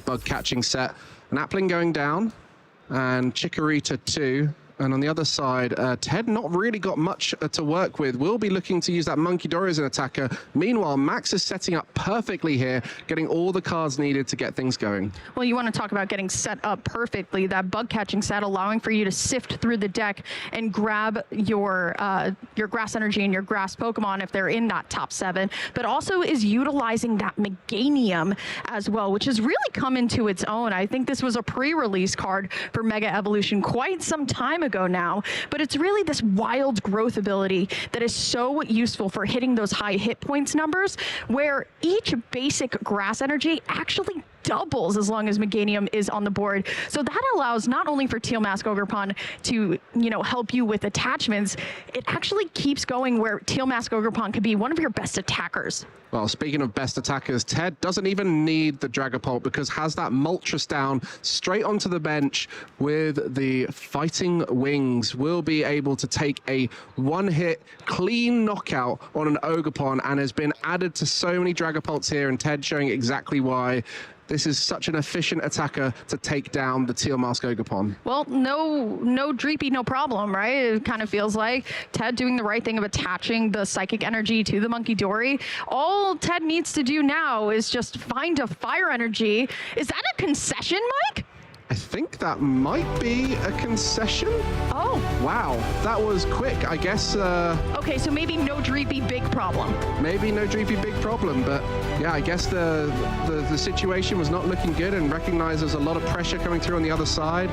Bug catching set. An Appling going down, and Chikorita 2. And on the other side, Ted not really got much to work with. Will be looking to use that Munkidori as an attacker. Meanwhile, Max is setting up perfectly here, getting all the cards needed to get things going. Well, you want to talk about getting set up perfectly. That bug catching set allowing for you to sift through the deck and grab your grass energy and your grass Pokemon if they're in that top 7, but also is utilizing that Meganium as well, which has really come into its own. I think this was a pre-release card for Mega Evolution quite some time ago now, but it's really this wild growth ability that is so useful for hitting those high hit points numbers, where each basic grass energy actually doubles as long as Meganium is on the board. So that allows not only for Teal Mask Ogerpon to, help you with attachments, it actually keeps going where Teal Mask Ogerpon could be one of your best attackers. Well, speaking of best attackers, Ted doesn't even need the Dragapult because has that Moltres down straight onto the bench with the Fighting Wings. Will be able to take a one-hit clean knockout on an Ogerpon and has been added to so many Dragapults here, and Ted showing exactly why. This is such an efficient attacker to take down the Teal Mask Ogerpon. Well, no Dreepy, no problem, right? It kind of feels like Ted doing the right thing of attaching the Psychic Energy to the Munkidori. All Ted needs to do now is just find a Fire Energy. Is that a concession, Mike? I think that might be a concession. Oh. Wow, that was quick, I guess. Okay, so maybe no Dreepy, big problem. Maybe no Dreepy, big problem, but yeah, I guess the situation was not looking good, and recognized there's a lot of pressure coming through on the other side.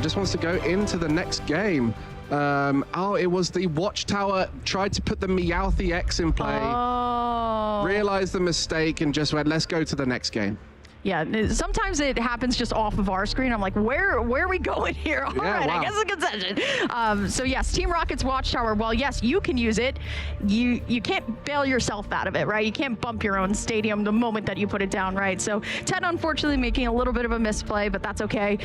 Just wants to go into the next game. It was the Watchtower, tried to put the Meowth X in play, realized the mistake, and just went, let's go to the next game. Yeah, sometimes it happens just off of our screen. I'm like, where are we going here? All right, wow. I guess it's a concession. So yes, Team Rocket's Watchtower, while yes, you can use it, you can't bail yourself out of it, right? You can't bump your own stadium the moment that you put it down, right? So Ted unfortunately making a little bit of a misplay, but that's okay.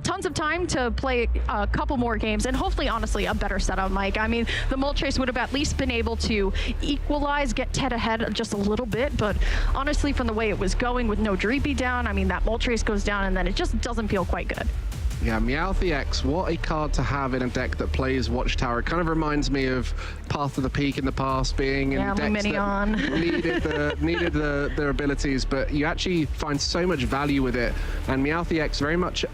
Tons of time to play a couple more games, and hopefully, honestly, a better setup, Mike. I mean, the Moltres would have at least been able to equalize, get Ted ahead just a little bit, but honestly, from the way it was going with no Dreepy down, I mean, that Moltres goes down, and then it just doesn't feel quite good. Yeah, Meowth X, what a card to have in a deck that plays Watchtower. It kind of reminds me of Path of the Peak in the past, being in decks that needed their abilities, but you actually find so much value with it. And Meowth X very much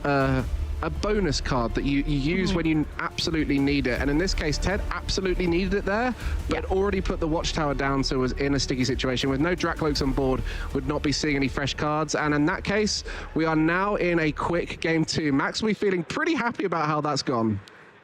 a bonus card that you use when you absolutely need it. And in this case, Ted absolutely needed it there, but already put the Watchtower down, so was in a sticky situation. With no Dracloaks on board, would not be seeing any fresh cards. And in that case, we are now in a quick game 2. Max will be feeling pretty happy about how that's gone.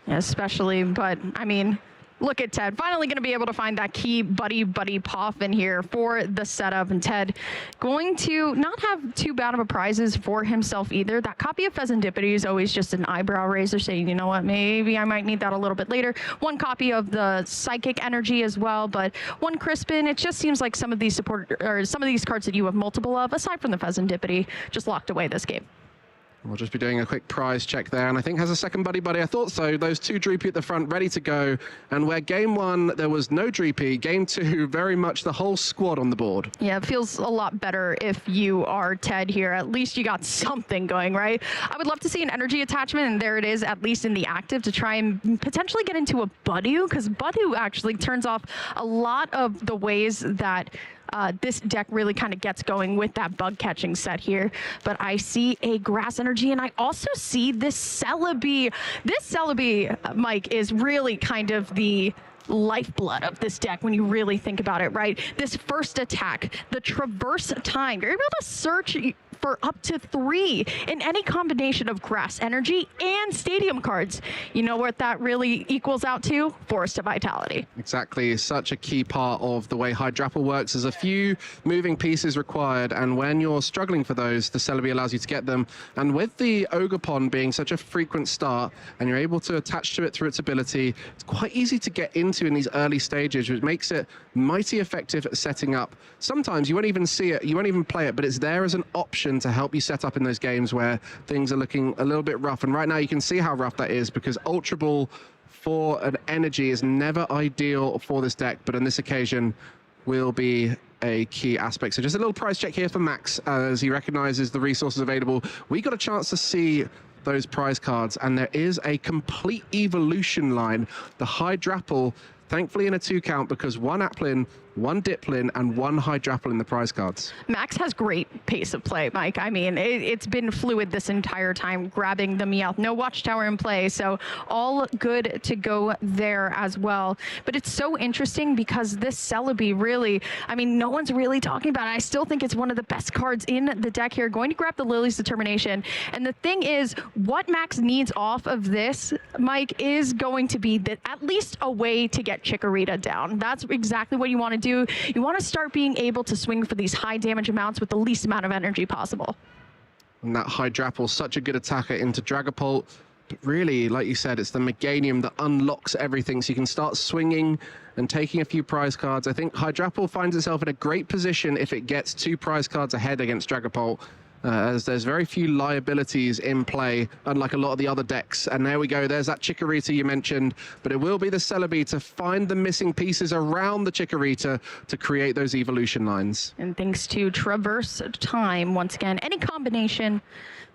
Yeah, especially, but I mean, look at Ted, finally going to be able to find that key buddy Poff in here for the setup, and Ted going to not have too bad of a prizes for himself either. That copy of Pheasantipity is always just an eyebrow raiser, saying, you know what, maybe I might need that a little bit later. One copy of the Psychic Energy as well, but one Crispin. It just seems like some of these some of these cards that you have multiple of, aside from the Pheasantipity, just locked away this game. We'll just be doing a quick prize check there, and I think has a second buddy. I thought so. Those two Dreepy at the front ready to go, and where game 1 there was no Dreepy, game 2 very much the whole squad on the board. Yeah, it feels a lot better if you are Ted here. At least you got something going, right? I would love to see an energy attachment, and there it is, at least in the active, to try and potentially get into a Budew, because Budew actually turns off a lot of the ways that this deck really kind of gets going with that bug catching set here. But I see a grass energy, and I also see this Celebi. This Celebi, Mike, is really kind of the lifeblood of this deck when you really think about it, right? This first attack, the traverse time, you're able to search for up to 3 in any combination of grass energy and stadium cards. You know what that really equals out to? Forest of Vitality. Exactly. Such a key part of the way Hydrapple works. There's a few moving pieces required, and when you're struggling for those, the Celebi allows you to get them. And with the Ogerpon being such a frequent start, and you're able to attach to it through its ability, it's quite easy to get into in these early stages, which makes it mighty effective at setting up. Sometimes you won't even see it, you won't even play it, but it's there as an option option to help you set up in those games where things are looking a little bit rough. And right now you can see how rough that is, because Ultra Ball for an energy is never ideal for this deck, but on this occasion will be a key aspect. So just a little price check here for Max as he recognizes the resources available. We got a chance to see those prize cards, and there is a complete evolution line. The Hydrapple, thankfully in a 2 count, because 1 Applin, 1 Diplin, and 1 Hydrapple in the prize cards. Max has great pace of play, Mike. I mean, it's been fluid this entire time, grabbing the Meowth. No Watchtower in play, so all good to go there as well. But it's so interesting because this Celebi really, I mean, no one's really talking about it. I still think it's one of the best cards in the deck here. Going to grab the Lily's Determination. And the thing is, what Max needs off of this, Mike, is going to be at least a way to get Chikorita down. That's exactly what you want to do. You want to start being able to swing for these high damage amounts with the least amount of energy possible. And that Hydrapple, such a good attacker into Dragapult. But really, like you said, it's the Meganium that unlocks everything, so you can start swinging and taking a few prize cards. I think Hydrapple finds itself in a great position if it gets 2 prize cards ahead against Dragapult, as there's very few liabilities in play, unlike a lot of the other decks. And there we go, there's that Chikorita you mentioned, but it will be the Celebi to find the missing pieces around the Chikorita to create those evolution lines. And thanks to Traverse Time, once again, any combination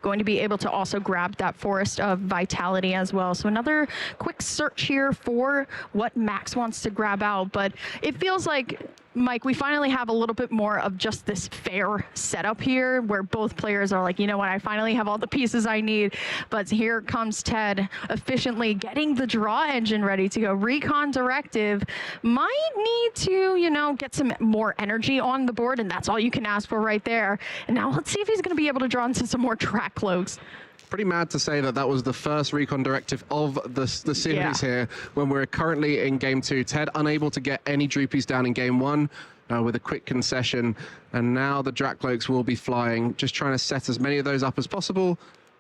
going to be able to also grab that Forest of Vitality as well. So another quick search here for what Max wants to grab out, but it feels like, Mike, we finally have a little bit more of just this fair setup here where both players are like, you know what, I finally have all the pieces I need. But here comes Ted efficiently getting the draw engine ready to go. Recon Directive might need to, you know, get some more energy on the board, and that's all you can ask for right there. And now let's see if he's going to be able to draw into some more track cloaks. Pretty mad to say that that was the first Recon Directive of the series here, when we're currently in Game 2. Ted unable to get any Droopies down in Game 1 with a quick concession, and now the Dracloaks will be flying, just trying to set as many of those up as possible,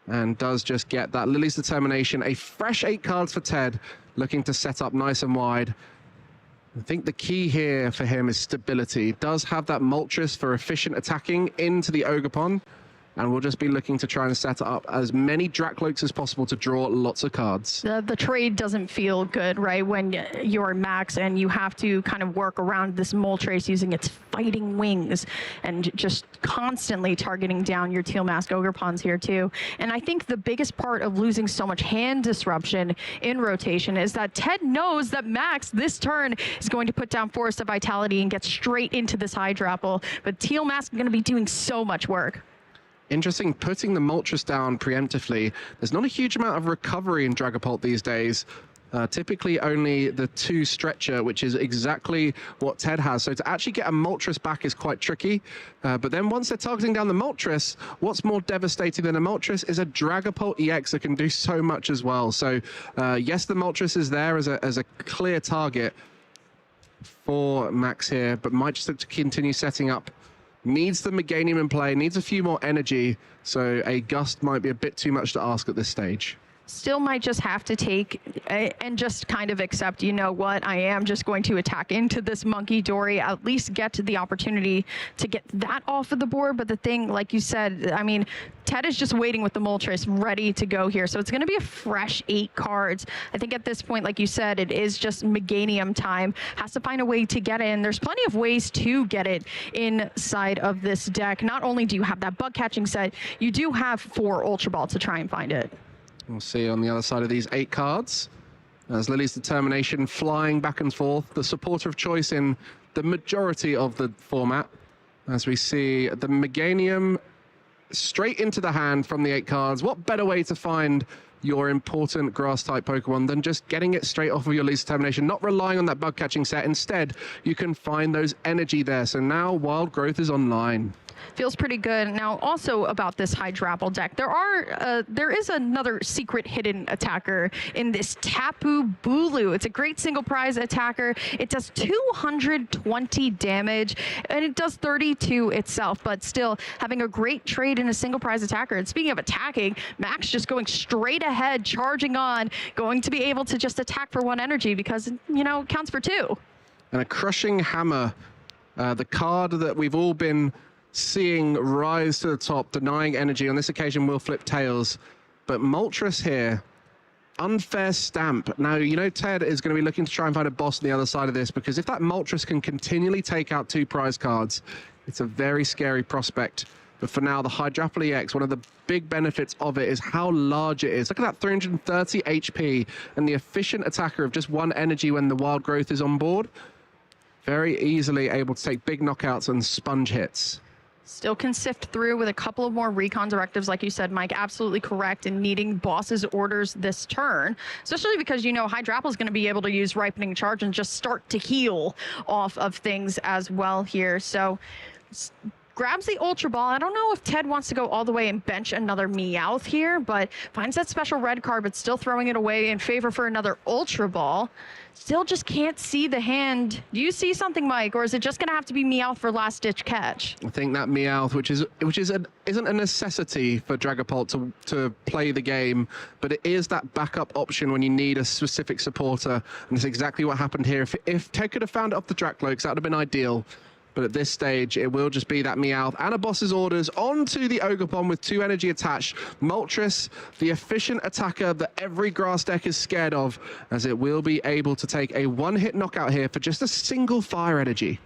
and does just get that Lily's Determination. A fresh 8 cards for Ted, looking to set up nice and wide. I think the key here for him is stability. Does have that Moltres for efficient attacking into the Ogerpon, and we'll just be looking to try and set up as many Dracloaks as possible to draw lots of cards. The trade doesn't feel good, right, when you're Max and you have to kind of work around this Moltres using its fighting wings and just constantly targeting down your Teal Mask Ogerpons here too. And I think the biggest part of losing so much hand disruption in rotation is that Ted knows that Max this turn is going to put down Forest of Vitality and get straight into this Hydrapple, but Teal Mask is going to be doing so much work. Interesting, putting the Moltres down preemptively. There's not a huge amount of recovery in Dragapult these days. Typically only the 2 stretcher, which is exactly what Ted has. So to actually get a Moltres back is quite tricky. But then once they're targeting down the Moltres, what's more devastating than a Moltres is a Dragapult EX that can do so much as well. So yes, the Moltres is there as a clear target for Max here, but might just look to continue setting up. Needs the Meganium in play, needs a few more energy, so a Gust might be a bit too much to ask at this stage. Still might just have to take and just kind of accept, you know what, I am just going to attack into this Monkey Dory, at least get to the opportunity to get that off of the board. But the thing, like you said, I mean, Ted is just waiting with the Moltres ready to go here. So it's going to be a fresh 8 cards. I think at this point, like you said, it is just Meganium time. Has to find a way to get in. There's plenty of ways to get it inside of this deck. Not only do you have that bug catching set, you do have 4 Ultra Ball to try and find it. We'll see on the other side of these 8 cards, as Lily's Determination flying back and forth, the supporter of choice in the majority of the format, as we see the Meganium straight into the hand from the 8 cards. What better way to find your important grass-type Pokemon than just getting it straight off of your Lily's Determination, not relying on that bug-catching set. Instead, you can find those energy there. So now Wild Growth is online. Feels pretty good. Now, also about this Hydrapple deck, there is another secret hidden attacker in this Tapu Bulu. It's a great single prize attacker. It does 220 damage, and it does 32 itself, but still having a great trade in a single prize attacker. And speaking of attacking, Max just going straight ahead, charging on, going to be able to just attack for 1 energy because, you know, it counts for 2. And a Crushing Hammer, the card that we've all been seeing rise to the top, denying energy. On this occasion, will flip tails. But Moltres here, unfair stamp. Now, you know Ted is going to be looking to try and find a boss on the other side of this, because if that Moltres can continually take out 2 prize cards, it's a very scary prospect. But for now, the Hydrapple EX, one of the big benefits of it is how large it is. Look at that 330 HP and the efficient attacker of just 1 energy when the wild growth is on board. Very easily able to take big knockouts and sponge hits. Still can sift through with a couple of more recon directives, like you said, Mike. Absolutely correct in needing boss's orders this turn, especially because, you know, Hydrapple is going to be able to use Ripening Charge and just start to heal off of things as well here. So grabs the Ultra Ball. I don't know if Ted wants to go all the way and bench another Meowth here, but finds that special red card, but still throwing it away in favor for another Ultra Ball. Still just can't see the hand. Do you see something, Mike, or is it just going to have to be Meowth for last-ditch catch? I think that Meowth, isn't a necessity for Dragapult to play the game, but it is that backup option when you need a specific supporter, and it's exactly what happened here. If Ted could have found it off the Dracloaks, that would have been ideal. But at this stage, it will just be that Meowth and a boss's orders onto the Ogerpon with 2 energy attached. Moltres, the efficient attacker that every grass deck is scared of, as it will be able to take a 1-hit knockout here for just a single fire energy.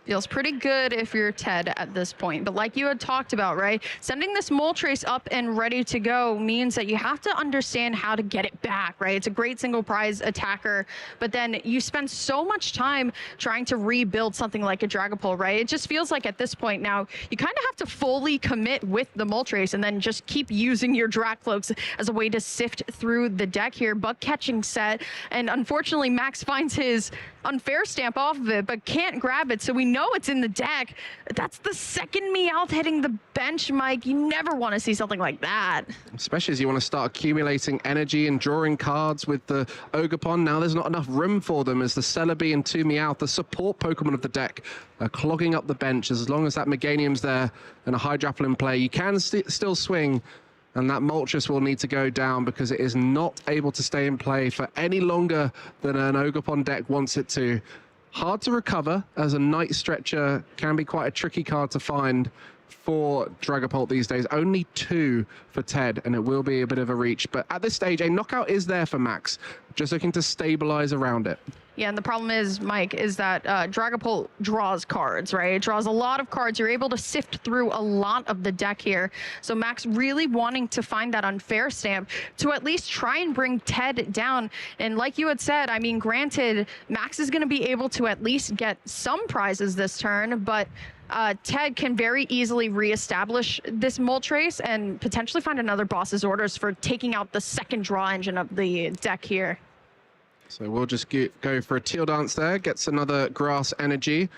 Feels pretty good if you're Ted at this point. But like you had talked about, right? Sending this Moltres up and ready to go means that you have to understand how to get it back, right? It's a great single prize attacker, but then you spend so much time trying to rebuild something like a Dragapult, right? It just feels like at this point now, you kind of have to fully commit with the Moltres and then just keep using your Dracloaks as a way to sift through the deck here. Bug catching set, and unfortunately, Max finds his unfair stamp off of it, but can't grab it, so we know it's in the deck. That's the second Meowth hitting the bench, Mike. You never want to see something like that. Especially as you want to start accumulating energy and drawing cards with the Ogerpon. Now there's not enough room for them as the Celebi and 2 Meowth, the support Pokemon of the deck, are clogging up the bench. As long as that Meganium's there and a Hydrapple in play, you can still swing. And that Moltres will need to go down because it is not able to stay in play for any longer than an Ogerpon deck wants it to. Hard to recover, as a Night Stretcher can be quite a tricky card to find for Dragapult these days. Only 2 for Ted, and it will be a bit of a reach. But at this stage, a knockout is there for Max, just looking to stabilize around it. Yeah, and the problem is, Mike, is that Dragapult draws cards, right? It draws a lot of cards. You're able to sift through a lot of the deck here. So Max really wanting to find that unfair stamp to at least try and bring Ted down. And like you had said, I mean, granted, Max is going to be able to at least get some prizes this turn, but Ted can very easily reestablish this Moltres and potentially find another boss's orders for taking out the second draw engine of the deck here. So we'll just go for a Teal Dance there, gets another grass energy.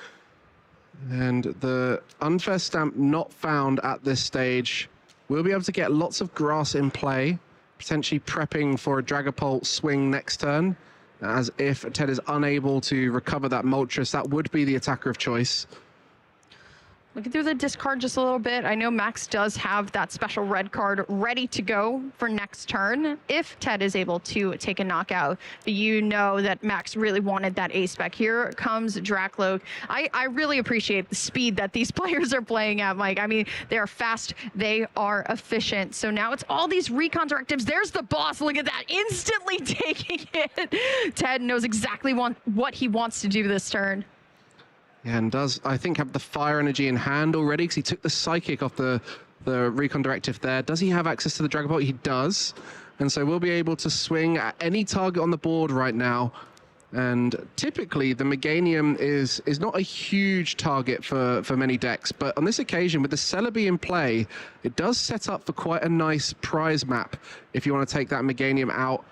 And the unfair stamp not found at this stage. We'll be able to get lots of grass in play, potentially prepping for a Dragapult swing next turn. As if Ted is unable to recover that Moltres, that would be the attacker of choice. Looking through the discard just a little bit, I know Max does have that special red card ready to go for next turn if Ted is able to take a knockout. But you know that Max really wanted that A-Spec. Here comes Dracloak. I really appreciate the speed that these players are playing at, Mike. I mean, they are fast, they are efficient. So now it's all these recon directives. There's the boss, look at that, instantly taking it. Ted knows exactly what he wants to do this turn. Yeah, and does, I think, have the fire energy in hand already, because he took the Psychic off the recon directive there. Does he have access to the Dragapult? He does. And so we'll be able to swing at any target on the board right now. And typically, the Meganium is not a huge target for many decks. But on this occasion, with the Celebi in play, it does set up for quite a nice prize map if you want to take that Meganium out.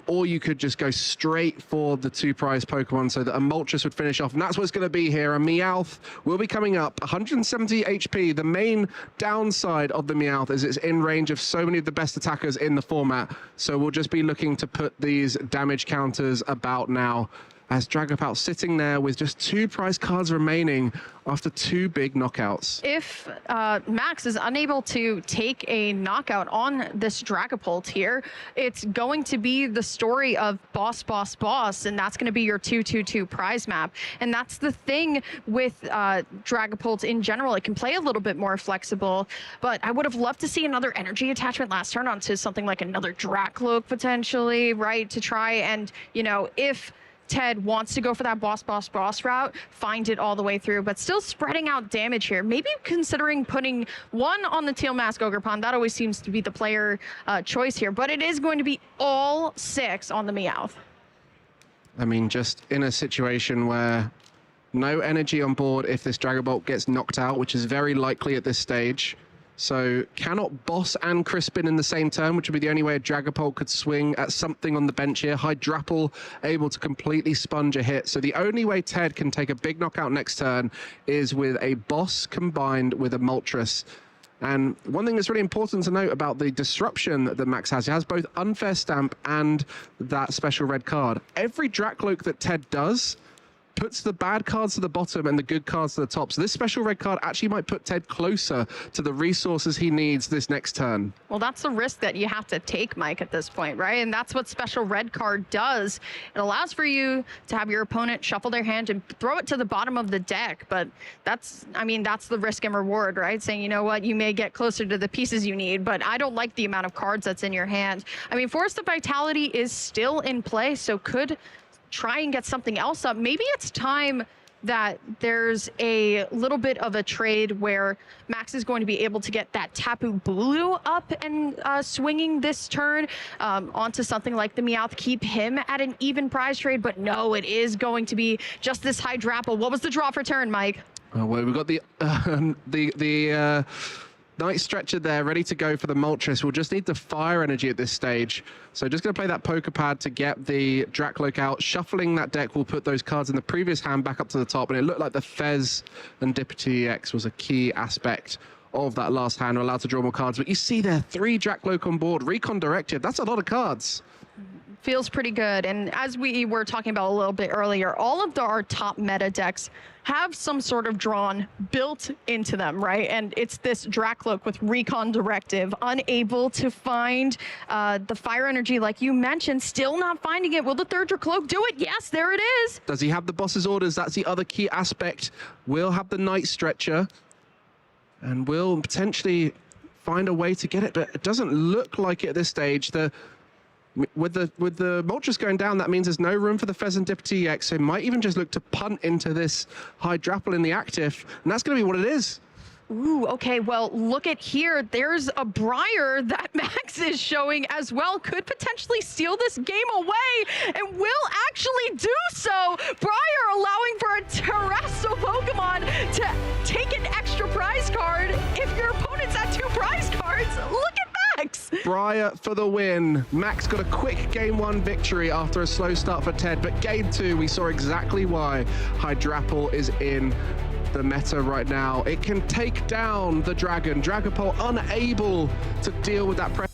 Or you could just go straight for the 2 prize Pokemon so that a Moltres would finish off. And that's what's going to be here. A Meowth will be coming up. 170 HP. The main downside of the Meowth is it's in range of so many of the best attackers in the format. So we'll just be looking to put these damage counters about now. as Dragapult sitting there with just 2 prize cards remaining after 2 big knockouts. If Max is unable to take a knockout on this Dragapult here, it's going to be the story of boss, boss, boss, and that's going to be your 2-2-2 prize map. And that's the thing with Dragapult in general. It can play a little bit more flexible, but I would have loved to see another energy attachment last turn onto something like another Dracloak potentially, right? To try and, you know, if Ted wants to go for that boss, boss, boss route, find it all the way through, but still spreading out damage here. Maybe considering putting 1 on the Teal Mask Ogerpon. That always seems to be the player choice here, but it is going to be all 6 on the Meowth. I mean, just in a situation where no energy on board if this Dragapult gets knocked out, which is very likely at this stage. So cannot boss and Crispin in the same turn, which would be the only way a Dragapult could swing at something on the bench here. Hydrapple able to completely sponge a hit. So the only way Ted can take a big knockout next turn is with a boss combined with a Moltres. And one thing that's really important to note about the disruption that Max has, he has both Unfair Stamp and that special red card. Every Dracloak that Ted does puts the bad cards to the bottom and the good cards to the top. So this special red card actually might put Ted closer to the resources he needs this next turn. Well, that's the risk that you have to take, Mike, at this point, right? And that's what special red card does. It allows for you to have your opponent shuffle their hand and throw it to the bottom of the deck. But that's, I mean, that's the risk and reward, right? Saying, you know what, you may get closer to the pieces you need, but I don't like the amount of cards that's in your hand. I mean, Force of Vitality is still in play, so could try and get something else up. Maybe it's time that there's a little bit of a trade where Max is going to be able to get that Tapu Bulu up and swinging this turn onto something like the Meowth, keep him at an even prize trade. But no, it is going to be just this Hydrapple. What was the draw for turn, Mike? Oh, well, we've got the Night Stretcher there, ready to go for the Moltres. We'll just need the Fire Energy at this stage. So just going to play that Poker Pad to get the Dracloak out. Shuffling that deck will put those cards in the previous hand back up to the top. And it looked like the Fez and Deputy EX was a key aspect of that last hand. We're allowed to draw more cards. But you see there, 3 Dracloak on board, Recon Directed. That's a lot of cards. Feels pretty good. And as we were talking about a little bit earlier, all of our top meta decks have some sort of drawn built into them, right? And it's this Dracloak with Recon Directive, unable to find the Fire Energy like you mentioned, still not finding it. Will the third Dracloak do it? Yes, there it is. Does he have the boss's orders? That's the other key aspect. Will have the Night Stretcher and will potentially find a way to get it, but it doesn't look like it at this stage. With the Moltres going down, that means there's no room for the Pheasant Deputy EX, so might even just look to punt into this Hydrapple in the active, and that's going to be what it is. Ooh, okay, well, look at here. There's a Briar that Max is showing as well. Could potentially steal this game away, and will actually do so. Briar allowing for a Terrestrial Pokemon to take an extra prize card if your opponent's at 2 prize cards. Look at Max. Briar for the win. Max got a quick game 1 victory after a slow start for Ted, but game 2, we saw exactly why Hydrapple is in the meta right now. It can take down the Dragon. Dragapult unable to deal with that pressure.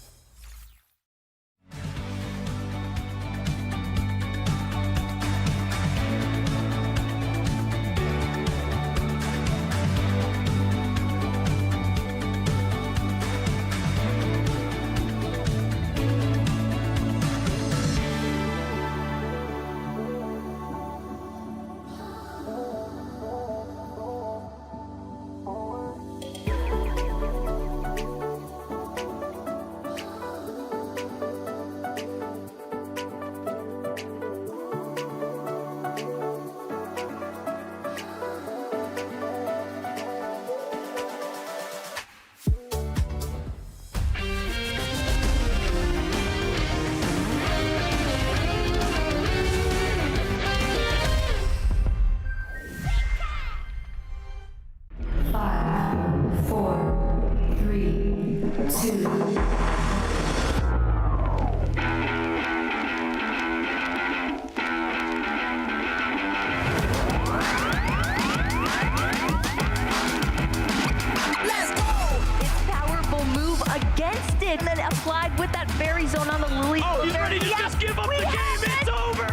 And then applied with that Berry Zone on the Lily. Oh, he's ready to just give up the game. It's over.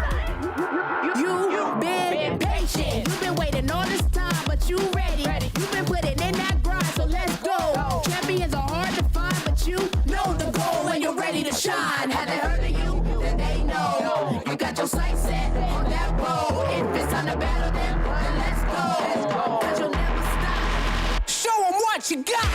You wanna battle them? Let's go. 'Cause you'll never stop. Show them what you got.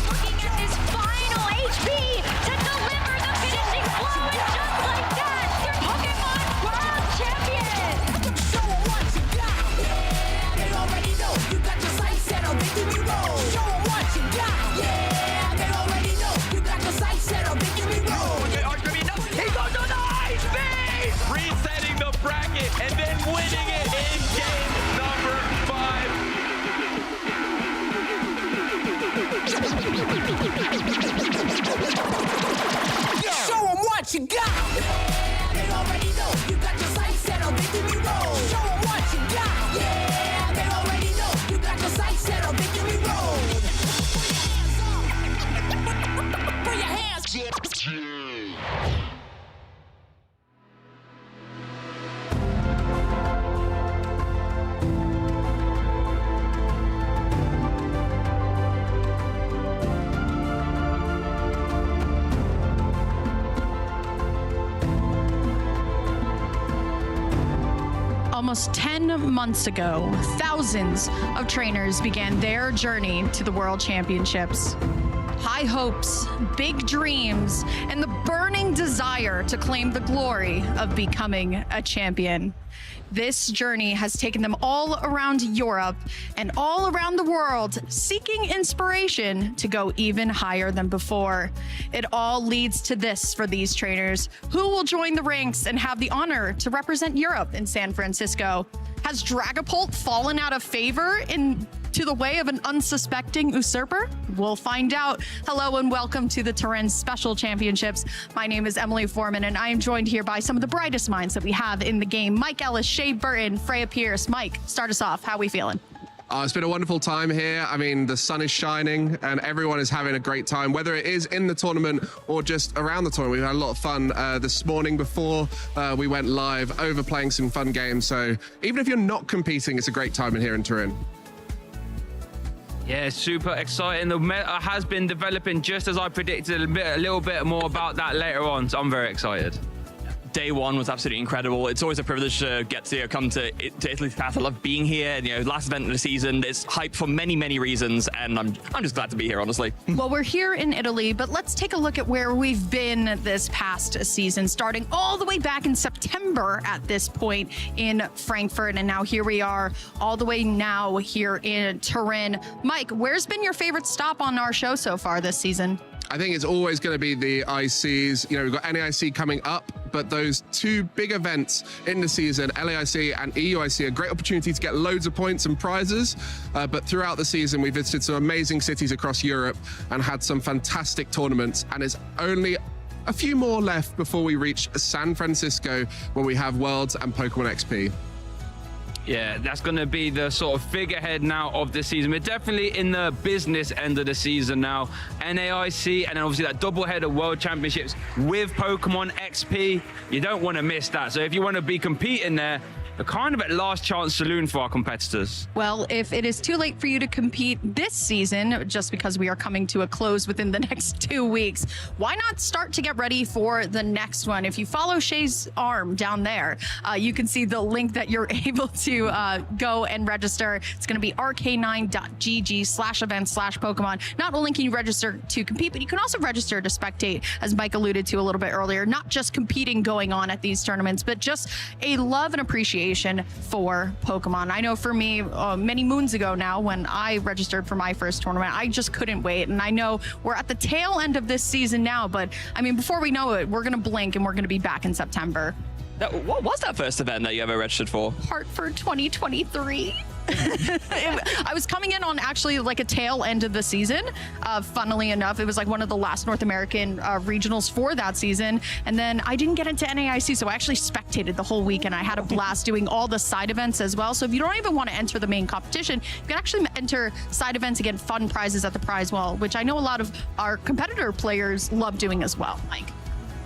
Looking at his final HP to deliver the finishing blow, and just like that, they're Pokemon World Champions. Show them what you got. Yeah, they already know. You got your sights set on victory road. Show them what you got. Yeah, they already know. You got your sights set on victory road. He goes on the high speed! Resetting the bracket and then winning it in game number 5. Show them what you got. Yeah, they already know. You got your sights set on victory road. Show them what you got. Yeah, they already know. You got your sights set on victory road. Put your hands up. Almost 10 months ago, thousands of trainers began their journey to the World Championships. High hopes, big dreams, and the burning desire to claim the glory of becoming a champion. This journey has taken them all around Europe and all around the world, seeking inspiration to go even higher than before. It all leads to this for these trainers, who will join the ranks and have the honor to represent Europe in San Francisco. Has Dragapult fallen out of favor to the way of an unsuspecting usurper? We'll find out. Hello and welcome to the Turin Special Championships. My name is Emily Foreman, and I am joined here by some of the brightest minds that we have in the game. Mike Ellis, Shea Burton, Freya Pierce. Mike, start us off. How are we feeling? It's been a wonderful time here. I mean, the sun is shining and everyone is having a great time, whether it is in the tournament or just around the tournament. We've had a lot of fun this morning before we went live, overplaying some fun games. So even if you're not competing, it's a great time in here in Turin. Yeah, super exciting. The meta has been developing just as I predicted. A little bit more about that later on, so I'm very excited. Day one was absolutely incredible. It's always a privilege to get to come to Italy's Path. I love being here. And, last event of the season. It's hype for many, many reasons, and I'm just glad to be here, honestly. Well, we're here in Italy, but let's take a look at where we've been this past season, starting all the way back in September at this point in Frankfurt, and now here we are all the way now here in Turin. Mike, where's been your favorite stop on our show so far this season? I think it's always going to be the ICs. We've got NAIC coming up, but those two big events in the season, LAIC and EUIC, a great opportunity to get loads of points and prizes. But throughout the season, we visited some amazing cities across Europe and had some fantastic tournaments. And it's only a few more left before we reach San Francisco, where we have Worlds and Pokemon XP. Yeah, that's going to be the sort of figurehead now of the season. We're definitely in the business end of the season now. NAIC and then obviously that doubleheader World Championships with Pokemon XP. You don't want to miss that. So if you want to be competing there, a kind of at last chance saloon for our competitors. Well, if it is too late for you to compete this season, just because we are coming to a close within the next 2 weeks, why not start to get ready for the next one? If you follow Shay's arm down there, you can see the link that you're able to go and register. It's going to be rk9.gg/events/Pokemon. Not only can you register to compete, but you can also register to spectate, as Mike alluded to a little bit earlier, not just competing going on at these tournaments, but just a love and appreciation for Pokemon. I know for me, many moons ago now, when I registered for my first tournament, I just couldn't wait. And I know we're at the tail end of this season now, but I mean, before we know it, we're going to blink and we're going to be back in September. What was that first event that you ever registered for? Hartford 2023. I was coming in on actually like a tail end of the season. Funnily enough, it was like one of the last North American regionals for that season. And then I didn't get into NAIC, so I actually spectated the whole week and I had a blast doing all the side events as well. So if you don't even want to enter the main competition, you can actually enter side events and get fun prizes at the prize wall, which I know a lot of our competitor players love doing as well, Mike.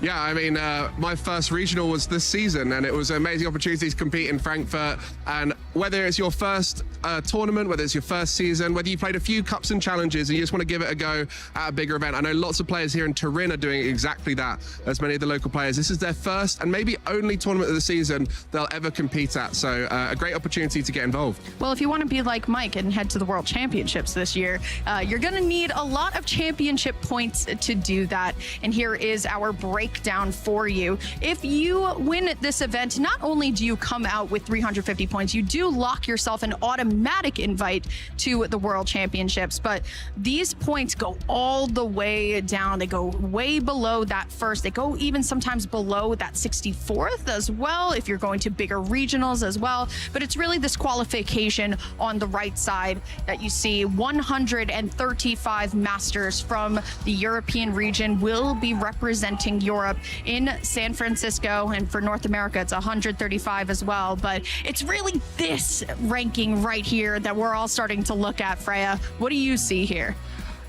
Yeah, I mean, my first regional was this season, and it was an amazing opportunity to compete in Frankfurt. And whether it's your first tournament, whether it's your first season, whether you played a few cups and challenges and you just want to give it a go at a bigger event. I know lots of players here in Turin are doing exactly that, as many of the local players. This is their first and maybe only tournament of the season they'll ever compete at. So a great opportunity to get involved. Well, if you want to be like Mike and head to the World Championships this year, you're going to need a lot of championship points to do that. And here is our breakdown for you. If you win this event, not only do you come out with 350 points, you do lock yourself an automatic invite to the World Championships, but these points go all the way down. They go way below that first. They go even sometimes below that 64th as well, if you're going to bigger regionals as well. But it's really this qualification on the right side that you see. 135 masters from the European region will be representing Europe in San Francisco, and for North America it's 135 as well. But it's really this ranking right here that we're all starting to look at. Freya, what do you see here?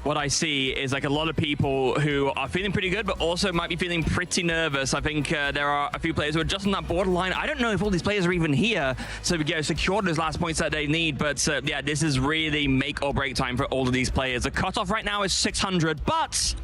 What I see is like a lot of people who are feeling pretty good, but also might be feeling pretty nervous. I think there are a few players who are just on that borderline. I don't know if all these players are even here to secure those last points that they need, but yeah, this is really make or break time for all of these players. The cutoff right now is 600, but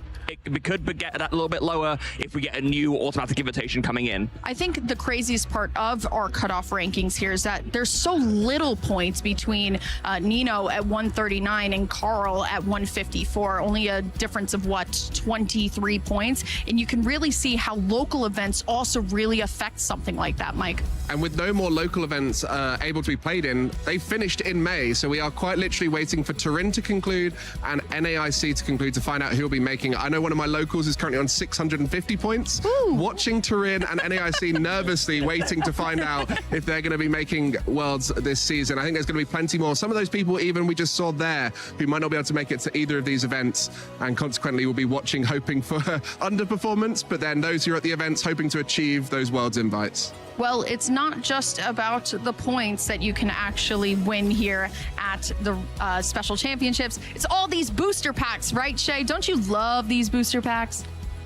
it could get that a little bit lower if we get a new automatic invitation coming in. I think the craziest part of our cutoff rankings here is that there's so little points between Nino at 139 and Carl at 154, only a difference of 23 points. And you can really see how local events also really affect something like that, Mike. And with no more local events able to be played in, they finished in May. So we are quite literally waiting for Turin to conclude and NAIC to conclude to find out who will be making. I know one of my locals is currently on 650 points. Ooh. Watching Turin and NAIC nervously waiting to find out if they're going to be making Worlds this season. I think there's going to be plenty more. Some of those people even we just saw there who might not be able to make it to either of these events, and consequently will be watching hoping for underperformance, but then those who are at the events hoping to achieve those Worlds invites. Well, it's not just about the points that you can actually win here at the Special Championships. It's all these booster packs, right, Shay? Don't you love these booster packs?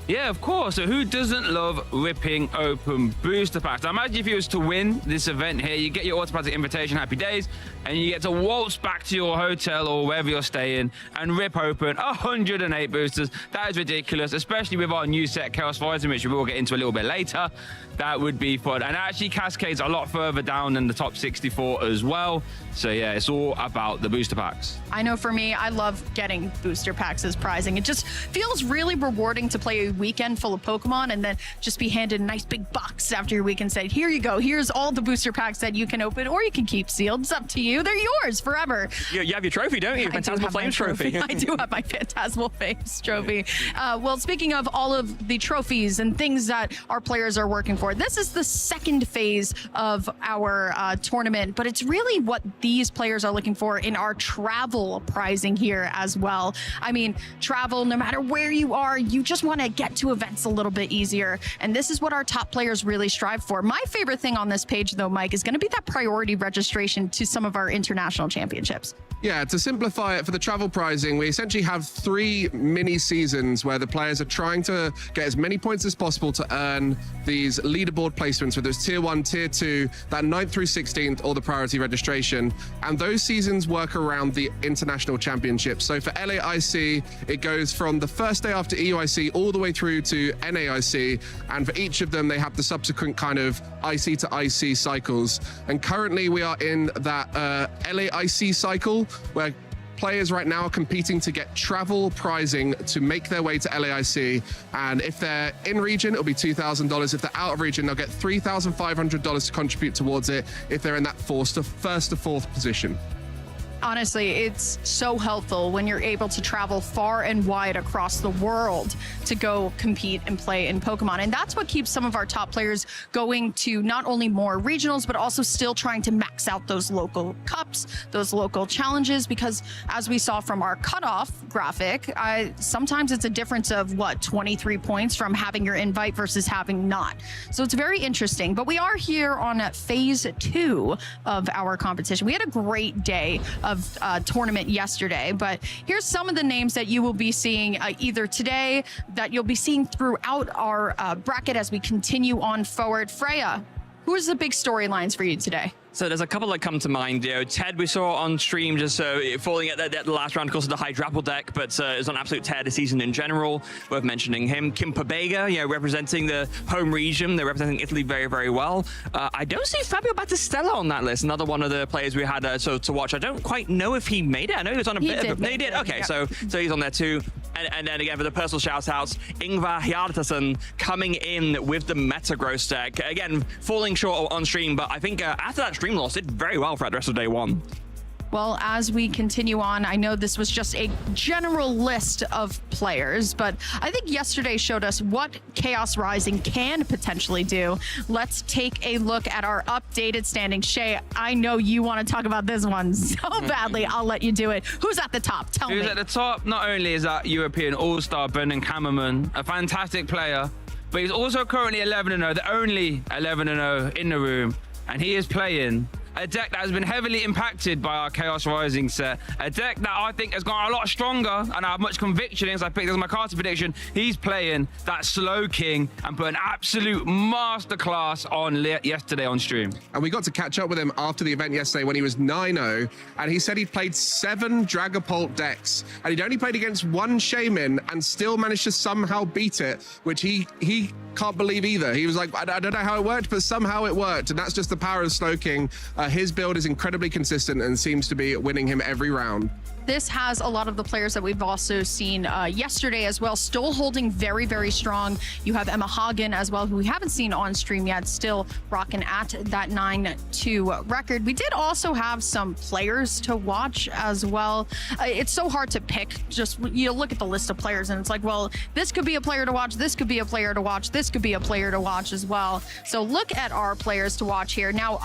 Yeah, of course. So who doesn't love ripping open booster packs? Now imagine if you was to win this event here, you get your automatic invitation, happy days, and you get to waltz back to your hotel or wherever you're staying and rip open 108 boosters. That is ridiculous, especially with our new set, Chaos Horizon, which we will get into a little bit later. That would be fun. And it actually cascades a lot further down than the top 64 as well. So yeah, it's all about the booster packs. I know for me, I love getting booster packs as prizing. It just feels really rewarding to play a weekend full of Pokemon and then just be handed a nice big box after your weekend. Said, here you go. Here's all the booster packs that you can open or you can keep sealed. It's up to you. They're yours forever. You have your trophy, don't you? Phantasmal Flames trophy. I do have my Phantasmal Flames trophy. Well, speaking of all of the trophies and things that our players are working for, this is the second phase of our tournament, but it's really what these players are looking for in our travel prizing here as well. I mean, travel, no matter where you are, you just want to get to events a little bit easier. And this is what our top players really strive for. My favorite thing on this page, though, Mike, is going to be that priority registration to some of our international championships. Yeah, to simplify it for the travel prizing, we essentially have 3 mini seasons where the players are trying to get as many points as possible to earn these leaderboard placements, whether it's tier 1, tier 2, that 9th through 16th, or the priority registration. And those seasons work around the international championships. So for LAIC, it goes from the first day after EUIC all the way through to NAIC. And for each of them, they have the subsequent kind of IC to IC cycles. And currently we are in that LAIC cycle, where players right now are competing to get travel prizing to make their way to LAIC. And if they're in region, it'll be $2,000. If they're out of region, they'll get $3,500 to contribute towards it if they're in that first to fourth position. Honestly, it's so helpful when you're able to travel far and wide across the world to go compete and play in Pokemon. And that's what keeps some of our top players going to not only more regionals, but also still trying to max out those local cups, those local challenges, because as we saw from our cutoff graphic, sometimes it's a difference of 23 points from having your invite versus having not. So it's very interesting. But we are here on phase 2 of our competition. We had a great day of tournament yesterday, but here's some of the names that you will be seeing either today, that you'll be seeing throughout our bracket as we continue on forward. Freya, Who's the big storylines for you today? So there's a couple that come to mind. Ted we saw on stream just falling at the last round, of course, of the Hydrapple deck, but is on absolute tear this season in general. Worth mentioning him. Kim Pobega, representing the home region. They're representing Italy very, very well. I don't see Fabio Battistella on that list. Another one of the players we had to watch. I don't quite know if he made it. I know he was on a bit of a... He did. Okay, yeah. So he's on there too. And then again, for the personal shout-outs, Ingvar Hjartarson coming in with the Metagross deck. Again, falling short on stream, but I think after that stream loss, did very well for the rest of day one. Well, as we continue on, I know this was just a general list of players, but I think yesterday showed us what Chaos Rising can potentially do. Let's take a look at our updated standings. Shay, I know you want to talk about this one so badly. I'll let you do it. Who's at the top? Tell me. Who's at the top? Not only is that European All-Star Brennan Kamerman, a fantastic player, but he's also currently 11-0, the only 11-0 in the room, and he is playing a deck that has been heavily impacted by our Chaos Rising set. A deck that I think has gotten a lot stronger, and I have much conviction in, as I picked as my card prediction. He's playing that Slow King and put an absolute masterclass on yesterday on stream. And we got to catch up with him after the event yesterday when he was 9-0, and he said he'd played 7 Dragapult decks, and he'd only played against 1 Shaman and still managed to somehow beat it, which he can't believe either. He was like, I don't know how it worked, but somehow it worked, and that's just the power of Slow King. His build is incredibly consistent and seems to be winning him every round. This has a lot of the players that we've also seen yesterday as well, still holding very, very strong. You have Emma Hagen as well, who we haven't seen on stream yet, still rocking at that 9-2 record. We did also have some players to watch as well. It's so hard to pick. Just you look at the list of players and it's like, well, this could be a player to watch, this could be a player to watch, this could be a player to watch as well. So look at our players to watch here. Now,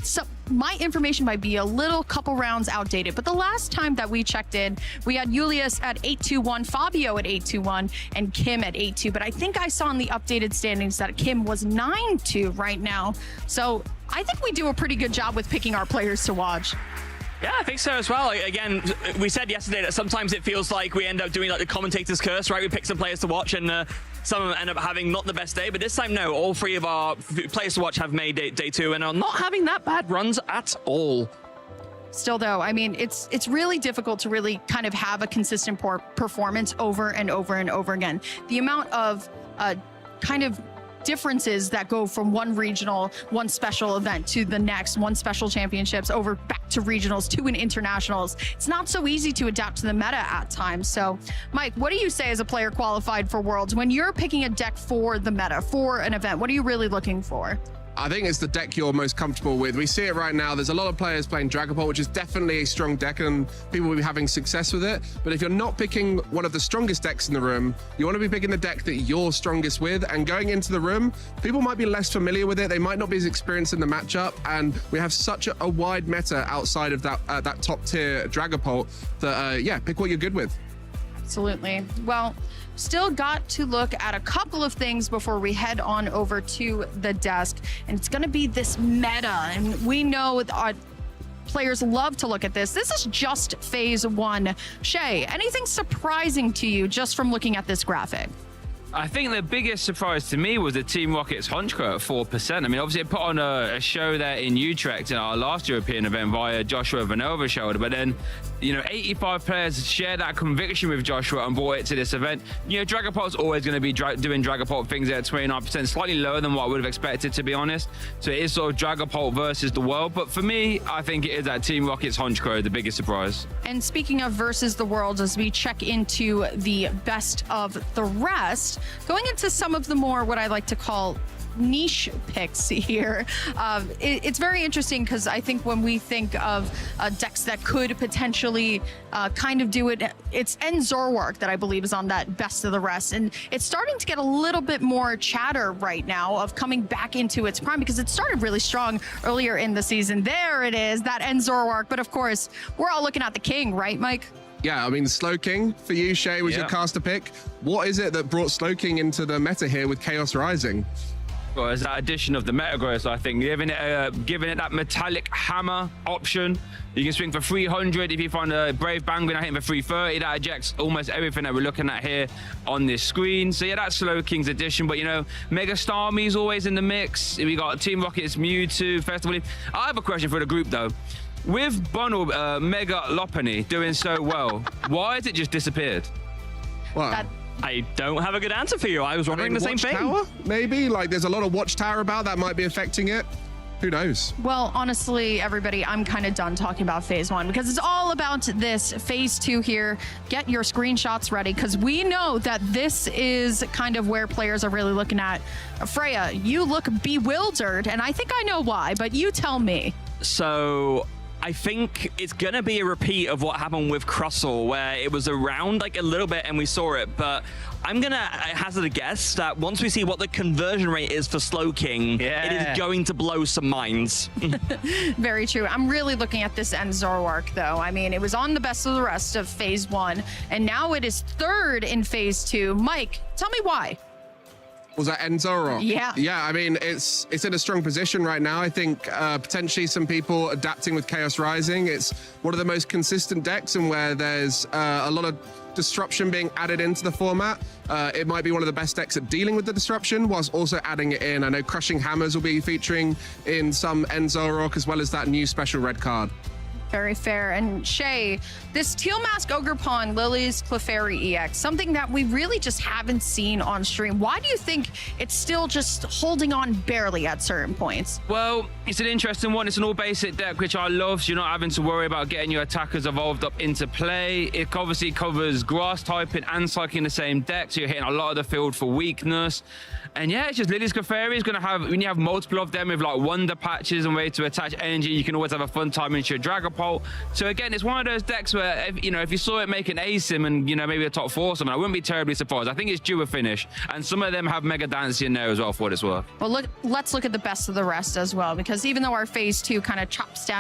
so my information might be a couple rounds outdated, but the last time that we checked in, we had Julius at 8-2-1, Fabio at 8-2-1, and Kim at 8-2. But I think I saw in the updated standings that Kim was 9-2 right now. So I think we do a pretty good job with picking our players to watch. Yeah, I think so as well. Again, we said yesterday that sometimes it feels like we end up doing like the commentator's curse, right? We pick some players to watch and some of them end up having not the best day, but this time, no, all 3 of our players to watch have made day 2 and are not having that bad runs at all. Still, though, I mean, it's really difficult to really kind of have a consistent performance over and over and over again. The amount of kind of differences that go from one regional, one special event to the next, one special championships over back to regionals to an internationals. It's not so easy to adapt to the meta at times. So Mike, what do you say as a player qualified for Worlds when you're picking a deck for the meta, for an event? What are you really looking for? I think it's the deck you're most comfortable with. We see it right now. There's a lot of players playing Dragapult, which is definitely a strong deck, and people will be having success with it. But if you're not picking one of the strongest decks in the room, you want to be picking the deck that you're strongest with. And going into the room, people might be less familiar with it. They might not be as experienced in the matchup. And we have such a wide meta outside of that top tier Dragapult that, yeah, pick what you're good with. Absolutely. Well, still got to look at a couple of things before we head on over to the desk, and it's going to be this meta, and we know our players love to look at this. This is just phase 1. Shay, anything surprising to you just from looking at this graphic? I think the biggest surprise to me was the Team Rocket's Honchkrow at 4%. I mean, obviously it put on a show there in Utrecht in our last European event via Joshua Vanova's shoulder, but then, 85 players shared that conviction with Joshua and brought it to this event. Dragapult's always going to be doing Dragapult things at 29%, slightly lower than what I would have expected, to be honest. So it is sort of Dragapult versus the world, but for me, I think it is that Team Rocket's Honchkrow, the biggest surprise. And speaking of versus the world, as we check into the best of the rest, going into some of the more what I like to call niche picks here, it's very interesting because I think when we think of decks that could potentially kind of do it, it's Enzorwark that I believe is on that best of the rest, and it's starting to get a little bit more chatter right now of coming back into its prime because it started really strong earlier in the season. There it is, that Enzorwark, but of course we're all looking at the king, right, Mike? Yeah, I mean, Slow King for you, Shay, was your caster pick. What is it that brought Slow King into the meta here with Chaos Rising? Well, as that addition of the Metagross, I think, giving it that metallic hammer option. You can swing for 300 if you find a Brave Bangren. I hitting for 330. That ejects almost everything that we're looking at here on this screen. So yeah, that's Slowking's addition. But you know, Mega Starmie's always in the mix. We got Team Rocket's Mewtwo, Festival Leaf. I have a question for the group though. With Bunnel Mega Lopunny doing so well, why has it just disappeared? Well, I don't have a good answer for you. I was wondering the same thing. Watchtower, maybe? Like, there's a lot of Watchtower about that might be affecting it. Who knows? Well, honestly, everybody, I'm kind of done talking about phase 1 because it's all about this phase 2 here. Get your screenshots ready because we know that this is kind of where players are really looking at. Freya, you look bewildered, and I think I know why, but you tell me. So I think it's going to be a repeat of what happened with Crustle, where it was around like a little bit and we saw it. But I'm going to hazard a guess that once we see what the conversion rate is for Slowking, it is going to blow some minds. Very true. I'm really looking at this End Zoroark, though. I mean, it was on the best of the rest of phase 1, and now it is 3rd in phase 2. Mike, tell me why. Was that End Zoroark? Yeah. Yeah, I mean, it's in a strong position right now. I think potentially some people adapting with Chaos Rising. It's one of the most consistent decks and where there's a lot of disruption being added into the format. It might be one of the best decks at dealing with the disruption whilst also adding it in. I know Crushing Hammers will be featuring in some End Zoroark as well as that new special red card. Very fair. And Shay, this Teal Mask Ogerpon Lily's Clefairy EX, something that we really just haven't seen on stream. Why do you think it's still just holding on barely at certain points? Well, it's an interesting one. It's an all basic deck, which I love. So you're not having to worry about getting your attackers evolved up into play. It obviously covers grass typing and psychic in the same deck. So you're hitting a lot of the field for weakness. And yeah, it's just Lily's Clefairy is going to have, when you have multiple of them with like Wonder Patches and way to attach energy, you can always have a fun time into your Dragapult. So again, it's one of those decks where, if you saw it make an ASIM and, maybe a top 4 or something, I wouldn't be terribly surprised. I think it's due a finish. And some of them have Mega Dance in there as well for what it's worth. Well, let's look at the best of the rest as well, because even though our phase 2 kind of chops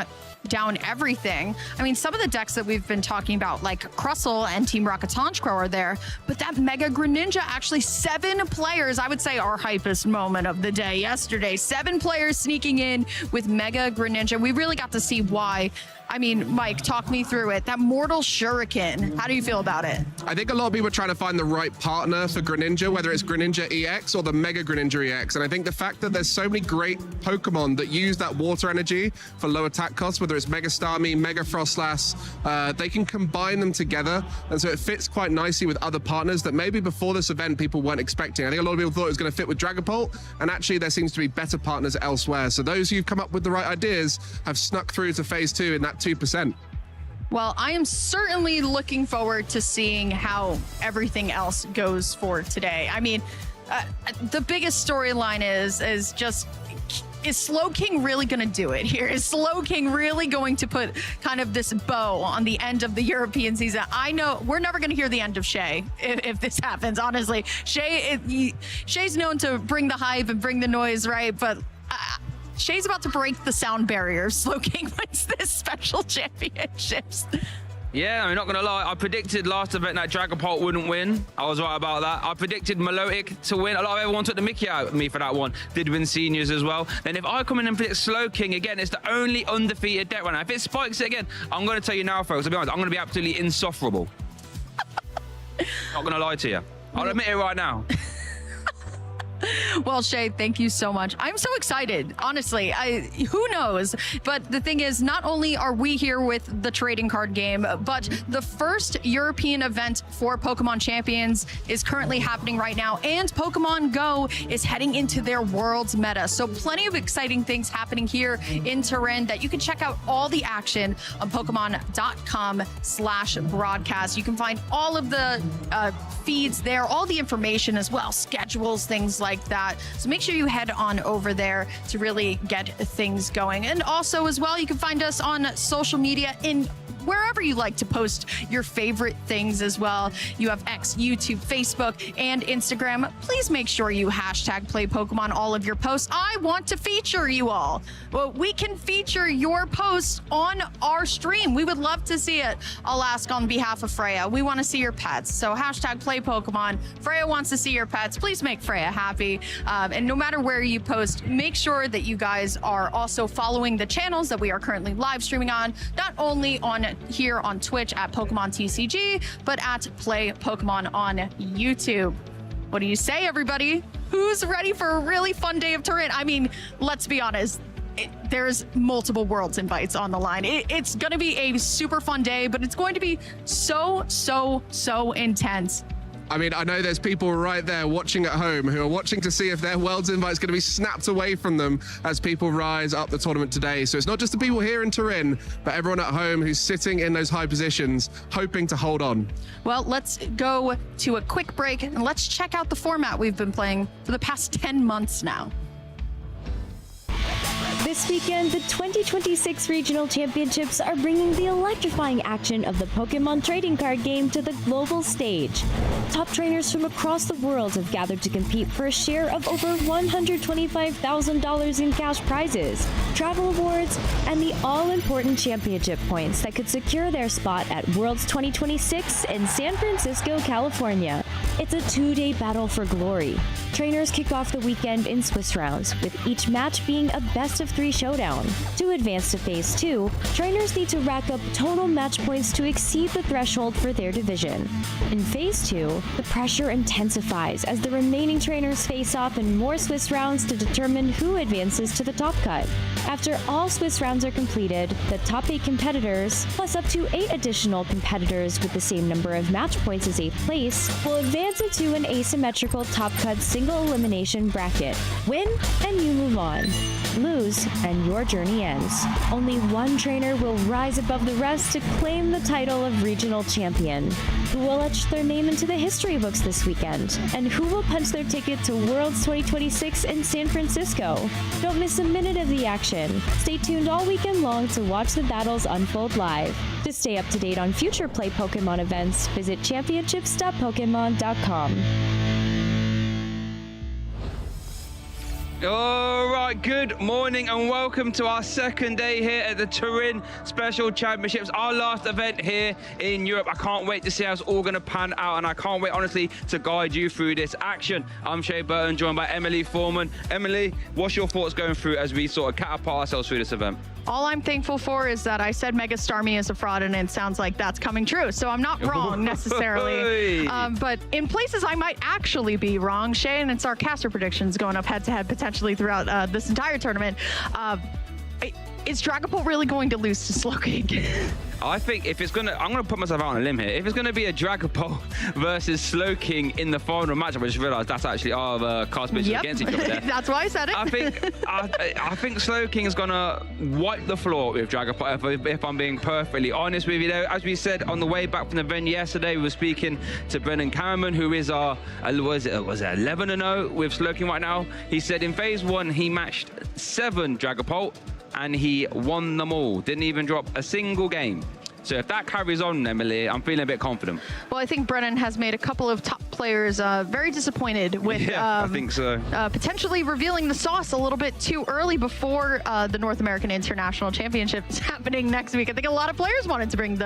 down everything, I mean, some of the decks that we've been talking about, like Crustle and Team Rocket Tonchcrow are there, but that Mega Greninja, actually 7 players, I would say our hypest moment of the day yesterday, 7 players sneaking in with Mega Greninja. We really got to see why. I mean, Mike, talk me through it. That Mortal Shuriken, how do you feel about it? I think a lot of people are trying to find the right partner for Greninja, whether it's Greninja EX or the Mega Greninja EX. And I think the fact that there's so many great Pokemon that use that water energy for low attack costs, whether it's Mega Starmie, Mega Frostlass, they can combine them together. And so it fits quite nicely with other partners that maybe before this event people weren't expecting. I think a lot of people thought it was going to fit with Dragapult, and actually there seems to be better partners elsewhere. So those who've come up with the right ideas have snuck through to phase 2 in that 2%. Well, I am certainly looking forward to seeing how everything else goes for today. I mean, the biggest storyline is Slowking really going to do it here? Is Slowking really going to put kind of this bow on the end of the European season? I know we're never going to hear the end of Shay if this happens, honestly. Shay's known to bring the hype and bring the noise, right? But Shay's about to break the sound barrier if Slowking wins this Special Championships. Yeah, I'm not going to lie. I predicted last event that Dragapult wouldn't win. I was right about that. I predicted Milotic to win. A lot of everyone took the mickey out of me for that one. Did win seniors as well. Then if I come in and predict Slowking, again, it's the only undefeated deck right now. If it spikes it again, I'm going to tell you now, folks, I'll be honest, I'm going to be absolutely insufferable. Not going to lie to you. I'll admit it right now. Well, Shay, thank you so much. I'm so excited, honestly. Who knows? But the thing is, not only are we here with the trading card game, but the first European event for Pokemon Champions is currently happening right now, and Pokemon GO is heading into their Worlds meta. So plenty of exciting things happening here in Turin that you can check out all the action on Pokemon.com/broadcast. You can find all of the feeds there, all the information as well, schedules, things like that. So make sure you head on over there to really get things going. And also as well, you can find us on social media in wherever you like to post your favorite things as well. You have X, YouTube, Facebook, and Instagram. Please make sure you hashtag Play Pokemon all of your posts. I want to feature you all. Well, we can feature your posts on our stream. We would love to see it. I'll ask on behalf of Freya. We want to see your pets. So hashtag Play Pokemon. Freya wants to see your pets. Please make Freya happy. And no matter where you post, make sure that you guys are also following the channels that we are currently live streaming on, not only on here on Twitch at Pokemon TCG, but at Play Pokemon on YouTube. What do you say, everybody? Who's ready for a really fun day of Turin? I mean, let's be honest. There's multiple Worlds invites on the line. It's going to be a super fun day, but it's going to be so intense. I mean, I know there's people right there watching at home who are watching to see if their Worlds invite is going to be snapped away from them as people rise up the tournament today. So it's not just the people here in Turin, but everyone at home who's sitting in those high positions, hoping to hold on. Well, let's go to a quick break and let's check out the format we've been playing for the past 10 months now. This weekend, the 2026 Regional Championships are bringing the electrifying action of the Pokemon trading card game to the global stage. Top trainers from across the world have gathered to compete for a share of over $125,000 in cash prizes, travel awards, and the all-important championship points that could secure their spot at Worlds 2026 in San Francisco, California. It's a two-day battle for glory. Trainers kick off the weekend in Swiss rounds, with each match being a best-of-3 showdown. To advance to Phase 2, trainers need to rack up total match points to exceed the threshold for their division. In Phase 2, the pressure intensifies as the remaining trainers face off in more Swiss rounds to determine who advances to the top cut. After all Swiss rounds are completed, the top 8 competitors, plus up to 8 additional competitors with the same number of match points as 8th place, will advance into an asymmetrical top cut single elimination bracket. Win, and you move on. Lose, and your journey ends. Only one trainer will rise above the rest to claim the title of regional champion. Who will etch their name into the history books this weekend? And who will punch their ticket to Worlds 2026 in San Francisco? Don't miss a minute of the action. Stay tuned all weekend long to watch the battles unfold live. To stay up to date on future Play Pokemon events, visit championships.pokemon.com. All right, good morning and welcome to our second day here at the Turin Special Championships, our last event here in Europe. I can't wait to see how it's all going to pan out, and I can't wait, honestly, to guide you through this action. I'm Shea Burton, joined by Emily Foreman. Emily, what's your thoughts going through as we sort of catapult ourselves through this event? All I'm thankful for is that I said Mega Starmie is a fraud, and it sounds like that's coming true. So I'm not wrong necessarily. But in places I might actually be wrong, Shay, and it's our caster predictions going up head-to-head potentially throughout this entire tournament. Is Dragapult really going to lose to Slowking? I think if it's I'm gonna put myself out on a limb here. If it's gonna be a Dragapult versus Slowking in the final matchup, I just realized that's actually our cast pitches against each other there. That's why I said it. I think Slowking is gonna wipe the floor with Dragapult. If I'm being perfectly honest with you, though, as we said on the way back from the event yesterday, we were speaking to Brennan Kamerman, who is our was it 11-0 with Slowking right now. He said in Phase 1 he matched 7 Dragapult, and he won them all. Didn't even drop a single game. So if that carries on, Emily, I'm feeling a bit confident. Well, I think Brennan has made a couple of top players very disappointed with I think so. Potentially revealing the sauce a little bit too early before the North American International Championships happening next week. I think a lot of players wanted to bring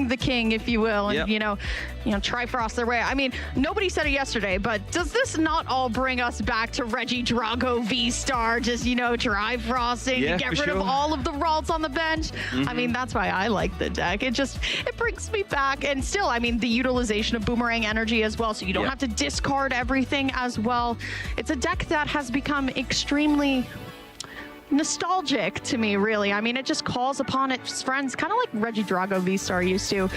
the king, if you will, and you know, Trifrost their way. I mean, nobody said it yesterday, but does this not all bring us back to Reggie Drago V-Star, just Trifrosting to get rid of all of the Ralts on the bench? I mean, that's why I like the deck. It brings me back. And still, I mean, the utilization of boomerang energy as well, so you don't have to discard everything as well. It's a deck that has become extremely nostalgic to me, really. I mean, it just calls upon its friends, kind of like Reggie Drago V-Star used to.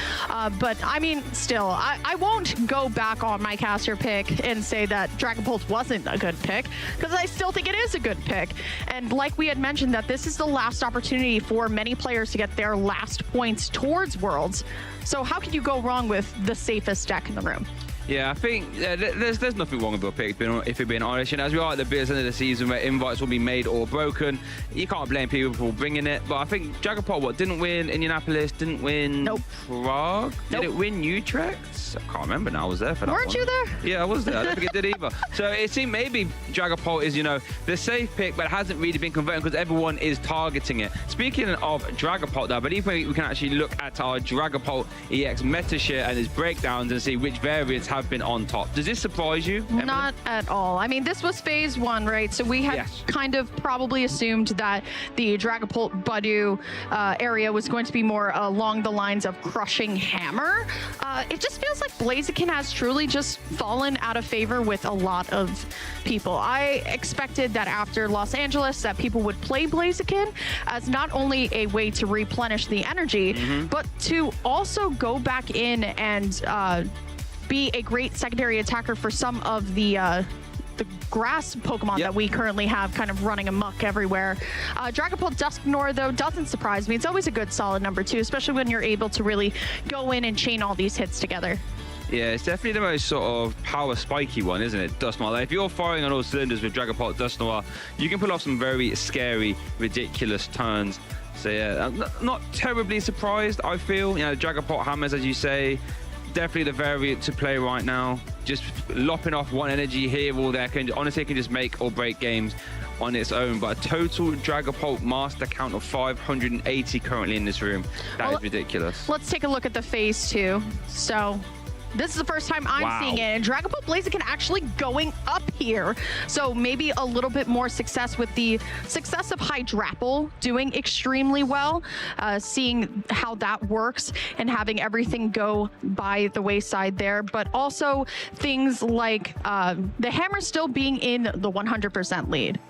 But I mean, still, I won't go back on my caster pick and say that Dragapult wasn't a good pick, because I still think it is a good pick. And like we had mentioned, that this is the last opportunity for many players to get their last points towards Worlds. So how can you go wrong with the safest deck in the room? Yeah, I think there's nothing wrong with your pick, if you're being honest. And as we are at the business end of the season where invites will be made or broken, you can't blame people for bringing it. But I think Dragapult, didn't win Indianapolis, didn't win Prague? Did it win Utrecht? I can't remember now. I was there for that Weren't one. you there? Yeah, I was there. I don't think it did either. So it seemed maybe Dragapult is, the safe pick, but it hasn't really been converted because everyone is targeting it. Speaking of Dragapult, though, I believe we can actually look at our Dragapult EX meta share and its breakdowns and see which variants have been on top. Does this surprise you, Emily? Not at all. I mean, this was phase 1, right? So we had kind of probably assumed that the Dragapult Budew area was going to be more along the lines of Crushing Hammer. It just feels like Blaziken has truly just fallen out of favor with a lot of people. I expected that after Los Angeles that people would play Blaziken as not only a way to replenish the energy, but to also go back in and be a great secondary attacker for some of the grass Pokemon that we currently have kind of running amok everywhere. Dragapult Dusknoir, though, doesn't surprise me. It's always a good solid number 2, especially when you're able to really go in and chain all these hits together. Yeah, it's definitely the most sort of power spiky one, isn't it? Dusknoir. Like, if you're firing on all cylinders with Dragapult Dusknoir, you can pull off some very scary, ridiculous turns. So yeah, I'm not terribly surprised, I feel. Dragapult Hammers, as you say, definitely the variant to play right now. Just lopping off one energy here or there can just make or break games on its own. But a total Dragapult master count of 580 currently in this room. That is ridiculous. Let's take a look at the phase 2. So this is the first time I'm seeing it, and Dragapult Blaziken actually going up here. So maybe a little bit more success with the success of Hydrapple doing extremely well, seeing how that works and having everything go by the wayside there. But also things like the Hammer still being in the 100% lead.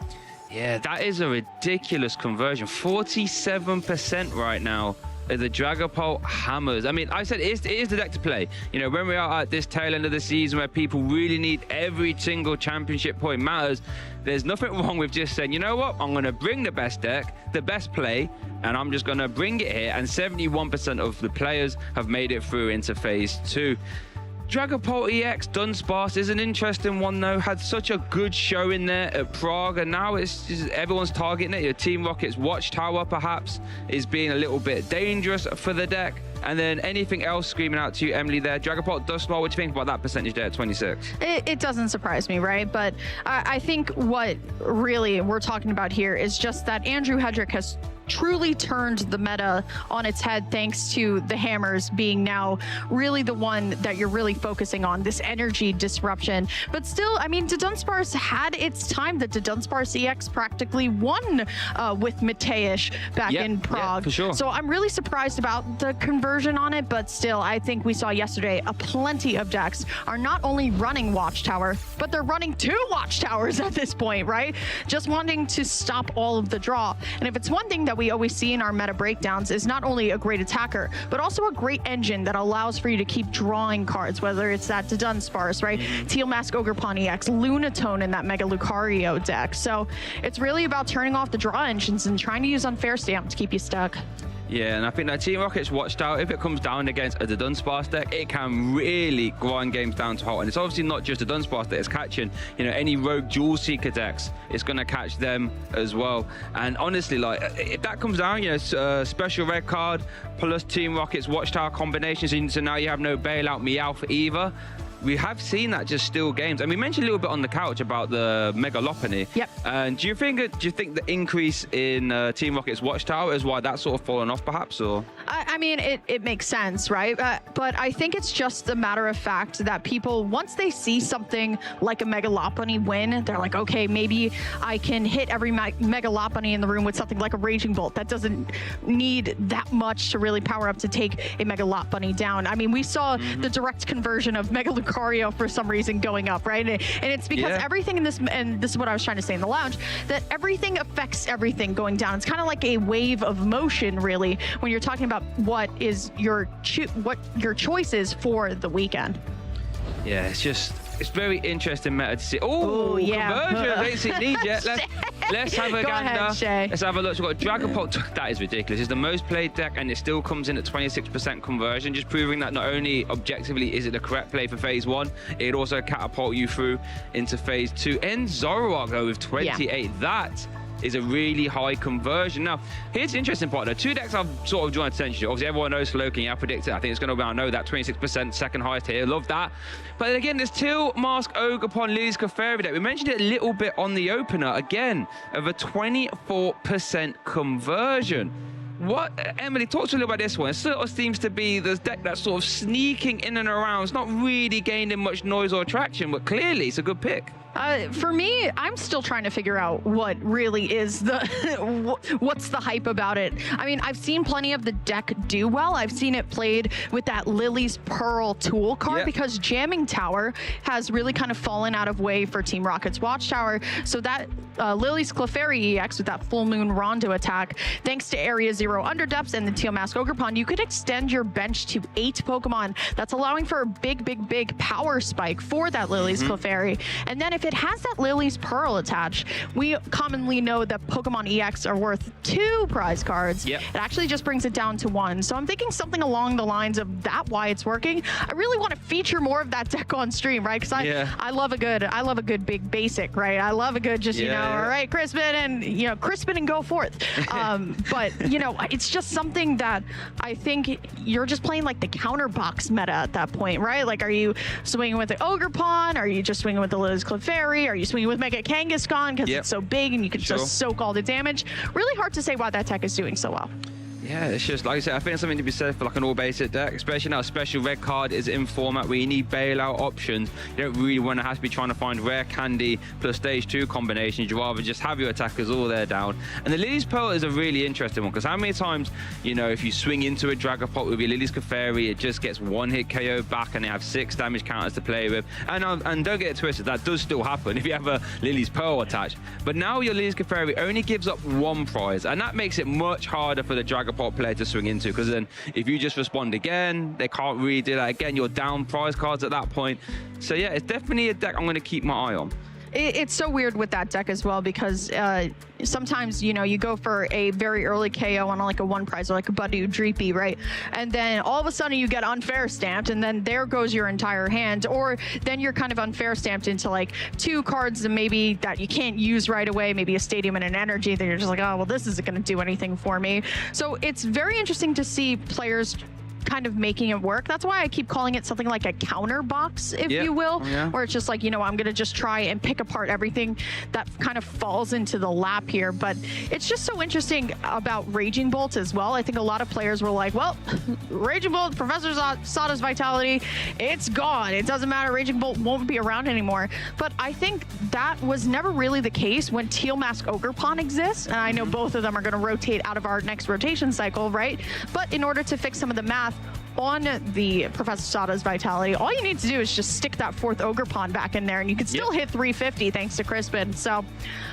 Yeah, that is a ridiculous conversion. 47% right now. The Dragapult Hammers. I mean, I said it is the deck to play. When we are at this tail end of the season where people really need every single championship point matters, there's nothing wrong with just saying, you know what, I'm going to bring the best deck, the best play, and I'm just going to bring it here. And 71% of the players have made it through into phase 2. Dragapult EX Dunsparce is an interesting one, though. Had such a good show in there at Prague, and now it's just everyone's targeting it. Your Team Rocket's Watchtower, perhaps, is being a little bit dangerous for the deck. And then anything else screaming out to you, Emily, there? Dragapult Dusknoir, what do you think about that percentage there at 26? It doesn't surprise me, right? But I think what really we're talking about here is just that Andrew Hedrick has truly turned the meta on its head thanks to the Hammers being now really the one that you're really focusing on, this energy disruption. But still, I mean, Dunsparce had its time. The Dunsparce EX practically won with Mateusz back in Prague. Yeah, for sure. So I'm really surprised about the conversion on it, but still, I think we saw yesterday plenty of decks are not only running Watchtower, but they're running 2 Watchtowers at this point, right? Just wanting to stop all of the draw. And if it's one thing that we always see in our meta breakdowns is not only a great attacker, but also a great engine that allows for you to keep drawing cards, whether it's that Dunsparce, right? Teal Mask Ogerpon EX, Lunatone in that Mega Lucario deck. So it's really about turning off the draw engines and trying to use Unfair Stamp to keep you stuck. Yeah, and I think that Team Rocket's Watchtower, if it comes down against a Dunsparce deck, it can really grind games down to halt. And it's obviously not just a Dunsparce that it's catching. Any Rogue Jewel Seeker decks, it's going to catch them as well. And honestly, like, if that comes down, special red card plus Team Rocket's Watchtower combinations, so now you have no Bailout Meowth either. We have seen that just steal games, and we mentioned a little bit on the couch about the Megalopony. Yep. And do you think the increase in Team Rocket's Watchtower is why that's sort of fallen off, perhaps, or? I mean, it makes sense, right? But I think it's just a matter of fact that people, once they see something like a Megalopony win, they're like, okay, maybe I can hit every Megalopony in the room with something like a Raging Bolt. That doesn't need that much to really power up to take a Megalopony down. I mean, we saw the direct conversion of Mega Lucario for some reason going up, right? And it's because everything in this, and this is what I was trying to say in the lounge, that everything affects everything going down. It's kind of like a wave of motion, really, when you're talking about what your choice is for the weekend. Yeah, it's very interesting meta to see. Oh, yeah. Conversion. They see need yet. Let's have a Go gander. ahead, Shay. Let's have a look. So we've got Dragapult. That is ridiculous. It's the most played deck, and it still comes in at 26% conversion, just proving that not only objectively is it the correct play for phase 1, it also catapult you through into phase 2. And Zoroark, though, with 28. Yeah. That is a really high conversion. Now, here's the interesting part. There are 2 decks I've sort of drawn attention to. Obviously, everyone knows Slowking. I predicted. I think it's going to be, I know that 26%, second highest here. Love that. But then again, there's Teal Mask Ogerpon Lily's Clefairy deck. We mentioned it a little bit on the opener. Again, of a 24% conversion. What, Emily, talk to me about this one. It sort of seems to be this deck that's sort of sneaking in and around. It's not really gaining much noise or traction, but clearly it's a good pick. For me, I'm still trying to figure out what really is the what's the hype about it. I mean, I've seen plenty of the deck do well. I've seen it played with that Lily's Pearl tool card because Jamming Tower has really kind of fallen out of way for Team Rocket's Watchtower. So that Lily's Clefairy EX with that Full Moon Rondo attack, thanks to Area 0 Underdepths and the Teal Mask Ogerpon, you could extend your bench to 8 Pokemon. That's allowing for a big power spike for that Lily's Clefairy. And then if it has that Lily's Pearl attached, we commonly know that Pokemon EX are worth 2 prize cards. It actually just brings it down to 1. So I'm thinking something along the lines of that, why it's working. I really want to feature more of that deck on stream, right? Because I love a good big basic, right? I love a good just, you know, all right, Crispin and go forth. But, you know, it's just something that I think you're just playing like the counter box meta at that point, right? Like, are you swinging with the Ogerpon? Are you just swinging with the Lily's Clefairy? Are you swinging with Mega Kangaskhan because it's so big and you can just soak all the damage? Really hard to say why that deck is doing so well. Yeah, it's just, like I said, I think it's something to be said for like an all-basic deck, especially now special red card is in format where you need bailout options. You don't really want to have to be trying to find rare candy plus stage 2 combinations. You'd rather just have your attackers all there down. And the Lily's Pearl is a really interesting one because how many times, you know, if you swing into a Dragapult with your Lily's Clefairy, it just gets 1-hit KO back and they have 6 damage counters to play with. And don't get it twisted, that does still happen if you have a Lily's Pearl attached. But now your Lily's Clefairy only gives up 1 prize, and that makes it much harder for the Dragapult player to swing into, because then if you just respond again, they can't really do that again. You're down prize cards at that point. So yeah, it's definitely a deck I'm going to keep my eye on. It's so weird with that deck as well because sometimes, you know, you go for a very early KO on like a 1 prize or like a Budew Dreepy, right? And then all of a sudden you get unfair stamped and then there goes your entire hand. Or then you're kind of unfair stamped into like 2 cards that maybe that you can't use right away, maybe a Stadium and an Energy that you're just like, oh, well, this isn't going to do anything for me. So it's very interesting to see players kind of making it work. That's why I keep calling it something like a counter box, if you will, where it's just like, you know, I'm going to just try and pick apart everything that kind of falls into the lap here. But it's just so interesting about Raging Bolt as well. I think a lot of players were like, well, Raging Bolt, Professor Sada's Vitality, it's gone. It doesn't matter. Raging Bolt won't be around anymore. But I think that was never really the case when Teal Mask Ogerpon exists. And I know both of them are going to rotate out of our next rotation cycle, right? But in order to fix some of the math on the Professor Sada's Vitality, all you need to do is just stick that 4th Ogerpon back in there and you can still hit 350 thanks to Crispin. So,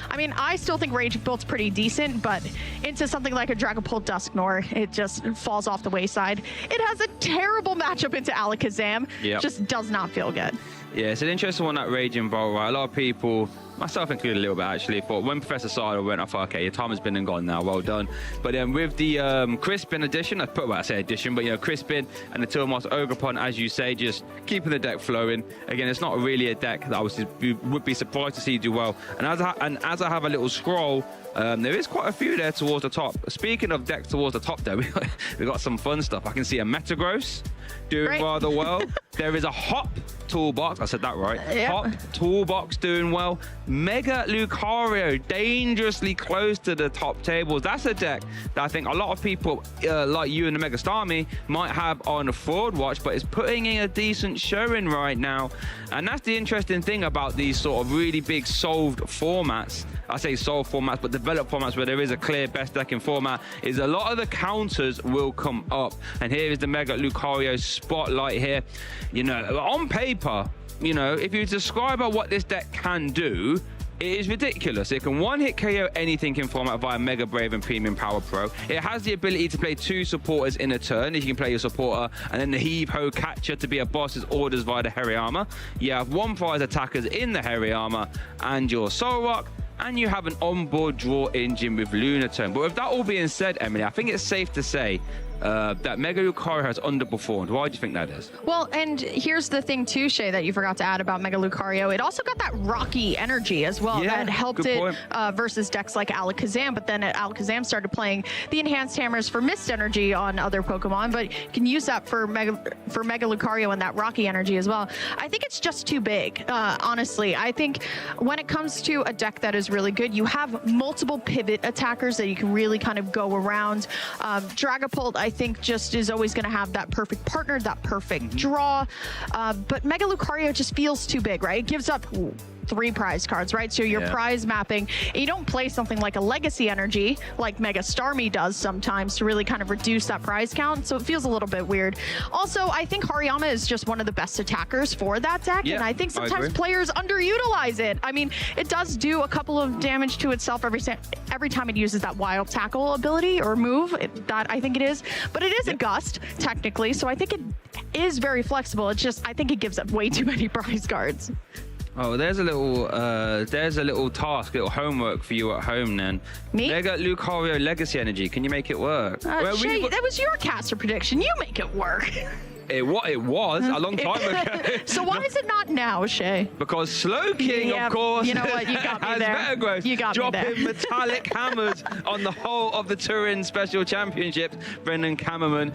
I mean, I still think Raging Bolt's pretty decent, but into something like a Dragapult Dusknoir, it just falls off the wayside. It has a terrible matchup into Alakazam. Just does not feel good. Yeah, it's an interesting one, that Raging Bolt, right? A lot of people, myself included a little bit actually, thought when Professor Sada went, I thought, okay, your time has been and gone now, well done. But then with the Crispin edition, I say edition, but you know, Crispin and the Teal Mask Ogerpon, as you say, just keeping the deck flowing. Again, it's not really a deck that I would be surprised to see do well. And as I have a little scroll, there is quite a few there towards the top. Speaking of decks towards the top there, we got some fun stuff. I can see a Metagross doing rather well. There is a Hop Toolbox, I said that right. Hop Toolbox doing well. Mega Lucario, dangerously close to the top tables. That's a deck that I think a lot of people like you and the Mega Starmie might have on a forward watch, but it's putting in a decent showing right now. And that's the interesting thing about these sort of really big solved formats. I say solved formats, but developed formats where there is a clear best deck in format, is a lot of the counters will come up. And here is the Mega Lucario spotlight here. You know, on paper, you know, if you describe what this deck can do, it is ridiculous. It can 1-hit KO anything in format via Mega Brave and Premium Power Pro. It has the ability to play 2 supporters in a turn. You can play your supporter and then the Heave-Ho Catcher to be a boss's orders via the Hariyama. You have 1 prize attackers in the Hariyama and your Solrock. and you have an onboard draw engine with Lunatone. But with that all being said, Emily, I think it's safe to say that Mega Lucario has underperformed. Why do you think that is? Well, and here's the thing too, Shay, that you forgot to add about Mega Lucario. It also got that rocky energy as well that helped it versus decks like Alakazam. But then Alakazam started playing the enhanced hammers for mist energy on other Pokemon, but you can use that for Mega Lucario and that rocky energy as well. I think it's just too big, honestly. I think when it comes to a deck that is really good, you have multiple pivot attackers that you can really kind of go around. Dragapult, I think, just is always going to have that perfect partner, that perfect draw. But Mega Lucario just feels too big, right? It gives up 3 prize cards, right? So you're prize mapping. You don't play something like a Legacy Energy, like Mega Starmie does sometimes, to really kind of reduce that prize count. So it feels a little bit weird. Also, I think Hariyama is just one of the best attackers for that deck, and I think sometimes players underutilize it. I mean, it does do a couple of damage to itself every time it uses that Wild Tackle ability or move. That I think it is, but it is a Gust technically, so I think it is very flexible. It's just I think it gives up way too many prize cards. Oh, there's a little task, little homework for you at home then. Me? Mega Lucario Legacy Energy. Can you make it work? Shay, that was your caster prediction. You make it work. It was a long time ago. So why is it not now, Shay? Because Slowking, of course, you know what? You got me has there. better growth. You got me there. Dropping metallic hammers on the whole of the Turin Special Championships. Brennan Kamerman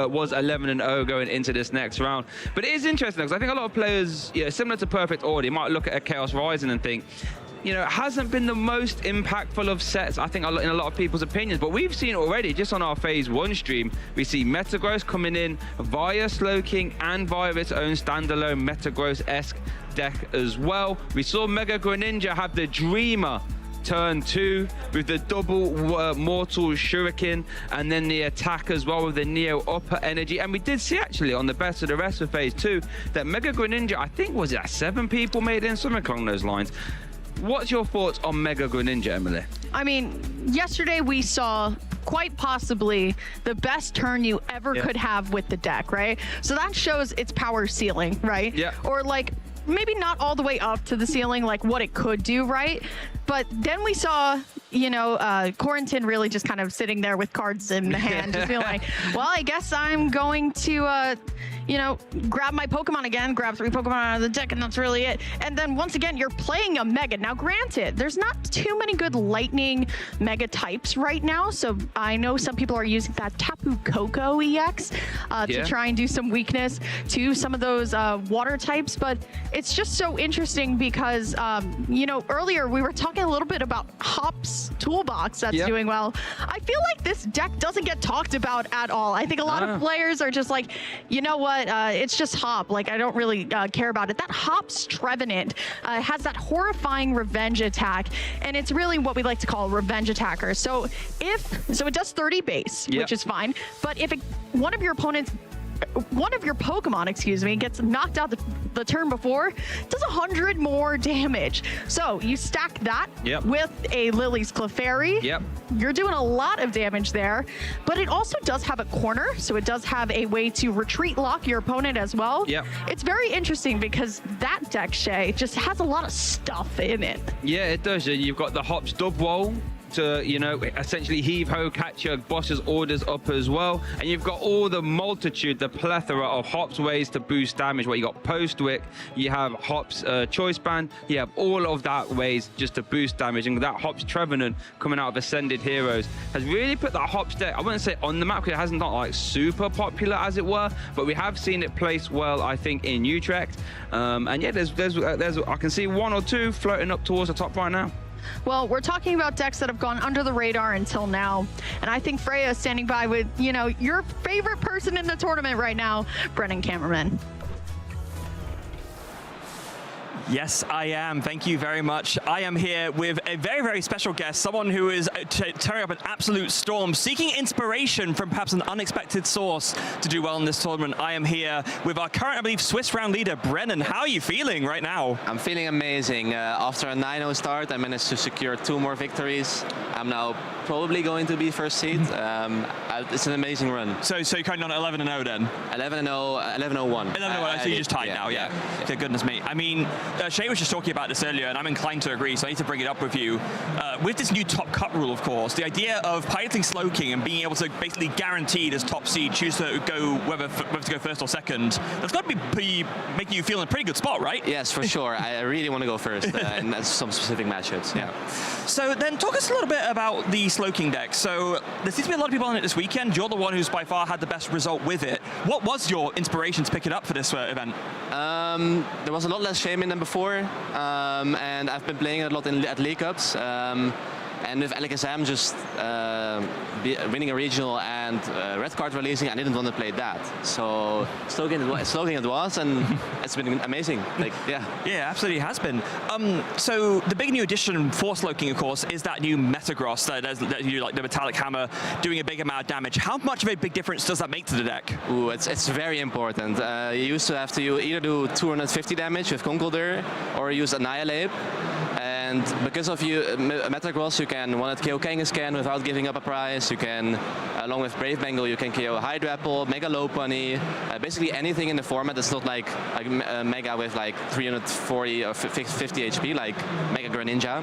was 11-0 going into this next round. But it is interesting because I think a lot of players, similar to Perfect Order, might look at a Chaos Rising and think, it hasn't been the most impactful of sets, I think, in a lot of people's opinions. But we've seen already, just on our Phase 1 stream, we see Metagross coming in via Slowking and via its own standalone Metagross-esque deck as well. We saw Mega Greninja have the Dreamer turn 2 with the double Mortal Shuriken, and then the attack as well with the Neo Upper Energy. And we did see actually on the Best of the Rest of Phase 2 that Mega Greninja, I think, was it 7 people made in, something along those lines. What's your thoughts on Mega Greninja, Emily? I mean, yesterday we saw quite possibly the best turn you ever could have with the deck, right? So that shows its power ceiling, right? Yeah. Or like maybe not all the way up to the ceiling, like what it could do, right? But then we saw, Quarantine really just kind of sitting there with cards in the hand, just being like, well, I guess I'm going to, grab my Pokemon again, grab 3 Pokemon out of the deck, and that's really it. And then once again, you're playing a Mega. Now, granted, there's not too many good Lightning Mega types right now, so I know some people are using that Tapu Koko EX to try and do some weakness to some of those water types, but it's just so interesting because, earlier we were talking a little bit about Hop's toolbox that's doing well. I feel like this deck doesn't get talked about at all. I think a lot of players are just like, you know what, it's just Hop. Like, I don't really care about it. That Hop's Trevenant has that horrifying revenge attack, and it's really what we like to call a revenge attacker. So it does 30 base, which is fine, but if one of your Pokemon, gets knocked out the turn before, does 100 more damage. So you stack that with a Lily's Clefairy. You're doing a lot of damage there, but it also does have a corner, so it does have a way to retreat lock your opponent as well. It's very interesting because that deck, Shay, just has a lot of stuff in it. Yeah, it does. You've got the Hops Dubwol to, essentially heave-ho, catch your boss's orders up as well. And you've got all the plethora of Hops ways to boost damage. You got Post-Wick, you have Hops Choice Band, you have all of that ways just to boost damage. And that Hops Trevenant coming out of Ascended Heroes has really put that Hops deck, I wouldn't say on the map because it hasn't not like super popular as it were, but we have seen it placed well, I think, in Utrecht. And yeah, there's I can see 1 or 2 floating up towards the top right now. Well, we're talking about decks that have gone under the radar until now, and I think Freya is standing by with, your favorite person in the tournament right now, Brennan Kamerman. Yes, I am. Thank you very much. I am here with a very, very special guest, someone who is tearing up an absolute storm, seeking inspiration from perhaps an unexpected source to do well in this tournament. I am here with our current, I believe, Swiss round leader, Brennan. How are you feeling right now? I'm feeling amazing. After a 9-0 start, I managed to secure 2 more victories. I'm now probably going to be first seed. It's an amazing run. So you're currently on 11-0 then? 11-0, 11-0-1. 11-0, so you just tied now, yeah. Goodness me. I mean, Shay was just talking about this earlier, and I'm inclined to agree, so I need to bring it up with you. With this new top cut rule, of course, the idea of piloting Slowking and being able to basically guaranteed as top seed choose to go whether to go first or second, that's got to be making you feel in a pretty good spot, right? Yes, for sure. I really want to go first in some specific matchups. Yeah. So then talk us a little bit about the Slowking deck. So there seems to be a lot of people on it this weekend. You're the one who's by far had the best result with it. What was your inspiration to pick it up for this event? There was a lot less Shaman than before, and I've been playing a lot at League Cups. And with Alakazam just winning a regional and red card releasing, I didn't want to play that. So Slowking it was, and it's been amazing. Like, yeah. Yeah, absolutely has been. So the big new addition for Slowking, of course, is that new Metagross that you like the Metallic Hammer doing a big amount of damage. How much of a big difference does that make to the deck? Ooh, it's very important. You used to have to either do 250 damage with Conkeldurr or use Annihilate. And because of Metagross, you can one-hit KO Kangaskhan without giving up a prize. You can, along with Brave Bengal, you can KO Hydrapple, Mega Lopunny, basically anything in the format that's not like Mega with like 340 or 50 HP, like Mega Greninja.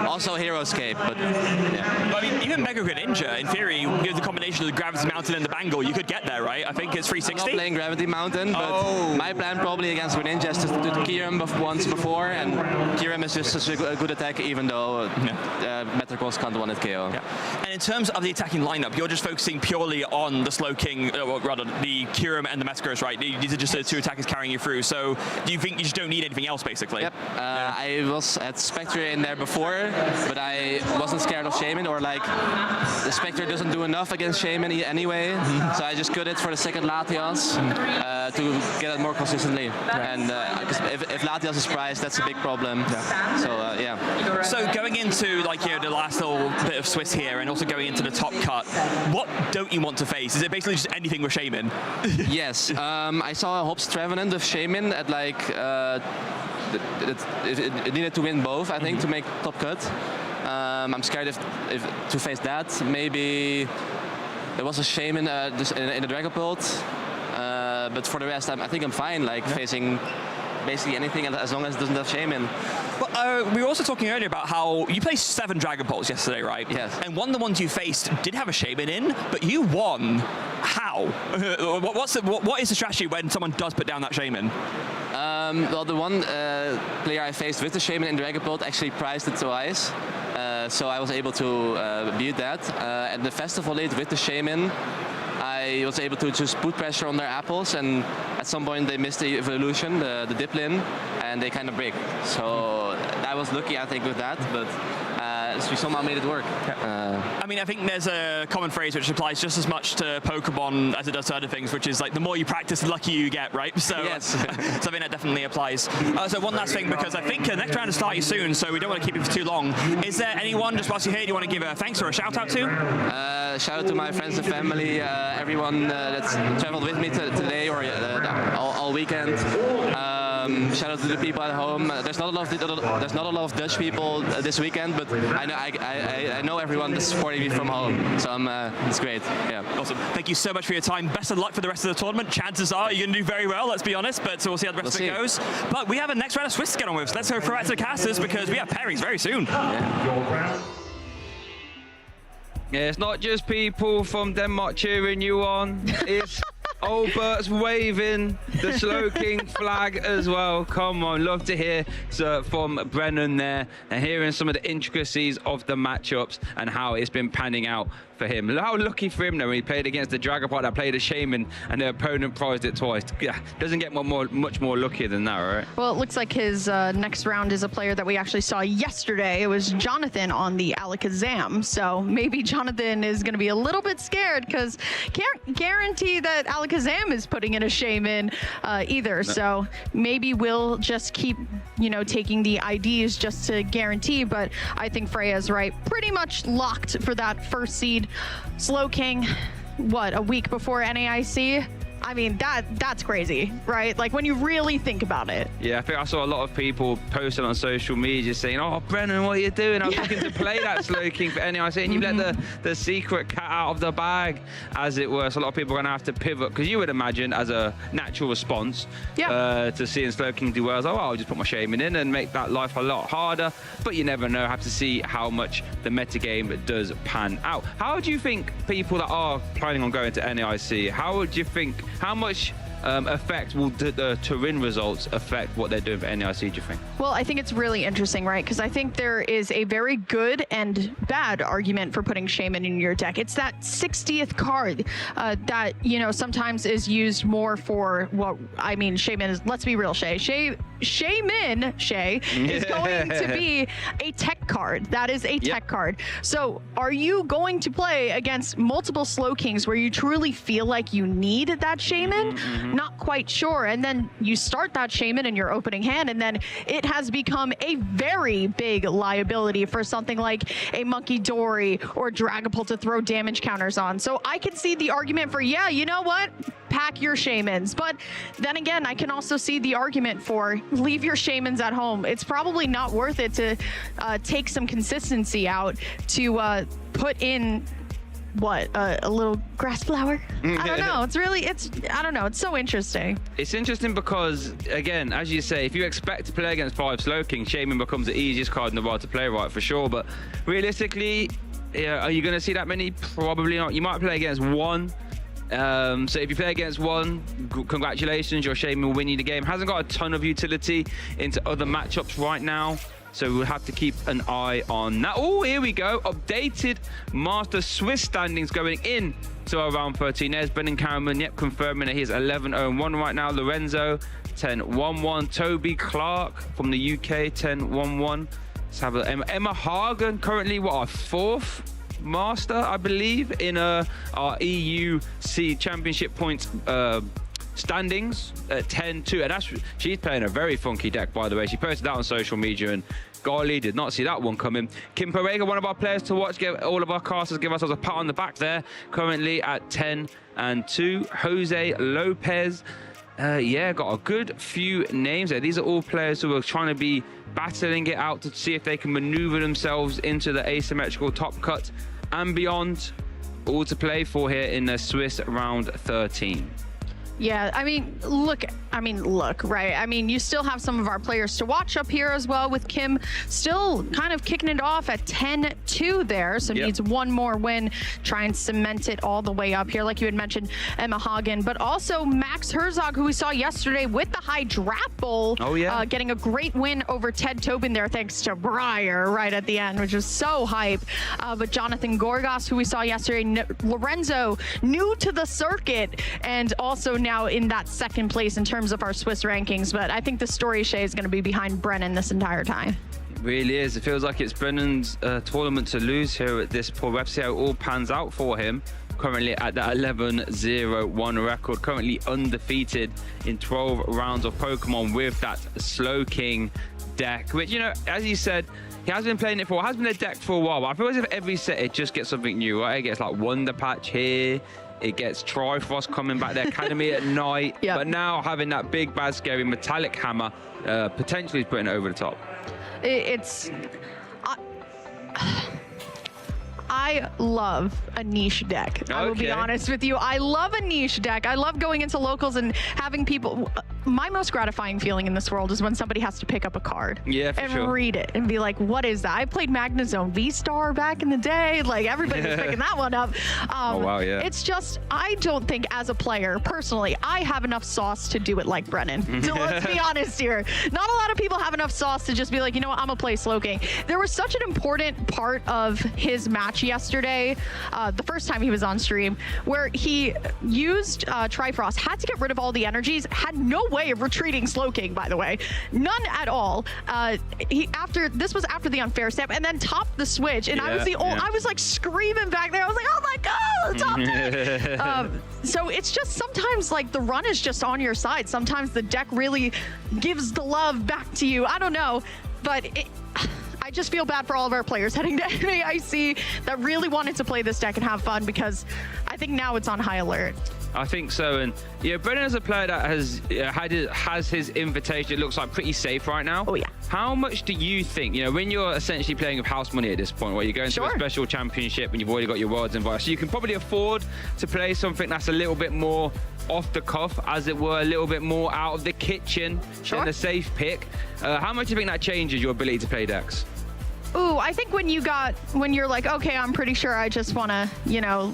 Also Heroescape, but yeah. I mean, even Mega Greninja, in theory, with the combination of the Gravity Mountain and the Bangle, you could get there, right? I think it's 360. I'm not playing Gravity Mountain, but my plan probably against Greninja is to do Kyurem once before, and Kyurem is just such a good attack, even though Metagross can't one-hit KO. Yeah. And in terms of the attacking lineup, you're just focusing purely on the Slowking, or rather the Kyurem and the Metagross, right? These are just the two attackers carrying you through. So do you think you just don't need anything else, basically? Yep. I was at Spectre in there before, but I wasn't scared of Shaman, or like the Spectre doesn't do enough against Shaman anyway. So I just cut it for the second Latias to get it more consistently. And because if Latias is prized, that's a big problem. So yeah. So going into like the last little bit of Swiss here, and also going into the top cut, what don't you want to face? Is it basically just anything with Shaman? Yes. I saw Hobbs Trevenant with Shaman at like it needed to win both, I think, to make top cut. I'm scared if to face that. Maybe there was a Shaman in the Dragapult, but for the rest, I think I'm fine. Like facing basically anything as long as it doesn't have Shaman. Well, we were also talking earlier about how you played 7 Dragapults yesterday, right? Yes. And one of the ones you faced did have a Shaman in, but you won. How? What is the strategy when someone does put down that Shaman? Well, the one player I faced with the Shaman in Dragapult actually prized it twice. So I was able to beat that. At the festival late with the Shaman, I was able to just put pressure on their apples, and at some point they missed the evolution, the Diplin, and they kind of break. So I was lucky, I think, with that, but we somehow made it work. I mean, I think there's a common phrase which applies just as much to Pokemon as it does to other things, which is like the more you practice, the luckier you get, right? So, yes. So I think that definitely applies. So one last thing, because I think the next round is starting soon, so we don't want to keep it for too long. Is there anyone, just whilst you're here, you want to give a thanks or a shout out to? Shout out to my friends and family, everyone that's traveled with me today or all weekend. Shout out to the people at home. There's not a lot of Dutch people this weekend, but I know everyone that's supporting me from home, so it's great. Yeah. Awesome. Thank you so much for your time. Best of luck for the rest of the tournament. Chances are you're going to do very well, let's be honest, but so we'll see how the rest of it goes. But we have a next round of Swiss to get on with, so let's go back to the casters because we have pairings very soon. Yeah, it's not just people from Denmark cheering you on. It's Albert's waving the Slowking flag as well. Come on, love to hear from Brennan there and hearing some of the intricacies of the matchups and how it's been panning out for him. How lucky for him though when he played against the Dragapult that played a Shaman and the opponent prized it twice. Yeah, doesn't get much more luckier than that, right? Well, it looks like his next round is a player that we actually saw yesterday. It was Jonathan on the Alakazam. So maybe Jonathan is going to be a little bit scared because can't guarantee that Alakazam is putting in a Shaman either. No. So maybe we'll just keep, taking the IDs just to guarantee. But I think Freya's right. Pretty much locked for that first seed. Slowking, what, a week before NAIC? I mean, that's crazy, right? Like when you really think about it. Yeah, I think I saw a lot of people posting on social media saying, "Oh, Brennan, what are you doing? I was looking to play that Slowking for NAIC, and you let the secret cat out of the bag, as it were." So a lot of people are going to have to pivot, because you would imagine, as a natural response to seeing Slowking do well, oh, I'll just put my Shaman in and make that life a lot harder. But you never know. Have to see how much the metagame does pan out. How do you think people that are planning on going to NAIC, how would you think, how much effect will the Turin results affect what they're doing for NAIC, do you think? Well, I think it's really interesting, right? Because I think there is a very good and bad argument for putting Shaman in your deck. It's that 60th card that, you know, sometimes is used more for what, I mean, Shaman is, let's be real, Shaman is going to be a tech card. That is a tech card. So are you going to play against multiple Slowkings where you truly feel like you need that Shaman? Not quite sure. And then you start that Shaman in your opening hand, and then it has become a very big liability for something like a Monkey Dory or Dragapult to throw damage counters on. So I can see the argument for, yeah, you know what? Pack your Shamans. But then again, I can also see the argument for leave your Shamans at home. It's probably not worth it to take some consistency out to put in a little grass flower? I don't know. I don't know. It's so interesting. It's interesting because, again, as you say, if you expect to play against 5 Slowking, Shaman becomes the easiest card in the world to play, right, for sure. But realistically, are you going to see that many? Probably not. You might play against 1. So if you play against 1, congratulations, your Shaman will win you the game. Hasn't got a ton of utility into other matchups right now. So we'll have to keep an eye on that. Oh, here we go. Updated Master Swiss standings going in to our round 13. There's Brennan Kamerman, confirming that he's 11-0-1 right now. Lorenzo, 10-1-1. Toby Clark from the UK, 10-1-1. Let's have Emma Hagen, currently, our 4th Master, I believe, in our EUC Championship points standings at 10-2, and she's playing a very funky deck, by the way. She posted that on social media, and golly, did not see that one coming. Kim Parega, one of our players to watch. Give all of our casters, give ourselves a pat on the back there. Currently at 10-2. Jose Lopez, got a good few names there. These are all players who are trying to be battling it out to see if they can maneuver themselves into the asymmetrical top cut and beyond. All to play for here in the Swiss round 13. Yeah, I mean, look, right? I mean, you still have some of our players to watch up here as well, with Kim still kind of kicking it off at 10-2 there. So needs one more win, try and cement it all the way up here. Like you had mentioned, Emma Hagen, but also Max Herzog, who we saw yesterday with the Hydrapple. Oh, yeah. Getting a great win over Ted Tobin there, thanks to Breyer right at the end, which was so hype. But Jonathan Gorgas, who we saw yesterday, Lorenzo, new to the circuit, and also now in that 2nd place in terms of our Swiss rankings. But I think the story, Shay, is going to be behind Brennan this entire time. It really is. It feels like it's Brennan's tournament to lose here at this point. We'll see how it all pans out for him. Currently at that 11-0-1 record, currently undefeated in 12 rounds of Pokemon with that Slowking deck, which, you know, as you said, he has been playing it for, has been a deck for a while, but I feel as if every set it just gets something new, right? It gets like Wonder Patch here, it gets Trifrost coming back, the Academy at night, but now having that big, bad, scary Metallic Hammer potentially is putting it over the top. I love a niche deck. Okay. I will be honest with you. I love a niche deck. I love going into locals and having people. My most gratifying feeling in this world is when somebody has to pick up a card and read it and be like, what is that? I played Magnezone V-Star back in the day. Like, everybody was picking that one up. Oh, wow, yeah. It's just, I don't think as a player, personally, I have enough sauce to do it like Brennan. So let's be honest here. Not a lot of people have enough sauce to just be like, you know what, I'm going to play Slowking. There was such an important part of his match yesterday, the first time he was on stream, where he used Trifrost, had to get rid of all the energies, had no way of retreating Slowking, by the way, none at all. This was after the unfair step, and then topped the switch, and I was like screaming back there. I was like, oh my god, top deck. So it's just sometimes like the run is just on your side. Sometimes the deck really gives the love back to you. I don't know, but I just feel bad for all of our players heading to NAIC that really wanted to play this deck and have fun, because I think now it's on high alert. I think so, and Brennan is a player that has his invitation. It looks like pretty safe right now. Oh yeah. How much do you think, when you're essentially playing with house money at this point, where you're going to a special championship and you've already got your worlds invited, so you can probably afford to play something that's a little bit more off the cuff, as it were, a little bit more out of the kitchen than a safe pick. How much do you think that changes your ability to play decks? Ooh, I think when you're like, okay, I'm pretty sure I just want to,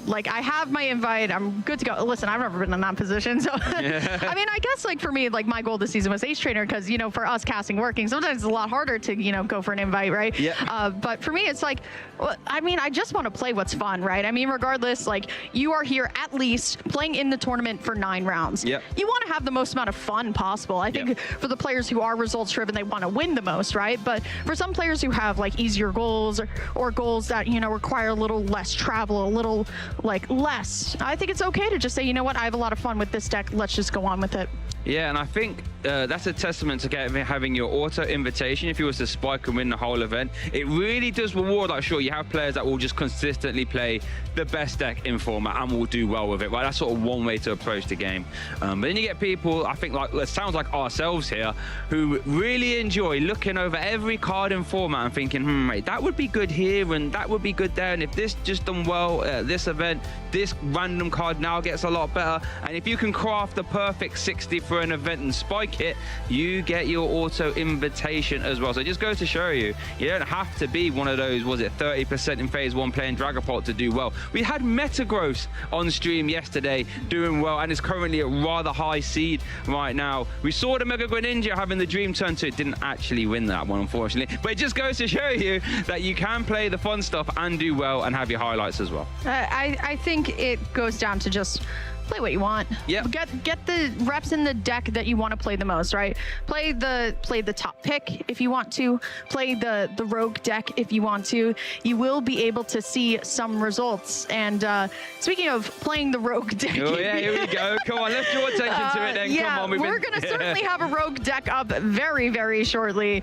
like I have my invite, I'm good to go. Listen, I've never been in that position. So, I mean, I guess like for me, like my goal this season was Ace Trainer because, for us casting working, sometimes it's a lot harder to, go for an invite, right? Yeah. But for me, it's like, well, I mean, I just want to play what's fun, right? I mean, regardless, like you are here at least playing in the tournament for 9 rounds. Yep. You want to have the most amount of fun possible. I think for the players who are results driven, they want to win the most, right? But for some players who have like easier goals or goals that require a little less travel, a little like less, I think it's okay to just say, you know what, I have a lot of fun with this deck, let's just go on with it. Yeah, and I think that's a testament to having your auto invitation. If you was to spike and win the whole event, it really does reward. Like, sure, you have players that will just consistently play the best deck in format and will do well with it. Right, that's sort of one way to approach the game. But then you get people, I think, like it sounds like ourselves here, who really enjoy looking over every card in format and thinking, mate, that would be good here and that would be good there. And if this just done well at this event, this random card now gets a lot better. And if you can craft the perfect 60 for an event and spike it, you get your auto invitation as well. So it just goes to show you, you don't have to be one of those, was it 30% in phase 1 playing Dragapult to do well. We had Metagross on stream yesterday doing well and is currently a rather high seed right now. We saw the Mega Greninja having the dream turn to it, didn't actually win that one, unfortunately. But it just goes to show you that you can play the fun stuff and do well and have your highlights as well. I think it goes down to just play what you want. Yeah. Get the reps in the deck that you want to play the most, right? Play the top pick if you want to. Play the rogue deck if you want to. You will be able to see some results. And speaking of playing the rogue deck. Oh yeah, here we go. Come on, let's draw attention to it then. Yeah, come on, we're going to certainly have a rogue deck up very, very shortly.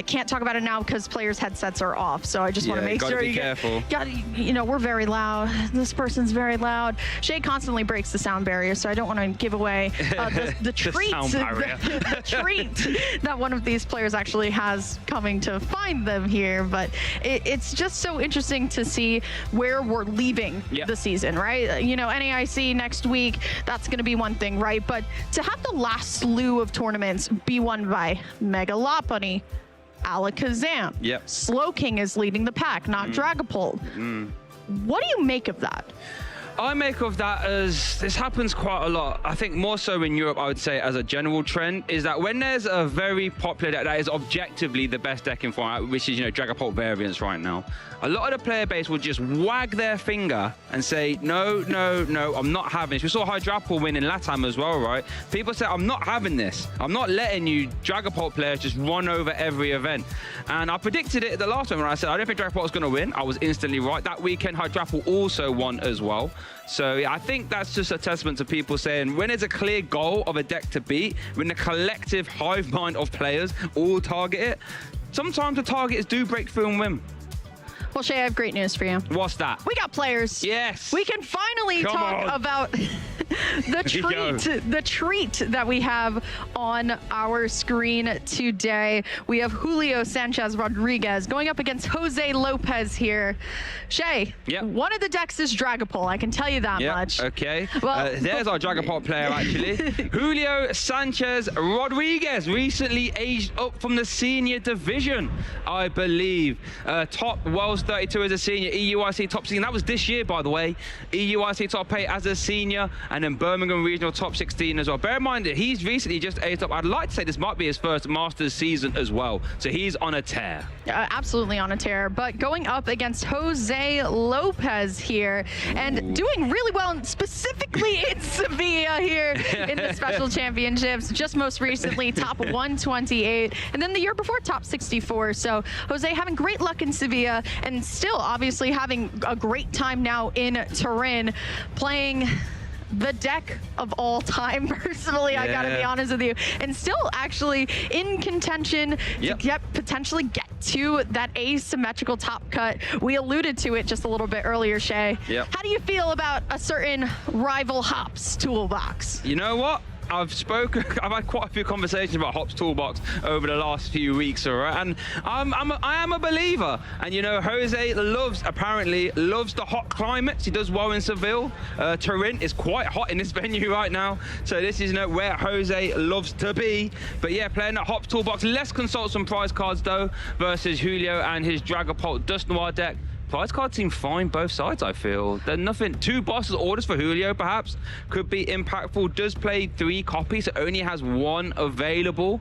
Can't talk about it now because players' headsets are off. So I just want to make sure you careful. We're very loud. This person's very loud. Shay constantly breaks the sound barrier, so I don't want to give away the treat the treat that one of these players actually has coming to find them here. But it's just so interesting to see where we're leaving the season, right? NAIC next week, that's going to be one thing, right? But to have the last slew of tournaments be won by Megalopony, Alakazam, Slowking is leading the pack, not Dragapult. What do you make of that? I make of that as this happens quite a lot. I think more so in Europe, I would say as a general trend, is that when there's a very popular deck that is objectively the best deck in format, which is, Dragapult variants right now, a lot of the player base will just wag their finger and say, no, I'm not having this. We saw Hydrapple win in LATAM as well, right? People say, I'm not having this. I'm not letting you Dragapult players just run over every event. And I predicted it the last time when I said, I don't think Dragapult was going to win. I was instantly right. That weekend, Hydrapple also won as well. So I think that's just a testament to people saying when there's a clear goal of a deck to beat, when the collective hive mind of players all target it, sometimes the targets do break through and win. Well, Shay, I have great news for you. What's that? We got players. Yes. We can finally talk about the treat that we have on our screen today. We have Julio Sanchez Rodriguez going up against Jose Lopez here. Shay, one of the decks is Dragapult. I can tell you that much. Okay. Well, there's our Dragapult player, actually. Julio Sanchez Rodriguez, recently aged up from the senior division, I believe. Top Worlds 32 as a senior, EUIC top 16. That was this year, by the way. EUIC top 8 as a senior, and then Birmingham Regional top 16 as well. Bear in mind that he's recently just aged up. I'd like to say this might be his first Masters season as well. So he's on a tear. Absolutely on a tear. But going up against Jose Lopez here and doing really well, specifically in Sevilla here in the Special Championships. Just most recently, top 128. And then the year before, top 64. So Jose having great luck in Sevilla and still obviously having a great time now in Turin, playing the deck of all time, personally, I gotta be honest with you. And still actually in contention to potentially get to that asymmetrical top cut. We alluded to it just a little bit earlier, Shay. How do you feel about a certain rival Hop's toolbox? You know what? I've had quite a few conversations about Hop's toolbox over the last few weeks, all right? And I am a believer. And you know, Jose apparently loves the hot climates. He does well in Seville. Turin is quite hot in this venue right now. So this is where Jose loves to be. But yeah, playing that Hop's toolbox. Let's consult some prize cards though versus Julio and his Dragapult Dust Noir deck. Prize cards seem fine both sides, I feel. There's nothing. 2 bosses orders for Julio, perhaps, could be impactful. Does play 3 copies, only has 1 available.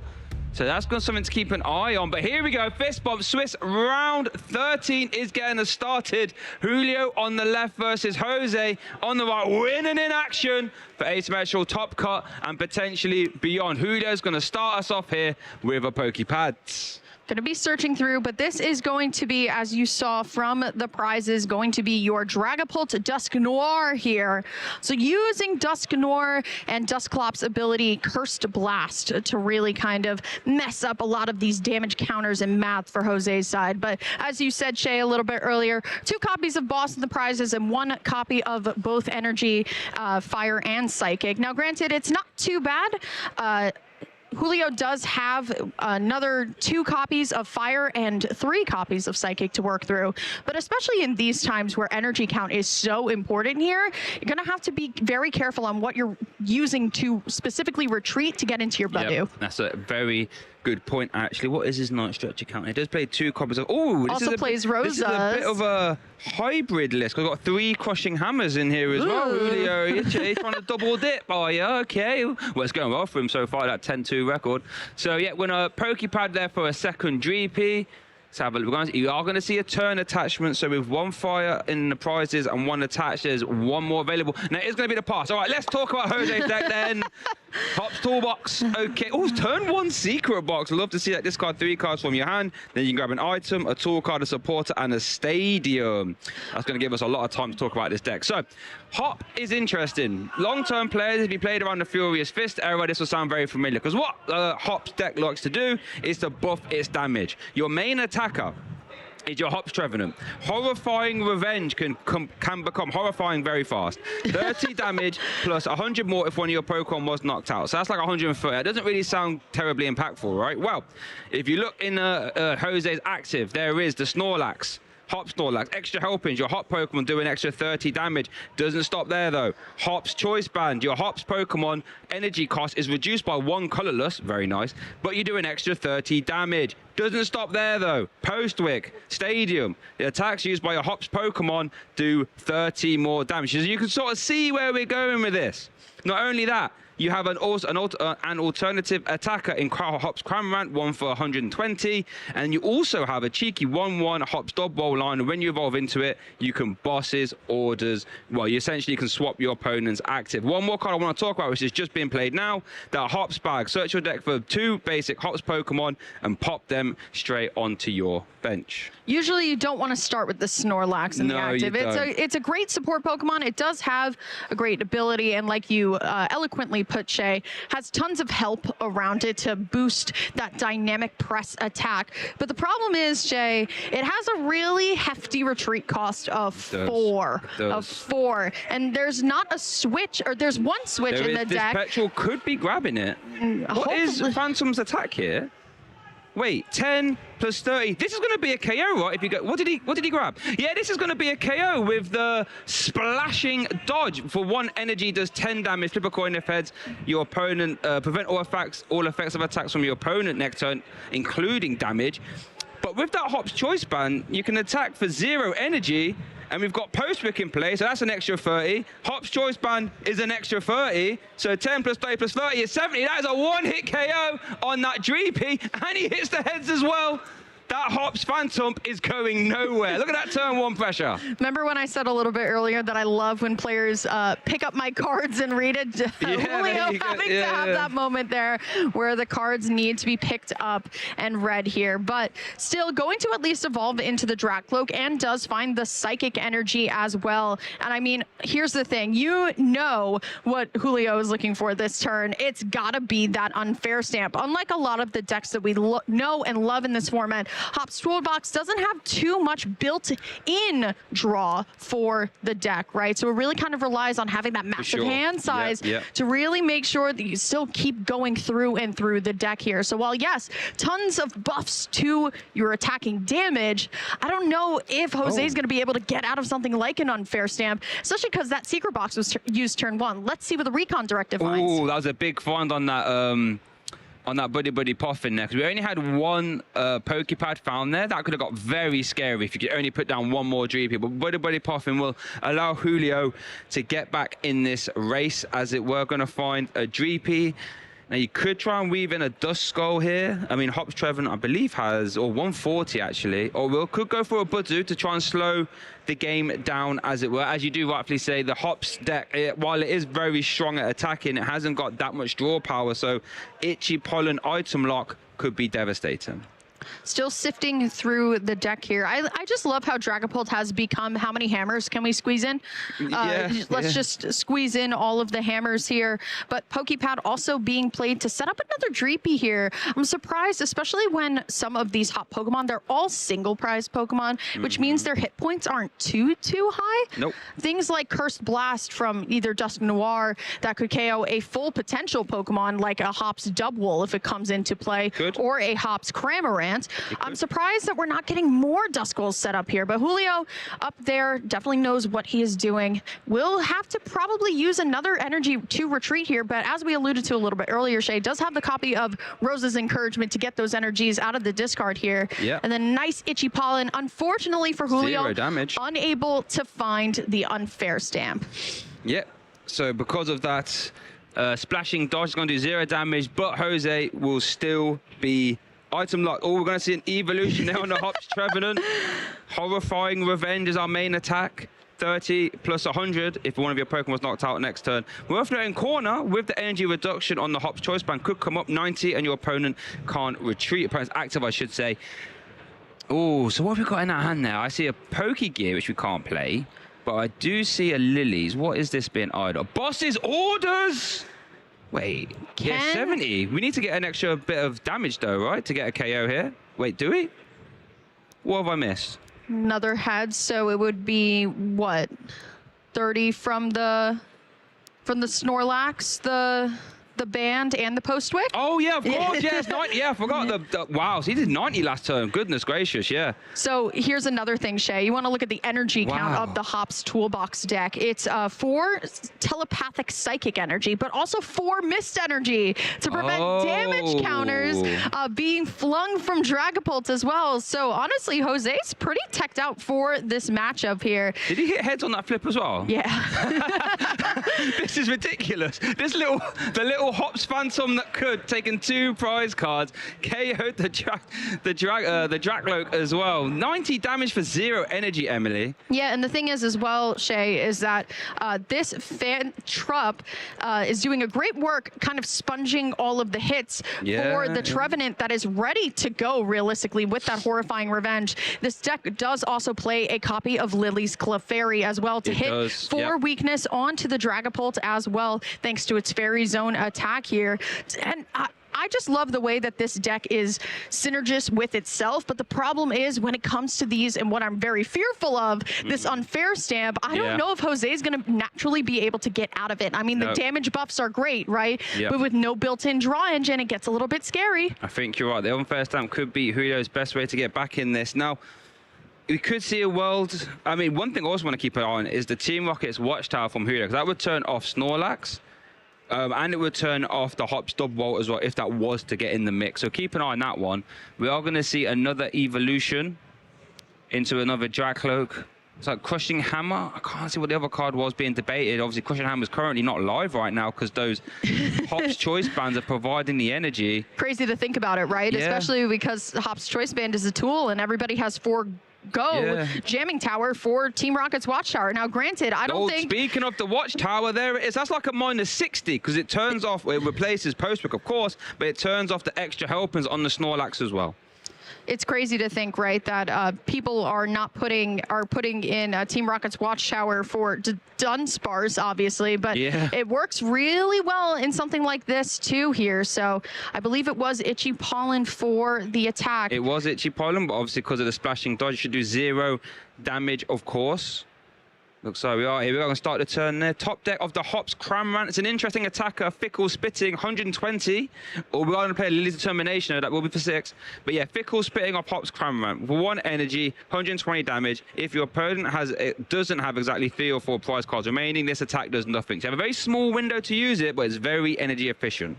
So that's got something to keep an eye on. But here we go, fist bump. Swiss round 13 is getting us started. Julio on the left versus Jose on the right, winning in action for asymmetrical top cut and potentially beyond. Julio's going to start us off here with a Pokepads. Going to be searching through, but this is going to be, as you saw from the prizes, going to be your Dragapult Dusk Noir here. So using Dusk Noir and Dusclop's ability, Cursed Blast, to really kind of mess up a lot of these damage counters and math for Jose's side. But as you said, Shay, a little bit earlier, 2 copies of Boss in the prizes and 1 copy of both Energy, Fire, and Psychic. Now, granted, it's not too bad. Julio does have another 2 copies of Fire and 3 copies of Psychic to work through. But especially in these times where energy count is so important here, you're going to have to be very careful on what you're using to specifically retreat to get into your Badu. Yep, that's a very good point, actually. What is his night structure count? He does play 2 copies of... Oh, also plays Rosas. This is a bit of a hybrid list. We've got 3 Crushing Hammers in here as well. Julio, you're trying to double dip, are you? Okay. Well, it's going well for him so far, that 10-2 record. So, yeah, we're going to Pokepad there for a second GP. Let's have a look. You are going to see a turn attachment. So with 1 fire in the prizes and 1 attached, there's 1 more available. Now, it's going to be the pass. All right, let's talk about Jose's deck then. Hop's toolbox. Okay. Oh, turn 1 secret box. Love to see that. Discard 3 cards from your hand. Then you can grab an item, a tool card, a supporter, and a stadium. That's going to give us a lot of time to talk about this deck. So, Hop is interesting. Long-term players, if you played around the Furious Fist era, this will sound very familiar. Because what Hop's deck likes to do is to buff its damage. Your main attacker is your Hop's Trevenant. Horrifying Revenge can become horrifying very fast. 30 damage plus 100 more if one of your Pokemon was knocked out. So that's like 130. That doesn't really sound terribly impactful, right? Well, if you look in Jose's active, there is the Snorlax. Hop Snorlax, extra helpings, your Hop Pokemon do an extra 30 damage. Doesn't stop there though. Hop's Choice Band, your Hop's Pokemon energy cost is reduced by 1 colorless, very nice, but you do an extra 30 damage. Doesn't stop there though. Postwick, Stadium, the attacks used by your Hop's Pokemon do 30 more damage. So you can sort of see where we're going with this. Not only that, you have an alternative attacker in Hop's Kamerman, 1 for 120. And you also have a cheeky 1/1 Hop's Dodgeball line. When you evolve into it, you can bosses, orders. Well, you essentially can swap your opponent's active. 1 more card I want to talk about, which is just being played now. The Hop's Bag. Search your deck for 2 basic Hop's Pokemon and pop them straight onto your bench. Usually you don't want to start with the Snorlax in the active. It's a great support Pokemon. It does have a great ability, and like you eloquently put, Shay, has tons of help around it to boost that dynamic press attack. But the problem is, Shay, it has a really hefty retreat cost of 4. And there's not a switch, or there's 1 switch in the deck. Petrol could be grabbing it. What is Phantom's attack here? Wait, 10 plus 30. This is going to be a KO, right? If you go, what did he grab? Yeah, this is going to be a KO with the splashing dodge. For 1 energy, does 10 damage. Flip a coin if heads. Your opponent prevent all effects of attacks from your opponent next turn, including damage. But with that Hop's Choice Band, you can attack for 0 energy. And we've got Postwick in play, so that's an extra 30. Hop's Choice Band is an extra 30. So 10 plus 30 plus 30 is 70. That is a 1-hit KO on that Dreepy. And he hits the heads as well. That Hops Phantom is going nowhere. Look at that turn 1 pressure. Remember when I said a little bit earlier that I love when players pick up my cards and read it? Julio having to have that moment there where the cards need to be picked up and read here. But still going to at least evolve into the Dracloak and does find the Psychic Energy as well. And I mean, here's the thing. You know what Julio is looking for this turn. It's got to be that Unfair Stamp. Unlike a lot of the decks that we know and love in this format, Hop's Toolbox doesn't have too much built-in draw for the deck, right? So it really kind of relies on having that massive hand size to really make sure that you still keep going through and through the deck here. So while, yes, tons of buffs to your attacking damage, I don't know if Jose is going to be able to get out of something like an Unfair Stamp, especially because that Secret Box was used turn 1. Let's see what the Recon Directive finds. Oh, that was a big find on that Buddy Buddy Poffin there, because we only had one Pokepad found there. That could have got very scary if you could only put down one more Dreepy. But Buddy Buddy Poffin will allow Julio to get back in this race, as it were. Going to find a Dreepy. Now, you could try and weave in a Dust Skull here. I mean, Hops Trevor, I believe, has, or 140 actually. Or we could go for a Budu to try and slow the game down, as it were. As you do rightfully say, the Hops deck, while it is very strong at attacking, it hasn't got that much draw power. So Itchy Pollen Item Lock could be devastating. Still sifting through the deck here. I just love how Dragapult has become, how many hammers can we squeeze in? Let's just squeeze in all of the hammers here. But Pokepad also being played to set up another Dreepy here. I'm surprised, especially when some of these hot Pokemon, they're all single prize Pokemon, which means their hit points aren't too high. Nope. Things like Cursed Blast from either Dusk Noir that could KO a full potential Pokemon like a Hops Dubwool if it comes into play, or a Hops Cramorant. I'm surprised that we're not getting more Duskulls set up here, but Julio up there definitely knows what he is doing. We'll have to probably use another energy to retreat here, but as we alluded to a little bit earlier, Shay does have the copy of Rose's Encouragement to get those energies out of the discard here. And then nice Itchy Pollen. Unfortunately for Julio, 0 damage. Unable to find the Unfair Stamp. So because of that, Splashing Dodge is going to do 0 damage, but Jose will still be item lock. Oh, we're going to see an evolution there on the Hops Trevenant. Horrifying Revenge is our main attack. 30 plus 100 if one of your Pokemon was knocked out next turn. Worth noting, corner with the energy reduction on the Hops Choice Band could come up 90 and your opponent can't retreat. Opponent's active, I should say. Oh, so what have we got in our hand now? I see a Pokegear, which we can't play, but I do see a Lilies. What is this being eyed on? Boss's Orders! Wait, yeah, 70. We need to get an extra bit of damage though, right? To get a KO here. Wait, do we? What have I missed? Another head, so it would be what? 30 from the Snorlax, the band, and the Postwick? Oh, yeah, of course, yes, 90, yeah, I forgot the wow, so he did 90 last turn, goodness gracious, yeah. So here's another thing, Shay, you want to look at the energy count of the Hops Toolbox deck. It's 4 telepathic psychic energy, but also 4 mist energy to prevent damage counters being flung from Dragapult as well. So honestly, Jose's pretty teched out for this matchup here. Did he hit heads on that flip as well? Yeah. This is ridiculous. The little Hops Phantom that could, taking 2 prize cards, KO'd the Dracloak as well. 90 damage for 0 energy, Emily. Yeah, and the thing is as well, Shay, is that this Fan Trup is doing a great work kind of sponging all of the hits for the Trevenant that is ready to go realistically with that Horrifying Revenge. This deck does also play a copy of Lily's Clefairy as well to hit 4 weakness onto the Dragapult as well, thanks to its Fairy Zone attack here. And I just love the way that this deck is synergist with itself, but the problem is when it comes to these, and what I'm very fearful of, this Unfair Stamp, I don't know if Jose's going to naturally be able to get out of it. I mean, the damage buffs are great, right? But with no built-in draw engine, it gets a little bit scary. I think you're right. The Unfair Stamp could be Julio's best way to get back in this. Now, we could see a world. I mean, one thing I also want to keep an eye on is the Team Rocket's Watchtower from Julio, because that would turn off Snorlax. And it would turn off the Hops Dubwool as well if that was to get in the mix. So keep an eye on that one. We are going to see another evolution into another Dracloak. It's like Crushing Hammer. I can't see what the other card was being debated. Obviously, Crushing Hammer is currently not live right now because those Hop's Choice Bands are providing the energy. Crazy to think about it, right? Yeah. Especially because Hop's Choice Band is a tool and everybody has 4 Go jamming tower for Team Rocket's Watchtower. Now, granted, I don't think... Speaking of the Watchtower, there it is. That's like a -60 because it turns off, it replaces Postwick, of course, but it turns off the extra helpings on the Snorlax as well. It's crazy to think, right, that people are putting in Team Rocket's Watchtower for Dunsparce, obviously, but it works really well in something like this too here. So I believe it was Itchy Pollen for the attack. It was Itchy Pollen, but obviously because of the splashing dodge, it should do 0 damage, of course. Looks like we are here. We're going to start the turn there. Top deck of the Hops Kamerman. It's an interesting attacker. Fickle Spitting, 120. Or we're going to play Lily's Determination. That will be for 6. But yeah, Fickle Spitting of Hops Kamerman. For 1 energy, 120 damage. If your opponent doesn't have exactly 3 or 4 prize cards remaining, this attack does nothing. So you have a very small window to use it, but it's very energy efficient.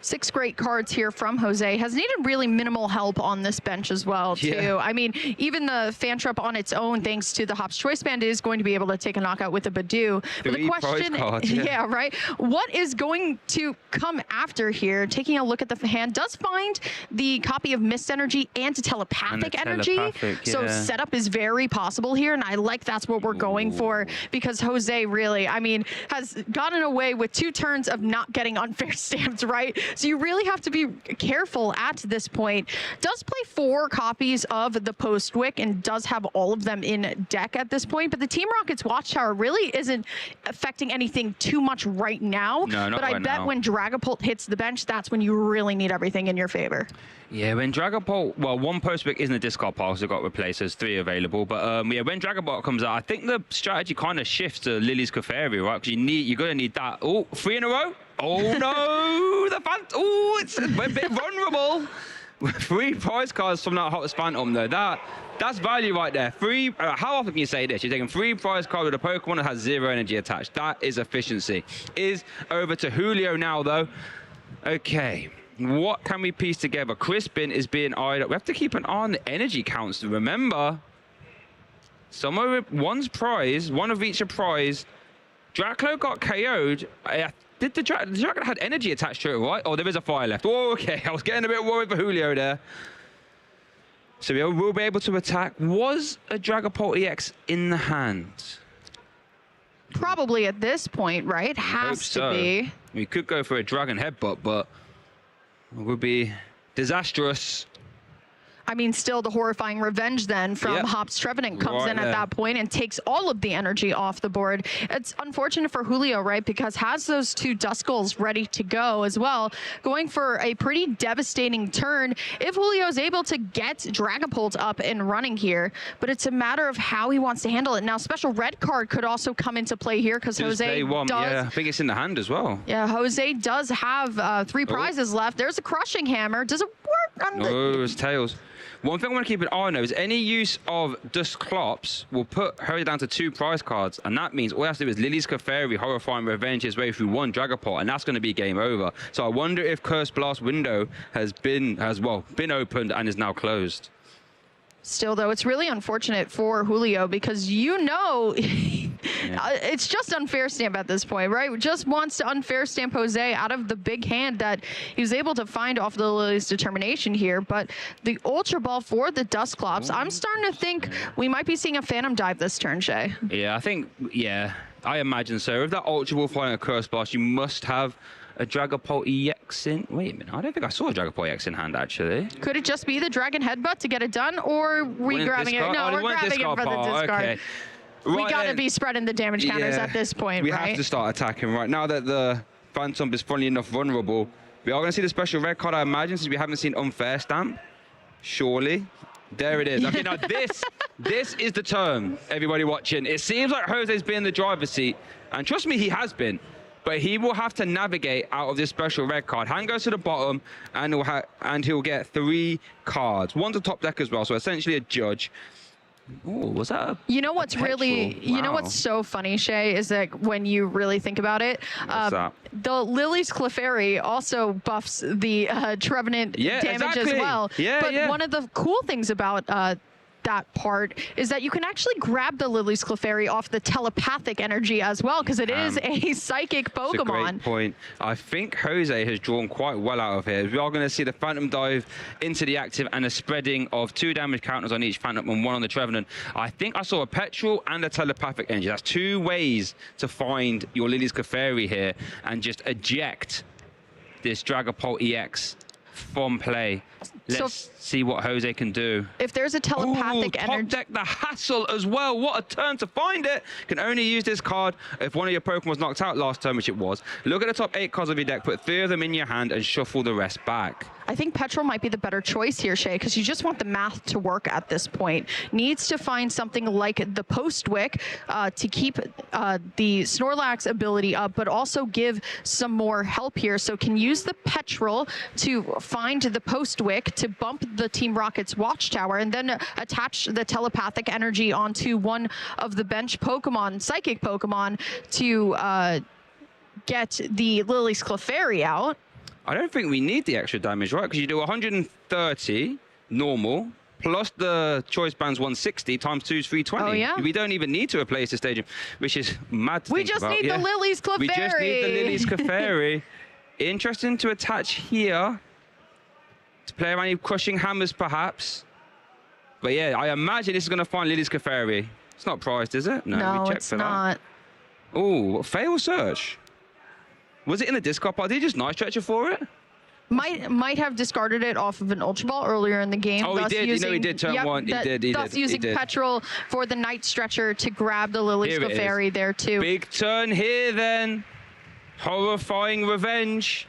6 great cards here from Jose. Has needed really minimal help on this bench as well, too. I mean, even the Fantrap on its own, thanks to the Hop's Choice Band, is going to be able to take a knockout with a Badoo. But the question, cards, right? What is going to come after here? Taking a look at the hand, does find the copy of Mist Energy and telepathic energy. So setup is very possible here, and I like that's what we're going for, because Jose really, I mean, has gotten away with 2 turns of not getting unfair stamped, right? So you really have to be careful at this point. Does play 4 copies of the Postwick and does have all of them in deck at this point, but the Team Rocket's Watchtower really isn't affecting anything too much right now. No, not but I right bet now. When Dragapult hits the bench, that's when you really need everything in your favor. Yeah, when Dragapult, well, 1 Postwick isn't a discard pile, so it got replaced. There's 3 available. But yeah, when Dragapult comes out, I think the strategy kind of shifts to Lily's Clefairy, right? Because you're going to need that. Oh, 3 in a row. Oh, no. It's a bit vulnerable. 3 prize cards from that Hottest Phantom, though. That's value right there. 3. How often can you say this? You're taking 3 prize cards with a Pokemon that has 0 energy attached. That is efficiency. Is over to Julio now, though. Okay. What can we piece together? Crispin is being eyed up. We have to keep an eye on the energy counts. Remember, one's prize, one of each a prize. Draclo got KO'd. Did the Dragon had energy attached to it, right? Oh, there is a fire left. Oh, okay. I was getting a bit worried for Julio there. So we'll be able to attack. Was a Dragapult EX in the hand? Probably at this point, right? Has to be. We could go for a Dragon Headbutt, but it would be disastrous. I mean, still the horrifying revenge then from Hops Trevenant comes in at that point and takes all of the energy off the board. It's unfortunate for Julio, right? Because has those 2 Duskulls ready to go as well, going for a pretty devastating turn if Julio is able to get Dragapult up and running here. But it's a matter of how he wants to handle it. Now, special red card could also come into play here because Jose does... Yeah, I think it's in the hand as well. Yeah, Jose does have 3 prizes left. There's a Crushing Hammer. Does it work on the... Oh, it's Tails. One thing I want to keep an eye on, though, is any use of Dusclops will put her down to 2 prize cards, and that means all he has to do is Lily's Clefairy, Horrifying Revenge his way through 1 Dragapult, and that's going to be game over. So I wonder if Curse Blast window has been opened and is now closed. Still, though, it's really unfortunate for Julio because it's just unfair stamp at this point, right? Just wants to unfair stamp Jose out of the big hand that he was able to find off the Lily's Determination here. But the Ultra Ball for the Dusclops, I'm starting to think we might be seeing a Phantom Dive this turn, Shay. Yeah, I think, I imagine so. If that Ultra Ball flying a Curse Blast, you must have a Dragapult EX in... Wait a minute, I don't think I saw a Dragapult EX in hand, actually. Could it just be the Dragon Headbutt to get it done, or we grabbing it? No, we're grabbing it for the discard. Okay. We gotta be spreading the damage counters at this point, we right? We have to start attacking right now that the Phantom is funnily enough vulnerable. We are going to see the special red card, I imagine, since we haven't seen Unfair Stamp. Surely. There it is. Okay, now this is the turn, everybody watching. It seems like Jose's been in the driver's seat, and trust me, he has been. But he will have to navigate out of this special red card. Hand goes to the bottom, and he'll get 3 cards. One's a top deck as well, so essentially a judge. Oh, was that a You know what's really, you know what's so funny, Shay, is that when you really think about it, the Lily's Clefairy also buffs the Trevenant damage as well. Yeah, but one of the cool things about that part is that you can actually grab the Lily's Clefairy off the telepathic energy as well, because it is a psychic Pokemon. That's a great point. I think Jose has drawn quite well out of here. We are going to see the Phantom Dive into the active and a spreading of 2 damage counters on each Phantom and 1 on the Trevenant. I think I saw a Petrol and a telepathic energy. That's 2 ways to find your Lily's Clefairy here and just eject this Dragapult EX from play. Let's see what Jose can do. If there's a telepathic energy... Top deck the Hassle as well. What a turn to find it. Can only use this card if one of your Pokemon was knocked out last turn, which it was. Look at the top 8 cards of your deck, put 3 of them in your hand and shuffle the rest back. I think Petrol might be the better choice here, Shay, because you just want the math to work at this point. Needs to find something like the Postwick to keep the Snorlax ability up, but also give some more help here. So can use the Petrol to find the Postwick to bump the Team Rocket's Watchtower, and then attach the telepathic energy onto one of the bench Pokemon, Psychic Pokemon, to get the Lily's Clefairy out. I don't think we need the extra damage, right? Because you do 130 normal, plus the Choice Band's 160 times 2 is 320. Oh, yeah? We don't even need to replace the stadium, which is mad to We think just about. need the Lily's Clefairy. We just need the Lily's Clefairy. Interesting to attach here. To play around with Crushing Hammers, perhaps. But yeah, I imagine this is going to find Lily's Clefairy. It's not priced, is it? No, we checked it's for not. Oh, fail search. Was it in the discard pile? Did he just Night Stretcher for it? Might have discarded it off of an Ultra Ball earlier in the game. Oh, he did. He did turn 1. He did. Thus using Petrol for the Night Stretcher to grab the Lily's Clefairy there too. Big turn here then. Horrifying Revenge.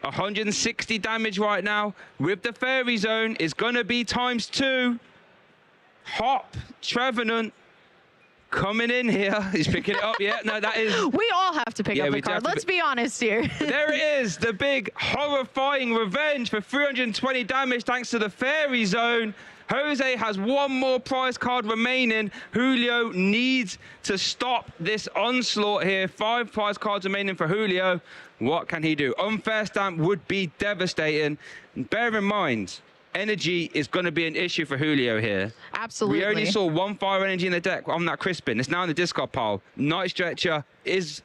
160 damage right now with the Fairy Zone is going to be ×2. Hop, Trevenant coming in here. He's picking it up. Yeah, no, that is... We all have to pick up the card. Let's be honest here. There it is, the big Horrifying Revenge for 320 damage thanks to the Fairy Zone. Jose has 1 more prize card remaining. Julio needs to stop this onslaught here. 5 prize cards remaining for Julio. What can he do? Unfair Stamp would be devastating. Bear in mind, energy is going to be an issue for Julio here. Absolutely. We only saw 1 fire energy in the deck on that Crispin. It's now in the discard pile. Night Stretcher is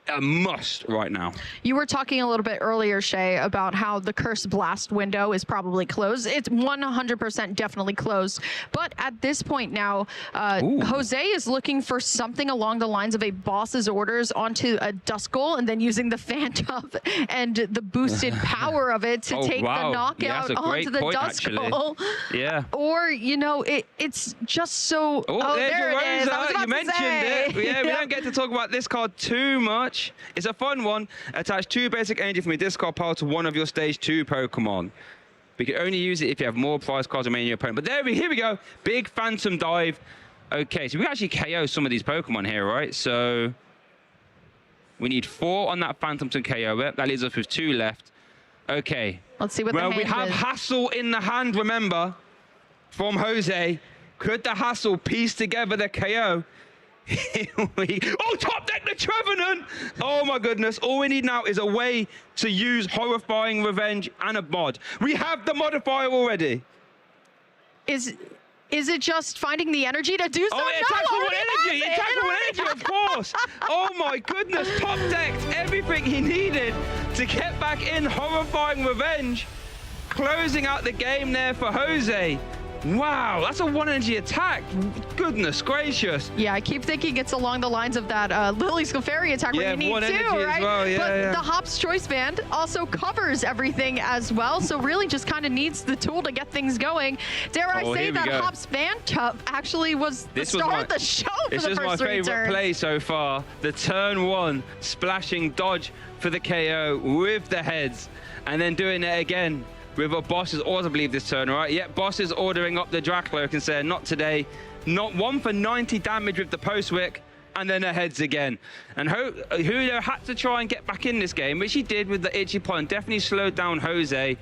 a must right now. You were talking a little bit earlier, Shay, about how the Curse Blast window is probably closed. It's 100% definitely closed. But at this point now, Jose is looking for something along the lines of a boss's orders onto a Duskull, and then using the Phantom and the boosted power of it to take the knockout onto the Duskull. Yeah. Or, you know, it's just so... Oh, there's there your it is. I was about You to mentioned say. it. Yeah, we don't get to talk about this card too much. It's a fun one. Attach 2 basic energy from your discard pile to one of your stage 2 Pokemon. We can only use it if you have more prize cards remaining in your opponent. But here we go. Big Phantom Dive. Okay, so we can actually KO some of these Pokemon here, right? So we need 4 on that Phantom to KO it. That leaves us with 2 left. Okay. Let's see what the hand we have is. Hassle in the hand, remember, from Jose. Could the Hassle piece together the KO? Oh, top deck the Trevenant! Oh my goodness, all we need now is a way to use Horrifying Revenge and a mod. We have the modifier already. Is it just finding the energy to do so? Oh, it attacks with 1 energy! It attacks with 1 energy, of course! Oh my goodness, top decked everything he needed to get back in Horrifying Revenge. Closing out the game there for Jose. Wow, that's a 1 energy attack. Goodness gracious. Yeah, I keep thinking it's along the lines of that Lily's Clefairy attack where you need 1 2, energy right? as well. But the Hop's Choice Band also covers everything as well, so really just kind of needs the tool to get things going. Dare I say that Hop's Band Cup actually was the star of the show for the first 3 turns. This is my favorite play so far. The turn 1 splashing dodge for the KO with the heads, and then doing it again with a Boss's order, I believe, this turn, right? Yep, Boss is ordering up the Dracloak and saying, not today. Not 1 for 90 damage with the Postwick, and then the heads again. And Julio had to try and get back in this game, which he did with the Itchy Paw, and definitely slowed down Jose.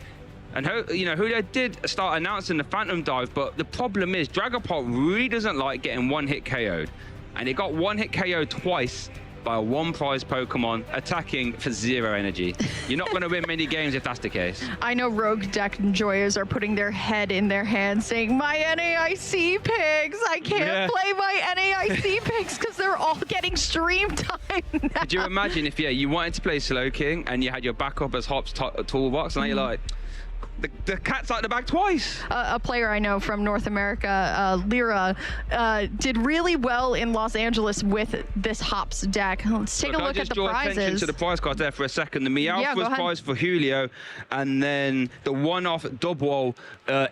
And Julio did start announcing the Phantom Dive, but the problem is Dragapult really doesn't like getting 1-hit KO'd. And it got 1-hit KO'd twice by a 1-prize Pokemon attacking for 0 energy. You're not going to win many games if that's the case. I know rogue deck enjoyers are putting their head in their hands saying, my NAIC picks, I can't play my NAIC picks because they're all getting stream time now. Could you imagine if you wanted to play Slowking and you had your backup as Hop's toolbox, and now you're like, the cat's out of the bag twice. A player I know from North America, Lyra, did really well in Los Angeles with this Hops deck. Let's take a look at the prizes. Draw attention to the prize cards there for a second. The Meowth was prized for Julio, and then the one-off double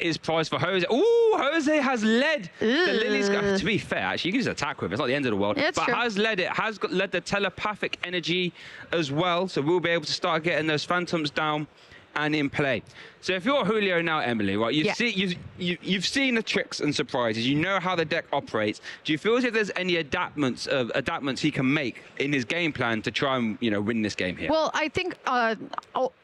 is prized for Jose. Ooh, Jose has led the Lily's. To be fair, actually, you can just attack with it. It's not the end of the world. It's true. Has led it. Has led the telepathic energy as well. So we'll be able to start getting those phantoms down and in play. So if you're Julio now, Emily, right, you've seen the tricks and surprises. You know how the deck operates. Do you feel as if there's any adaptments he can make in his game plan to try and win this game here? Well, I think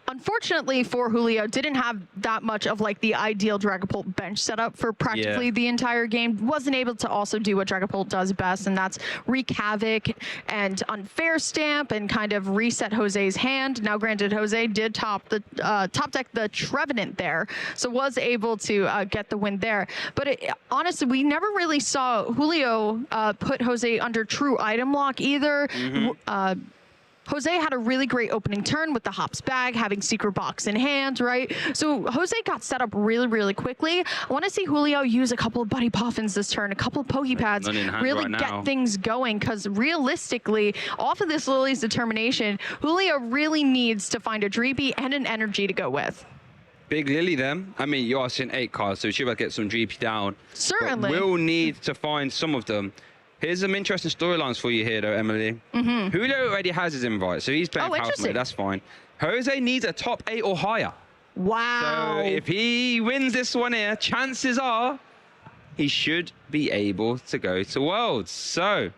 unfortunately for Julio, didn't have that much of like the ideal Dragapult bench setup for practically the entire game. Wasn't able to also do what Dragapult does best, and that's wreak havoc and unfair stamp and kind of reset Jose's hand. Now, granted, Jose did top deck the Trevenant there, so was able to get the win there. But honestly, we never really saw Julio put Jose under true item lock either. Jose had a really great opening turn with the Hops bag, having Secret Box in hand, right? So Jose got set up really, really quickly. I want to see Julio use a couple of Buddy Poffins this turn, a couple of Pokepads, really get things going, because realistically, off of this Lily's Determination, Julio really needs to find a Dreepy and an Energy to go with. Big Lily then. I mean, you are seeing 8 cards, so we should get some Dreepy down. Certainly. But we'll need to find some of them. Here's some interesting storylines for you here, though, Emily. Julio already has his invite, so he's playing House Mode. That's fine. Jose needs a top 8 or higher. Wow. So if he wins this one here, chances are he should be able to go to Worlds. So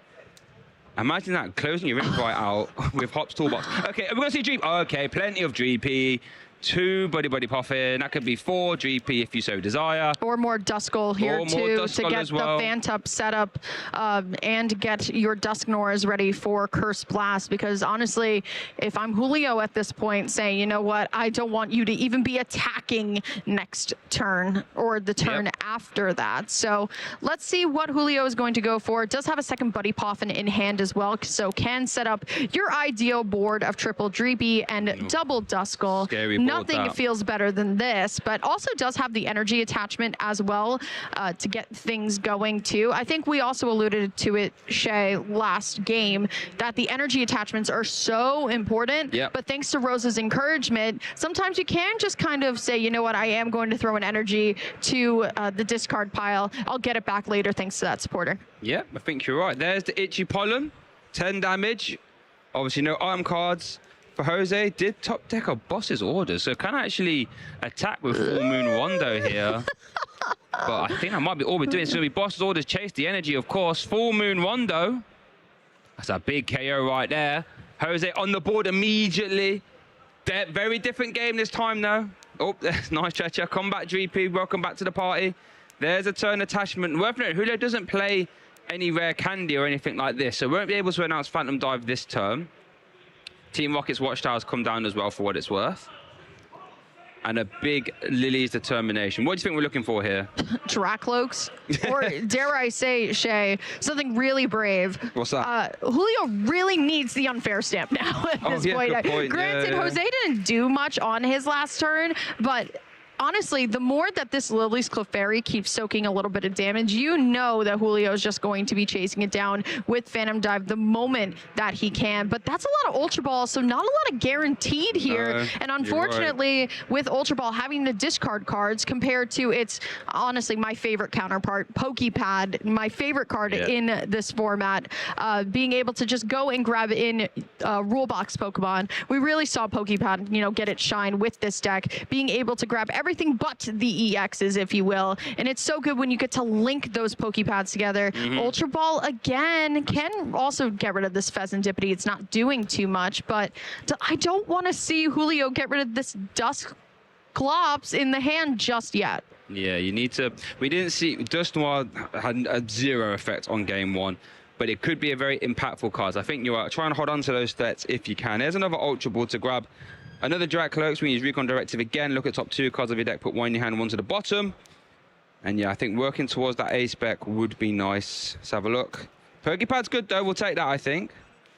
imagine that, closing your invite out with Hop's Toolbox. Okay, we're going to see Dreepy. Okay, plenty of Dreepy. 2 Buddy Poffin. That could be 4 Dreepy if you so desire. Or more Duskull here too, to get the Phantup set up and get your Dusknors ready for Curse Blast. Because honestly, if I'm Julio at this point saying, you know what, I don't want you to even be attacking next turn or the turn after that. So let's see what Julio is going to go for. It does have a second Buddy Poffin in hand as well, so can set up your ideal board of triple Dreepy and double Duskull. Scary. Nothing feels better than this, but also does have the energy attachment as well to get things going too. I think we also alluded to it, Shay, last game, that the energy attachments are so important, but thanks to Rose's encouragement, sometimes you can just kind of say, you know what, I am going to throw an energy to the discard pile. I'll get it back later thanks to that supporter. Yeah, I think you're right. There's the Itchy Pollen, 10 damage. Obviously no item cards. For Jose, did top deck a boss's orders, so can actually attack with Full Moon Rondo here. But I think that might be all we're doing. It's going to be boss's orders, chase the energy, of course. Full Moon Rondo. That's a big KO right there. Jose on the board immediately. Very different game this time, though. Oh, nice stretcher. Combat Dreepy, welcome back to the party. There's a turn attachment. Worth noting, Julio doesn't play any rare candy or anything like this, so won't be able to announce Phantom Dive this turn. Team Rocket's Watchtower's come down as well for what it's worth. And a big Lily's Determination. What do you think we're looking for here? Dracloaks, or dare I say, Shay, something really brave. What's that? Julio really needs the unfair stamp now at this point. Good point. Granted, Jose didn't do much on his last turn, but honestly, the more that this Lily's Clefairy keeps soaking a little bit of damage, you know that Julio is just going to be chasing it down with Phantom Dive the moment that he can. But that's a lot of Ultra Ball, so not a lot of guaranteed here. And unfortunately, with Ultra Ball having to discard cards compared to its, honestly, my favorite counterpart, Pokepad, my favorite card in this format, being able to just go and grab in rule box Pokemon. We really saw Pokepad, get its shine with this deck, being able to grab everything but the EXs, if you will. And it's so good when you get to link those Pokepads together. Ultra Ball, again, can also get rid of this Pheasantipity. It's not doing too much, but I don't want to see Julio get rid of this Dusclops in the hand just yet. Yeah, you need to. We didn't see. Dusk Noir had a 0 effect on game 1. but it could be a very impactful card. I think you are trying to hold on to those threats if you can. There's another Ultra Ball to grab. Another Direct Cloaks. We use Recon Directive again. Look at top 2 cards of your deck. Put one in your hand, one to the bottom. And yeah, I think working towards that A spec would be nice. Let's have a look. Pokepad's good though. We'll take that, I think.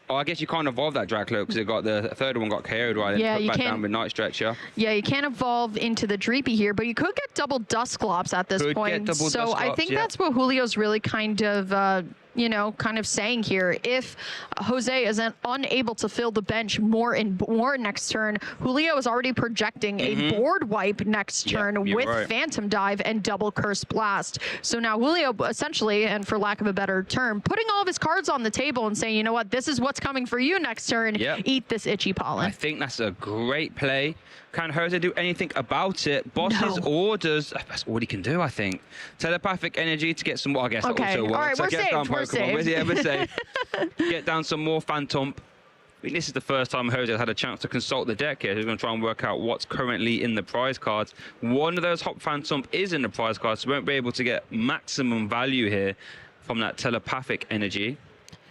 Oh, I guess you can't evolve that Direct Cloak because it got the third one got KO'd right. Yeah, you can't. Down with Night Stretcher. Yeah, you can't evolve into the Dreepy here, but you could get double Dusclops at this point. So I think that's what Julio's really kind of, you know, kind of saying here. If Jose isn't unable to fill the bench more and more next turn, Julio is already projecting a board wipe next turn with Phantom Dive and double Curse Blast. So now Julio essentially, and for lack of a better term, putting all of his cards on the table and saying, you know what, this is what's coming for you next turn. Eat this itchy pollen. I think that's a great play. Can Jose do anything about it? Boss's orders, that's all he can do, I think. Telepathic energy to get some more, I guess that also works. All right, so we're saved. We're safe. Get down some more Phantom. I think this is the first time Jose has had a chance to consult the deck here. He's going to try and work out what's currently in the prize cards. One of those Hop Phantom is in the prize cards, so we won't be able to get maximum value here from that telepathic energy.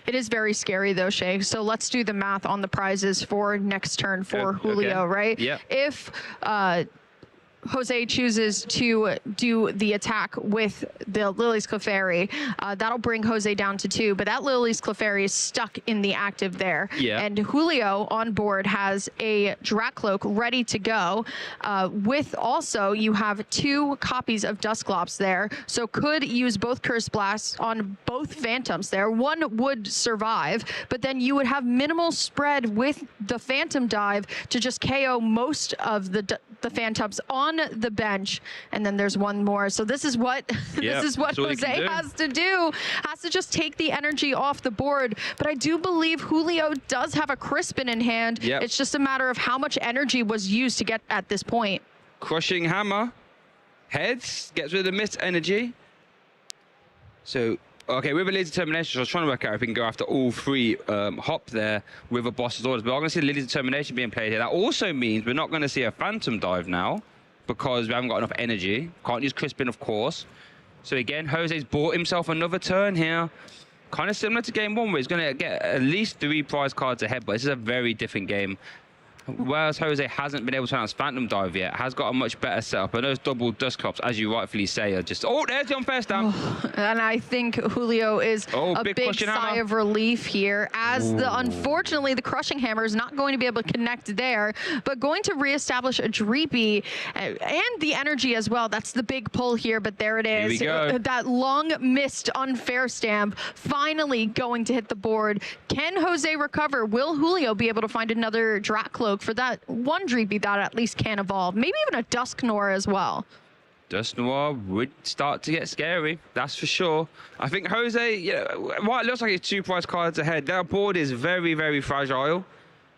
It is very scary though, Shay. So let's do the math on the prizes for next turn for Julio, right? Yeah. If Jose chooses to do the attack with the Lily's Clefairy, that'll bring Jose down to 2, but that Lily's Clefairy is stuck in the active there. And Julio on board has a Drakcloak ready to go, with also you have 2 copies of Dusclops there, so could use both Curse Blasts on both Phantoms there. One would survive, but then you would have minimal spread with the Phantom Dive to just KO most of the Phantoms on the bench, and then there's one more. So this is what Jose has to do. Has to just take the energy off the board. But I do believe Julio does have a Crispin in hand. It's just a matter of how much energy was used to get at this point. Crushing Hammer. Heads. Gets rid of the mist energy. So, okay, with a Lily's Determination, I was trying to work out if we can go after all 3 Hop there with a Boss's Orders. But I'm going to see Lily's Determination being played here. That also means we're not going to see a Phantom Dive now, because we haven't got enough energy. Can't use Crispin, of course. So again, Jose's bought himself another turn here. Kind of similar to game 1, where he's going to get at least 3 prize cards ahead, but this is a very different game. Whereas Jose hasn't been able to announce Phantom Dive yet, has got a much better setup. And those double Dusclops, as you rightfully say, are just... Oh, there's the unfair stamp. And I think Julio is a big sigh of relief here, as unfortunately the Crushing Hammer is not going to be able to connect there, but going to reestablish a Dreepy and the energy as well. That's the big pull here, but there it is. Here we go. That long missed unfair stamp finally going to hit the board. Can Jose recover? Will Julio be able to find another Drakcloak for that one Dreepy that at least can evolve? Maybe even a Dusknoir as well. Dusknoir would start to get scary, that's for sure. I think Jose, while it looks like it's 2 prize cards ahead, their board is very, very fragile.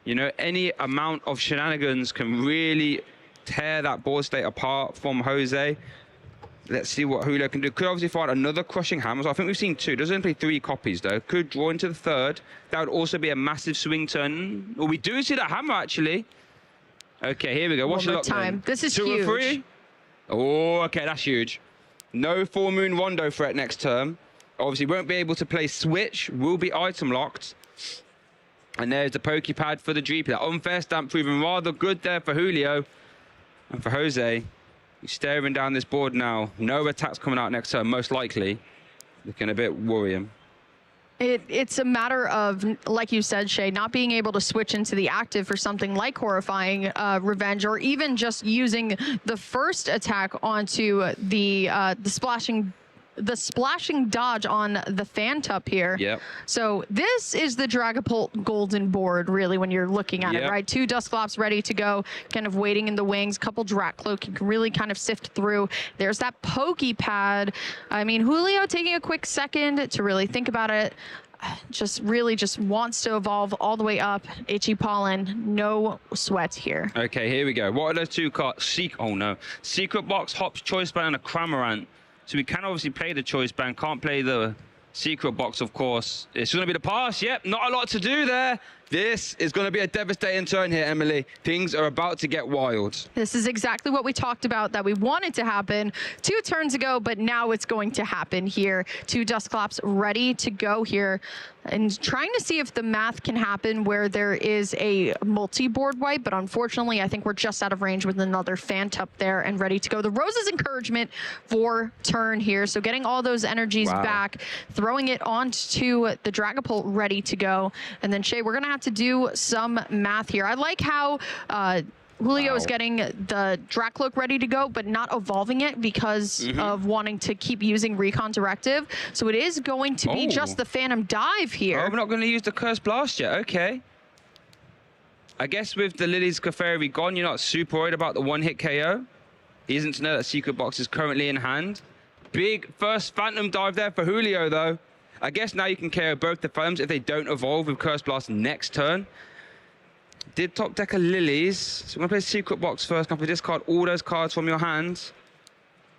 You know, any amount of shenanigans can really tear that board state apart from Jose. Let's see what Julio can do. Could obviously find another Crushing Hammer. So I think we've seen 2. Doesn't play 3 copies, though. Could draw into the 3rd. That would also be a massive swing turn. Well, we do see that hammer, actually. Okay, here we go. Watch the luck then. This is 2 huge. or 3. Oh, okay, that's huge. No Full Moon Rondo threat next turn. Obviously, won't be able to play Switch. Will be item locked. And there's the Pokepad for the Dreepy. That unfair stamp proving rather good there for Julio. And for Jose, he's staring down this board now. No attacks coming out next turn, most likely. Looking a bit worrying. It's a matter of, like you said, Shay, not being able to switch into the active for something like Horrifying Revenge, or even just using the first attack onto the splashing dodge on the Phantup here. So this is the Dragapult Golden board, really, when you're looking at it, right? 2 Dusclops ready to go, kind of waiting in the wings, couple Drakcloak, you can really kind of sift through. There's that Pokepad. I mean, Julio taking a quick second to really think about it. Just wants to evolve all the way up. Itchy Pollen, no sweat here. Okay, here we go. What are those 2 cards? Secret Box, Hop's Choice Band, and a Cramorant. So we can obviously play the Choice Band, can't play the Secret Box, of course. It's going to be the pass. Yep, not a lot to do there. This is going to be a devastating turn here, Emily. Things are about to get wild. This is exactly what we talked about that we wanted to happen 2 turns ago, but now it's going to happen here. 2 Dusclops ready to go here, and trying to see if the math can happen where there is a multi-board wipe, but unfortunately, I think we're just out of range with another Phantup there and ready to go. The Rose's Encouragement for turn here, so getting all those energies back, throwing it onto the Dragapult ready to go, and then Shay, we're going to have to do some math here. I like how Julio is getting the Dracloak ready to go, but not evolving it because of wanting to keep using Recon Directive. So it is going to be just the Phantom Dive here. Oh, we're not going to use the Curse Blast yet. Okay. I guess with the Lily's Clefairy gone, you're not super worried about the one-hit KO. Easy to know that Secret Box is currently in hand. Big first Phantom Dive there for Julio, though. I guess now you can KO both the Phantoms if they don't evolve with Curse Blast next turn. Did top deck a Lilies. So we're going to play Secret Box first. Can we discard all those cards from your hands?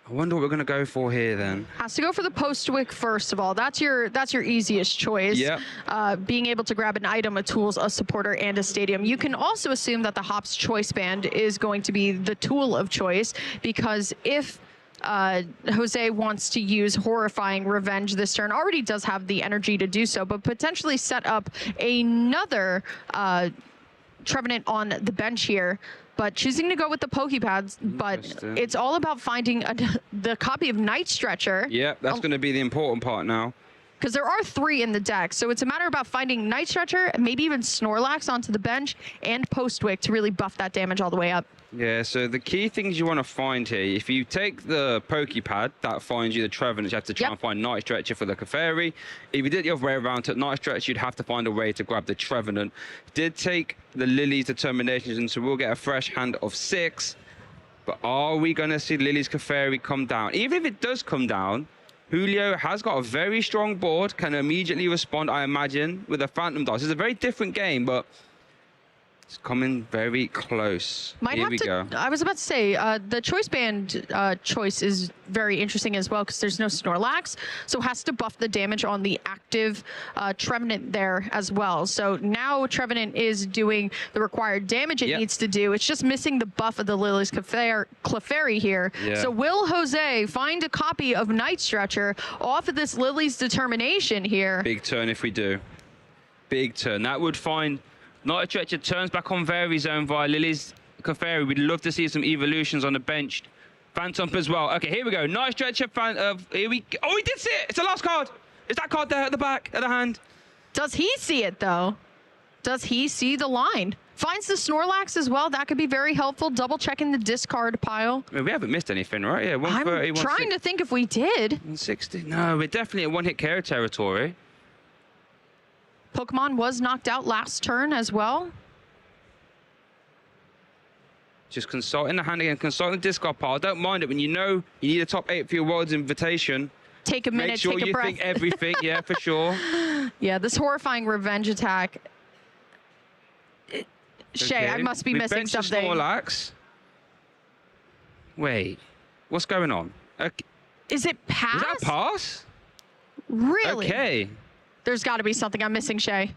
I wonder what we're going to go for here then. Has to go for the Postwick first of all. That's your easiest choice. Yeah. Being able to grab an item, a tools, a supporter, and a stadium. You can also assume that the Hops Choice Band is going to be the tool of choice, because if Jose wants to use Horrifying Revenge this turn, already does have the energy to do so, but potentially set up another Trevenant on the bench here, but choosing to go with the Pokepads. But it's all about finding the copy of Night Stretcher. Yeah, that's going to be the important part now. Because there are 3 in the deck, so it's a matter about finding Night Stretcher, maybe even Snorlax onto the bench, and Postwick to really buff that damage all the way up. Yeah, so the key things you want to find here, if you take the Pokepad, that finds you the Trevenant, you have to try and find Night Stretcher for the Clefairy. If you did it the other way around, took Night Stretcher, you'd have to find a way to grab the Trevenant. Did take the Lily's Determinations, and so we'll get a fresh hand of 6. But are we going to see Lily's Clefairy come down? Even if it does come down, Julio has got a very strong board, can immediately respond, I imagine, with a Phantom Dice. It's a very different game, but it's coming very close. Here we go. I was about to say, the Choice Band choice is very interesting as well, because there's no Snorlax, so has to buff the damage on the active Trevenant there as well. So now Trevenant is doing the required damage it needs to do. It's just missing the buff of the Lily's Clefairy here. Yeah. So will Jose find a copy of Night Stretcher off of this Lily's Determination here? Big turn if we do. Big turn. That would find Night Stretcher turns back on Fairy Zone via Lily's Clefairy. We'd love to see some evolutions on the bench. Phantom as well. Okay, here we go. Night Stretcher. Here we go. Oh, he did see it. It's the last card. Is that card there at the back of the hand? Does he see it, though? Does he see the line? Finds the Snorlax as well. That could be very helpful. Double checking the discard pile. I mean, we haven't missed anything, right? Yeah, 130, I'm trying to think if we did. 160. No, we're definitely at one-hit KO territory. Pokemon was knocked out last turn as well. Just consulting the hand again, consulting the discard pile. Don't mind it when you know you need a top 8 for your World's Invitation. Take a minute, make sure take a breath. you think everything, yeah, for sure. Yeah, this Horrifying Revenge attack. Shay, I must be missing something. Snorlax. Wait, what's going on? Okay. Is it pass? Is that a pass? Really? Okay. There's got to be something I'm missing, Shay.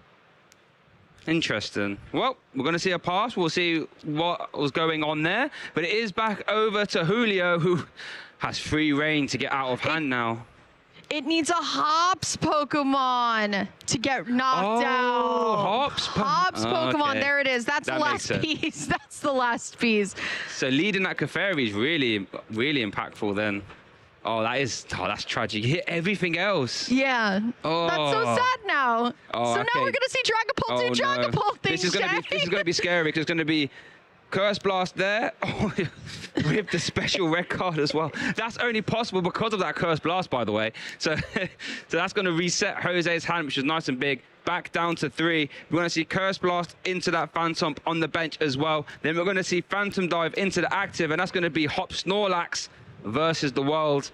Interesting. Well, we're going to see a pass. We'll see what was going on there. But it is back over to Julio, who has free reign to get out of hand now. It needs a Hops Pokemon to get knocked out. Hops Pokemon. Okay. There it is. That's the last piece. That's the last piece. So leading that Clefairy is really, really impactful then. Oh, that's tragic. You hit everything else. Yeah. Oh. That's so sad now. Oh, so now we're going to see Dragapult do Dragapult things, This is going to be scary, because it's going to be Curse Blast there. Oh, with the special red card as well. That's only possible because of that Curse Blast, by the way. So that's going to reset Jose's hand, which is nice and big. Back down to 3. We're going to see Curse Blast into that Phantom on the bench as well. Then we're going to see Phantom Dive into the active, and that's going to be Hop Snorlax versus the world.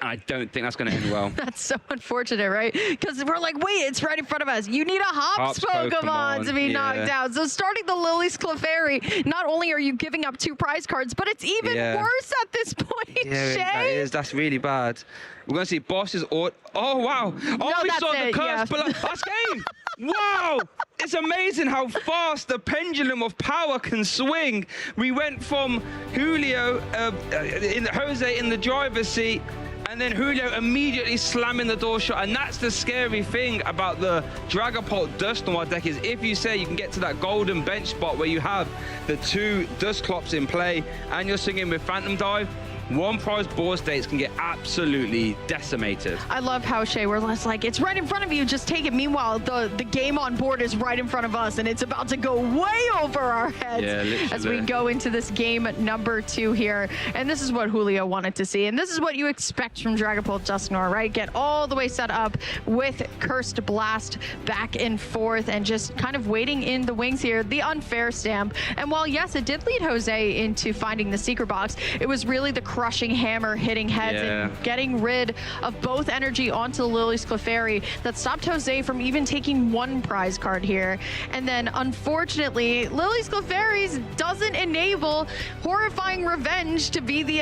I don't think that's going to end well. That's so unfortunate, right? Because we're like, wait, it's right in front of us. You need a Hops Pokemon to be knocked out. So starting the Lily's Clefairy, not only are you giving up 2 prize cards, but it's even worse at this point, Shay. That's really bad. We're going to see bosses or... Oh, wow. Oh, no, we saw the Curse. That's game. Wow. it's amazing how fast the pendulum of power can swing. We went from Julio, Jose in the driver's seat, and then Julio immediately slamming the door shut. And that's the scary thing about the Dragapult Dusknoir deck, is if you say you can get to that golden bench spot where you have the 2 Dusclops in play and you're swinging with Phantom Dive, one prize board states can get absolutely decimated. I love how Shay, we're less like, it's right in front of you, just take it. Meanwhile, the game on board is right in front of us, and it's about to go way over our heads as we go into this game number 2 here. And this is what Julio wanted to see, and this is what you expect from Dragapult Dusknoir, right? Get all the way set up with Cursed Blast back and forth, and just kind of waiting in the wings here. The Unfair Stamp, and while yes, it did lead Jose into finding the secret box, it was really the crushing hammer hitting heads and getting rid of both energy onto Lily's Clefairy that stopped Jose from even taking 1 prize card here. And then unfortunately, Lily's Clefairy doesn't enable Horrifying Revenge to be the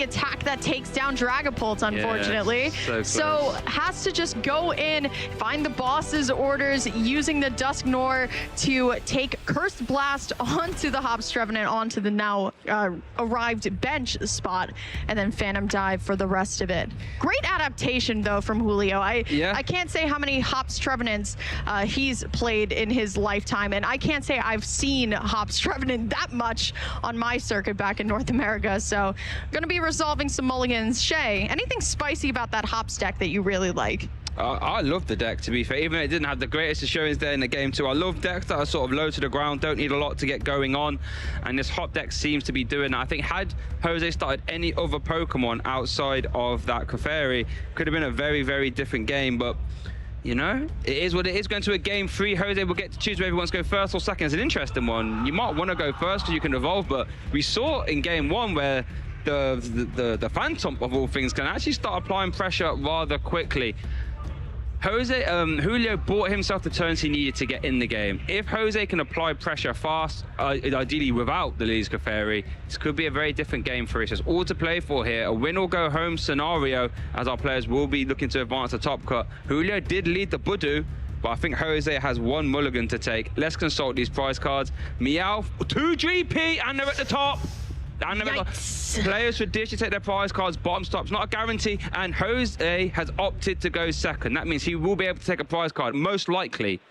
attack that takes down Dragapult, unfortunately. So has to just go in, find the boss's orders, using the Dusknoir to take Cursed Blast onto the Hops Trevenant, onto the now arrived bench spot, and then Phantom Dive for the rest of it. Great adaptation, though, from Julio. I can't say how many Hops Trevenants he's played in his lifetime, and I can't say I've seen Hops Trevenant that much on my circuit back in North America, so going to be resolving some mulligans. Shay, anything spicy about that Hops deck that you really like? I love the deck, to be fair. Even though it didn't have the greatest of showings there in the game too. I love decks that are sort of low to the ground, don't need a lot to get going on. And this Hop deck seems to be doing that. I think had Jose started any other Pokemon outside of that Clefairy, could have been a very, very different game. But, you know, it is what it is. Going to a game 3, Jose will get to choose whether he wants to go first or second. It's an interesting one. You might want to go first because you can evolve, but we saw in game 1 where the Phantom of all things can actually start applying pressure rather quickly. Julio bought himself the turns he needed to get in the game. If Jose can apply pressure fast, ideally without the Lily's Clefairy, this could be a very different game for us. There's all to play for here. A win or go home scenario, as our players will be looking to advance the top cut. Julio did lead the Budu, but I think Jose has 1 mulligan to take. Let's consult these prize cards. Meowth, 2 GP, and they're at the top. Players should dish to take their prize cards bottom stops, not a guarantee, and Jose has opted to go second. That means he will be able to take a prize card, most likely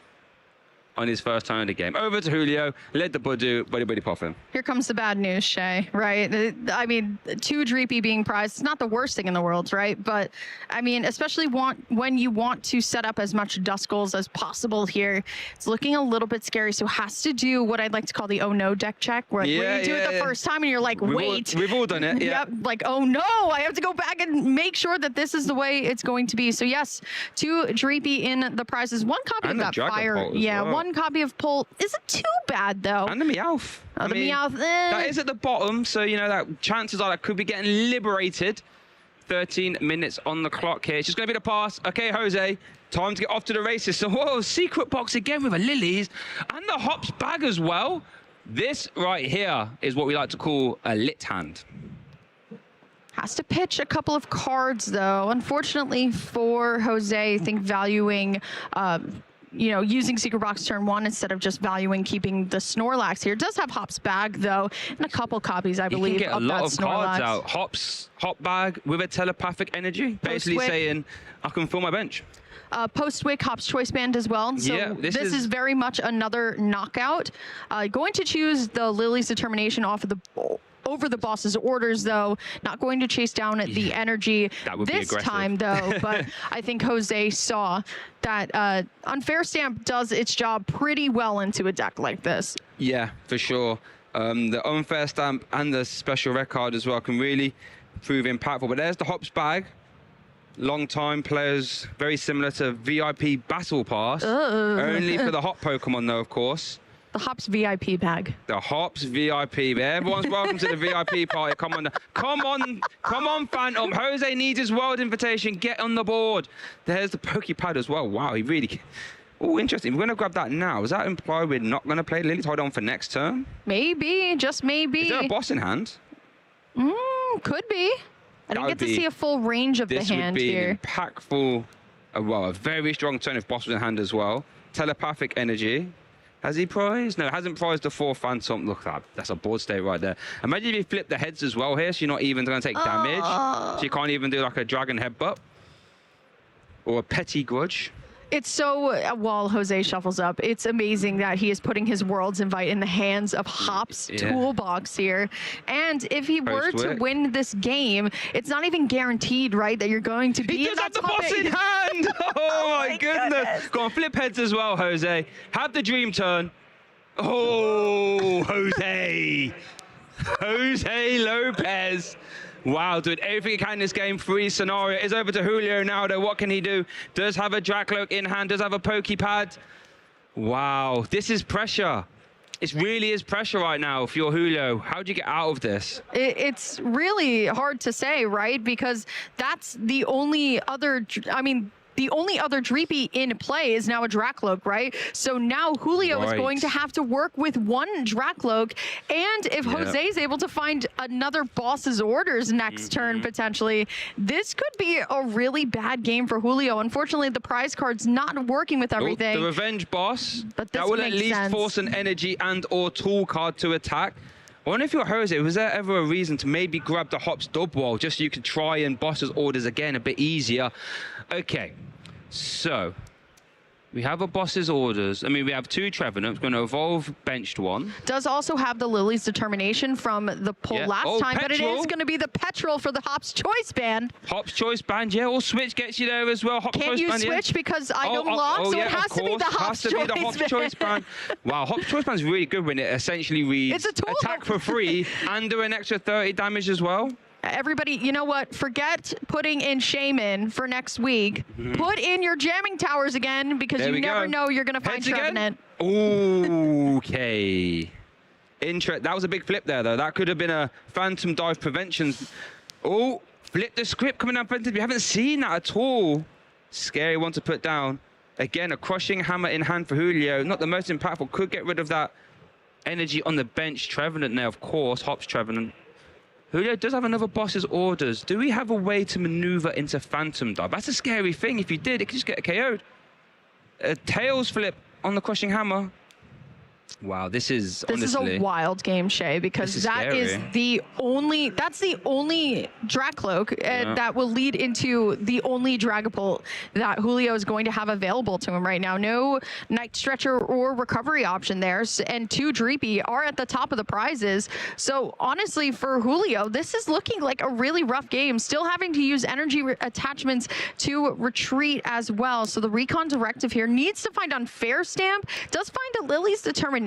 on his first turn of the game. Over to Julio, led the Budu, buddy poffin. Here comes the bad news, Shay, right? I mean, 2 Dreepy being prized, it's not the worst thing in the world, right? But, I mean, especially when you want to set up as much Duskulls as possible here, it's looking a little bit scary, so has to do what I'd like to call the oh no deck check, where you do it the first time and you're like, wait. We've all done it, Yep, like, oh no, I have to go back and make sure that this is the way it's going to be. So yes, 2 Dreepy in the prizes, 1 copy and of that fire. Yeah, well. 1 copy of Pull isn't too bad, though. And the Meowth. Oh, the Meowth. That is at the bottom, so, you know, that chances are that could be getting liberated. 13 minutes on the clock here. It's just going to be the pass. Okay, Jose, time to get off to the races. So, whoa, secret box again with a Lily's and the Hops bag as well. This right here is what we like to call a lit hand. Has to pitch a couple of cards, though. Unfortunately for Jose, I think valuing... you know, using Secret Box turn 1 instead of just valuing keeping the Snorlax here. It does have Hop's bag, though, and a couple copies, I believe, you can get of a lot that of Snorlax. Cards out. Hop bag with a telepathic energy, basically saying, I can fill my bench. Post-Wick, Hop's Choice Band as well. So yeah, this is very much another knockout. Going to choose the Lily's Determination off of the... over the boss's orders, though, not going to chase down at the energy this time, though. But I think Jose saw that Unfair Stamp does its job pretty well into a deck like this. Yeah, for sure. The Unfair Stamp and the Special Red card as well can really prove impactful. But there's the Hops bag. Long-time players, very similar to VIP Battle Pass. Only for the Hop Pokemon, though, of course. The Hops VIP bag. The Hops VIP. Everyone's welcome to the VIP party. Come on, Phantom. Jose needs his world invitation. Get on the board. There's the Pokepad as well. Wow, he really... Oh, interesting. We're going to grab that now. Does that imply we're not going to play Lily Hold on for next turn? Maybe, just maybe. Is there a boss in hand? Could be. I don't get to see a full range of the hand here. This would be an impactful... well, a very strong turn if boss was in hand as well. telepathic energy. Has he prized? No, hasn't prized the 4 Phantom. Look, that's a board state right there. Imagine if you flip the heads as well here, so you're not even going to take damage. So you can't even do like a dragon headbutt or a petty grudge. It's so, while Jose shuffles up, it's amazing that he is putting his Worlds Invite in the hands of Hop's toolbox here. And if he were to win this game, it's not even guaranteed, right, that you're going to be he in does that have the top boss 8. in hand! Oh my goodness. Go on, flip heads as well, Jose. Have the dream turn. Oh, Jose. Jose Lopez. Wow, doing everything he can in this game. Free scenario is over to Julio now, though. What can he do? Does have a Dracloak in hand, does have a Pokepad. Wow, this is pressure. It really is pressure right now for your Julio. How do you get out of this? It's really hard to say, right? Because that's the only other, the only other Dreepy in play is now a Dracloak, right? So now Julio is going to have to work with one Dracloak, and if Jose is able to find another boss's orders next turn, potentially, this could be a really bad game for Julio. Unfortunately, the prize card's not working with everything. The revenge boss, but that will at least force an energy and or tool card to attack. I wonder if you're Jose, was there ever a reason to maybe grab the Hops double wall just so you could try and boss's orders again a bit easier? Okay, so we have a boss's orders. I mean, we have 2 Trevenants. We're going to evolve benched 1. Does also have the Lily's Determination from the pull last time, Petrol. but it is going to be the Petrol for the Hop's Choice Band. Hop's Choice Band, or Switch gets you there as well. Hop's Can't Choice you Band, switch because I don't lock, so it has to be the Hop's Choice Band. Wow, Hop's Choice Band's really good when it essentially reads attack for free and do an extra 30 damage as well. Everybody, you know what? Forget putting in Shaman for next week. Put in your jamming towers again, because you never know you're going to find Trevenant. Okay. That was a big flip there, though. That could have been a Phantom Dive Prevention. Oh, flip the script coming up. We haven't seen that at all. Scary one to put down. Again, a Crushing Hammer in hand for Julio. Not the most impactful. Could get rid of that energy on the bench. Trevenant there, of course. Hop's Trevenant. Julio does have another boss's orders. Do we have a way to maneuver into Phantom Dive? That's a scary thing. If you did, it could just get KO'd. A Tails flip on the Crushing Hammer. Wow, this is honestly a wild game, Shay, because that's the only Dracloak that will lead into the only Dragapult that Julio is going to have available to him right now. No Night Stretcher or recovery option there, and 2 Dreepy are at the top of the prizes. So honestly, for Julio, this is looking like a really rough game. Still having to use energy attachments to retreat as well. So the Recon Directive here needs to find Unfair Stamp. Does find a Lily's Determination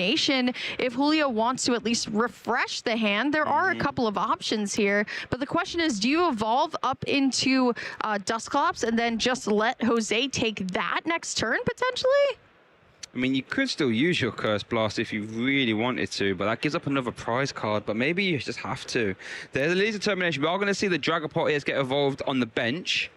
if Julio wants to at least refresh the hand. There are a couple of options here, but the question is, do you evolve up into Dusclops and then just let Jose take that next turn potentially? I mean, you could still use your Curse Blast if you really wanted to, but that gives up another prize card, but maybe you just have to. There's a Lily's Determination. We are going to see the Dragapult ears get evolved on the bench.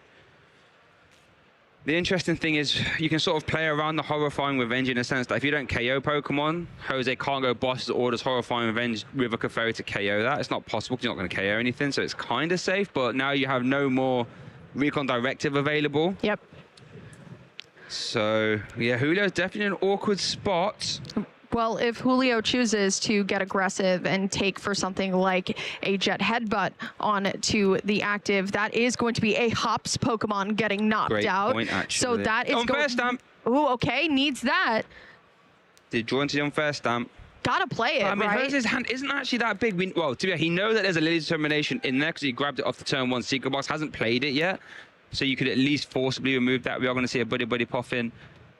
The interesting thing is you can sort of play around the Horrifying Revenge in a sense that if you don't KO Pokemon, Jose can't go boss's orders Horrifying Revenge with a Clefairy to KO that. It's not possible because you're not going to KO anything, so it's kind of safe, but now you have no more Recon Directive available. Yep. So, yeah, Julio's definitely in an awkward spot. Well, if Julio chooses to get aggressive and take for something like a Jet Headbutt on to the active, that is going to be a Hops Pokemon getting knocked out. Great point, actually. So that is Unfair Stamp. Ooh, okay, needs that. Did draw into the Unfair Stamp. Gotta play it, I mean, right? Jose's hand isn't actually that big. Well, to be honest, he knows that there's a Lily's Determination in there because he grabbed it off the turn 1 Secret Box. Hasn't played it yet, so you could at least forcibly remove that. We are going to see a Buddy Buddy Puffin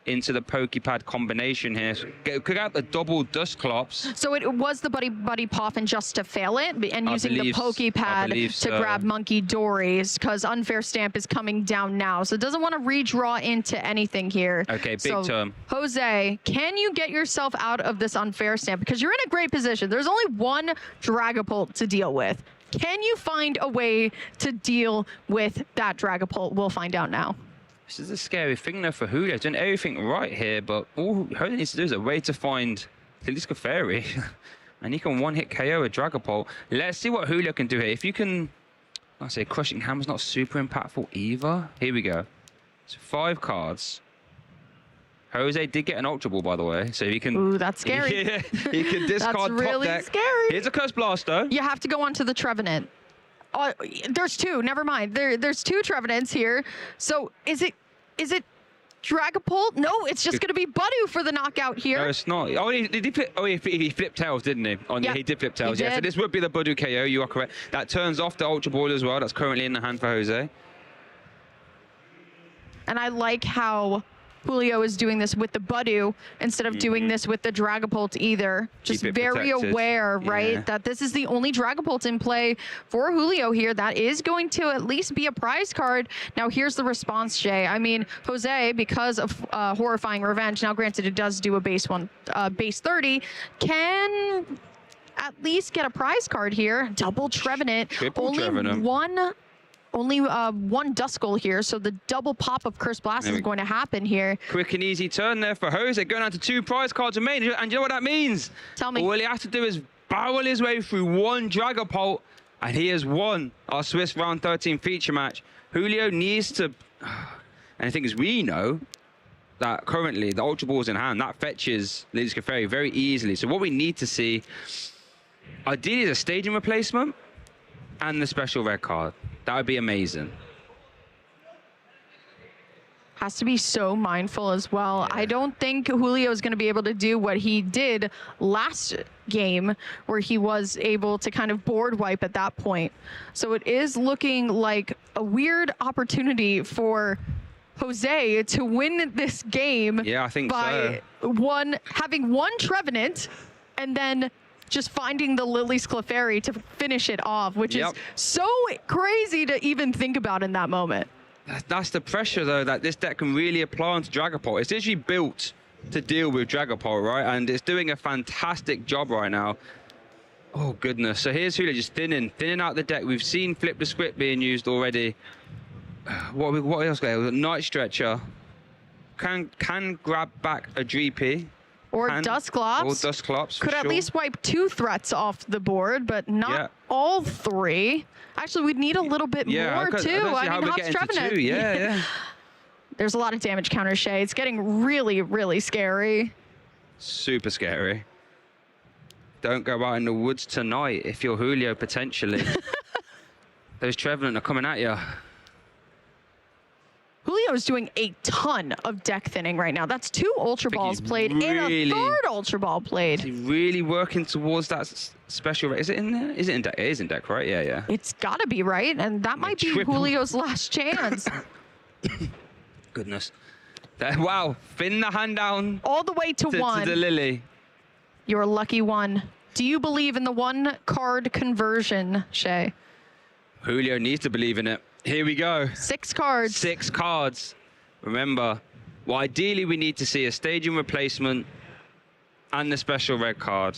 into the Pokepad combination here. So could out the double Dusclops. So it was the Buddy Buddy Puffin just to fail it, and using the Pokepad to grab Monkey Dories, because Unfair Stamp is coming down now. So it doesn't want to redraw into anything here. Okay, big term. Jose, can you get yourself out of this Unfair Stamp? Because you're in a great position. There's only one Dragapult to deal with. Can you find a way to deal with that Dragapult? We'll find out now. This is a scary thing though for Julio. He's doing everything right here, but all he needs to do is a way to find Lily's Clefairy. And he can one-hit KO a Dragapult. Let's see what Julio can do here. If you can, I say Crushing Hammer's not super impactful either. Here we go. So 5 cards. Jose did get an Ultra Ball, by the way, so he can... Ooh, that's scary. Yeah, he can discard That's really top deck. scary. Here's a Curse Blaster. You have to go onto the Trevenant. There's two. Never mind. There's two Trevenants here. So is it Dragapult? No, it's just going to be Budu for the knockout here. No, it's not. Oh, he flipped tails, didn't he? Yeah, he did flip tails. Yeah, so this would be the Budu KO. You are correct. That turns off the Ultra Ball as well. That's currently in the hand for Jose. And I like how Julio is doing this with the Budu instead of doing this with the Dragapult either. Just very aware, right, that this is the only Dragapult in play for Julio here. That is going to at least be a prize card. Now, here's the response, Jay. I mean, Jose, because of Horrifying Revenge, now granted it does do a base 30, can at least get a prize card here. Double Trevenant. Triple Trevenant. Only one Duskull here, so the double pop of Curse Blast is going to happen here. Quick and easy turn there for Jose, going down to 2 prize cards remaining. And you know what that means? Tell me. All he has to do is barrel his way through one Dragapult, and he has won our Swiss Round 13 feature match. Julio needs to... And the thing is, we know that currently the Ultra Ball's in hand. That fetches Lily's Clefairy very easily. So what we need to see, ideally, is a staging replacement and the special red card. That would be amazing. Has to be so mindful as well. I don't think Julio is going to be able to do what he did last game, where he was able to kind of board wipe at that point. So it is looking like a weird opportunity for Jose to win this game. Yeah, I think by having one Trevenant and then just finding the Lily's Clefairy to finish it off, which is so crazy to even think about in that moment. That's the pressure, though, that this deck can really apply onto Dragapult. It's literally built to deal with Dragapult, right? And it's doing a fantastic job right now. Oh, goodness. So here's Julio just thinning out the deck. We've seen Flip the Script being used already. What else? Night Stretcher. Can grab back a GP. Or Dusclops. Or Dusclops. Could at least wipe 2 threats off the board, but not all 3. Actually, we'd need a little bit more, too. I mean, Hop's Trevenant. Yeah. There's a lot of damage counter, Shay. It's getting really, really scary. Super scary. Don't go out in the woods tonight if you're Julio, potentially. Those Trevenant are coming at you. Julio is doing a ton of deck thinning right now. That's 2 Ultra Balls played and a 3rd Ultra Ball played. Is he really working towards that special? Is it in there? Is it in deck? It is in deck, right? Yeah. It's got to be, right? And that might be Julio's last chance. Goodness. Wow. Fin the hand down. All the way to 1. To the Lily. You're a lucky one. Do you believe in the 1 card conversion, Shay? Julio needs to believe in it. Here we go. 6 cards. 6 cards. Remember, well, ideally we need to see a staging replacement and the special red card.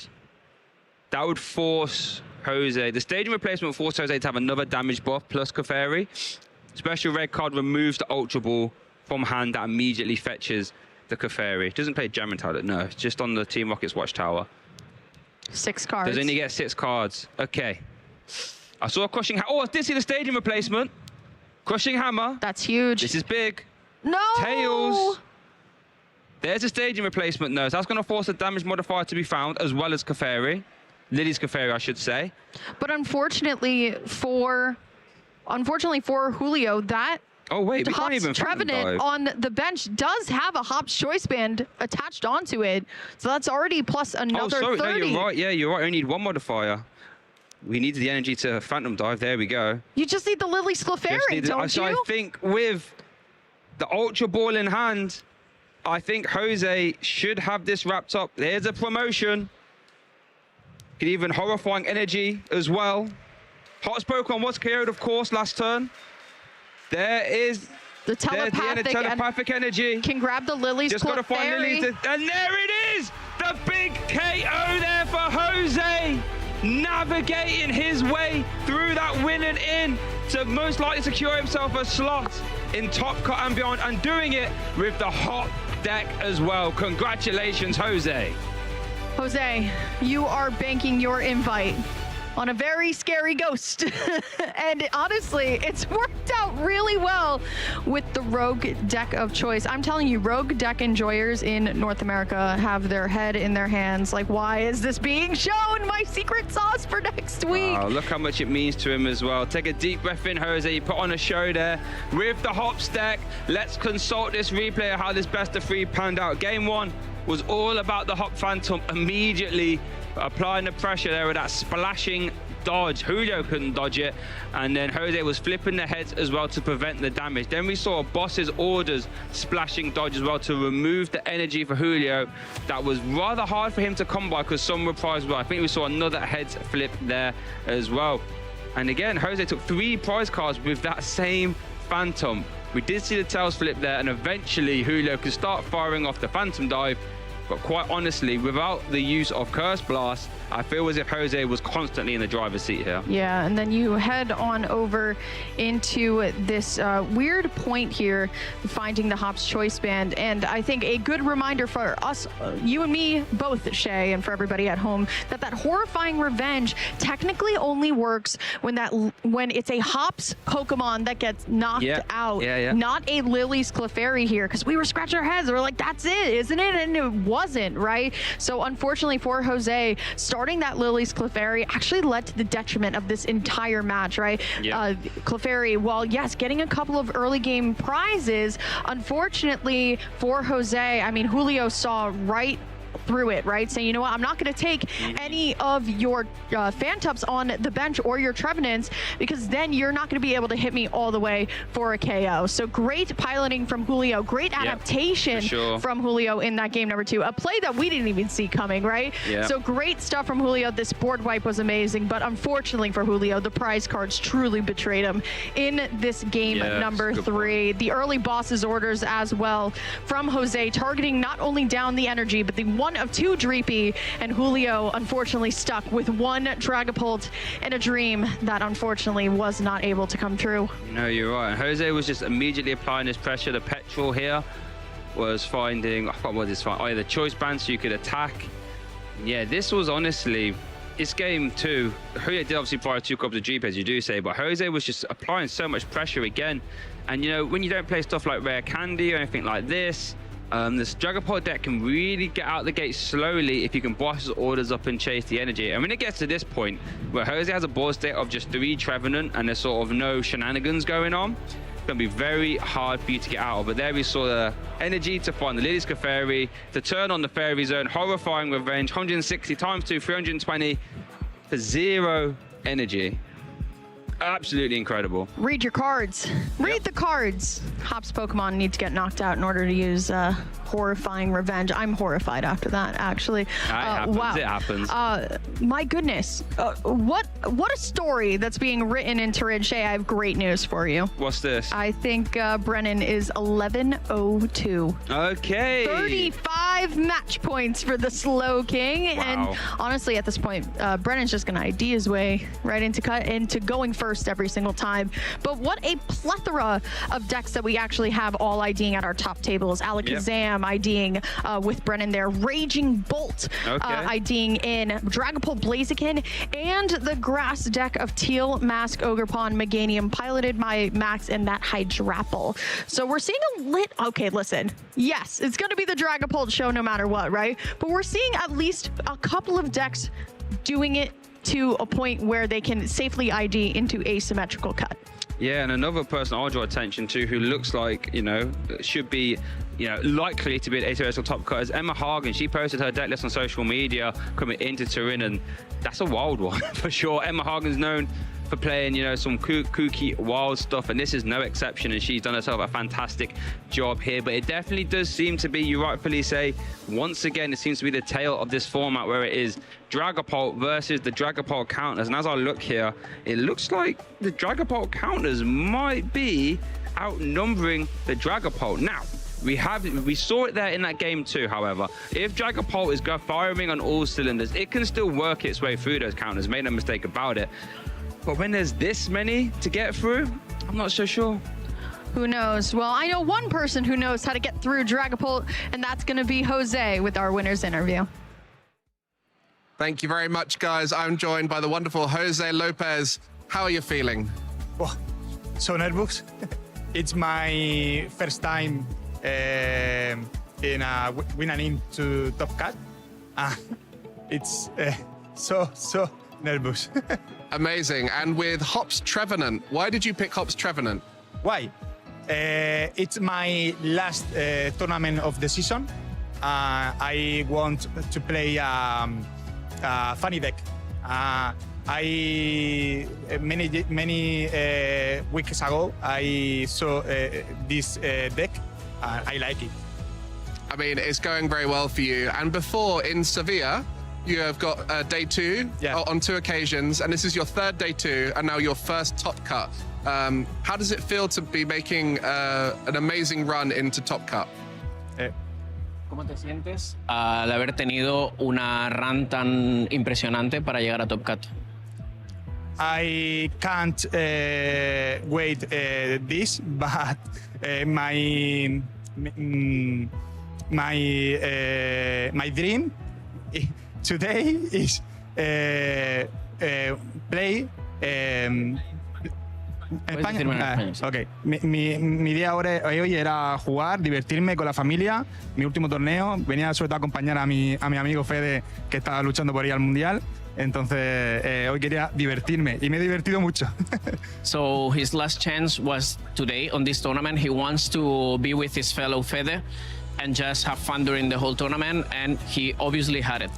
That would force Jose. The staging replacement would force Jose to have another damage buff plus Clefairy. Special red card removes the Ultra Ball from hand that immediately fetches the Clefairy. It doesn't play Jamming Tower, no. It's just on the Team Rocket's Watchtower. 6 cards. Does only get 6 cards. Okay. I saw a Crushing Hammer. Oh, I did see the staging replacement. Crushing Hammer. That's huge. This is big. No! Tails. There's a staging replacement, though. So that's going to force a damage modifier to be found, as well as Clefairy. Lily's Clefairy, I should say. But unfortunately for Julio, that Hop's Trevenant on the bench does have a Hop's Choice Band attached onto it. So that's already plus another 30. No, you're right. Yeah, you're right. Only need 1 modifier. We need the energy to Phantom Dive. There we go. You just need the Lily's Clefairy, don't you? So I think with the Ultra Ball in hand, I think Jose should have this wrapped up. There's a promotion. Could even Horrifying Energy as well. Hottest Pokemon was KO'd, of course, last turn. There is the telepathic energy. Can grab the Lily's Clefairy. Just got to find Lily's. And there it is! The big KO there for Jose. Navigating his way through that win and in to most likely secure himself a slot in Top Cut and beyond, and doing it with the hot deck as well. Congratulations, Jose. Jose, you are banking your invite on a very scary ghost. And honestly, it's worked out really well with the Rogue deck of choice. I'm telling you, Rogue deck enjoyers in North America have their head in their hands. Like, why is this being shown? My secret sauce for next week. Wow, look how much it means to him as well. Take a deep breath in, Jose. You put on a show there with the hops deck. Let's consult this replay of how this best of 3 panned out. Game 1 was all about the Hop Phantom immediately applying the pressure there with that splashing dodge. Julio couldn't dodge it, and then Jose was flipping the heads as well to prevent the damage. Then we saw Boss's orders splashing dodge as well to remove the energy for Julio. That was rather hard for him to come by because some were prize well. I think we saw another heads flip there as well. And again, Jose took 3 prize cards with that same Phantom. We did see the tails flip there, and eventually Julio could start firing off the Phantom Dive. But quite honestly, without the use of Curse Blast, I feel as if Jose was constantly in the driver's seat here. Yeah, and then you head on over into this weird point here, finding the Hops Choice Band. And I think a good reminder for us, you and me both, Shay, and for everybody at home, that horrifying revenge technically only works when it's a Hops Pokemon that gets knocked out, not a Lily's Clefairy here, because we were scratching our heads. We were like, that's it, isn't it? And it wasn't, right? So unfortunately for Jose, starting that Lily's Clefairy actually led to the detriment of this entire match, right? Clefairy, while yes, getting a couple of early game prizes, unfortunately for Jose, I mean, Julio saw right through it, right? Saying, you know what, I'm not going to take any of your Phantoms on the bench or your Trevenants, because then you're not going to be able to hit me all the way for a KO. So great piloting from Julio, great adaptation from Julio in that game number 2, a play that we didn't even see coming, right? So great stuff from Julio. This board wipe was amazing, but unfortunately for Julio, the prize cards truly betrayed him in this game number 3. The early boss's orders as well from Jose, targeting not only down the energy, but the 1 of 2 Dreepy, and Julio unfortunately stuck with 1 Dragapult and a dream that unfortunately was not able to come true. No, you're right. Jose was just immediately applying his pressure. The Petrol here was finding, I forgot what this find, either choice band so you could attack. Yeah, this was honestly, it's game 2. Julio did obviously fire 2 copies of Dreepy, as you do say, but Jose was just applying so much pressure again. And you know, when you don't play stuff like Rare Candy or anything like this Dragapult deck can really get out the gate slowly if you can boss his orders up and chase the energy. And when it gets to this point, where Jose has a board state of just 3 Trevenant and there's sort of no shenanigans going on, it's going to be very hard for you to get out of. But there we saw the energy to find the Lily's Clefairy, to turn on the Fairy Zone, horrifying revenge, 160 times 2, 320 for 0 energy. Absolutely incredible. Read your cards. Read the cards. Hops Pokemon need to get knocked out in order to use horrifying revenge. I'm horrified after that, actually. It happens. Wow. It happens. My goodness. What a story that's being written in Turin. Shay, I have great news for you. What's this? I think Brennan is 11-0-2. Okay. 35 match points for the Slow King. Wow. And honestly, at this point, Brennan's just going to ID his way right into going first every single time. But what a plethora of decks that we actually have all IDing at our top tables. Alakazam IDing with Brennan there. Raging Bolt IDing in. Dragapult Blaziken, and the grass deck of Teal, Mask, Ogerpon, Meganium piloted by Max and that Hydrapple. So we're seeing okay, listen. Yes, it's going to be the Dragapult show no matter what, right? But we're seeing at least a couple of decks doing it to a point where they can safely ID into asymmetrical cut. Yeah, and another person I'll draw attention to who looks like, you know, should be, you know, likely to be an asymmetrical top cut is Emma Hagen. She posted her deck list on social media coming into Turin, and that's a wild one for sure. Emma Hagen's known for playing, you know, some kooky wild stuff, and this is no exception, and she's done herself a fantastic job here. But it definitely does seem to be, you rightfully say, once again, it seems to be the tale of this format where it is Dragapult versus the Dragapult counters. And as I look here, it looks like the Dragapult counters might be outnumbering the Dragapult. Now, we saw it there in that game too, however. If Dragapult is firing on all cylinders, it can still work its way through those counters, make no mistake about it. But when there's this many to get through, I'm not so sure. Who knows? Well, I know one person who knows how to get through Dragapult, and that's going to be Jose with our winner's interview. Thank you very much, guys. I'm joined by the wonderful Jose Lopez. How are you feeling? Oh, so nervous. It's my first time winning into Top Cut. It's so nervous. Amazing. And with Hops Trevenant, why did you pick Hops Trevenant? Why? It's my last tournament of the season. I want to play funny deck. Many weeks ago, I saw this deck. I like it. I mean, it's going very well for you. And before in Sevilla, you have got day 2 on 2 occasions, and this is your 3rd day 2, and now your first Top Cut. How does it feel to be making an amazing run into Top Cut? ¿Cómo te sientes al haber tenido una run tan impresionante para llegar a Top Cut? I can't wait this, but my dream today is play. España. Ok. Mi día hoy era jugar, divertirme con la familia. Mi último torneo. Venía sobre todo a acompañar a mi amigo Fede, que estaba luchando por ir al Mundial. Entonces, hoy quería divertirme y me he divertido mucho. So his last chance was today on this tournament. He wants to be with his fellow Fede and just have fun during the whole tournament, and he obviously had it.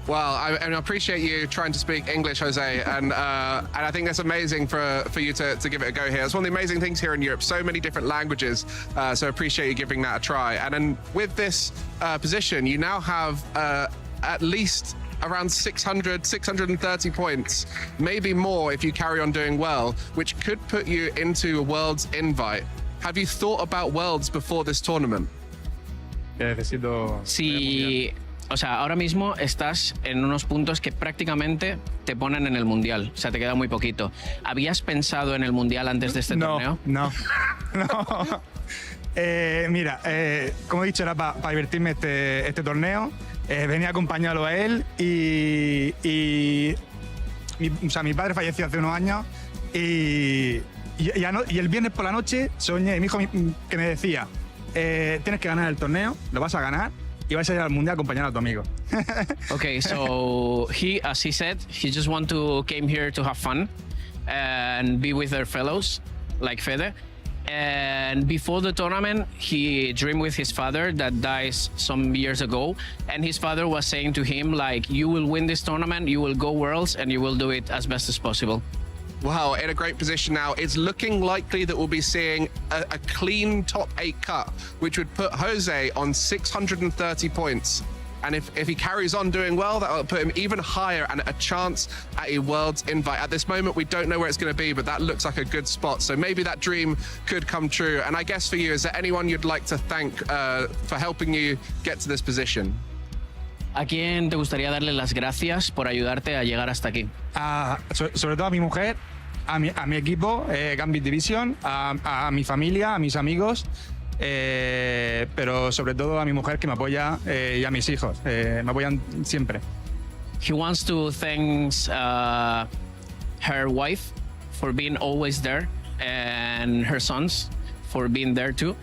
Well, I appreciate you trying to speak English, Jose, and I think that's amazing for you to give it a go here. It's one of the amazing things here in Europe, so many different languages, so I appreciate you giving that a try. And then with this position, you now have at least around 630 points, maybe more if you carry on doing well, which could put you into a Worlds invite. Have you thought about Worlds before this tournament? Sí, o sea, ahora mismo estás en unos puntos que prácticamente te ponen en el Mundial, o sea, te queda muy poquito. ¿Habías pensado en el Mundial antes de este torneo? No. Mira, como he dicho, era para divertirme este torneo. Venía a acompañarlo a él y mi padre falleció hace unos años y el viernes por la noche soñé, mi hijo que me decía, tienes que ganar el torneo, lo vas a ganar y vas a ir al Mundial a acompañar a tu amigo. Okay, so as he said, he just came here to have fun and be with their fellows, like Fede. And before the tournament, he dreamed with his father that died some years ago. And his father was saying to him, like, you will win this tournament, you will go Worlds, and you will do it as best as possible. Wow, in a great position now. It's looking likely that we'll be seeing a clean top 8 cut, which would put Jose on 630 points. And if he carries on doing well, that will put him even higher and a chance at a Worlds invite. At this moment, we don't know where it's going to be, but that looks like a good spot. So maybe that dream could come true. And I guess for you, is there anyone you'd like to thank for helping you get to this position? ¿A quién te gustaría darle las gracias por ayudarte a llegar hasta aquí? Sobre todo a mi mujer, a mi equipo, Gambit Division, a mi familia, a mis amigos. Pero sobre todo a mi mujer que me apoya y a mis hijos, me apoyan siempre. He wants to thank her wife for being always there and her sons for being there too.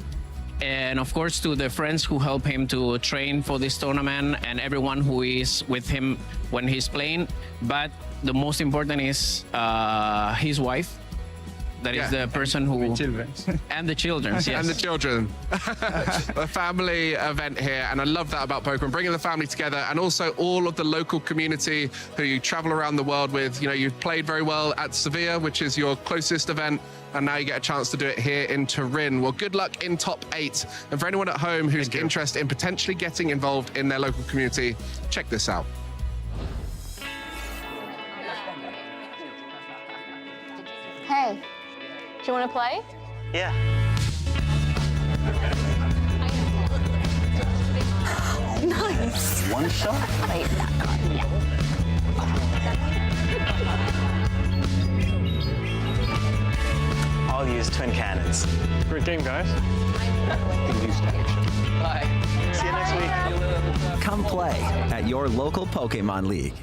And of course to the friends who help him to train for this tournament and everyone who is with him when he's playing. But the most important is his wife. That is the person who... The children. And the children, yes. And the children. A family event here, and I love that about Pokemon, bringing the family together, and also all of the local community who you travel around the world with. You know, you've played very well at Sevilla, which is your closest event, and now you get a chance to do it here in Turin. Well, good luck in top 8. And for anyone at home who's interested in potentially getting involved in their local community, check this out. Hey. Do you want to play? Yeah. Nice. One shot? Wait, that card, yeah. Oh, I'll use twin cannons. Great game, guys. Bye. See you next week. Come play at your local Pokémon League.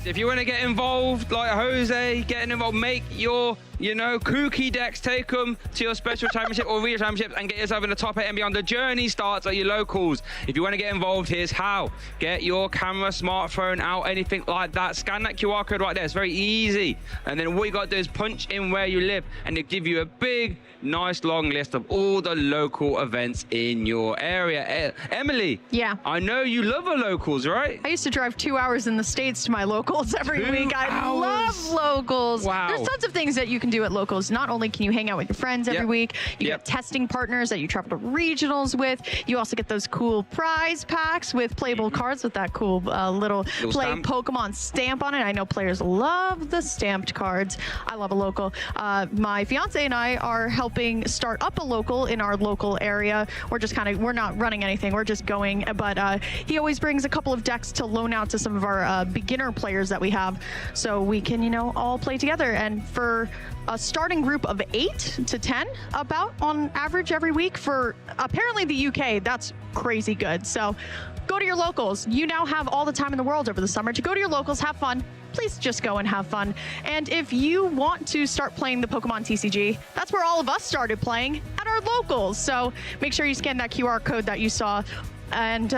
If you want to get involved, like Jose, getting involved, make your, kooky decks, take them to your special championship or regional championship and get yourself in the top 8 and beyond. The journey starts at your locals. If you want to get involved, here's how. Get your camera, smartphone out, anything like that. Scan that QR code right there. It's very easy. And then what you got to do is punch in where you live and it'll give you a big, nice long list of all the local events in your area. Emily. Yeah. I know you love our locals, right? I used to drive 2 hours in the States to my locals every week. I love locals. Wow. There's tons of things that you can do at locals. Not only can you hang out with your friends every week, you get testing partners that you travel to regionals with. You also get those cool prize packs with playable cards with that cool little play stamp. Pokemon stamp on it. I know players love the stamped cards. I love a local. My fiance and I are helping start up a local in our local area. We're just we're not running anything. We're just going, but he always brings a couple of decks to loan out to some of our beginner players that we have, so we can, all play together. And for a starting group of 8 to 10 about on average every week for apparently the UK, that's crazy good. So go to your locals. You now have all the time in the world over the summer to go to your locals, have fun. Please just go and have fun. And if you want to start playing the Pokemon TCG, that's where all of us started playing, at our locals. So make sure you scan that QR code that you saw and,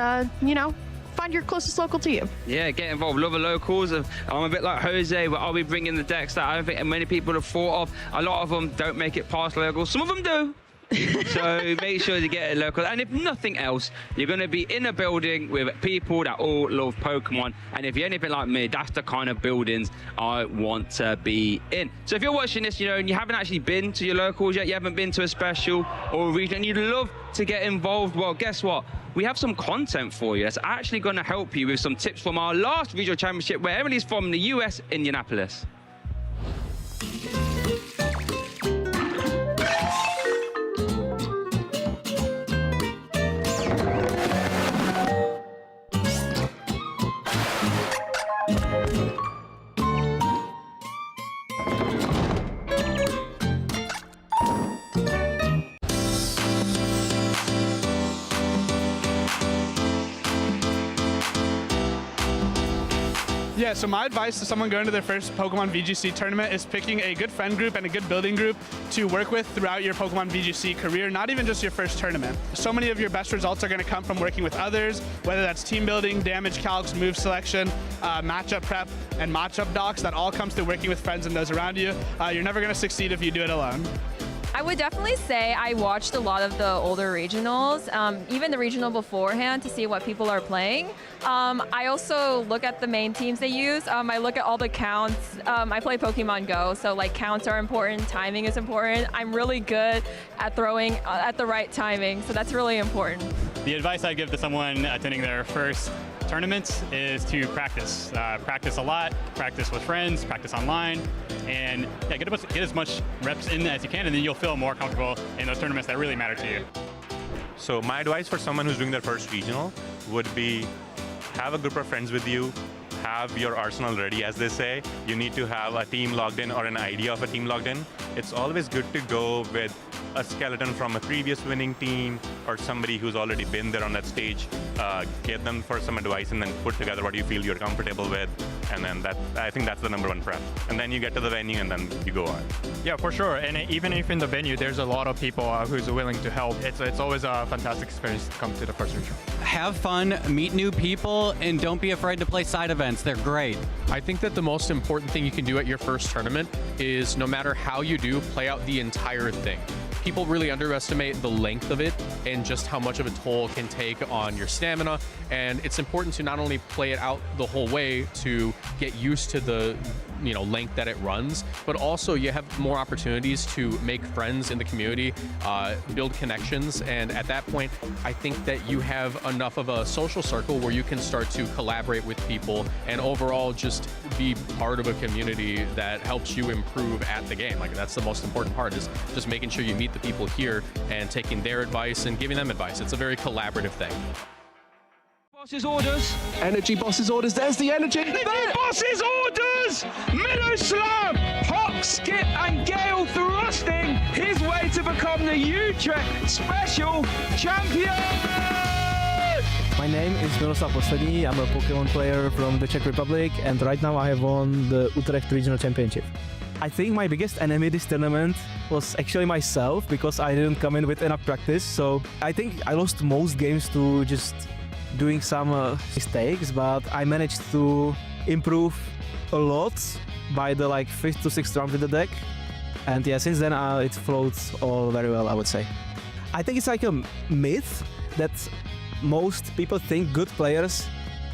find your closest local to you. Yeah, get involved. Love the locals. I'm a bit like Jose, but I'll be bringing the decks that I don't think many people have thought of. A lot of them don't make it past locals. Some of them do. So make sure to get a local. And if nothing else, you're going to be in a building with people that all love Pokemon. And if you're anything like me, that's the kind of buildings I want to be in. So if you're watching this, and you haven't actually been to your locals yet, you haven't been to a special or a region, and you'd love to get involved, well, guess what? We have some content for you that's actually going to help you with some tips from our last regional championship, where Emily's from the US, Indianapolis. Yeah, so my advice to someone going to their first Pokemon VGC tournament is picking a good friend group and a good building group to work with throughout your Pokemon VGC career, not even just your first tournament. So many of your best results are going to come from working with others, whether that's team building, damage calcs, move selection, matchup prep, and matchup docs. That all comes through working with friends and those around you. You're never going to succeed if you do it alone. I would definitely say I watched a lot of the older regionals, even the regional beforehand, to see what people are playing. I also look at the main teams they use. I look at all the counts. I play Pokemon GO, so counts are important, timing is important. I'm really good at throwing at the right timing, so that's really important. The advice I'd give to someone attending their first tournaments is to practice. Practice a lot, practice with friends, practice online, and get as much reps in as you can, and then you'll feel more comfortable in those tournaments that really matter to you. So my advice for someone who's doing their first regional would be have a group of friends with you, have your arsenal ready, as they say. You need to have a team logged in or an idea of a team logged in. It's always good to go with a skeleton from a previous winning team or somebody who's already been there on that stage. Get them for some advice and then put together what you feel you're comfortable with. And then I think that's the #1 prep. And then you get to the venue and then you go on. Yeah, for sure. And even if in the venue, there's a lot of people who's willing to help. It's always a fantastic experience to come to the first regional. Have fun, meet new people, and don't be afraid to play side events. They're great. I think that the most important thing you can do at your first tournament is, no matter how you do, play out the entire thing. People really underestimate the length of it and just how much of a toll it can take on your stamina. And it's important to not only play it out the whole way to get used to the length that it runs, but also you have more opportunities to make friends in the community, build connections. And at that point, I think that you have enough of a social circle where you can start to collaborate with people and overall just be part of a community that helps you improve at the game. That's the most important part, is just making sure you meet the people here and taking their advice and giving them advice. It's a very collaborative thing. Boss's orders. Energy boss's orders. There's the energy. The boss's orders! Minnow Slam! Hawk, Skip and Gale thrusting the Utrecht Special Champion! My name is Miroslav Poslední. I'm a Pokemon player from the Czech Republic, and right now I have won the Utrecht Regional Championship. I think my biggest enemy this tournament was actually myself, because I didn't come in with enough practice. So I think I lost most games to just doing some mistakes, but I managed to improve a lot by the 5th to 6th round with the deck. And yeah, since then it flowed all very well, I would say. I think it's like a myth that most people think good players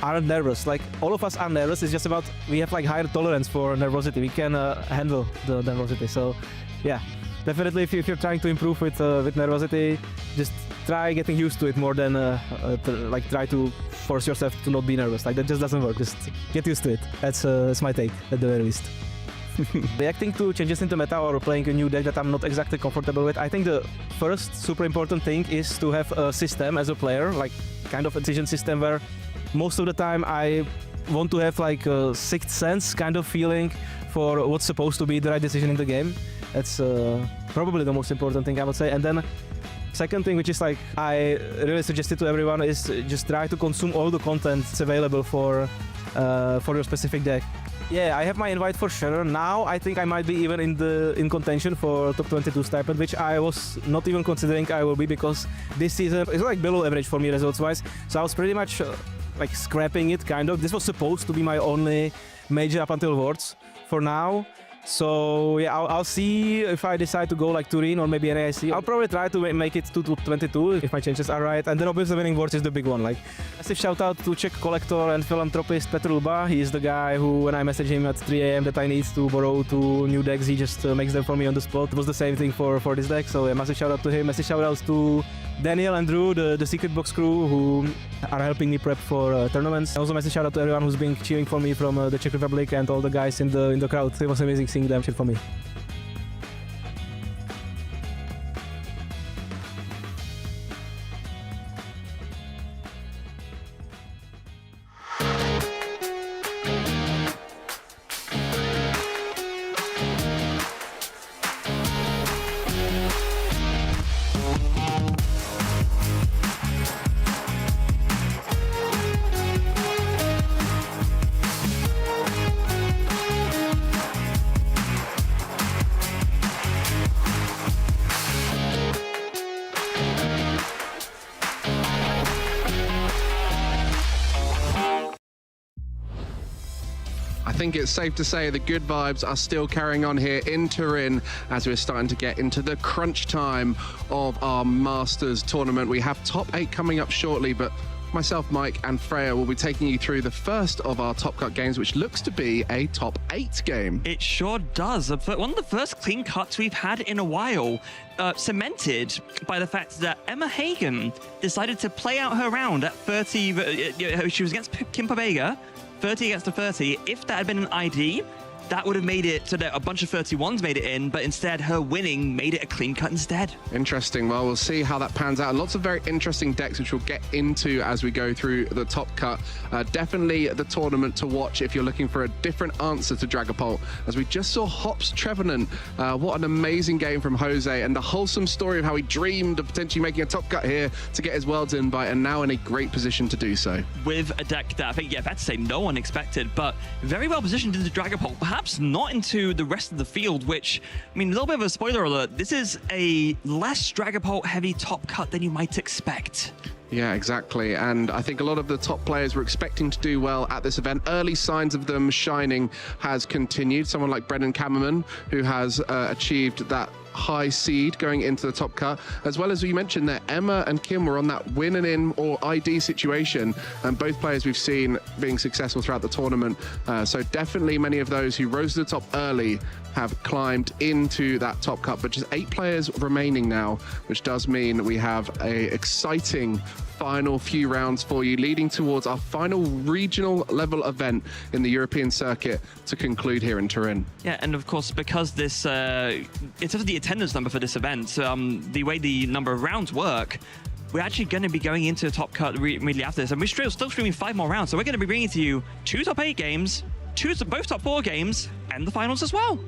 aren't nervous. Like, all of us are nervous. It's just about we have higher tolerance for nervosity. We can handle the nervosity. So yeah, definitely if you're trying to improve with nervosity, just try getting used to it more than try to force yourself to not be nervous. That just doesn't work. Just get used to it. That's my take at the very least. Reacting to changes in the meta or playing a new deck that I'm not exactly comfortable with, I think the first super important thing is to have a system as a player, kind of a decision system where most of the time I want to have a sixth sense kind of feeling for what's supposed to be the right decision in the game. That's probably the most important thing, I would say. And then second thing, which is I really suggested to everyone, is just try to consume all the content that's available for your specific deck. Yeah, I have my invite for sure. Now I think I might be even in contention for top 22 stipend, which I was not even considering I will be, because this season is below average for me results wise. So I was pretty much scrapping it, kind of. This was supposed to be my only major up until Worlds for now. So yeah, I'll see if I decide to go Turin or maybe NAIC. I'll probably try to make it to 22 if my chances are right. And then obviously winning Worlds is the big one. Massive shout out to Czech collector and philanthropist Petr. He is the guy who, when I message him at 3 AM that I need to borrow 2 new decks, he just makes them for me on the spot. It was the same thing for this deck. So yeah, massive shout out to him. Massive shout outs to Daniel and Drew, the Secret Box crew, who are helping me prep for tournaments. Also massive shout out to everyone who's been cheering for me from the Czech Republic and all the guys in the crowd. It was amazing seeing them cheer for me. I think it's safe to say the good vibes are still carrying on here in Turin as we're starting to get into the crunch time of our Masters tournament. We have top 8 coming up shortly, but myself, Mike, and Freya will be taking you through the first of our Top Cut games, which looks to be a top 8 game. It sure does. One of the first clean cuts we've had in a while, cemented by the fact that Emma Hagen decided to play out her round at 30. She was against Kim Pobega. 30 against a 30. If that had been an ID, that would have made it so that a bunch of 31s made it in, but instead her winning made it a clean cut instead. Interesting. Well, we'll see how that pans out. Lots of very interesting decks, which we'll get into as we go through the top cut. Definitely the tournament to watch if you're looking for a different answer to Dragapult. As we just saw Hops Trevenant. What an amazing game from Jose, and the wholesome story of how he dreamed of potentially making a top cut here to get his Worlds invite, and now in a great position to do so. With a deck that I think, yeah, that's to say no one expected, but very well positioned into Dragapult. Perhaps not into the rest of the field, which, I mean, a little bit of a spoiler alert, this is a less Dragapult heavy top cut than you might expect. Yeah, exactly. And I think a lot of the top players were expecting to do well at this event. Early signs of them shining has continued. Someone like Brennan Kamerman, who has achieved that high seed going into the top cut, as well as you mentioned that Emma and Kim were on that win and in or ID situation, and both players we've seen being successful throughout the tournament. So definitely many of those who rose to the top early have climbed into that top cut, but just 8 players remaining now, which does mean we have a exciting final few rounds for you, leading towards our final regional level event in the European circuit to conclude here in Turin. Yeah, and of course, because this, in terms of the attendance number for this event, the way the number of rounds work, we're actually going to be going into the top cut immediately after this, and we're still streaming 5 more rounds, so we're going to be bringing to you 2 top 8 games, both top 4 games and the finals as well.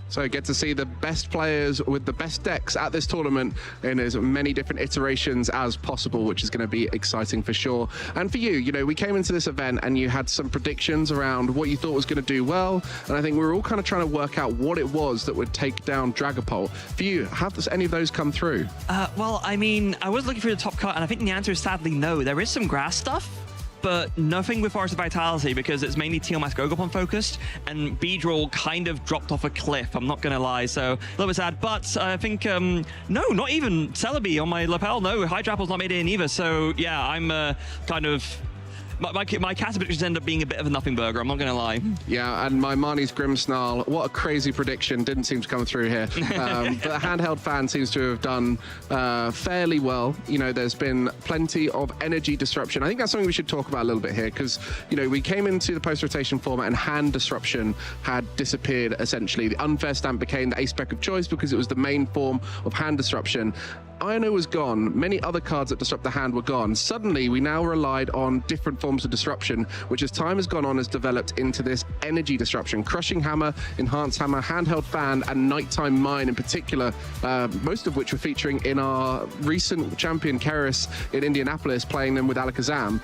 So get to see the best players with the best decks at this tournament in as many different iterations as possible, which is going to be exciting for sure. And for you, you know, we came into this event and you had some predictions around what you thought was going to do well, and I think we were all kind of trying to work out what it was that would take down Dragapult. For you, have any of those come through? Well, I mean, I was looking for the top cut, and I think the answer is sadly no. There is some grass stuff, but nothing with Forest of Vitality because it's mainly Teal Mask Ogopon focused, and Beedrill kind of dropped off a cliff, I'm not going to lie, so a little bit sad. But I think, no, not even Celebi on my lapel, no, Hydrapple's not made it in either, so yeah, I'm kind of... My cast predictions end up being a bit of a nothing burger, I'm not going to lie. Yeah, and my Marnie's Grimmsnarl, what a crazy prediction, didn't seem to come through here. But the handheld fan seems to have done fairly well. You know, there's been plenty of energy disruption. I think that's something we should talk about a little bit here, because, you know, we came into the post-rotation format and hand disruption had disappeared, essentially. The unfair stamp became the ace spec of choice because it was the main form of hand disruption. Iono was gone, many other cards that disrupt the hand were gone. Suddenly, we now relied on different forms of disruption, which as time has gone on has developed into this energy disruption. Crushing Hammer, Enhanced Hammer, Handheld Fan, and Nighttime Mine in particular, most of which were featuring in our recent champion, Keris, in Indianapolis, playing them with Alakazam.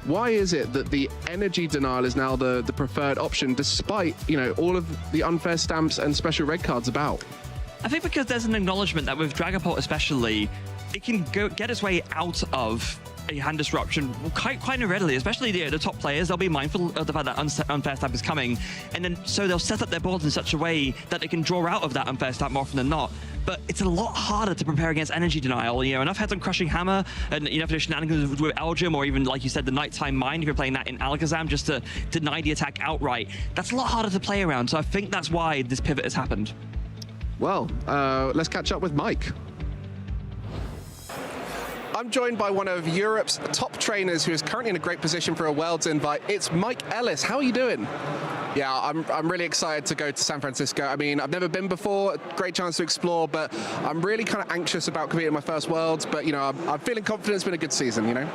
Why is it that the energy denial is now the preferred option, despite, you know, all of the unfair stamps and special red cards about? I think because there's an acknowledgement that with Dragapult especially, it can get its way out of a hand disruption quite readily, especially the top players. They'll be mindful of the fact that unfair stamp is coming, and then so they'll set up their boards in such a way that they can draw out of that unfair stamp more often than not. But it's a lot harder to prepare against energy denial. You know, enough heads on Crushing Hammer, and enough of the shenanigans with Elgin, or even, like you said, the Nighttime Mine, if you're playing that in Alakazam, just to deny the attack outright. That's a lot harder to play around, so I think that's why this pivot has happened. Well, let's catch up with Mike. I'm joined by one of Europe's top trainers who is currently in a great position for a Worlds invite. It's Mike Ellis. How are you doing? Yeah, I'm really excited to go to San Francisco. I mean, I've never been before, great chance to explore, but I'm really kind of anxious about competing in my first Worlds, but, you know, I'm feeling confident. It's been a good season, you know?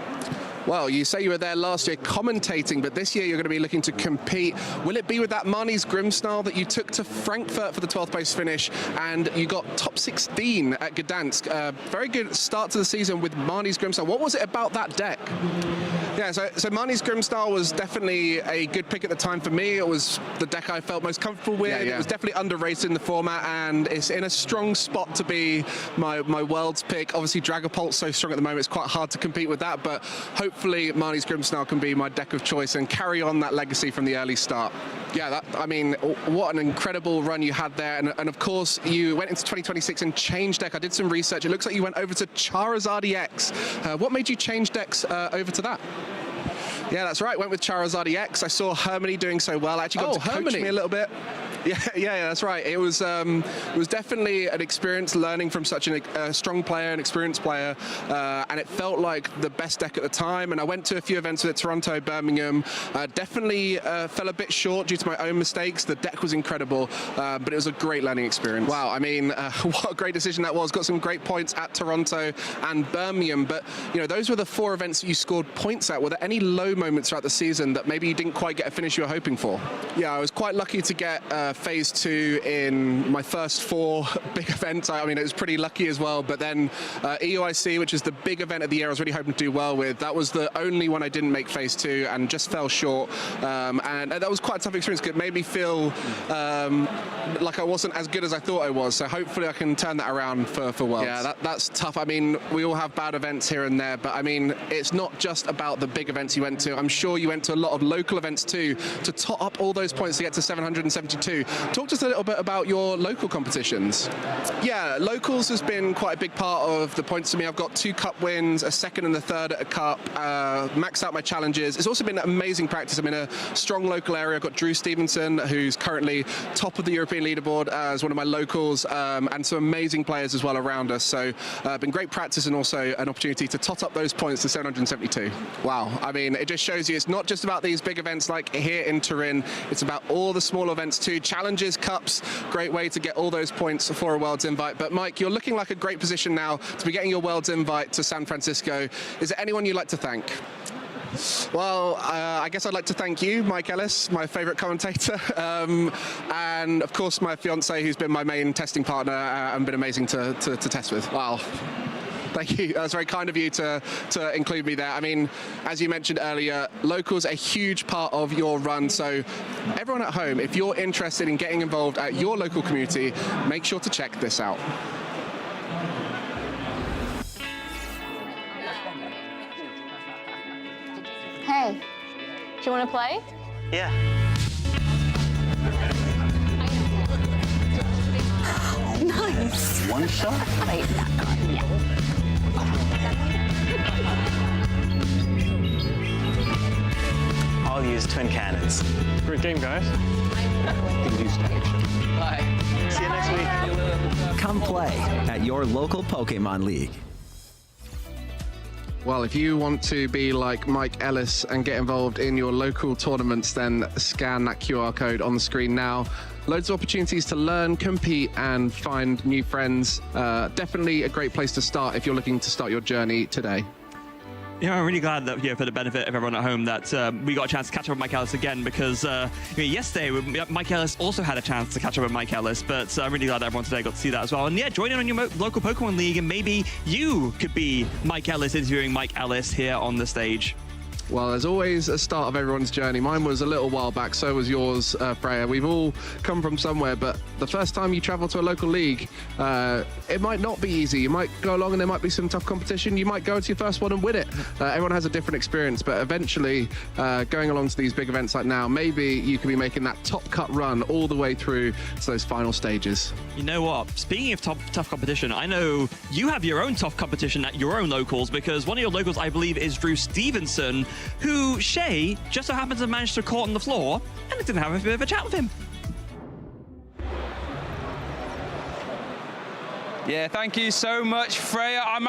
Well, you say you were there last year commentating, but this year you're going to be looking to compete. Will it be with that Marnie's Grimmsnarl that you took to Frankfurt for the 12th place finish, and you got top 16 at Gdansk? Very good start to the season with Marnie's Grimmsnarl. What was it about that deck? Yeah, so Marnie's Grimmsnarl was definitely a good pick at the time for me. It was the deck I felt most comfortable with. Yeah. It was definitely underrated in the format, and it's in a strong spot to be my Worlds pick. Obviously, Dragapult's so strong at the moment, it's quite hard to compete with that, but hopefully Marnie's Grimmsnarl can be my deck of choice and carry on that legacy from the early start. Yeah, I mean, what an incredible run you had there, and of course, you went into 2026 and changed deck. I did some research. It looks like you went over to Charizard EX. What made you change decks over to that? Yeah, that's right. Went with Charizard EX. I saw Hermione doing so well. I actually got to coach me a little bit. Yeah, that's right. It was definitely an experience learning from such a strong player, an experienced player, and it felt like the best deck at the time. And I went to a few events with Toronto, Birmingham. Definitely fell a bit short due to my own mistakes. The deck was incredible, but it was a great learning experience. Wow, I mean, what a great decision that was. Got some great points at Toronto and Birmingham, but you know, those were the 4 events that you scored points at. Were there any low moments throughout the season that maybe you didn't quite get a finish you were hoping for? Yeah, I was quite lucky to get phase 2 in my first 4 big events. I mean, it was pretty lucky as well, but then EUIC, which is the big event of the year I was really hoping to do well with, that was the only one I didn't make phase 2 and just fell short, and that was quite a tough experience because it made me feel like I wasn't as good as I thought I was, so hopefully I can turn that around for Worlds. Yeah, that's tough. I mean, we all have bad events here and there, but I mean, it's not just about the big events you went to. I'm sure you went to a lot of local events too to top up all those points to get to 772. Talk to us a little bit about your local competitions. Yeah, locals has been quite a big part of the points for me. I've got 2 cup wins, a second and the third at a cup, maxed out my challenges. It's also been amazing practice. I'm in a strong local area. I've got Drew Stevenson, who's currently top of the European leaderboard as one of my locals, and some amazing players as well around us. So been great practice and also an opportunity to tot up those points to 772. Wow, I mean, it just shows you it's not just about these big events like here in Turin, it's about all the small events too. Challenges, cups, great way to get all those points for a Worlds invite. But Mike, you're looking like a great position now to be getting your Worlds invite to San Francisco. Is there anyone you'd like to thank? Well, I guess I'd like to thank you, Mike Ellis, my favourite commentator, and of course my fiance, who's been my main testing partner and been amazing to test with. Wow. Thank you. That's very kind of you to include me there. I mean, as you mentioned earlier, locals are a huge part of your run. So everyone at home, if you're interested in getting involved at your local community, make sure to check this out. Hey, do you want to play? Yeah. Nice. One shot? Wait, yeah. I'll use twin cannons. Great game, guys. Bye. See you next week. Come play at your local Pokémon League. Well, if you want to be like Mike Ellis and get involved in your local tournaments, then scan that QR code on the screen now. Loads of opportunities to learn, compete, and find new friends. Definitely a great place to start if you're looking to start your journey today. Yeah, I'm really glad that, for the benefit of everyone at home, that we got a chance to catch up with Mike Ellis again, because yesterday Mike Ellis also had a chance to catch up with Mike Ellis, but I'm really glad that everyone today got to see that as well. And yeah, join in on your local Pokemon League, and maybe you could be Mike Ellis interviewing Mike Ellis here on the stage. Well, there's always a start of everyone's journey. Mine was a little while back, so was yours, Freya. We've all come from somewhere, but the first time you travel to a local league, it might not be easy. You might go along and there might be some tough competition. You might go to your first one and win it. Everyone has a different experience, but eventually, going along to these big events like now, maybe you could be making that top cut run all the way through to those final stages. You know what? Speaking of tough competition, I know you have your own tough competition at your own locals, because one of your locals, I believe, is Drew Stevenson, who Shay just so happens to have managed to caught on the floor and didn't have a bit of a chat with him. Yeah, thank you so much, Freya. I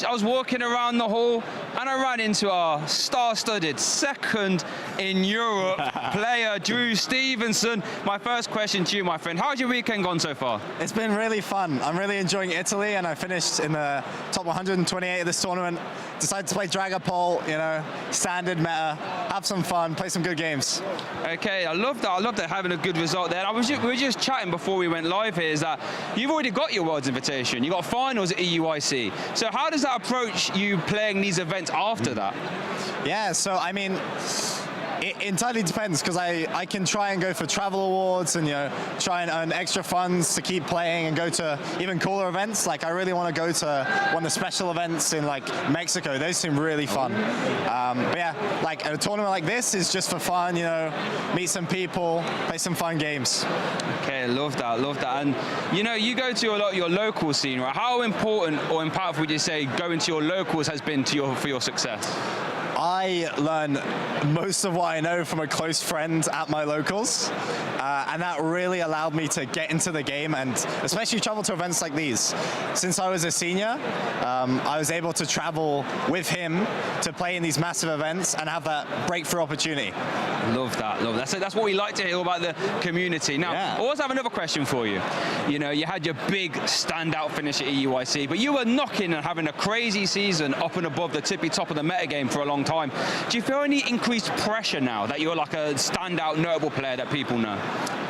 was walking around the hall and I ran into our star-studded second in Europe player, Drew Stevenson. My first question to you, my friend, how's your weekend gone so far? It's been really fun. I'm really enjoying Italy, and I finished in the top 128 of this tournament. Decided to play Dragapult, standard meta, have some fun, play some good games. Okay, I love that. I love that, having a good result there. We were just chatting before we went live here, is that you've already got your Worlds invitation. You got finals at EUIC. So how does that approach you playing these events after that? Yeah, so I mean, it entirely depends, because I can try and go for travel awards and try and earn extra funds to keep playing and go to even cooler events. Like, I really want to go to one of the special events in like Mexico. Those seem really fun. But yeah, like a tournament like this is just for fun. Meet some people, play some fun games. Okay, love that. And you go to a lot of your local scene, right? How important or impactful would you say going to your locals has been for your success? I learn most of what I know from a close friend at my locals, and that really allowed me to get into the game and especially travel to events like these. Since I was a senior, I was able to travel with him to play in these massive events and have that breakthrough opportunity. Love that. That's what we like to hear about the community. Now, I also have another question for you. You had your big standout finish at EUIC, but you were knocking and having a crazy season up and above the tippy top of the metagame for a long time. Do you feel any increased pressure now that you're like a standout, notable player that people know?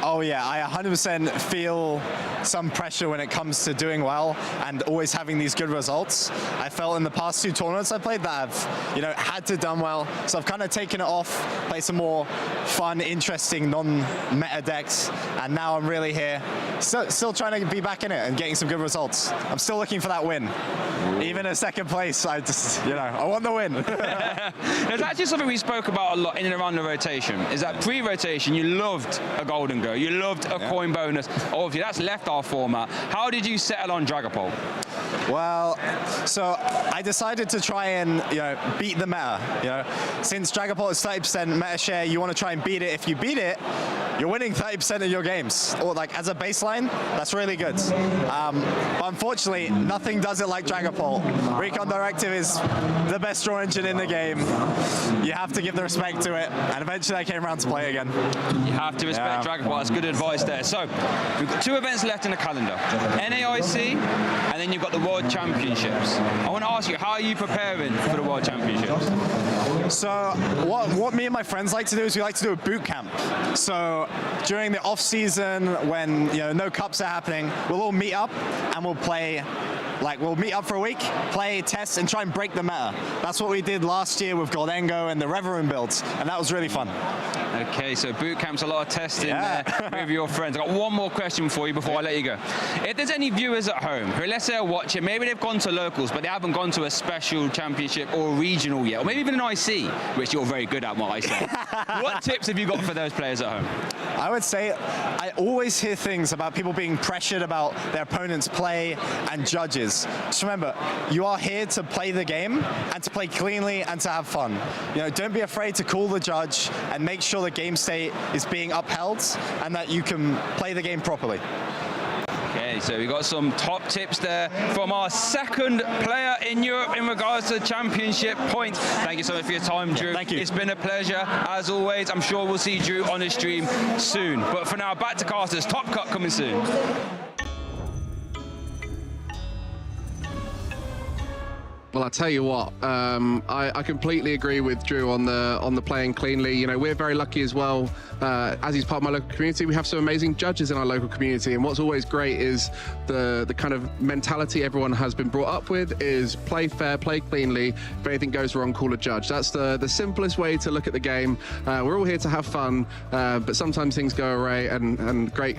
Oh yeah, I 100% feel some pressure when it comes to doing well and always having these good results. I felt in the past 2 tournaments I played that I've, had to done well. So I've kind of taken it off, played some more fun, interesting, non-meta decks, and now I'm really here, still trying to be back in it and getting some good results. I'm still looking for that win. Even in second place, I just, I want the win. There's actually something we spoke about a lot in and around the rotation, is that pre-rotation you loved a Golden Go, you loved a coin bonus. Obviously that's left our format. How did you settle on Dragapult? Well, so I decided to try and beat the meta. Since Dragapult is 30% meta share, you want to try and beat it. If you beat it, you're winning 30% of your games, or like as a baseline, that's really good. But unfortunately, nothing does it like Dragapult. Recon Directive is the best draw engine in the game. You have to give the respect to it, and eventually I came around to play again. You have to respect Dragapult. That's good advice there. So we've got 2 events left in the calendar: NAIC, and then you've got the World Championships. I want to ask you, how are you preparing for the World Championships? So what me and my friends like to do is we like to do a boot camp. So during the off season, when no cups are happening, we'll all meet up and we'll play. Like, we'll meet up for a week, play, test, and try and break the meta. That's what we did last year with Goldengo and the Reverend builds, and that was really fun. Okay, so boot camp's a lot of testing there with your friends. I've got one more question for you before I let you go. If there's any viewers at home who, let's say, are watching, maybe they've gone to locals, but they haven't gone to a special championship or regional yet, or maybe even an IC, which you're very good at, what I say. What tips have you got for those players at home? I would say I always hear things about people being pressured about their opponent's play and judges. Just remember, you are here to play the game and to play cleanly and to have fun. Don't be afraid to call the judge and make sure the game state is being upheld and that you can play the game properly. Okay, so we got some top tips there from our second player in Europe in regards to championship points. Thank you so much for your time, Drew. Thank you. It's been a pleasure, as always. I'm sure we'll see Drew on the stream soon. But for now, back to casters. Top Cut coming soon. Well, I'll tell you what, I completely agree with Drew on the playing cleanly. We're very lucky as well. As he's part of my local community, we have some amazing judges in our local community. And what's always great is the kind of mentality everyone has been brought up with is play fair, play cleanly. If anything goes wrong, call a judge. That's the simplest way to look at the game. We're all here to have fun, but sometimes things go awry. And great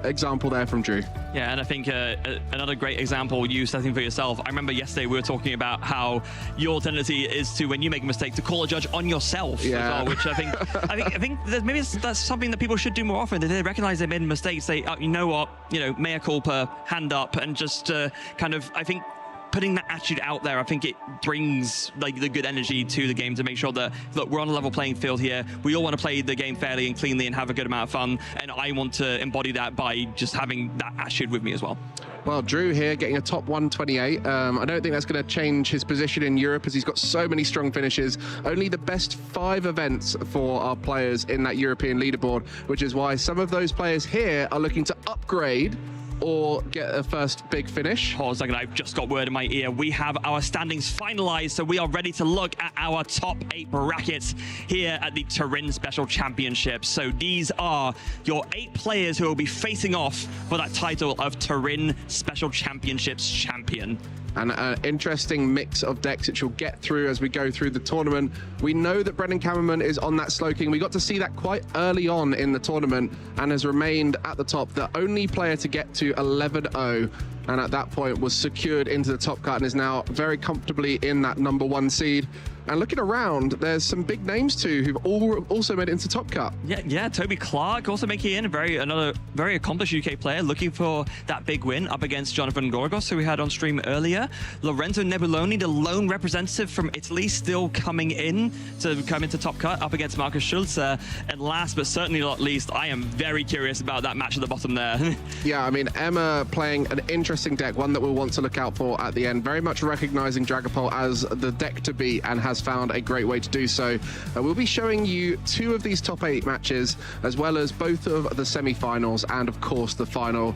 example there from Drew. Yeah, and I think another great example you setting for yourself. I remember yesterday we were talking about how your tendency is to, when you make a mistake, to call a judge on yourself as well, which I think maybe that's something that people should do more often. That they recognize they made a mistake, say, oh, you know what, mea culpa, hand up, and just kind of, I think, putting that attitude out there, I think it brings like the good energy to the game to make sure that, look, we're on a level playing field here. We all want to play the game fairly and cleanly and have a good amount of fun. And I want to embody that by just having that attitude with me as well. Well, Drew here getting a top 128. I don't think that's going to change his position in Europe as he's got so many strong finishes. Only the best 5 events for our players in that European leaderboard, which is why some of those players here are looking to upgrade or get a first big finish. Hold on a second, I've just got word in my ear. We have our standings finalized, so we are ready to look at our top 8 brackets here at the Turin Special Championships. So these are your 8 players who will be facing off for that title of Turin Special Championships champion. And an interesting mix of decks which we'll get through as we go through the tournament. We know that Brennan Kamerman is on that Slowking. We got to see that quite early on in the tournament and has remained at the top, the only player to get to 11-0. And at that point was secured into the top cut and is now very comfortably in that #1 seed. And looking around, there's some big names too who've also made it into top cut. Yeah, Toby Clark also making it in, another very accomplished UK player looking for that big win up against Jonathan Gorgos, who we had on stream earlier. Lorenzo Nebuloni, the lone representative from Italy, still coming in to come into top cut up against Marcus Schulze. And last but certainly not least, I am very curious about that match at the bottom there. Yeah, I mean, Emma playing an interesting deck, one that we'll want to look out for at the end, very much recognizing Dragapult as the deck to beat and has found a great way to do so. We'll be showing you 2 of these top 8 matches, as well as both of the semi-finals and of course the final.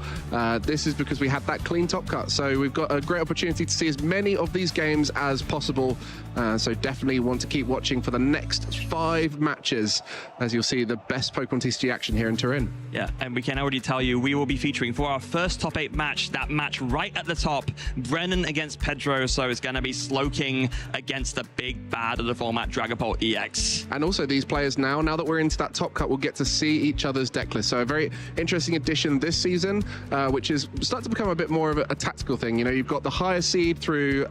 This is because we had that clean top cut, so we've got a great opportunity to see as many of these games as possible. So definitely want to keep watching for the next 5 matches, as you'll see the best Pokémon TCG action here in Turin. Yeah, and we can already tell you we will be featuring for our first top 8 match, that match right at the top, Brennan against Pedro. So it's going to be Slowking against the big bad of the format, Dragapult EX. And also these players now that we're into that top cut, we'll get to see each other's deck list. So a very interesting addition this season, which is starting to become a bit more of a tactical thing. You've got the higher seed through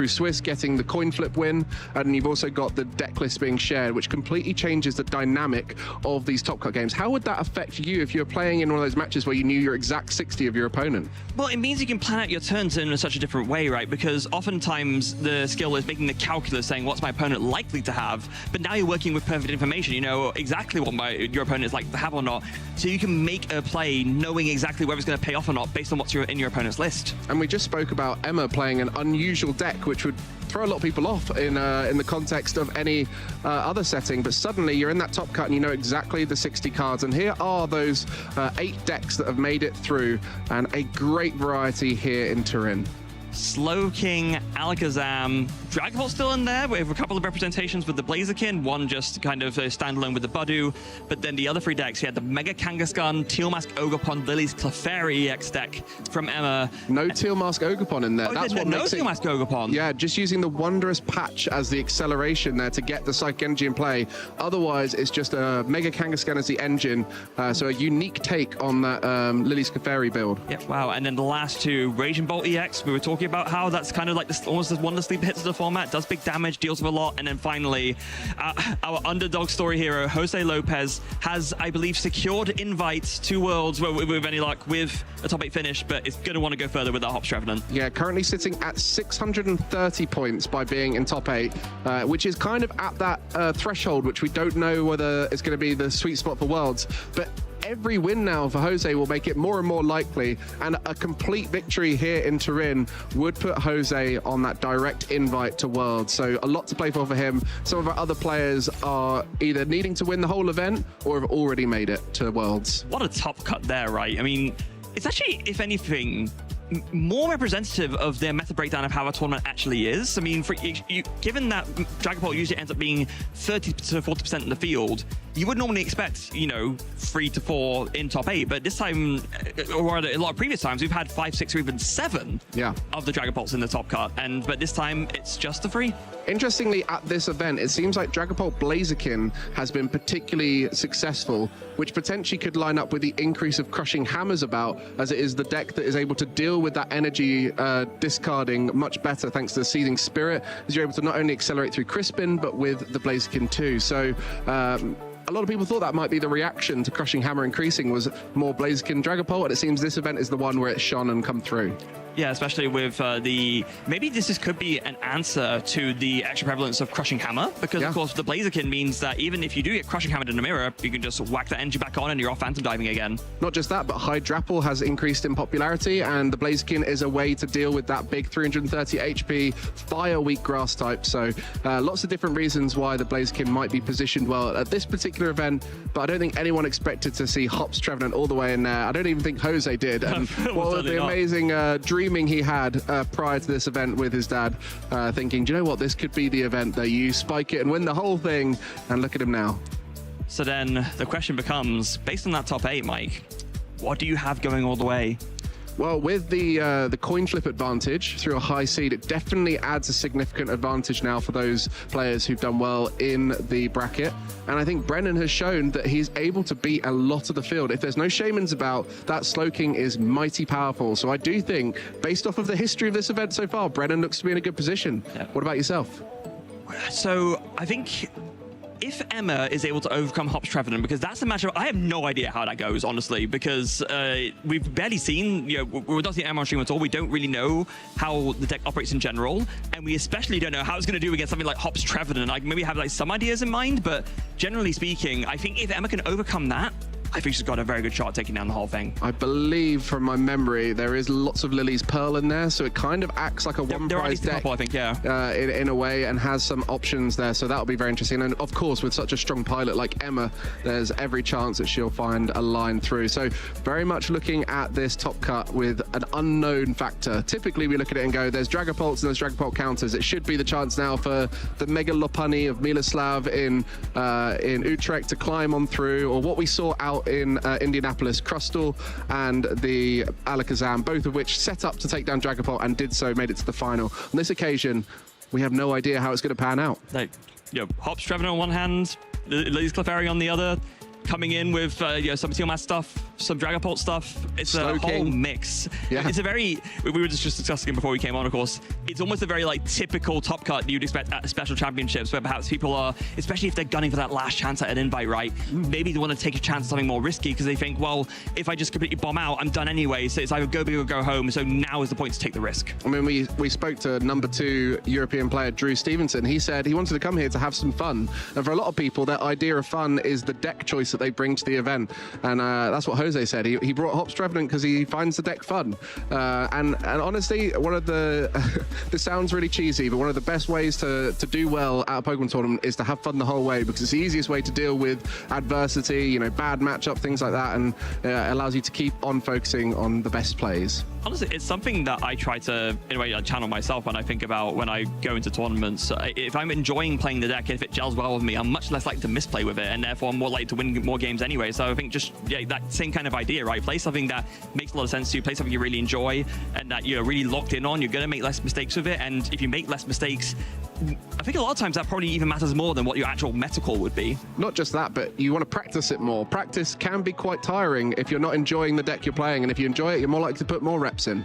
Swiss getting the coin flip win, and you've also got the deck list being shared, which completely changes the dynamic of these top cut games. How would that affect you if you're playing in one of those matches where you knew your exact 60 of your opponent? Well, it means you can plan out your turns in such a different way, right? Because oftentimes the skill is making the calculus saying what's my opponent likely to have, but now you're working with perfect information. You know exactly what your opponent is likely to have or not, so you can make a play knowing exactly whether it's going to pay off or not based on what's in your opponent's list. And we just spoke about Emma playing an unusual deck, which would throw a lot of people off in the context of any other setting, but suddenly you're in that top cut and you know exactly the 60 cards, and here are those 8 decks that have made it through, and a great variety here in Turin. Slowking, Alakazam, Dragapult still in there with a couple of representations with the Blaziken, one just kind of standalone with the Budu, but then the other 3 decks, you had the Mega Kangaskhan, Tealmask Ogerpon, Lily's Clefairy EX deck from Emma. No Tealmask Ogerpon in there. Oh, that's what no makes Tealmask Ogerpon. Yeah, just using the Wondrous Patch as the acceleration there to get the Psychic Energy in play. Otherwise, it's just a Mega Kangaskhan as the engine, so a unique take on that Lily's Clefairy build. Yeah, wow, and then the last 2, Raging Bolt EX, we were talking about how that's kind of like almost one of the sleeper hits of the format, does big damage, deals with a lot, and then finally our underdog story hero Jose Lopez has, I believe, secured invites to Worlds with any luck with a top 8 finish, but is going to want to go further with that Hops Trevenant. Yeah, currently sitting at 630 points by being in top 8, which is kind of at that threshold, which we don't know whether it's going to be the sweet spot for Worlds, but every win now for Jose will make it more and more likely, and a complete victory here in Turin would put Jose on that direct invite to Worlds. So a lot to play for him. Some of our other players are either needing to win the whole event or have already made it to Worlds. What a top cut there, right? I mean, it's actually, if anything, more representative of their meta breakdown of how a tournament actually is. I mean, given that Dragapult usually ends up being 30 to 40% in the field, you would normally expect, 3 to 4 in top 8, but this time, or a lot of previous times, we've had 5, 6, or even 7 of the Dragapults in the top cut, but this time it's just the 3. Interestingly, at this event, it seems like Dragapult Blaziken has been particularly successful, which potentially could line up with the increase of Crushing Hammers about, as it is the deck that is able to deal with that energy discarding much better thanks to the Seething Spirit, as you're able to not only accelerate through Crispin, but with the Blaziken too. So a lot of people thought that might be the reaction to Crushing Hammer increasing, was more Blaziken Dragapult, and it seems this event is the one where it's shone and come through. Yeah, especially with maybe this could be an answer to the extra prevalence of Crushing Hammer, because of course the Blaziken means that even if you do get Crushing Hammered in a mirror, you can just whack that energy back on and you're off Phantom Diving again. Not just that, but Hydrapple has increased in popularity, and the Blaziken is a way to deal with that big 330 HP Fire Weak Grass type. So lots of different reasons why the Blaziken might be positioned well at this particular event, but I don't think anyone expected to see Hops Trevenant all the way in there. I don't even think Jose did. And what was the amazing dreaming he had prior to this event with his dad, thinking, do you know what, this could be the event that you spike it and win the whole thing, and look at him now. So then the question becomes, based on that top 8, Mike, what do you have going all the way? Well, with the coin flip advantage through a high seed, it definitely adds a significant advantage now for those players who've done well in the bracket. And I think Brennan has shown that he's able to beat a lot of the field. If there's no Shamans about, that Slowking is mighty powerful. So I do think, based off of the history of this event so far, Brennan looks to be in a good position. Yeah. What about yourself? So I think if Emma is able to overcome Hops Trevenant, because that's a matchup, I have no idea how that goes, honestly, because we've barely seen, we're not seeing Emma on stream at all. We don't really know how the deck operates in general, and we especially don't know how it's going to do against something like Hops Trevenant. I maybe have some ideas in mind, but generally speaking, I think if Emma can overcome that, I think she's got a very good shot at taking down the whole thing. I believe, from my memory, there is lots of Lily's Pearl in there, so it kind of acts like a one-prize deck, I think, yeah. In a way, and has some options there, so that'll be very interesting. And of course, with such a strong pilot like Emma, there's every chance that she'll find a line through. So very much looking at this top cut with an unknown factor. Typically, we look at it and go, there's Dragapults and there's Dragapult counters. It should be the chance now for the Mega Lopunny of Miloslav in Utrecht to climb on through, or what we saw out in Indianapolis, Crustal and the Alakazam, both of which set up to take down Dragapult and did so, made it to the final. On this occasion, we have no idea how it's going to pan out. Hops Trevenant on one hand, Lily's Clefairy on the other, coming in with some Tealmask stuff, some Dragapult stuff. It's a whole mix. Yeah. It's a very, we were just discussing before we came on, of course, it's almost a very like typical top cut you'd expect at special championships, where perhaps people are, especially if they're gunning for that last chance at an invite, right? Maybe they want to take a chance at something more risky because they think, well, if I just completely bomb out, I'm done anyway. So it's either go big or go home. So now is the point to take the risk. I mean, we spoke to number 2 European player Drew Stevenson. He said he wanted to come here to have some fun. And for a lot of people, their idea of fun is the deck choice that they bring to the event. And that's what Jose said. He brought Hops Trevenant because he finds the deck fun. And honestly, one of the, this sounds really cheesy, but one of the best ways to do well at a Pokemon tournament is to have fun the whole way, because it's the easiest way to deal with adversity, you know, bad matchup, things like that, and it allows you to keep on focusing on the best plays. Honestly, it's something that I try to, in a way, channel myself when I think about when I go into tournaments. If I'm enjoying playing the deck, if it gels well with me, I'm much less likely to misplay with it, and therefore I'm more likely to win more games anyway. So I think just that same kind of idea, right? Play something that makes a lot of sense to you, play something you really enjoy, and that you're really locked in on. You're going to make less mistakes with it, and if you make less mistakes, I think a lot of times that probably even matters more than what your actual meta call would be. Not just that, but you want to practice it more. Practice can be quite tiring if you're not enjoying the deck you're playing, and if you enjoy it, you're more likely to put more reps in.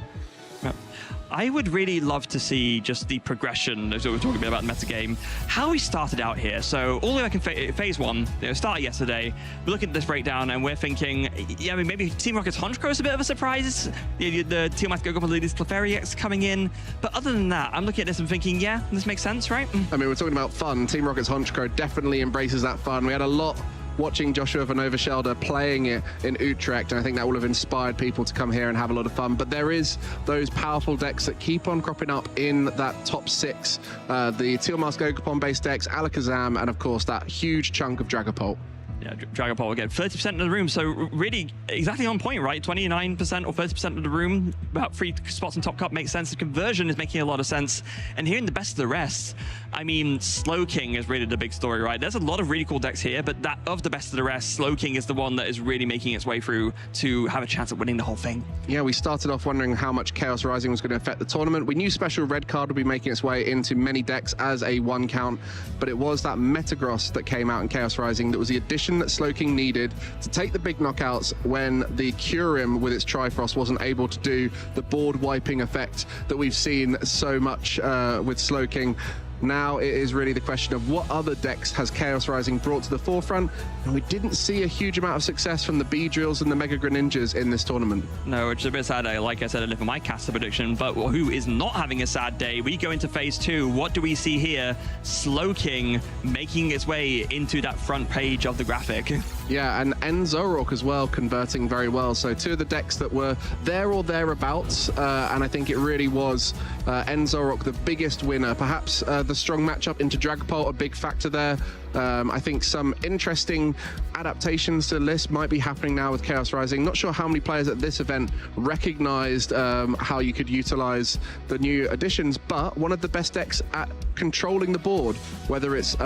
I would really love to see just the progression, as we were talking about the metagame, how we started out here. So all the way back in phase 1, started yesterday, we're looking at this breakdown and we're thinking, yeah, I mean, maybe Team Rocket's Honchkrow is a bit of a surprise. The Team Go Go Leaders Clefairy X coming in. But other than that, I'm looking at this and thinking, yeah, this makes sense, right? I mean, we're talking about fun. Team Rocket's Honchkrow definitely embraces that fun. We had a lot watching Joshua Van Overshelder playing it in Utrecht, and I think that will have inspired people to come here and have a lot of fun. But there is those powerful decks that keep on cropping up in that top 6. The Teal Mask Ogerpon based decks, Alakazam, and of course that huge chunk of Dragapult. Yeah, Dragapult again, 30% of the room, so really exactly on point, right? 29% or 30% of the room, about 3 spots in top cup makes sense. The conversion is making a lot of sense. And here in the best of the rest, I mean, Slowking is really the big story, right? There's a lot of really cool decks here, but that of the best of the rest, Slowking is the one that is really making its way through to have a chance at winning the whole thing. Yeah, we started off wondering how much Chaos Rising was going to affect the tournament. We knew Special Red Card would be making its way into many decks as a 1 count, but it was that Metagross that came out in Chaos Rising that was the addition that Slowking needed to take the big knockouts when the Kyurem with its Trifrost wasn't able to do the board wiping effect that we've seen so much with Slowking. Now it is really the question of what other decks has Chaos Rising brought to the forefront, and we didn't see a huge amount of success from the Beedrills and the Mega Greninjas in this tournament. No, which is a bit sad. Like I said, I live in my caster prediction, but who is not having a sad day? We go into phase 2. What do we see here? Slowking making its way into that front page of the graphic. Yeah, and Enzorok as well, converting very well. So 2 of the decks that were there or thereabouts, and I think it really was Enzorok the biggest winner. Perhaps the strong matchup into Dragapult, a big factor there. I think some interesting adaptations to the list might be happening now with Chaos Rising. Not sure how many players at this event recognized how you could utilize the new additions, but one of the best decks at controlling the board, whether it's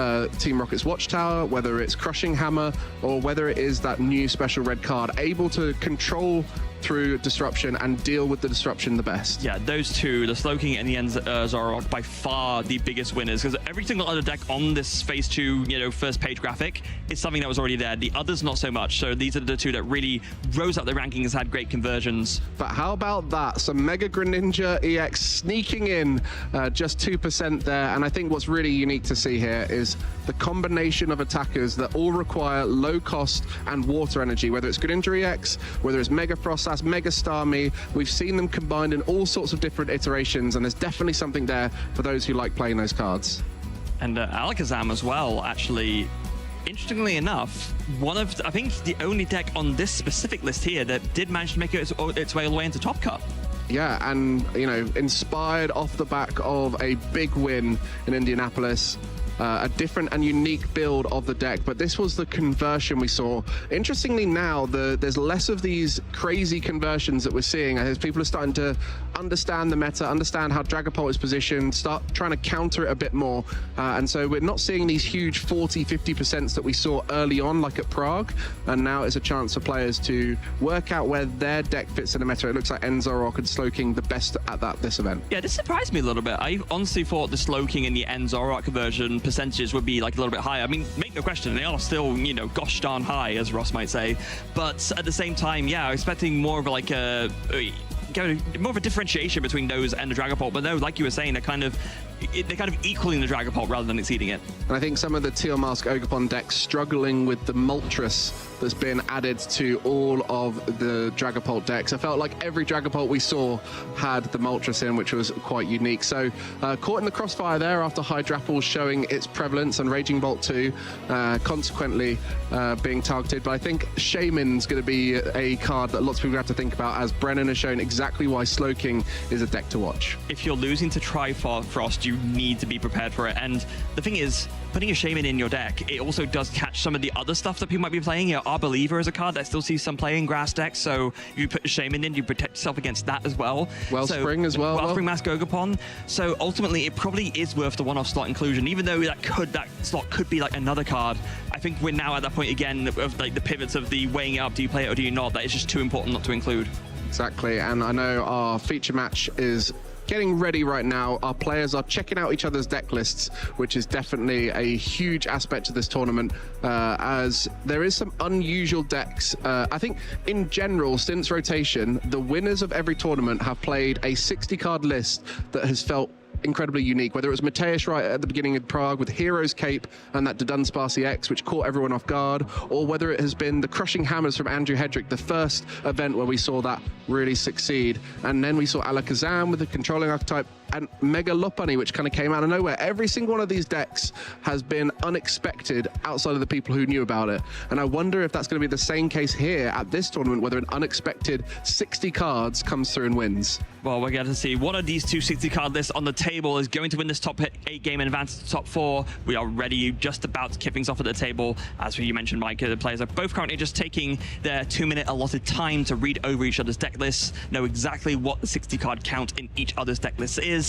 Team Rocket's Watchtower, whether it's Crushing Hammer, or whether it is that new special red card, able to control through disruption and deal with the disruption the best. Yeah, those 2, the Slowking and the Enzorok, by far the biggest winners, because every single other deck on this phase 2, first page graphic is something that was already there. The others not so much. So these are the 2 that really rose up the rankings, had great conversions. But how about that? Some Mega Greninja EX sneaking in, just 2% there. And I think what's really unique to see here is the combination of attackers that all require low cost and water energy, whether it's Greninja EX, whether it's Mega Frost, Mega Starmie. We've seen them combined in all sorts of different iterations, and there's definitely something there for those who like playing those cards. And Alakazam as well, actually, interestingly enough, one of, I think, the only deck on this specific list here that did manage to make its way all the way into Top Cup. Yeah, and, inspired off the back of a big win in Indianapolis. A different and unique build of the deck, but this was the conversion we saw. Interestingly now, there's less of these crazy conversions that we're seeing as people are starting to understand the meta, understand how Dragapult is positioned, start trying to counter it a bit more. And so we're not seeing these huge 40, 50% that we saw early on, like at Prague. And now it's a chance for players to work out where their deck fits in the meta. It looks like Enzorok and Slowking the best at this event. Yeah, this surprised me a little bit. I honestly thought the Slowking and the Enzorok version percentages would be like a little bit higher. I mean, make no question, they are still, you know, gosh darn high, as Ross might say. But at the same time, yeah, expecting more of like more of a differentiation between those and the Dragapult. But no, like you were saying, they're kind of equaling the Dragapult rather than exceeding it. And I think some of the Teal Mask Ogerpon decks struggling with the Moltres that's been added to all of the Dragapult decks. I felt like every Dragapult we saw had the Moltres in, which was quite unique. So caught in the crossfire there after Hydrapple showing its prevalence and Raging Bolt 2 consequently being targeted. But I think Shaman's going to be a card that lots of people have to think about, as Brennan has shown exactly why Slowking is a deck to watch. If you're losing to Trifrost, you need to be prepared for it. And the thing is, putting a Shaman in your deck, it also does catch some of the other stuff that people might be playing. You know, Our Believer is a card that still sees some play in grass decks, so you put a Shaman in, you protect yourself against that as well. Wellspring as well. Wellspring Mask Ogerpon. So ultimately, it probably is worth the one-off slot inclusion, even though that slot could be like another card. I think we're now at that point again of like the pivots of the weighing it up. Do you play it or do you not? That is just too important not to include. Exactly, and I know our feature match is getting ready right now. Our players are checking out each other's deck lists, which is definitely a huge aspect of this tournament, as there is some unusual decks. I think in general, since rotation, the winners of every tournament have played a 60-card list that has felt incredibly unique, whether it was Mateusz right at the beginning of Prague with Hero's Cape and that Dudunsparcy X, which caught everyone off guard, or whether it has been the Crushing Hammers from Andrew Hedrick, the first event where we saw that really succeed. And then we saw Alakazam with the Controlling Archetype and Mega Lopunny, which kind of came out of nowhere. Every single one of these decks has been unexpected outside of the people who knew about it. And I wonder if that's going to be the same case here at this tournament, whether an unexpected 60 cards comes through and wins. Well, we're going to see one of these two 60-card lists on the table is going to win this top 8 game and advance to the top 4. We are ready, just about to kick things off at the table. As you mentioned, Mike, the players are both currently just taking their 2-minute allotted time to read over each other's deck lists, know exactly what the 60-card count in each other's deck list is.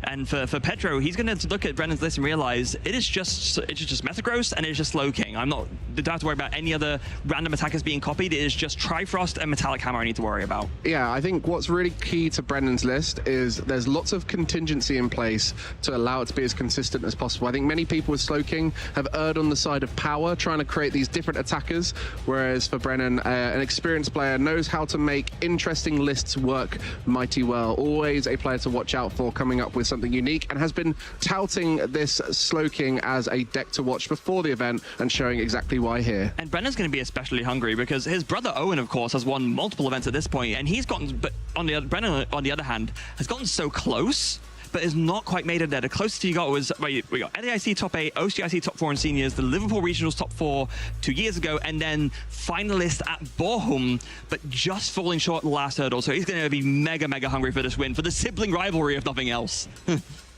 And for Pedro, he's going to look at Brennan's list and realize it's just Metagross and it's just Slowking. Don't have to worry about any other random attackers being copied. It is just Trifrost and Metallic Hammer I need to worry about. Yeah, I think what's really key to Brennan's list is there's lots of contingency in place to allow it to be as consistent as possible. I think many people with Slowking have erred on the side of power, trying to create these different attackers, whereas for Brennan, an experienced player knows how to make interesting lists work mighty well. Always a player to watch out for, coming up with something unique, and has been touting this Slowking as a deck to watch before the event and showing exactly why here. And Brennan's going to be especially hungry because his brother Owen, of course, has won multiple events at this point, and he's gotten, but Brennan, on the other hand, has gotten so close, but is not quite made it there. The closest he got was, we got NAIC top 8, OCIC top 4 in seniors, the Liverpool Regionals top 4 2 years ago, and then finalist at Bochum, but just falling short in the last hurdle. So he's going to be mega, mega hungry for this win, for the sibling rivalry, if nothing else.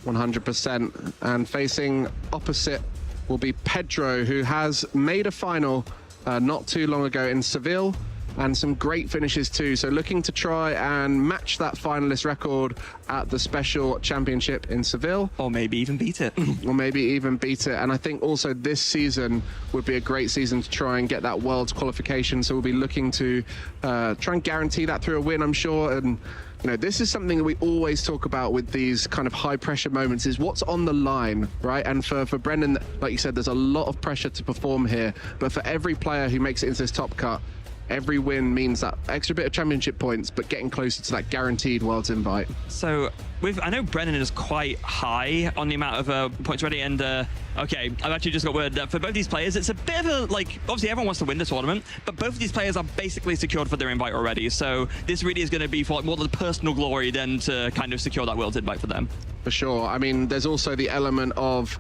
100%. And facing opposite will be Pedro, who has made a final not too long ago in Seville, and some great finishes too. So looking to try and match that finalist record at the Special Championship in Seville. Or maybe even beat it. Or maybe even beat it. And I think also this season would be a great season to try and get that Worlds qualification. So we'll be looking to try and guarantee that through a win, I'm sure. And you know, this is something that we always talk about with these kind of high pressure moments, is what's on the line, right? And for Brennan, like you said, there's a lot of pressure to perform here. But for every player who makes it into this top cut, every win means that extra bit of championship points, but getting closer to that guaranteed Worlds invite. So I know Brennan is quite high on the amount of points already, and okay, I've actually just got word that for both these players, it's a bit of a, like, obviously everyone wants to win the tournament, but both of these players are basically secured for their invite already. So this really is going to be for like more than the personal glory than to kind of secure that Worlds invite for them. For sure. I mean, there's also the element of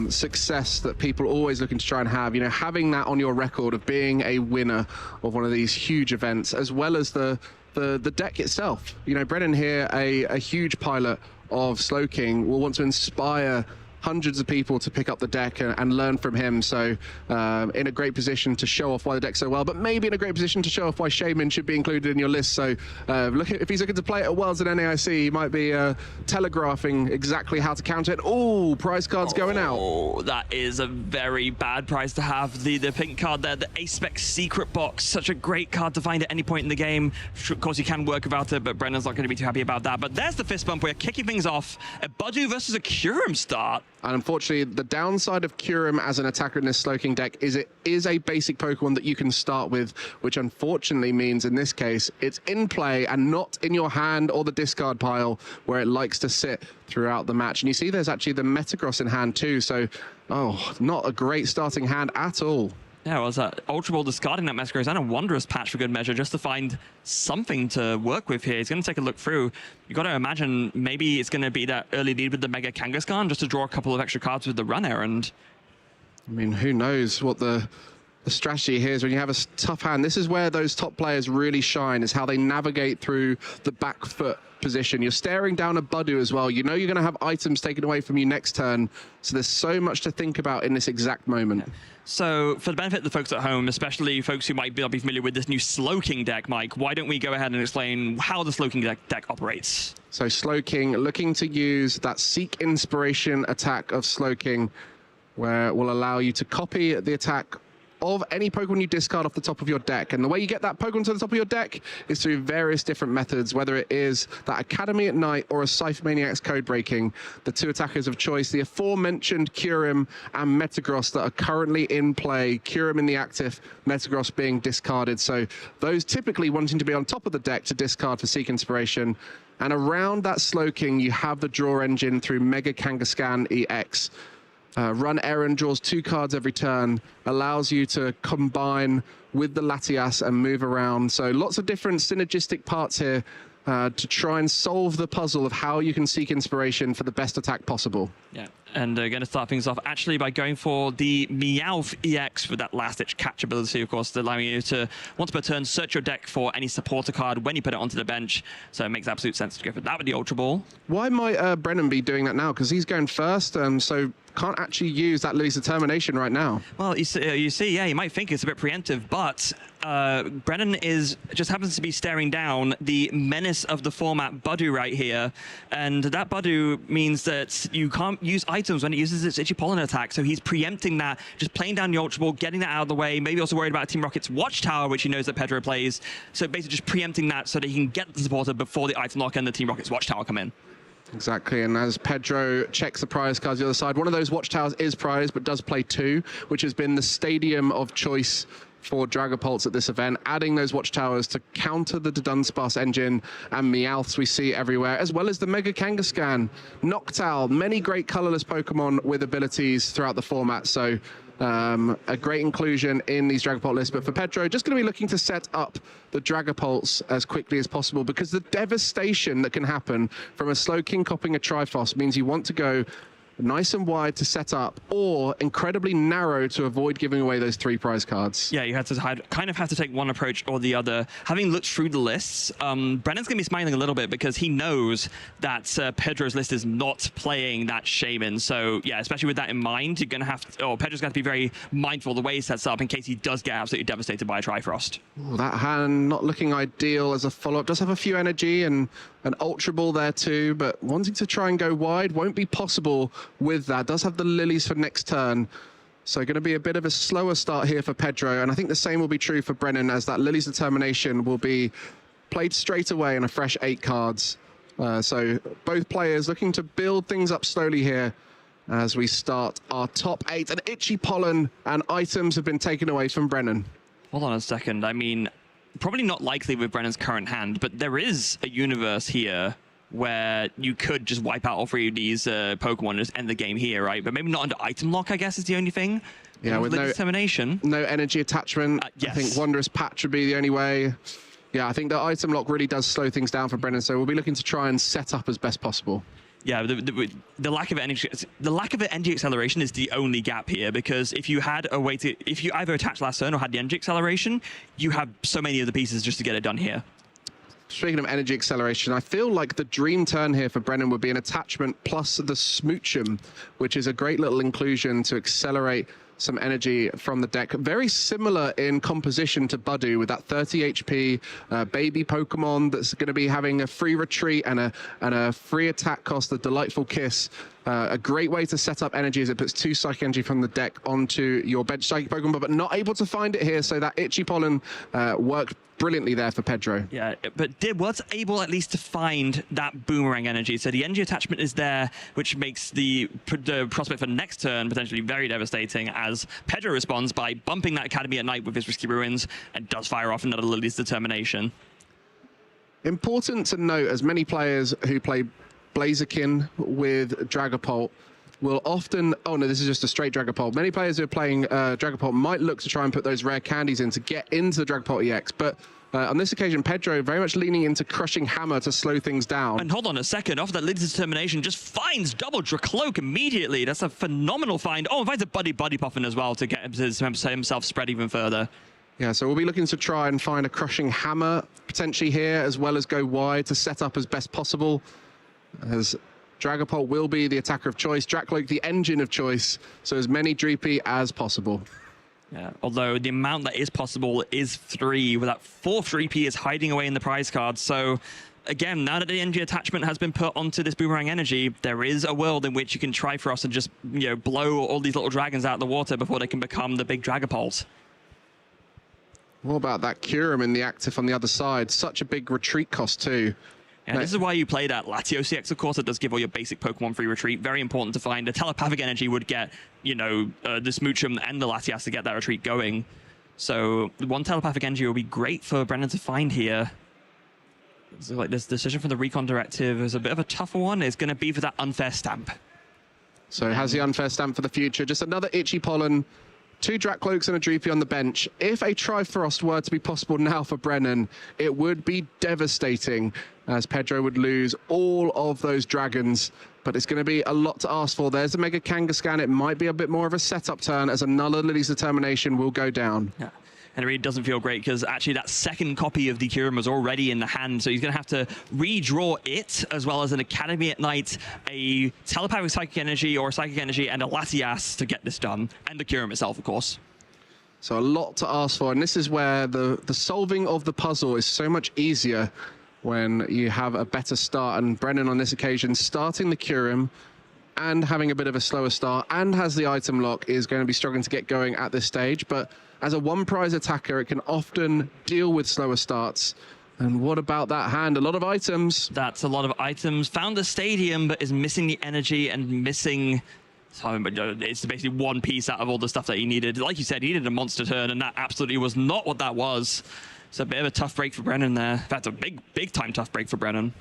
success that people are always looking to try and have, you know, having that on your record of being a winner of one of these huge events, as well as the deck itself. You know, Brennan here, a huge pilot of Slowking, will want to inspire hundreds of people to pick up the deck and learn from him. So in a great position to show off why the deck's so well, but maybe in a great position to show off why Shaman should be included in your list. So if he's looking to play at Worlds and NAIC, he might be telegraphing exactly how to counter it. Oh, prize cards going out. Oh, that is a very bad prize to have. The pink card there, the A-Spec Secret Box, such a great card to find at any point in the game. Of course, you can work without it, but Brennan's not going to be too happy about that. But there's the fist bump. We're kicking things off. A Badu versus a Kyurem start. And unfortunately, the downside of Kyurem as an attacker in this Slowking deck is it is a basic Pokemon that you can start with, which unfortunately means in this case, it's in play and not in your hand or the discard pile where it likes to sit throughout the match. And you see there's actually the Metagross in hand too. So, not a great starting hand at all. Yeah, well, Ultra Ball discarding that Metagross and a Wondrous Patch for good measure just to find something to work with here. He's going to take a look through. You've got to imagine maybe it's going to be that early lead with the Mega Kangaskhan just to draw a couple of extra cards with the run errand. I mean, who knows what the strategy here is when you have a tough hand. This is where those top players really shine, is how they navigate through the back foot position. You're staring down a Budu as well. You know you're going to have items taken away from you next turn. So there's so much to think about in this exact moment. Yeah. So for the benefit of the folks at home, especially folks who might not be familiar with this new Slowking deck, Mike, why don't we go ahead and explain how the Slowking deck operates? So Slowking looking to use that Seek Inspiration attack of Slowking, where it will allow you to copy the attack of any Pokemon you discard off the top of your deck. And the way you get that Pokemon to the top of your deck is through various different methods, whether it is that Academy at Night or a Scythe Maniac's code breaking, the two attackers of choice, the aforementioned Kyurem and Metagross that are currently in play, Kyurem in the active, Metagross being discarded. So those typically wanting to be on top of the deck to discard for Seek Inspiration. And around that Slowking, you have the draw engine through Mega Kangaskhan EX. Run Errand draws 2 cards every turn, allows you to combine with the Latias and move around. So lots of different synergistic parts here to try and solve the puzzle of how you can seek inspiration for the best attack possible. Yeah, and going to start things off actually by going for the Meowth EX for that last-ditch catch ability, of course, allowing you to, once per turn, search your deck for any supporter card when you put it onto the bench. So it makes absolute sense to go for that with the Ultra Ball. Why might Brennan be doing that now? Because he's going first, so can't actually use that Lily's Determination right now. Well, you see, yeah, you might think it's a bit preemptive, but Brennan just happens to be staring down the menace of the format Budu right here, and that Budu means that you can't use items when it uses its Itchy Pollen attack, so he's preempting that, just playing down the Ultra Ball, getting that out of the way, maybe also worried about Team Rocket's Watchtower, which he knows that Pedro plays, so basically just preempting that so that he can get the supporter before the item lock and the Team Rocket's Watchtower come in. Exactly, and as Pedro checks the prize cards the other side, one of those Watchtowers is prized, but does play 2, which has been the stadium of choice for Dragapults at this event, adding those Watchtowers to counter the Dunsparce engine and Meowths we see everywhere, as well as the Mega Kangaskhan, Noctowl, many great colorless Pokemon with abilities throughout the format, so a great inclusion in these Dragapult lists. But for Pedro, just going to be looking to set up the Dragapults as quickly as possible, because the devastation that can happen from a Slowking copying a Triforce means you want to go nice and wide to set up, or incredibly narrow to avoid giving away those 3 prize cards. Yeah, you have to kind of have to take one approach or the other. Having looked through the lists, Brennan's going to be smiling a little bit because he knows that Pedro's list is not playing that Shaman. So yeah, especially with that in mind, you're going to have to, Pedro's got to be very mindful of the way he sets up in case he does get absolutely devastated by a Trifrost. Ooh, that hand not looking ideal as a follow-up. Does have a few energy and an Ultra Ball there too, but wanting to try and go wide won't be possible with that. Does have the Lilies for next turn. So going to be a bit of a slower start here for Pedro, and I think the same will be true for Brennan, as that Lily's Determination will be played straight away in a fresh 8 cards. So both players looking to build things up slowly here as we start our top 8. And Itchy Pollen and items have been taken away from Brennan. Hold on a second. I mean, probably not likely with Brennan's current hand, but there is a universe here where you could just wipe out all 3 of these Pokemon and just end the game here, right? But maybe not under item lock, I guess, is the only thing. Yeah, with no determination. No energy attachment. Yes. I think Wondrous Patch would be the only way. Yeah, I think the item lock really does slow things down for Brennan, so we'll be looking to try and set up as best possible. Yeah, the lack of energy acceleration is the only gap here, because if you had a way to, if you either attached last turn or had the energy acceleration, you have so many of the pieces just to get it done here. Speaking of energy acceleration, I feel like the dream turn here for Brennan would be an attachment plus the Smoochum, which is a great little inclusion to accelerate some energy from the deck. Very similar in composition to Budu, with that 30 HP baby Pokemon that's going to be having a free retreat and a free attack cost, the Delightful Kiss. A great way to set up energy is it puts 2 Psychic Energy from the deck onto your bench Psychic Pokemon, but not able to find it here, so that Itchy Pollen worked brilliantly there for Pedro. Yeah, but was able at least to find that boomerang energy. So the energy attachment is there, which makes the prospect for next turn potentially very devastating, as Pedro responds by bumping that Academy at Night with his Risky Ruins and does fire off another Lily's Determination. Important to note, as many players who play Blaziken with Dragapult will often... Oh, no, this is just a straight Dragapult. Many players who are playing Dragapult might look to try and put those rare candies in to get into the Dragapult EX, but on this occasion, Pedro very much leaning into Crushing Hammer to slow things down. And hold on a second, off that Lily's Determination, just finds double Dracloak immediately. That's a phenomenal find. Oh, and finds a Buddy Puffin as well to get himself spread even further. Yeah, so we'll be looking to try and find a Crushing Hammer potentially here, as well as go wide to set up as best possible, as Dragapult will be the attacker of choice, Dracloak the engine of choice, so as many Dreepy as possible. Yeah, although the amount that is possible is 3, with that 4th Dreepy is hiding away in the prize card. So again, now that the energy attachment has been put onto this Boomerang Energy, there is a world in which you can try for us and just, you know, blow all these little dragons out of the water before they can become the big Dragapults. What about that Kyurem in the active on the other side? Such a big retreat cost too. And this is why you play that Latios EX, of course. It does give all your basic Pokemon free retreat. Very important to find. The Telepathic Energy would get, you know, the Smoochum and the Latias to get that retreat going. So one Telepathic Energy will be great for Brennan to find here. So like this decision for the Recon Directive is a bit of a tougher one. It's going to be for that Unfair Stamp. So it has the Unfair Stamp for the future. Just another Itchy Pollen. 2 Dracloaks and a Dreepy on the bench. If a Trifrost were to be possible now for Brennan, it would be devastating, as Pedro would lose all of those dragons. But it's going to be a lot to ask for. There's a Mega Kangaskhan. It might be a bit more of a setup turn, as another Lily's Determination will go down. Yeah. And it really doesn't feel great, because actually that second copy of the Kyurem was already in the hand, so he's going to have to redraw it, as well as an Academy at Night, a Telepathic Psychic Energy or Psychic Energy, and a Latias to get this done, and the Kyurem itself, of course. So a lot to ask for, and this is where the solving of the puzzle is so much easier when you have a better start. And Brennan on this occasion starting the Kyurem and having a bit of a slower start, and has the item lock, is going to be struggling to get going at this stage. But as a one-prize attacker, it can often deal with slower starts. And what about that hand? A lot of items. That's a lot of items. Found the stadium, but is missing the energy and missing... It's basically one piece out of all the stuff that he needed. Like you said, he needed a monster turn, and that absolutely was not what that was. It's a bit of a tough break for Brennan there. In fact, a big-time tough break for Brennan.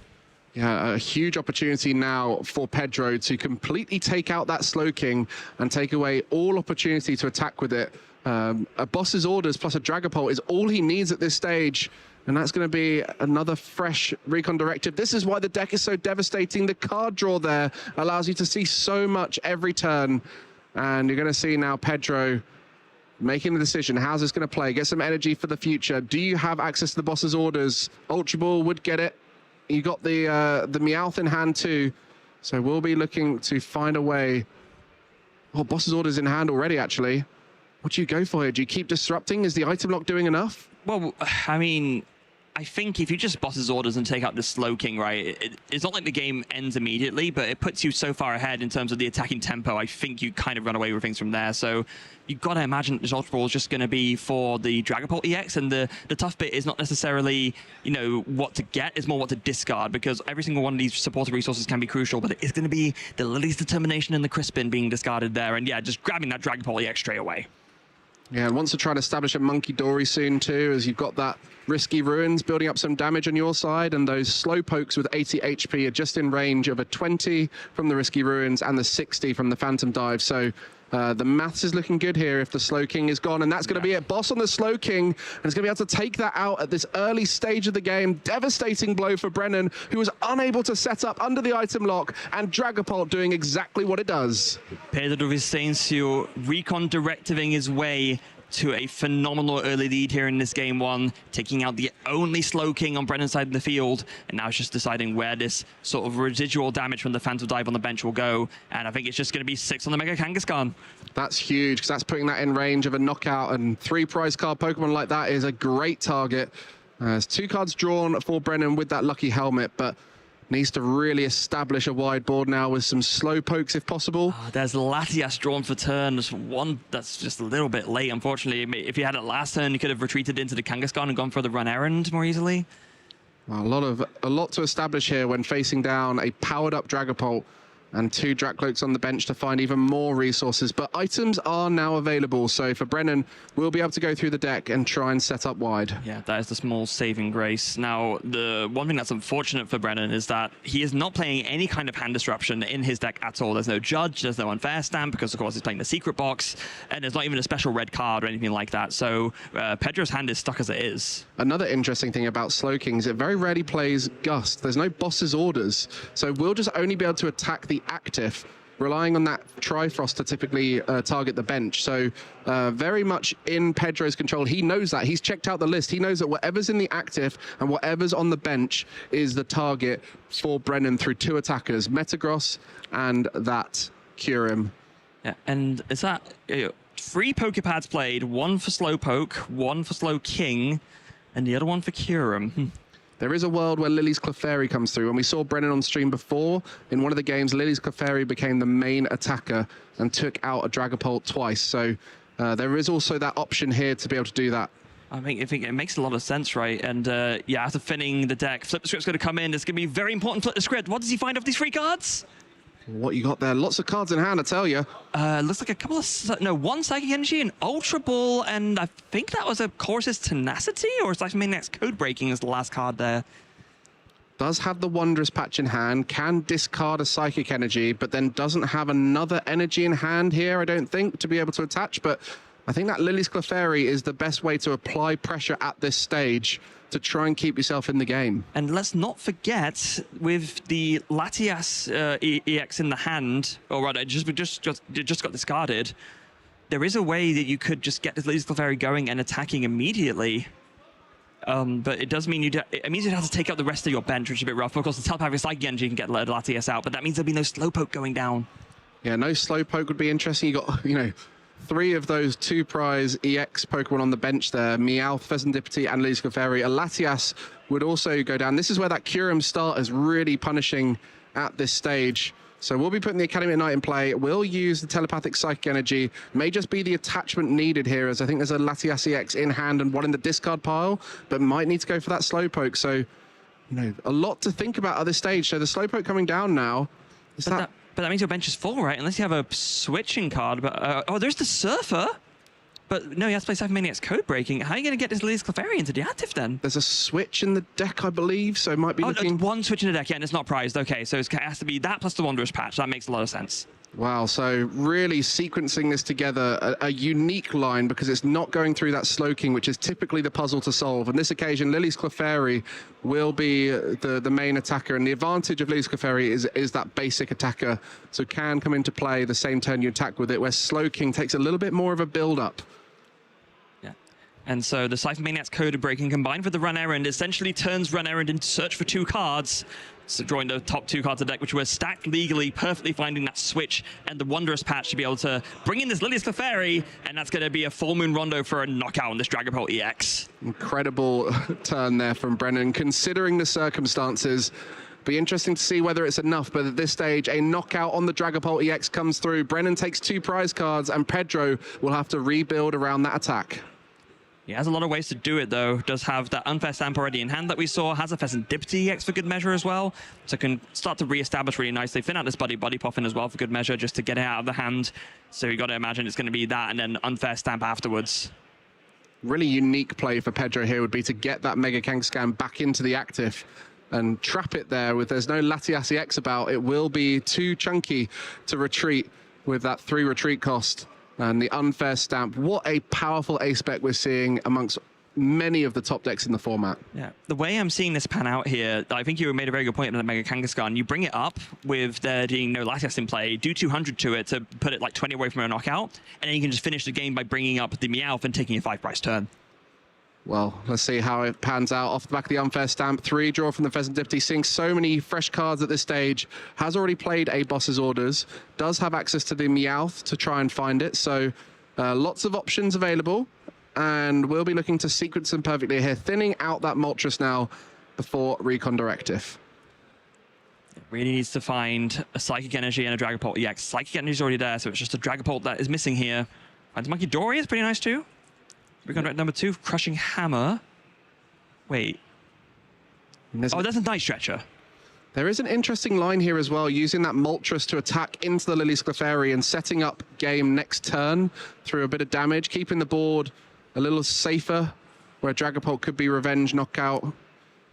Yeah, a huge opportunity now for Pedro to completely take out that Slowking and take away all opportunity to attack with it. A Boss's Orders plus a Dragapult is all he needs at this stage, and that's going to be another fresh Recon Directive. This is why the deck is so devastating. The card draw there allows you to see so much every turn, and you're going to see now Pedro making the decision. How's this going to play? Get some energy for the future. Do you have access to the Boss's Orders? Ultra Ball would get it. You got the Meowth in hand too, so we'll be looking to find a way. Oh, Boss's Orders in hand already, actually. What do you go for here? Do you keep disrupting? Is the item lock doing enough? Well, I mean, I think if you just Boss's Orders and take out the Slowking, right, it's not like the game ends immediately, but it puts you so far ahead in terms of the attacking tempo. I think you kind of run away with things from there. So you've got to imagine that this Ultra Ball is just going to be for the Dragapult EX, and the tough bit is not necessarily, you know, what to get, it's more what to discard, because every single one of these supportive resources can be crucial, but it is going to be the Lily's Determination and the Crispin being discarded there, and yeah, just grabbing that Dragapult EX straight away. Yeah, and wants to try and establish a Monkey Dory soon too, as you've got that Risky Ruins building up some damage on your side, and those Slowpokes with 80 HP are just in range of a 20 from the Risky Ruins and the 60 from the Phantom Dive. So the maths is looking good here if the Slowking is gone, and that's going to be it. Boss on the Slowking, and it's going to be able to take that out at this early stage of the game. Devastating blow for Brennan, who was unable to set up under the item lock, and Dragapult doing exactly what it does. Pedro Vicencio Recon Directiving his way to a phenomenal early lead here in this game one, taking out the only Slowking on Brennan's side of the field, and now it's just deciding where this sort of residual damage from the Phantom Dive on the bench will go, and I think it's just going to be 6 on the Mega Kangaskhan. That's huge, because that's putting that in range of a knockout, and 3 prize card Pokemon like that is a great target. There's 2 cards drawn for Brennan with that lucky helmet, but Needs to really establish a wide board now with some slow pokes if possible. There's Latias drawn for turn. There's one that's just a little bit late, unfortunately. If you had it last turn, you could have retreated into the Kangaskhan and gone for the run errand more easily. Well, a lot to establish here when facing down a powered up Dragapult and 2 Drakloaks on the bench to find even more resources. But items are now available, so for Brennan, we'll be able to go through the deck and try and set up wide. Yeah, that is the small saving grace. Now, the one thing that's unfortunate for Brennan is that he is not playing any kind of hand disruption in his deck at all. There's no Judge, there's no Unfair Stamp, because of course he's playing the Secret Box, and there's not even a special red card or anything like that. So Pedro's hand is stuck as it is. Another interesting thing about Slowking is it very rarely plays Gust. There's no boss's orders, so we'll just only be able to attack the active, relying on that Trifrost to typically target the bench. So very much in Pedro's control. He knows that. He's checked out the list. He knows that whatever's in the active and whatever's on the bench is the target for Brennan through 2 attackers, Metagross and that Kyurem. Yeah, and is that 3 Pokepads played, 1 for Slowpoke, 1 for Slowking, and the other one for Kyurem. There is a world where Lily's Clefairy comes through. When we saw Brennan on stream before, in one of the games, Lily's Clefairy became the main attacker and took out a Dragapult twice. So there is also that option here to be able to do that. I think it makes a lot of sense, right? And yeah, after finning the deck, Flip the Script's going to come in. It's going to be very important, Flip the Script. What does he find off these 3 cards? What you got there? Lots of cards in hand, I tell you. Looks like a couple of... No, 1 Psychic Energy, an Ultra Ball, and I think that was a Chorus's Tenacity, or it's like maybe next Code Breaking is the last card there. Does have the Wondrous Patch in hand, can discard a Psychic Energy, but then doesn't have another energy in hand here, I don't think, to be able to attach. But I think that Lily's Clefairy is the best way to apply pressure at this stage to try and keep yourself in the game. And let's not forget, with the Latias EX in the hand, or rather, it just got discarded, there is a way that you could just get this Lily's Clefairy going and attacking immediately. But it does mean it means you'd have to take out the rest of your bench, which is a bit rough. Of course, the Telepathic Psychic Energy can get Latias out, but that means there'll be no Slowpoke going down. Yeah, no Slowpoke would be interesting. You got, 3 of those 2 prize EX Pokemon on the bench there, Meowth, Pheasantipity, and Lily's Clefairy. A Latias would also go down. This is where that Kyurem start is really punishing at this stage. So we'll be putting the Academy at Night in play. We'll use the Telepathic Psychic Energy. May just be the attachment needed here, as I think there's a Latias EX in hand and one in the discard pile, but might need to go for that Slowpoke. So, a lot to think about at this stage. So the Slowpoke coming down now. But that means your bench is full, right? Unless you have a switching card. But oh, there's the Surfer. But no, he has to play Cypher Maniac's Code Breaking. How are you going to get this Lily's Clefairy into the active then? There's a switch in the deck, I believe, so it might be looking... one switch in the deck, yeah, and it's not prized. Okay, so it has to be that plus the Wondrous Patch. That makes a lot of sense. Wow, so really sequencing this together, a unique line, because it's not going through that Slowking, which is typically the puzzle to solve. On this occasion, Lily's Clefairy will be the main attacker, and the advantage of Lily's Clefairy is that basic attacker, so can come into play the same turn you attack with it, where Slowking takes a little bit more of a build-up. Yeah, and so the Cypher Maniac's Code Breaking combined with the Run Errand essentially turns Run Errand into search for 2 cards. So drawing the top 2 cards of the deck, which were stacked legally, perfectly finding that switch and the Wondrous Patch to be able to bring in this Lily's Clefairy, and that's going to be a full moon rondo for a knockout on this Dragapult EX. Incredible turn there from Brennan, considering the circumstances. Be interesting to see whether it's enough, but at this stage, a knockout on the Dragapult EX comes through. Brennan takes 2 prize cards, and Pedro will have to rebuild around that attack. He has a lot of ways to do it, though. Does have that Unfair Stamp already in hand that we saw. Has a Pheasantipity EX for good measure as well. So can start to re-establish really nicely. Thin out this Buddy Poffin as well for good measure, just to get it out of the hand. So you got to imagine it's going to be that and then Unfair Stamp afterwards. Really unique play for Pedro here would be to get that Mega Kangaskhan back into the active and trap it there. With there's no Latias EX about, it will be too chunky to retreat with that 3 retreat cost. And the Unfair Stamp, what a powerful ace-spec we're seeing amongst many of the top decks in the format. Yeah, the way I'm seeing this pan out here, I think you made a very good point about the Mega Kangaskhan. You bring it up with there being no Latias in play, do 200 to it to put it like 20 away from a knockout, and then you can just finish the game by bringing up the Meowth and taking a 5-price turn. Well, let's see how it pans out. Off the back of the Unfair Stamp, 3 draw from the Pheasantipity, seeing so many fresh cards at this stage. Has already played a Boss's Orders, does have access to the Meowth to try and find it, so lots of options available, and we'll be looking to sequence them perfectly here, thinning out that Moltres now before Recon Directive. Really needs to find a Psychic Energy and a Dragapult. Yeah, Psychic Energy is already there, so it's just a Dragapult that is missing here. And Monkey Dory is pretty nice too. We're going to number 2, Crushing Hammer. Wait. Oh, that's a Night Stretcher. There is an interesting line here as well, using that Moltres to attack into the Lily Sclefairy and setting up game next turn through a bit of damage, keeping the board a little safer, where Dragapult could be revenge knockout a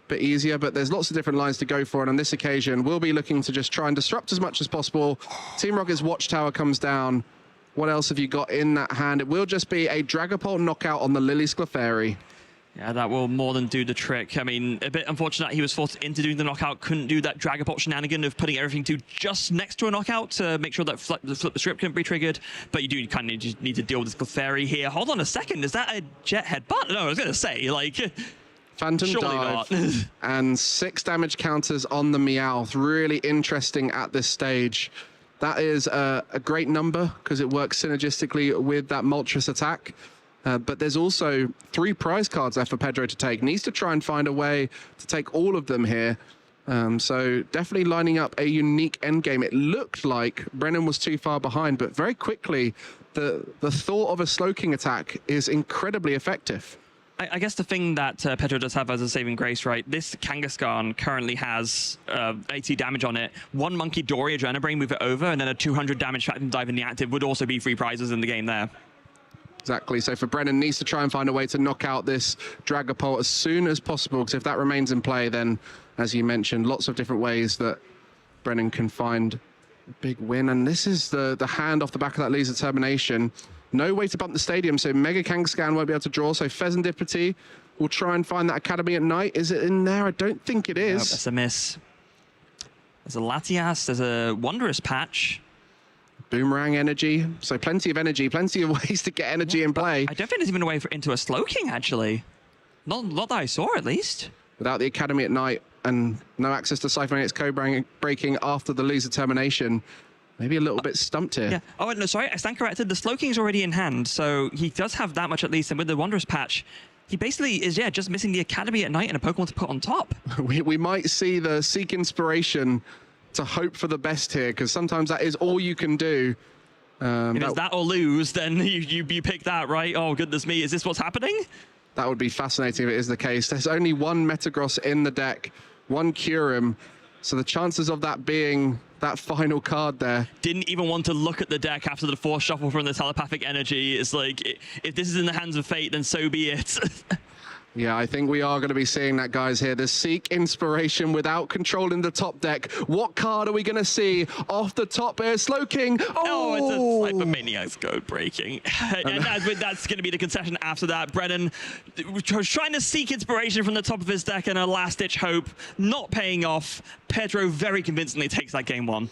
bit easier, but there's lots of different lines to go for, and on this occasion, we'll be looking to just try and disrupt as much as possible. Team Rocket's Watchtower comes down. What else have you got in that hand? It will just be a Dragapult knockout on the Lily Sclefairy. Yeah, that will more than do the trick. I mean, a bit unfortunate he was forced into doing the knockout, couldn't do that Dragapult shenanigan of putting everything to just next to a knockout to make sure that flip the script couldn't be triggered. But you do kind of need to deal with this Clefairy here. Hold on a second, is that a Jet Headbutt? No, I was going to say, like... Phantom Dive and 6 damage counters on the Meowth. Really interesting at this stage. That is a great number because it works synergistically with that Moltres attack. But there's also 3 prize cards left for Pedro to take. Needs to try and find a way to take all of them here. So definitely lining up a unique endgame. It looked like Brennan was too far behind, but very quickly, the thought of a Slowking attack is incredibly effective. I guess the thing that Pedro does have as a saving grace, right? This Kangaskhan currently has 80 damage on it. 1 Monkey Dory Adrenabrain, move it over, and then a 200 damage Phantom Dive in the active would also be free prizes in the game there. Exactly. So for Brennan, needs to try and find a way to knock out this Dragapult as soon as possible, because if that remains in play, then, as you mentioned, lots of different ways that Brennan can find a big win. And this is the hand off the back of that Lee's Determination. No way to bump the stadium, so Mega Kangaskhan won't be able to draw. So Pheasantipity will try and find that Academy at Night. Is it in there? I don't think it is. Nope, that's a miss. There's a Latias, there's a Wondrous Patch. Boomerang energy. So plenty of energy, plenty of ways to get energy in play. I don't think there's even a way into a Slowking, actually. Not that I saw, at least. Without the Academy at Night and no access to Cypher Maniac's code breaking after the Lee's Determination, maybe a little bit stumped here. Yeah. Oh, no, sorry, I stand corrected. The Slowking's already in hand, so he does have that much at least. And with the Wondrous Patch, he basically is, yeah, just missing the Academy at Night and a Pokemon to put on top. we might see the Seek Inspiration to hope for the best here, because sometimes that is all you can do. If it's that or lose, then you pick that, right? Oh, goodness me, is this what's happening? That would be fascinating if it is the case. There's only 1 Metagross in the deck, 1 Kyurem, so the chances of that being that final card there. Didn't even want to look at the deck after the force shuffle from the telepathic energy. It's like, if this is in the hands of fate, then so be it. Yeah, I think we are going to be seeing that, guys, here. The Seek Inspiration without controlling the top deck. What card are we going to see off the top here? Slowking. Oh, it's a Cypher Maniac's code breaking. And that's going to be the concession after that. Brennan trying to seek inspiration from the top of his deck and a last-ditch hope, not paying off. Pedro very convincingly takes that game 1.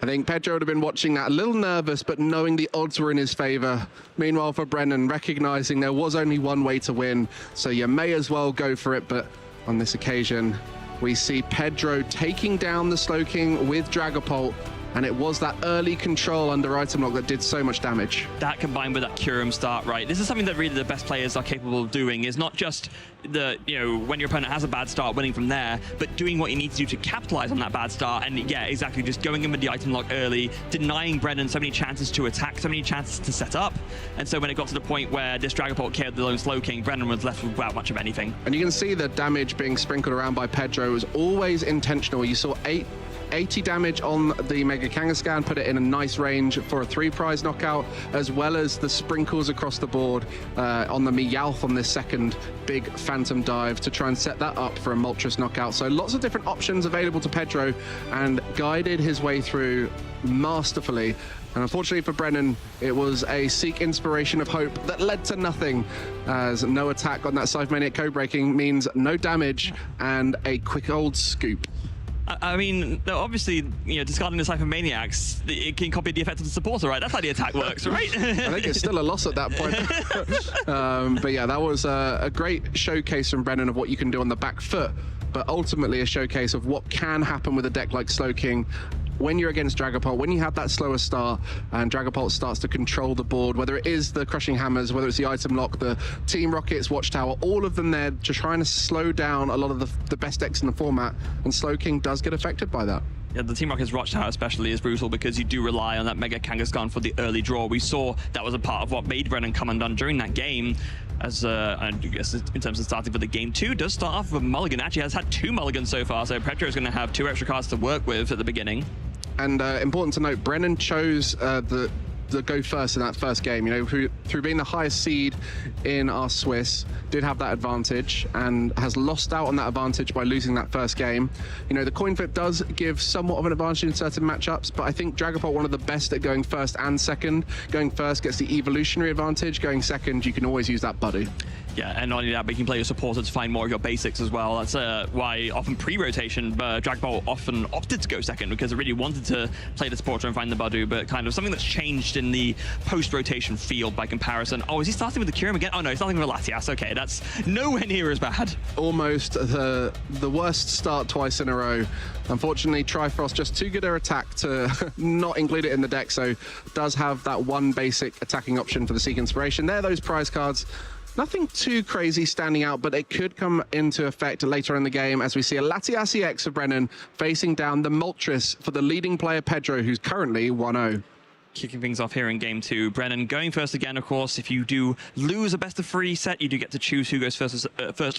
I think Pedro would have been watching that a little nervous, but knowing the odds were in his favor. Meanwhile, for Brennan, recognizing there was only one way to win, so you may as well go for it. But on this occasion, we see Pedro taking down the Slowking with Dragapult, and it was that early control under item lock that did so much damage. That combined with that Kyurem start, right? This is something that really the best players are capable of doing, is not just when your opponent has a bad start, winning from there, but doing what you need to do to capitalize on that bad start. And yeah, exactly, just going in with the item lock early, denying Brennan so many chances to attack, so many chances to set up. And so when it got to the point where this Dragapult killed the lone Slowking, Brennan was left without much of anything. And you can see the damage being sprinkled around by Pedro was always intentional. You saw 80 damage on the Mega Kangaskhan, put it in a nice range for a 3-prize knockout, as well as the sprinkles across the board on the Meowth on this second big Phantom Dive to try and set that up for a Moltres knockout. So lots of different options available to Pedro, and guided his way through masterfully. And unfortunately for Brennan, it was a Seek Inspiration of Hope that led to nothing, as no attack on that Cypher Maniac code breaking means no damage and a quick old scoop. I mean, obviously, discarding the Cypher Maniacs, it can copy the effect of the supporter, right? That's how the attack works, right? I think it's still a loss at that point. But yeah, that was a great showcase from Brennan of what you can do on the back foot, but ultimately a showcase of what can happen with a deck like Slowking when you're against Dragapult, when you have that slower start and Dragapult starts to control the board, whether it is the Crushing Hammers, whether it's the item lock, the Team Rockets, Watchtower, all of them there just trying to slow down a lot of the best decks in the format, and Slowking does get affected by that. Yeah, the Team Rocket's Watchtower especially is brutal because you do rely on that Mega Kangaskhan for the early draw. We saw that was a part of what made Brennan come undone during that game. As I guess in terms of starting for the game 2, does start off with a mulligan. Actually has had 2 mulligans so far, so Pedro is going to have 2 extra cards to work with at the beginning. And important to note, Brennan chose the go first in that first game. You know, through being the highest seed in our Swiss, did have that advantage and has lost out on that advantage by losing that first game. You know, the coin flip does give somewhat of an advantage in certain matchups, but I think Dragapult one of the best at going first and second. Going first gets the evolutionary advantage. Going second, you can always use that Buddy. Yeah, and not only that, but you can play your supporter to find more of your basics as well. That's why often pre-rotation, Dragapult often opted to go second because it really wanted to play the supporter and find the Badu, but kind of something that's changed in the post-rotation field by comparison. Oh, is he starting with the Kyurem again? Oh no, he's starting with a Latias. Okay, that's nowhere near as bad. Almost the worst start twice in a row. Unfortunately, Trifrost just too good an attack to not include it in the deck, so does have that one basic attacking option for the Seek Inspiration. There are those prize cards. Nothing too crazy standing out, but it could come into effect later in the game as we see a Latias EX of Brennan facing down the Moltres for the leading player Pedro, who's currently 1-0. Kicking things off here in game 2. Brennan going first again, of course. If you do lose a best-of-3 set, you do get to choose who goes first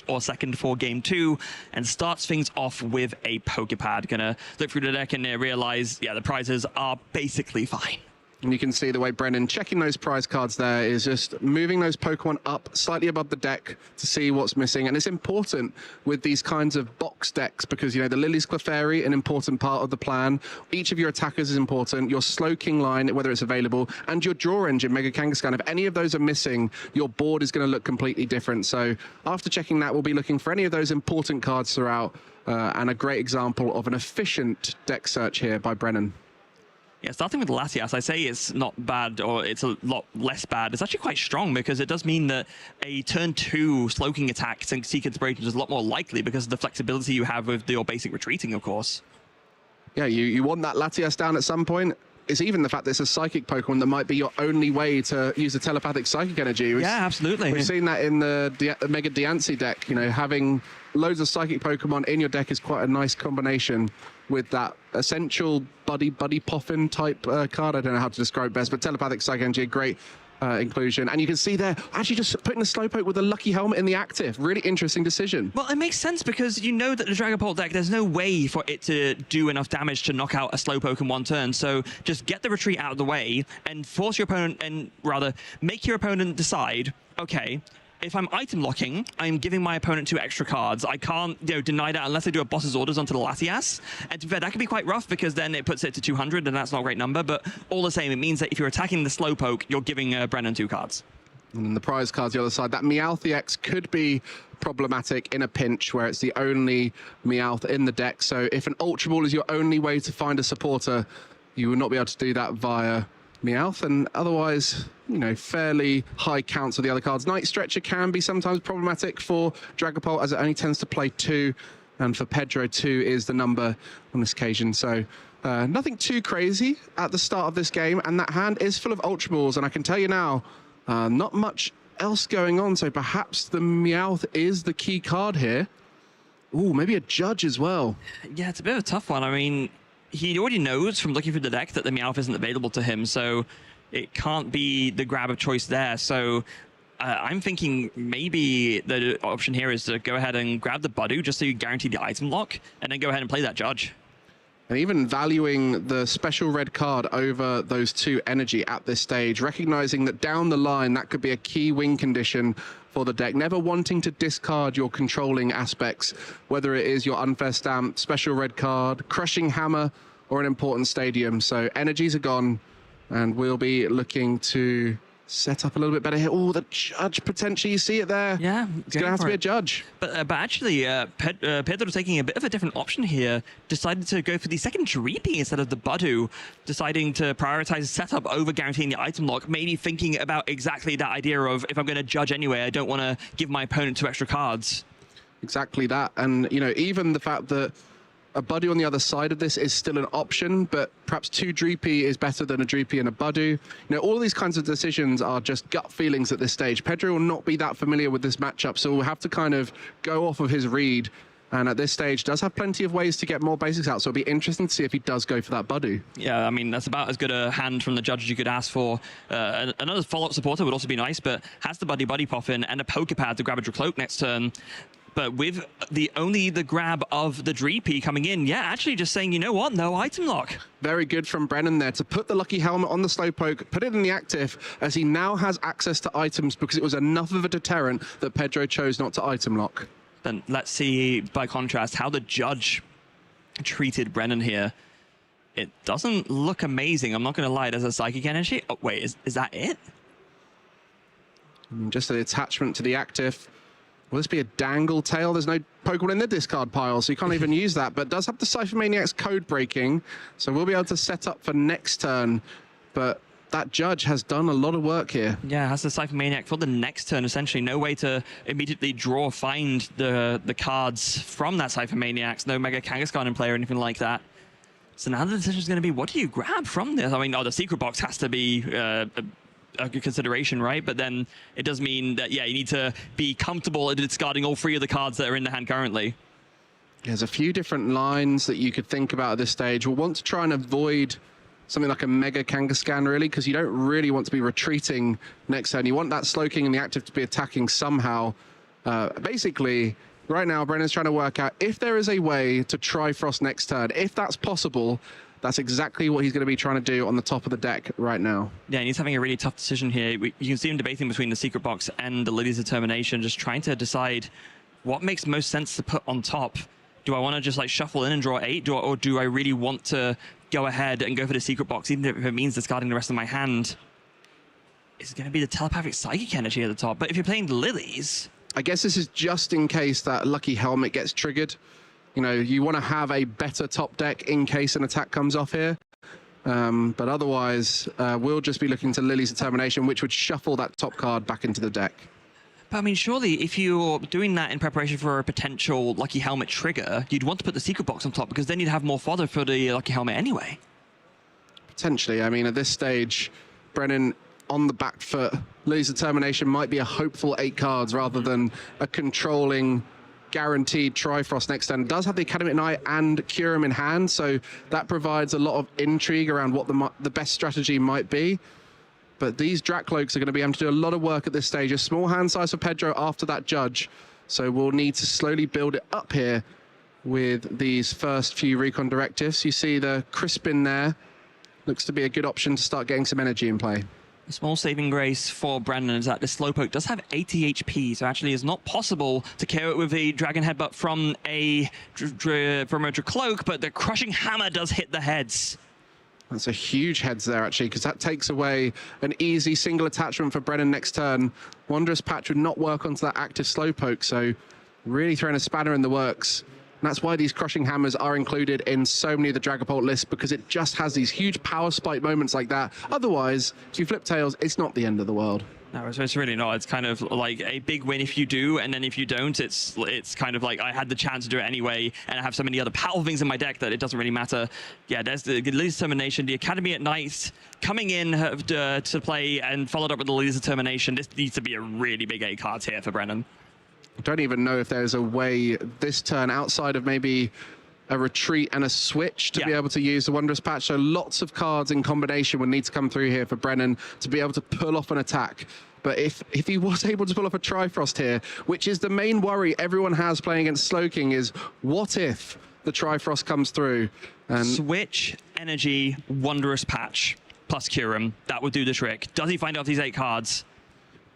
or second for game 2, and starts things off with a Poképad. Gonna look through the deck and realize, yeah, the prizes are basically fine. And you can see the way Brennan checking those prize cards there is just moving those Pokemon up slightly above the deck to see what's missing. And it's important with these kinds of box decks because, you know, the Lily's Clefairy, an important part of the plan. Each of your attackers is important. Your Slowking line, whether it's available, and your draw engine, Mega Kangaskhan. If any of those are missing, your board is going to look completely different. So after checking that, we'll be looking for any of those important cards throughout. And a great example of an efficient deck search here by Brennan. Yeah, starting with Latias, I say it's not bad, or it's a lot less bad. It's actually quite strong because it does mean that a turn 2 Slowking attack and Seek Inspiration is a lot more likely because of the flexibility you have with your basic retreating, of course. Yeah, you want that Latias down at some point. It's even the fact that it's a psychic Pokemon that might be your only way to use the telepathic psychic energy. Yeah, absolutely. We've seen that in the Mega Diancie deck. You know, having loads of psychic Pokemon in your deck is quite a nice combination with that essential Buddy Poffin type card. I don't know how to describe it best, but telepathic psychic energy, a great inclusion. And you can see there, actually just putting the Slowpoke with a Lucky Helmet in the active. Really interesting decision. Well, it makes sense because you know that the Dragapult deck, there's no way for it to do enough damage to knock out a Slowpoke in one turn. So just get the retreat out of the way and force your opponent, and rather make your opponent decide, okay, if I'm item locking, I'm giving my opponent 2 extra cards. I can't, you know, deny that unless I do a boss's orders onto the Latias. And to be fair, that can be quite rough because then it puts it to 200 and that's not a great number. But all the same, it means that if you're attacking the Slowpoke, you're giving Brennan 2 cards. And then the prize cards the other side. That Meowth EX could be problematic in a pinch where it's the only Meowth in the deck. So if an Ultra Ball is your only way to find a supporter, you will not be able to do that via Meowth, and otherwise, you know, fairly high counts of the other cards. Night Stretcher can be sometimes problematic for Dragapult as it only tends to play 2, and for Pedro 2 is the number on this occasion. So nothing too crazy at the start of this game, and that hand is full of Ultra Balls, and I can tell you now, not much else going on, so perhaps the Meowth is the key card here. Ooh, maybe a Judge as well. Yeah, it's a bit of a tough one. I mean, he already knows from looking through the deck that the Meowth isn't available to him, so it can't be the grab of choice there. So I'm thinking maybe the option here is to go ahead and grab the Badu just so you guarantee the item lock, and then go ahead and play that Judge. And even valuing the special red card over those 2 energy at this stage, recognizing that down the line that could be a key win condition for the deck, never wanting to discard your controlling aspects, whether it is your Unfair Stamp, special red card, Crushing Hammer, or an important stadium. So energies are gone, and we'll be looking to set up a little bit better here. Oh, the Judge potentially, you see it there. Yeah, it's going to have to be a Judge. But actually, Pedro taking a bit of a different option here, decided to go for the second Dreepy instead of the Badu, deciding to prioritize setup over guaranteeing the item lock, maybe thinking about exactly that idea of, if I'm going to Judge anyway, I don't want to give my opponent 2 extra cards. Exactly that. And, you know, even the fact that a Badu on the other side of this is still an option, but perhaps 2 Dreepy is better than a Dreepy and a Badu. You know, all these kinds of decisions are just gut feelings at this stage. Pedro will not be that familiar with this matchup, so we'll have to kind of go off of his read And at this stage, does have plenty of ways to get more basics out. So it'll be interesting to see if he does go for that Budu. Yeah, I mean, that's about as good a hand from the judge as you could ask for. Another follow-up supporter would also be nice, but has the Buddy pop in and a Pokepad to grab a Dracloak next turn. But with only the grab of the Dreepy coming in, yeah, actually just saying, you know what, no item lock. Very good from Brennan there to put the Lucky Helmet on the Slowpoke, put it in the active, as he now has access to items because it was enough of a deterrent that Pedro chose not to item lock. Then let's see, by contrast, how the judge treated Brennan here. It doesn't look amazing, I'm not going to lie. There's a Psychic Energy. Oh, wait, is that it? I mean, just an attachment to the active. Will this be a Dangle Tail? There's no Pokemon in the discard pile, so you can't even use that. But does have the Cypher Maniac's code breaking, so we'll be able to set up for next turn. But that judge has done a lot of work here. Yeah, has the Cypher Maniac for the next turn, essentially. No way to immediately find the cards from that Cypher Maniacs. No Mega Kangaskhan in play or anything like that. So now the decision is going to be, what do you grab from this? I mean, the secret box has to be a good consideration, right? But then it does mean that, yeah, you need to be comfortable at discarding all 3 of the cards that are in the hand currently. There's a few different lines that you could think about at this stage. We'll want to try and avoid something like a Mega Kangaskhan, really, because you don't really want to be retreating next turn. You want that Slowking in the active to be attacking somehow. Basically, right now, Brennan's trying to work out if there is a way to Trifrost next turn. If that's possible, that's exactly what he's going to be trying to do on the top of the deck right now. Yeah, and he's having a really tough decision here. You can see him debating between the Secret Box and the Lily's Determination, just trying to decide what makes most sense to put on top. Do I want to just like shuffle in and draw 8, or do I really want to go ahead and go for the Secret Box, even if it means discarding the rest of my hand? It's going to be the Telepathic Psychic Energy at the top, but if you're playing the Lilies... I guess this is just in case that Lucky Helmet gets triggered. You know, you want to have a better top deck in case an attack comes off here. But otherwise, we'll just be looking to Lily's Determination, which would shuffle that top card back into the deck. But I mean, surely if you're doing that in preparation for a potential Lucky Helmet trigger, you'd want to put the Secret Box on top, because then you'd have more fodder for the Lucky Helmet anyway. Potentially. I mean, at this stage, Brennan on the back foot. Lily's Determination might be a hopeful 8 cards rather than a controlling, guaranteed Trifrost next turn. It does have the Academy at Night and Kyurem in hand, so that provides a lot of intrigue around what the best strategy might be. But these Dracloaks are going to be able to do a lot of work at this stage. A small hand size for Pedro after that judge, so we'll need to slowly build it up here with these first few recon directives. You see the Crispin there. Looks to be a good option to start getting some energy in play. A small saving grace for Brennan is that the Slowpoke does have 80 HP, so actually it's not possible to KO it with a Dragon Headbutt from a Dracloak, but the Crushing Hammer does hit the heads. That's a huge heads there, actually, because that takes away an easy single attachment for Brennan next turn. Wondrous Patch would not work onto that active Slowpoke, so really throwing a spanner in the works. And that's why these Crushing Hammers are included in so many of the Dragapult lists, because it just has these huge power spike moments like that. Otherwise, if you flip tails, it's not the end of the world. No, it's really not. It's kind of like a big win if you do, and then if you don't, it's kind of like I had the chance to do it anyway, and I have so many other powerful things in my deck that it doesn't really matter. Yeah, there's the Lily's Determination, the Academy at Night coming in to play, and followed up with the Lily's Determination. This needs to be a really big 8 cards here for Brennan. I don't even know if there's a way this turn outside of maybe a retreat and a switch to be able to use the Wondrous Patch. So lots of cards in combination would need to come through here for Brennan to be able to pull off an attack. But if he was able to pull off a Trifrost here, which is the main worry everyone has playing against Slowking, is what if the Trifrost comes through? And Switch, Energy, Wondrous Patch, plus Kyurem. That would do the trick. Does he find out these 8 cards?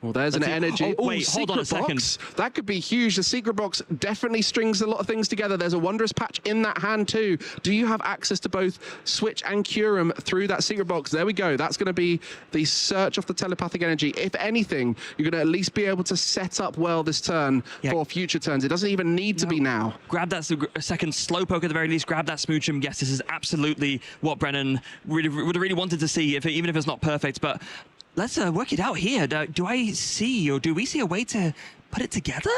Well, there's an energy. Oh, wait, hold on a second. That could be huge. The Secret Box definitely strings a lot of things together. There's a Wondrous Patch in that hand too. Do you have access to both Switch and Kyurem through that Secret Box? There we go. That's going to be the search of the telepathic energy. If anything, you're going to at least be able to set up well this turn for future turns. It doesn't even need to be now. Grab that second Slowpoke at the very least. Grab that Smoochum. Yes, this is absolutely what Brennan would have really wanted to see, even if it's not perfect. But let's work it out here. Do we see a way to put it together?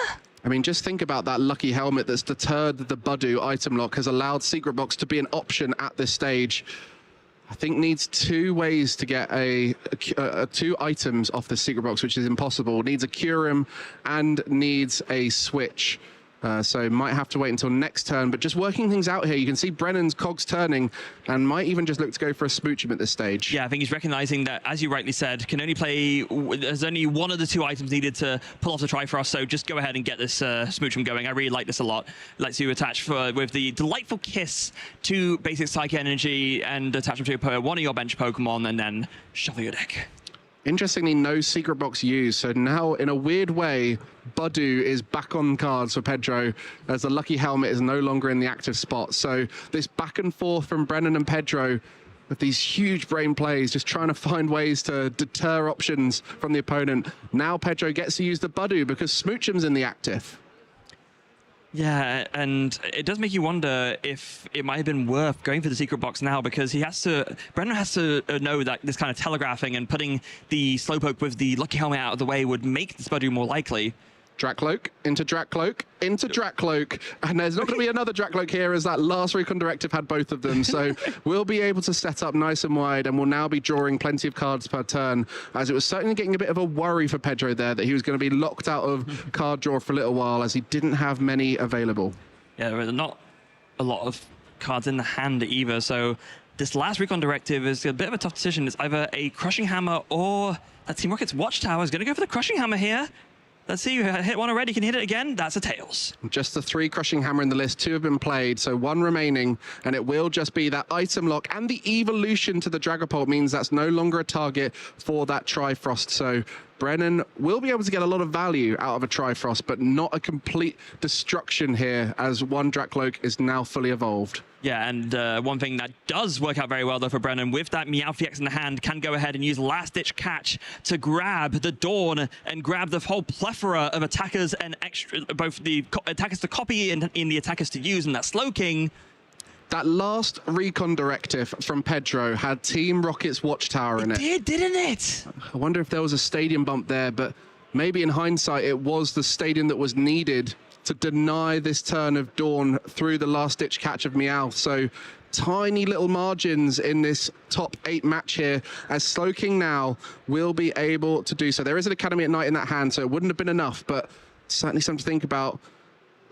I mean, just think about that Lucky Helmet that's deterred the Budu item lock, has allowed Secret Box to be an option at this stage. I think needs 2 ways to get 2 items off the Secret Box, which is impossible. Needs a Kyurem and needs a Switch. So might have to wait until next turn, but just working things out here. You can see Brennan's cogs turning and might even just look to go for a smooch him at this stage. Yeah, I think he's recognizing that, as you rightly said, can only play, there's only one of the 2 items needed to pull off the Trifrost, so just go ahead and get this smooch him going. I really like this a lot. Lets you attach with the delightful kiss to basic Psychic Energy and attach them to one of your bench Pokemon and then shuffle your deck. Interestingly, no secret box used, so now in a weird way, Budu is back on cards for Pedro as the Lucky Helmet is no longer in the active spot. So this back and forth from Brennan and Pedro with these huge brain plays, just trying to find ways to deter options from the opponent. Now Pedro gets to use the Budu because Smoochum's in the active. Yeah, and it does make you wonder if it might have been worth going for the secret box now, because Brennan has to know that this kind of telegraphing and putting the Slowpoke with the Lucky Helmet out of the way would make this Budu more likely. Drakloak, into Drakloak, into Drakloak, and there's not going to be another Drakloak here as that last Recon Directive had both of them, so we'll be able to set up nice and wide and we'll now be drawing plenty of cards per turn, as it was certainly getting a bit of a worry for Pedro there that he was going to be locked out of card draw for a little while as he didn't have many available. Yeah, there are not a lot of cards in the hand either, so this last Recon Directive is a bit of a tough decision. It's either a Crushing Hammer or that Team Rocket's Watchtower is going to go for the Crushing Hammer here. Let's see, you hit one already, can hit it again. That's a Tails. Just the 3 Crushing Hammer in the list, 2 have been played, so 1 remaining, and it will just be that item lock, and the evolution to the Dragapult means that's no longer a target for that Trifrost. So Brennan will be able to get a lot of value out of a Trifrost, but not a complete destruction here, as 1 Drakloak is now fully evolved. Yeah, and one thing that does work out very well, though, for Brennan, with that Meowth EX in the hand, can go ahead and use Last-Ditch Catch to grab the Dawn and grab the whole plethora of attackers and both the attackers to copy and in the attackers to use, and that Slowking. That last Recon Directive from Pedro had Team Rocket's Watchtower in it. It did, didn't it? I wonder if there was a stadium bump there, but maybe in hindsight it was the stadium that was needed to deny this turn of Dawn through the last-ditch catch of Meowth. So tiny little margins in this top 8 match here, as Slowking now will be able to do so. There is an Academy at Night in that hand, so it wouldn't have been enough, but certainly something to think about.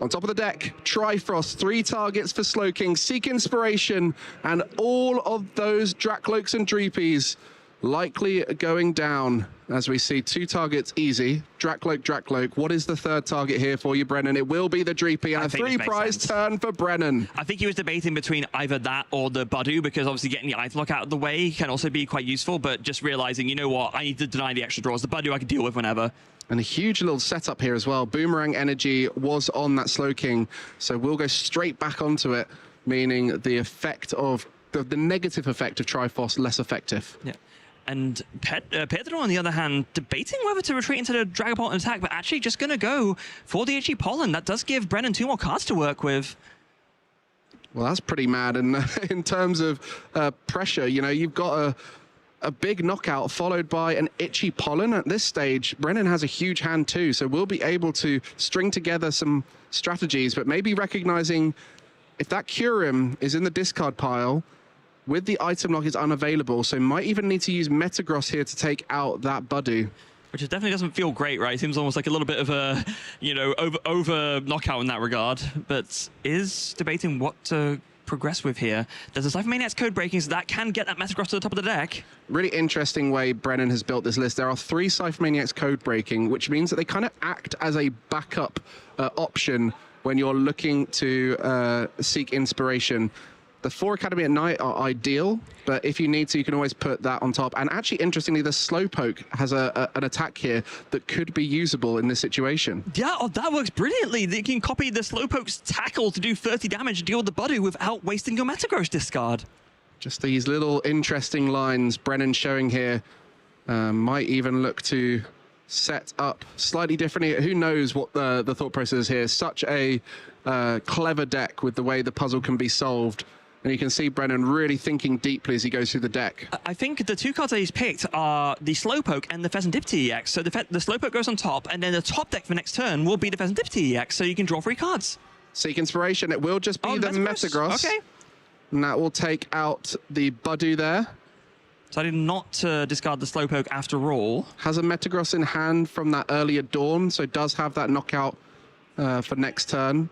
On top of the deck, Trifrost, 3 targets for Slowking, Seek Inspiration, and all of those Drakloaks and Dreepies likely going down as we see 2 targets easy. Drakloak. What is the 3rd target here for you, Brennan? It will be the Dreepy, and a 3-prize turn for Brennan. I think he was debating between either that or the Budu, because obviously getting the item lock out of the way can also be quite useful, but just realizing, you know what, I need to deny the extra draws. The Budu I can deal with whenever. And a huge little setup here as well. Boomerang Energy was on that Slowking, so we'll go straight back onto it, meaning the effect of the negative effect of Trifrost less effective. Yeah. And Pedro, on the other hand, debating whether to retreat into the Dragapult and attack, but actually just going to go for the Itchy Pollen. That does give Brennan 2 more cards to work with. Well, that's pretty mad. And in terms of pressure, you know, you've got a big knockout followed by an Itchy Pollen. At this stage, Brennan has a huge hand too, so we'll be able to string together some strategies, but maybe recognizing if that Kyurem is in the discard pile, with the item lock is unavailable, so might even need to use Metagross here to take out that Budu. Which it definitely doesn't feel great, right? It seems almost like a little bit of a, you know, over knockout in that regard, but is debating what to progress with here. There's a Cypher Maniac's code breaking, so that can get that Metagross to the top of the deck. Really interesting way Brennan has built this list. There are 3 Cypher Maniacs code breaking, which means that they kind of act as a backup option when you're looking to seek inspiration. The 4 Academy at Night are ideal, but if you need to, you can always put that on top. And actually, interestingly, the Slowpoke has an attack here that could be usable in this situation. Yeah, oh, that works brilliantly. You can copy the Slowpoke's tackle to do 30 damage and deal with the Budu without wasting your Metagross discard. Just these little interesting lines Brennan showing here. Might even look to set up slightly differently. Who knows what the thought process is here. Such a clever deck with the way the puzzle can be solved. And you can see Brennan really thinking deeply as he goes through the deck. I think the 2 cards that he's picked are the Slowpoke and the Pheasantipity EX. So the Slowpoke goes on top, and then the top deck for next turn will be the Pheasantipity EX, so you can draw 3 cards. Seek Inspiration, it will just be the Metagross. Okay. And that will take out the Budu there. So I did not discard the Slowpoke after all. Has a Metagross in hand from that earlier Dawn, so does have that knockout for next turn.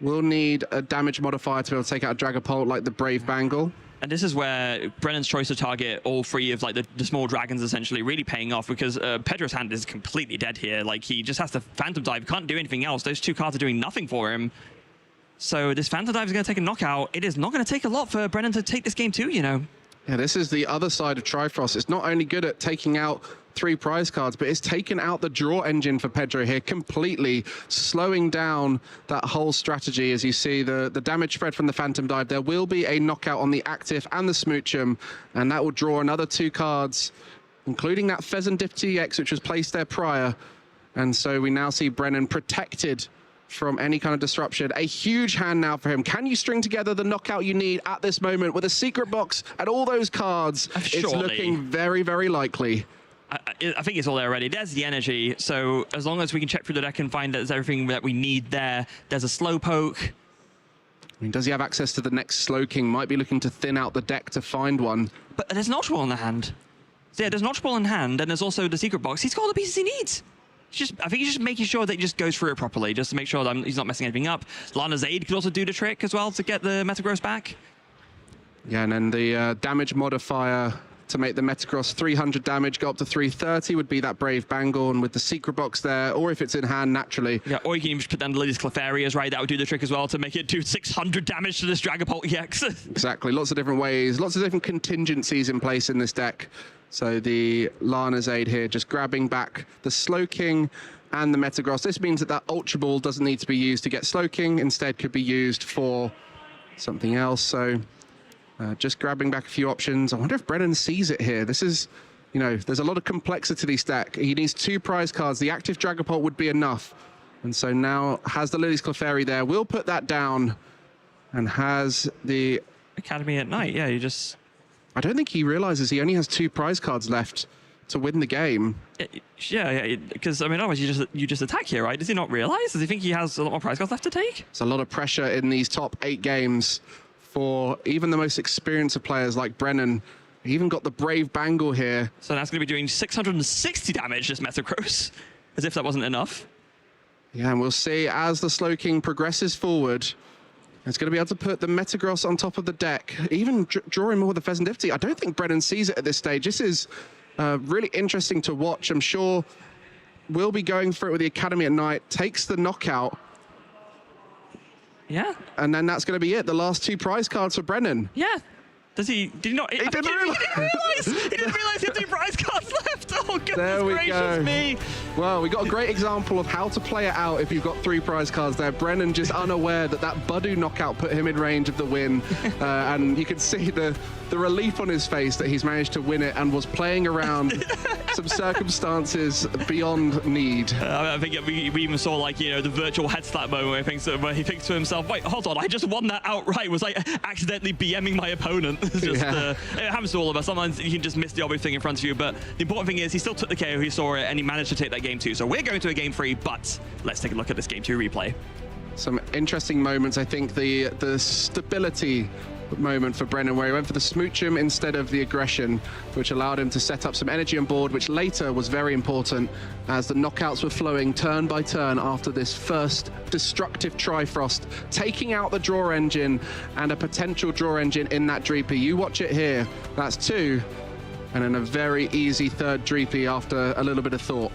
We'll need a damage modifier to be able to take out a Dragapult like the Brave Bangle. And this is where Brennan's choice to target all three of like the small dragons essentially really paying off, because Pedro's hand is completely dead here. Like, he just has to Phantom Dive, can't do anything else. Those two cards are doing nothing for him. So this Phantom Dive is going to take a knockout. It is not going to take a lot for Brennan to take this game too, you know. Yeah, this is the other side of Trifrost. It's not only good at taking out 3 prize cards, but it's taken out the draw engine for Pedro here, completely slowing down that whole strategy. As you see the damage spread from the Phantom Dive, there will be a knockout on the Active and the Smoochum, and that will draw another 2 cards, including that Pheasantipity EX, which was placed there prior. And so we now see Brennan protected from any kind of disruption. A huge hand now for him. Can you string together the knockout you need at this moment with a secret box and all those cards? Surely. It's looking very, very likely. I think it's all there already. There's the energy. So as long as we can check through the deck and find that there's everything that we need there. There's a Slowpoke. I mean, does he have access to the next Slowking? Might be looking to thin out the deck to find one. But there's an Ultra Ball in the hand. So yeah, there's an Ultra Ball in hand, and there's also the secret box. He's got all the pieces he needs. I think he's just making sure that he just goes through it properly, just to make sure that he's not messing anything up. Lana's Aid could also do the trick as well to get the Metagross back. Yeah, and then the damage modifier to make the Metagross 300 damage go up to 330 would be that Brave Bangle, and with the secret box there, or if it's in hand naturally. Yeah, or you can even put down the Lily's Clefairies, right? That would do the trick as well to make it do 600 damage to this Dragapult EX. Exactly, lots of different ways, lots of different contingencies in place in this deck. So the Lana's Aid here, just grabbing back the Slowking and the Metagross. This means that that Ultra Ball doesn't need to be used to get Slowking, instead could be used for something else. So just grabbing back a few options. I wonder if Brennan sees it here. This is, you know, there's a lot of complexity to this deck. He needs 2 prize cards. The active Dragapult would be enough. And so now has the Lily's Clefairy there. We'll put that down and has the Academy at Night. Yeah, you just... I don't think he realizes he only has 2 prize cards left to win the game. Yeah, because I mean, otherwise you just attack here, right? Does he not realize? Does he think he has a lot more prize cards left to take? It's a lot of pressure in these top 8 games for even the most experienced of players like Brennan. He even got the Brave Bangle here. So that's going to be doing 660 damage, this Metagross, as if that wasn't enough. Yeah, and we'll see as the Slowking progresses forward. It's going to be able to put the Metagross on top of the deck, even drawing more with the Pheasantipity. I don't think Brennan sees it at this stage. This is really interesting to watch. I'm sure we'll be going for it with the Academy at Night. Takes the knockout. Yeah. And then that's going to be it. The last 2 prize cards for Brennan. Yeah. Did he not? He didn't realize. He didn't realize he had 2 prize cards left. Oh, goodness gracious me. Well, we got a great example of how to play it out if you've got 3 prize cards there. Brennan just unaware that Budu knockout put him in range of the win. And you can see the relief on his face that he's managed to win it and was playing around some circumstances beyond need. I think we even saw, like, you know, the virtual head slap moment where he thinks to himself, wait, hold on, I just won that outright. Was I accidentally BMing my opponent? It's just, it happens to all of us. Sometimes you can just miss the obvious thing in front of you, but the important thing is he still took the KO, he saw it, and he managed to take that game 2. So we're going to a game 3, but let's take a look at this game 2 replay. Some interesting moments. I think the stability moment for Brennan, where he went for the Smoochum instead of the aggression, which allowed him to set up some energy on board, which later was very important as the knockouts were flowing turn by turn after this first destructive Trifrost, taking out the draw engine and a potential draw engine in that Dreepy. You watch it here. That's 2. And then a very easy 3rd Dreepy after a little bit of thought.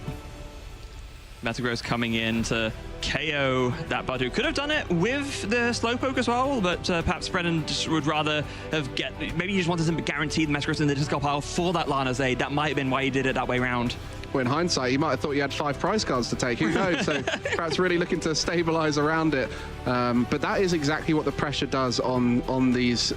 Metagross coming in to KO that Budu. Could have done it with the Slowpoke as well, but perhaps Brennan just would rather have maybe he just wanted to guarantee the Metagross in the discard pile for that Lana's Aid. That might have been why he did it that way around. Well, in hindsight, you might have thought you had 5 prize cards to take. Who knows? So perhaps really looking to stabilize around it. But that is exactly what the pressure does on these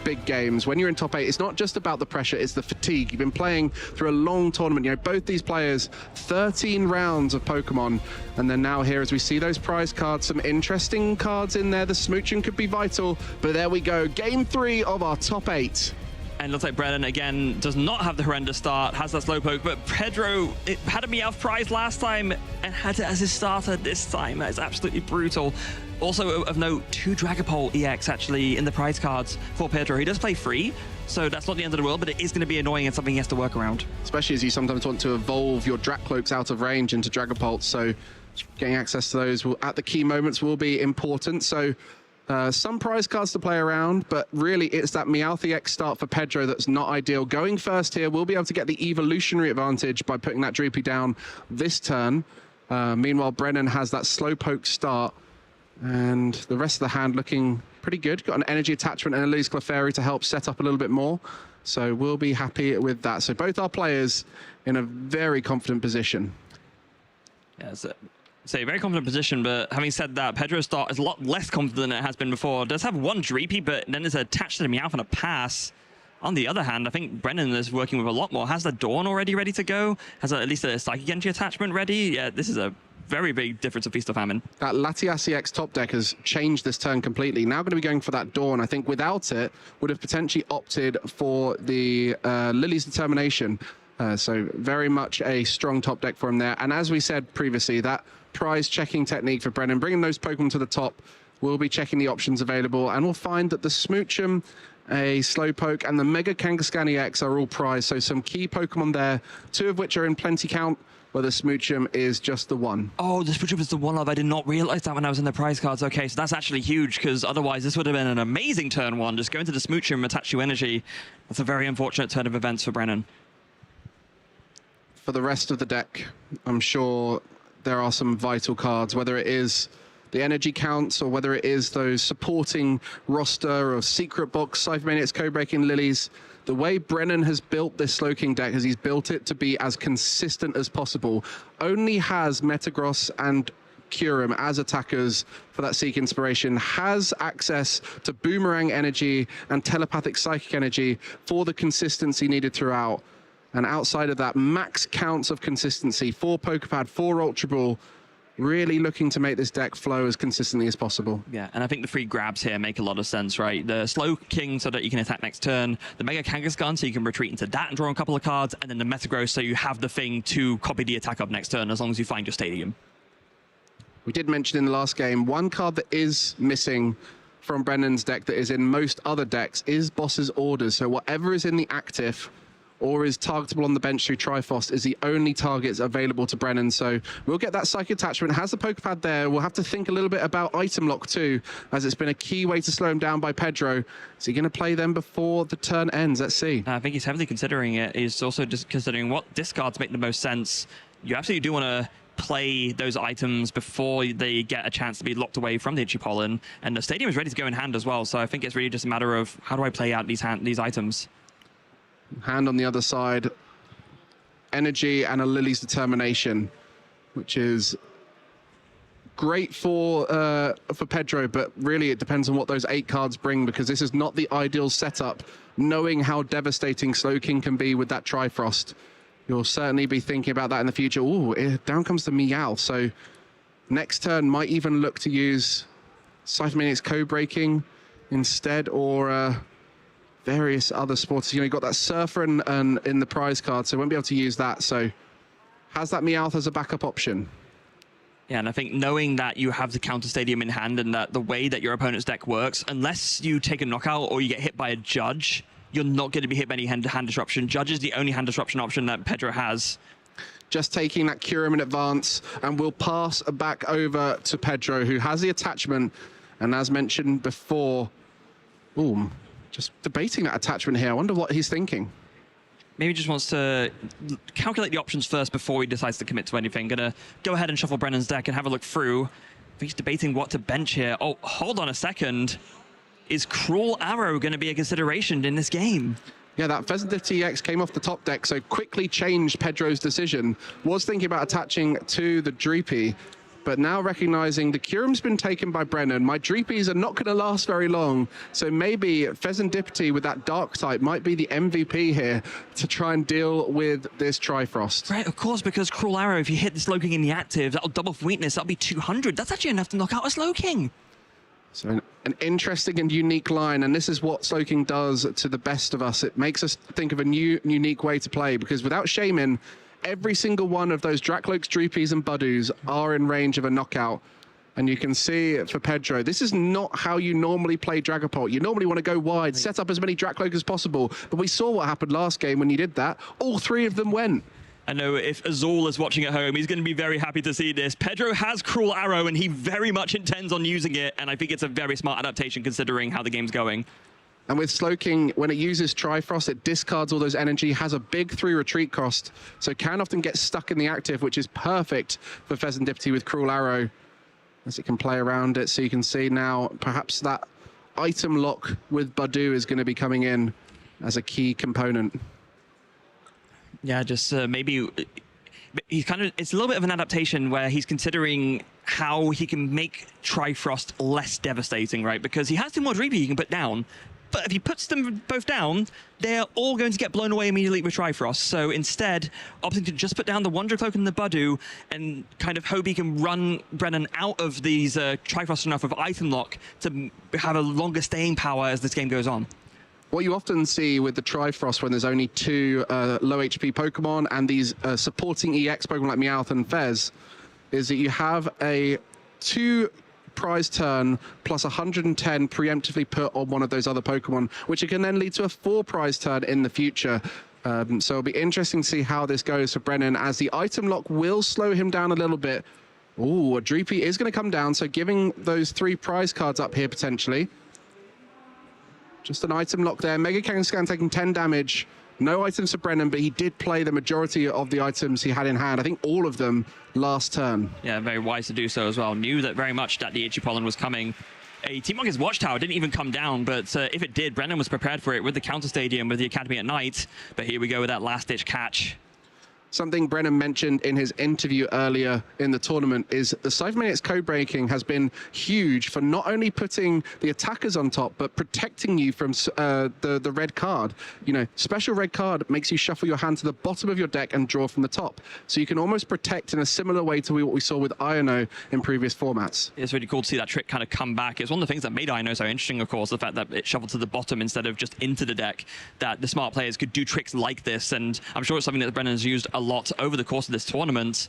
big games. When you're in top 8, it's not just about the pressure, it's the fatigue. You've been playing through a long tournament. You know, both these players, 13 rounds of Pokemon. And then now here, as we see those prize cards, some interesting cards in there. The Smooching could be vital. But there we go. Game 3 of our top 8. And it looks like Brennan, again, does not have the horrendous start, has that Slowpoke, but Pedro, it had a Meowth prize last time and had it as his starter this time. That is absolutely brutal. Also of note, 2 Dragapult EX actually in the prize cards for Pedro. He does play free, so that's not the end of the world, but it is going to be annoying and something he has to work around. Especially as you sometimes want to evolve your Dracloaks out of range into Dragapults, so getting access to those at the key moments will be important. So some prize cards to play around, but really it's that Meowth EX start for Pedro that's not ideal. Going first here, we'll be able to get the evolutionary advantage by putting that Droopy down this turn. Meanwhile, Brennan has that Slowpoke start, and the rest of the hand looking pretty good. Got an energy attachment and a Elise Clefairy to help set up a little bit more. So we'll be happy with that. So both our players in a very confident position. Yeah, it's a very confident position, but having said that, Pedro's start is a lot less confident than it has been before. Does have one Dreepy, but then is attached to the Meowth on a pass. On the other hand, I think Brennan is working with a lot more. Has the Dawn already ready to go? Has at least a Psychic Energy attachment ready? Yeah, this is a very big difference of Feast or Famine. That Latias EX top deck has changed this turn completely. Now going to be going for that Dawn. I think without it, would have potentially opted for the Lily's Determination. So very much a strong top deck for him there. And as we said previously, that prize checking technique for Brennan, bringing those Pokemon to the top, we'll be checking the options available, and we'll find that the Smoochum, a Slowpoke, and the Mega Kangaskhan EX are all prized. So some key Pokemon there, 2 of which are in plenty count, where the Smoochum is just the one. Oh, the Smoochum is the one of. I did not realize that when I was in the prize cards. Okay, so that's actually huge, because otherwise this would have been an amazing turn 1. Just go into the Smoochum, attach you energy. That's a very unfortunate turn of events for Brennan. For the rest of the deck, I'm sure there are some vital cards, whether it is the energy counts or whether it is those supporting roster or secret box, Cypher Maniacs, Code-Breaking Lilies. The way Brennan has built this Slowking deck is he's built it to be as consistent as possible. Only has Metagross and Kyurem as attackers for that Seek Inspiration, has access to Boomerang Energy and Telepathic Psychic Energy for the consistency needed throughout. And outside of that, max counts of consistency, 4 Pokepad, 4 Ultra Ball, really looking to make this deck flow as consistently as possible. Yeah, and I think the 3 grabs here make a lot of sense, right? The Slowking so that you can attack next turn, the Mega Kangaskhan so you can retreat into that and draw a couple of cards, and then the Metagross so you have the thing to copy the attack up next turn as long as you find your Stadium. We did mention in the last game, one card that is missing from Brennan's deck that is in most other decks is Boss's Orders. So whatever is in the active or is targetable on the bench through Triforce is the only targets available to Brennan. So we'll get that Psychic Attachment, has the Pokepad there. We'll have to think a little bit about Item Lock too, as it's been a key way to slow him down by Pedro. Is he going to play them before the turn ends? Let's see. I think he's heavily considering it. He's also just considering what discards make the most sense. You absolutely do want to play those items before they get a chance to be locked away from the Itchy Pollen, and the Stadium is ready to go in hand as well. So I think it's really just a matter of how do I play out these items. Hand on the other side, Energy and a Lily's Determination, which is great for Pedro, but really it depends on what those 8 cards bring, because this is not the ideal setup, knowing how devastating Slowking can be with that Trifrost. You'll certainly be thinking about that in the future. Ooh, down comes the Meowth. So next turn might even look to use Cypher Maniacs Code-Breaking instead, or various other sports. You know, you got that Surfer and in the prize card, so won't be able to use that. So has that Meowth as a backup option. Yeah, and I think knowing that you have the counter Stadium in hand and that the way that your opponent's deck works, unless you take a knockout or you get hit by a Judge, you're not going to be hit by any hand disruption. Judge is the only hand disruption option that Pedro has. Just taking that Kyurem in advance, and we'll pass back over to Pedro, who has the attachment. And as mentioned before, ooh, just debating that attachment here. I wonder what he's thinking. Maybe just wants to calculate the options first before he decides to commit to anything. Gonna go ahead and shuffle Brennan's deck and have a look through. He's debating what to bench here. Oh, hold on a second. Is Cruel Arrow going to be a consideration in this game? Yeah, that Pheasant TX came off the top deck, so quickly changed Pedro's decision. Was thinking about attaching to the Dreepy, but now recognizing the Kyurem's been taken by Brennan. My Dreepies are not going to last very long, so maybe Pheasantipity with that Dark type might be the MVP here to try and deal with this Trifrost. Right, of course, because Cruel Arrow, if you hit the Slowking in the active, that'll double for weakness, that'll be 200. That's actually enough to knock out a Slowking. So an interesting and unique line, and this is what Slowking does to the best of us. It makes us think of a new, unique way to play, because without Shaman, every single one of those Dracloaks, Dreepies, and Budoos are in range of a knockout. And you can see for Pedro, this is not how you normally play Dragapult. You normally want to go wide, set up as many Dracloak as possible. But we saw what happened last game when you did that. All 3 of them went. I know if Azul is watching at home, he's going to be very happy to see this. Pedro has Cruel Arrow, and he very much intends on using it, and I think it's a very smart adaptation considering how the game's going. And with Slowking, when it uses Trifrost, it discards all those energy, has a big 3 retreat cost, so can often get stuck in the active, which is perfect for Pheasantipity with Cruel Arrow, as it can play around it. So you can see now, perhaps that item lock with Badu is going to be coming in as a key component. Yeah, just maybe he's kind of, it's a little bit of an adaptation where he's considering how he can make Trifrost less devastating, right? Because he has 2 more Dreepy he can put down, but if he puts them both down, they're all going to get blown away immediately with Trifrost. So instead, opting to just put down the Wonder Cloak and the Badu and kind of hope he can run Brennan out of these Trifrost enough of Item Lock to have a longer staying power as this game goes on. What you often see with the Trifrost when there's only 2 low HP Pokemon and these supporting EX Pokemon like Meowth and Fez is that you have a 2 prize turn plus 110 preemptively put on one of those other Pokemon, which can then lead to a 4 prize turn in the future. So it'll be interesting to see how this goes for Brennan, as the item lock will slow him down a little bit. Ooh, a Dreepy is going to come down, so giving those 3 prize cards up here potentially. Just an item lock there. Mega Kangaskhan taking 10 damage. No items for Brennan, but he did play the majority of the items he had in hand. I think all of them last turn. Yeah, very wise to do so as well. Knew that very much that the Itchy Pollen was coming. A Team Rocket's Watchtower didn't even come down, but if it did, Brennan was prepared for it with the Counter Stadium, with the Academy at night. But here we go with that last-ditch catch. Something Brennan mentioned in his interview earlier in the tournament is the Cypher Maniac's code breaking has been huge for not only putting the attackers on top, but protecting you from the red card. You know, special red card makes you shuffle your hand to the bottom of your deck and draw from the top. So you can almost protect in a similar way to what we saw with Iono in previous formats. It's really cool to see that trick kind of come back. It's one of the things that made Iono so interesting, of course, the fact that it shuffled to the bottom instead of just into the deck, that the smart players could do tricks like this. And I'm sure it's something that Brennan has used a lot over the course of this tournament,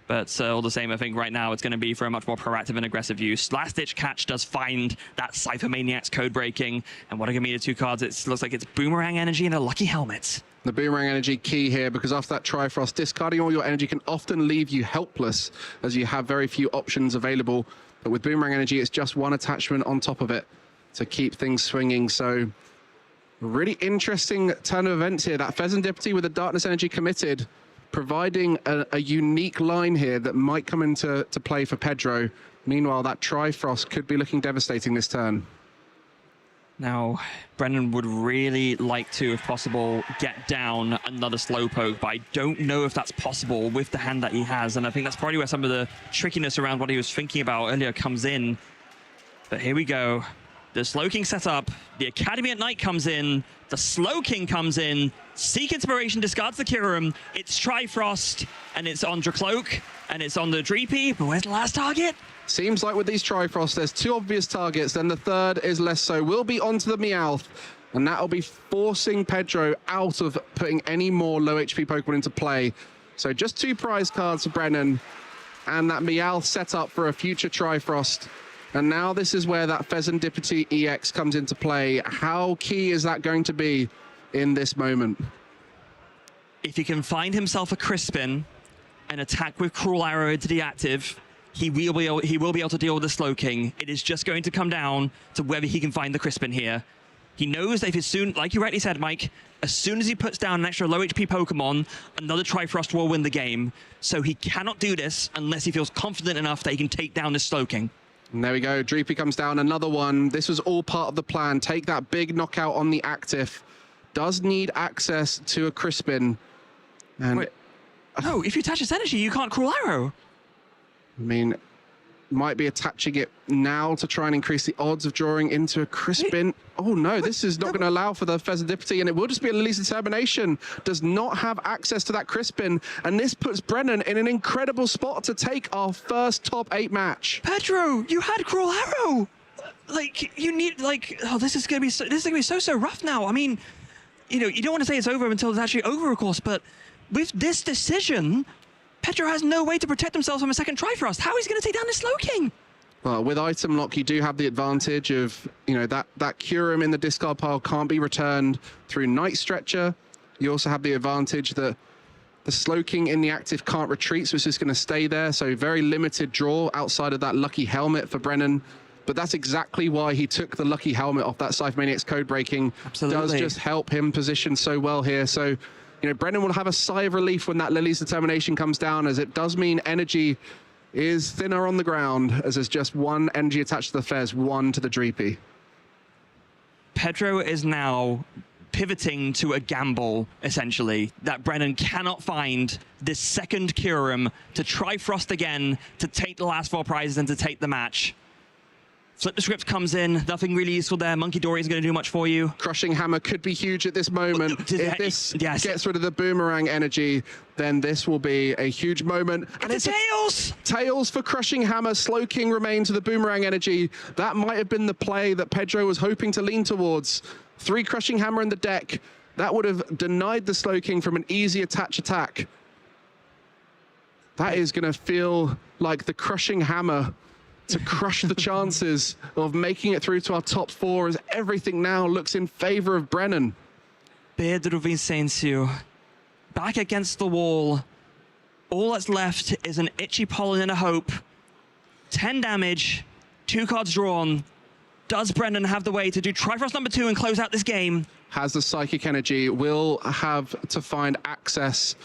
but all the same, I think right now it's going to be for a much more proactive and aggressive use. Last Ditch Catch does find that Cypher Maniac's code breaking, and what are going to be the 2 cards? It looks like it's Boomerang Energy and a Lucky Helmet. The Boomerang Energy key here, because after that Trifrost, discarding all your energy can often leave you helpless, as you have very few options available. But with Boomerang Energy, it's just 1 attachment on top of it to keep things swinging. So really interesting turn of events here. That Pheasantipity with the Darkness Energy committed, providing a unique line here that might come into play for Pedro. Meanwhile, that Trifrost could be looking devastating this turn. Now, Brennan would really like to, if possible, get down another Slowpoke, but I don't know if that's possible with the hand that he has, and I think that's probably where some of the trickiness around what he was thinking about earlier comes in. But here we go. The Slowking set up, the Academy at Night comes in, the Slowking comes in, Seek Inspiration discards the Kyurem, it's Trifrost, and it's on Dracloak, and it's on the Dreepy, but where's the last target? Seems like with these Trifrost, there's 2 obvious targets, then the third is less so. Will be onto the Meowth, and that'll be forcing Pedro out of putting any more low HP Pokemon into play. So just 2 prize cards for Brennan, and that Meowth set up for a future Trifrost. And now this is where that Pheasantipity EX comes into play. How key is that going to be in this moment? If he can find himself a Crispin and attack with Cruel Arrow into the active, he will be able to deal with the Slowking. It is just going to come down to whether he can find the Crispin here. He knows that if it's soon, like you rightly said, Mike, as soon as he puts down an extra low HP Pokemon, another Trifrost will win the game. So he cannot do this unless he feels confident enough that he can take down this Slowking. And there we go. Dreepy comes down, another one. This was all part of the plan. Take that big knockout on the active. Does need access to a Crispin. And wait, no, if you attach its energy, you can't Cruel Arrow. I mean, might be attaching it now to try and increase the odds of drawing into a Crispin. Oh no, this is not going to allow for the Pheasantipity, and it will just be a Release Determination. Does not have access to that Crispin, and this puts Brennan in an incredible spot to take our first top 8 match. Pedro, you had Cruel Arrow. Like, you need, like, oh, this is going to be so rough now. I mean, you know, you don't want to say it's over until it's actually over, of course, but with this decision, Pedro has no way to protect himself from a second Trifrost. How is he going to take down this Slowking? Well, with item lock, you do have the advantage of, you know, that Kyurem in the discard pile can't be returned through Night Stretcher. You also have the advantage that The Slowking in the active can't retreat, so it's just going to stay there. So very limited draw outside of that lucky helmet for Brennan. But that's exactly why he took the lucky helmet off that Cyphermaniac's code breaking. Absolutely. Does just help him position so well here. So, you know, Brennan will have a sigh of relief when that Lily's Determination comes down, as it does mean energy is thinner on the ground, as there's just one energy attached to the Fez, one to the Dreepy. Pedro is now pivoting to a gamble, essentially, that Brennan cannot find this second Kyurem to try Frost again, to take the last 4 prizes and to take the match. Flip the Script comes in, nothing really useful there. Monkey Dory isn't going to do much for you. Crushing Hammer could be huge at this moment. If this gets rid of the boomerang energy, then this will be a huge moment. And it's Tails! Tails for Crushing Hammer. Slowking remains with the boomerang energy. That might have been the play that Pedro was hoping to lean towards. 3 Crushing Hammer in the deck. That would have denied the Slowking from an easy attach attack. That is going to feel like the Crushing Hammer to crush the chances of making it through to our top 4, as everything now looks in favor of Brennan. Pedro Vicencio back against the wall. All that's left is an Itchy Pollen and a Hope. 10 damage, 2 cards drawn. Does Brennan have the way to do Trifrost number 2 and close out this game? Has the Psychic Energy, will have to find access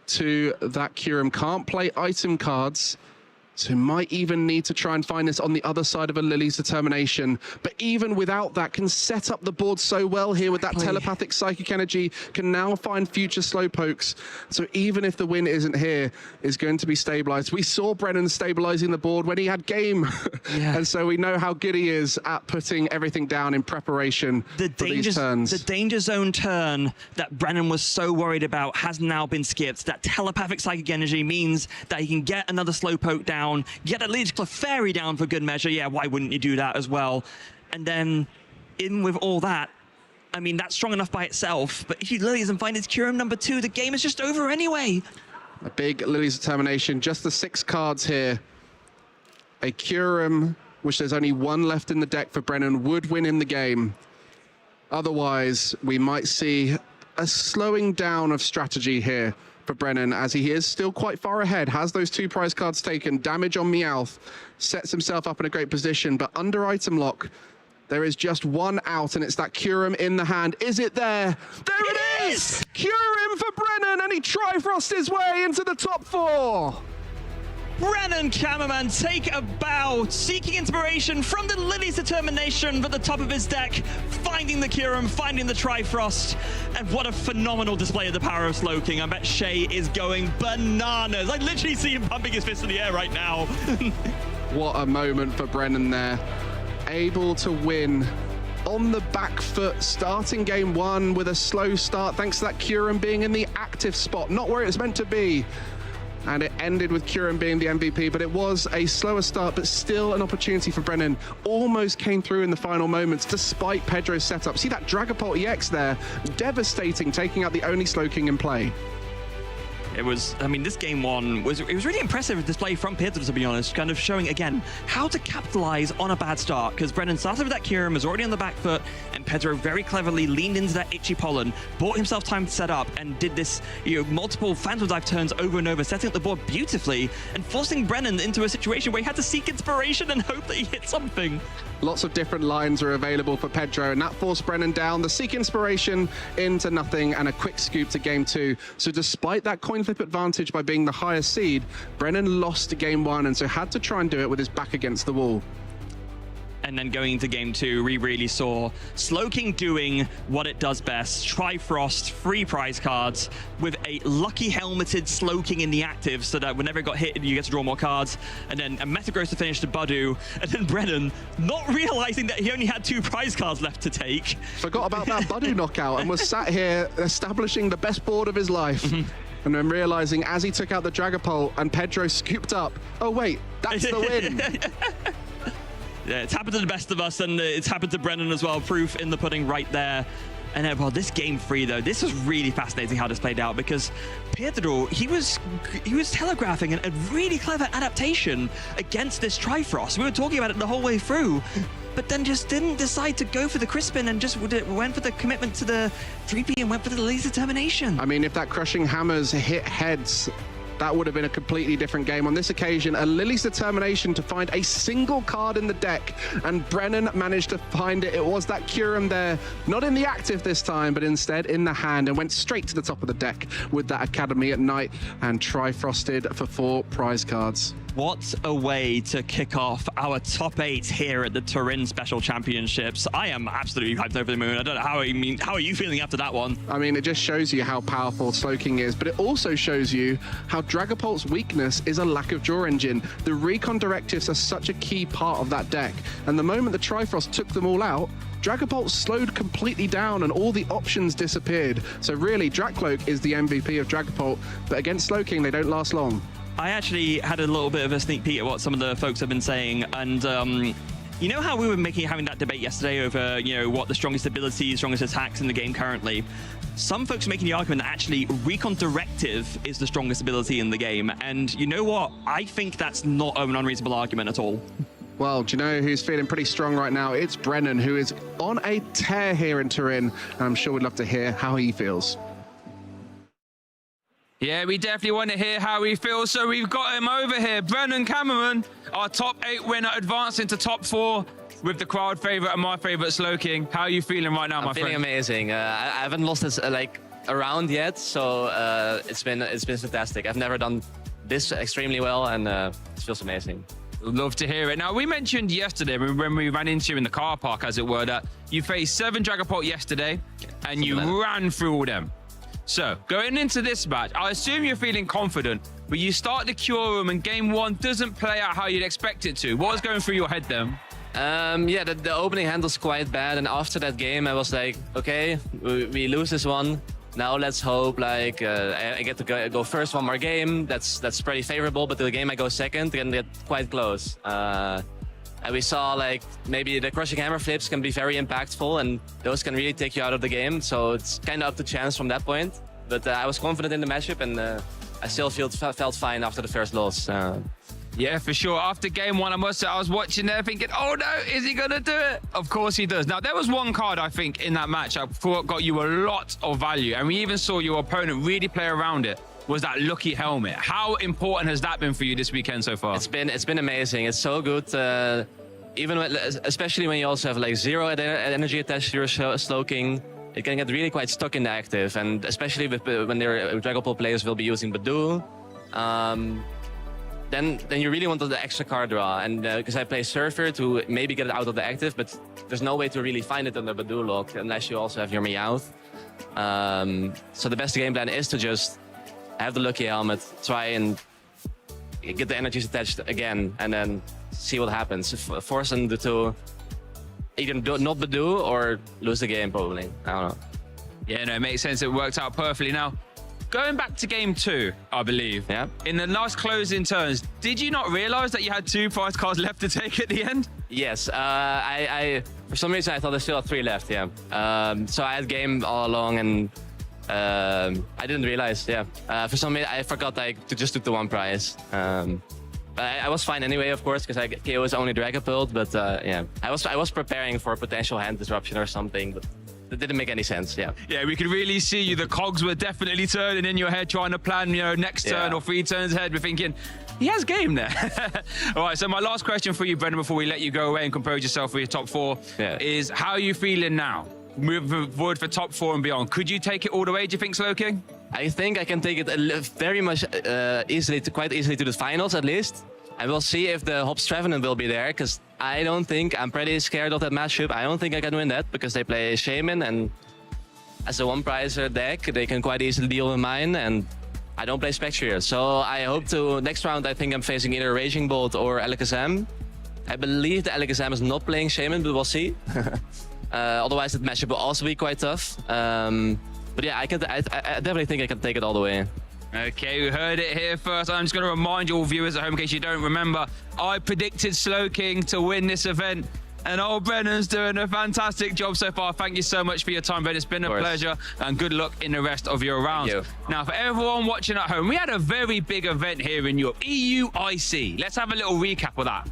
to that Kyurem. Can't play item cards, so might even need to try and find this on the other side of a Lily's Determination. But even without that, can set up the board so well here with that telepathic Psychic Energy, can now find future Slowpokes. So even if the win isn't here, is going to be stabilized. We saw Brennan stabilizing the board when he had game. And so we know how good he is at putting everything down in preparation for these turns. The danger zone turn that Brennan was so worried about has now been skipped. That telepathic Psychic Energy means that he can get another Slowpoke down, get a Leech Clefairy down for good measure. Yeah, why wouldn't you do that as well? And then, in with all that, I mean, that's strong enough by itself, but if he Lilies and find his Kyurem number 2, the game is just over anyway. A big Lily's Determination, just the 6 cards here. A Kyurem, which there's only 1 left in the deck for Brennan, would win in the game. Otherwise, we might see a slowing down of strategy here for Brennan, as he is still quite far ahead, has those 2 prize cards taken, damage on Meowth, sets himself up in a great position, but under item lock, there is just 1 out, and it's that Kyurem in the hand. Is it there? There it is! Kyurem for Brennan, and he Trifrost his way into the top 4. Brennan Kamerman take a bow, seeking inspiration from the Lily's Determination at the top of his deck, finding the Kyurem, finding the Trifrost, and what a phenomenal display of the power of Slowking. I bet Shay is going bananas. I literally see him pumping his fist in the air right now. What a moment for Brennan there. Able to win on the back foot, starting game 1 with a slow start, thanks to that Kyurem being in the active spot, not where it's meant to be. And it ended with Kyurem being the MVP, but it was a slower start, but still an opportunity for Brennan. Almost came through in the final moments, despite Pedro's setup. See that Dragapult EX there, devastating, taking out the only Slowking in play. It was, I mean, this game 1 was really impressive display from Pedro, to be honest, kind of showing again how to capitalize on a bad start, because Brennan started with that Kyurem, was already on the back foot, and Pedro very cleverly leaned into that Itchy Pollen, bought himself time to set up, and did this, you know, multiple Phantom Dive turns over and over, setting up the board beautifully, and forcing Brennan into a situation where he had to seek inspiration and hope that he hit something. Lots of different lines are available for Pedro, and that forced Brennan down. The Seek Inspiration into nothing, and a quick scoop to game 2. So despite that coin flip advantage by being the higher seed, Brennan lost game 1, and so had to try and do it with his back against the wall. And then going into game 2, we really saw Slowking doing what it does best. Trifrost, 3 prize cards, with a lucky helmeted Slowking in the active, so that whenever it got hit, you get to draw more cards. And then a Metagross to finish to Badu. And then Brennan, not realizing that he only had 2 prize cards left to take. Forgot about that Badu knockout and was sat here establishing the best board of his life. And then realizing as he took out the Dragapult and Pedro scooped up, oh wait, that's the win. Yeah, it's happened to the best of us, and it's happened to Brennan as well. Proof in the pudding right there. And well, this game 3 though, this was really fascinating how this played out, because Pedro, he was telegraphing a really clever adaptation against this Trifrost. We were talking about it the whole way through. but then just didn't decide to go for the Crispin and just went for the commitment to the 3P and went for the Lily's Determination. I mean, if that Crushing Hammers hit heads, that would have been a completely different game. On this occasion, a Lily's Determination to find a single card in the deck, and Brennan managed to find it. It was that Kyurem there, not in the active this time, but instead in the hand, and went straight to the top of the deck with that Academy at Night and Trifrosted for 4 prize cards. What a way to kick off our top 8 here at the Turin Special Championships. I am absolutely hyped over the moon. I don't know how are you feeling after that one? I mean, it just shows you how powerful Slowking is, but it also shows you how Dragapult's weakness is a lack of draw engine. The recon directives are such a key part of that deck, and the moment the Trifrost took them all out, Dragapult slowed completely down and all the options disappeared. So really, Dracloak is the MVP of Dragapult, but against Slowking, they don't last long. I actually had a little bit of a sneak peek at what some of the folks have been saying, and you know how we were having that debate yesterday over, you know, what the strongest abilities, strongest attacks in the game currently? Some folks are making the argument that actually Recon Directive is the strongest ability in the game, and you know what? I think that's not an unreasonable argument at all. Well, do you know who's feeling pretty strong right now? It's Brennan, who is on a tear here in Turin, and I'm sure we'd love to hear how he feels. Yeah, we definitely want to hear how he feels, so we've got him over here. Brennan Kamerman, our top 8 winner, advancing to top 4 with the crowd favorite and my favorite Slowking. How are you feeling right now, my friend? I'm feeling amazing. I haven't lost this a round yet, so it's been fantastic. I've never done this extremely well, and it feels amazing. Love to hear it. Now, we mentioned yesterday when we ran into you in the car park, as it were, that you faced 7 Dragapult yesterday, and you ran through all them. So, going into this match, I assume you're feeling confident, but you start the Kyurem and game 1 doesn't play out how you'd expect it to. What was going through your head then? Yeah, the opening hand was quite bad, and after that game, I was like, okay, we lose this one. Now let's hope I get to go first one more game. That's pretty favorable, but the game I go second can get quite close. And we saw maybe the Crushing Hammer flips can be very impactful, and those can really take you out of the game. So it's kind of up to chance from that point. But I was confident in the matchup, and I still felt fine after the first loss. Yeah, for sure. After game 1, I must say, I was watching there thinking, oh no, is he going to do it? Of course he does. Now, there was one card, I think, in that match I thought got you a lot of value. And we even saw your opponent really play around it. Was that lucky helmet. How important has that been for you this weekend so far? It's been amazing. It's so good. Especially when you also have 0 energy attached to your Slowking, it can get really quite stuck in the active, and especially when their Dragapult players will be using Badoo, then you really want the extra card draw. And because I play Surfer to maybe get it out of the active, but there's no way to really find it on the Badoo lock unless you also have your Meowth. So the best game plan is to just have the lucky helmet, try and get the energies attached again, and then see what happens. Force them to either not Badoo or lose the game, probably. I don't know. Yeah, no, it makes sense. It worked out perfectly. Now, going back to game 2, I believe. Yeah. In the last closing turns, did you not realize that you had 2 prize cards left to take at the end? Yes. I for some reason I thought I still had 3 left. Yeah. So I had game all along, and I didn't realize. Yeah. For some reason I forgot to just took the 1 prize. I was fine anyway, of course, because KO was only Dragapult. But yeah, I was preparing for a potential hand disruption or something, but that didn't make any sense. Yeah. Yeah, we could really see you. The cogs were definitely turning in your head, trying to plan, next turn or 3 turns ahead. We're thinking, he has game there. All right, so my last question for you, Brennan, before we let you go away and compose yourself for your top 4, is how are you feeling now? Moving forward for top 4 and beyond. Could you take it all the way, do you think, Slowking? I think I can take it very much quite easily to the finals at least. And we'll see if the Hobbs Trevenant will be there, because I'm pretty scared of that matchup. I don't think I can win that, because they play Shaman, and as a 1-prizer deck, they can quite easily deal with mine, and I don't play Spectrier. So I hope to, next round, I think I'm facing either Raging Bolt or Alakazam. I believe the Alakazam is not playing Shaman, but we'll see. Otherwise, that matchup will also be quite tough. But yeah, I definitely think I can take it all the way. Okay, we heard it here first. I'm just going to remind you all viewers at home, in case you don't remember, I predicted Slowking to win this event, and old Brennan's doing a fantastic job so far. Thank you so much for your time, Ben. It's been a pleasure, and good luck in the rest of your rounds. Now, for everyone watching at home, we had a very big event here in Europe, EUIC. Let's have a little recap of that.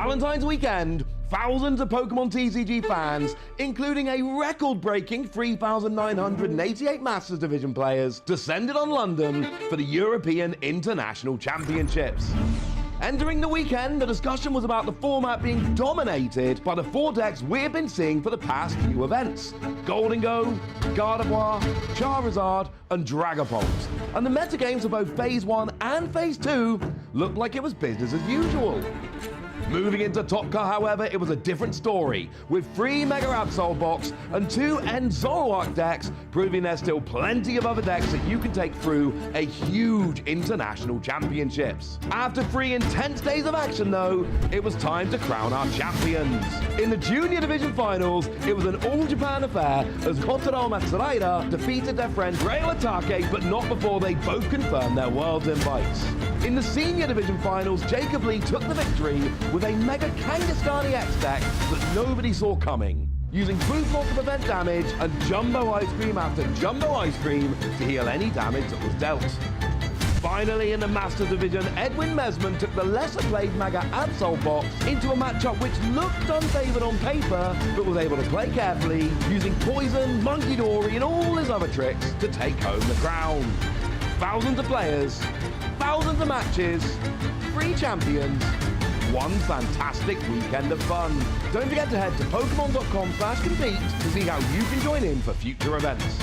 Valentine's weekend, thousands of Pokémon TCG fans, including a record-breaking 3,988 Masters Division players, descended on London for the European International Championships. Entering the weekend, the discussion was about the format being dominated by the 4 decks we've been seeing for the past few events: Golden Go, Gardevoir, Charizard, and Dragapult. And the metagames for both Phase 1 and Phase 2 looked like it was business as usual. Moving into Top Cut, however, it was a different story, with 3 Mega Absol Box and 2 End Zoroark decks, proving there's still plenty of other decks that you can take through a huge international championships. After 3 intense days of action, though, it was time to crown our champions. In the Junior Division Finals, it was an all-Japan affair as Hotarou Matsudaira defeated their friend Rayo Atake, but not before they both confirmed their Worlds invites. In the Senior Division Finals, Jacob Lee took the victory with a Mega Kangaskhan EX deck that nobody saw coming, using Boost Block to prevent damage and Jumbo Ice Cream after Jumbo Ice Cream to heal any damage that was dealt. Finally, in the Master Division, Edwin Mesman took the lesser-played Mega Absol Box into a matchup which looked unfavored on paper, but was able to play carefully, using Poison, Monkey Dory, and all his other tricks to take home the crown. Thousands of players, thousands of matches, 3 champions, one fantastic weekend of fun. Don't forget to head to Pokemon.com/compete to see how you can join in for future events.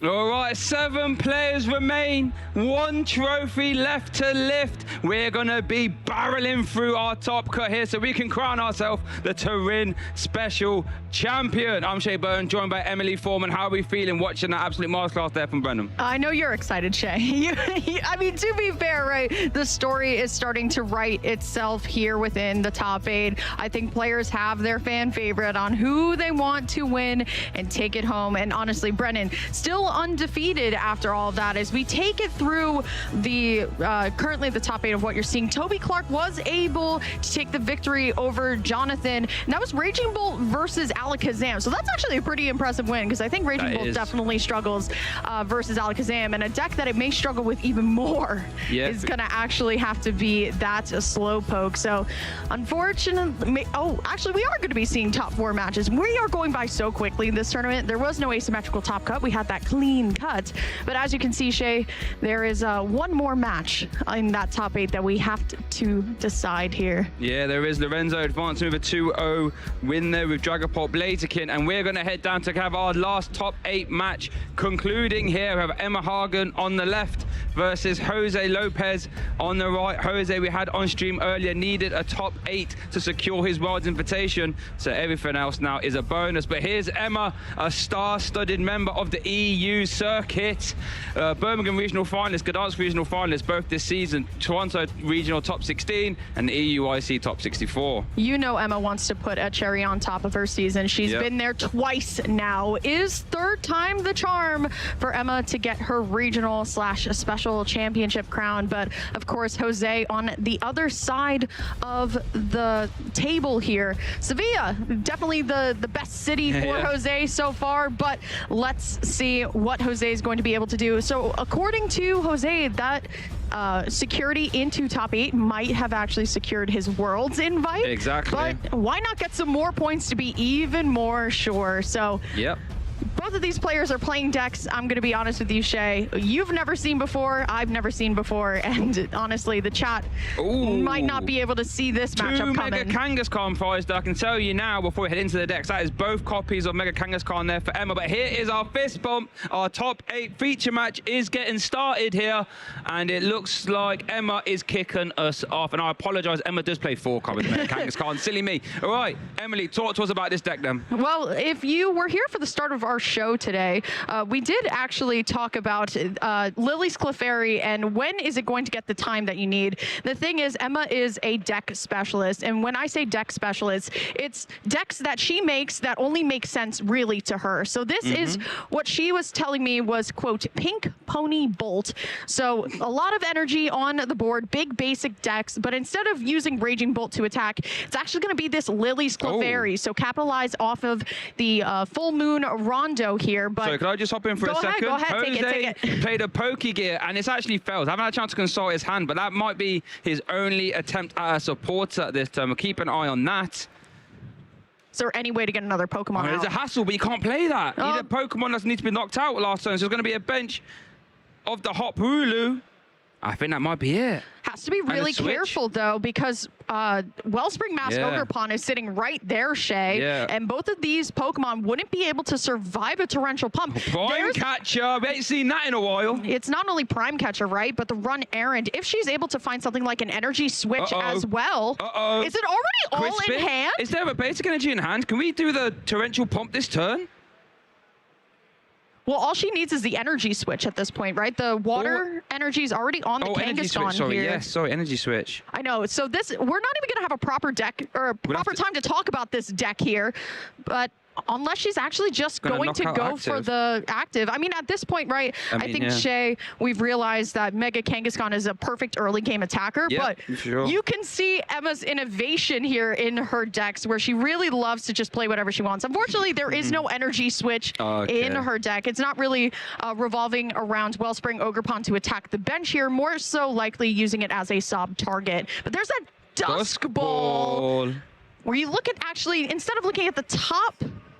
All right, 7 players remain, 1 trophy left to lift. We're gonna be barreling through our top cut here so we can crown ourselves the Turin Special Champion. I'm Shay Byrne, joined by Emily Foreman. How are we feeling watching that absolute masterclass there from Brennan? I know you're excited, Shay. I mean, to be fair, right, the story is starting to write itself here within the top 8. I think players have their fan favorite on who they want to win and take it home. And honestly, Brennan, still undefeated after all of that. As we take it through the currently the top 8 of what you're seeing, Toby Clark was able to take the victory over Jonathan, and that was Raging Bolt versus Alakazam. So that's actually a pretty impressive win, because I think Raging Bolt definitely struggles versus Alakazam, and a deck that it may struggle with even more is going to actually have to be that Slowpoke. So unfortunately, actually we are going to be seeing top 4 matches. We are going by so quickly in this tournament. There was no asymmetrical top cut. We had that clean cut, but as you can see, Shay, there is one more match in that top 8 that we have to decide here. Yeah, there is. Lorenzo advancing with a 2-0 win there with Dragapult Blaziken, and we're going to head down to have our last top 8 match concluding here. We have Emma Hagen on the left versus Jose Lopez on the right. Jose, we had on stream earlier, needed a top 8 to secure his World's invitation, so everything else now is a bonus. But here's Emma, a star-studded member of the EU circuit, Birmingham regional finalist, Gdansk regional finalist both this season, Toronto regional top 16 and EUIC top 64. You know Emma wants to put a cherry on top of her season. She's been there twice now. Is 3rd time the charm for Emma to get her regional / special championship crown? But of course, Jose on the other side of the table here. Sevilla, definitely the best city for Jose so far, but let's see what Jose is going to be able to do. So according to Jose, that security into top 8 might have actually secured his Worlds invite. Exactly. But why not get some more points to be even more sure? So both of these players are playing decks, I'm going to be honest with you, Shay, you've never seen before, I've never seen before, and honestly, the chat might not be able to see this matchup coming. 2 Mega Kangaskhan prized. I can tell you now, before we head into the decks, that is both copies of Mega Kangaskhan there for Emma. But here is our fist bump. Our top 8 feature match is getting started here, and it looks like Emma is kicking us off. And I apologize, Emma does play 4 copies of Mega Kangaskhan. Silly me. All right, Emily, talk to us about this deck then. Well, if you were here for the start of our show today, we did actually talk about Lily's Clefairy and when is it going to get the time that you need. The thing is, Emma is a deck specialist, and when I say deck specialist, it's decks that she makes that only make sense really to her. So this is what she was telling me was, quote, Pink Pony Bolt. So a lot of energy on the board, big basic decks, but instead of using Raging Bolt to attack, it's actually going to be this Lily's Clefairy. So capitalize off of the full moon rondo here. But sorry, could I just hop in for a second? Go ahead, Jose take it. played a Pokegear, and it's actually failed. I haven't had a chance to consult his hand, but that might be his only attempt at a supporter this turn. We'll keep an eye on that. Is there any way to get another Pokemon out? It's a hassle, but you can't play that. You need a Pokemon that needs to be knocked out last turn, so there's going to be a bench of the Hop Hulu. I think that might be it. Has to be really careful, though, because Wellspring Mask Ogerpon is sitting right there, Shay. And both of these Pokemon wouldn't be able to survive a Torrential Pump. Prime Catcher, we ain't seen that in a while. It's not only Prime Catcher, right, but the Run Errand. If she's able to find something like an Energy Switch as well, is it already all in hand? Is there a basic energy in hand? Can we do the Torrential Pump this turn? Well, all she needs is the energy switch at this point, right? The water energy is already on the Kangaskhan sorry, here. Yes, sorry, energy switch. I know. So this, we're not even going to have a proper deck or a proper time to talk about this deck here, but unless she's actually just going to go for the active. I mean, at this point, right, I think, Shay, we've realized that Mega Kangaskhan is a perfect early game attacker, but you can see Emma's innovation here in her decks where she really loves to just play whatever she wants. Unfortunately, there is no energy switch in her deck. It's not really revolving around Wellspring Ogerpon to attack the bench here, more so likely using it as a sub target. But there's that Dusk Ball where you look at actually, instead of looking at the top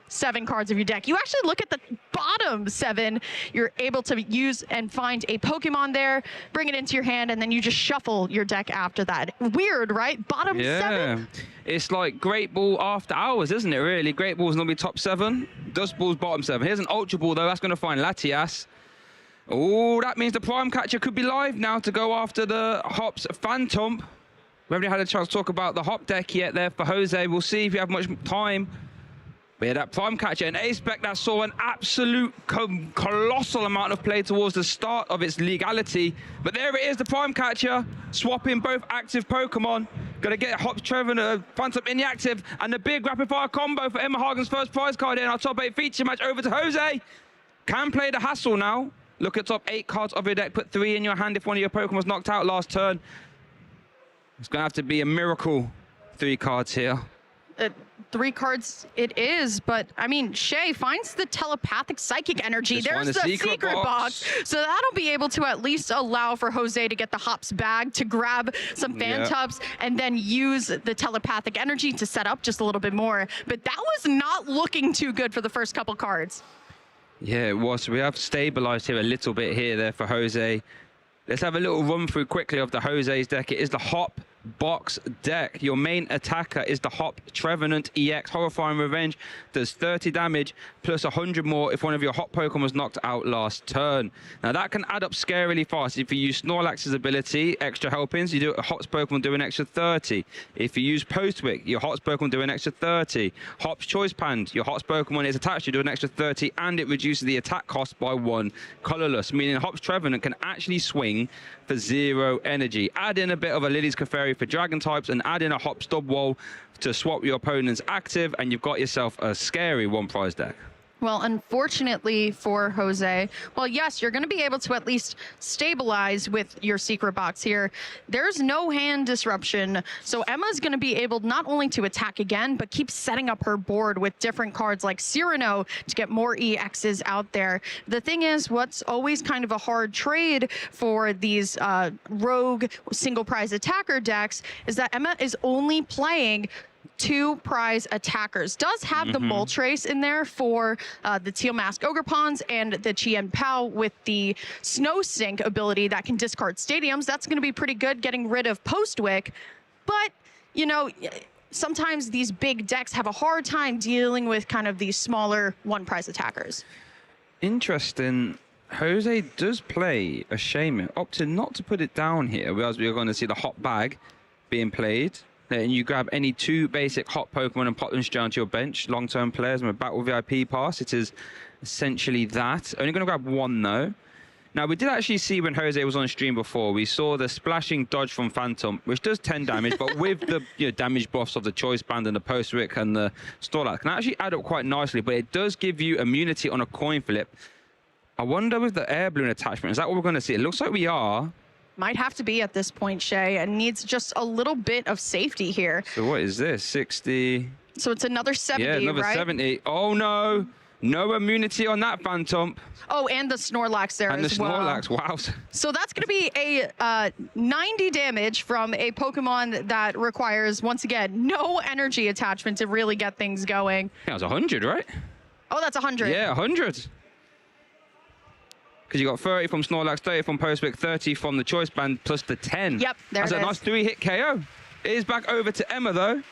7 cards of your deck, you actually look at the bottom 7. You're able to use and find a Pokemon there, bring it into your hand, and then you just shuffle your deck after that. Weird, right? Bottom 7? It's like Great Ball after hours, isn't it, really? Great Ball's normally top 7. Dust Ball's bottom 7. Here's an Ultra Ball, though. That's going to find Latias. Oh, that means the Prime Catcher could be live now to go after the Hops Phantom. We haven't had a chance to talk about the Hop deck yet there for Jose. We'll see if you have much time. But yeah, that Prime Catcher, an A-Spec that saw an absolute colossal amount of play towards the start of its legality. But there it is, the Prime Catcher, swapping both active Pokemon. Gonna get Hop Trevor Phantom in the active, and the big rapid fire combo for Emma Hagen's first prize card in our top 8 feature match over to Jose. Can play the hassle now. Look at top 8 cards of your deck, put 3 in your hand if one of your Pokemon was knocked out last turn. It's gonna have to be a miracle 3 cards here. 3 cards it is, but I mean, Shay finds the telepathic psychic energy. There's the secret box. So that'll be able to at least allow for Jose to get the Hops bag, to grab some Phantoms, and then use the telepathic energy to set up just a little bit more. But that was not looking too good for the first couple cards. Yeah, it was. We have stabilized here a little bit here there for Jose. Let's have a little run through quickly of the Jose's deck. It is the Hop box deck. Your main attacker is the Hop Trevenant EX. Horrifying Revenge does 30 damage plus 100 more if one of your Hop Pokemon was knocked out last turn. Now that can add up scarily fast. If you use Snorlax's ability, extra helpings, you do a Hop's Pokemon do an extra 30. If you use Postwick, your Hop's Pokemon do an extra 30. Hop's Choice Band, your Hop's Pokemon is attached, you do an extra 30, and it reduces the attack cost by 1 colorless, meaning Hop's Trevenant can actually swing for 0 energy. Add in a bit of a Lily's Clefairy for dragon types and add in a Hop Stubwall to swap your opponent's active, and you've got yourself a scary 1 prize deck. Well, unfortunately for Jose, well, yes, you're going to be able to at least stabilize with your secret box here. There's no hand disruption, so Emma's going to be able not only to attack again, but keep setting up her board with different cards like Cyrano to get more EXs out there. The thing is, what's always kind of a hard trade for these rogue single prize attacker decks is that Emma is only playing 2 prize attackers. Does have the Moltres in there for the Teal Mask Ogerpons and the Chien Pao with the Snow Sink ability that can discard stadiums. That's going to be pretty good getting rid of Postwick. But, you know, sometimes these big decks have a hard time dealing with kind of these smaller 1 prize attackers. Interesting. Jose does play a Shaman, opted not to put it down here, whereas we're going to see the Hop Bag being played. Then you grab any 2 basic Hop Pokemon and pop them straight onto your bench. Long-term players with a Battle VIP pass. It is essentially that. Only going to grab one, though. Now, we did actually see when Jose was on stream before, we saw the splashing dodge from Phantom, which does 10 damage, but with the damage buffs of the Choice Band and the Post-Wick and the Snorlax, can actually add up quite nicely, but it does give you immunity on a coin flip. I wonder with the Air Balloon attachment, is that what we're going to see? It looks like we are. Might have to be at this point, Shay, and needs just a little bit of safety here. So what is this? 60? So it's another 70, yeah, another right? 70. Oh, no. No immunity on that Phantom. Oh, and the Snorlax there as well. And the Snorlax, wow. So that's going to be a 90 damage from a Pokemon that requires, once again, no energy attachment to really get things going. That was 100, right? Oh, that's 100. Yeah, 100. Because you got 30 from Snorlax, 30 from Postwick, 30 from the Choice Band, plus the 10. Yep, there That's it a nice 3-hit KO. It is back over to Emma, though.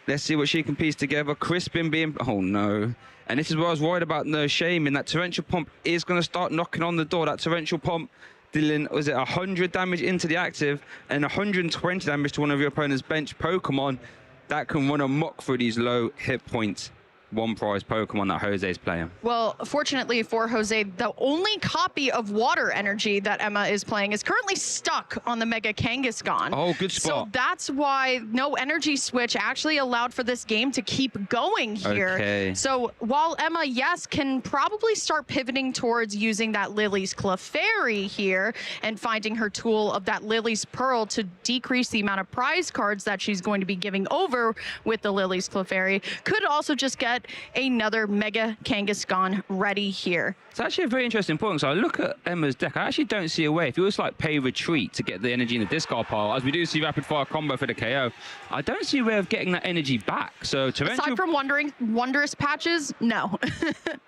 Let's see what she can piece together. Crispin being... Oh, no. And this is what I was worried about, no shame, in that Torrential Pump is going to start knocking on the door. That Torrential Pump dealing, was it 100 damage into the active and 120 damage to one of your opponent's bench Pokemon that can run amok through these low hit points. One prize Pokemon that Jose's playing. Well, fortunately for Jose, the only copy of Water Energy that Emma is playing is currently stuck on the Mega Kangaskhan. Oh, good spot. So that's why no energy switch actually allowed for this game to keep going here. Okay. So while Emma, yes, can probably start pivoting towards using that Lily's Clefairy here and finding her tool of that Lily's Pearl to decrease the amount of prize cards that she's going to be giving over with the Lily's Clefairy, could also just get another Mega Kangaskhan ready here. It's actually a very interesting point. So I look at Emma's deck. I actually don't see a way. If you just like pay retreat to get the energy in the discard pile, as we do see rapid fire combo for the KO, I don't see a way of getting that energy back. So aside from Wondrous Patches, no.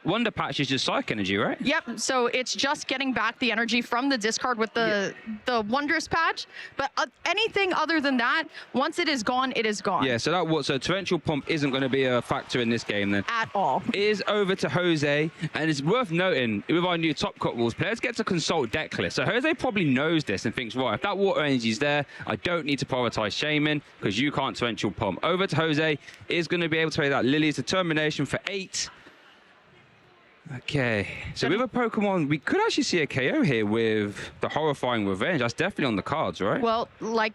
Wonder Patch is just Psych Energy, right? Yep. So it's just getting back the energy from the discard with the Wondrous Patch. But anything other than that, once it is gone, it is gone. Yeah. So Torrential Pump isn't going to be a factor in this game then. At all. It is over to Jose, and it's worth noting with our new Top Cut rules, players get to consult deck lists. So Jose probably knows this and thinks, right, if that Water Energy is there, I don't need to prioritize Shaman because you can't Torrential Pump. Over to Jose, is going to be able to play that Lily's Determination for 8. Okay, so with a Pokemon, we could actually see a KO here with the Horrifying Revenge. That's definitely on the cards, right? Well, like,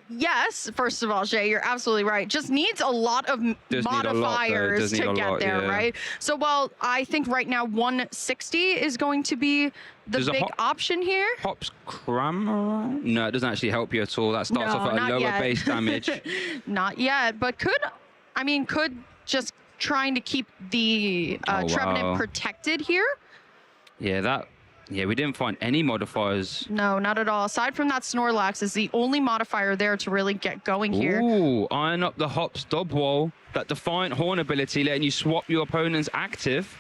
yes, first of all, Jay, you're absolutely right. Just needs a lot of modifiers to get there, right? So, well, I think right now 160 is going to be the big option here. Hops Cramorant? No, it doesn't actually help you at all. That starts off at a lower base damage. Not yet, but could just trying to keep the Trevenant protected here. Yeah, we didn't find any modifiers. No, not at all. Aside from that Snorlax is the only modifier there to really get going here. Ooh, iron up the Hops Dubwall. That Defiant Horn ability letting you swap your opponent's active.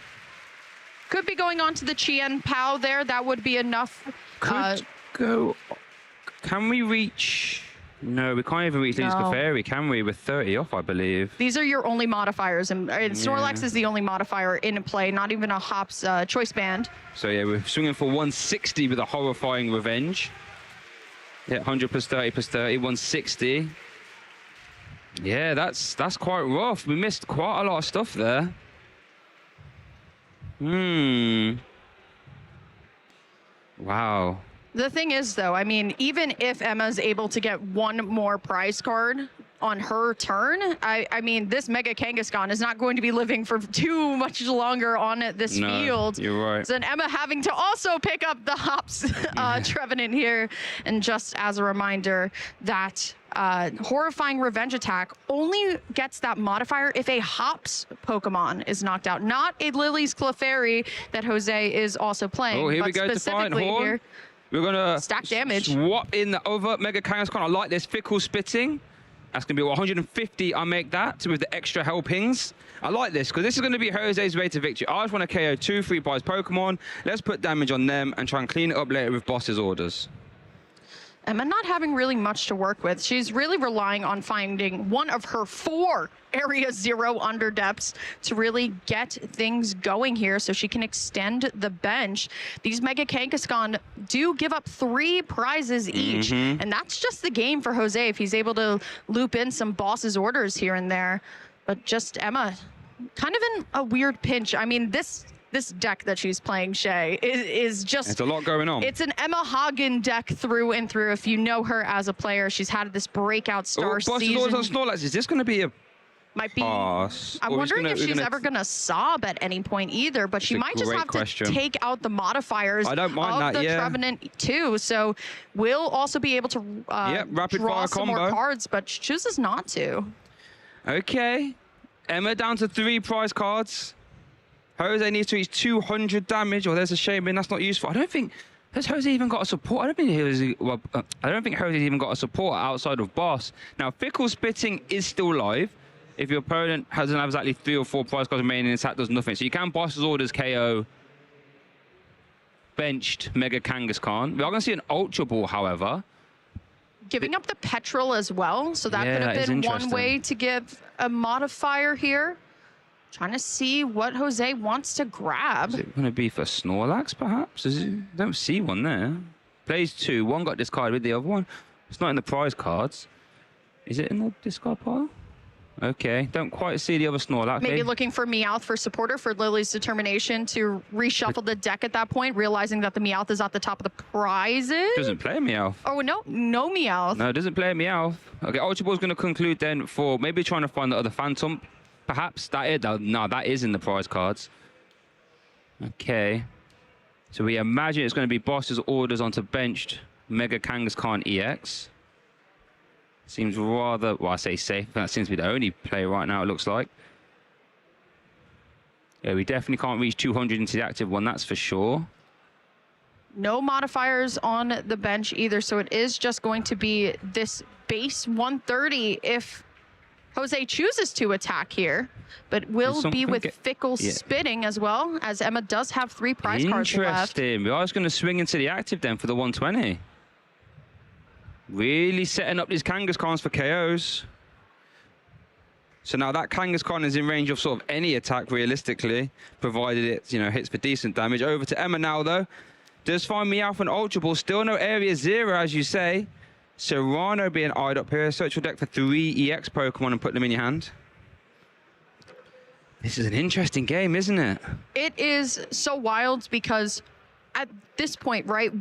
Could be going on to the Chien Pao there. That would be enough. Could go. Can we reach? No, we can't even reach Lily's Clefairy, can we? With 30 off, I believe. These are your only modifiers, and Snorlax is the only modifier in play, not even a Hops Choice Band. So yeah, we're swinging for 160 with a Horrifying Revenge. Yeah, 100 plus 30 plus 30, 160. Yeah, that's quite rough. We missed quite a lot of stuff there. Wow. The thing is, though, I mean, even if Emma's able to get one more prize card on her turn, I mean, this Mega Kangaskhan is not going to be living for too much longer on this field. You're right. So then Emma having to also pick up the Hops Trevenant here. And just as a reminder, that Horrifying Revenge attack only gets that modifier if a Hops Pokemon is knocked out, not a Lily's Clefairy that Jose is also playing. Oh, here we go, Defiant Horn. Here, we're going to stack damage. Swap in the other Mega Kangaskhan. I like this Fickle Spitting. That's going to be 150. I make that with the extra helpings. I like this because this is going to be Jose's way to victory. I just want to KO 2 free prize Pokemon. Let's put damage on them and try and clean it up later with boss's orders. Emma not having really much to work with. She's really relying on finding one of her 4 Area 0 under depths to really get things going here so she can extend the bench. These Mega Kangaskhan do give up 3 prizes each, and that's just the game for Jose if he's able to loop in some boss's orders here and there. But just Emma kind of in a weird pinch. I mean, this this deck that she's playing, Shay, is just... It's a lot going on. It's an Emma Hagen deck through and through. If you know her as a player, she's had this breakout star season. Boss is on Snorlax. Is this going to be a might be. pass? I'm wondering if she's ever going to sob at any point either, but she might just have to take out the modifiers I don't mind of that, the yeah. Trevenant too. So we'll also be able to rapid draw fire some combo. more cards, but she chooses not to. Okay. Emma down to 3 prize cards. Jose needs to reach 200 damage. Oh, there's a shame, and that's not useful. I don't think... Has Jose even got a support? I don't think Jose's even got a support outside of Boss. Now, Fickle Spitting is still live. If your opponent doesn't have exactly 3 or 4 prize cards remaining, his attack does nothing. So you can Boss's orders KO benched Mega Kangaskhan. We are going to see an Ultra Ball, however. Giving up the Petrol as well, so that Yeah, could that have is been one interesting. way to give a modifier here. Trying to see what Jose wants to grab. Is it going to be for Snorlax, perhaps? I don't see one there. Plays 2. One got discarded with the other one. It's not in the prize cards. Is it in the discard pile? Okay. Don't quite see the other Snorlax. Maybe looking for Meowth for supporter for Lily's determination to reshuffle the deck at that point, realizing that the Meowth is at the top of the prizes. Doesn't play a Meowth. Oh, no Meowth. No, it doesn't play a Meowth. Okay, Ultra Ball's going to conclude then for maybe trying to find the other Phantom. Perhaps that is. No, that is in the prize cards. Okay. So we imagine it's going to be Boss's orders onto benched Mega Kangaskhan EX. Seems rather, well, I say safe. That seems to be the only play right now, it looks like. Yeah, we definitely can't reach 200 into the active one, that's for sure. No modifiers on the bench either, so it is just going to be this base 130 if Jose chooses to attack here, but will be with Fickle Spitting as well, as Emma does have 3 prize cards left. Interesting. We are just going to swing into the active then for the 120. Really setting up these Kangaskhan's for KOs. So now that Kangaskhan is in range of sort of any attack realistically, provided it, hits for decent damage. Over to Emma now though. Does find Meowth and Ultra Ball. Still no Area 0, as you say. Serrano being eyed up here. Search your deck for 3 EX Pokemon and put them in your hand. This is an interesting game, isn't it? It is so wild because at this point, right,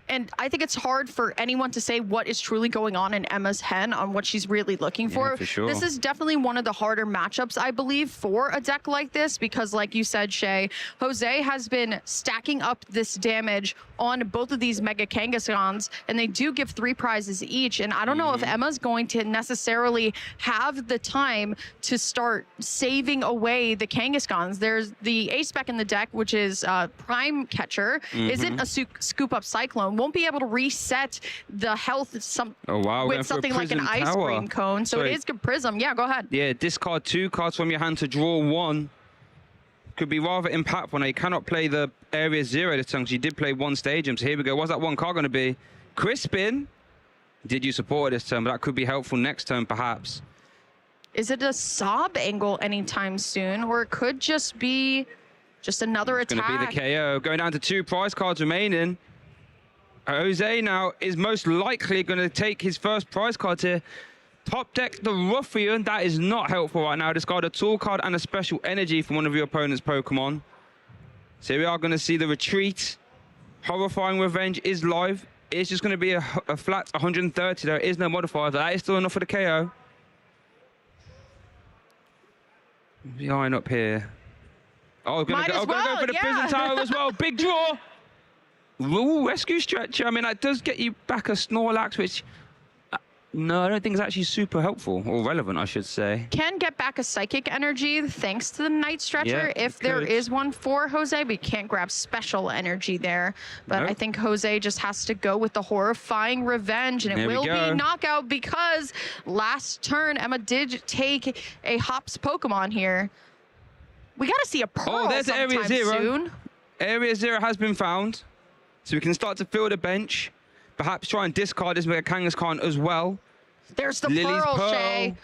and I think it's hard for anyone to say what is truly going on in Emma's head on what she's really looking for. Yeah, for sure. This is definitely one of the harder matchups, I believe, for a deck like this because, like you said, Shay, Jose has been stacking up this damage on both of these Mega Kangaskhan's, and they do give 3 prizes each. And I don't know if Emma's going to necessarily have the time to start saving away the Kangaskhan's. There's the ace spec in the deck, which is Prime Catcher, isn't a scoop up Cyclone, won't be able to reset the health with something like an ice cream cone. So it is good Prism. Yeah, go ahead. Yeah, discard 2 cards from your hand to draw 1. Could be rather impactful. Now, you cannot play the Area 0 this turn because you did play 1 Stadium. So here we go. What's that 1 card going to be? Crispin. Did you support it this turn? But that could be helpful next turn, perhaps. Is it a sob angle anytime soon? Or it could just be another attack. It's going to be the KO. Going down to 2 prize cards remaining. Jose now is most likely going to take his first prize card here. Top deck the Ruffian. That is not helpful right now. Discard a tool card and a special energy from one of your opponent's Pokemon. So we are going to see the retreat. Horrifying Revenge is live. It's just going to be a flat 130. There is no modifier. That is still enough for the KO. Behind up here. Oh, going to go for the Prison Tower as well. Big draw. Ooh, Rescue Stretcher. I mean, that does get you back a Snorlax, which... no, I don't think it's actually super helpful or relevant, I should say. Can get back a Psychic Energy thanks to the Night Stretcher if there is one for Jose, but you can't grab special energy there. But I think Jose just has to go with the Horrifying Revenge, and it will be knockout because last turn Emma did take a Hops Pokemon here. We got to see a Pearl sometime Area 0. soon. Area 0 has been found, so we can start to fill the bench. Perhaps try and discard this Mega Kangaskhan as well. There's the Pearl, Shay.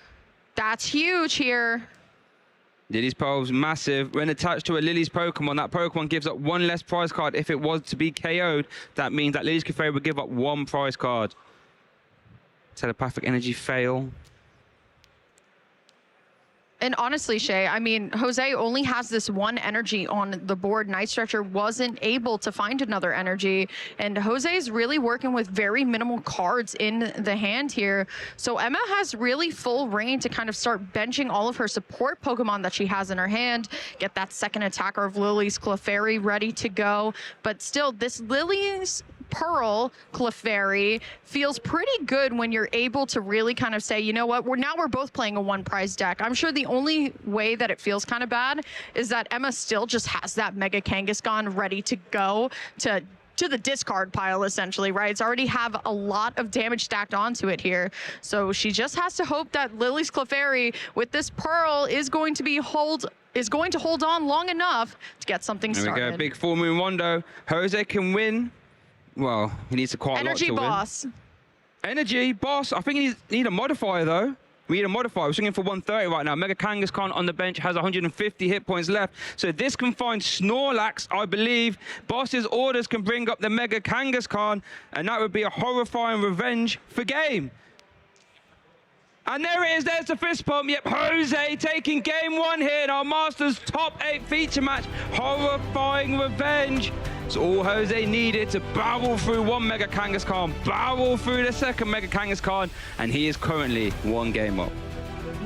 That's huge here. Lily's Pearl's massive. When attached to a Lily's Pokemon, that Pokemon gives up 1 less prize card. If it was to be KO'd, that means that Lily's Cafe would give up 1 prize card. Telepathic Energy fail. And honestly, Shay, I mean, Jose only has this one energy on the board. Night Stretcher wasn't able to find another energy. And Jose is really working with very minimal cards in the hand here. So Emma has really full reign to kind of start benching all of her support Pokemon that she has in her hand, get that second attacker of Lily's Clefairy ready to go. But still, this Lily's Pearl Clefairy feels pretty good when you're able to really kind of say, you know what, we're both playing a one prize deck. I'm sure the only way that it feels kind of bad is that Emma still just has that Mega Kangaskhan ready to go to the discard pile, essentially, right? It's already have a lot of damage stacked onto it here. So she just has to hope that Lily's Clefairy with this Pearl is going to hold on long enough to get something started. There we go, big full moon Rondo. Jose can win. Well, he needs to quite a lot to win. Energy Boss. Energy Boss. I think he need a modifier, though. We need a modifier. We're swinging for 130 right now. Mega Kangaskhan on the bench has 150 hit points left. So this can find Snorlax, I believe. Boss's orders can bring up the Mega Kangaskhan, and that would be a horrifying revenge for game. And there it is, there's the fist pump. Yep, Jose taking game 1 here in our Masters top 8 feature match. Horrifying revenge. It's all Jose needed to barrel through one Mega Kangaskhan, barrel through the second Mega Kangaskhan, and he is currently 1 game up.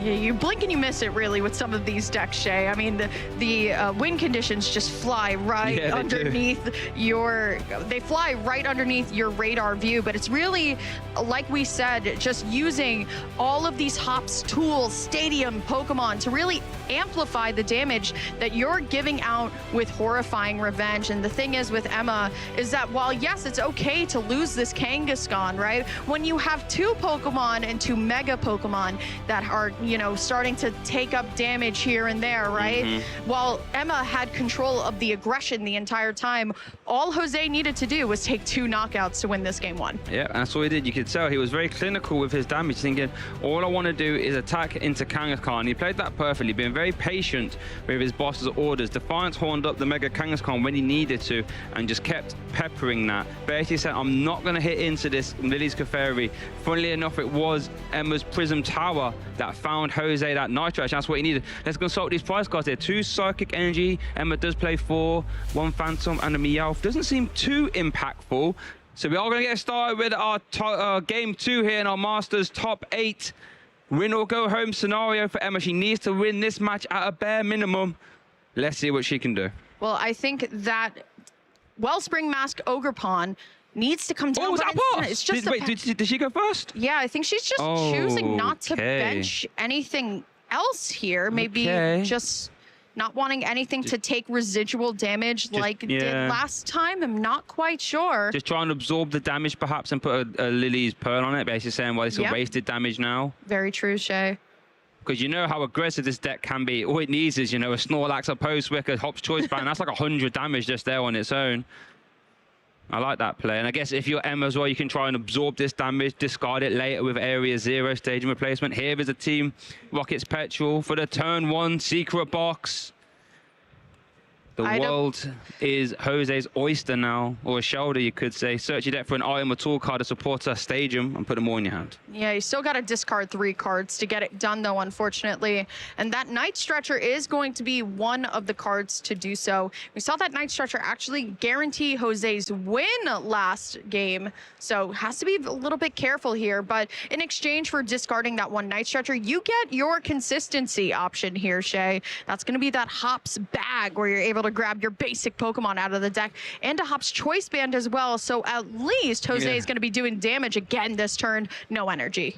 Yeah, you blink and you miss it, really, with some of these decks, Shay. I mean, the win conditions just fly right underneath they fly right underneath your radar view, but it's really, like we said, just using all of these Hops tools, Stadium Pokemon to really amplify the damage that you're giving out with horrifying revenge. And the thing is with Emma is that while, yes, it's okay to lose this Kangaskhan, right? When you have 2 Pokemon and 2 Mega Pokemon that are, you know, starting to take up damage here and there, right? While Emma had control of the aggression the entire time, all Jose needed to do was take 2 knockouts to win this game 1. Yeah, that's all he did. You could tell he was very clinical with his damage, thinking, all I want to do is attack into Kangaskhan. He played that perfectly, being very patient with his boss's orders. Defiance horned up the Mega Kangaskhan when he needed to and just kept peppering that. Basically said, I'm not going to hit into this Lily's Clefairy. Funnily enough, it was Emma's Prism Tower that found Jose that Nitro. That's what he needed. Let's consult these prize cards here. 2 Psychic Energy. Emma does play 4. 1 Phantom and a Meowth. Doesn't seem too impactful. So we are going to get started with our game 2 here in our Masters top 8. Win or go home scenario for Emma. She needs to win this match at a bare minimum. Let's see what she can do. Well, I think that Wellspring Mask Ogerpon needs to come down. Oh, was that a pass? It's just did she go first? Yeah, I think she's just choosing not to bench anything else here. Maybe just not wanting anything to take residual damage like did last time. I'm not quite sure. Just trying to absorb the damage perhaps and put a Lily's Pearl on it, basically saying, well, it's a wasted damage now. Very true, Shay. Because you know how aggressive this deck can be. All it needs is, you know, a Snorlax, a Post-Wick, a Hop's Choice Band. That's like 100 damage just there on its own. I like that play. And I guess if you're Emma as well, you can try and absorb this damage, discard it later with Area 0 Stadium Replacement. Here is a Team Rocket's Petrol for the turn 1 secret box. The world is Jose's oyster now, or a shoulder, you could say. Search your deck for an item or tool card to support a stadium and put them all in your hand. Yeah, you still got to discard 3 cards to get it done, though, unfortunately. And that Night Stretcher is going to be one of the cards to do so. We saw that Night Stretcher actually guarantee Jose's win last game, so has to be a little bit careful here. But in exchange for discarding that 1 Night Stretcher, you get your consistency option here, Shay. That's going to be that Hops bag where you're able to grab your basic Pokemon out of the deck and a Hop's Choice Band as well. So at least Jose is going to be doing damage again this turn. No energy.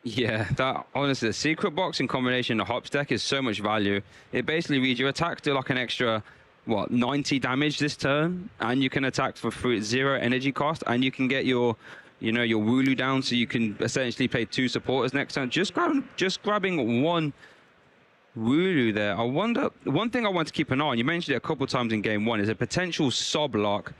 Yeah, that honestly, the secret box in combination with the Hops deck is so much value. It basically reads your attack to like an extra, what, 90 damage this turn, and you can attack for 0 energy cost, and you can get your, you know, your Wooloo down, so you can essentially play 2 supporters next turn. Just grabbing 1 Wooloo there. I wonder, one thing I want to keep an eye on, you mentioned it a couple times in game 1, is a potential Soblock.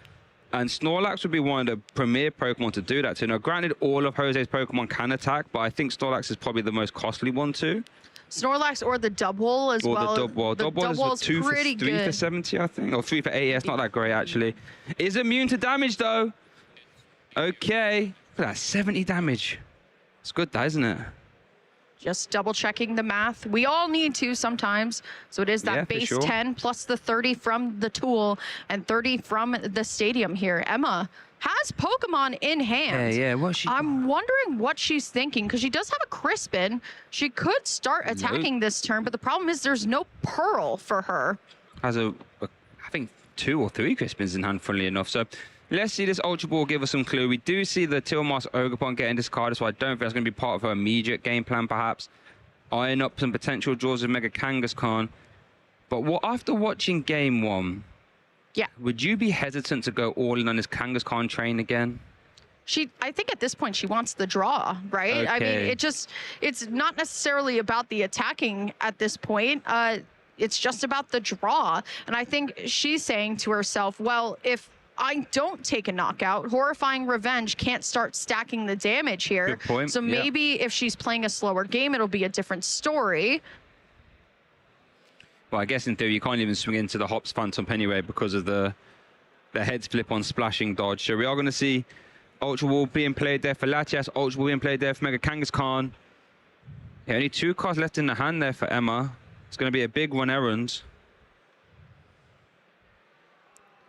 And Snorlax would be one of the premier Pokemon to do that to. Now, granted, all of Jose's Pokemon can attack, but I think Snorlax is probably the most costly one too. Snorlax or the Dubwool as well. Or the Dubwool. Dubwool is 2 for 3 for 70, I think. Or 3 for 80. It's not that great, actually. Is immune to damage, though. Okay. Look at that, 70 damage. It's good, that, isn't it? Just double checking the math. We all need to sometimes. So it is that base 10 plus the 30 from the tool and 30 from the stadium here. Emma has Pokemon in hand. I'm wondering what she's thinking, because she does have a Crispin. She could start attacking this turn, but the problem is there's no Pearl for her. Has I think 2 or 3 Crispins in hand, funnily enough. So let's see this Ultra Ball give us some clue. We do see the Tilmos Ogerpon getting discarded, so I don't think that's going to be part of her immediate game plan, perhaps. Eyeing up some potential draws of Mega Kangaskhan. But after watching game 1, would you be hesitant to go all in on this Kangaskhan train again? I think at this point she wants the draw, right? I mean, it's not necessarily about the attacking at this point. It's just about the draw. And I think she's saying to herself, well, if I don't take a knockout, Horrifying Revenge can't start stacking the damage here. Good point. So maybe if she's playing a slower game, it'll be a different story. Well, I guess in theory you can't even swing into the Hops Phantom anyway because of the head flip on Splashing Dodge. So we are going to see Ultra Ball being played there for Latias, Ultra Ball being played there for Mega Kangaskhan. Yeah, only 2 cards left in the hand there for Emma. It's going to be a big one errand.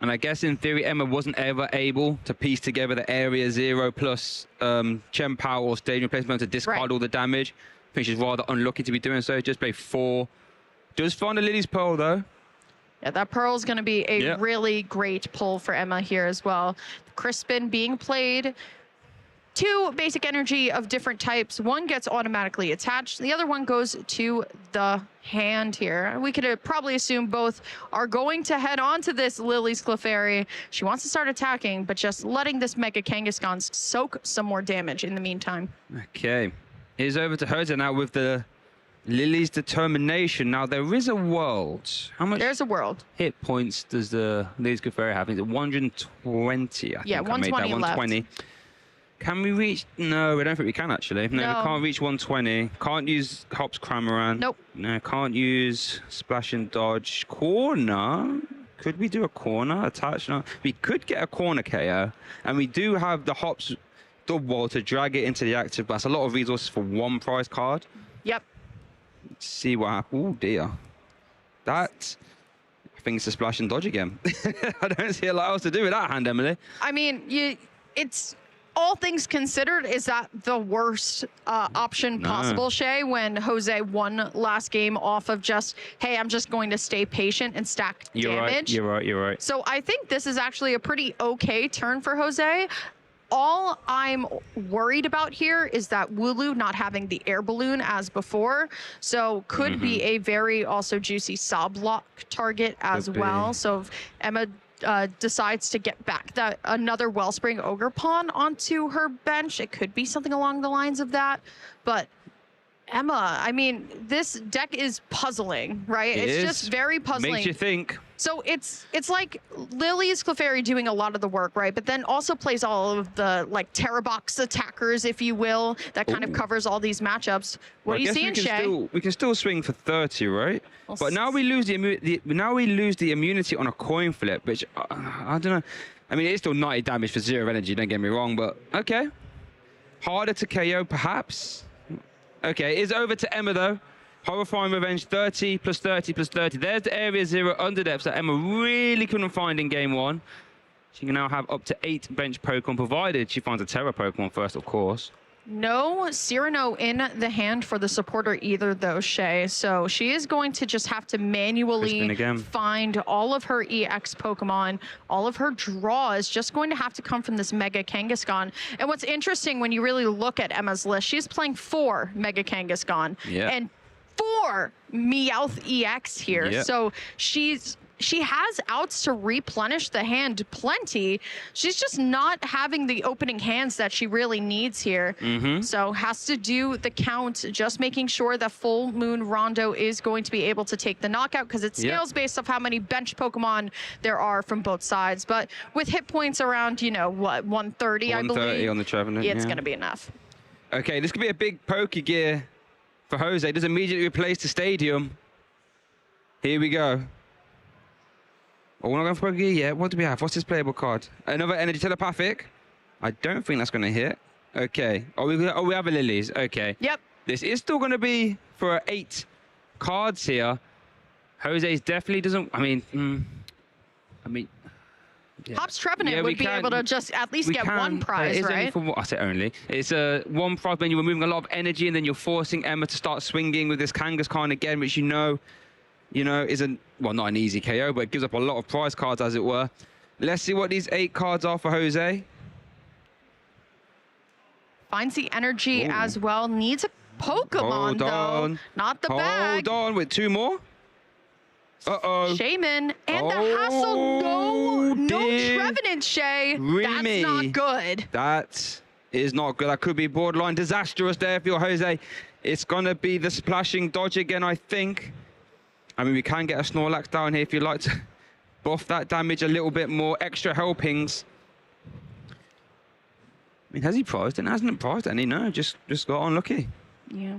And I guess in theory, Emma wasn't ever able to piece together the Area 0 plus Chem Power or Stage Replacement to discard all the damage. I think she's rather unlucky to be doing so. Just play 4. Does find a Lily's Pearl, though. Yeah, that Pearl is going to be a really great pull for Emma here as well. Crispin being played. 2 basic energy of different types. One gets automatically attached. The other one goes to the hand here. We could probably assume both are going to head on to this Lily's Clefairy. She wants to start attacking, but just letting this Mega Kangaskhan soak some more damage in the meantime. Okay. Here's over to Jose now with the Lily's Determination. Now, there is a world. How much? There's a world. Hit points does the Lily's Clefairy have? Is it 120? I think 120 I made that 120. left. Can we reach? No, I don't think we can actually. No, we can't reach 120. Can't use Hops Kamerman. Nope. No, can't use Splash and Dodge. Corner? Could we do a corner attach? No. We could get a corner KO. And we do have the Hops Double Wall to drag it into the active. That's a lot of resources for 1 prize card. Yep. Let's see what happens. Oh, dear. That... I think it's a Splash and Dodge again. I don't see a lot else to do with that hand, Emily. I mean, it's... all things considered, is that the worst option possible, Shay, when Jose won last game off of just, hey, I'm just going to stay patient and stack damage? You're right. So I think this is actually a pretty okay turn for Jose. All I'm worried about here is that Wooloo not having the air balloon as before. So could be a very also juicy Saw Block target as well. So if Emma decides to get back that another Wellspring Ogerpon onto her bench, it could be something along the lines of that. But Emma, I mean, this deck is puzzling, right? It's just very puzzling. Makes you think. So it's like Lily's Clefairy doing a lot of the work, right? But then also plays all of the like Terrabox attackers, if you will, that kind of covers all these matchups. What are you seeing, Shay? We can still swing for 30, right? But now we lose the immunity on a coin flip, which I don't know. I mean, it's still 90 damage for 0 energy. Don't get me wrong, but okay. Harder to KO, perhaps. Okay, it's over to Emma though. Horrifying Revenge, 30 plus 30 plus 30. There's the Area 0 underdepths that Emma really couldn't find in game 1. She can now have up to 8 bench Pokemon, provided she finds a Terra Pokemon first, of course. No Cyrano in the hand for the supporter either, though, Shay. So she is going to just have to manually find all of her EX Pokemon. All of her draw is just going to have to come from this Mega Kangaskhan. And what's interesting when you really look at Emma's list, she's playing 4 Mega Kangaskhan and 4 Meowth EX here. So she has outs to replenish the hand plenty. She's just not having the opening hands that she really needs here. So has to do the count, just making sure that Full Moon Rondo is going to be able to take the knockout, because it scales based off how many bench Pokemon there are from both sides. But with hit points around, you know, what, 130, I believe? 130 on the Trevenant, it's going to be enough. Okay, this could be a big Pokegear for Jose. Does immediately replace the stadium. Here we go. Oh, we're not going for Pokegear yet. What do we have? What's this playable card? Another Energy Telepathic. I don't think that's going to hit. Okay. Oh, we have a Lily's. Okay. Yep. This is still going to be for 8 cards here. Jose's definitely doesn't. I mean. Yeah. Hops Trevenant would be able to just at least get one prize, right? I say only. It's one prize when you're removing a lot of energy, and then you're forcing Emma to start swinging with this Kangaskhan again, which you know, isn't, well, not an easy KO, but it gives up a lot of prize cards, as it were. Let's see what these 8 cards are for Jose. Finds the energy as well. Needs a Pokemon, though. Not the bag. Hold on, with 2 more. Uh-oh. Shaman and the Hassel. No Trevenant, Shay. Really? That's not good. That is not good. That could be borderline disastrous there for your Jose. It's going to be the splashing dodge again, I think. I mean, we can get a Snorlax down here if you'd like to buff that damage a little bit more. Extra helpings. I mean, has he prized it? Hasn't prized any? No, just got unlucky. Yeah.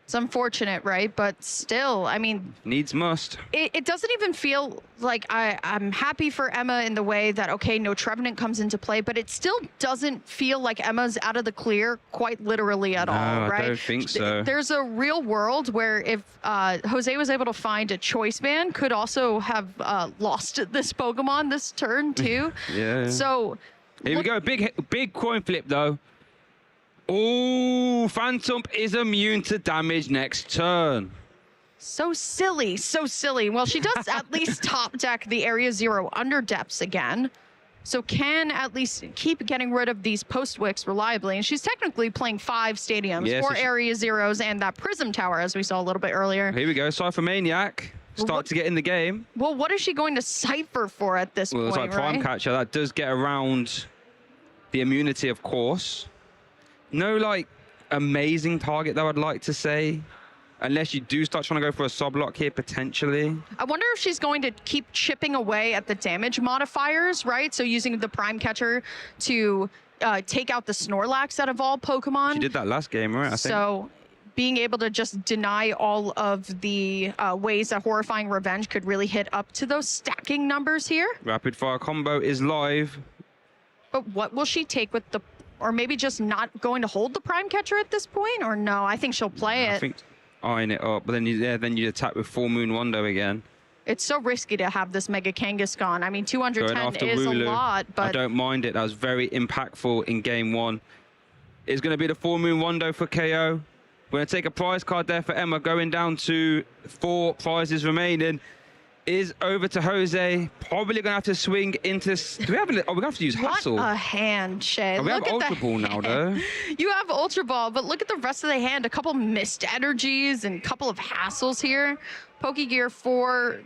It's unfortunate, right? But still, I mean... Needs must. It doesn't even feel like I'm happy for Emma in the way that, okay, no Trevenant comes into play, but it still doesn't feel like Emma's out of the clear quite literally at all, right? I don't think so. There's a real world where if Jose was able to find a choice band, could also have lost this Pokemon this turn, too. Yeah. So... Here we go. Big coin flip, though. Oh, Phantom is immune to damage next turn. So silly, so silly. Well, she does at least top deck the Area 0 under depths again. So can at least keep getting rid of these post-wicks reliably. And she's technically playing 5 stadiums, 4 Area 0s and that Prism Tower, as we saw a little bit earlier. Here we go. Cypher Maniac. Start to get in the game. Well, what is she going to Cypher for at this point, Well, it's like Prime right? Catcher. That does get around the immunity, of course. No, like, amazing target, though, I'd like to say. Unless you do start trying to go for a sub-lock here, potentially. I wonder if she's going to keep chipping away at the damage modifiers, right? So using the Prime Catcher to take out the Snorlax that evolved Pokemon. She did that last game, right? I think. So being able to just deny all of the ways that Horrifying Revenge could really hit up to those stacking numbers here. Rapid Fire combo is live. But what will she take with the... Or maybe just not going to hold the Prime Catcher at this point? Or no, I think she'll play it. I think eyeing it up, but then you attack with Full Moon Wando again. It's so risky to have this Mega Kangaskhan. I mean, 210 is Rulu. a lot, but... I don't mind it. That was very impactful in game 1. It's going to be the Full Moon Wando for KO. We're going to take a prize card there for Emma, going down to 4 prizes remaining. Is over to Jose. Probably going to have to swing into... Do we have we're going to have to use Hassle. What a hand, Shay. We have Ultra Ball now, though. You have Ultra Ball, but look at the rest of the hand. A couple missed energies and a couple of hassles here. Pokegear for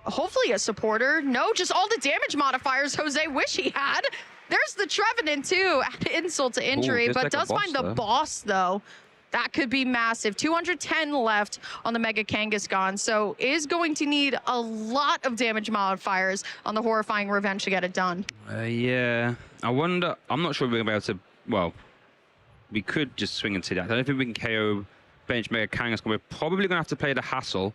hopefully a supporter. No, just all the damage modifiers Jose wish he had. There's the Trevenant, too. Insult to injury, but does find the boss, though. That could be massive. 210 left on the Mega Kangaskhan, so is going to need a lot of damage modifiers on the Horrifying Revenge to get it done. Yeah. I wonder... I'm not sure we're going to be able to... Well, we could just swing into that. I don't think we can KO bench Mega Kangaskhan. We're probably going to have to play the Hassle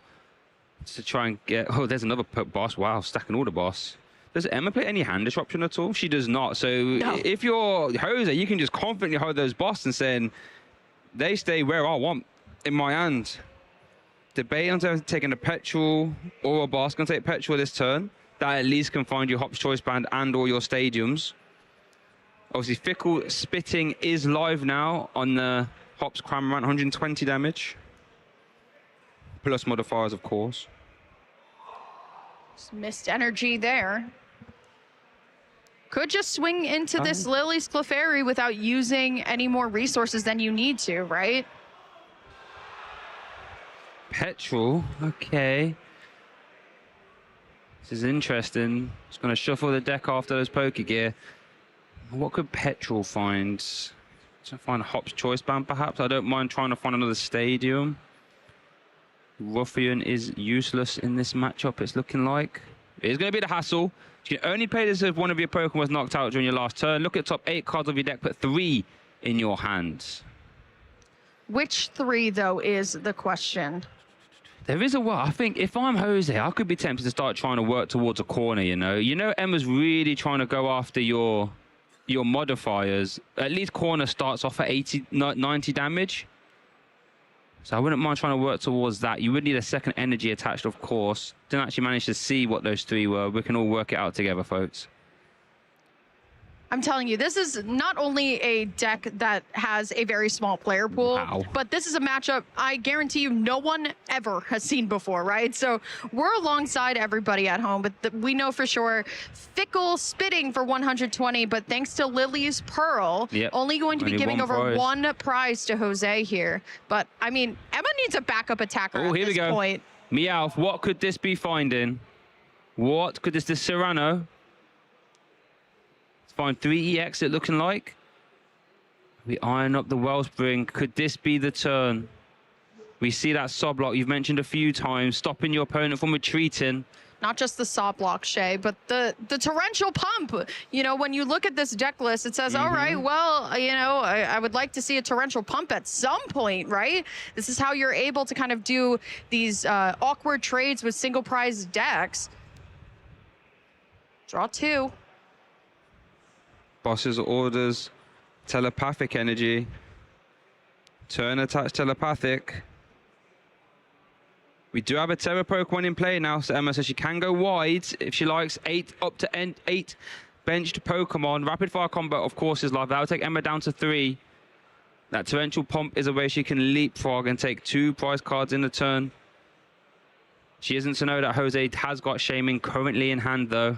to try and get... Oh, there's another boss. Wow, stacking all the boss. Does Emma play any hand disruption at all? She does not. So if you're Jose, you can just confidently hold those boss and saying... They stay where I want in my hand. Debate on taking a Petrol or a boss. Going to take Petrol this turn. That at least can find your Hop's Choice Band and all your stadiums. Obviously, Fickle Spitting is live now on the Hop's Kamerman, 120 damage. Plus modifiers, of course. Just missed energy there. Could just swing into this Lily's Clefairy without using any more resources than you need to, right? Petrol, okay. This is interesting. Just going to shuffle the deck after those Pokegear. What could Petrol find? To find Hop's Choice Band, perhaps? I don't mind trying to find another stadium. Ruffian is useless in this matchup, it's looking like. It's going to be the Hassle. You can only play this if one of your Pokemon was knocked out during your last turn. Look at the top 8 cards of your deck, put 3 in your hands. Which 3, though, is the question? There is a way. I think if I'm Jose, I could be tempted to start trying to work towards a corner, you know? You know Emma's really trying to go after your modifiers. At least corner starts off at 80, 90 damage. So I wouldn't mind trying to work towards that. You would need a second energy attached, of course. Didn't actually manage to see what those 3 were. We can all work it out together, folks. I'm telling you, this is not only a deck that has a very small player pool, but this is a matchup I guarantee you no one ever has seen before, right? So we're alongside everybody at home, but we know for sure Fickle spitting for 120, but thanks to Lily's Pearl, only going to be giving over 1 prize to Jose here. But, I mean, Emma needs a backup attacker at this point. Meowth, what could this be finding? What could this Serrano? Find 3 EX it looking like. We iron up the Wellspring. Could this be the turn? We see that sob block you've mentioned a few times, stopping your opponent from retreating. Not just the sob block, Shay, but the torrential pump. You know, when you look at this deck list, it says, all right, well, you know, I would like to see a torrential pump at some point, right? This is how you're able to kind of do these awkward trades with single prize decks. Draw 2. Boss's orders, telepathic energy. Turn attached telepathic. We do have a Terra Pokemon in play now, so Emma says she can go wide if she likes. 8 up to 8 benched Pokemon. Rapid fire combat, of course, is live. That would take Emma down to 3. That torrential pump is a way she can leapfrog and take 2 prize cards in the turn. She isn't to know that Jose has got Shaming currently in hand, though.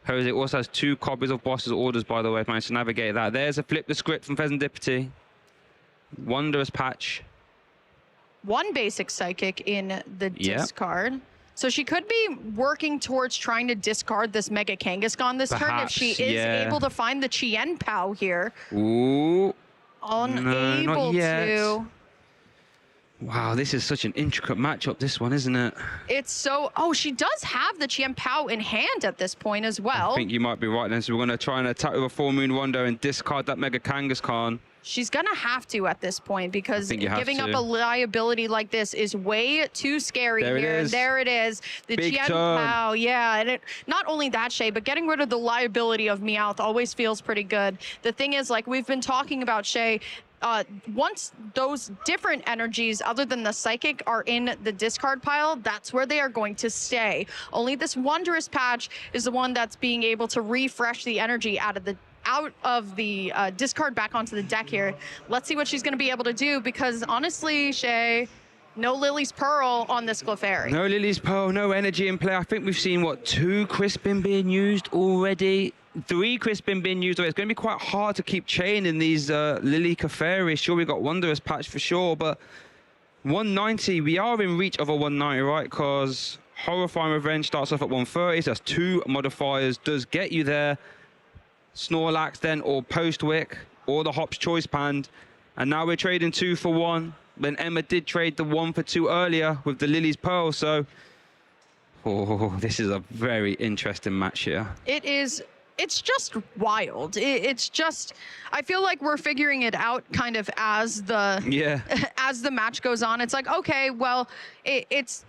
Jose also has 2 copies of Boss's orders, by the way, if I managed to navigate that. There's a flip the script from Pheasantipity. Wondrous Patch. 1 basic psychic in the discard. So she could be working towards trying to discard this Mega Kangaskhan this turn if she is able to find the Chien Pao here. Ooh. Unable to. Wow, this is such an intricate matchup, this one, isn't it? It's so... Oh, she does have the Chien Pao in hand at this point as well. I think you might be right then. So we're going to try and attack with a Full Moon Rondo and discard that Mega Kangaskhan. She's going to have to at this point because giving up a liability like this is way too scary here. There it is. The Chien Pao. Yeah, and not only that, Shay, but getting rid of the liability of Meowth always feels pretty good. The thing is, like we've been talking about, Shay, once those different energies other than the psychic are in the discard pile, that's where they are going to stay. Only this Wondrous Patch is the one that's being able to refresh the energy out of the discard back onto the deck here. Let's see what she's going to be able to do, because honestly, Shay, no Lily's Pearl on this Clefairy. No Lily's Pearl, no energy in play. I think we've seen, what, 2 Crispin being used already? 3 Crispin being used already. It's going to be quite hard to keep chaining these Lily Clefairy. Sure, we got Wondrous Patch for sure, but 190, we are in reach of a 190, right? Because Horrifying Revenge starts off at 130, so that's 2 modifiers, does get you there. Snorlax then, or Postwick, or the Hop's Choice Band. And now we're trading 2 for 1. When Emma did trade the 1 for 2 earlier with the Lily's Pearl, so... Oh, this is a very interesting match here. It is... It's just wild. It's just, I feel like we're figuring it out kind of as the as the match goes on. It's like, okay, well, it's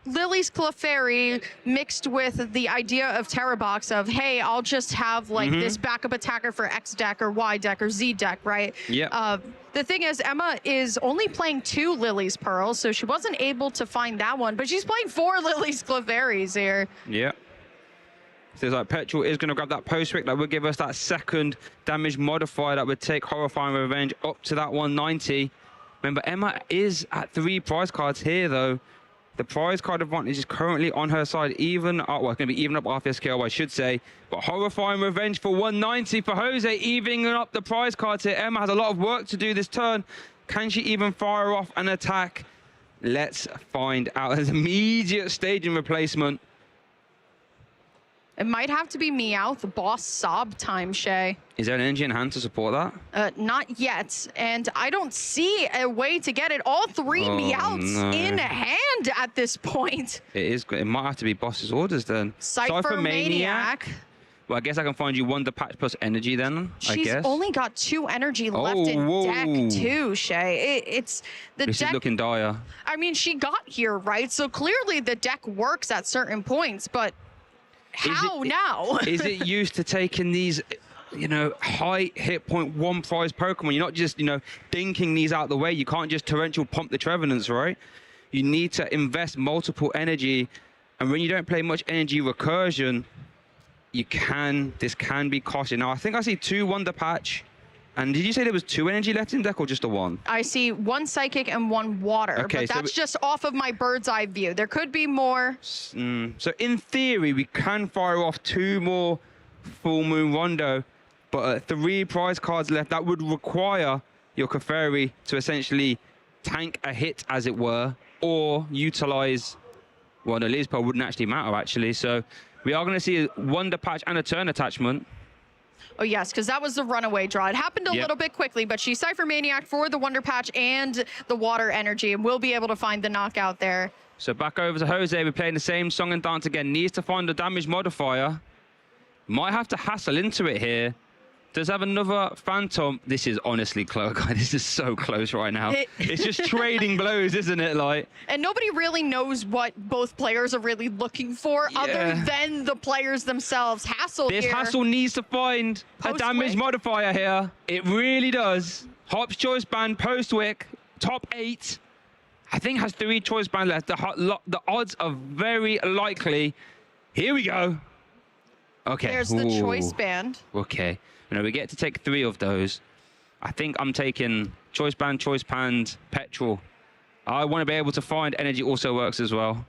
Lily's Clefairy mixed with the idea of Terra Box of, hey, I'll just have like this backup attacker for X deck or Y deck or Z deck, right? Yeah. The thing is, Emma is only playing 2 Lily's Pearls, so she wasn't able to find that one, but she's playing 4 Lily's Clefairies here. Yeah. So it's like Petrol is going to grab that Postwick. That would give us that second damage modifier that would take Horrifying Revenge up to that 190. Remember, Emma is at 3 prize cards here, though. The prize card advantage is currently on her side, even... well, it's going to be even up after scale, I should say. But Horrifying Revenge for 190 for Jose, evening up the prize cards here. Emma has a lot of work to do this turn. Can she even fire off an attack? Let's find out. There's immediate staging replacement. It might have to be Meowth Boss Sob time, Shay. Is there an energy in hand to support that? Not yet. And I don't see a way to get it. All 3 Meowths in hand at this point. It might have to be Boss's orders then. Cypher Maniac. Well, I guess I can find you Wonder Patch plus energy then, I guess. She's only got 2 energy left in deck too, Shay. It's the this deck. Is looking dire. I mean, she got here, right? So clearly the deck works at certain points, but how now? Is it used to taking these you know, high hit point, one prize Pokemon. You're not just, you know, dinking these out the way. You can't just torrential pump the Trevenants, right? You need to invest multiple energy. And when you don't play much energy recursion, this can be costly. Now, I think I see 2 Wonder Patch. And did you say there was 2 energy left in deck or just a 1? I see 1 Psychic and 1 Water, okay, but that's just off of my bird's eye view. There could be more. So in theory, we can fire off 2 more Full Moon Rondo, but 3 prize cards left. That would require your Clefairy to essentially tank a hit, as it were, or utilize, well, the Leaves Pearl wouldn't actually matter, actually. So we are going to see a Wonder Patch and a turn attachment. Oh, yes, because that was the runaway draw. It happened a little bit quickly, but she's Cypher Maniac for the Wonder Patch and the Water Energy, and we'll be able to find the knockout there. So back over to Jose. We're playing the same song and dance again. Needs to find the damage modifier. Might have to hassle into it here. Does have another Phantom. This is honestly close, guys. This is so close right now. It's just trading blows, isn't it? Like, and nobody really knows what both players are really looking for other than the players themselves. Hassle this here. Hassle needs to find a damage modifier here. It really does. Hop's Choice Band, Post-Wick, top 8. I think has 3 Choice Band left. The odds are very likely. Here we go. Okay. There's the Choice Band. Okay. You know, we get to take 3 of those. I think I'm taking Choice Band, Petrol. I want to be able to find energy also works as well.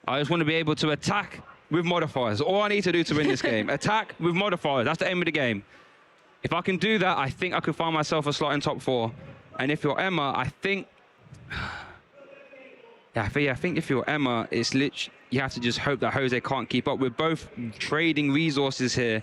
I just want to be able to attack with modifiers. All I need to do to win this game. Attack with modifiers. That's the aim of the game. If I can do that, I think I could find myself a slot in top 4. And if you're Emma, I think... I think if you're Emma, it's literally... You have to just hope that Jose can't keep up. We're both trading resources here.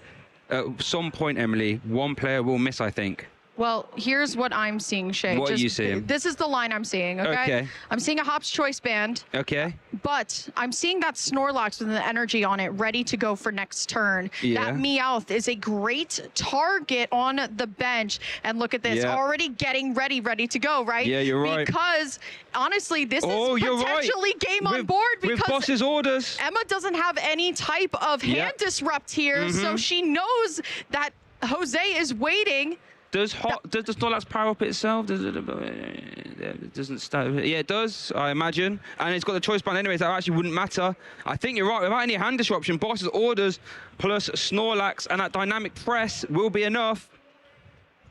At some point, Emily, one player will miss, I think. Well, here's what I'm seeing, Shay. What are you seeing? This is the line I'm seeing, okay? I'm seeing a Hop's Choice Band. Okay. But I'm seeing that Snorlax with the energy on it, ready to go for next turn. Yeah. That Meowth is a great target on the bench. And look at this, already getting ready to go, right? Yeah, you're right. Because, honestly, this is potentially game on board. Because with boss's orders. Emma doesn't have any type of hand disrupt here, so she knows that Jose is waiting. Does the Snorlax power up itself? It doesn't start. Yeah, it does, I imagine. And it's got the Choice Band anyways. That actually wouldn't matter. I think you're right. Without any hand disruption, boss's orders plus Snorlax and that dynamic press will be enough.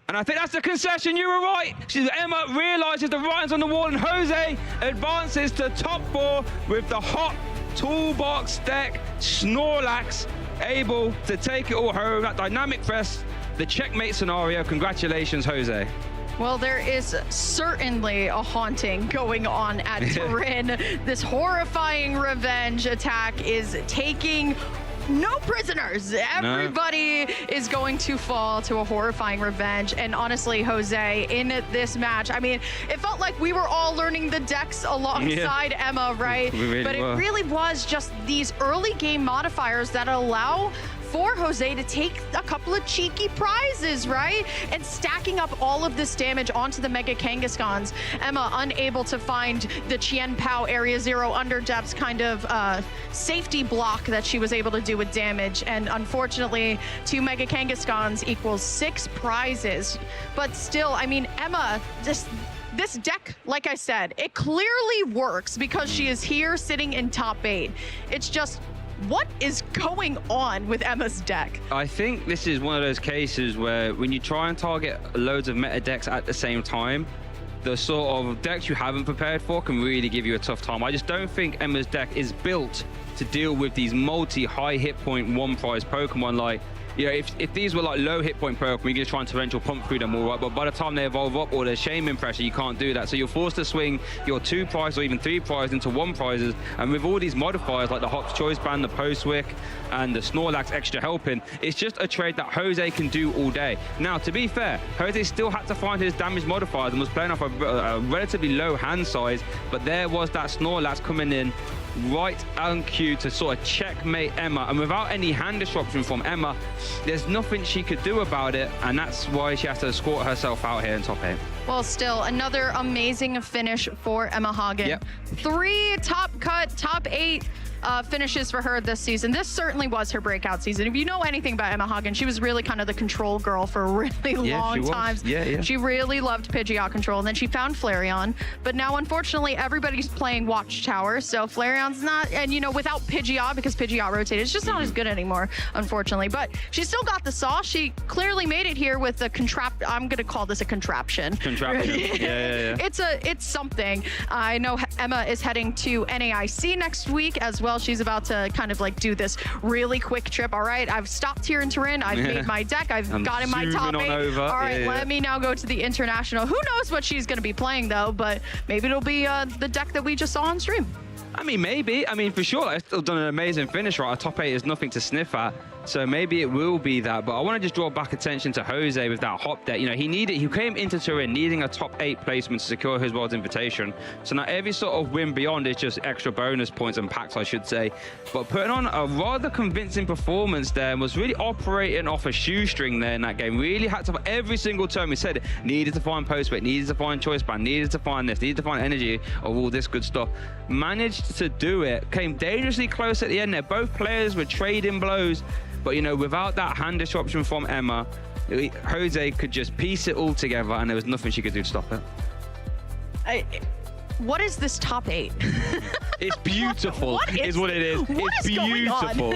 And I think that's the concession. You were right. Emma realizes the writing's on the wall, and Jose advances to top 4 with the hot toolbox deck. Snorlax able to take it all home. That dynamic press. The checkmate scenario. Congratulations, Jose. Well, there is certainly a haunting going on at Turin. This horrifying revenge attack is taking no prisoners. Everybody is going to fall to a horrifying revenge. And honestly, Jose, in this match, I mean, it felt like we were all learning the decks alongside Emma, right? But it really was just these early game modifiers that allow for Jose to take a couple of cheeky prizes, right? And stacking up all of this damage onto the Mega Kangaskhan's. Emma unable to find the Chien Pao Area 0 underdepths kind of safety block that she was able to do with damage. And unfortunately, 2 Mega Kangaskhan's equals 6 prizes. But still, I mean, Emma, this deck, like I said, it clearly works because she is here sitting in top 8. It's just, what is going on with Emma's deck? I think this is one of those cases where when you try and target loads of meta decks at the same time, the sort of decks you haven't prepared for can really give you a tough time. I just don't think Emma's deck is built to deal with these multi-high hit point one prize Pokemon. Like, you know, if these were like low hit point Pokemon, you can just try and torrential pump through them all right, but by the time they evolve up or there's shaming pressure, you can't do that. So you're forced to swing your 2 prize or even 3 prize into 1 prizes. And with all these modifiers like the Hop's Choice Band, the Post-Wick, and the Snorlax extra helping, it's just a trade that Jose can do all day. Now, to be fair, Jose still had to find his damage modifiers and was playing off a relatively low hand size, but there was that Snorlax coming in right on cue to sort of checkmate Emma, and without any hand disruption from Emma, there's nothing she could do about it, and that's why she has to escort herself out here in top 8. Well, still another amazing finish for Emma Hagen. 3 top cut, top 8 finishes for her this season. This certainly was her breakout season. If you know anything about Emma Hagen, she was really kind of the control girl for a really long time. Yeah. She really loved Pidgeot control, and then she found Flareon. But now, unfortunately, everybody's playing Watchtower, so Flareon's not, and without Pidgeot, because Pidgeot rotated, it's just not as good anymore, unfortunately. But she still got the sauce. She clearly made it here with the I'm going to call this a contraption. Yeah. It's something. I know Emma is heading to NAIC next week as well. She's about to kind of like do this really quick trip. All right, I've stopped here in Turin. I've made my deck. I've gotten my top 8. All right, let me now go to the international. Who knows what she's going to be playing though, but maybe it'll be the deck that we just saw on stream. I mean, maybe. I mean, for sure, it's still done an amazing finish, right? A top 8 is nothing to sniff at. So maybe it will be that. But I want to just draw back attention to Jose with that hop deck. He came into Turin needing a top 8 placement to secure his world's invitation. So now every sort of win beyond is just extra bonus points and packs, I should say. But putting on a rather convincing performance there and was really operating off a shoestring there in that game. Really had to, every single turn we said, needed to find post-weight, needed to find choice band, needed to find this, needed to find energy, of all this good stuff. Managed to do it. Came dangerously close at the end there. Both players were trading blows. But, without that hand disruption from Emma, Jose could just piece it all together and there was nothing she could do to stop it. What is this top 8? It's beautiful, is what it is. It's beautiful.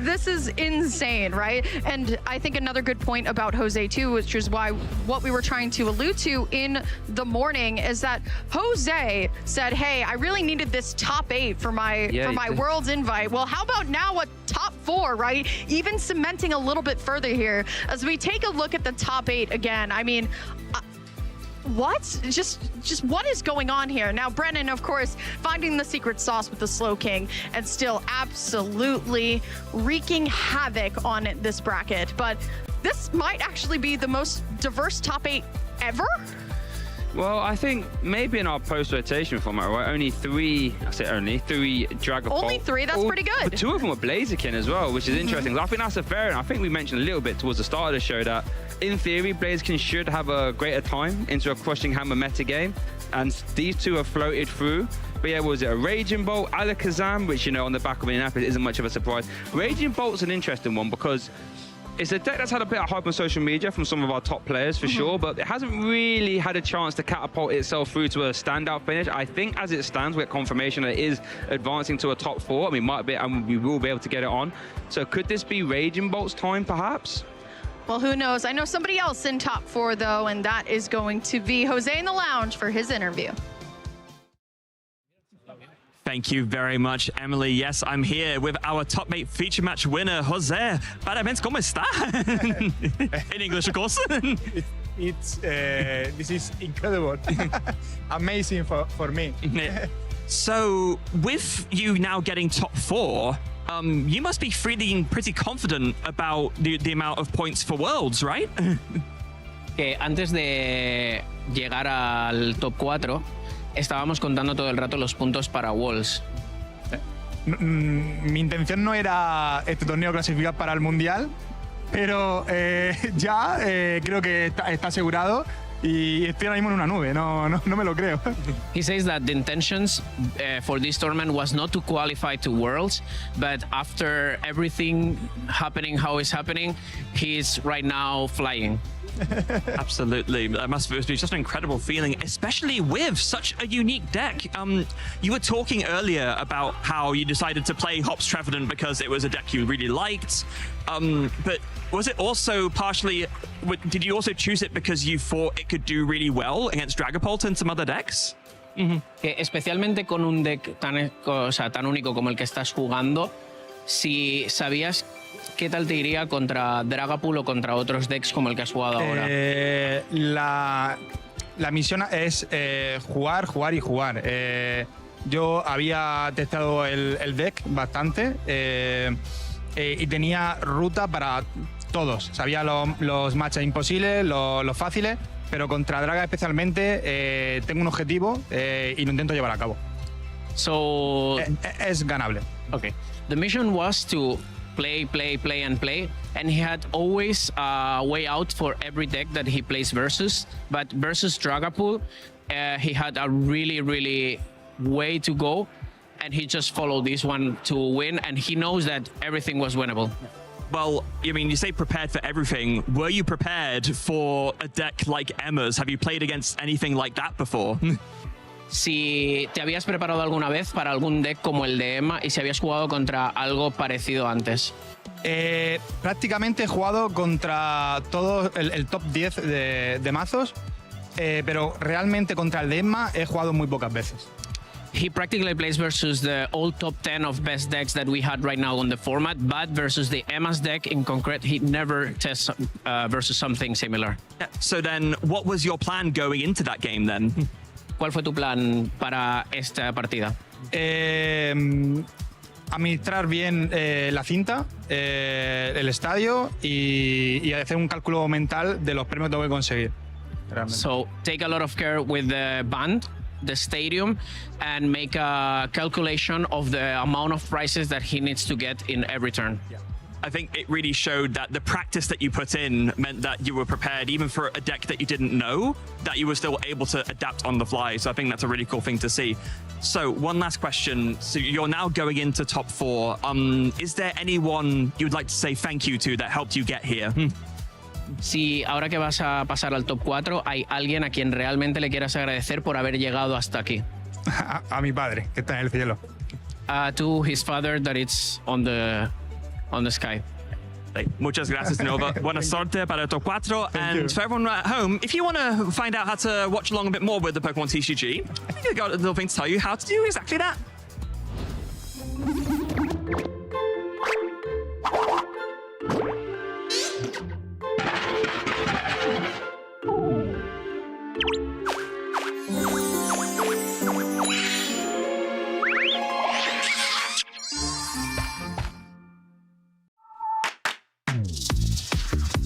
This is insane, right? And I think another good point about Jose too, which is what we were trying to allude to in the morning, is that Jose said, "Hey, I really needed this top 8 for my World's invite." Well, how about now a top 4, right? Even cementing a little bit further here as we take a look at the top 8 again. I mean, what? Just what is going on here? Now, Brennan, of course, finding the secret sauce with the Slow King and still absolutely wreaking havoc on this bracket. But this might actually be the most diverse top 8 ever. Well, I think maybe in our post-rotation format, right? Only 3 Dragapult. Only 3? That's pretty good. But 2 of them were Blaziken as well, which is interesting. I think that's a fair, and I think we mentioned a little bit towards the start of the show that, in theory, Blaziken should have a greater time into a Crushing Hammer meta game, and these 2 have floated through. But yeah, was it a Raging Bolt, Alakazam, which, on the back of Indianapolis isn't much of a surprise. Raging Bolt's an interesting one because it's a deck that's had a bit of hype on social media from some of our top players, for sure, but it hasn't really had a chance to catapult itself through to a standout finish. I think as it stands, we get confirmation that it is advancing to a top 4. I mean, might be, and we will be able to get it on. So could this be Raging Bolt's time, perhaps? Well, who knows? I know somebody else in top 4, though, and that is going to be Jose in the lounge for his interview. Thank you very much, Emily. Yes, I'm here with our top 8 feature match winner, Jose. Parabéns, ¿cómo está? In English, of course. This is incredible. Amazing for me. So, with you now getting top 4, you must be feeling pretty confident about the amount of points for Worlds, right? Antes de llegar al top 4, estábamos contando todo el rato los puntos para Worlds. Mi intención no era este torneo clasificar para el Mundial, pero ya creo que está asegurado y estoy ahora mismo en una nube, no me lo creo. He says that the intentions for this tournament was not to qualify to Worlds, but after everything happening how it's happening, he's right now flying. Absolutely. That must be just an incredible feeling, especially with such a unique deck. You were talking earlier about how you decided to play Hops Trevenant because it was a deck you really liked. But was it also partially, did you also choose it because you thought it could do really well against Dragapult and some other decks? Especialmente con un deck tan único como el que estás jugando, si sabías ¿qué tal te iría contra Dragapult o contra otros decks como el que has jugado ahora? La misión es jugar y jugar. Yo había testado el deck bastante y tenía ruta para todos. Sabía los matches imposibles, los fáciles, pero contra Draga especialmente tengo un objetivo y lo intento llevar a cabo. So, es ganable. Okay. The mission was to play, and he had always a way out for every deck that he plays versus. But versus Dragapult, he had a really way to go, and he just followed this one to win, and he knows that everything was winnable. Well, I mean, you say prepared for everything. Were you prepared for a deck like Emma's? Have you played against anything like that before? Si te habías preparado alguna vez para algún deck como el de Emma y si habías jugado contra algo parecido antes. Prácticamente he jugado contra todo el top 10 de mazos, pero realmente contra el de Emma he jugado muy pocas veces. He practically plays versus the all top 10 of best decks that we had right now on the format, but versus the Emma's deck in concrete, he never tests versus something similar. So then, what was your plan going into that game then? ¿Cuál fue tu plan para esta partida? Administrar bien la cinta, el estadio y hacer un cálculo mental de los premios que tengo que conseguir. Realmente. So take a lot of care with the band, the stadium, and make a calculation of the amount of prizes that he needs to get in every turn. Yeah. I think it really showed that the practice that you put in meant that you were prepared, even for a deck that you didn't know, that you were still able to adapt on the fly. So I think that's a really cool thing to see. So one last question. So you're now going into top 4. Is there anyone you'd like to say thank you to that helped you get here? Si ahora que vas a pasar al top 4, hay alguien a quien realmente le quieras agradecer por haber llegado hasta aquí. A mi padre, que está en el cielo. To his father that it's on the sky. Muchas gracias, Nova. Buena suerte para el top 4. And for everyone at home, if you want to find out how to watch along a bit more with the Pokemon TCG, I think I've got a little thing to tell you how to do exactly that.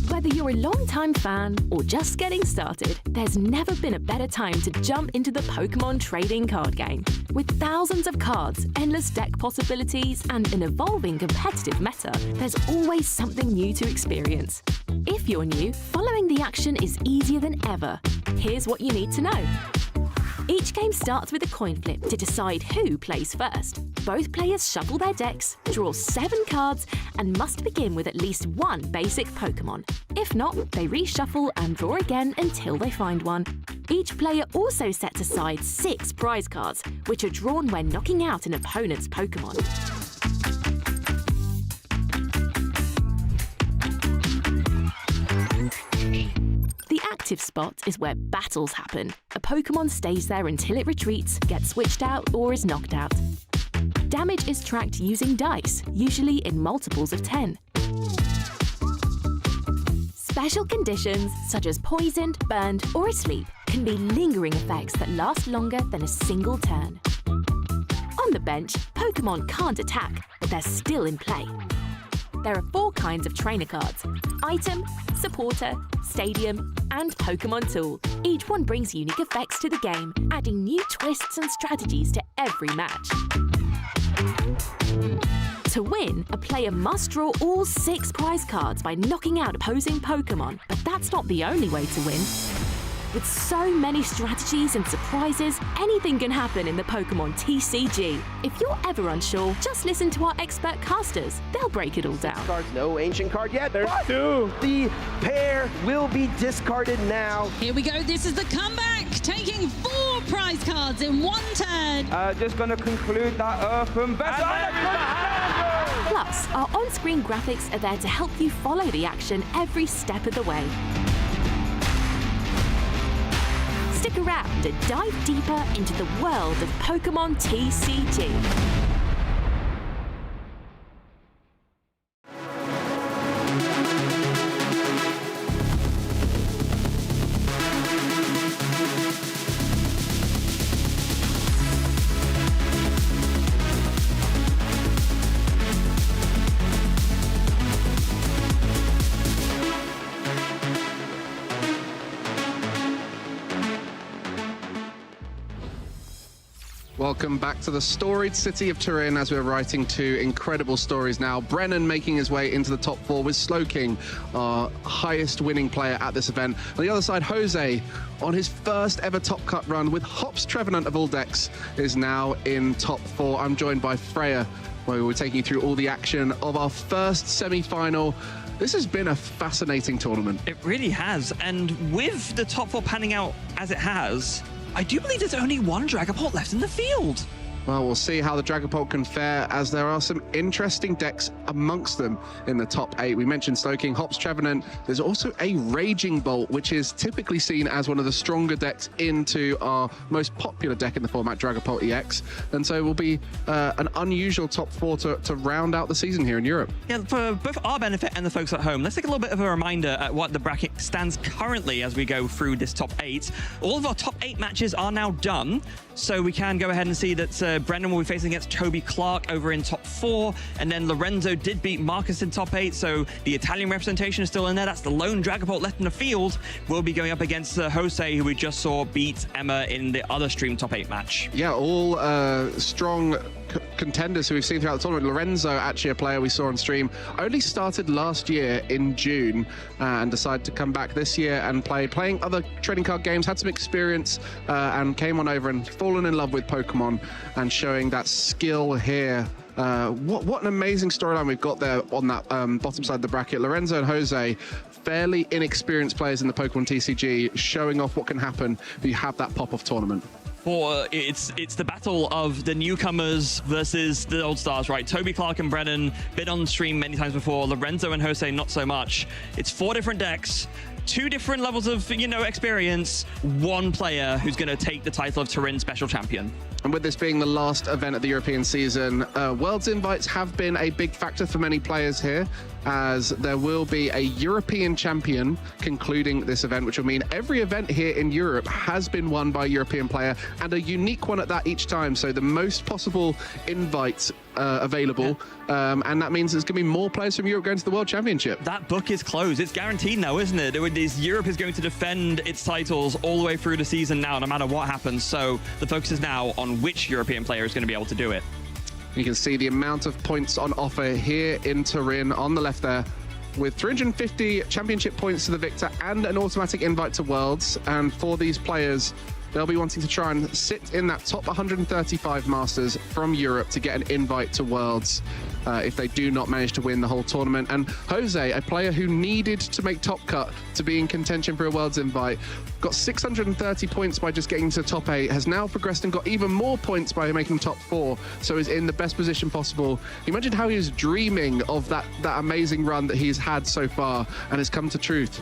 Whether you're a long-time fan or just getting started, there's never been a better time to jump into the Pokémon trading card game. With thousands of cards, endless deck possibilities, and an evolving competitive meta, there's always something new to experience. If you're new, following the action is easier than ever. Here's what you need to know. Each game starts with a coin flip to decide who plays first. Both players shuffle their decks, draw 7 cards, and must begin with at least one basic Pokémon. If not, they reshuffle and draw again until they find one. Each player also sets aside 6 prize cards, which are drawn when knocking out an opponent's Pokémon. The active spot is where battles happen. A Pokémon stays there until it retreats, gets switched out, or is knocked out. Damage is tracked using dice, usually in multiples of 10. Special conditions, such as poisoned, burned, or asleep, can be lingering effects that last longer than a single turn. On the bench, Pokémon can't attack, but they're still in play. There are 4 kinds of trainer cards: Item, Supporter, Stadium, and Pokémon Tool. Each one brings unique effects to the game, adding new twists and strategies to every match. To win, a player must draw all 6 prize cards by knocking out opposing Pokémon, but that's not the only way to win. With so many strategies and surprises, anything can happen in the Pokémon TCG. If you're ever unsure, just listen to our expert casters. They'll break it all down. Cards, no ancient card yet. There's 2. The pair will be discarded now. Here we go. This is the comeback, taking 4 prize cards in one turn. Just going to conclude that open vessel. Plus, our on-screen graphics are there to help you follow the action every step of the way. Stick around and dive deeper into the world of Pokémon TCG. Welcome back to the storied city of Turin as we're writing two incredible stories now. Brennan making his way into the top 4 with Slowking, our highest winning player at this event. On the other side, Jose, on his first ever top cut run with Hops Trevenant of all decks, is now in top 4. I'm joined by Freya, where we're taking you through all the action of our first semi-final. This has been a fascinating tournament. It really has, and with the top 4 panning out as it has, I do believe there's only one Dragapult left in the field. Well, we'll see how the Dragapult can fare, as there are some interesting decks amongst them in the top 8. We mentioned Slowking, Hops Trevenant. There's also a Raging Bolt, which is typically seen as one of the stronger decks into our most popular deck in the format, Dragapult EX. And so it will be an unusual top 4 to round out the season here in Europe. Yeah, for both our benefit and the folks at home, let's take a little bit of a reminder at what the bracket stands currently as we go through this top 8. All of our top 8 matches are now done, so we can go ahead and see that Brennan will be facing against Toby Clark over in top 4, and then Lorenzo did beat Marcus in top 8, so the Italian representation is still in there. That's the lone Dragapult left in the field. We'll be going up against Jose, who we just saw beat Emma in the other stream top 8 match. Yeah, all strong contenders who we've seen throughout the tournament. Lorenzo, actually a player we saw on stream, only started last year in June and decided to come back this year and playing other trading card games, had some experience and came on over and fallen in love with Pokemon and showing that skill here. What an amazing storyline we've got there on that bottom side of the bracket. Lorenzo and Jose, fairly inexperienced players in the Pokemon TCG, showing off what can happen if you have that pop-off tournament. It's the battle of the newcomers versus the old stars, right? Toby Clark and Brennan, been on stream many times before. Lorenzo and Jose, not so much. It's 4 different decks, 2 different levels of, experience, 1 player who's going to take the title of Turin Special Champion. And with this being the last event of the European season, Worlds invites have been a big factor for many players here, as there will be a European champion concluding this event, which will mean every event here in Europe has been won by a European player, and a unique one at that each time. So the most possible invites available, and that means there's going to be more players from Europe going to the World Championship. That book is closed. It's guaranteed now, isn't it? Europe is going to defend its titles all the way through the season now, no matter what happens. So the focus is now on which European player is going to be able to do it. You can see the amount of points on offer here in Turin on the left there, with 350 championship points to the victor and an automatic invite to Worlds. And for these players, they'll be wanting to try and sit in that top 135 Masters from Europe to get an invite to Worlds if they do not manage to win the whole tournament. And Jose, a player who needed to make top cut to be in contention for a Worlds invite, got 630 points by just getting to top 8, has now progressed and got even more points by making top 4, so is in the best position possible. Imagine how he was dreaming of that amazing run that he's had so far and has come to truth.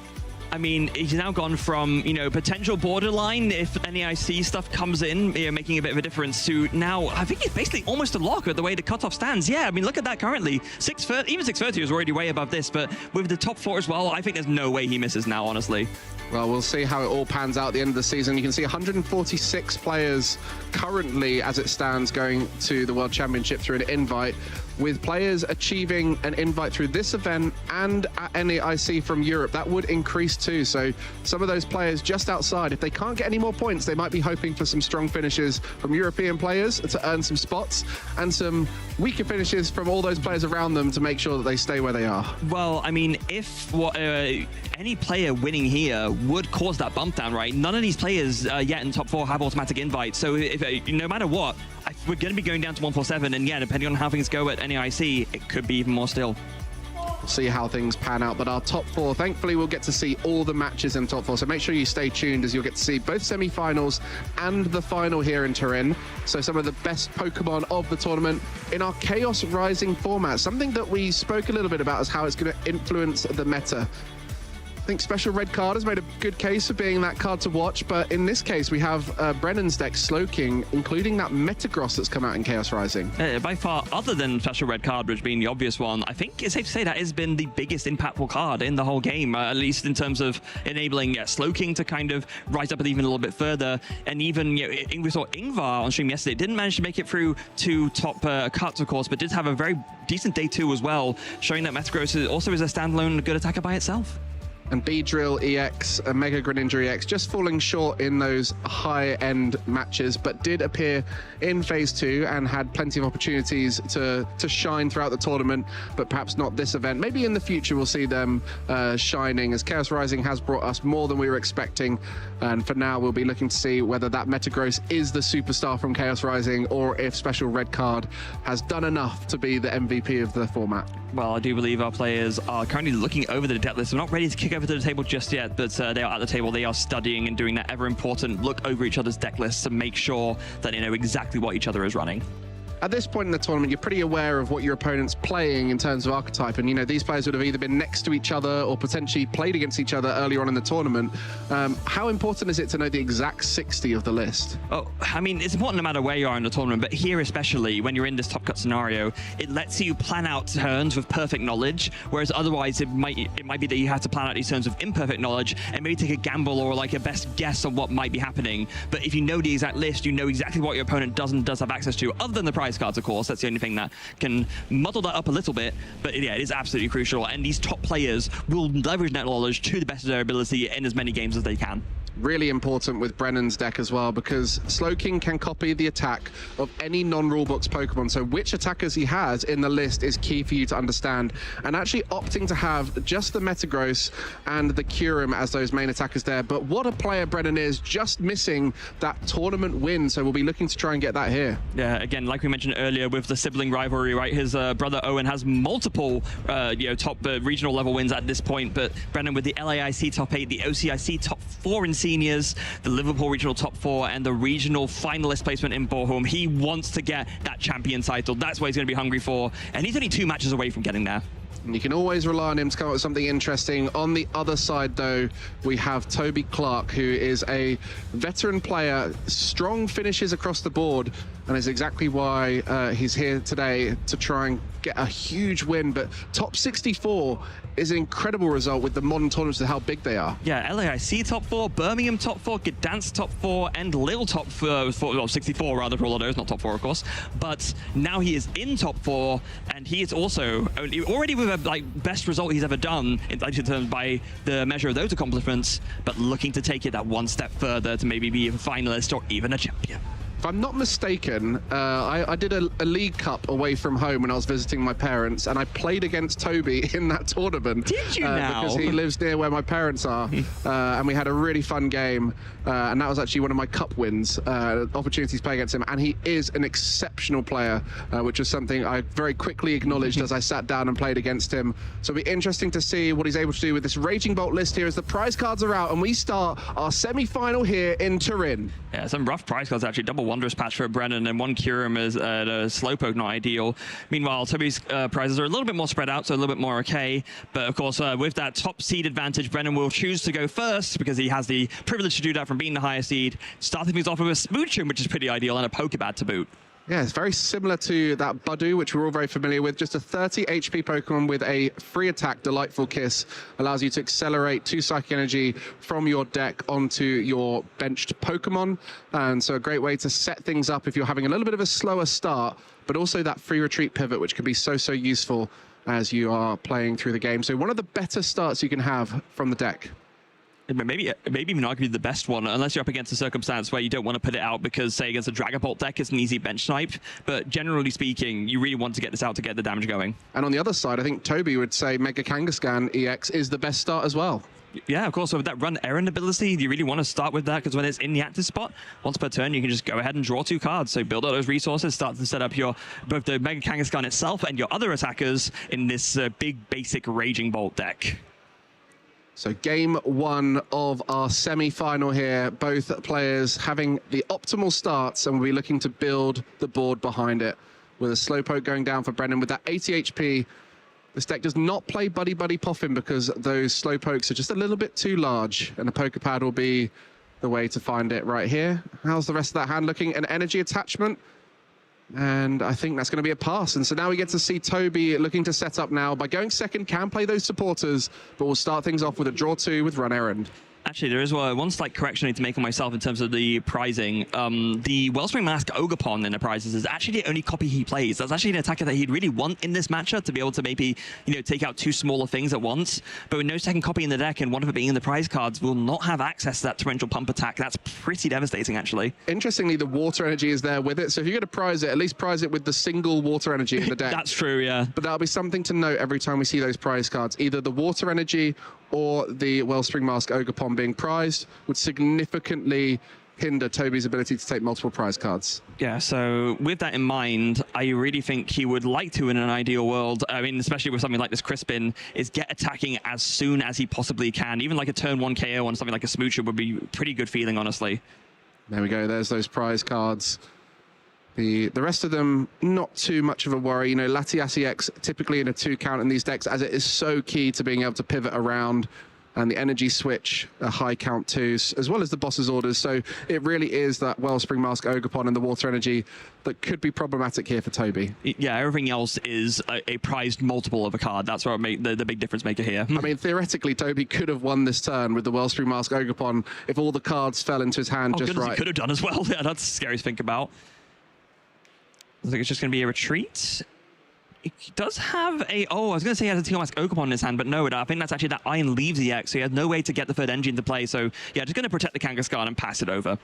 I mean, he's now gone from, potential borderline if NAIC stuff comes in, making a bit of a difference, to now, I think it's basically almost a lock with the way the cutoff stands. Yeah, I mean, look at that currently. Even 630 is already way above this, but with the top 4 as well, I think there's no way he misses now, honestly. Well, we'll see how it all pans out at the end of the season. You can see 146 players currently, as it stands, going to the World Championship through an invite, with players achieving an invite through this event and at NAIC from Europe. That would increase too. So some of those players just outside, if they can't get any more points, they might be hoping for some strong finishes from European players to earn some spots, and some weaker finishes from all those players around them to make sure that they stay where they are. Well, I mean, if any player winning here would cause that bump down, right? None of these players yet in top 4 have automatic invites. So if no matter what, we're going to be going down to 147, and yeah, depending on how things go at NAIC, it could be even more still. We'll see how things pan out, but our top 4, thankfully we'll get to see all the matches in top 4, so make sure you stay tuned, as you'll get to see both semi-finals and the final here in Turin. So some of the best Pokemon of the tournament in our Chaos Rising format, something that we spoke a little bit about as how it's going to influence the meta. I think Special Red Card has made a good case for being that card to watch, but in this case we have Brennan's deck Slowking, including that Metagross that's come out in Chaos Rising. By far, other than Special Red Card, which being the obvious one, I think it's safe to say that has been the biggest impactful card in the whole game, at least in terms of enabling Slowking to kind of rise up even a little bit further. And even, we saw Ingvar on stream yesterday, didn't manage to make it through 2 top cuts, of course, but did have a very decent day 2 as well, showing that Metagross also is a standalone good attacker by itself. and Beedrill EX and Mega Greninja EX just falling short in those high-end matches, but did appear in Phase 2 and had plenty of opportunities to shine throughout the tournament, but perhaps not this event. Maybe in the future we'll see them shining, as Chaos Rising has brought us more than we were expecting, and for now we'll be looking to see whether that Metagross is the superstar from Chaos Rising, or if Special Red Card has done enough to be the MVP of the format. Well, I do believe our players are currently looking over the deck list. We're not ready to kick over to the table just yet, but they are at the table. They are studying and doing that ever important look over each other's deck lists to make sure that they know exactly what each other is running. At this point in the tournament, you're pretty aware of what your opponent's playing in terms of archetype, and these players would have either been next to each other or potentially played against each other earlier on in the tournament. How important is it to know the exact 60 of the list? Oh, I mean, it's important no matter where you are in the tournament, but here especially, when you're in this top cut scenario, it lets you plan out turns with perfect knowledge, whereas otherwise it might be that you have to plan out these turns with imperfect knowledge and maybe take a gamble or like a best guess on what might be happening. But if you know the exact list, you know exactly what your opponent does and does have access to, other than the prize cards, of course. That's the only thing that can muddle that up a little bit, but yeah, it is absolutely crucial, and these top players will leverage that knowledge to the best of their ability in as many games as they can. Really important with Brennan's deck as well, because Slowking can copy the attack of any non-rulebooks Pokemon, so which attackers he has in the list is key for you to understand, and actually opting to have just the Metagross and the Kyurem as those main attackers there. But what a player Brennan is, just missing that tournament win, so we'll be looking to try and get that here. Yeah, again, like we mentioned earlier with the sibling rivalry, right, his brother Owen has multiple top regional level wins at this point, but Brennan with the LAIC top 8, the OCIC top 4 in seniors, the Liverpool regional top 4, and the regional finalist placement in Bochum. He wants to get that champion title. That's what he's going to be hungry for, and he's only 2 matches away from getting there. And you can always rely on him to come up with something interesting. On the other side, though, we have Toby Clark, who is a veteran player, strong finishes across the board, and is exactly why he's here today to try and get a huge win. But top 64 is an incredible result with the modern tournaments and how big they are. Yeah, LAIC top 4, Birmingham top 4, Gdansk top 4, and Lille top 4, 64 rather for all of those, not top 4 of course. But now he is in top 4, and he is also already with a best result he's ever done in terms by the measure of those accomplishments, but looking to take it that one step further to maybe be a finalist or even a champion. If I'm not mistaken, I did a League Cup away from home when I was visiting my parents, and I played against Toby in that tournament. Did you now? Because he lives near where my parents are, and we had a really fun game, and that was actually one of my cup wins, opportunities to play against him, and he is an exceptional player, which was something I very quickly acknowledged as I sat down and played against him. So it'll be interesting to see what he's able to do with this Raging Bolt list here as the prize cards are out, and we start our semi-final here in Turin. Yeah, some rough prize cards actually. Double Wondrous Patch for Brennan and 1 Kyurem is a Slowpoke, not ideal. Meanwhile, Toby's prizes are a little bit more spread out, so a little bit more okay. But of course, with that top seed advantage, Brennan will choose to go first because he has the privilege to do that from being the higher seed. Starting things off with a Smoochum, which is pretty ideal, and a Pokebad to boot. Yeah, it's very similar to that Budu, which we're all very familiar with. Just a 30 HP Pokemon with a free attack, Delightful Kiss. Allows you to accelerate 2 Psychic Energy from your deck onto your benched Pokemon. And so a great way to set things up if you're having a little bit of a slower start, but also that free retreat pivot, which can be so useful as you are playing through the game. So one of the better starts you can have from the deck. Maybe even arguably the best one, unless you're up against a circumstance where you don't want to put it out because, say, against a Dragon Bolt deck, it's an easy bench snipe. But generally speaking, you really want to get this out to get the damage going. And on the other side, I think Toby would say Mega Kangaskhan EX is the best start as well. Yeah, of course. So with that run errand ability, you really want to start with that because when it's in the active spot, once per turn, you can just go ahead and draw 2 cards. So build out those resources, start to set up your both the Mega Kangaskhan itself and your other attackers in this big basic Raging Bolt deck. So game 1 of our semi-final here, both players having the optimal starts, and we'll be looking to build the board behind it. With a Slowpoke going down for Brennan with that 80 HP. This deck does not play Buddy Buddy Poffin because those Slowpokes are just a little bit too large, and a Pokepad will be the way to find it right here. How's the rest of that hand looking? An energy attachment. And I think that's going to be a pass. And so now we get to see Toby looking to set up now. By going second, can play those supporters, but we'll start things off with a draw 2 with Run Errand. Actually, there is one slight correction I need to make on myself in terms of the prizing. The Wellspring Mask Ogerpon in the prizes is actually the only copy he plays. That's actually an attacker that he'd really want in this matchup to be able to maybe, take out two smaller things at once. But with no second copy in the deck and one of it being in the prize cards, will not have access to that torrential pump attack. That's pretty devastating, actually. Interestingly, the water energy is there with it. So if you're going to prize it, at least prize it with the single water energy in the deck. That's true, yeah. But that'll be something to note every time we see those prize cards. Either the water energy or the Wellspring Mask Ogerpon being prized would significantly hinder Toby's ability to take multiple prize cards. Yeah, so with that in mind, I really think he would like to, in an ideal world, I mean, especially with something like this Crispin, is get attacking as soon as he possibly can. Even like a turn 1 KO on something like a Smoocher would be a pretty good feeling, honestly. There we go. There's those prize cards. The rest of them, not too much of a worry. Latias EX typically in a 2 count in these decks, as it is so key to being able to pivot around, and the energy switch, a high count too, as well as the boss's orders. So it really is that Wellspring Mask Ogerpon and the water energy that could be problematic here for Toby. Yeah, everything else is a prized multiple of a card. That's what made the big difference maker here. I mean, theoretically, Toby could have won this turn with the Wellspring Mask Ogerpon if all the cards fell into his hand just right. He could have done as well. Yeah, that's scary to think about. I think it's just going to be a retreat. He does have a... Oh, I was going to say he has a Teal Mask Ogerpon in his hand, but no, I think that's actually that Iron Leaves EX, so he has no way to get the third engine to play. So, yeah, just going to protect the Kangaskhan and pass it over.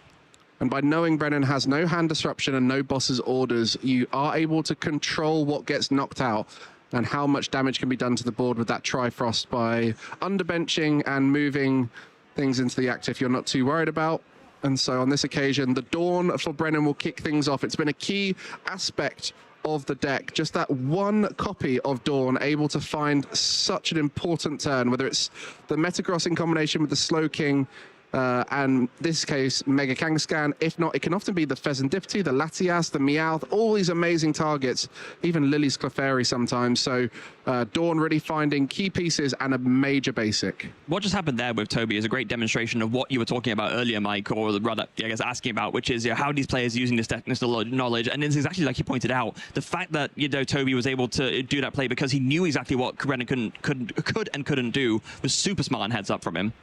And by knowing Brennan has no hand disruption and no boss's orders, you are able to control what gets knocked out and how much damage can be done to the board with that Trifrost by underbenching and moving things into the active you're not too worried about. And so on this occasion, the Dawn for Brennan will kick things off. It's been a key aspect of the deck. Just that one copy of Dawn able to find such an important turn, whether it's the Metagross in combination with the Slowking, and this case, Mega Kangaskhan. If not, it can often be the Pheasantipity, the Latias, the Meowth, all these amazing targets, even Lily's Clefairy sometimes. So Dawn really finding key pieces and a major basic. What just happened there with Toby is a great demonstration of what you were talking about earlier, Mike, or rather, I guess, asking about, which is how these players using this technical knowledge. And it's exactly like you pointed out, the fact that, Toby was able to do that play because he knew exactly what Brennan could and couldn't do was super smart and heads up from him.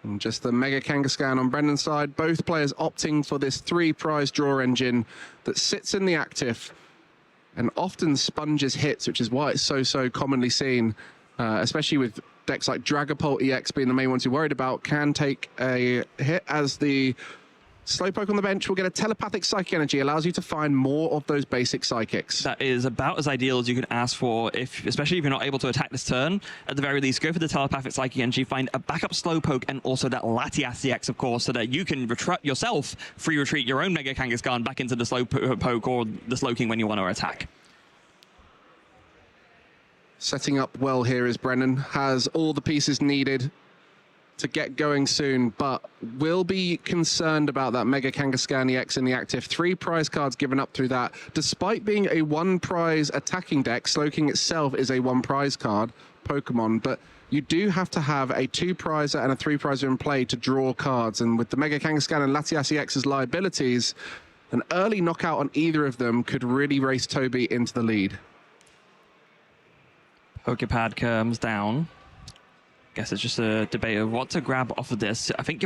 And just the Mega Kangaskhan on Brennan's side, both players opting for this 3 prize draw engine that sits in the active and often sponges hits, which is why it's so commonly seen, especially with decks like Dragapult EX being the main ones you're worried about, can take a hit as the Slowpoke on the bench will get a telepathic psychic energy, allows you to find more of those basic psychics. That is about as ideal as you could ask for, especially if you're not able to attack this turn. At the very least, go for the telepathic psychic energy, find a backup Slowpoke, and also that Latias EX, of course, so that you can free retreat your own Mega Kangaskhan back into the Slowpoke or the Slowking when you want to attack. Setting up well here is Brennan, has all the pieces needed to get going soon, but will be concerned about that Mega Kangaskhan EX in the active. 3 prize cards given up through that. Despite being a 1 prize attacking deck, Slowking itself is a 1 prize card Pokemon, but you do have to have a 2 prizer and a 3 prizer in play to draw cards. And with the Mega Kangaskhan and Latias EX as liabilities, an early knockout on either of them could really race Toby into the lead. Pokepad comes down. Guess it's just a debate of what to grab off of this. I think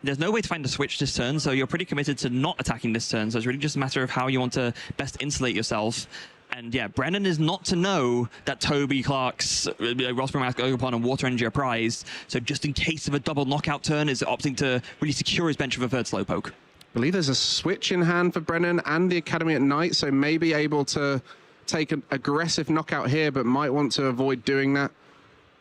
there's no way to find a switch this turn, so you're pretty committed to not attacking this turn. So it's really just a matter of how you want to best insulate yourself. And yeah, Brennan is not to know that Toby Clark's Wellspring Mask Ogerpon and Water Energy are prized. So just in case of a double knockout turn, is opting to really secure his bench of a third Slowpoke. I believe there's a switch in hand for Brennan and the Academy at Night, so maybe able to take an aggressive knockout here, but might want to avoid doing that.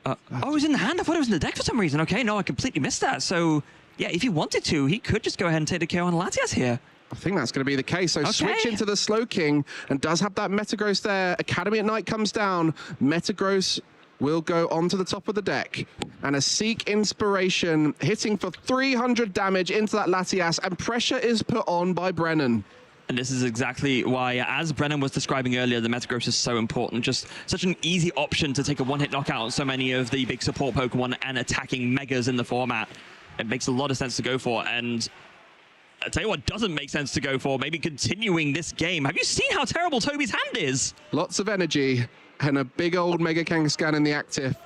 Oh, it was in the hand? I thought it was in the deck for some reason. Okay, no, I completely missed that. So, yeah, if he wanted to, he could just go ahead and take the KO on Latias here. I think that's going to be the case. So switch into the Slowking and does have that Metagross there. Academy at Night comes down. Metagross will go onto the top of the deck. And a Seek Inspiration hitting for 300 damage into that Latias, and pressure is put on by Brennan. And this is exactly why, as Brennan was describing earlier, the Metagross is so important. Just such an easy option to take a one-hit knockout on so many of the big support Pokemon and attacking Megas in the format. It makes a lot of sense to go for. And I'll tell you what doesn't make sense to go for, maybe continuing this game. Have you seen how terrible Toby's hand is? Lots of energy and a big old Mega Kangaskhan in the active.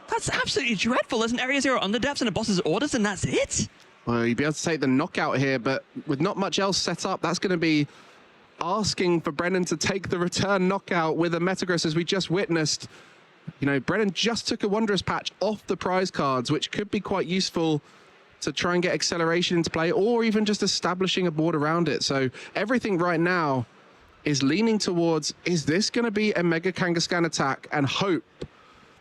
That's absolutely dreadful. There's an Area 0 underdepths and a boss's orders, and that's it. Well, you'd be able to take the knockout here, but with not much else set up, that's going to be asking for Brennan to take the return knockout with a Metagross, as we just witnessed. You know, Brennan just took a Wondrous Patch off the prize cards, which could be quite useful to try and get acceleration into play, or even just establishing a board around it. So everything right now is leaning towards, is this going to be a Mega Kangaskhan attack, and hope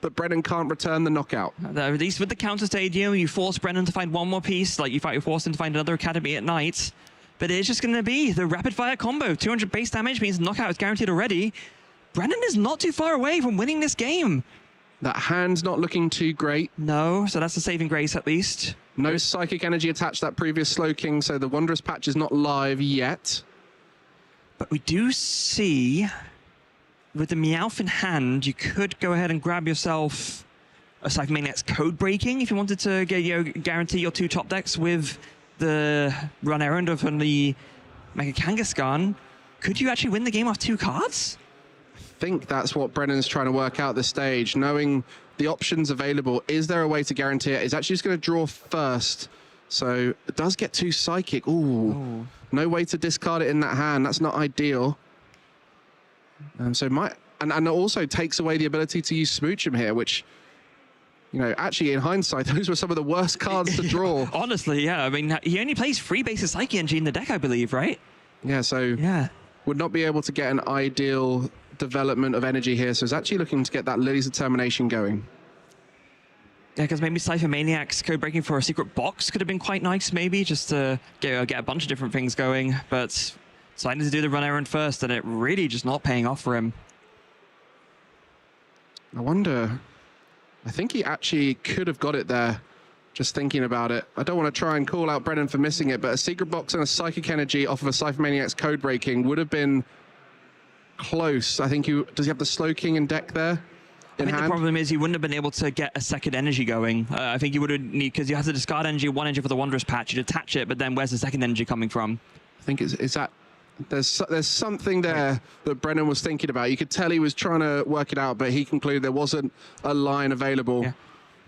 that Brennan can't return the knockout? At least with the counter stadium, you force Brennan to find one more piece, like you force him to find another Academy at night. But it's just going to be the rapid fire combo. 200 base damage means knockout is guaranteed already. Brennan is not too far away from winning this game. That hand's not looking too great. No, so that's a saving grace at least. No Psychic Energy attached to that previous Slow King, so the Wondrous Patch is not live yet. But we do see, with the Meowth in hand, you could go ahead and grab yourself a Cypher Maniac's Code Breaking if you wanted to get, guarantee your 2 top decks with the run errand of the Mega Kangaskhan. Could you actually win the game off 2 cards? I think that's what Brennan's trying to work out at this stage, knowing the options available. Is there a way to guarantee it? He's actually just going to draw first. So it does get 2 Psychic. Ooh. No way to discard it in that hand. That's not ideal. So and it also takes away the ability to use Smooch him here, which, you know, actually in hindsight, those were some of the worst cards to draw. Honestly, yeah. I mean, he only plays 3 bases Psychic Energy in the deck, I believe, right? Yeah, so yeah, would not be able to get an ideal development of energy here. So it's actually looking to get that Lily's Determination going. Yeah, because maybe Cypher Maniac's Code Breaking for a secret box could have been quite nice, maybe, just to get a bunch of different things going. But deciding to do the run errand first, and it really just not paying off for him. I wonder, I think he actually could have got it there, just thinking about it. I don't want to try and call out Brennan for missing it, but a secret box and a Psychic Energy off of a Cypher Maniac's Code Breaking would have been close. I think does he have the Slow King in deck there? I think the problem is he wouldn't have been able to get a second energy going. I think you would have need, because you have to discard energy, 1 energy for the Wondrous Patch, you'd attach it, but then where's the second energy coming from? I think is that there's something there that Brennan was thinking about. You could tell he was trying to work it out, but he concluded there wasn't a line available. Yeah.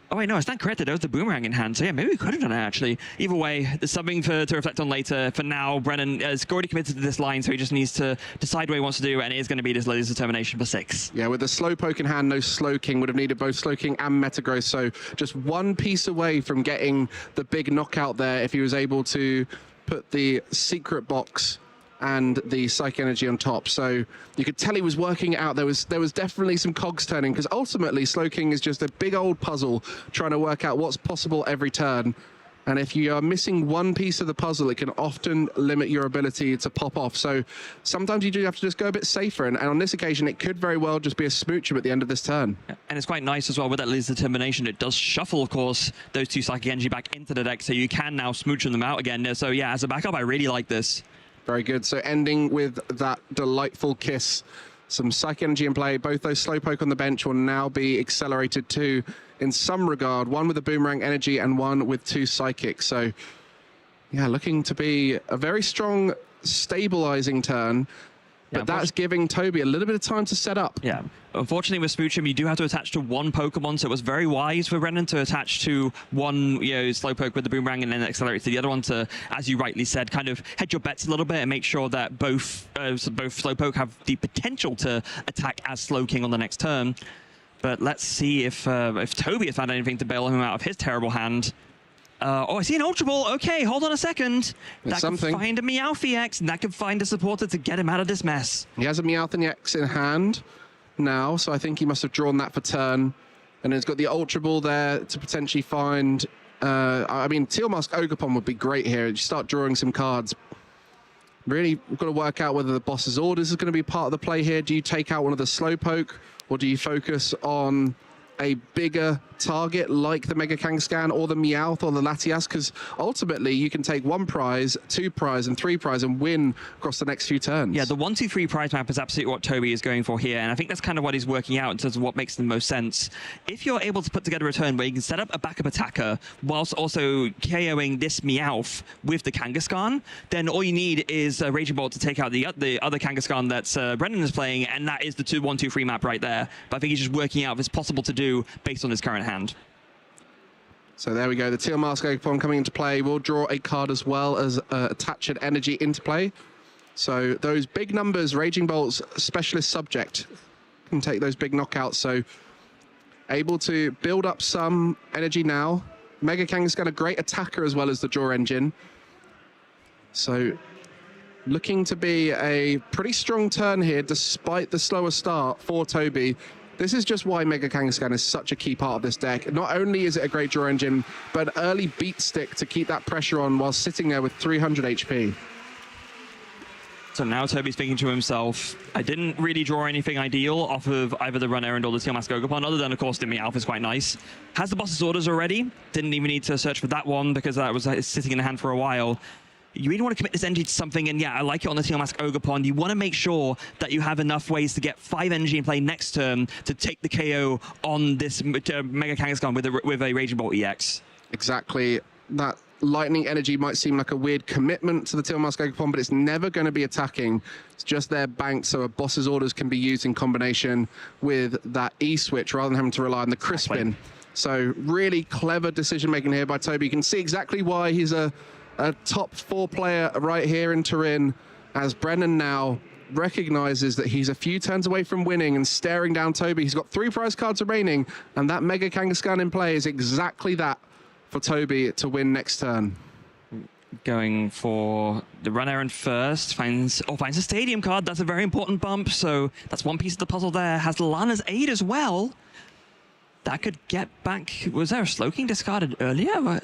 Oh wait, no, it's not correct. There was the Boomerang in hand, so yeah, maybe we could have done it actually. Either way, there's something to reflect on later. For now, Brennan has already committed to this line, so he just needs to decide what he wants to do, and it is going to be this Lily's Determination for 6. Yeah, with the Slowpoke in hand, no Slow King, would have needed both Slow King and Metagross, so just 1 piece away from getting the big knockout there if he was able to put the secret box and the Psychic Energy on top. So you could tell he was working it out. There was definitely some cogs turning, because ultimately Slow King is just a big old puzzle trying to work out what's possible every turn. And if you are missing 1 piece of the puzzle, it can often limit your ability to pop off. So sometimes you do have to just go a bit safer. And on this occasion, it could very well just be a smooch at the end of this turn. And it's quite nice as well with that Lily's Determination. It does shuffle, of course, those 2 Psychic Energy back into the deck, so you can now smooch them out again. So yeah, as a backup, I really like this. Very good. So ending with that delightful kiss. Some Psychic Energy in play. Both those Slowpoke on the bench will now be accelerated too, in some regard. 1 with a Boomerang Energy and 1 with 2 Psychic. So, yeah, looking to be a very strong stabilizing turn. But that's giving Toby a little bit of time to set up. Yeah. Unfortunately, with Smoochum, you do have to attach to 1 Pokemon, so it was very wise for Brennan to attach to 1, Slowpoke with the Boomerang and then accelerate to the other one to, as you rightly said, kind of hedge your bets a little bit and make sure that both Slowpoke have the potential to attack as Slow King on the next turn. But let's see if Toby has found anything to bail him out of his terrible hand. Oh, I see an Ultra Ball. Okay, hold on a second. That can find a Meowth EX, and that can find a supporter to get him out of this mess. He has a Meowth EX in hand now, so I think he must have drawn that for turn. And he's got the Ultra Ball there to potentially find... I mean, Teal Mask Ogerpon would be great here. You start drawing some cards. Really, we've got to work out whether the boss's orders is going to be part of the play here. Do you take out one of the Slowpoke, or do you focus on a bigger target like the Mega Kangaskhan or the Meowth or the Latias? Because ultimately you can take 1 prize, 2 prize and 3 prize and win across the next few turns. Yeah, the 1, 2, 3 prize map is absolutely what Toby is going for here, and I think that's kind of what he's working out in terms of what makes the most sense. If you're able to put together a turn where you can set up a backup attacker whilst also KOing this Meowth with the Kangaskhan, then all you need is a Raging Bolt to take out the other Kangaskhan that Brennan is playing, and that is the 2, 1, 2, 3 map right there. But I think he's just working out if it's possible to do do based on his current hand. So there we go. The Teal Mask Ogerpon coming into play. We'll draw a card as well as attach an energy into play. So those big numbers, Raging Bolt's specialist subject, can take those big knockouts. So able to build up some energy now. Mega Kangaskhan, a great attacker as well as the draw engine. So looking to be a pretty strong turn here despite the slower start for Toby. This is just why Mega Kangaskhan is such a key part of this deck. Not only is it a great draw engine, but an early beat stick to keep that pressure on while sitting there with 300 HP. So now Toby's thinking to himself, I didn't really draw anything ideal off of either the Run Errand or the Teal Mask Ogerpon, other than, of course, the Meowth is quite nice. Has the boss's orders already. Didn't even need to search for that one because that was sitting in the hand for a while. You really want to commit this energy to something, and yeah, I like it on the Teal Mask Ogerpon. You want to make sure that you have enough ways to get 5 energy in play next turn to take the KO on this Mega Kangaskhan with a Raging Bolt EX. Exactly. That lightning energy might seem like a weird commitment to the Teal Mask Ogerpon, but it's never going to be attacking. It's just there banked so a boss's orders can be used in combination with that E-switch rather than having to rely on the Crispin. So really clever decision making here by Toby. You can see exactly why he's a top 4 player right here in Turin, as Brennan now recognizes that he's a few turns away from winning and staring down Toby. He's got 3 prize cards remaining, and that Mega Kangaskhan in play is exactly that for Toby to win next turn. Going for the Run Errand first, finds a Stadium card. That's a very important bump, so that's one piece of the puzzle there. Has Lana's Aid as well. That could get back... Was there a Slowking discarded earlier?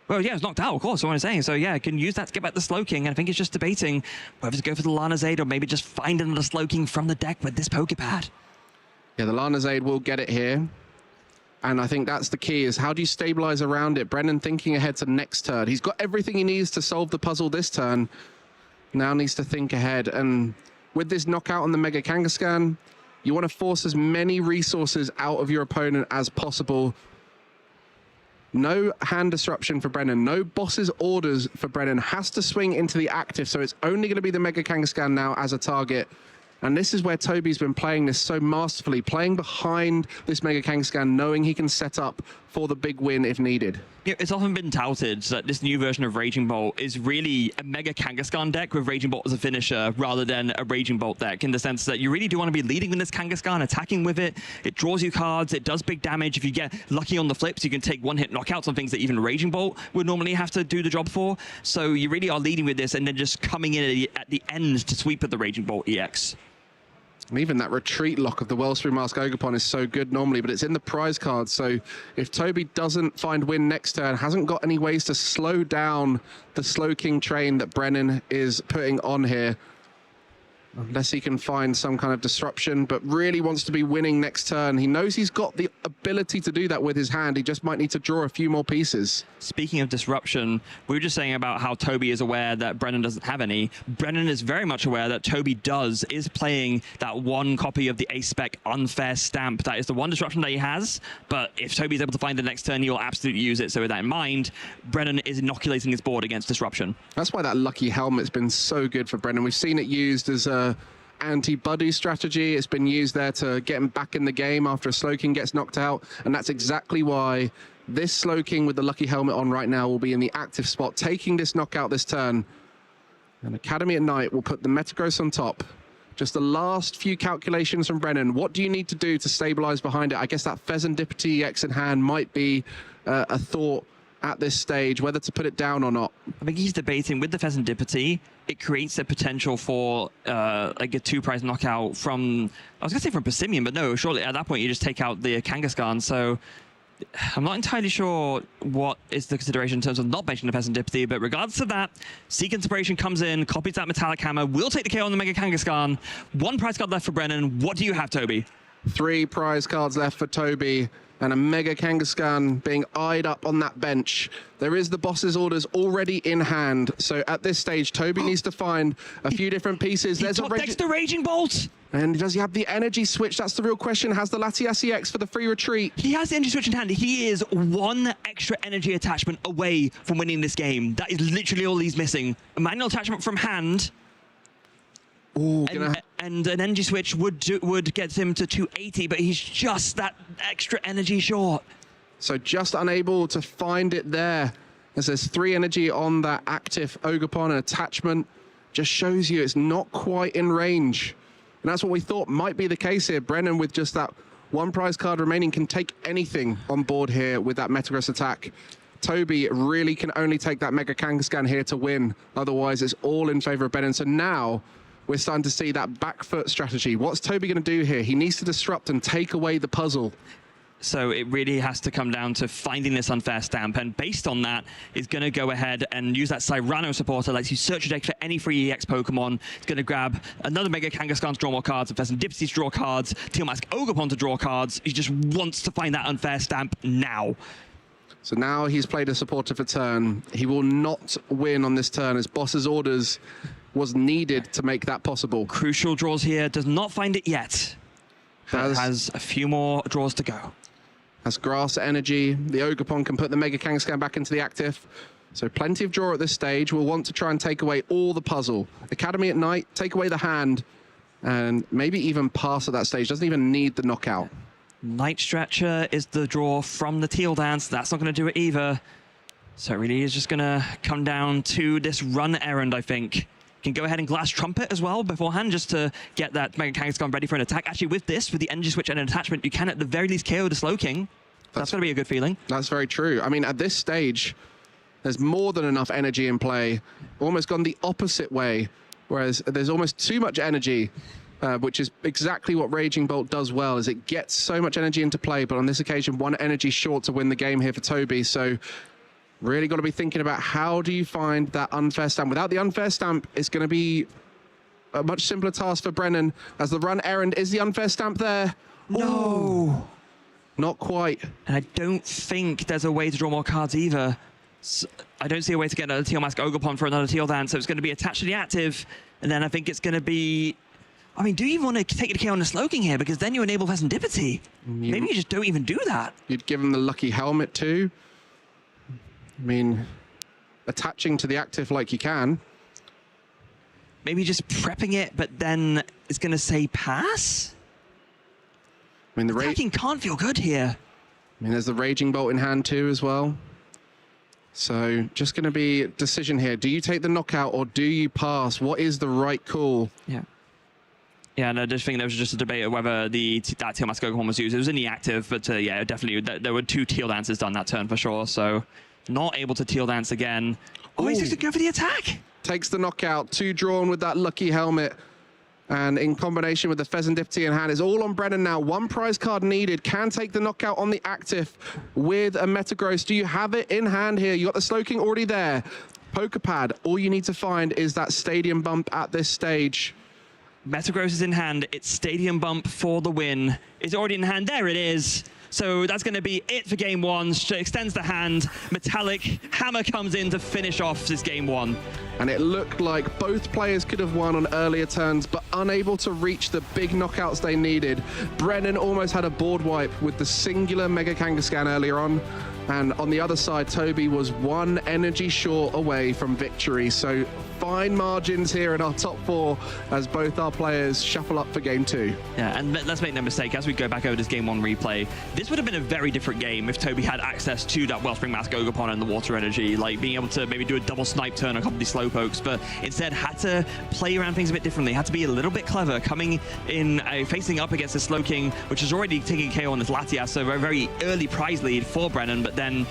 Well, yeah, it's knocked out, of course, what I'm saying. So, yeah, I can use that to get back the Slowking, and I think it's just debating whether to go for the Lana's Aid or maybe just find another Slowking from the deck with this Pokepad. Yeah, the Lana's Aid will get it here. And I think that's the key, is how do you stabilize around it? Brennan thinking ahead to next turn. He's got everything he needs to solve the puzzle this turn. Now needs to think ahead. And with this knockout on the Mega Kangaskhan, you want to force as many resources out of your opponent as possible. No hand disruption for Brennan. No boss's orders for Brennan. Has to swing into the active, so it's only going to be the Mega Kangaskhan now as a target. And this is where Toby's been playing this so masterfully, playing behind this Mega Kangaskhan, knowing he can set up for the big win if needed. Yeah, it's often been touted that this new version of Raging Bolt is really a Mega Kangaskhan deck with Raging Bolt as a finisher rather than a Raging Bolt deck, in the sense that you really do want to be leading with this Kangaskhan, attacking with it. It draws you cards, it does big damage. If you get lucky on the flips, you can take one-hit knockouts on things that even Raging Bolt would normally have to do the job for. So you really are leading with this and then just coming in at the end to sweep with the Raging Bolt EX. And even that retreat lock of the Wellspring Mask Ogerpon is so good normally, but it's in the prize card. So if Toby doesn't find win next turn, hasn't got any ways to slow down the Slowking train that Brennan is putting on here, unless he can find some kind of disruption, but really wants to be winning next turn. He knows he's got the ability to do that with his hand. He just might need to draw a few more pieces. Speaking of disruption, we were just saying about how Toby is aware that Brennan doesn't have any. Brennan is very much aware that Toby is playing that one copy of the A-Spec Unfair Stamp. That is the one disruption that he has, but if Toby is able to find it next turn, he'll absolutely use it. So with that in mind, Brennan is inoculating his board against disruption. That's why that Lucky Helmet's been so good for Brennan. We've seen it used as a anti-buddy strategy. It's been used there to get him back in the game after a Slowking gets knocked out, and that's exactly why this Slowking with the Lucky Helmet on right now will be in the active spot, taking this knockout this turn. And Academy at Night will put the Metagross on top. Just the last few calculations from Brennan. What do you need to do to stabilize behind it? I guess that Pheasantipity EX in hand might be a thought at this stage, whether to put it down or not. I think he's debating with the Pheasantipity. It creates a potential for like a 2-prize knockout from, I was going to say from Persimmon, but no, surely at that point you just take out the Kangaskhan. So I'm not entirely sure what is the consideration in terms of not benching the Pheasantipity, but regardless of that, Seek Inspiration comes in, copies that Metallic Hammer, will take the KO on the Mega Kangaskhan. 1 prize card left for Brennan. What do you have, Toby? 3 prize cards left for Toby, and a Mega Kangaskhan being eyed up on that bench. There is the boss's orders already in hand, so at this stage, Toby needs to find a few different pieces. There's a the Raging Bolt! And does he have the energy switch? That's the real question. Has the Latias EX for the free retreat? He has the energy switch in hand. He is 1 extra energy attachment away from winning this game. That is literally all he's missing. A manual attachment from hand. Ooh, and an energy switch would get him to 280, but he's just that extra energy short. So just unable to find it there. As there's 3 energy on that active Ogerpon, and attachment just shows you it's not quite in range. And that's what we thought might be the case here. Brennan, with just that 1 prize card remaining, can take anything on board here with that Metagross attack. Toby really can only take that Mega Kangaskhan here to win. Otherwise, it's all in favor of Brennan. So now we're starting to see that back foot strategy. What's Toby going to do here? He needs to disrupt and take away the puzzle. So it really has to come down to finding this unfair stamp, and based on that, is going to go ahead and use that Cyrano supporter. Lets you search your deck for any free EX Pokemon. It's going to grab another Mega Kangaskhan to draw more cards, and Pheasantipsy to draw cards, Tealmask Ogerpon to draw cards. He just wants to find that unfair stamp now. So now he's played a supporter for turn. He will not win on this turn, as Boss's orders was needed to make that possible. Crucial draws here, does not find it yet. Has a few more draws to go. Has grass energy. The Ogerpon can put the Mega Kangaskhan back into the active. So plenty of draw at this stage. We'll want to try and take away all the puzzle. Academy at night, take away the hand, and maybe even pass at that stage. Doesn't even need the knockout. Night Stretcher is the draw from the Teal Dance. That's not going to do it either. So it really is just going to come down to this run errand, I think. Can go ahead and Glass Trumpet as well beforehand, just to get that Mega Kangaskhan ready for an attack. Actually, with this, with the energy switch and an attachment, you can at the very least KO the Slowking. That's going to be a good feeling. That's very true. I mean, at this stage, there's more than enough energy in play. Almost gone the opposite way, whereas there's almost too much energy, which is exactly what Raging Bolt does well, is it gets so much energy into play, but on this occasion, 1 energy short to win the game here for Toby. So really got to be thinking about how do you find that unfair stamp. Without the unfair stamp, it's going to be a much simpler task for Brennan, as the run errand is the unfair stamp there. No. Not quite. And I don't think there's a way to draw more cards either. So I don't see a way to get another Tealmask Ogerpon for another Teal Dance, so it's going to be attached to the active, and then I think it's going to be... I mean, do you want to take it to KO on the Slowking here? Because then you enable Pheasantipsy. Maybe you just don't even do that. You'd give him the Lucky Helmet too. I mean, attaching to the active like you can. Maybe just prepping it, but then it's going to say pass? I mean, the attacking can't feel good here. I mean, there's the Raging Bolt in hand too as well. So just going to be a decision here. Do you take the knockout or do you pass? What is the right call? Yeah. Yeah, and I just think there was just a debate of whether that Tealmask Ogerpon was used. It was in the active, but yeah, definitely there were 2 Teal Dances done that turn for sure. So not able to Teal Dance again. Oh, he's going to go for the attack. Takes the knockout, 2 drawn with that Lucky Helmet. And in combination with the Pheasantipsy in hand, is all on Brennan now. 1 prize card needed. Can take the knockout on the active with a Metagross. Do you have it in hand here? You got the Slowking already there. Pokerpad, all you need to find is that Stadium Bump at this stage. Metagross is in hand. It's Stadium Bump for the win. It's already in hand. There it is. So that's going to be it for game 1. Extends the hand. Metallic Hammer comes in to finish off this game 1. And it looked like both players could have won on earlier turns, but unable to reach the big knockouts they needed. Brennan almost had a board wipe with the singular Mega Kangaskhan earlier on. And on the other side, Toby was 1 energy short away from victory. So fine margins here in our top 4 as both our players shuffle up for game 2. Yeah, and let's make no mistake, as we go back over this game 1 replay, this would have been a very different game if Toby had access to that Wellspring Mask Ogerpon and the water energy, like being able to maybe do a double snipe turn on a couple of these Slowpokes, but instead had to play around things a bit differently, had to be a little bit clever, coming in, facing up against the Slowking, which is already taking KO on this Latias, so a very early prize lead for Brennan, but then,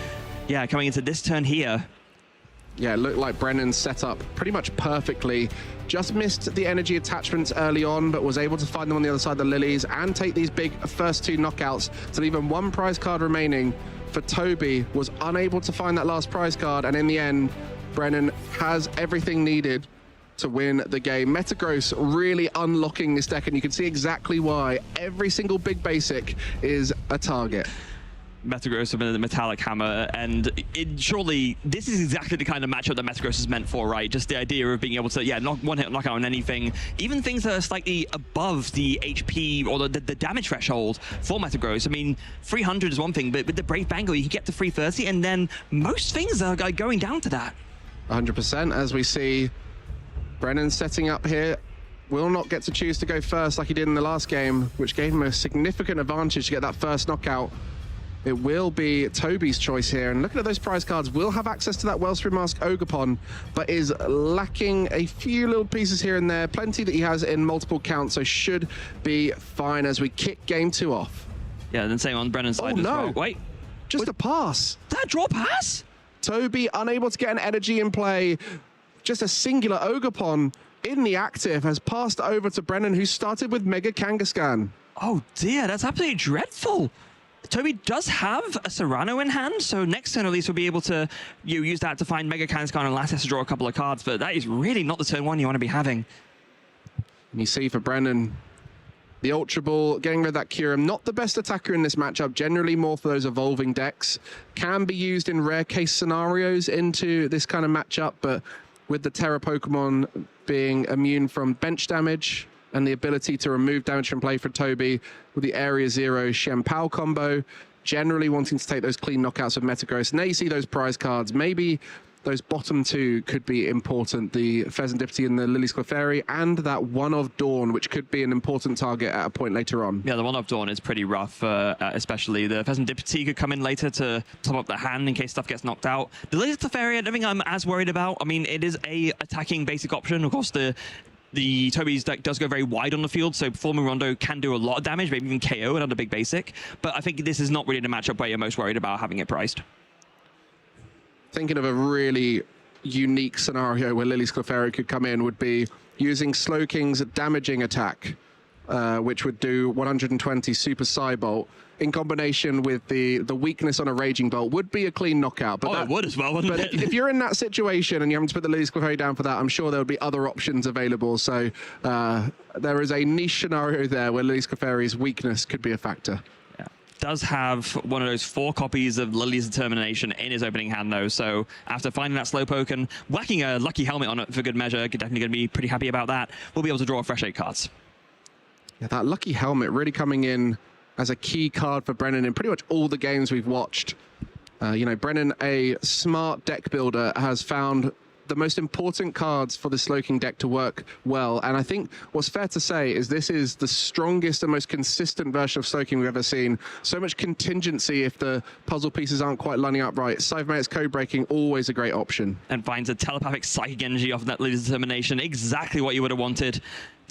yeah, coming into this turn here. Yeah, it looked like Brennan set up pretty much perfectly. Just missed the energy attachments early on, but was able to find them on the other side of the lilies and take these big first 2 knockouts to leave him 1 prize card remaining. For Toby, was unable to find that last prize card, and in the end, Brennan has everything needed to win the game. Metagross really unlocking this deck, and you can see exactly why. Every single big basic is a target. Metagross with the Metallic Hammer, and surely this is exactly the kind of matchup that Metagross is meant for, right? Just the idea of being able to, yeah, one hit knockout on anything, even things that are slightly above the HP or the damage threshold for Metagross. I mean, 300 is one thing, but with the Brave Bangle, you can get to 330, and then most things are going down to that. 100%, as we see Brennan setting up here. will not get to choose to go first like he did in the last game, which gave him a significant advantage to get that first knockout. It will be Toby's choice here, and looking at those prize cards, will have access to that Wellspring Mask Ogerpon, but is lacking a few little pieces here and there. Plenty that he has in multiple counts, so should be fine as we kick game 2 off. Yeah, and then same on Brennan's side as well. Wait, just a pass. That draw pass? Toby unable to get an energy in play. Just a singular Ogerpon in the active has passed over to Brennan, who started with Mega Kangaskhan. Oh dear, that's absolutely dreadful. Toby does have a Serrano in hand, so next turn at least we'll be able to use that to find Mega Kangaskhan and last has to draw a couple of cards, but that is really not the turn one you want to be having. And you see for Brennan, the Ultra Ball, getting rid of that Kyurem, not the best attacker in this matchup, generally more for those evolving decks. Can be used in rare case scenarios into this kind of matchup, but with the Terra Pokemon being immune from bench damage, and the ability to remove damage from play for Toby with the Area Zero Shenpao combo, generally wanting to take those clean knockouts of Metagross. And there you see those prize cards. Maybe those bottom two could be important, the Pheasantipity and the Lily's Clefairy, and that One of Dawn, which could be an important target at a point later on. Yeah, the One of Dawn is pretty rough, especially the Pheasantipity could come in later to top up the hand in case stuff gets knocked out. The Lily's Clefairy, I don't think I'm as worried about. I mean, it is a attacking basic option. Of course, the Toby's deck does go very wide on the field, so Forming Rondo can do a lot of damage, maybe even KO another big basic. But I think this is not really the matchup where you're most worried about having it priced. Thinking of a really unique scenario where Lily's Clefairy could come in would be using Slowking's damaging attack, which would do 120 Super Psybolt, in combination with the weakness on a Raging Bolt, would be a clean knockout. But it would as well, wouldn't it? If you're in that situation and you haven't to put the Lily's Clefairy down for that, I'm sure there would be other options available. So there is a niche scenario there where Lily's Clefairy's weakness could be a factor. Yeah. Does have one of those 4 copies of Lily's Determination in his opening hand, though. So after finding that Slowpoke and whacking a Lucky Helmet on it for good measure, definitely going to be pretty happy about that. We'll be able to draw fresh 8 cards. Yeah, that Lucky Helmet really coming in as a key card for Brennan in pretty much all the games we've watched. You know, Brennan, a smart deck builder, has found the most important cards for the Slowking deck to work well. And I think what's fair to say is this is the strongest and most consistent version of Slowking we've ever seen. So much contingency if the puzzle pieces aren't quite lining up right. Cybernetics Code Breaking, always a great option. And finds a telepathic Psychic Energy off of that Lily's Determination, exactly what you would have wanted.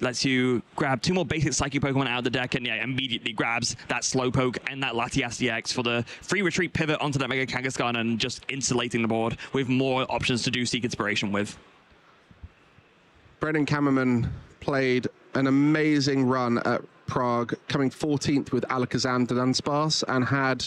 Lets you grab 2 more basic Psychic Pokemon out of the deck, and yeah, immediately grabs that Slowpoke and that Latias DX for the free retreat pivot onto that Mega Kangaskhan and just insulating the board with more options to do Seek Inspiration with. Brennan Kamerman played an amazing run at Prague, coming 14th with Alakazam to Dunsparce, and had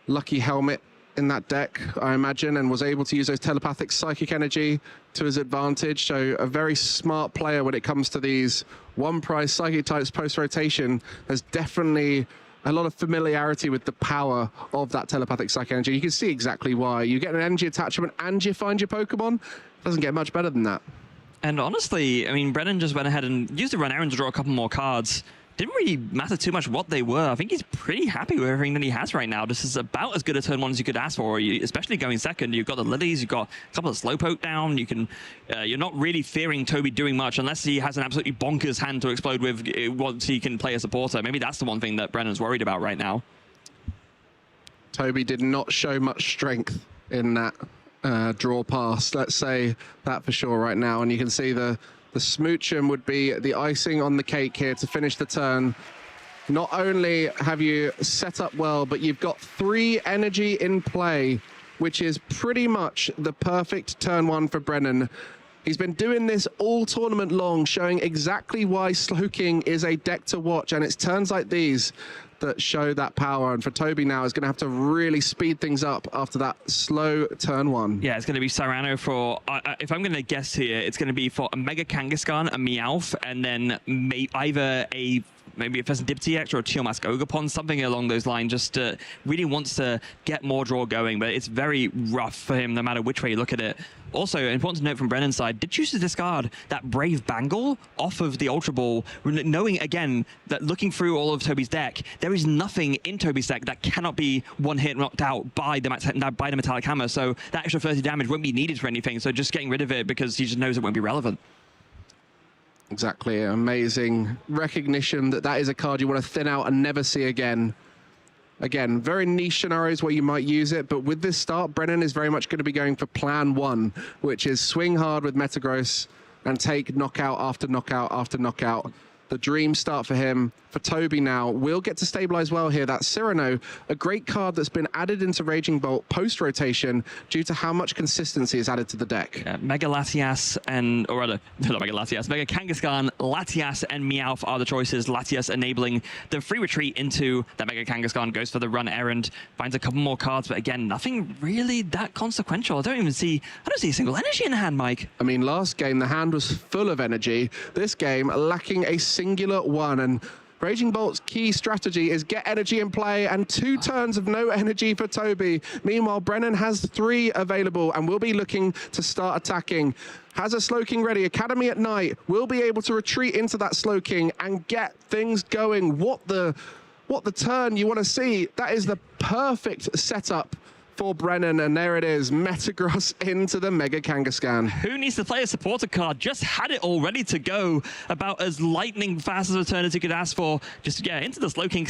Lucky Helmet in that deck, I imagine, and was able to use those telepathic Psychic Energy to his advantage. So a very smart player when it comes to these one-prize Psychic types post-rotation. There's definitely a lot of familiarity with the power of that telepathic Psychic Energy. You can see exactly why. You get an energy attachment and you find your Pokemon. Doesn't get much better than that. And honestly, I mean, Brennan just went ahead and used the run errand to draw a couple more cards. Didn't really matter too much what they were. I think he's pretty happy with everything that he has right now. This is about as good a turn one as you could ask for, especially going second. You've got the Lilies, you've got a couple of Slowpoke down. You can, you're not really fearing Toby doing much unless he has an absolutely bonkers hand to explode with once he can play a supporter. Maybe that's the one thing that Brennan's worried about right now. Toby did not show much strength in that draw pass. Let's say that for sure right now. And you can see the Smoochum would be the icing on the cake here to finish the turn. Not only have you set up well, but you've got 3 energy in play, which is pretty much the perfect turn one for Brennan. He's been doing this all tournament long, showing exactly why Slowking is a deck to watch, and it's turns like these that show that power. And for Toby now is going to have to really speed things up after that slow turn one. Yeah, it's going to be Serrano for, if I'm going to guess here, it's going to be for a Mega Kangaskhan, a Meowth, and then either maybe a Pheasantipity X or a Tealmask Ogerpon, something along those lines. Just really wants to get more draw going, but it's very rough for him no matter which way you look at it. Also, important to note from Brennan's side, did choose to discard that Brave Bangle off of the Ultra Ball, knowing again that looking through all of Toby's deck, there is nothing in Toby's deck that cannot be one hit knocked out by the Metallic Hammer, so that extra 30 damage won't be needed for anything, so just getting rid of it because he just knows it won't be relevant. Exactly. Amazing recognition that is a card you want to thin out and never see again. Again, very niche scenarios where you might use it, but with this start, Brennan is very much going to be going for plan 1, which is swing hard with Metagross and take knockout after knockout after knockout. The dream start for him. For Toby now, will get to stabilize well here. That's Cyrano, a great card that's been added into Raging Bolt post-rotation due to how much consistency is added to the deck. Mega Latias and, or rather, not Mega Latias, Mega Kangaskhan, Latias and Meowth are the choices. Latias enabling the free retreat into that Mega Kangaskhan, goes for the run errand, finds a couple more cards, but again, nothing really that consequential. I don't see a single energy in the hand, Mike. I mean, last game, the hand was full of energy. This game, lacking a singular one, and Raging Bolt's key strategy is get energy in play, and 2 turns of no energy for Toby. Meanwhile, Brennan has 3 available and will be looking to start attacking. Has a Slowking ready. Academy at night will be able to retreat into that Slowking and get things going. What the turn you want to see. That is the perfect setup for Brennan, and there it is, Metagross into the Mega Kangaskhan. Who needs to play a supporter card? Just had it all ready to go, about as lightning fast as a turn as you could ask for. Just, yeah, into the Slowking,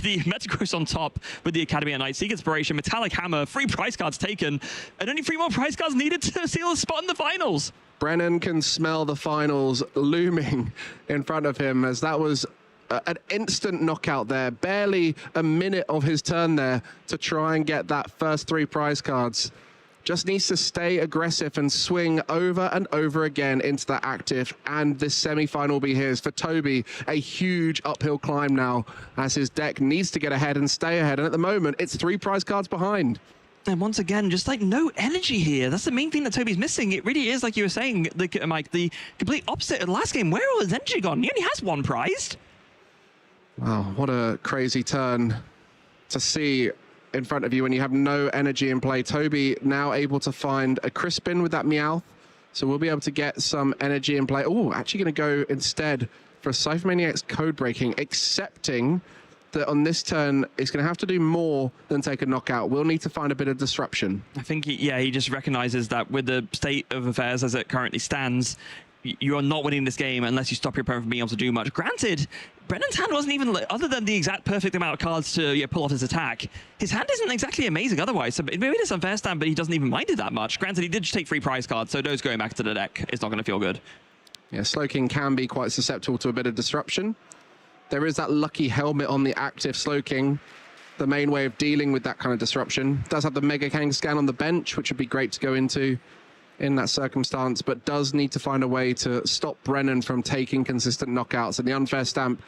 the Metagross on top with the Academy at Night, Seek Inspiration, Metallic Hammer, 3 prize cards taken, and only 3 more prize cards needed to seal a spot in the finals. Brennan can smell the finals looming in front of him, as that was an instant knockout there. Barely a minute of his turn there to try and get that first 3 prize cards. Just needs to stay aggressive and swing over and over again into that active, and this semi-final will be his. For Toby, a huge uphill climb now, as his deck needs to get ahead and stay ahead, and at the moment, it's 3 prize cards behind. And once again, just like no energy here. That's the main thing that Toby's missing. It really is, like you were saying, Mike, the complete opposite of the last game. Where all his energy gone? He only has 1 prize. Wow, what a crazy turn to see in front of you when you have no energy in play. Toby now able to find a Crispin with that Meowth, so we'll be able to get some energy in play. Oh, actually going to go instead for a Cypher Maniac's code breaking, accepting that on this turn, it's going to have to do more than take a knockout. We'll need to find a bit of disruption. I think, he just recognizes that with the state of affairs as it currently stands, you are not winning this game unless you stop your opponent from being able to do much. Granted, Brennan's hand wasn't even, other than the exact perfect amount of cards to pull off his attack, his hand isn't exactly amazing otherwise. So maybe it's unfair stand, but he doesn't even mind it that much. Granted, he did just take 3 prize cards, so those going back to the deck is not going to feel good. Yeah, Slowking can be quite susceptible to a bit of disruption. There is that lucky helmet on the active Slowking, the main way of dealing with that kind of disruption. Does have the Mega Kangaskhan on the bench, which would be great to go into in that circumstance, but does need to find a way to stop Brennan from taking consistent knockouts, and the unfair stamp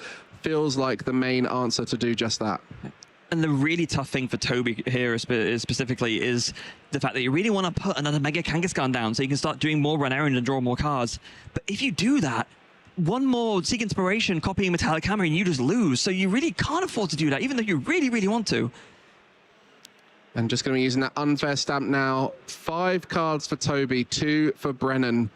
feels like the main answer to do just that. And the really tough thing for Toby here specifically is the fact that you really want to put another Mega Kangaskhan down so you can start doing more run errand and draw more cards. But if you do that, 1 more Seek Inspiration, copying Metallic Hammer, and you just lose. So you really can't afford to do that, even though you really, really want to. And just going to be using that unfair stamp now. 5 cards for Toby, 2 for Brennan.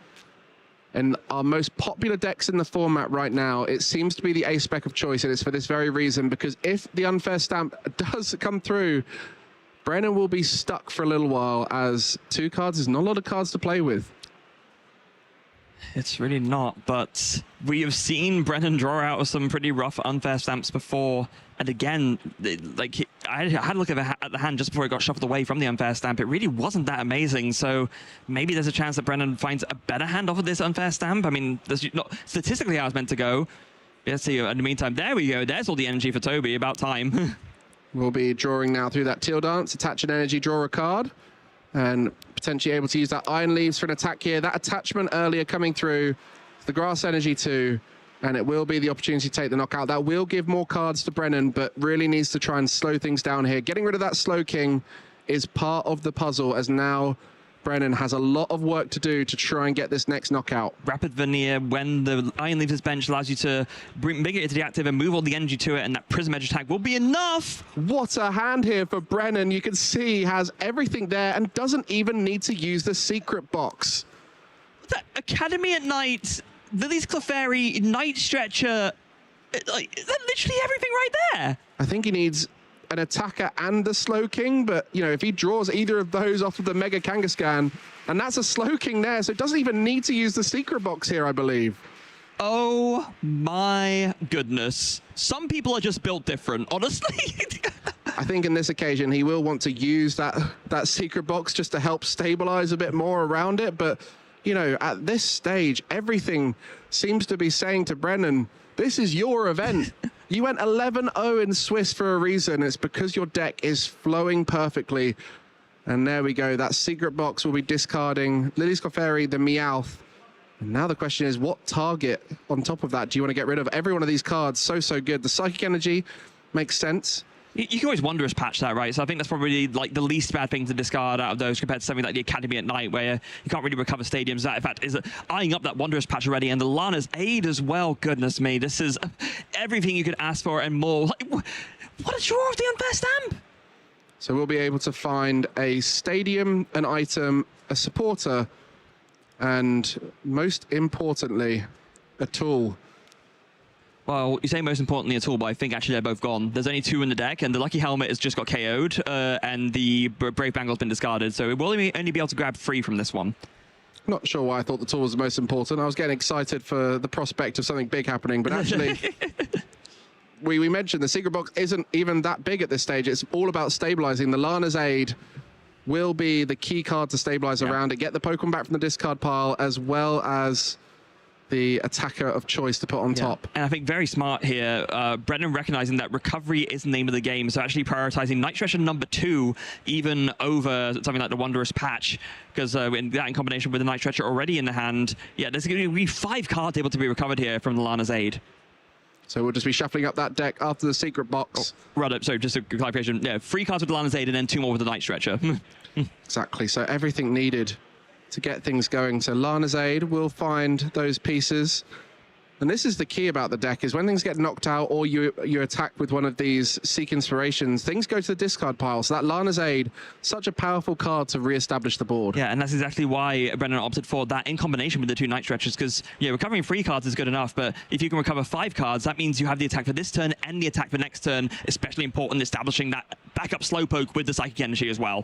In our most popular decks in the format right now, it seems to be the ace spec of choice, and it's for this very reason, because if the unfair stamp does come through, Brennan will be stuck for a little while, as 2 cards is not a lot of cards to play with. It's really not, but we have seen Brennan draw out some pretty rough unfair stamps before. And again, I had a look at the hand just before it got shuffled away from the unfair stamp. It really wasn't that amazing. So maybe there's a chance that Brennan finds a better hand off of this unfair stamp. I mean, that's not statistically how it's meant to go. Let's see. In the meantime, there we go. There's all the energy for Toby. About time. We'll be drawing now through that Teal Dance. Attach an energy, draw a card. And potentially able to use that Iron Leaves for an attack here. That attachment earlier coming through, the Grass Energy too, and it will be the opportunity to take the knockout. That will give more cards to Brennan, but really needs to try and slow things down here. Getting rid of that Slowking is part of the puzzle, as now Brennan has a lot of work to do to try and get this next knockout. Rapid Veneer, when the Iron Leaves his bench, allows you to bring it into the active and move all the energy to it, and that Prism Edge attack will be enough. What a hand here for Brennan. You can see he has everything there and doesn't even need to use the secret box. That Academy at Night, Lily's Clefairy, Night Stretcher, that's literally everything right there. I think he needs an attacker and a Slowking, but if he draws either of those off of the Mega Kangaskhan, and that's a Slowking there, so it doesn't even need to use the secret box here, I believe. Oh my goodness. Some people are just built different, honestly. I think in this occasion, he will want to use that secret box just to help stabilize a bit more around it. But, you know, at this stage, everything seems to be saying to Brennan, this is your event. You went 11-0 in Swiss for a reason. It's because your deck is flowing perfectly. And there we go. That secret box will be discarding Lily's Clefairy, the Meowth. And now the question is, what target on top of that do you want to get rid of? Every one of these cards, so good. The Psychic Energy makes sense. You can always Wondrous Patch that, right? So I think that's probably like the least bad thing to discard out of those compared to something like the Academy at Night, where you can't really recover stadiums. That, in fact, is eyeing up that Wondrous Patch already. And the Lana's Aid as well. Goodness me, this is everything you could ask for and more. Like, what a draw of the Unfair Stamp! So we'll be able to find a stadium, an item, a supporter, and most importantly, a tool. Well, you say most importantly a tool, but I think actually they're both gone. There's only 2 in the deck, and the Lucky Helmet has just got KO'd, and the Brave Bangle's been discarded, so it will only be able to grab 3 from this one. Not sure why I thought the tool was the most important. I was getting excited for the prospect of something big happening, but actually... we mentioned the secret box isn't even that big at this stage. It's all about stabilizing. The Lana's Aid will be the key card to stabilize around it, get the Pokemon back from the discard pile, as well as the attacker of choice to put on top. And I think very smart here, Brennan recognizing that recovery is the name of the game, so actually prioritizing Night Stretcher number 2 even over something like the Wondrous Patch, because in combination with the Night Stretcher already in the hand, yeah, there's going to be 5 cards able to be recovered here from the Lana's Aid. So we'll just be shuffling up that deck after the secret box. Rather, so just a clarification, yeah, 3 cards with the Lana's Aid and then 2 more with the Night Stretcher. Exactly, so everything needed to get things going. So Lana's Aid will find those pieces. And this is the key about the deck, is when things get knocked out or you attack with one of these Seek Inspirations, things go to the discard pile. So that Lana's Aid, such a powerful card to re-establish the board. Yeah, and that's exactly why Brennan opted for that in combination with the 2 Night Stretchers, because recovering 3 cards is good enough, but if you can recover 5 cards, that means you have the attack for this turn and the attack for next turn, especially important establishing that backup Slowpoke with the Psychic Energy as well.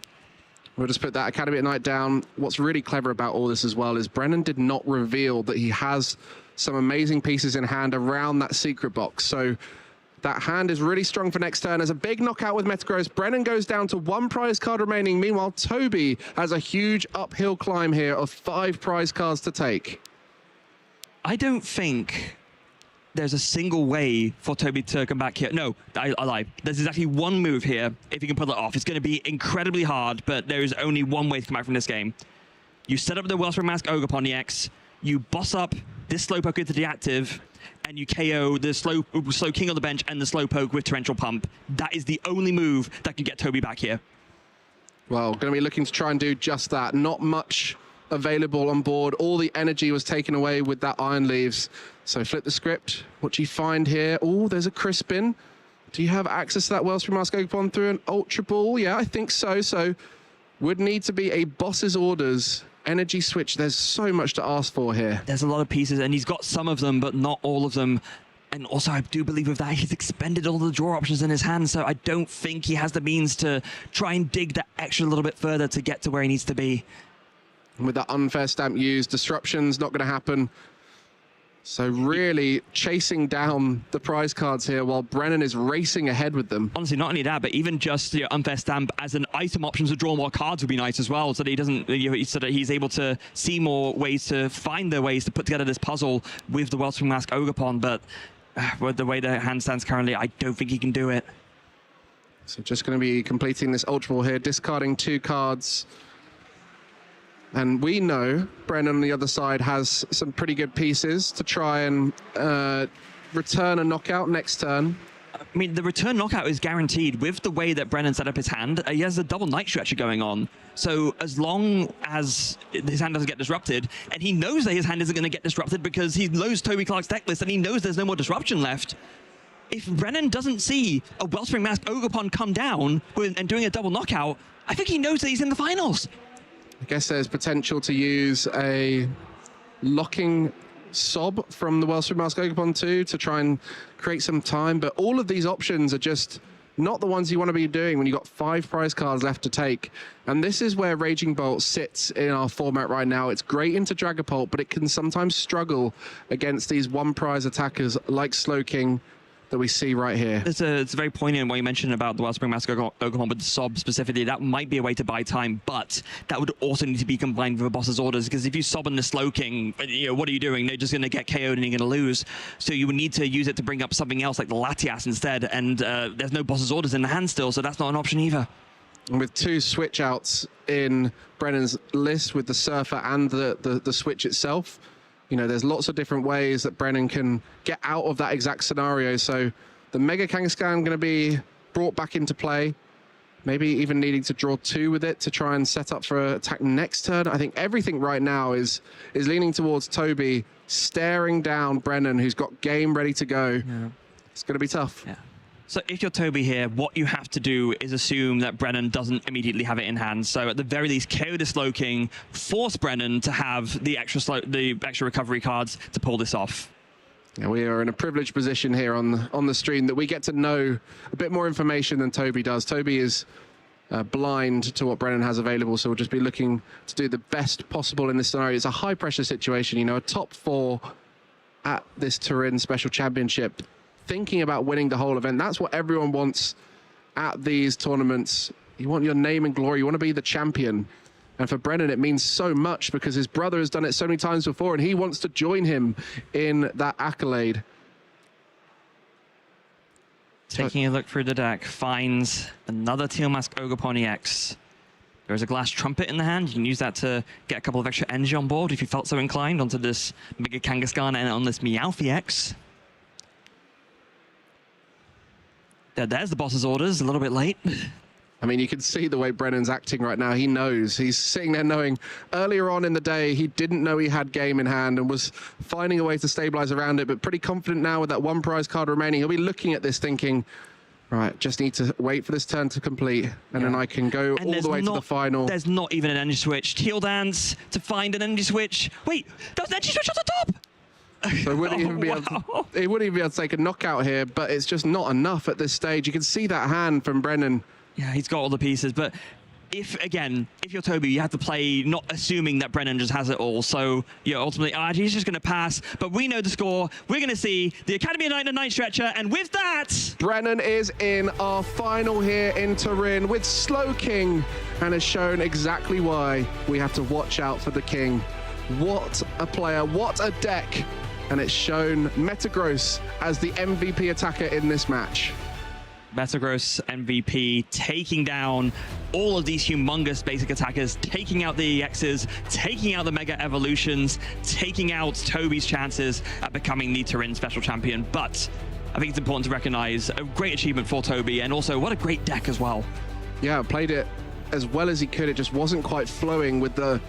We'll just put that Academy at Night down. What's really clever about all this as well is Brennan did not reveal that he has some amazing pieces in hand around that secret box. So that hand is really strong for next turn. As a big knockout with Metagross, Brennan goes down to 1 prize card remaining. Meanwhile, Toby has a huge uphill climb here of 5 prize cards to take. I don't think there's a single way for Toby to come back here. No, I lie. There's exactly one move here. If you can pull it off, it's going to be incredibly hard, but there is only one way to come back from this game. You set up the Wellspring Mask Ogerpon EX, you boss up this Slowpoke into the active, and you KO the slow King on the bench and the Slowpoke with Torrential Pump. That is the only move that can get Toby back here. Well, going to be looking to try and do just that. Not much available on board. All the energy was taken away with that Iron Leaves. So flip the script. What do you find here? Oh, there's a Crispin. Do you have access to that Wellspring Mask Ogerpon through an Ultra Ball? Yeah, I think so. So would need to be a boss's orders energy switch. There's so much to ask for here. There's a lot of pieces, and he's got some of them, but not all of them. And also, I do believe with that, he's expended all the draw options in his hand, so I don't think he has the means to try and dig that extra little bit further to get to where he needs to be. With that Unfair Stamp used, disruption's not going to happen. So really chasing down the prize cards here while Brennan is racing ahead with them. Honestly, not only that, but even just the Unfair Stamp as an item option to draw more cards would be nice as well, so that he doesn't, so that he's able to see more ways to find the ways to put together this puzzle with the Wellspring Mask Ogerpon. But with the way the hand stands currently, I don't think he can do it. So just going to be completing this Ultra Ball here, discarding 2 cards. And we know Brennan on the other side has some pretty good pieces to try and return a knockout next turn. I mean, the return knockout is guaranteed with the way that Brennan set up his hand. He has a double Night Stretcher going on. So as long as his hand doesn't get disrupted, and he knows that his hand isn't going to get disrupted because he knows Toby Clark's deck list and he knows there's no more disruption left. If Brennan doesn't see a Wellspring Mask Ogerpon come down and doing a double knockout, I think he knows that he's in the finals. I guess there's potential to use a locking sob from the Wellspring Mask Ogerpon 2 to try and create some time, but all of these options are just not the ones you want to be doing when you've got 5 prize cards left to take. And this is where Raging Bolt sits in our format right now. It's great into Dragapult, but it can sometimes struggle against these 1 prize attackers like Slowking that we see right here. It's very poignant what you mentioned about the Wellspring Mask Ogamon with the Sob specifically. That might be a way to buy time, but that would also need to be combined with a boss's orders, because if you Sob on the Slowking, what are you doing? They're just going to get KO'd and you're going to lose. So you would need to use it to bring up something else like the Latias instead, and there's no boss's orders in the hand still, so that's not an option either. And with 2 switch outs in Brennan's list with the Surfer and the switch itself, there's lots of different ways that Brennan can get out of that exact scenario. So the Mega Kangaskhan going to be brought back into play, maybe even needing to draw 2 with it to try and set up for an attack next turn. I think everything right now is leaning towards Toby, staring down Brennan, who's got game ready to go. Yeah. It's going to be tough. Yeah. So if you're Toby here, what you have to do is assume that Brennan doesn't immediately have it in hand. So at the very least, KO the Slowking, force Brennan to have the extra recovery cards to pull this off. Yeah, we are in a privileged position here on the stream that we get to know a bit more information than Toby does. Toby is blind to what Brennan has available, so we'll just be looking to do the best possible in this scenario. It's a high-pressure situation, a top 4 at this Turin Special Championship, thinking about winning the whole event. That's what everyone wants at these tournaments. You want your name and glory. You want to be the champion. And for Brennan, it means so much because his brother has done it so many times before, and he wants to join him in that accolade. Taking a look through the deck, finds another Teal Mask Ogarpon EX. There is a Glass Trumpet in the hand. You can use that to get a couple of extra energy on board if you felt so inclined onto this Mega Kangaskhan and on this Meowth EX. There's the boss's orders, a little bit late. I mean, you can see the way Brennan's acting right now. He knows. He's sitting there knowing earlier on in the day, he didn't know he had game in hand and was finding a way to stabilize around it, but pretty confident now with that 1 prize card remaining. He'll be looking at this thinking, right, just need to wait for this turn to complete, and then I can go all the way to the final. There's not even an energy switch. Teal Dance to find an energy switch. Wait, there's an energy switch on the top! So he wouldn't even be able to take a knockout here, but it's just not enough at this stage. You can see that hand from Brennan. Yeah, he's got all the pieces, but if you're Toby, you have to play not assuming that Brennan just has it all. So, ultimately, he's just going to pass, but we know the score. We're going to see the Academy of Night and Night Stretcher, and with that, Brennan is in our final here in Turin with Slowking, and has shown exactly why we have to watch out for the King. What a player, what a deck. And it's shown Metagross as the MVP attacker in this match. Metagross MVP taking down all of these humongous basic attackers, taking out the EXs, taking out the Mega Evolutions, taking out Toby's chances at becoming the Turin Special Champion. But I think it's important to recognize a great achievement for Toby, and also what a great deck as well. Yeah, played it as well as he could. It just wasn't quite flowing with the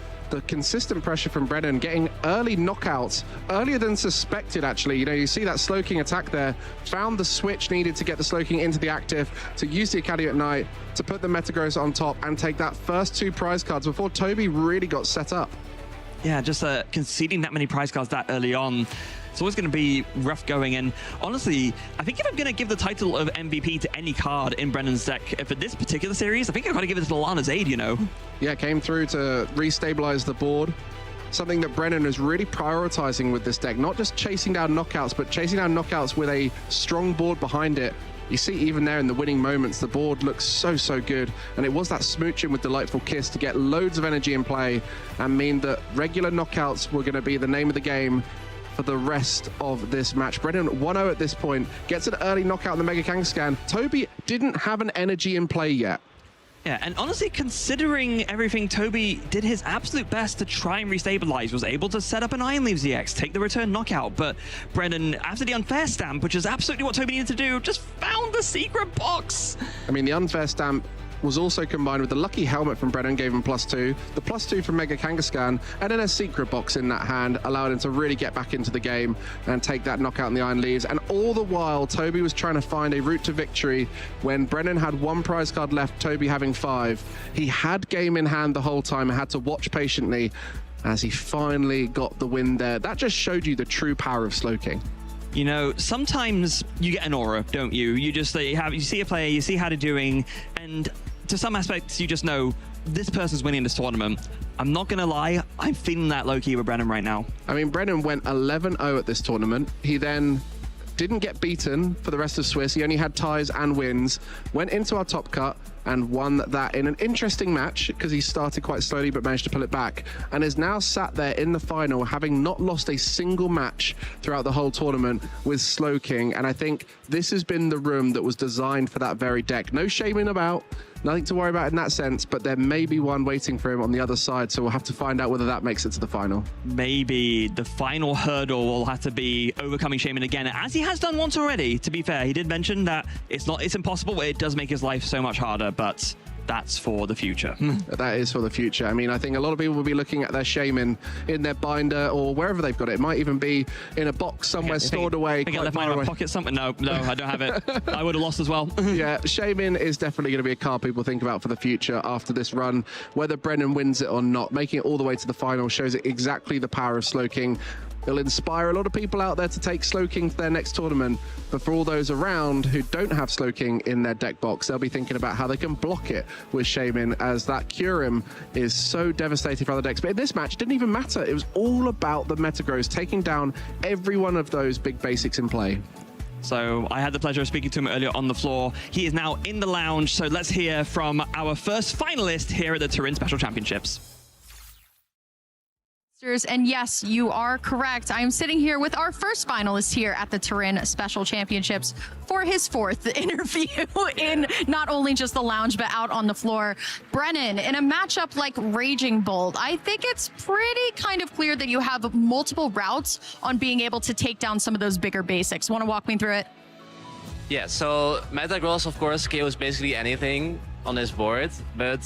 consistent pressure from Brennan, getting early knockouts, earlier than suspected, actually. You see that Slowking attack there, found the switch needed to get the Slowking into the active, to use the Academy at Night, to put the Metagross on top and take that first 2 prize cards before Toby really got set up. Yeah, just conceding that many prize cards that early on. It's always going to be rough going, and honestly, I think if I'm going to give the title of MVP to any card in Brennan's deck for this particular series, I think I've got to give it to Lana's Aid, Yeah, came through to restabilize the board. Something that Brennan is really prioritizing with this deck, not just chasing down knockouts, but chasing down knockouts with a strong board behind it. You see even there in the winning moments, the board looks so good, and it was that smooching with Delightful Kiss to get loads of energy in play and mean that regular knockouts were going to be the name of the game for the rest of this match. Brennan 1-0 at this point, gets an early knockout in the Mega Kangaskhan. Toby didn't have an energy in play yet. Yeah, and honestly, considering everything, Toby did his absolute best to try and restabilize, was able to set up an Iron Leaves EX, take the return knockout, but Brennan, after the unfair stamp, which is absolutely what Toby needed to do, just found the secret box. I mean, the unfair stamp was also combined with the lucky helmet from Brennan, gave him +2, the +2 from Mega Kangaskhan, and then a secret box in that hand allowed him to really get back into the game and take that knockout in the Iron Leaves. And all the while, Toby was trying to find a route to victory when Brennan had 1 prize card left, Toby having 5. He had game in hand the whole time and had to watch patiently as he finally got the win there. That just showed you the true power of Slowking. you know, sometimes you get an aura, don't you? You just you see a player, you see how they're doing, and to some aspects, you just know this person's winning this tournament. I'm not going to lie, I'm feeling that low-key with Brennan right now. I mean, Brennan went 11-0 at this tournament. He then didn't get beaten for the rest of Swiss. He only had ties and wins. Went into our top cut and won that in an interesting match because he started quite slowly but managed to pull it back, and is now sat there in the final having not lost a single match throughout the whole tournament with Slowking. And I think this has been the room that was designed for that very deck. No shaming about, nothing to worry about in that sense, but there may be one waiting for him on the other side, so we'll have to find out whether that makes it to the final. Maybe the final hurdle will have to be overcoming Shaman again, as he has done once already. To be fair, he did mention that it's impossible, but it does make his life so much harder, but that's for the future. That is for the future. I mean, I think a lot of people will be looking at their Shaman in their binder or wherever they've got it. It might even be in a box somewhere stored away. I think I left mine in my pocket something. No, I don't have it. I would have lost as well. Yeah, Shaman is definitely going to be a card people think about for the future after this run. Whether Brennan wins it or not, making it all the way to the final shows it exactly the power of Slowking. It'll inspire a lot of people out there to take Slowking to their next tournament, but for all those around who don't have Slowking in their deck box, they'll be thinking about how they can block it with Shaman, as that Kyurem is so devastating for other decks. But in this match, it didn't even matter. It was all about the Metagross taking down every one of those big basics in play. So I had the pleasure of speaking to him earlier on the floor. He is now in the lounge, so let's hear from our first finalist here at the Turin Special Championships. And yes, you are correct. I am sitting here with our first finalist here at the Turin Special Championships for his fourth interview in not only just the lounge, but out on the floor. Brennan, in a matchup like Raging Bolt, I think it's pretty kind of clear that you have multiple routes on being able to take down some of those bigger basics. Want to walk me through it? Yeah, so Metagross, of course, KOs basically anything on his board, but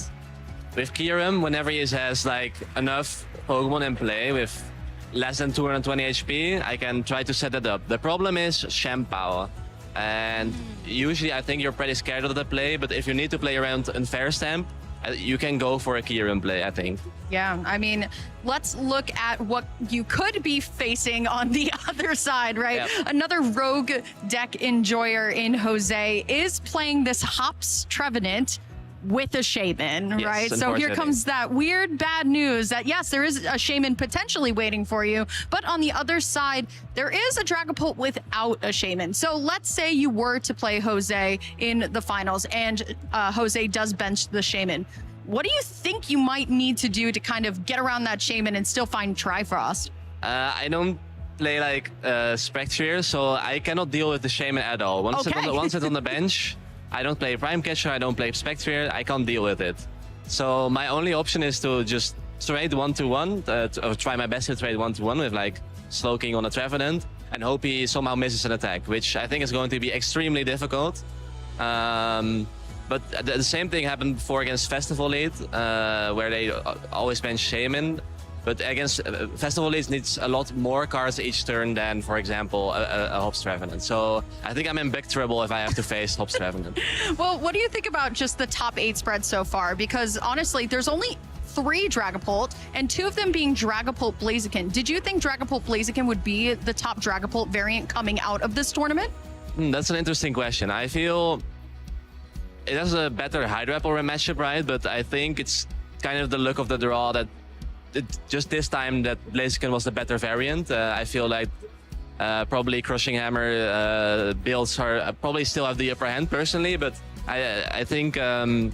with Kyurem, whenever he has like enough Pokemon in play with less than 220 HP, I can try to set it up. The problem is Shampoo, and usually I think you're pretty scared of the play, but if you need to play around Unfair Stamp, you can go for a Kyurem play, I think. Yeah, I mean, let's look at what you could be facing on the other side, right? Yep. Another rogue deck enjoyer in Jose is playing this Hops Trevenant with a Shaman, yes, right? So here comes that weird bad news that yes, there is a Shaman potentially waiting for you, but on the other side, there is a Dragapult without a Shaman. So let's say you were to play Jose in the finals and Jose does bench the Shaman. What do you think you might need to do to kind of get around that Shaman and still find Trifrost? I don't play like Spectrier, so I cannot deal with the Shaman at all. Once it's on the bench, I don't play Prime Catcher, I don't play Spectrier, I can't deal with it. So my only option is to just trade 1-1, or try my best to trade 1-1 with like Slowking on a Trevenant and hope he somehow misses an attack, which I think is going to be extremely difficult. But the same thing happened before against Festival Lead, where they always bench Shaman. But against Festival Leads needs a lot more cards each turn than, for example, a Hops Trevenant. So I think I'm in big trouble if I have to face Hops Trevenant. Well, what do you think about just the top 8 spread so far? Because honestly, there's only 3 Dragapult, and 2 of them being Dragapult Blaziken. Did you think Dragapult Blaziken would be the top Dragapult variant coming out of this tournament? That's an interesting question. I feel it has a better Hydrapple matchup, right? But I think it's kind of the luck of the draw that just this time that Blaziken was the better variant. I feel like probably Crushing Hammer builds are probably still have the upper hand personally, but I think going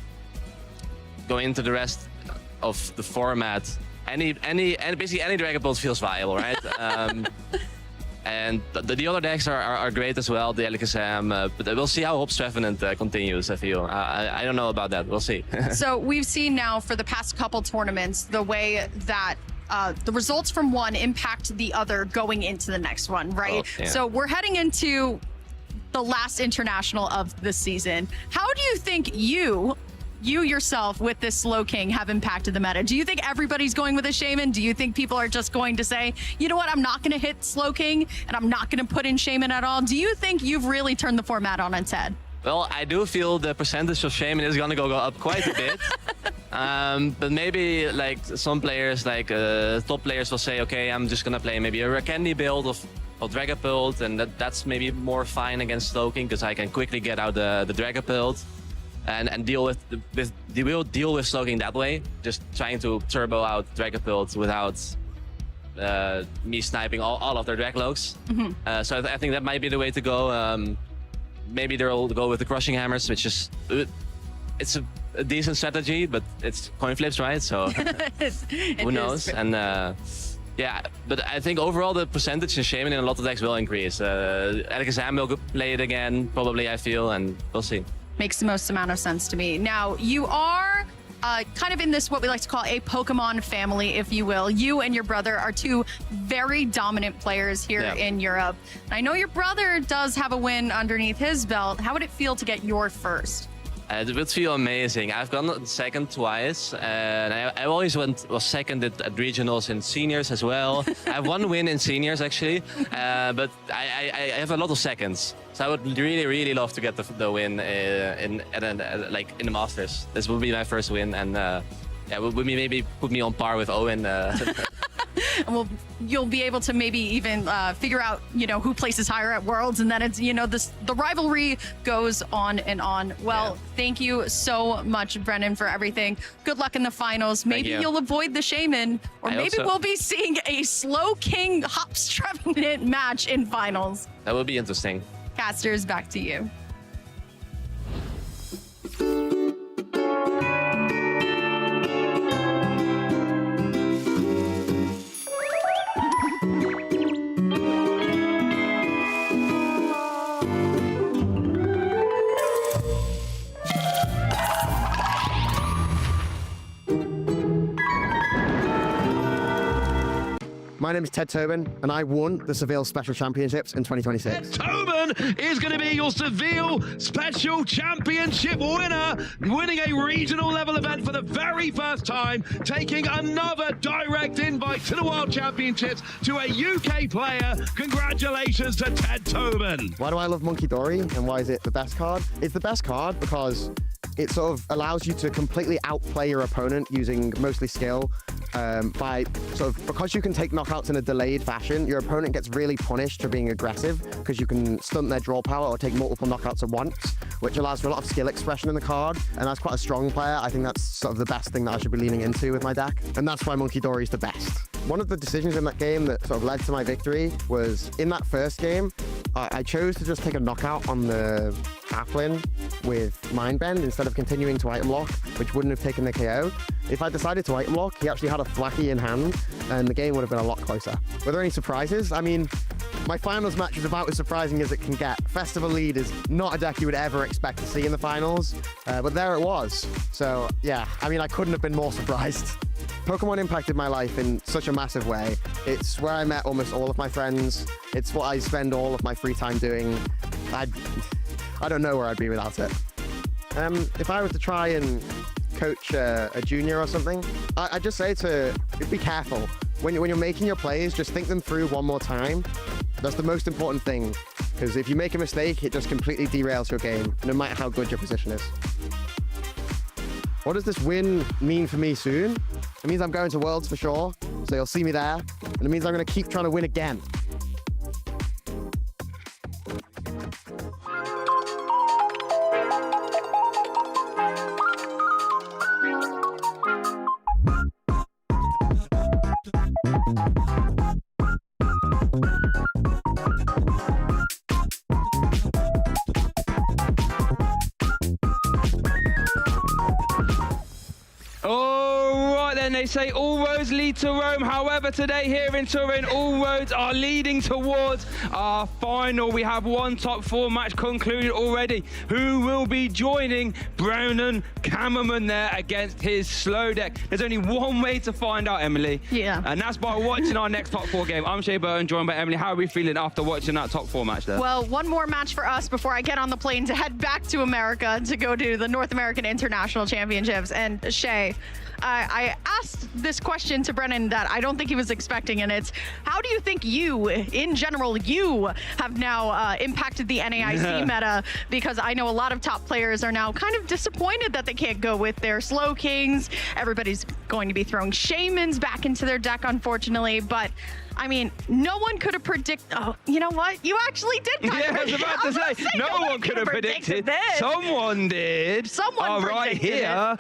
into the rest of the format, basically any Dragapult feels viable, right? And the other decks are great as well, the Alakazam, but we'll see how Hops Trevenant continues, I feel. I don't know about that, we'll see. So we've seen now for the past couple tournaments, the way that the results from one impact the other going into the next one, right? Oh, yeah. So we're heading into the last international of the season. How do you think you yourself with this Slowking have impacted the meta? Do you think everybody's going with a Shaman? Do you think people are just going to say, you know what, I'm not going to hit Slowking and I'm not going to put in Shaman at all? Do you think you've really turned the format on its head? Well, I do feel the percentage of Shaman is going to go up quite a bit. But maybe like some players, like top players will say, okay, I'm just going to play maybe a Rakendi build of Dragapult, and that's maybe more fine against Slowking because I can quickly get out the Dragapult and deal with deal with Slowking that way. Just trying to turbo out Dragapult without me sniping all of their Draglogs. So I think that might be the way to go. Maybe they'll go with the Crushing Hammers, which is it's a decent strategy, but it's coin flips, right? So who knows? And yeah, but I think overall the percentage in Shaman in a lot of decks will increase. Alakazam will play it again, probably, I feel, and we'll see. Makes the most amount of sense to me. Now, you are kind of in this, what we like to call a Pokemon family, if you will. You and your brother are two very dominant players here in Europe. I know your brother does have a win underneath his belt. How would it feel to get your first? It would feel amazing. I've gone second twice, and I always was second at regionals and seniors as well. I have one win in seniors actually, but I have a lot of seconds. So I would really love to get the win in the Masters. This will be my first win, and yeah, would maybe put me on par with Owen. Well, you'll be able to maybe even figure out, who places higher at Worlds, and then it's, the rivalry goes on and on. Well, thank you so much, Brennan, for everything. Good luck in the finals. Maybe you'll avoid the Shaman, or maybe we'll be seeing a Slowking Hops Trevenant match in finals. That would be interesting. Casters, back to you. My name is Ted Tobin, and I won the Seville Special Championships in 2026. Tobin is going to be your Seville Special Championship winner, winning a regional level event for the very first time, taking another direct invite to the World Championships to a UK player. Congratulations to Ted Tobin. Why do I love Monkey Dory, and why is it the best card? It's the best card because it sort of allows you to completely outplay your opponent using mostly skill. Because you can take knockouts in a delayed fashion, your opponent gets really punished for being aggressive because you can stunt their draw power or take multiple knockouts at once, which allows for a lot of skill expression in the card. And as quite a strong player, I think that's sort of the best thing that I should be leaning into with my deck. And that's why Monkey Dory is the best. One of the decisions in that game that sort of led to my victory was in that first game, I chose to just take a knockout on the Applin with Mind Bend instead of continuing to item lock, which wouldn't have taken the KO. If I decided to item lock, he actually had a Thwackey in hand, and the game would have been a lot closer. Were there any surprises? I mean, my finals match was about as surprising as it can get. Festival Lead is not a deck you would ever expect to see in the finals, but there it was. So yeah, I mean, I couldn't have been more surprised. Pokemon impacted my life in such a massive way. It's where I met almost all of my friends. It's what I spend all of my free time doing. I don't know where I'd be without it. If I were to try and coach a junior or something, I'd just say to be careful. When you're making your plays, just think them through one more time. That's the most important thing, because if you make a mistake, it just completely derails your game, no matter how good your position is. What does this win mean for me soon? It means I'm going to Worlds for sure, so you'll see me there, and it means I'm going to keep trying to win again. They say all roads lead to Rome. However, today here in Turin, all roads are leading towards our final. We have one top four match concluded already. Who will be joining Brennan Kamerman there against his slow deck? There's only one way to find out, Emily. Yeah. And that's by watching our next top four game. I'm Shea Burton, joined by Emily. How are we feeling after watching that top four match there? Well, one more match for us before I get on the plane to head back to America to go to the North American International Championships. And Shea, I asked this question to Brennan that I don't think he was expecting, and it's, how do you think you, in general, you have now impacted the NAIC meta? Because I know a lot of top players are now kind of disappointed that they can't go with their Slowkings. Everybody's going to be throwing Shamans back into their deck, unfortunately, but I mean, no one could have predicted. Oh, you know what? You actually did. Yeah, I was about to say, no one could have predicted this. Someone did. Someone predicted right here.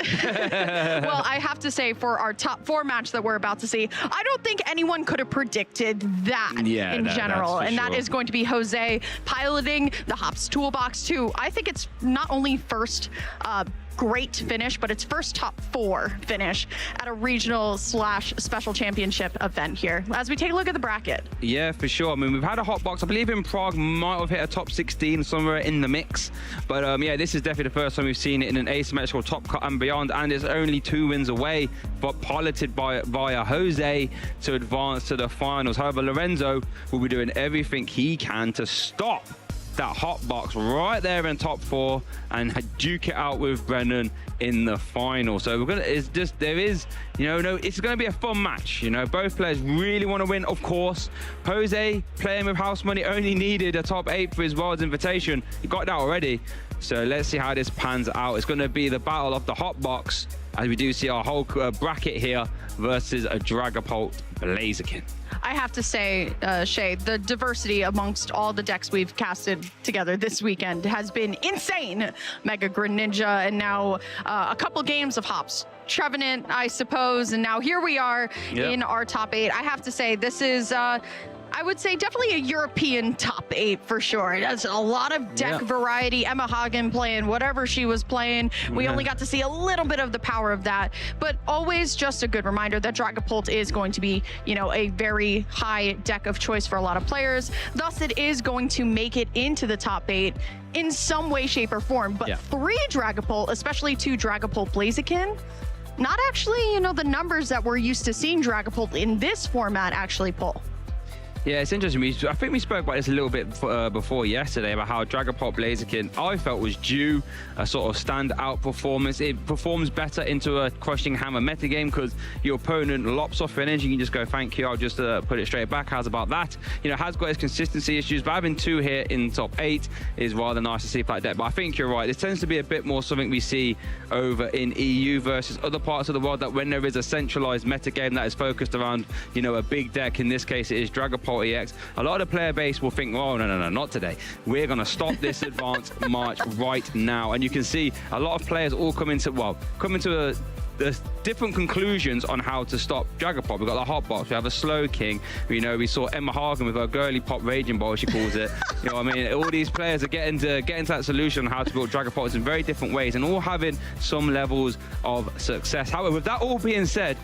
Well, I have to say, for our top 4 match that we're about to see, I don't think anyone could have predicted that in general. And that is going to be Jose piloting the Hops Toolbox 2. I think it's not only first great finish, but it's first top 4 finish at a regional / special championship event here. As we take a look at the bracket. Yeah, for sure. I mean, we've had a hot box. I believe in Prague might have hit a top 16 somewhere in the mix. But yeah, this is definitely the first time we've seen it in an asymmetrical top cut and beyond. And it's only 2 wins away, but piloted via Jose to advance to the finals. However, Lorenzo will be doing everything he can to stop that hot box right there in top 4 and duke it out with Brennan in the final. So we're gonna, it's gonna be a fun match. You know, both players really want to win, of course. Jose, playing with house money, only needed a top 8 for his World's Invitation. He got that already. So let's see how this pans out. It's going to be the battle of the hot box, as we do see our whole bracket here versus a Dragapult Blaziken. I have to say, Shay, the diversity amongst all the decks we've casted together this weekend has been insane. Mega Greninja, and now a couple games of Hops Trevenant, I suppose, and now here we are in our top 8. I have to say, this is I would say definitely a European top 8 for sure. It has a lot of deck variety. Emma Hagen playing whatever she was playing. We only got to see a little bit of the power of that, but always just a good reminder that Dragapult is going to be, you know, a very high deck of choice for a lot of players. Thus, it is going to make it into the top 8 in some way, shape, or form. But 3 Dragapult, especially 2 Dragapult Blaziken, not actually, you know, the numbers that we're used to seeing Dragapult in this format actually pull. Yeah, it's interesting. I think we spoke about this a little bit before yesterday about how Dragapult Blaziken, I felt, was due a sort of standout performance. It performs better into a crushing hammer metagame because your opponent lops off energy. You can just go, thank you, I'll just put it straight back. How's about that? You know, has got his consistency issues, but having 2 here in top 8 is rather nice to see for that deck. But I think you're right. This tends to be a bit more something we see over in EU versus other parts of the world, that when there is a centralized metagame that is focused around, you know, a big deck, in this case it is Dragapult EX, a lot of the player base will think, oh, no, not today. We're going to stop this advanced march right now. And you can see a lot of players all come into the different conclusions on how to stop Dragapult. We've got the hot box, we have a slow king. You know, we saw Emma Hagen with her girly pop raging ball, she calls it. You know what I mean? All these players are getting to that solution on how to build Dragapults in very different ways and all having some levels of success. However, with that all being said,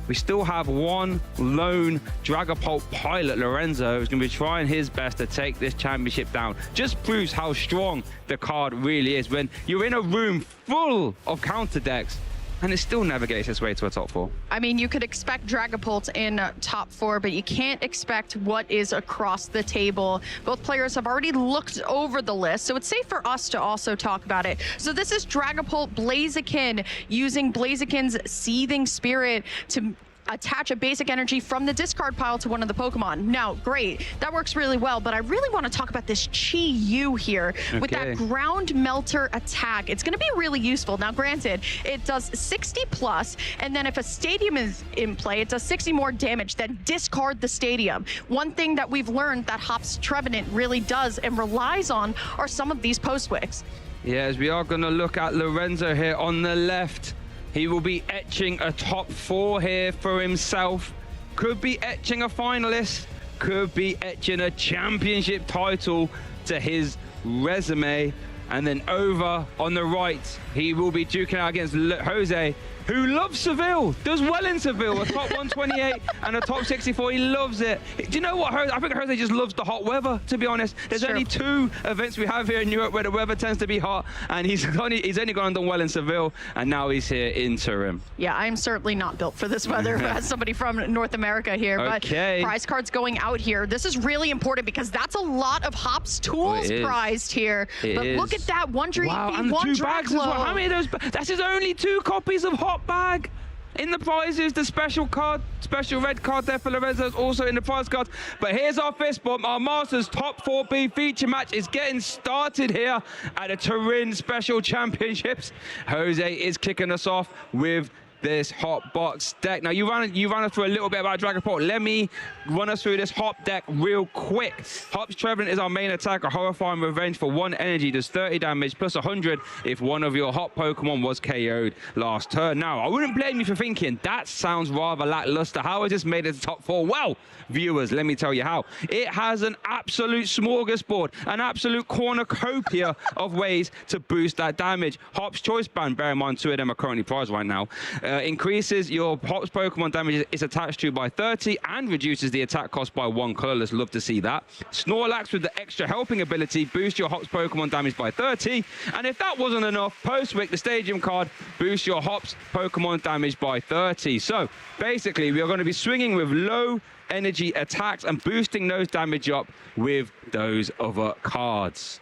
we still have one lone Dragapult pilot, Lorenzo, who's going to be trying his best to take this championship down. Just proves how strong the card really is when you're in a room full of counter decks and it still navigates its way to a top 4. I mean, you could expect Dragapult in top 4, but you can't expect what is across the table. Both players have already looked over the list, so it's safe for us to also talk about it. So this is Dragapult Blaziken using Blaziken's Seething Spirit to attach a basic energy from the discard pile to one of the Pokemon. Now, great, that works really well, but I really want to talk about this Chi-Yu here with that Ground Melter attack. It's going to be really useful. Now, granted, it does 60 plus, and then if a stadium is in play, it does 60 more damage, then discard the stadium. One thing that we've learned that Hops Trevenant really does and relies on are some of these post-wicks. Yeah, as we are going to look at Lorenzo here on the left. He will be etching a top 4 here for himself. Could be etching a finalist. Could be etching a championship title to his resume. And then over on the right, he will be duking out against Jose, who loves Seville, does well in Seville, a top 128 and a top 64. He loves it. Do you know what, I think Jose just loves the hot weather, to be honest. There's only 2 events we have here in Europe where the weather tends to be hot, and he's only gone and done well in Seville, and now he's here in Turin. Yeah, I'm certainly not built for this weather as somebody from North America here, but prize cards going out here. This is really important because that's a lot of Hops tools prized here. But look at that, one Dream, wow, and the 2 bags as well. How many of those? That's his only 2 copies of Hot Bag. In the prizes, the special card, special red card there for Lorenzo is also in the prize card. But here's our fist bump. Our Masters Top 4B feature match is getting started here at the Turin Special Championships. Jose is kicking us off with this hot box deck. Now, you ran us through a little bit about Dragapult. Let me run us through this hop deck real quick. Hop's Trevenant is our main attacker. Horrifying Revenge for 1 energy does 30 damage plus 100 if one of your hot Pokemon was KO'd last turn. Now, I wouldn't blame you for thinking that sounds rather lackluster. How has this made it to top 4? Well, viewers, let me tell you how. It has an absolute smorgasbord, an absolute cornucopia of ways to boost that damage. Hop's Choice Band, bear in mind 2 of them are currently prized right now, increases your Hop's Pokemon damage is attached to by 30 and reduces the attack cost by 1 colorless. Love to see that. Snorlax with the extra helping ability boosts your Hop's Pokemon damage by 30. And if that wasn't enough, Postwick, the Stadium card, boosts your Hop's Pokemon damage by 30. So basically, we are going to be swinging with low energy attacks and boosting those damage up with those other cards.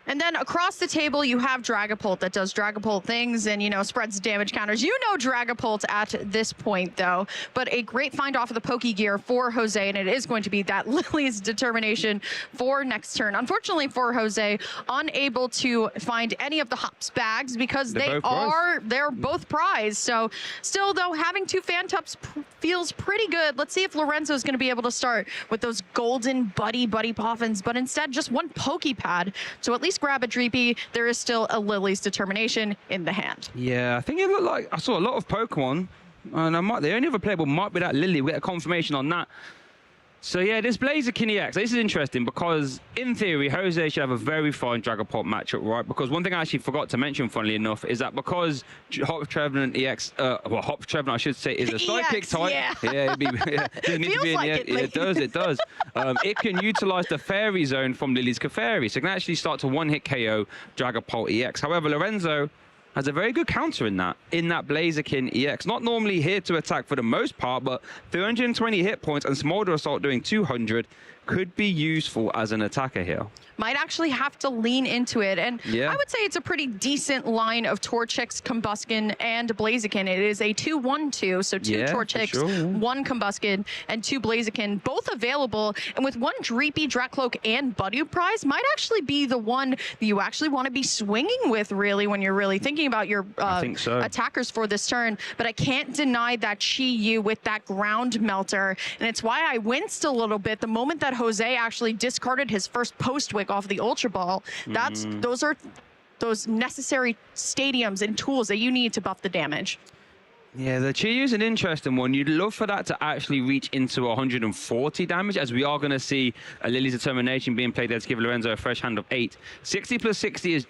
And then across the table, you have Dragapult that does Dragapult things and, you know, spreads damage counters. You know Dragapult at this point, though. But a great find off of the Pokegear for Jose, and it is going to be that Lily's Determination for next turn. Unfortunately for Jose, unable to find any of the Hops bags because they're both prized. So still, though, having 2 Phantops feels pretty good. Let's see if Lorenzo is going to be able to start with those golden Buddy Poffins, but instead just 1 Pokepad. So at least grab a Dreepy. There is still a Lily's Determination in the hand. Yeah, I think it looked like I saw a lot of Pokemon, and the only other playable might be that Lily. We get a confirmation on that. So yeah, this Blaziken EX, this is interesting because in theory, Jose should have a very fine Dragapult matchup, right? Because one thing I actually forgot to mention, funnily enough, is that because Hop's Trevenant EX, well, Hop's Trevenant, I should say, is a Psychic type. Yeah, it does. It can utilize the Fairy Zone from Lily's Clefairy, so it can actually start to 1-hit KO Dragapult EX. However, Lorenzo has a very good counter in that Blaziken EX. Not normally here to attack for the most part, but 320 hit points and Smolder Assault doing 200 could be useful as an attacker here. Might actually have to lean into it. And yeah, I would say it's a pretty decent line of Torchics, Combuskin, and Blaziken. It is a 2-1-2, so 2 Torchics, 1 Combuskin, and 2 Blaziken, both available. And with 1 Dreepy, Dratcloak, and Budew prize, might actually be the one that you actually want to be swinging with, really, when you're really thinking about your attackers for this turn. But I can't deny that Chi-Yu with that Ground Melter. And it's why I winced a little bit the moment that Jose actually discarded his first Postwick off the Ultra Ball. Those are those necessary stadiums and tools that you need to buff the damage. Yeah, the Chi-Yu is an interesting one. You'd love for that to actually reach into 140 damage, as we are going to see a Lily's Determination being played there to give Lorenzo a fresh hand of 8. 60 plus 60 is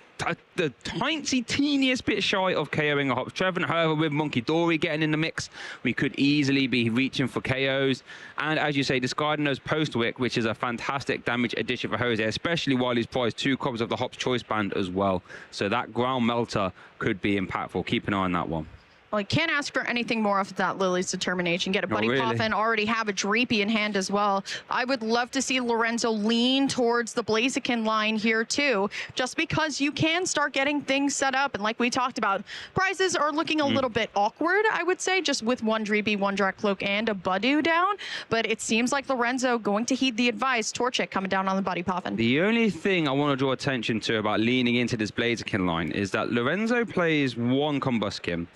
the teeniest bit shy of KOing a Hop's Trevenant. However, with Monkey Dory getting in the mix, we could easily be reaching for KOs. And as you say, discarding those Postwick, which is a fantastic damage addition for Jose, especially while he's prized 2 copies of the Hop's Choice Band as well. So that Ground Melter could be impactful. Keep an eye on that one. Well, you can't ask for anything more off of that Lily's Determination. Get a Buddy Poffin, already have a Dreepy in hand as well. I would love to see Lorenzo lean towards the Blaziken line here too, just because you can start getting things set up. And like we talked about, prizes are looking a little bit awkward, I would say, just with 1 Dreepy, 1 Dratcloak, and a Budew down. But it seems like Lorenzo going to heed the advice. Torchic coming down on the Buddy Poffin. The only thing I want to draw attention to about leaning into this Blaziken line is that Lorenzo plays 1 Combuskin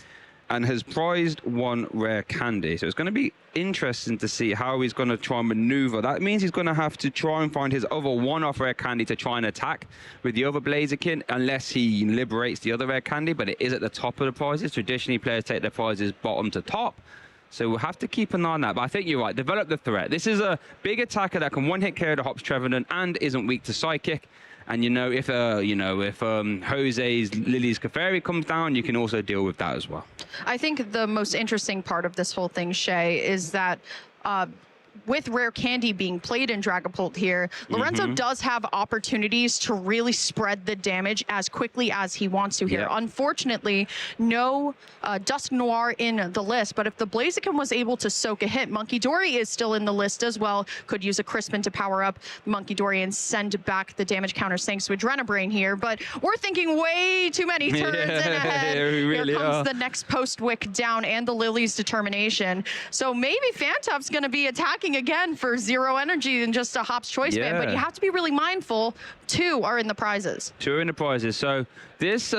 and has prized 1 rare candy. So it's going to be interesting to see how he's going to try and maneuver. That means he's going to have to try and find his other 1-off rare candy to try and attack with the other Blaziken, unless he liberates the other rare candy, but it is at the top of the prizes. Traditionally, players take their prizes bottom to top. So we'll have to keep an eye on that. But I think you're right. Develop the threat. This is a big attacker that can 1-hit KO the Hop's Trevenant and isn't weak to Psychic. And if Jose's Lily's Clefairy comes down, you can also deal with that as well. I think the most interesting part of this whole thing, Shay, is that with rare candy being played in Dragapult here, Lorenzo does have opportunities to really spread the damage as quickly as he wants to here. Unfortunately, no Dusk Noir in the list, but if the Blaziken was able to soak a hit, Monkey Dory is still in the list as well. Could use a Crispin to power up Monkey Dory and send back the damage counters thanks to Adrenabrain here, but we're thinking way too many turns in ahead. Here comes the next Postwick down and the Lily's Determination. So maybe Phantom's going to be attacking again for 0 energy and just a Hop's Choice Band, but you have to be really mindful. 2 are in the prizes. 2 are in the prizes. So this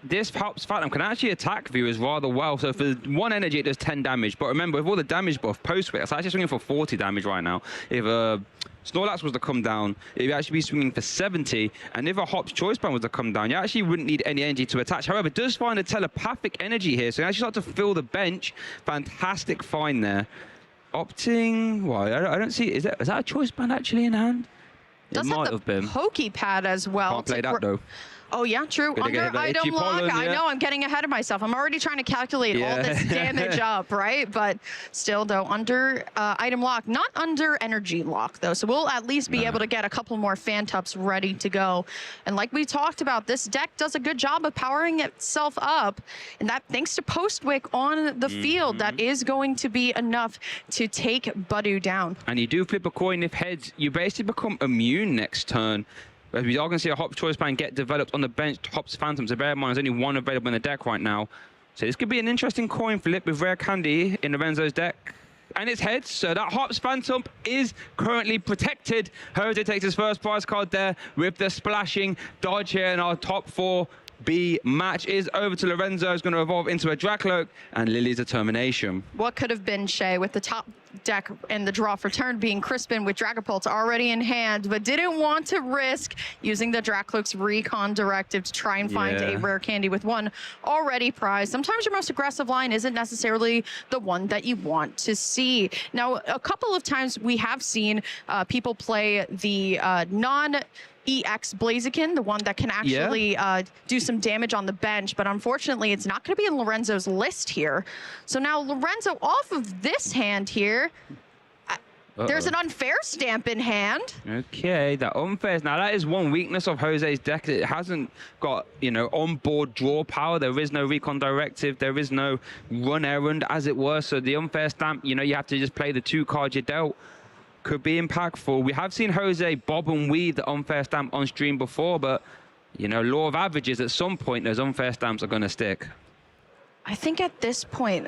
this Hops Phantom can actually attack viewers rather well. So for 1 energy, it does 10 damage. But remember, with all the damage buff post-switch, it's actually swinging for 40 damage right now. If Snorlax was to come down, it would actually be swinging for 70. And if a Hop's Choice Band was to come down, you actually wouldn't need any energy to attach. However, it does find a telepathic energy here. So you actually start to fill the bench. Fantastic find there. Opting, well, I don't see, is that a Choice Band actually in hand? Does it might have been. Pokepad as well. Can't play that though. Oh, yeah, true. Under item lock. Pollen, yeah. I know, I'm getting ahead of myself. I'm already trying to calculate all this damage up, right? But still, though, under item lock, not under energy lock, though. So we'll at least be able to get a couple more Phantups ready to go. And like we talked about, this deck does a good job of powering itself up. And that, thanks to Postwick on the field, that is going to be enough to take Budu down. And you do flip a coin if heads, you basically become immune next turn. As we are going to see a Hop's Choice Band get developed on the bench, Hop's Phantom. So bear in mind, there's only 1 available in the deck right now. So this could be an interesting coin flip with Rare Candy in Lorenzo's deck. And it's heads, so that Hop's Phantom is currently protected. Jose takes his first prize card there with the splashing dodge here, and our top 4B match is over to Lorenzo. Is going to evolve into a Dracloak and Lily's Determination. What could have been, Shay, with the top deck and the draw for turn being Crispin with Dragapult already in hand, but didn't want to risk using the Dracloak's Recon Directive to try and find a Rare Candy with 1 already prized. Sometimes your most aggressive line isn't necessarily the one that you want to see. Now, a couple of times we have seen people play the EX Blaziken, the one that can actually do some damage on the bench, but unfortunately it's not going to be in Lorenzo's list here. So now Lorenzo off of this hand here, there's an unfair stamp in hand. Okay, that unfair. Now that is one weakness of Jose's deck. It hasn't got, you know, onboard draw power. There is no Recon Directive. There is no run errand, as it were. So the unfair stamp, you know, you have to just play the 2 cards you dealt. Could be impactful. We have seen Jose bob and weave the unfair stamp on stream before, but, you know, law of averages, at some point, those unfair stamps are going to stick. I think at this point,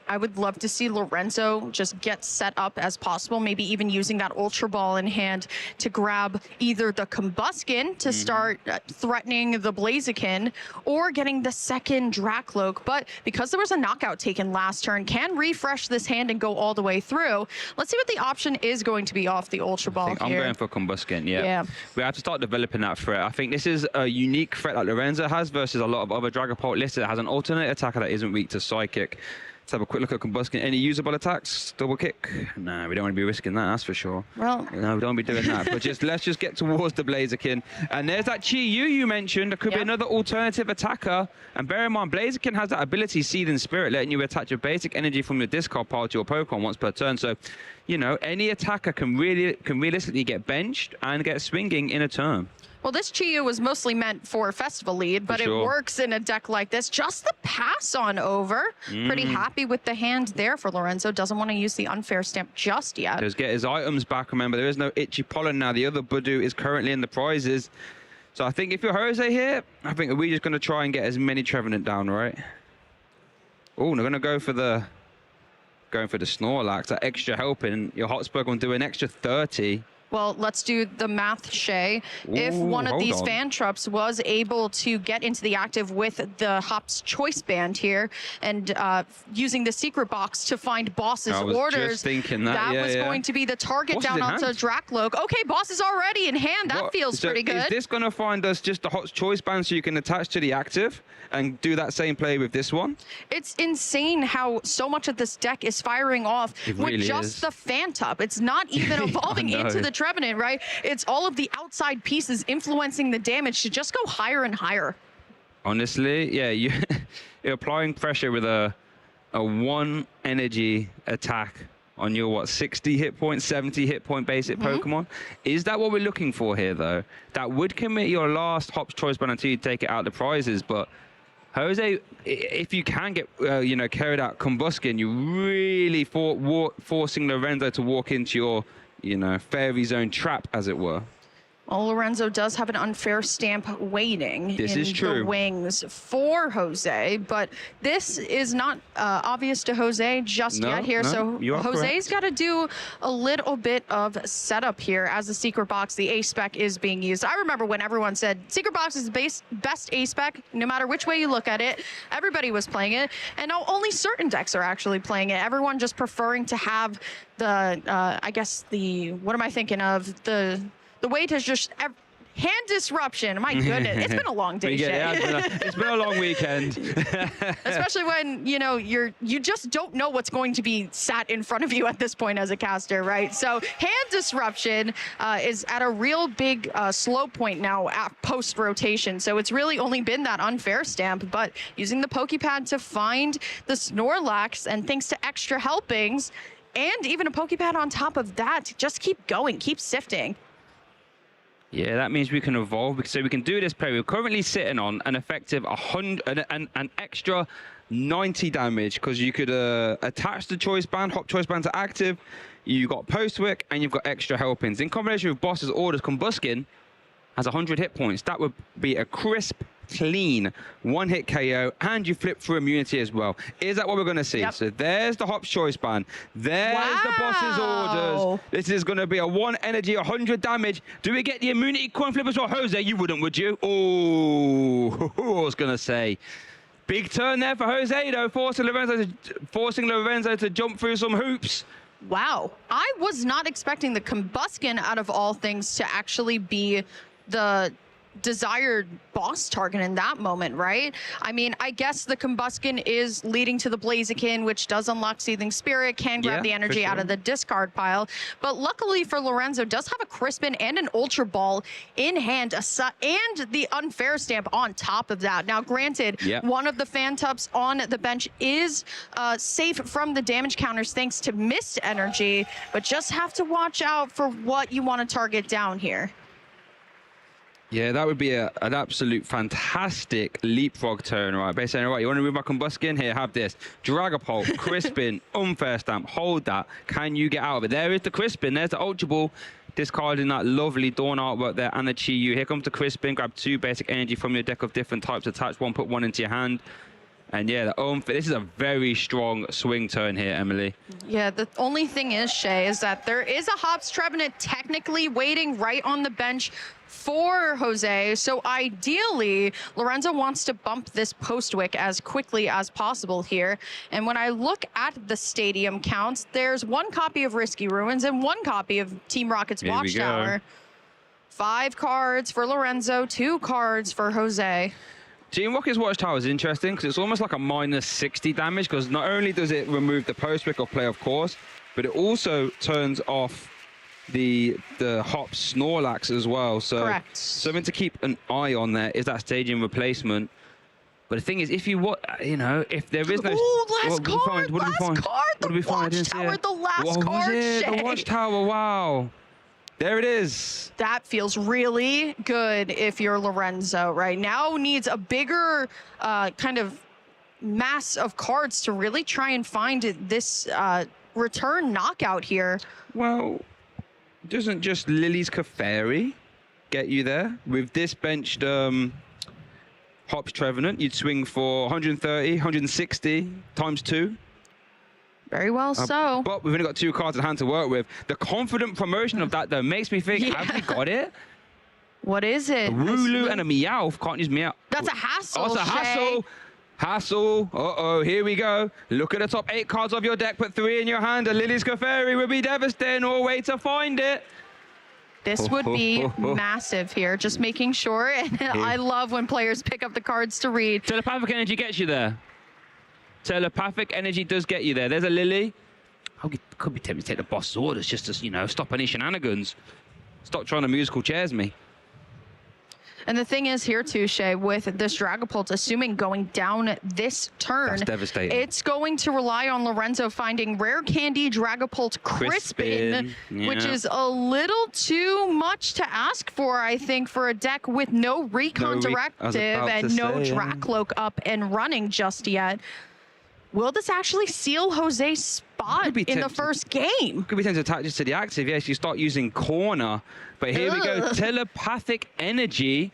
I would love to see Lorenzo just get set up as possible, maybe even using that Ultra Ball in hand to grab either the Combuskin to start threatening the Blaziken, or getting the second Dracloak. But because there was a knockout taken last turn, can refresh this hand and go all the way through. Let's see what the option is going to be off the Ultra Ball here. I'm going for Combuskin, yeah. We have to start developing that threat. I think this is a unique threat that Lorenzo has versus a lot of other Dragapult lists that has an alternate attacker that isn't weak to Psychic. Let's have a quick look at Combuskin. Any usable attacks? Double kick? No, we don't want to be risking that, that's for sure. Well, no, we don't want to be doing that. But let's just get towards the Blaziken. And there's that Chi Yu you mentioned. There could be another alternative attacker. And bear in mind, Blaziken has that ability, Seething Spirit, letting you attach a basic energy from your discard pile to your Pokemon once per turn. So, you know, any attacker can realistically get benched and get swinging in a turn. Well, this Chi-Yu was mostly meant for Festival Lead, but it works in a deck like this. Just the pass on over. Pretty happy with the hand there for Lorenzo. Doesn't want to use the unfair stamp just yet. Just get his items back. Remember, there is no Itchy Pollen now. The other Budu is currently in the prizes. So I think if you're Jose here, I think we're just going to try and get as many Trevenant down, right? Oh, we're going to go for the Snorlax. That extra helping. Your Hotspur going to do an extra 30. Well, let's do the math, Shay. If one of these Phantups was able to get into the active with the Hop's Choice Band here and using the secret box to find boss's orders, that was going to be the target down onto Dracloak. Okay, boss is already in hand. That feels pretty good. Is this going to find us just the Hop's Choice Band so you can attach to the active and do that same play with this one? It's insane how so much of this deck is firing off with just the Phantup. It's not even evolving into the Trevenant, right? It's all of the outside pieces influencing the damage to just go higher and higher. Honestly, yeah, you're applying pressure with a 1 energy attack on your, 60 hit point, 70 hit point basic Pokemon. Is that what we're looking for here, though? That would commit your last Hop's Choice Band until you take it out of the prizes, but Jose, if you can get, you know, carried out Combuskin, you're really forcing Lorenzo to walk into your, you know, fairy zone trap, as it were. Well, Lorenzo does have an unfair stamp waiting in the wings for Jose, but this is not obvious to Jose just yet here. So Jose's got to do a little bit of setup here as the secret box, the A-spec is being used. I remember when everyone said secret box is the best A-spec, no matter which way you look at it. Everybody was playing it, and now only certain decks are actually playing it. Everyone just preferring to have the, I guess the, what am I thinking of? The way to just hand disruption. My goodness, it's been a long day. It's been a long weekend. Especially when you just don't know what's going to be sat in front of you at this point as a caster, right? So hand disruption is at a real big slow point now at post rotation. So it's really only been that unfair stamp, but using the Pokepad to find the Snorlax, and thanks to extra helpings and even a Pokepad on top of that, just keep going, keep sifting. Yeah, that means we can evolve, so we can do this play. We're currently sitting on an effective 100, an extra 90 damage, because you could attach the choice band, hop choice band to active. You got post wick, and you've got extra helpings. In combination with Boss's orders, Combuskin has 100 hit points. That would be a crisp, clean one-hit KO, and you flip through immunity as well. Is that what we're going to see? Yep. So there's the Hop's choice band. There's the Boss's orders. This is going to be a 1 energy, 100 damage. Do we get the immunity coin flip as well? Jose, you wouldn't, would you? Oh, I was going to say. Big turn there for Jose, though, forcing Lorenzo to jump through some hoops. Wow. I was not expecting the Combuskin, out of all things, to actually be the desired boss target in that moment, right? I mean, I guess the Combuskin is leading to the Blaziken, which does unlock Seething Spirit, can grab the energy out of the discard pile. But luckily for Lorenzo, does have a Crispin and an Ultra Ball in hand, and the unfair stamp on top of that. Now, granted, one of the Phantups on the bench is safe from the damage counters thanks to Mist Energy, but just have to watch out for what you want to target down here. Yeah, that would be an absolute fantastic leapfrog turn, right? Basically saying, right, you want to move my Combuskin? Here, have this. Dragapult, Crispin, unfair stamp, hold that. Can you get out of it? There is the Crispin. There's the Ultra Ball, discarding that lovely Dawn artwork there and the Chi-Yu. Here comes the Crispin. Grab 2 basic energy from your deck of different types. Attach 1, put 1 into your hand. And yeah, this is a very strong swing turn here, Emily. Yeah, the only thing is, Shay, is that there is a Hops Trevenant technically waiting right on the bench for Jose. So ideally, Lorenzo wants to bump this post-wick as quickly as possible here. And when I look at the stadium counts, there's 1 copy of Risky Ruins and 1 copy of Team Rocket's Watchtower. 5 cards for Lorenzo, 2 cards for Jose. Team Rocket's Watchtower is interesting because it's almost like a minus 60 damage, because not only does it remove the post-wick of play, of course, but it also turns off the Hops Snorlax as well. So something to keep an eye on there is that stadium replacement. But the thing is, if if there is no... Last card! What did we find? Watchtower, the last card, The Watchtower, wow. There it is. That feels really good if you're Lorenzo right now. Needs a bigger kind of mass of cards to really try and find this return knockout here. Well, doesn't just Lily's Clefairy get you there? With this benched Hops Trevenant, you'd swing for 130, 160 times 2. Very well so. But we've only got 2 cards at hand to work with. The confident promotion of that, though, makes me think, have we got it? What is it? A Wooloo and a Meowth. Can't use Meowth. That's a hassle, Oh, it's a hassle. Hassle. Uh-oh, here we go. Look at the top 8 cards of your deck. Put 3 in your hand. A Lily's Clefairy would be devastating. Or way to find it. This would be massive here. Just making sure. And I love when players pick up the cards to read. Telepathic Energy gets you there. Telepathic Energy does get you there. There's a Lily. I could be tempted to take the boss's orders just to, stop any shenanigans. Stop trying to musical chairs me. And the thing is here too, Shay, with this Dragapult, assuming going down this turn, that's devastating. It's going to rely on Lorenzo finding Rare Candy Dragapult Crispin, which is a little too much to ask for, I think, for a deck with no Recon Directive and no Dracloak up and running just yet. will this actually seal Jose's spot in the first game? Could be tempted to attach this to the active. Yes, you start using corner. But here we go. Telepathic energy.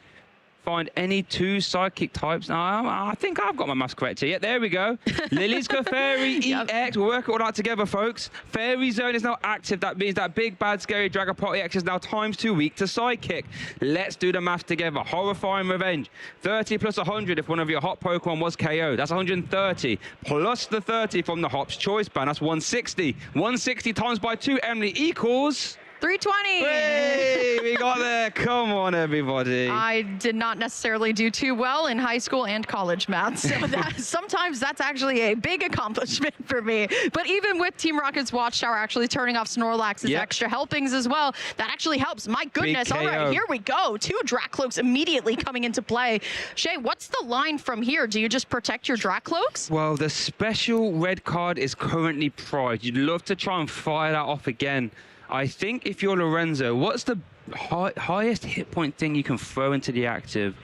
Find any 2 psychic types. I think I've got my maths correct here. Yeah, there we go. Lily's got Fairy, EX. We'll work it all out together, folks. Fairy Zone is now active. That means that big, bad, scary Dragapult EX is now ×2 weak to Psychic. Let's do the math together. Horrifying Revenge. 30 plus 100 if one of your hot Pokemon was KO. That's 130. Plus the 30 from the Hop's Choice Band. That's 160. 160 times by 2, Emily, equals... 320. Hey, we got there. Come on, everybody. I did not necessarily do too well in high school and college math, so sometimes that's actually a big accomplishment for me. But even with Team Rocket's Watchtower actually turning off Snorlax's extra helpings as well, that actually helps. My goodness. All right, here we go. 2 Dracloaks immediately coming into play. Shay, what's the line from here? Do you just protect your Dracloaks? Well, the special red card is currently prized. You'd love to try and fire that off again. I think if you're Lorenzo, what's the highest hit point thing you can throw into the active?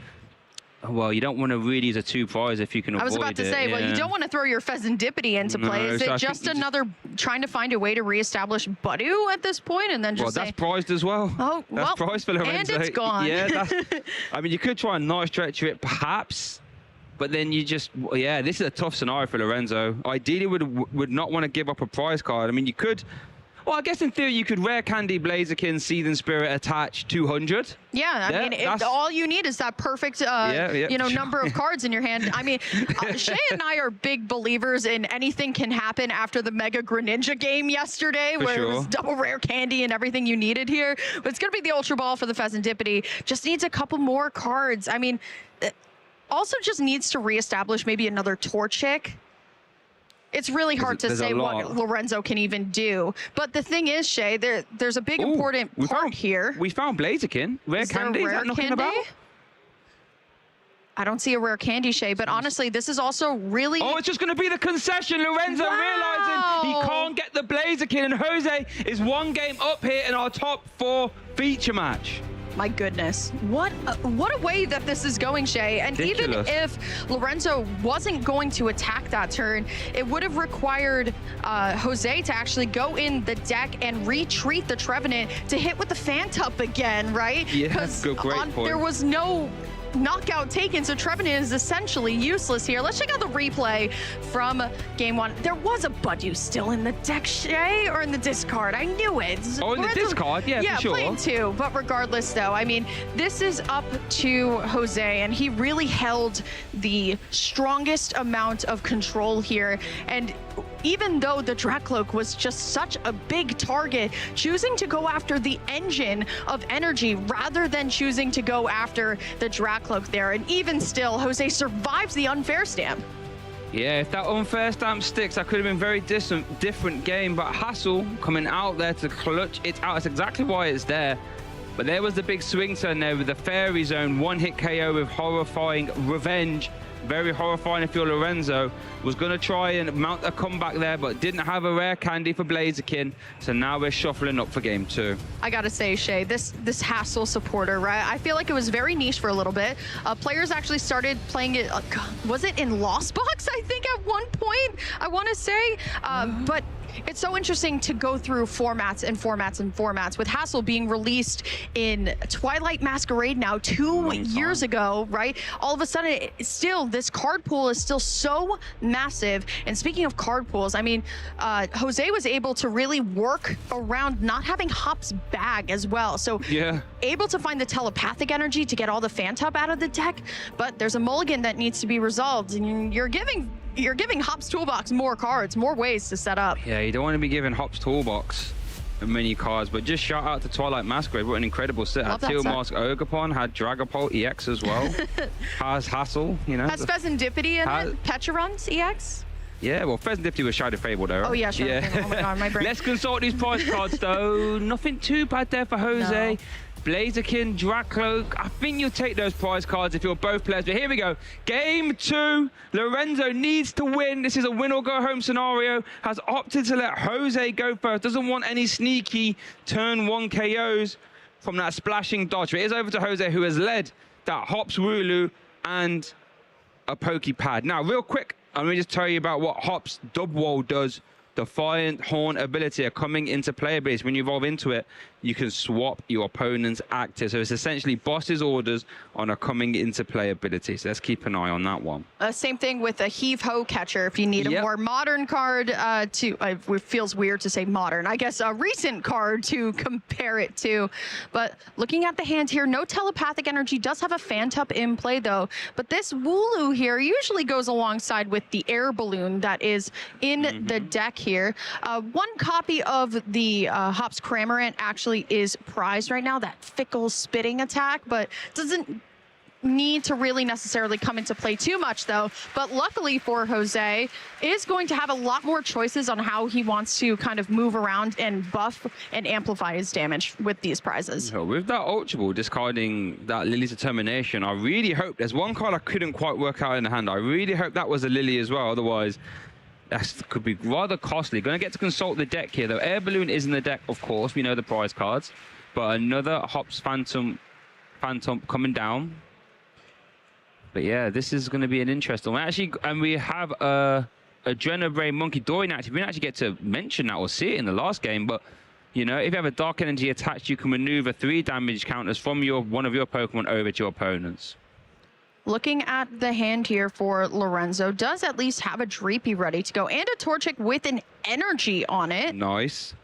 Well, you don't want to really use a 2 prize if you can avoid it. I was about to say, well, you don't want to throw your Pheasantipity into play. Is it just another trying to find a way to reestablish Budu at this point and then just that's prized as well. Oh, that's prized for Lorenzo. And it's gone. Yeah, I mean, you could try and nice stretch it, perhaps. But then you just, this is a tough scenario for Lorenzo. Ideally, would not want to give up a prize card. I mean, you could... Well, I guess in theory you could Rare Candy, Blaziken, Seething Spirit, attach 200. Yeah, I mean, all you need is that perfect, number of cards in your hand. I mean, Shay and I are big believers in anything can happen after the Mega Greninja game yesterday, where it was double Rare Candy and everything you needed here. But it's going to be the Ultra Ball for the Pheasantipity. Just needs a couple more cards. I mean, also just needs to reestablish maybe another Torchic. It's really hard to say what Lorenzo can even do. But the thing is, Shay, there's a big important part here. We found Blaziken. Rare Candy, is that knocking about? I don't see a Rare Candy, Shay, but honestly, this is also really... Oh, it's just going to be the concession. Lorenzo realizing he can't get the Blaziken, and Jose is 1 game up here in our top 4 feature match. My goodness, what a way that this is going, Shay. And ridiculous. Even if Lorenzo wasn't going to attack that turn, it would have required Jose to actually go in the deck and retreat the Trevenant to hit with the Phantup again, right? Yeah, great point. There was no knockout taken, so Trevenant is essentially useless here. Let's check out the replay from game 1. There was a Budu still in the deck, Shay, or in the discard. I knew it. Oh, in the discard? Yeah, for sure. Yeah, playing 2. But regardless, though, I mean, this is up to Jose, and he really held the strongest amount of control here. And even though the Dracloak was just such a big target, choosing to go after the engine of energy rather than choosing to go after the Dracloak there. And even still, Jose survives the unfair stamp. Yeah, if that unfair stamp sticks, that could have been very different game. But Hassel coming out there to clutch it out. That's exactly why it's there. But there was the big swing turn there with the Fairy Zone. 1-hit KO with Horrifying Revenge. Very horrifying if you're Lorenzo. Was going to try and mount a comeback there, but didn't have a Rare Candy for Blaziken. So now we're shuffling up for game 2. I gotta say, Shay, this Hassel supporter, right? I feel like it was very niche for a little bit. Players actually started playing it, was it in Lost Box, I think, at one point, I want to say. But it's so interesting to go through formats and formats and formats, with Hassel being released in Twilight Masquerade now 2 years ago, right? All of a sudden, this card pool is still so massive. And speaking of card pools, I mean, Jose was able to really work around not having Hop's bag as well. So able to find the telepathic energy to get all the Phantup out of the deck, but there's a mulligan that needs to be resolved, and you're giving Hop's Toolbox more cards, more ways to set up. Yeah, you don't want to be giving Hop's Toolbox many cards, but just shout out to Twilight Masquerade. What an incredible set. Had Teal Mask Ogerpon, had Dragapult EX as well. Has Hassel, you know. Has Pheasantipity in it? Pecharuns EX? Yeah, well, Pheasantipity was Shadow Fable though. Oh yeah, Shadow Fable. Oh my god, my brain. Let's consult these prize cards though. Nothing too bad there for Jose. No. Blaziken, Dracloak, I think you'll take those prize cards if you're both players. But here we go. Game 2. Lorenzo needs to win. This is a win or go home scenario. Has opted to let Jose go first. Doesn't want any sneaky turn 1 KOs from that splashing dodge. But it is over to Jose, who has led that Hops Wooloo and a Pokepad. Now, real quick, let me just tell you about what Hop's Dubwall does. Defiant Horn ability are coming into play abilities. When you evolve into it, you can swap your opponent's active. So it's essentially boss's orders on a coming into play ability. So let's keep an eye on that one. Same thing with a Heave-Ho catcher. If you need a more modern card it feels weird to say modern. I guess a recent card to compare it to. But looking at the hand here, no telepathic energy. Does have a Phantup in play though. But this Wooloo here usually goes alongside with the air balloon that is in the deck here. One copy of the Hops Kamerman actually is prized right now, that fickle spitting attack, but doesn't need to really necessarily come into play too much though. But luckily for Jose, is going to have a lot more choices on how he wants to kind of move around and buff and amplify his damage with these prizes. With that Ultra Ball discarding that Lily's Determination, I really hope there's one card I couldn't quite work out in the hand. I really hope that was a Lily as well, otherwise that could be rather costly. Going to get to consult the deck here, though. Air Balloon is in the deck, of course. We know the prize cards. But another Hops Phantom coming down. But yeah, this is going to be an interesting one. Actually, and we have a Adrenabrain Monkey Dory active. We didn't actually get to mention that or see it in the last game. But, you know, if you have a Dark Energy attached, you can maneuver 3 damage counters from one of your Pokemon over to your opponents. Looking at the hand here for Lorenzo, does at least have a Dreepy ready to go and a Torchic with an energy on it. Nice.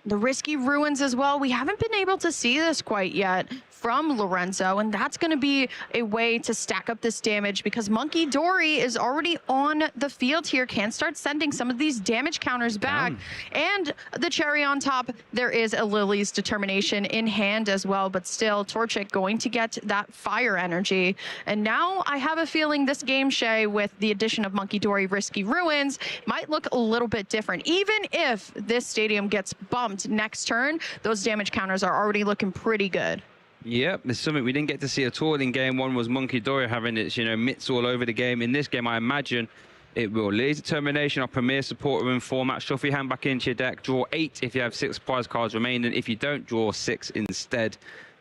The Risky Ruins as well. We haven't been able to see this quite yet from Lorenzo, and that's going to be a way to stack up this damage because Monkey Dory is already on the field here, can start sending some of these damage counters back. And the cherry on top, there is a Lily's Determination in hand as well, but still Torchic going to get that fire energy. And now I have a feeling this game, Shay, with the addition of Monkey Dory Risky Ruins, might look a little bit different. Even if this stadium gets bumped next turn, those damage counters are already looking pretty good. Yep, there's something we didn't get to see at all in game 1 was Monkey Dory having its, you know, mitts all over the game. In this game, I imagine it will. Lily's Determination, our premier supporter in format. Shuffle your hand back into your deck. Draw 8 if you have 6 prize cards remaining. If you don't, draw 6 instead.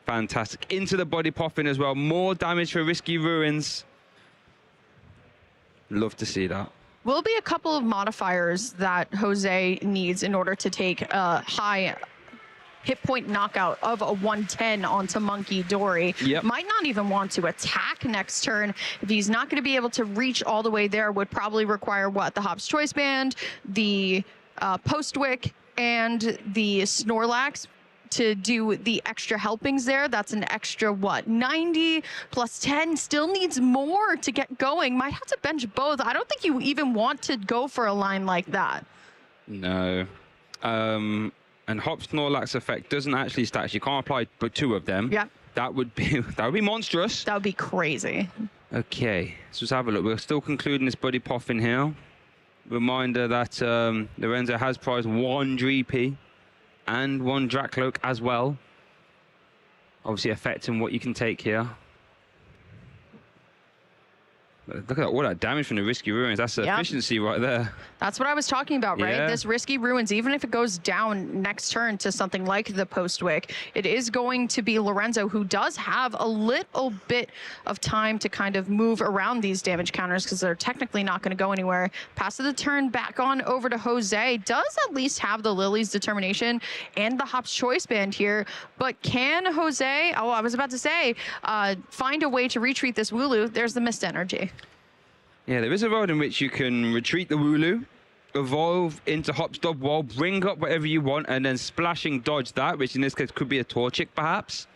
Fantastic. Into the Body Popping as well. More damage for Risky Ruins. Love to see that. Will be a couple of modifiers that Jose needs in order to take a high hit point knockout of a 110 onto Monkey Dory. Might not even want to attack next turn. If he's not going to be able to reach all the way there, would probably require what? The Hops Choice Band, the Postwick, and the Snorlax to do the extra helpings there. That's an extra, what, 90 plus 10? Still needs more to get going. Might have to bench both. I don't think you even want to go for a line like that. No. And Hop Snorlax effect doesn't actually stack. You can't apply but 2 of them. Yeah. That would be monstrous. That would be crazy. Okay, so let's have a look. We're still concluding this Buddy Poffin here. Reminder that Lorenzo has prized 1 Dreepy and 1 Dracloak as well. Obviously affecting what you can take here. Look at all that damage from the Risky Ruins. That's efficiency right there. That's what I was talking about, right? This Risky Ruins, even if it goes down next turn to something like the Postwick, it is going to be Lorenzo, who does have a little bit of time to kind of move around these damage counters because they're technically not going to go anywhere. Pass of the turn back on over to Jose. Does at least have the Lily's Determination and the Hops Choice Band here. But can Jose, oh, I was about to say, find a way to retreat this Wooloo? There's the Mist Energy. Yeah, there is a road in which you can retreat the Wooloo, evolve into Hops Dubwall, bring up whatever you want, and then splashing dodge that, which in this case could be a Torchic, perhaps.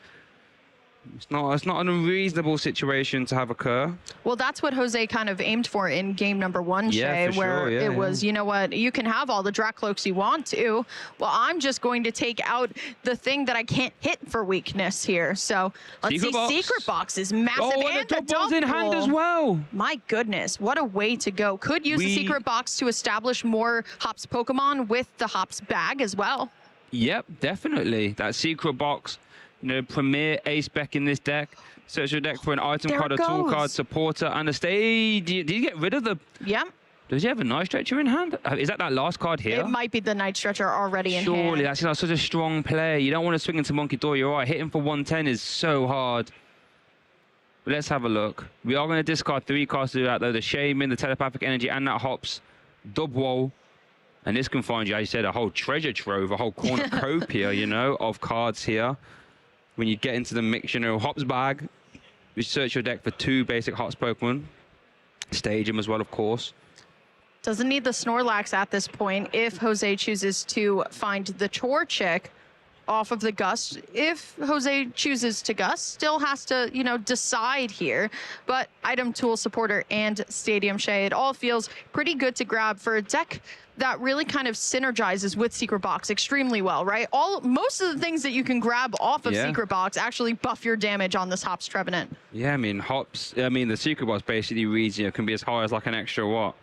It's not an unreasonable situation to have occur. Well, that's what Jose kind of aimed for in game number 1, Shay, where it was, you know what, you can have all the Dracloaks you want to. Well, I'm just going to take out the thing that I can't hit for weakness here. So let's see. Secret Box is massive, and the Dubwall's in hand as well. My goodness, what a way to go. Could use the Secret Box to establish more Hops Pokemon with the Hops bag as well. Yep, definitely. That Secret Box. You know, premier ace spec in this deck. Search your deck for an item card, a tool card, supporter, and a stage. Did you get rid of the... Yeah. Does he have a Night Stretcher in hand? Is that last card here? It might be the Night Stretcher already in hand. Surely, that's such a strong play. You don't want to swing into Monkey Dory. You're right. Hitting for 110 is so hard. But let's have a look. We are going to discard 3 cards to do that, though. The Shaman, the Telepathic Energy, and that Hops Dubwol. And this can find you, as you said, a whole treasure trove, a whole cornucopia, you know, of cards here. When you get into the mix, you know, Hops bag. You search your deck for 2 basic Hops Pokemon. Stage them as well, of course. Doesn't need the Snorlax at this point if Jose chooses to find the Torchic off of the Gust. If Jose chooses to Gust, still has to, you know, decide here. But Item Tool Supporter and Stadium Shea, it all feels pretty good to grab for a deck that really kind of synergizes with Secret Box extremely well, right? Most of the things that you can grab off of Secret Box actually buff your damage on this Hops Trevenant. Yeah, I mean, the Secret Box basically reads, you know, can be as high as like an extra, what?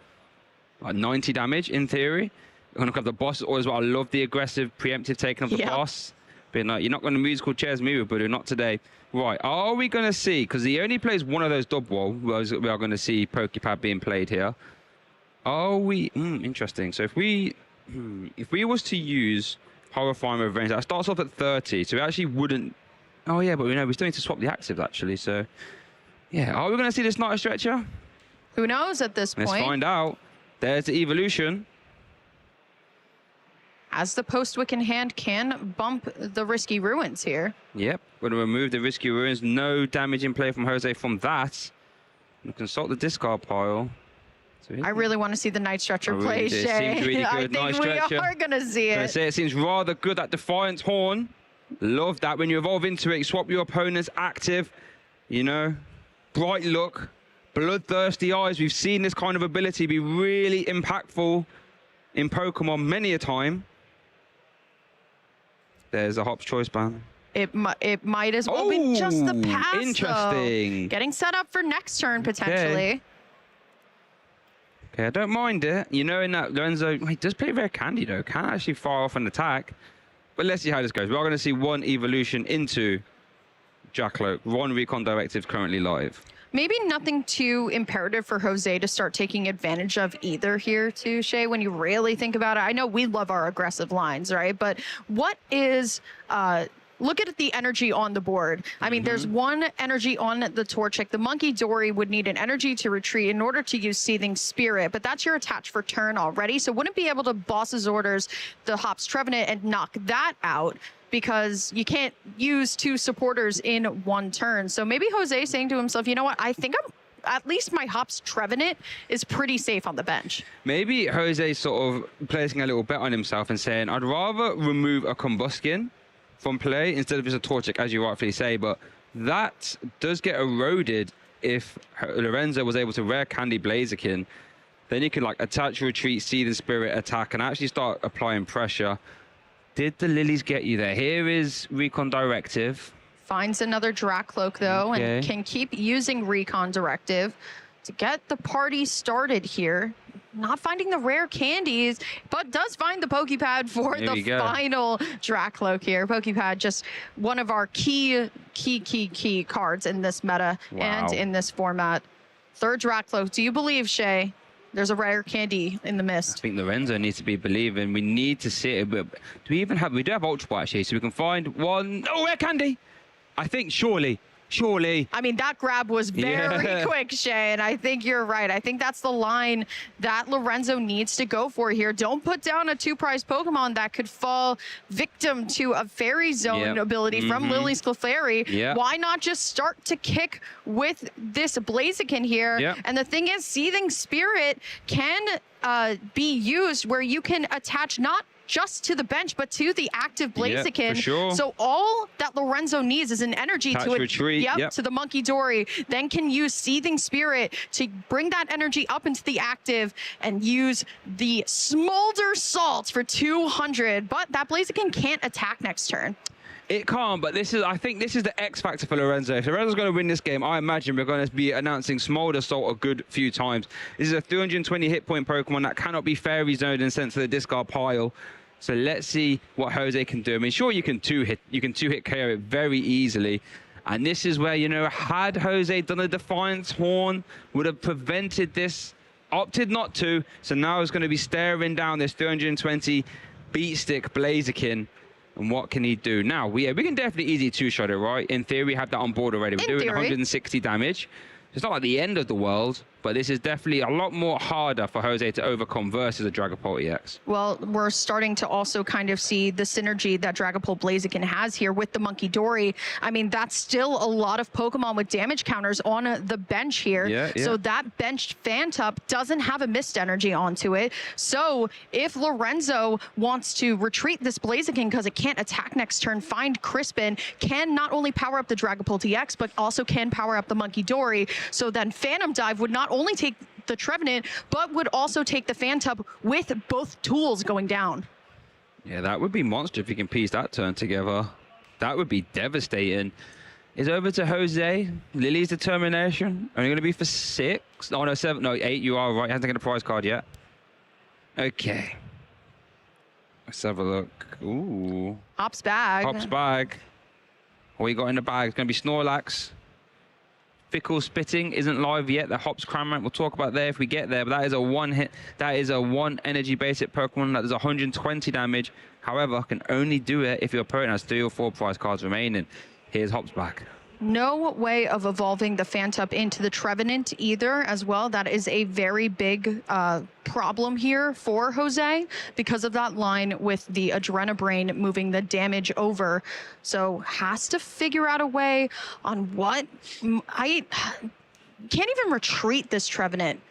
Like 90 damage in theory. You're going to have the boss as well. I love the aggressive preemptive taking of the boss. Being like, you're not going to musical chairs me with Budu, not today. Right, are we going to see, because he only plays one of those Dubwol, we are going to see Pokepad being played here. Are we, interesting. So if we was to use Horrifying Revenge, that starts off at 30, so we actually wouldn't, oh yeah, but we know we still need to swap the actives actually, so yeah. Are we going to see this Night Stretcher? Who knows at this point? Let's find out. There's the evolution. As the Post-Wick in hand can bump the Risky Ruins here. Yep, going to remove the Risky Ruins. No damage in play from Jose from that. And consult the discard pile. So I really want to see the Night Stretcher play, Shay. It seems really good. I think we are going to see it. I say it seems rather good, that Defiance Horn. Love that. When you evolve into it, you swap your opponent's active. You know, bright look. Bloodthirsty eyes. We've seen this kind of ability be really impactful in Pokemon many a time. There's a Hops Choice Band. It might as well be just the pass. Interesting. Though. Getting set up for next turn potentially. Okay, I don't mind it. You know, in that Lorenzo, he does play Rare Candy though. Can actually fire off an attack. But let's see how this goes. We are going to see 1 evolution into Jackalope. 1 Recon Directive currently live. Maybe nothing too imperative for Jose to start taking advantage of either here too, Shay, when you really think about it. I know we love our aggressive lines, right? But what is... look at the energy on the board. I mean, there's 1 energy on the Torchic. The Monkey Dory would need an energy to retreat in order to use Seething Spirit, but that's your attach for turn already. So wouldn't be able to Boss's Orders the Hops Trevenant and knock that out, because you can't use 2 supporters in 1 turn. So maybe Jose saying to himself, you know what, I think at least my Hops Trevenant is pretty safe on the bench. Maybe Jose sort of placing a little bet on himself and saying, I'd rather remove a Combuskin from play instead of just a Torchic, as you rightfully say, but that does get eroded if Lorenzo was able to Rare Candy Blaziken. Then you can like attach, retreat, Seething Spirit, attack, and actually start applying pressure. Did the Lilies get you there? Here is Recon Directive. Finds another Dracloak though, and can keep using Recon Directive to get the party started here. Not finding the rare candies, but does find the Pokepad for the final Dracloak here. Pokepad, just one of our key cards in this meta and in this format. 3rd Dracloak. Do you believe, Shay, there's a rare candy in the mist? I think Lorenzo needs to be believing. We need to see it. But do we even have... We do have Ultra Ball, actually, so we can find 1... Oh, rare candy! I think surely. I mean, that grab was very quick, Shay, and I think you're right. I think that's the line that Lorenzo needs to go for here. Don't put down a 2-prize Pokemon that could fall victim to a Fairy Zone ability from Lily's Clefairy. Why not just start to kick with this Blaziken here? And the thing is, Seething Spirit can be used where you can attach not just to the bench, but to the active Blaziken. So all that Lorenzo needs is an energy to retreat, to the Monkey Dory, then can use Seething Spirit to bring that energy up into the active and use the Smolder Salt for 200. But that Blaziken can't attack next turn. It can't, but I think this is the X factor for Lorenzo. If Lorenzo's going to win this game, I imagine we're going to be announcing Smolder Salt a good few times. This is a 320 hit point Pokemon that cannot be Fairy Zoned and sent to the discard pile. So let's see what Jose can do. I mean, sure, you can two-hit KO it very easily. And this is where, you know, had Jose done a Defiance Horn, would have prevented this, opted not to. So now it's going to be staring down this 320 Beat Stick Blaziken. And what can he do? Now, we can definitely easy two-shot it, right? In theory, we have that on board already. We're doing 160 damage. It's not like the end of the world, but this is definitely a lot more harder for Jose to overcome versus a Dragapult EX. Well, we're starting to also kind of see the synergy that Dragapult Blaziken has here with the Monkey Dory. I mean, that's still a lot of Pokemon with damage counters on the bench here. Yeah. So that benched Phantup doesn't have a mist energy onto it. So if Lorenzo wants to retreat this Blaziken because it can't attack next turn, find Crispin, can not only power up the Dragapult EX, but also can power up the Monkey Dory. So then Phantom Dive would not only take the Trevenant, but would also take the Phantup with both tools going down. Yeah, that would be monster if you can piece that turn together. That would be devastating. It's over to Jose. Lily's determination. Only going to be for 6. Oh, no, 7. No, 8. You are right. Hasn't taken a prize card yet. Okay. Let's have a look. Ooh. Hop's bag. Hop's bag. What you got in the bag? It's going to be Snorlax. Fickle Spitting isn't live yet. The Hops Cramorant we'll talk about there if we get there, but that is a one hit. That is a 1 energy basic Pokemon that does 120 damage. However, can only do it if your opponent has 3 or 4 prize cards remaining. Here's Hops back. No way of evolving the Phantup into the Trevenant either as well. That is a very big problem here for Jose because of that line with the Adrenabrain moving the damage over. So has to figure out a way on what. I can't even retreat this Trevenant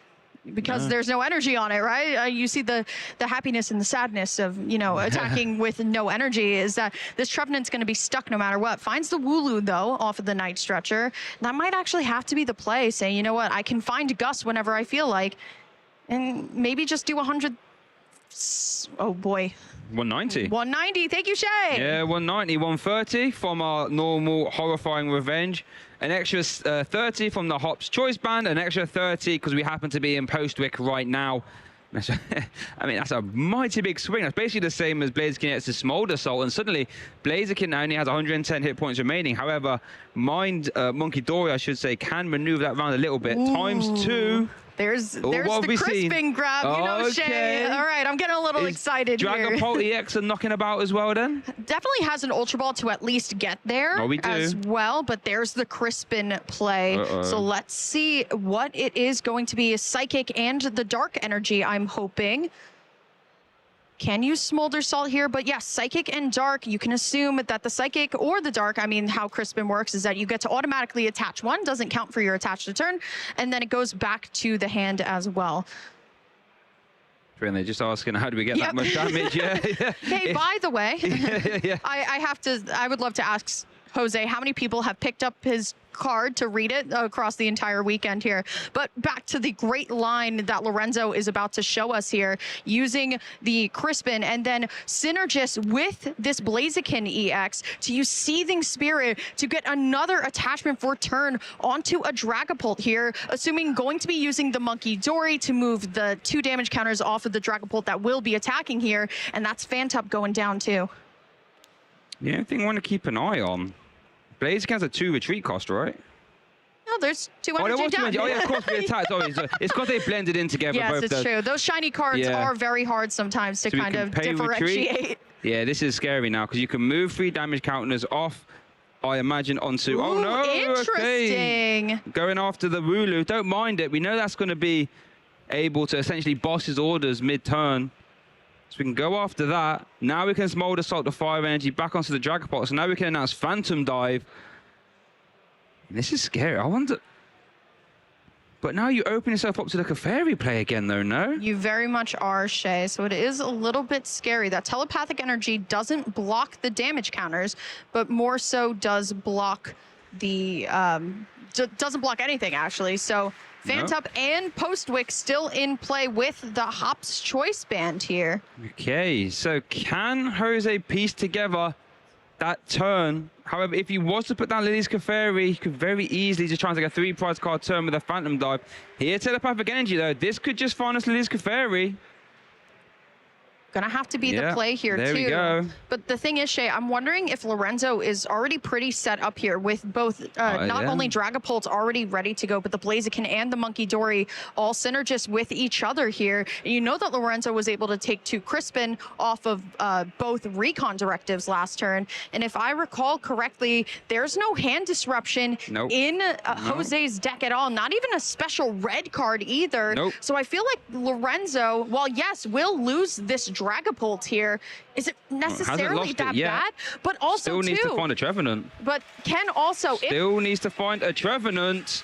because there's no energy on it, right? You see the happiness and the sadness of, you know, attacking with no energy is that this Trevenant's going to be stuck no matter what. Finds the Wooloo, though, off of the Night Stretcher. That might actually have to be the play, saying, you know what, I can find Gus whenever I feel like, and maybe just do 100. Oh, boy. 190. 190. Thank you, Shay. Yeah, 190, 130 from our normal horrifying revenge. An extra 30 from the Hops Choice Band, an extra 30 because we happen to be in Postwick right now. I mean, that's a mighty big swing. That's basically the same as Blaziken gets a Smolder Assault, and suddenly Blaziken only has 110 hit points remaining. However, Monkey Dory, I should say, can maneuver that around a little bit. Ooh. Times 2. There's the Crispin grab, you know, Shay. All right, I'm getting a little excited here. Dragapult EX are knocking about as well then? Definitely has an Ultra Ball to at least get there as well, but there's the Crispin play. So let's see what it is going to be. Psychic and the Dark Energy, I'm hoping. Can use Smolder Salt here, but yes, Psychic and Dark, you can assume that the Psychic or the Dark, I mean, how Crispin works is that you get to automatically attach one, doesn't count for your attached turn, and then it goes back to the hand as well. They're just asking, how do we get that much damage? Hey, by the way, I would love to ask Jose, how many people have picked up his card to read it across the entire weekend here? But back to the great line that Lorenzo is about to show us here, using the Crispin and then Synergist with this Blaziken EX to use Seething Spirit to get another attachment for turn onto a Dragapult here, assuming going to be using the Monkey Dory to move the 2 damage counters off of the Dragapult that will be attacking here, and that's Phantup going down too. The only thing I want to keep an eye on, Blaziken has a 2 retreat cost, right? No, there's 200 down. Oh, yeah, of course, we attacked. Oh, it's because they blended in together. Yes, it's true. Those shiny cards are very hard sometimes to kind of differentiate. Retreat. Yeah, this is scary now because you can move 3 damage counters off, I imagine, onto... Ooh, oh, no. Interesting. Okay. Going after the Wooloo. Don't mind it. We know that's going to be able to essentially boss his orders mid-turn. So we can go after that. Now we can Smolder Salt the Fire Energy back onto the Dragapult. So now we can announce Phantom Dive. This is scary. I wonder... But now you open yourself up to the Clefairy play again, though, no? You very much are, Shay. So it is a little bit scary. That Telepathic Energy doesn't block the damage counters, but more so does block the... doesn't block anything, actually. So... Phantup and Postwick still in play with the Hops Choice Band here. Okay, so can Jose piece together that turn? However, if he was to put down Lily's Clefairy, he could very easily just try and take a 3 prize card turn with a Phantom Dive. Here, Telepathic Energy, though. This could just find us Lily's Clefairy. Gonna have to be the Yeah, play here there too. we go. But the thing is, Shay, I'm wondering if Lorenzo is already pretty set up here with both not only Dragapult's already ready to go, but the Blaziken and the Monkey Dory all synergist with each other here. And you know that Lorenzo was able to take 2 Crispin off of both recon directives last turn. And if I recall correctly, there's no hand disruption in Jose's deck at all. Not even a special red card either. So I feel like Lorenzo, while yes, will lose this Dragapult here, is it necessarily that bad? But also still needs to find a Trevenant. But can also still needs to find a Trevenant.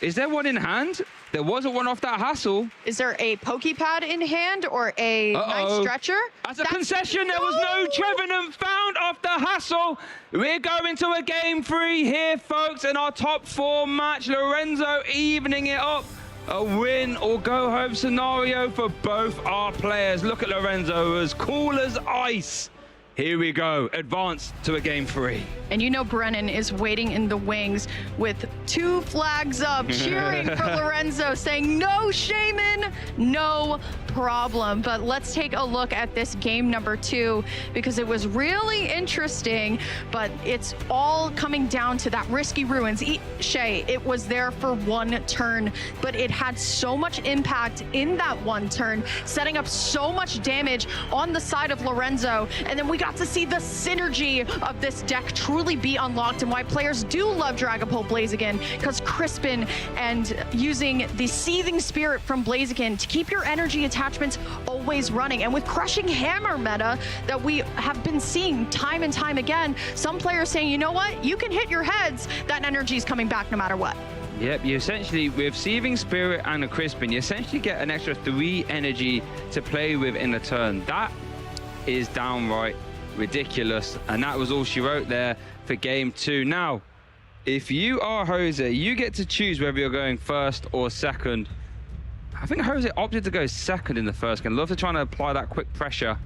Is there one in hand? There wasn't one off that hassle. Is there a Pokepad in hand or a nice stretcher? As a concession, there was no Trevenant found off the hassle. We're going to a game 3 here, folks, in our top 4 match. Lorenzo evening it up. A win or go home scenario for both our players. Look at Lorenzo, as cool as ice. Here we go, advance to a game 3. And you know Brennan is waiting in the wings with 2 flags up, cheering for Lorenzo, saying, no, Shaman, no problem. But let's take a look at this game number 2, because it was really interesting, but it's all coming down to that risky ruins. Shay, it was there for 1 turn, but it had so much impact in that 1 turn, setting up so much damage on the side of Lorenzo. And then we got to see the synergy of this deck truly be unlocked, and why players do love Dragapult Blaziken, because Crispin and using the Seething Spirit from Blaziken to keep your energy attachments always running. And with Crushing Hammer meta that we have been seeing time and time again, some players saying, you know what, you can hit your heads, that energy is coming back no matter what. Yep, you essentially, with Seething Spirit and a Crispin, you essentially get an extra 3 energy to play with in a turn. That is downright ridiculous, and that was all she wrote there for game 2. Now, if you are Jose, you get to choose whether you're going first or second. I think Jose opted to go second in the first game. Love to try and apply that quick pressure.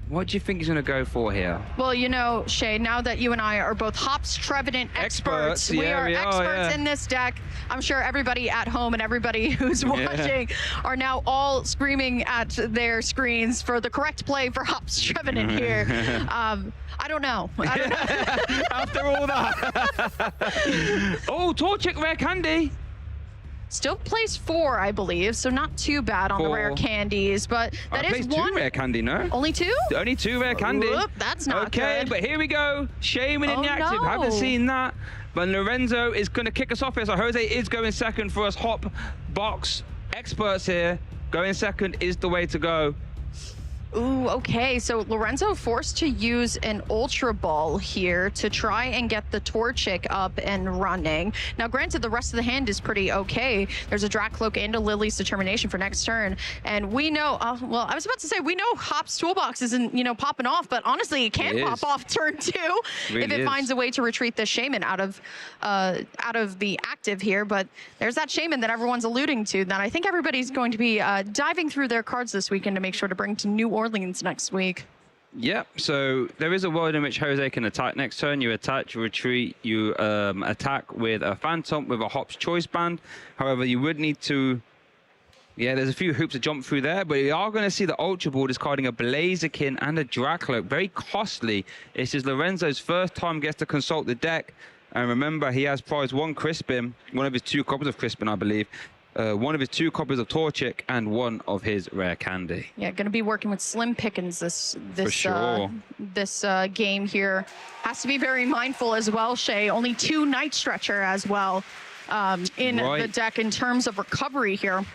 What do you think he's going to go for here? Well, you know, Shay, now that you and I are both Hops Trevenant experts, we are experts in this deck. I'm sure everybody at home and everybody who's watching are now all screaming at their screens for the correct play for Hops Trevenant here. I don't know. After all that. Oh, Torchic Rare Candy. Still plays 4, I believe, so not too bad on the rare candies, but that is 1. 2 rare candy, no? Only 2? Only 2 rare candy. Whoop, that's not good. Okay, but here we go. Shaman in the active. Haven't seen that. But Lorenzo is going to kick us off here. So Jose is going second for us. Hop box experts here. Going second is the way to go. Ooh, okay, so Lorenzo forced to use an Ultra Ball here to try and get the Torchic up and running. Now, granted, the rest of the hand is pretty okay. There's a Dracloak and a Lily's Determination for next turn. And we know, well, I was about to say, we know Hop's Toolbox isn't, you know, popping off, but honestly, it can pop off turn 2 if it finds a way to retreat the Shaman out of the active here. But there's that Shaman that everyone's alluding to that I think everybody's going to be diving through their cards this weekend to make sure to bring to New Orleans next week. Yep, so there is a world in which Jose can attack next turn. You attach, retreat, you attack with a Phantom, with a Hop's Choice Band. However, you would need to... Yeah, there's a few hoops to jump through there, but we are going to see the Ultra Ball discarding a Blaziken and a Dracloak. Very costly. This is Lorenzo's first time gets to consult the deck. And remember, he has prized 1 Crispin, one of his 2 copies of Crispin, I believe. 1 of his 2 copies of Torchic and 1 of his rare candy. Yeah, going to be working with slim pickings this game here. Has to be very mindful as well, Shay. Only 2 Night Stretcher as well in the deck in terms of recovery here.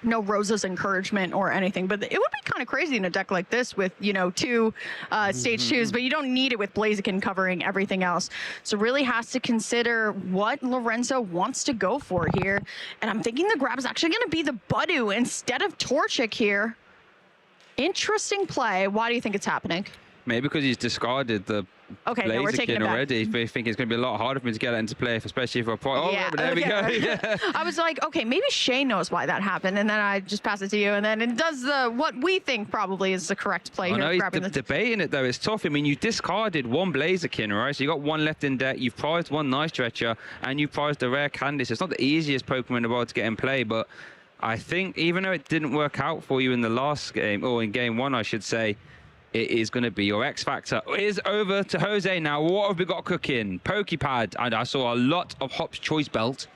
No Rosa's encouragement or anything, but it would be kind of crazy in a deck like this with, you know, 2 stage 2s, but you don't need it with Blaziken covering everything else. So really has to consider what Lorenzo wants to go for here. And I'm thinking the grab is actually going to be the Budu instead of Torchic here. Interesting play. Why do you think it's happening? Maybe because he's discarded the Blaziken already. I think it's going to be a lot harder for me to get that into play, especially for a point. Oh, yeah, there we go. Yeah. I was like, okay, maybe Shay knows why that happened, and then I just pass it to you, and then it does what we think probably is the correct play. I know he's debating it though. It's tough. I mean, you discarded 1 Blaziken, right? So you got 1 left in deck. You've prized 1 Night Stretcher, and you prized a rare candy. So it's not the easiest Pokemon in the world to get in play, but I think even though it didn't work out for you in the last game, or in game 1, I should say, it is going to be your X Factor. It is over to Jose now. What have we got cooking? Pokepad, and I saw a lot of Hop's Choice Belt,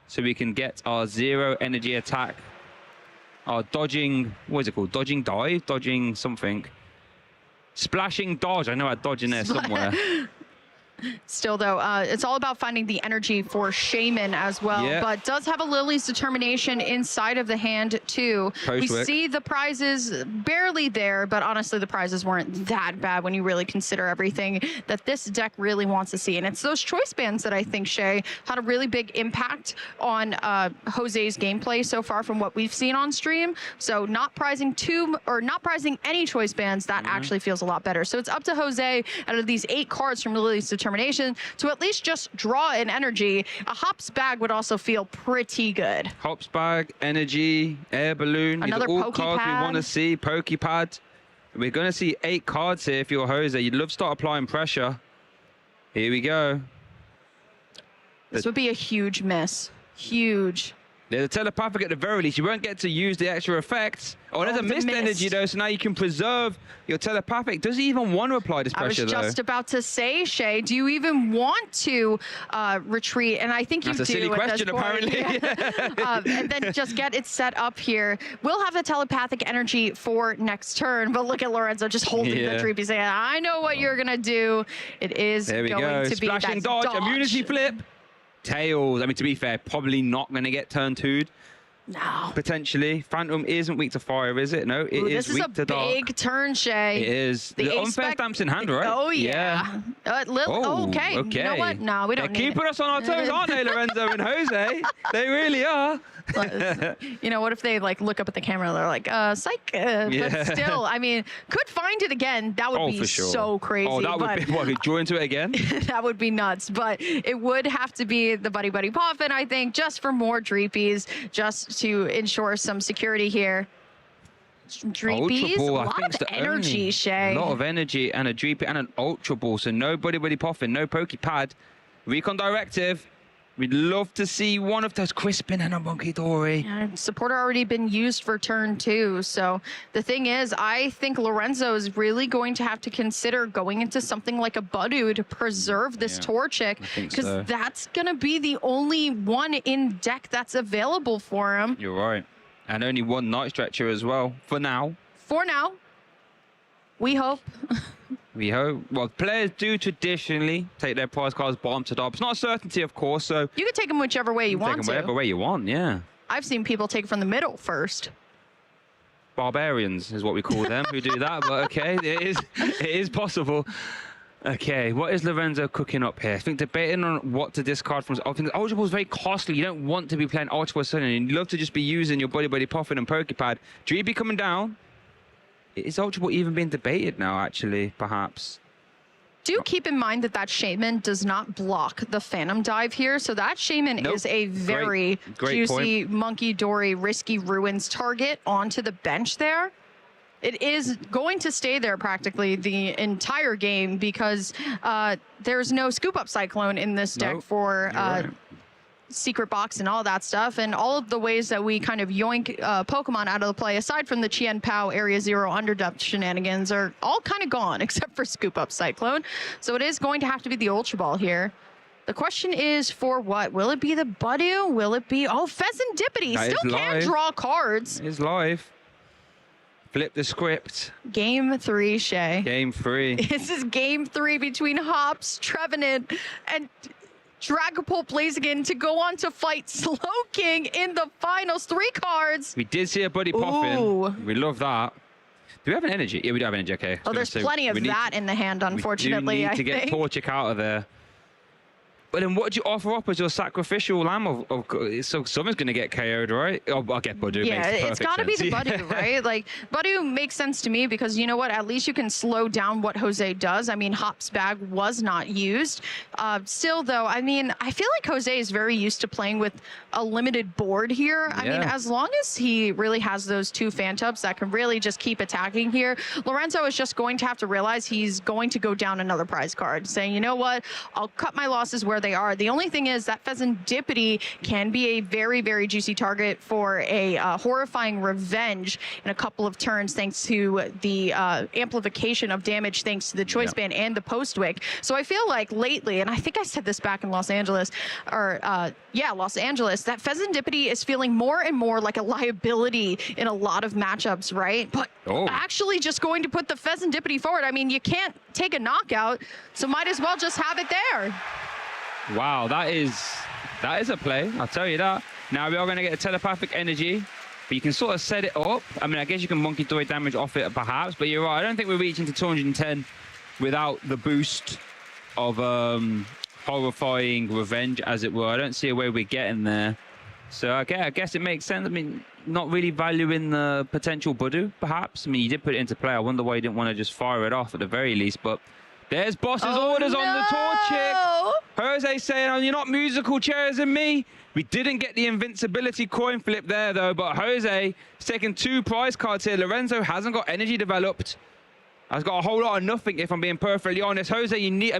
so we can get our 0 energy attack. Our dodging, what is it called? Dodging dive? Dodging something. Splashing dodge. I know I dodge in there somewhere. Still, though, it's all about finding the energy for Shaman as well, but does have a Lily's Determination inside of the hand, too. We see the prizes barely there, but honestly, the prizes weren't that bad when you really consider everything that this deck really wants to see. And it's those choice bands that I think, Shay, had a really big impact on Jose's gameplay so far from what we've seen on stream. So not prizing any choice bands, that actually feels a lot better. So it's up to Jose, out of these 8 cards from Lily's Determination, to at least just draw an energy. A Hops bag would also feel pretty good. Hops bag, energy, air balloon. Another These are all Pokepad. cards we want to see. Pokepad. We're going to see 8 cards here if you're Jose. You'd love to start applying pressure. Here we go. This would be a huge miss. Huge. There's a telepathic at the very least. You won't get to use the extra effects. Oh, there's a missed energy, though, so now you can preserve your telepathic. Does he even want to apply this pressure, though? I was just about to say, Shay, do you even want to retreat? And I think you do. That's a silly question, apparently. And then just get it set up here. We'll have the telepathic energy for next turn, but look at Lorenzo just holding the Dreepy saying, I know what you're going to do. It is going to be that Splashing dodge, immunity flip. Tails. I mean, to be fair, probably not going to get turn 2'd. No. Potentially. Phantom isn't weak to fire, is it? No, it is weak to dark. This is a big turn, Shay. It is. The unfair stamps in hand, right? Oh, yeah. Okay. You know what? No, we don't need keeping us on our toes, aren't they, Lorenzo and Jose? They really are. You know, what if they like look up at the camera and they're like, psych. But still, I mean, could find it again. That would be so crazy. Oh, that would be, what, draw into it again? That would be nuts. But it would have to be the Buddy Buddy Poffin, I think, just for more Dreepies, just to ensure some security here. Dreepies, a lot of energy, Shay. A lot of energy and a Dreepy and an Ultra Ball. So no Buddy Buddy Poffin, no Pokepad. Recon Directive. We'd love to see one of those Crispin and a Monkey Dory. Yeah, supporter already been used for turn 2. So the thing is, I think Lorenzo is really going to have to consider going into something like a Budu to preserve this Torchic, because that's going to be the only one in deck that's available for him. You're right. And only one Night Stretcher as well, for now. For now. We hope. We hope. Well, players do traditionally take their prize cards bottom to top. It's not a certainty, of course, so... You can take them whichever way you want to. Take them whatever way you want, yeah. I've seen people take it from the middle first. Barbarians is what we call them who do that, but okay, it is possible. Okay, what is Lorenzo cooking up here? I think debating on what to discard from... I think Ultra Ball is very costly. You don't want to be playing Ultra Ball suddenly. You'd love to just be using your Buddy Buddy Poffin and Pokepad. Dreepy coming down. Is Ultra Ball even being debated now, actually, perhaps? Do keep in mind that that Shaman does not block the Phantom Dive here. So that Shaman is a very juicy Monkey Dory Risky Ruins target onto the bench there. It is going to stay there practically the entire game because there's no Scoop Up Cyclone in this deck for... Secret Box and all that stuff, and all of the ways that we kind of yoink Pokemon out of the play, aside from the Chien Pao Area 0 underdepth shenanigans, are all kind of gone, except for Scoop Up Cyclone. So it is going to have to be the Ultra Ball here. The question is for what? Will it be the Budu? Will it be... Oh, Pheasantipity still can draw cards. It's live. Flip the script. Game 3, Shay. Game 3. This is game 3 between Hops, Trevenant, and... Dragapult Blaziken to go on to fight Slowking in the finals. 3 cards. We did see a Buddy Poffin. We love that. Do we have an energy? Yeah, we do have energy. Okay. Oh, there's plenty of that in the hand, unfortunately. We do need to get Torchic out of there. But then what do you offer up as your sacrificial lamb? So someone's going to get KO'd, right? Oh, I'll get Budu. Yeah, it's got to be the Budu, right? Like, Budu makes sense to me because, you know what? At least you can slow down what Jose does. I mean, Hop's bag was not used. Still, though, I mean, I feel like Jose is very used to playing with a limited board here. I mean, as long as he really has those 2 Phantoms that can really just keep attacking here, Lorenzo is just going to have to realize he's going to go down another prize card, saying, you know what? I'll cut my losses where where they are. The only thing is that Pheasantipity can be a very, very juicy target for a horrifying revenge in a couple of turns, thanks to the amplification of damage, thanks to the choice band and the post wick. So I feel like lately, and I think I said this back in Los Angeles, Los Angeles, that Pheasantipity is feeling more and more like a liability in a lot of matchups, right? But actually just going to put the Pheasantipity forward. I mean, you can't take a knockout, so might as well just have it there. Wow, that is a play, I'll tell you that. Now we are going to get a telepathic energy, but you can sort of set it up. I mean, I guess you can Monkey Dory damage off it perhaps, but you're right. I don't think we're reaching to 210 without the boost of horrifying revenge, as it were. I don't see a way we're getting there. So I guess it makes sense. I mean, not really valuing the potential Budu, perhaps. I mean, you did put it into play. I wonder why you didn't want to just fire it off at the very least, but there's boss's orders on the Torchic. Jose saying, oh, you're not musical chairs in me. We didn't get the invincibility coin flip there, though, but Jose is taking 2 prize cards here. Lorenzo hasn't got energy developed. Has got a whole lot of nothing, if I'm being perfectly honest. Lorenzo, you need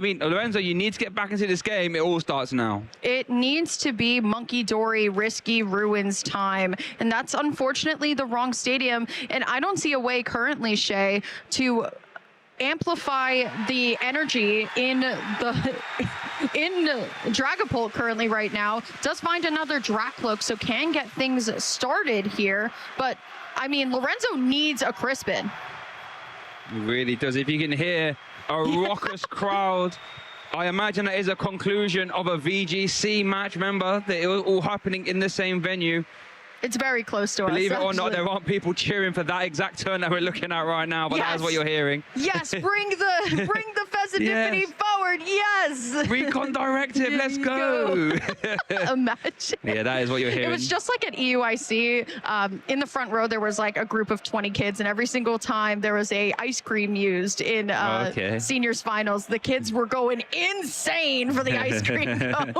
to get back into this game. It all starts now. It needs to be Monkey Dory, Risky Ruins time. And that's unfortunately the wrong stadium. And I don't see a way currently, Shay, to amplify the energy in Dragapult currently right now. Does find another Dracloak, so can get things started here. But, I mean, Lorenzo needs a Crispin. It really does. If you can hear a raucous crowd, I imagine that is a conclusion of a VGC match. Remember, that it was all happening in the same venue. It's very close to us. Believe it or not, there aren't people cheering for that exact turn that we're looking at right now, but that's what you're hearing. Yes, bring the Pheasantipity forward. Yes. Recon directive. Let's go. Imagine. Yeah, that is what you're hearing. It was just like at EUIC. In the front row, there was like a group of 20 kids, and every single time there was a ice cream used in seniors finals, the kids were going insane for the ice cream cone.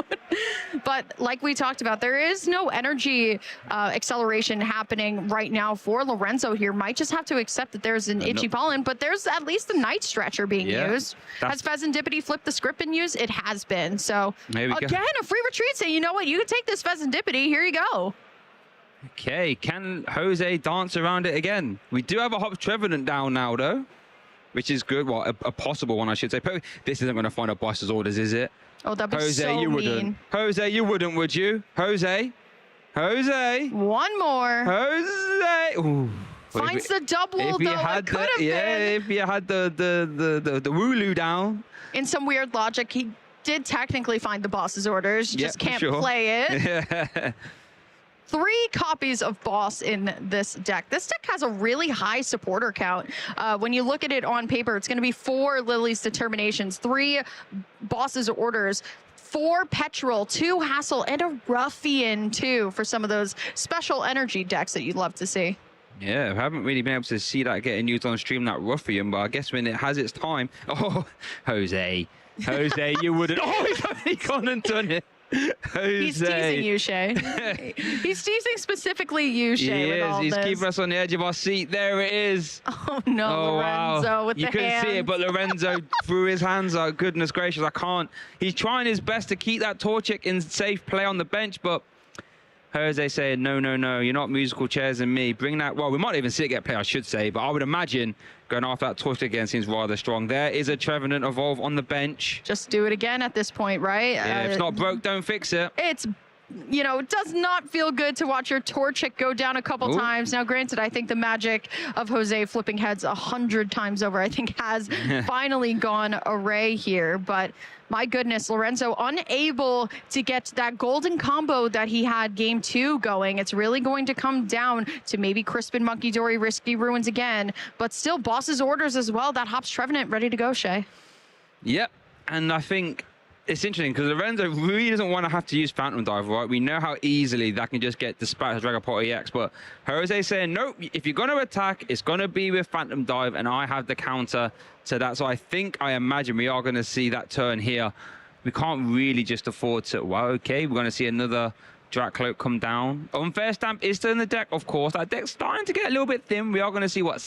But like we talked about, there is no energy acceleration happening right now for Lorenzo here. Might just have to accept that there's an itchy pollen, but there's at least a Night Stretcher being used. Has Pheasantipity flipped the script and used? It has been. So again, a free retreat saying, you know what, you can take this Pheasantipity. Here you go. Okay, can Jose dance around it again? We do have a Hop Trevenant down now, though, which is good. Well, a possible one, I should say. This isn't going to find a boss's orders, is it? Oh, that'd be Jose, so you mean. wouldn't. Jose, you wouldn't, would you? Jose? One more. Jose. Ooh. Finds the double, though. It could have been. If you had the Wooloo down. In some weird logic, he did technically find the boss's orders. Just can't play it. 3 copies of boss in this deck. This deck has a really high supporter count. When you look at it on paper, it's going to be 4 Lily's Determinations, 3 boss's orders, 4 Petrol, 2 Hassle, and a Ruffian, too, for some of those special energy decks that you'd love to see. Yeah, I haven't really been able to see that getting used on stream, that Ruffian, but I guess when it has its time... Oh, Jose, you wouldn't... Oh, he's gone and done it. Jose. He's teasing you, Shay. He's teasing specifically you, Shay. With all He's this. keeping us on the edge of our seat. There it is. Oh no, Lorenzo with the hands. You couldn't see it, but Lorenzo threw his hands out. Goodness gracious, I can't. He's trying his best to keep that Torchic in safe play on the bench, but Jose saying, no, you're not musical chairs and me. Bring that. Well, we might even see it get play, I should say, but I would imagine going after that Torchic again seems rather strong. There is a Trevenant Evolve on the bench. Just do it again at this point, right? Yeah, if it's not broke, don't fix it. It's, you know, it does not feel good to watch your Torchic go down a couple times. Now, granted, I think the magic of Jose flipping heads 100 times over, I think, has finally gone array here. But my goodness, Lorenzo unable to get that golden combo that he had game 2 going. It's really going to come down to maybe Crispin, Monkey Dory, Risky Ruins again, but still boss's orders as well. That Hops Trevenant ready to go, Shay. Yep, and I think it's interesting because Lorenzo really doesn't want to have to use Phantom Dive, right? We know how easily that can just get dispatched with Dragapult EX, but Jose saying, nope, if you're going to attack, it's going to be with Phantom Dive, and I have the counter to that. So I imagine we are going to see that turn here. We can't really just afford to, well, okay, we're going to see another Dracloak come down. Unfair Stamp is still in the deck, of course. That deck's starting to get a little bit thin. We are going to see, what,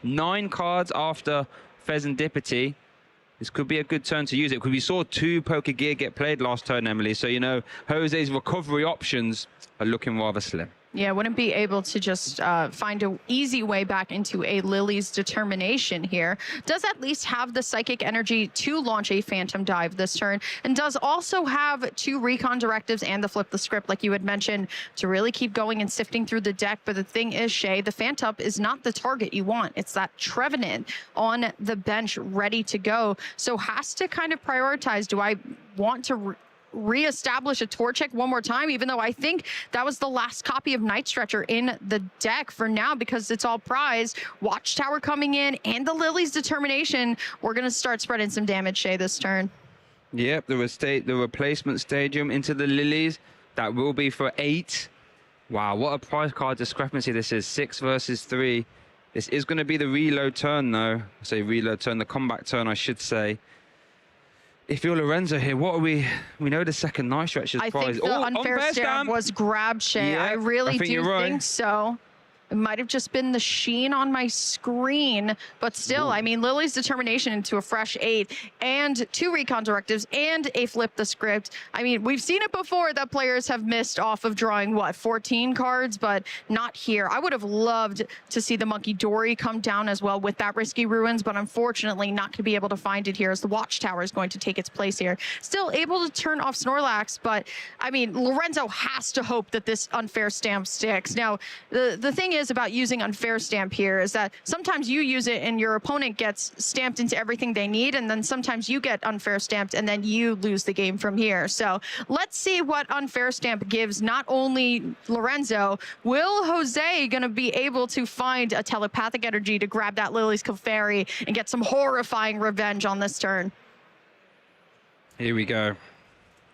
9 cards after Pheasantipity. This could be a good turn to use it, because we saw 2 Poké Gear get played last turn, Emily. So, you know, Jose's recovery options are looking rather slim. Yeah, wouldn't be able to just find an easy way back into a Lily's Determination here. Does at least have the Psychic Energy to launch a Phantom Dive this turn, and does also have 2 Recon Directives and the Flip the Script, like you had mentioned, to really keep going and sifting through the deck. But the thing is, Shay, the Phantom is not the target you want. It's that Trevenant on the bench ready to go. So has to kind of prioritize, do I want to reestablish a Torchic one more time, even though I think that was the last copy of Night Stretcher in the deck for now, because it's all prized. Watchtower coming in and the Lily's Determination. We're going to start spreading some damage, Shay, this turn. Yep, the replacement stadium into the Lilies. That will be for 8. Wow, what a prize card discrepancy this is. 6 versus 3. This is going to be the reload turn, though. I say reload turn, the comeback turn, I should say. If you're Lorenzo here, what are we know the second Night Stretcher's prize. I think the unfair stamp was grabbed, Shay. Yeah, I really do right. think so. It might have just been the sheen on my screen, but still, I mean, Lily's Determination into a fresh 8 and 2 Recon Directives and a Flip the Script. I mean, we've seen it before that players have missed off of drawing, what, 14 cards, but not here. I would have loved to see the Monkey Dory come down as well with that Risky Ruins, but unfortunately not going to be able to find it here, as the Watchtower is going to take its place here. Still able to turn off Snorlax, but I mean, Lorenzo has to hope that this unfair stamp sticks. Now, the thing is about using unfair stamp here is that sometimes you use it and your opponent gets stamped into everything they need, and then sometimes you get unfair stamped and then you lose the game from here. So let's see what unfair stamp gives not only Lorenzo. Will Jose gonna be able to find a telepathic energy to grab that Lily's Clefairy and get some horrifying revenge on this turn? Here we go.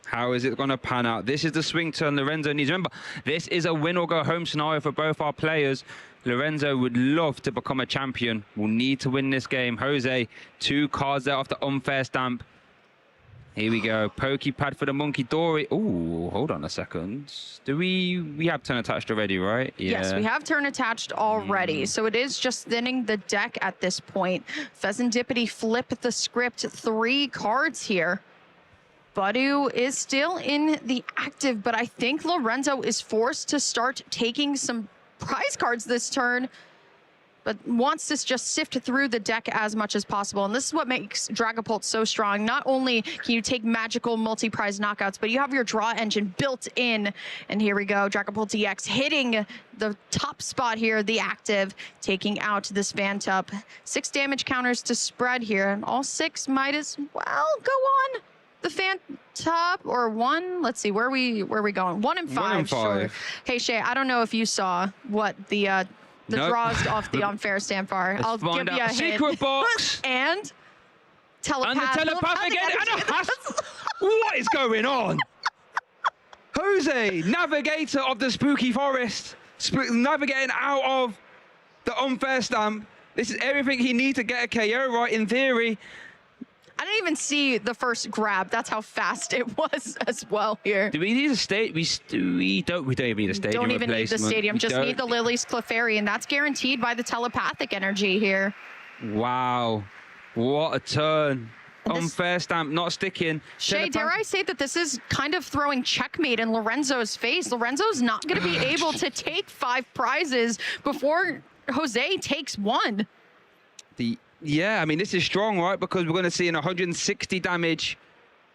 How is it going to pan out? This is the swing turn Lorenzo needs. Remember, this is a win or go home scenario for both our players. Lorenzo would love to become a champion. Will need to win this game. Jose, 2 cards there off the unfair stamp. Here we go. Pokepad for the Monkey Dory. Ooh, hold on a second. Do we have turn attached already, right? Yeah. Yes, we have turn attached already. So it is just thinning the deck at this point. Pheasantipity, Flip the Script, 3 cards here. Badu is still in the active, but I think Lorenzo is forced to start taking some prize cards this turn, but wants to just sift through the deck as much as possible. And this is what makes Dragapult so strong. Not only can you take magical multi-prize knockouts, but you have your draw engine built in. And here we go, Dragapult DX hitting the top spot here, the active, taking out this Phantom. 6 damage counters to spread here, and all 6 might as well go on the Phantom, or 1. Let's see, where are we going? 1 and 5. 1 and 5. Sure. Hey Shay, I don't know if you saw what the draws off the unfair stamp are. I'll give you a hint. Secret box and telepathic. And the telepathic energy. What is going on? Jose, navigator of the spooky forest, navigating out of the unfair stamp. This is everything he needs to get a KO right, in theory. I didn't even see the first grab. That's how fast it was as well here. Do we need a stadium? We don't even need a stadium. Don't even need the stadium. Just need the Lily's Clefairy, and that's guaranteed by the telepathic energy here. Wow, what a turn. Unfair stamp not sticking. Shay, dare I say that this is kind of throwing checkmate in Lorenzo's face. Lorenzo's not going to be able to take 5 prizes before Jose takes 1. Yeah, I mean, this is strong, right? Because we're going to see an 160 damage,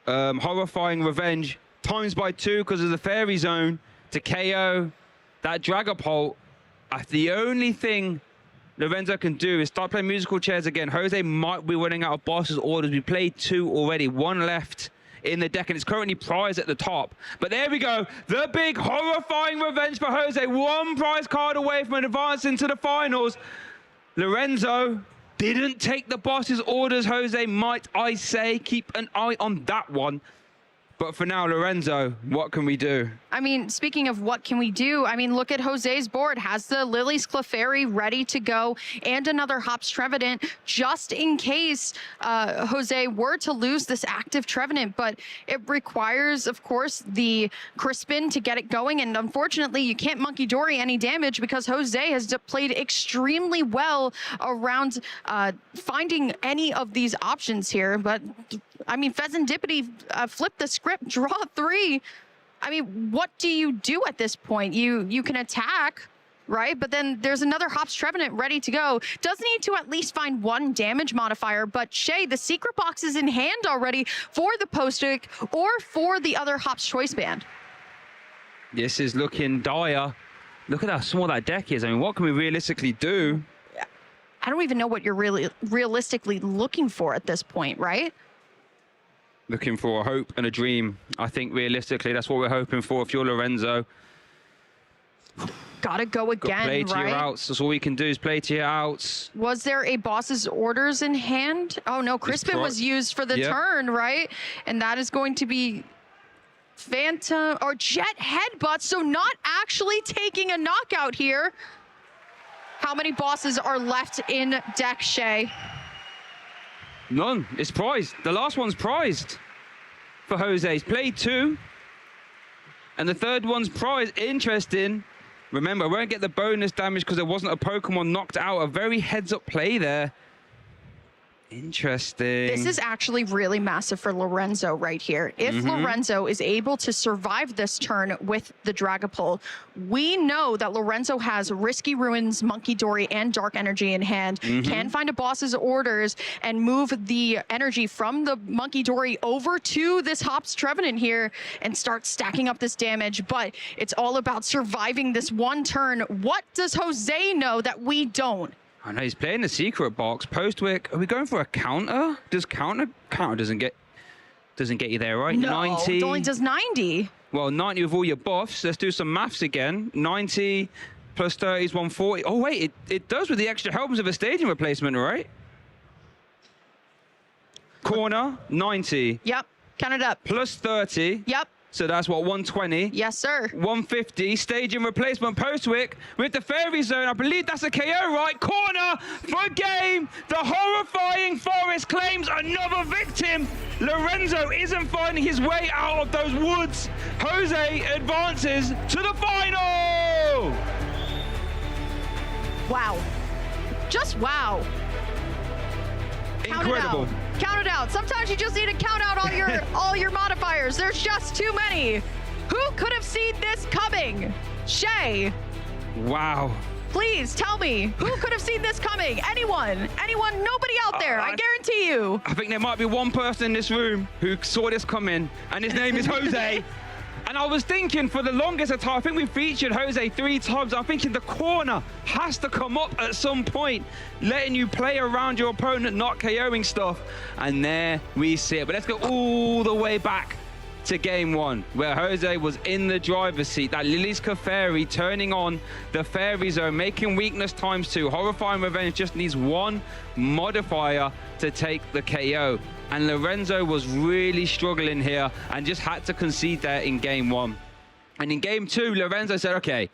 horrifying revenge, times by 2 because of the fairy zone to KO that Dragapult. The only thing Lorenzo can do is start playing musical chairs again. Jose might be running out of boss's orders. We played 2 already, 1 left in the deck, and it's currently prize at the top. But there we go, the big horrifying revenge for Jose. 1 prize card away from advancing to the finals. Lorenzo didn't take the boss's orders, Jose, might I say. Keep an eye on that one. But for now, Lorenzo, what can we do? I mean, speaking of what can we do, I mean, look at Jose's board. Has the Lily's Clefairy ready to go and another Hops Trevenant just in case Jose were to lose this active Trevenant. But it requires, of course, the Crispin to get it going. And unfortunately, you can't Monkey Dory any damage because Jose has played extremely well around finding any of these options here. But I mean, Pheasantipity flipped the script, draw 3. I mean, what do you do at this point? You can attack, right? But then there's another Hops Trevenant ready to go. Does need to at least find 1 damage modifier, but Shay, the secret box is in hand already for the Post-it or for the other Hops Choice Band. This is looking dire. Look at how small that deck is. I mean, what can we realistically do? I don't even know what you're really realistically looking for at this point, right? Looking for a hope and a dream. I think realistically, that's what we're hoping for if you're Lorenzo. Gotta go again, play to your outs. That's all we can do is play to your outs. Was there a boss's orders in hand? Oh no, Crispin was used for the turn, right? And that is going to be Phantom or Jet Headbutt, so not actually taking a knockout here. How many bosses are left in deck, Shay? None. It's prized. The last one's prized for Jose. He's played 2. And the third one's prized. Interesting. Remember, I won't get the bonus damage because there wasn't a Pokemon knocked out. A very heads-up play there. Interesting. This is actually really massive for Lorenzo right here. If Lorenzo is able to survive this turn with the Dragapult, we know that Lorenzo has Risky Ruins, Monkey Dory, and Dark Energy in hand, can find a boss's orders and move the energy from the Monkey Dory over to this Hops Trevenant here and start stacking up this damage. But it's all about surviving this one turn. What does Jose know that we don't? I know he's playing the secret box. Postwick, are we going for a counter? Does counter doesn't get you there, right? No, 90. it only does 90. Well, 90 with all your buffs. Let's do some maths again. 90 plus 30 is 140. Oh wait, it does with the extra helpers of a stadium replacement, right? Corner 90. Yep, count it up. Plus 30. Yep. So that's what, 120? Yes, sir. 150, staging replacement Postwick with the Fairy Zone. I believe that's a KO, right? Corner for game. The horrifying Forest claims another victim. Lorenzo isn't finding his way out of those woods. Jose advances to the final. Wow. Just wow. Incredible. Count it out. Sometimes you just need to count out all your modifiers. There's just too many. Who could have seen this coming? Shay. Wow. Please tell me, who could have seen this coming? Anyone? Anyone? Nobody out there, I guarantee you. I think there might be one person in this room who saw this coming, and his name is Jose. And I was thinking for the longest time, I think we featured Jose 3 times. I'm thinking the corner has to come up at some point, letting you play around your opponent, not KOing stuff. And there we see it. But let's go all the way back to game 1, where Jose was in the driver's seat. That Lily's Clefairy turning on the Fairy Zone, making weakness ×2. Horrifying Revenge just needs 1 modifier to take the KO. And Lorenzo was really struggling here and just had to concede there in game 1. And in game 2, Lorenzo said, okay,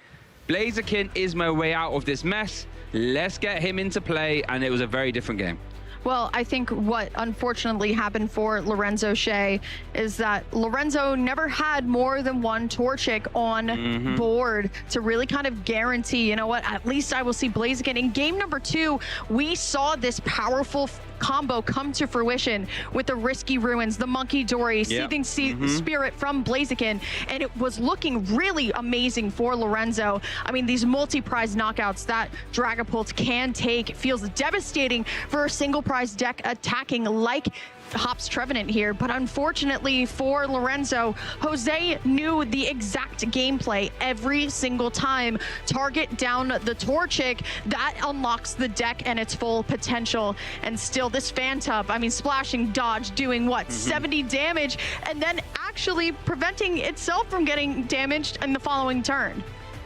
Blaziken is my way out of this mess. Let's get him into play. And it was a very different game. Well, I think what unfortunately happened for Lorenzo Shay is that Lorenzo never had more than 1 Torchic on board to really kind of guarantee, you know what, at least I will see Blaziken. In game number 2, we saw this powerful combo come to fruition with the Risky Ruins, the Monkey Dory, Seething Spirit from Blaziken, and it was looking really amazing for Lorenzo. I mean, these multi-prize knockouts that Dragapult can take feels devastating for a single prize deck attacking like Hops Trevenant here, but unfortunately for Lorenzo, Jose knew the exact gameplay every single time. Target down the Torchic, that unlocks the deck and its full potential. And still this Phantom, I mean, splashing dodge, doing what, 70 damage, and then actually preventing itself from getting damaged in the following turn.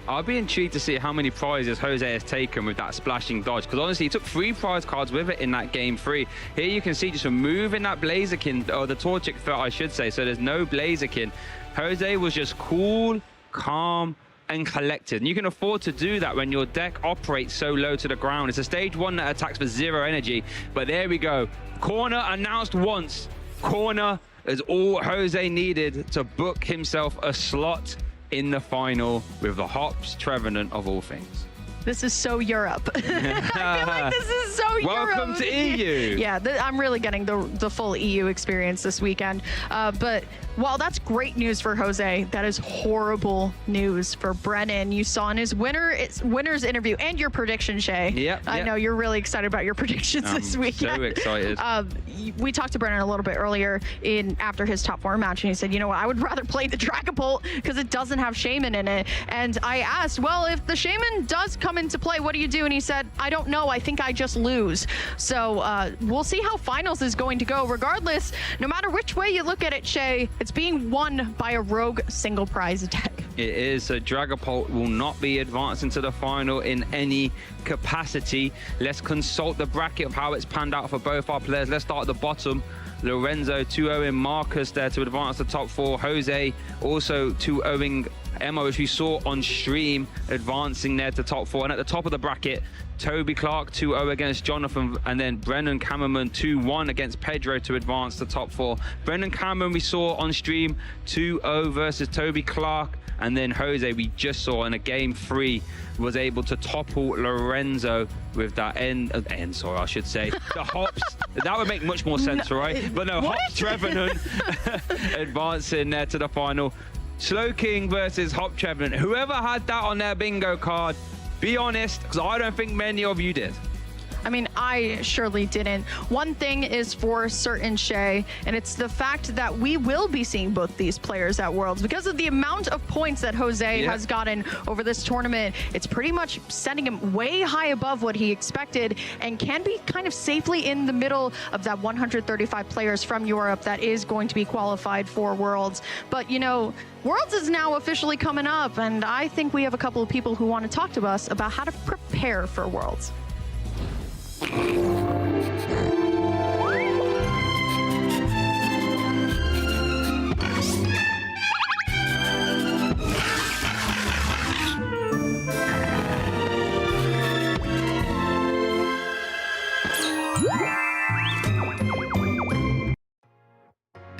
I'll be intrigued to see how many prizes Jose has taken with that splashing dodge, because honestly, he took 3 prize cards with it in that game 3. Here you can see just removing that Blaziken, or the Torchic threat, I should say, so there's no Blaziken. Jose was just cool, calm, and collected. And you can afford to do that when your deck operates so low to the ground. It's a stage 1 that attacks for 0 energy, but there we go. Corner announced once. Corner is all Jose needed to book himself a slot in the final with the Hops Trevenant of all things. This is so Europe. I feel like this is so Europe. Welcome to EU. Yeah, I'm really getting the full EU experience this weekend. But while that's great news for Jose, that is horrible news for Brennan. You saw in his winner's interview and your prediction, Shay. Yep. I know you're really excited about your predictions this weekend. So excited. We talked to Brennan a little bit earlier after his top 4 match, and he said, you know what, I would rather play the Dragapult because it doesn't have Shaman in it. And I asked, well, if the Shaman does come into play, what do you do? And he said, I don't know. I think I just lose. So we'll see how finals is going to go. Regardless, no matter which way you look at it, Shay, it's being won by a rogue single prize deck. It is. So Dragapult will not be advancing to the final in any capacity. Let's consult the bracket of how it's panned out for both our players. Let's start at the bottom. Lorenzo 2-0ing Marcus there to advance the top 4. Jose also 2-0ing Emma, which we saw on stream, advancing there to top 4. And at the top of the bracket, Toby Clark 2-0 against Jonathan, and then Brennan Kamerman 2-1 against Pedro to advance to top 4. Brennan Kamerman we saw on stream 2-0 versus Toby Clark, and then Jose we just saw in a game 3 was able to topple Lorenzo with that I should say. The Hops, that would make much more sense, right? But no, Hops Trevenant advancing there to the final. Slowking versus Hop Trevenant. Whoever had that on their bingo card, be honest, because I don't think many of you did. I mean, I surely didn't. One thing is for certain, Shay, and it's the fact that we will be seeing both these players at Worlds because of the amount of points that Jose has gotten over this tournament. It's pretty much sending him way high above what he expected and can be kind of safely in the middle of that 135 players from Europe that is going to be qualified for Worlds. But, you know, Worlds is now officially coming up, and I think we have a couple of people who want to talk to us about how to prepare for Worlds.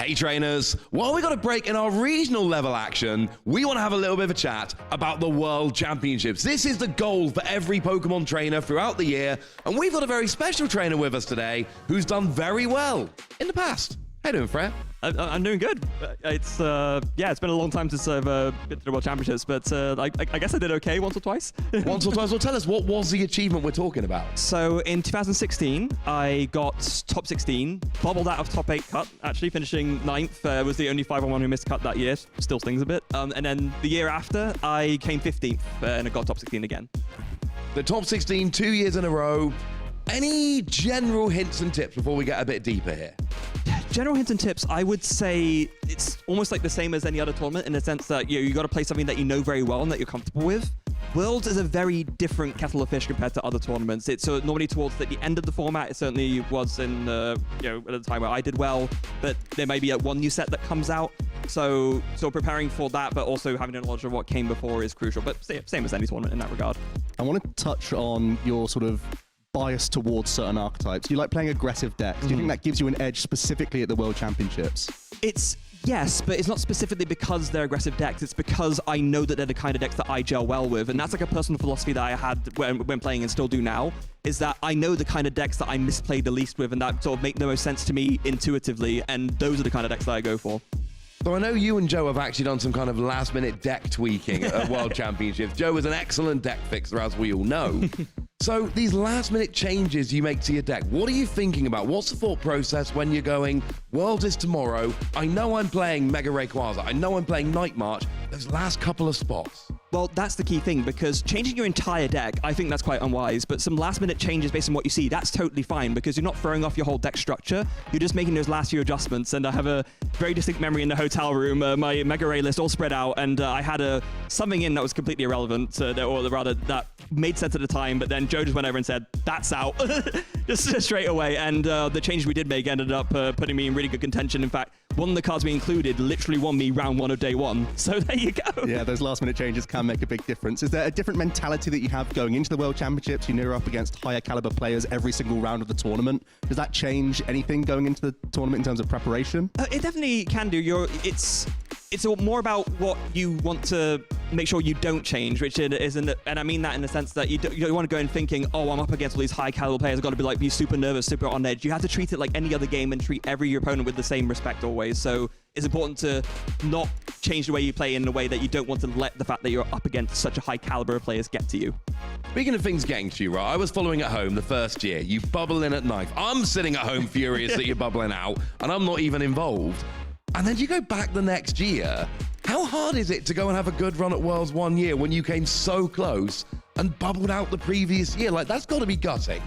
Hey trainers, while we got a break in our regional level action, we want to have a little bit of a chat about the World Championships. This is the goal for every Pokemon trainer throughout the year, and we've got a very special trainer with us today who's done very well in the past. How you doing, Fred? I'm doing good. It's been a long time since I've been to the World Championships, but I guess I did okay once or twice. Once or twice? Well, tell us, what was the achievement we're talking about? So in 2016, I got top 16, bobbled out of top 8 cut, actually finishing 9th. Was the only 5-on-1 who missed cut that year. Still stings a bit. And then the year after, I came 15th and I got top 16 again. The top 16 2 years in a row. Any general hints and tips before we get a bit deeper here? General hints and tips, I would say it's almost like the same as any other tournament in the sense that you got to play something that you know very well and that you're comfortable with. Worlds is a very different kettle of fish compared to other tournaments. It's normally towards the end of the format. It certainly was in at the time where I did well, but there may be one new set that comes out. So preparing for that, but also having a knowledge of what came before is crucial. But same as any tournament in that regard. I want to touch on your sort of bias towards certain archetypes. You like playing aggressive decks. Do you think that gives you an edge specifically at the World Championships? Yes, but it's not specifically because they're aggressive decks. It's because I know that they're the kind of decks that I gel well with. And that's like a personal philosophy that I had when playing and still do now, is that I know the kind of decks that I misplay the least with and that sort of make the most sense to me intuitively. And those are the kind of decks that I go for. So I know you and Joe have actually done some kind of last-minute deck tweaking at World Championships. Joe is an excellent deck fixer, as we all know. So these last-minute changes you make to your deck, what are you thinking about? What's the thought process when you're going, Worlds is tomorrow, I know I'm playing Mega Rayquaza, I know I'm playing Night March, those last couple of spots? Well, that's the key thing, because changing your entire deck, I think that's quite unwise, but some last-minute changes based on what you see, that's totally fine, because you're not throwing off your whole deck structure, you're just making those last few adjustments, and I have a very distinct memory in the hotel room, my Mega Ray list all spread out, and I had something in that was completely irrelevant, or rather, that made sense at the time, but then Joe just went over and said, that's out, just straight away, and the changes we did make ended up putting me in really good contention. In fact, one of the cards we included literally won me round 1 of day 1, so there you go. Yeah, those last-minute changes can make a big difference. Is there a different mentality that you have going into the World Championships? You know, you're up against higher caliber players every single round of the tournament. Does that change anything going into the tournament in terms of preparation? It definitely can do. It's more about what you want to make sure you don't change, which is, and I mean that in the sense that you don't want to go in thinking, oh, I'm up against all these high caliber players, I've got to be super nervous, super on edge. You have to treat it like any other game and treat every opponent with the same respect always. So it's important to not change the way you play in a way that you don't want to let the fact that you're up against such a high caliber of players get to you. Speaking of things getting to you, right, I was following at home the first year. You bubble in at knife. I'm sitting at home furious that you're bubbling out, and I'm not even involved. And then you go back the next year. How hard is it to go and have a good run at Worlds one year when you came so close and bubbled out the previous year? Like, that's got to be gutting.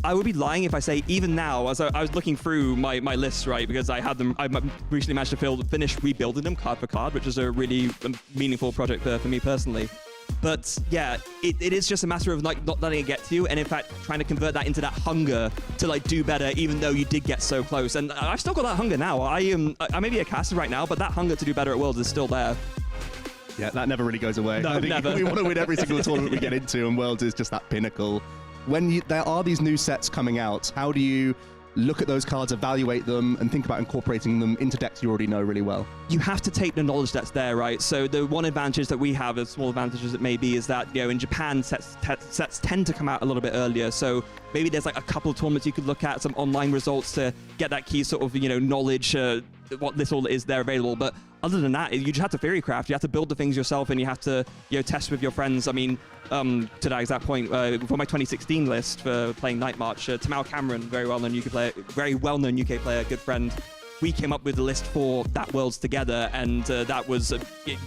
I would be lying if I say even now, as I was looking through my lists, right, because I had them, I recently managed to finish rebuilding them card for card, which is a really meaningful project for me personally. But yeah, it is just a matter of like not letting it get to you, and in fact trying to convert that into that hunger to like do better, even though you did get so close. And I've still got that hunger now. I may be a caster right now, but that hunger to do better at Worlds is still there. Yeah, that never really goes away. No, I think never. We want to win every single tournament we get into, and Worlds is just that pinnacle. When there are these new sets coming out, how do you look at those cards, evaluate them, and think about incorporating them into decks you already know really well? You have to take the knowledge that's there, right? So the one advantage that we have, as small advantage as it may be, is that, you know, in Japan, sets tend to come out a little bit earlier. So maybe there's like a couple of tournaments you could look at, some online results to get that key sort of, you know, knowledge, what this all is there available. But other than that, you just have to theory craft. You have to build the things yourself, and you have to, you know, test with your friends. I mean, to that exact point, for my 2016 list for playing Night March, Kamerman, very well-known UK player, good friend, we came up with a list for that Worlds together, and that was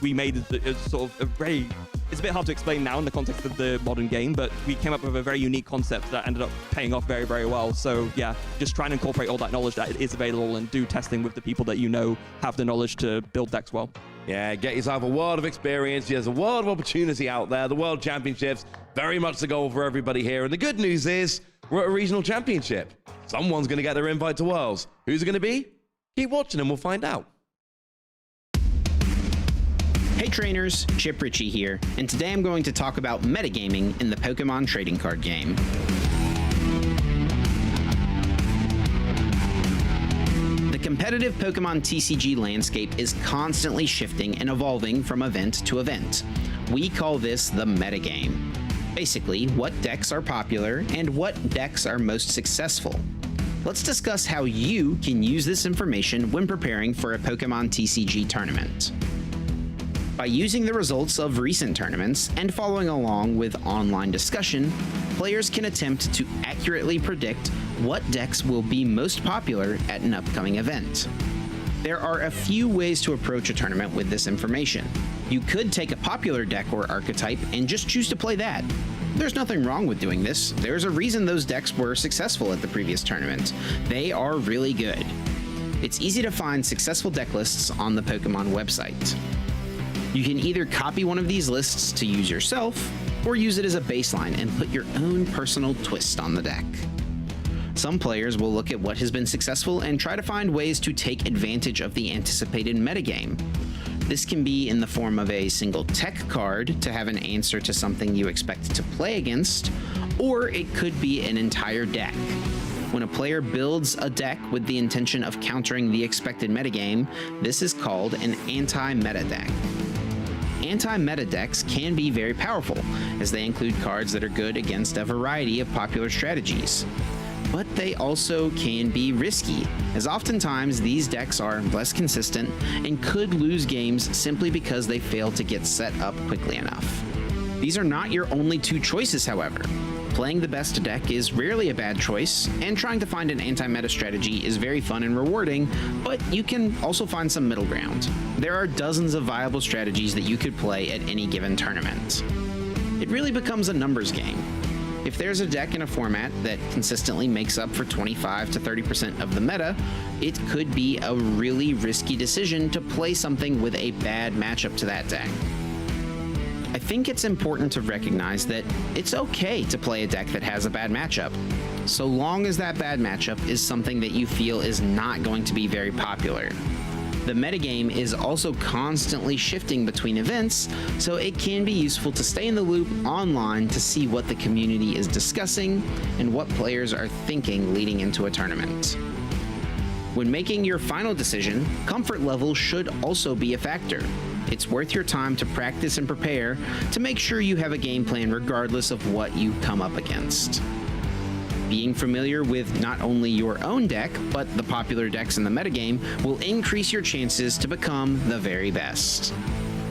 we made sort of a very, it's a bit hard to explain now in the context of the modern game, but we came up with a very unique concept that ended up paying off very, very well. So yeah, just try and incorporate all that knowledge that is available and do testing with the people that you know have the knowledge to build decks well. Yeah, get yourself a world of experience. There's a world of opportunity out there. The World Championships, very much the goal for everybody here. And the good news is we're at a regional championship. Someone's going to get their invite to Worlds. Who's it going to be? Keep watching and we'll find out. Hey trainers, Chip Ritchie here, and today I'm going to talk about metagaming in the Pokemon trading card game. The competitive Pokemon TCG landscape is constantly shifting and evolving from event to event. We call this the metagame. Basically, what decks are popular and what decks are most successful. Let's discuss how you can use this information when preparing for a Pokemon TCG tournament. By using the results of recent tournaments and following along with online discussion, players can attempt to accurately predict what decks will be most popular at an upcoming event. There are a few ways to approach a tournament with this information. You could take a popular deck or archetype and just choose to play that. There's nothing wrong with doing this. There's a reason those decks were successful at the previous tournament. They are really good. It's easy to find successful deck lists on the Pokemon website. You can either copy one of these lists to use yourself, or use it as a baseline and put your own personal twist on the deck. Some players will look at what has been successful and try to find ways to take advantage of the anticipated metagame. This can be in the form of a single tech card to have an answer to something you expect to play against, or it could be an entire deck. When a player builds a deck with the intention of countering the expected metagame, this is called an anti-meta deck. Anti-meta decks can be very powerful, as they include cards that are good against a variety of popular strategies. But they also can be risky, as oftentimes these decks are less consistent and could lose games simply because they fail to get set up quickly enough. These are not your only two choices, however. Playing the best deck is rarely a bad choice, and trying to find an anti-meta strategy is very fun and rewarding, but you can also find some middle ground. There are dozens of viable strategies that you could play at any given tournament. It really becomes a numbers game. If there's a deck in a format that consistently makes up for 25 to 30% of the meta, it could be a really risky decision to play something with a bad matchup to that deck. I think it's important to recognize that it's okay to play a deck that has a bad matchup, so long as that bad matchup is something that you feel is not going to be very popular. The metagame is also constantly shifting between events, so it can be useful to stay in the loop online to see what the community is discussing and what players are thinking leading into a tournament. When making your final decision, comfort level should also be a factor. It's worth your time to practice and prepare to make sure you have a game plan regardless of what you come up against. Being familiar with not only your own deck, but the popular decks in the metagame will increase your chances to become the very best.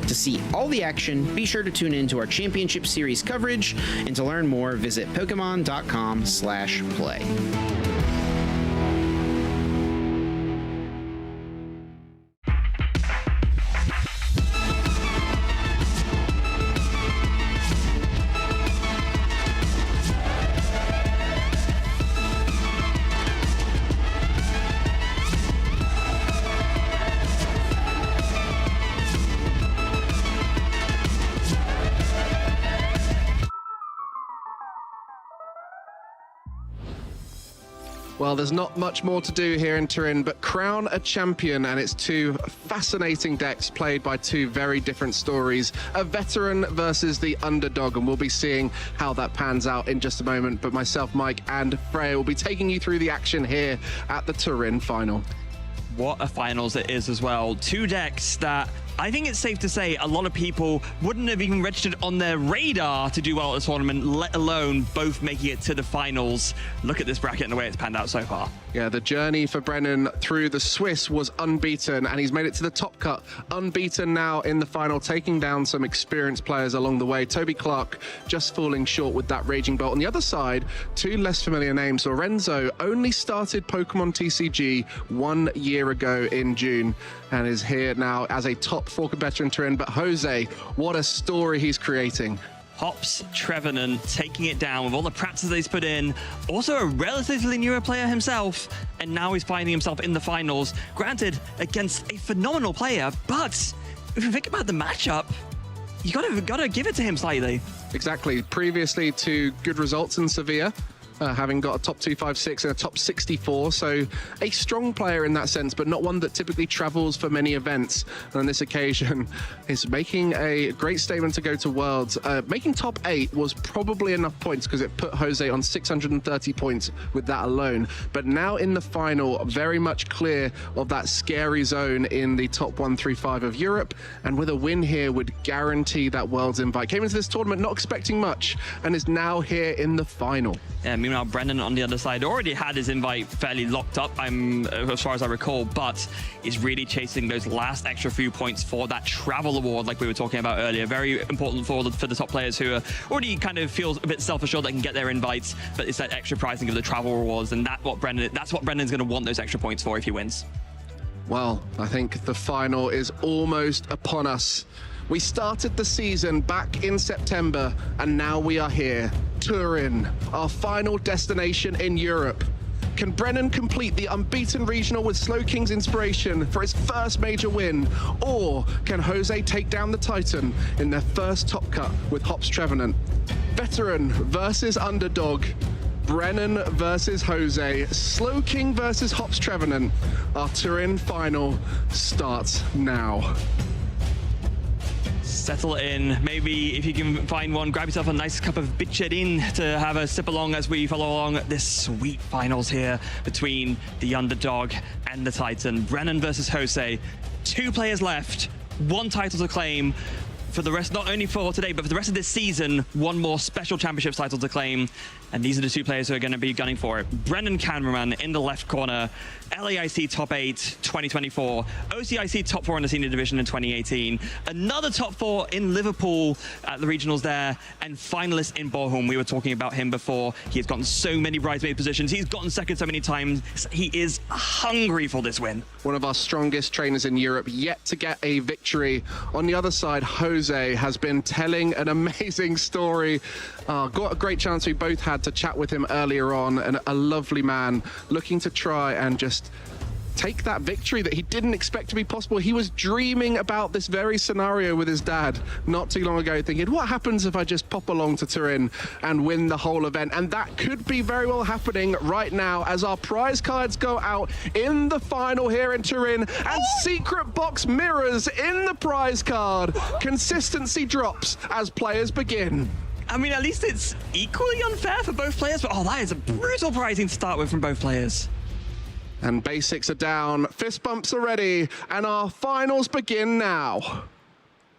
To see all the action, be sure to tune in to our Championship Series coverage, and to learn more, visit Pokemon.com/play. Well, there's not much more to do here in Turin, but crown a champion, and it's two fascinating decks played by two very different stories. A veteran versus the underdog, and we'll be seeing how that pans out in just a moment. But myself, Mike, and Freya will be taking you through the action here at the Turin final. What a finals it is as well. Two decks that I think it's safe to say a lot of people wouldn't have even registered on their radar to do well at the tournament, let alone both making it to the finals. Look at this bracket and the way it's panned out so far. Yeah, the journey for Brennan through the Swiss was unbeaten, and he's made it to the top cut, unbeaten now in the final, taking down some experienced players along the way. Toby Clark just falling short with that Raging Bolt. On the other side, two less familiar names. Lorenzo only started Pokemon TCG 1 year ago in June, and is here now as a top 4 competitor in Turin. But Jose, what a story he's creating. Hops Trevenant taking it down with all the practice that he's put in. Also a relatively newer player himself, and now he's finding himself in the finals. Granted, against a phenomenal player, but if you think about the matchup, you gotta give it to him slightly. Exactly. Previously to good results in Sevilla, having got a top 256 and a top 64, so a strong player in that sense, but not one that typically travels for many events. And on this occasion is making a great statement to go to Worlds. Making top 8 was probably enough points because it put Jose on 630 points with that alone. But now in the final, very much clear of that scary zone in the top 135 of Europe, and with a win here would guarantee that Worlds invite. Came into this tournament not expecting much, and is now here in the final. Yeah, meanwhile, Brennan on the other side already had his invite fairly locked up, as far as I recall, but is really chasing those last extra few points for that travel award like we were talking about earlier. Very important for the top players who are already kind of feel a bit self-assured they can get their invites, but it's that extra pricing of the travel rewards, and that's what Brennan's going to want those extra points for if he wins. Well, I think the final is almost upon us. We started the season back in September, and now we are here. Turin, our final destination in Europe. Can Brennan complete the unbeaten regional with Slowking's inspiration for his first major win? Or can Jose take down the Titan in their first top cut with Hops Trevenant? Veteran versus underdog. Brennan versus Jose. Slowking versus Hops Trevenant. Our Turin final starts now. Settle in. Maybe if you can find one, grab yourself a nice cup of bitcherin to have a sip along as we follow along this sweet finals here between the underdog and the Titan. Brennan versus Jose. 2 players left, 1 title to claim. for the rest, not only for today, but for the rest of this season, one more special championships title to claim. And these are the two players who are going to be gunning for it. Brennan Kamerman in the left corner, LAIC top 8 2024, OCIC top 4 in the senior division in 2018, another top 4 in Liverpool at the regionals there, and finalist in Bochum. We were talking about him before. He has gotten so many bridesmaid positions. He's gotten second so many times. He is hungry for this win. One of our strongest trainers in Europe, yet to get a victory. On the other side, Jose has been telling an amazing story. Got a great chance we both had to chat with him earlier on, and a lovely man looking to try and just take that victory that he didn't expect to be possible. He was dreaming about this very scenario with his dad not too long ago, thinking, what happens if I just pop along to Turin and win the whole event? And that could be very well happening right now as our prize cards go out in the final here in Turin, and secret box mirrors in the prize card. Consistency drops as players begin. I mean, at least it's equally unfair for both players, but that is a brutal pricing to start with from both players. And basics are down, fist bumps are ready, and our finals begin now.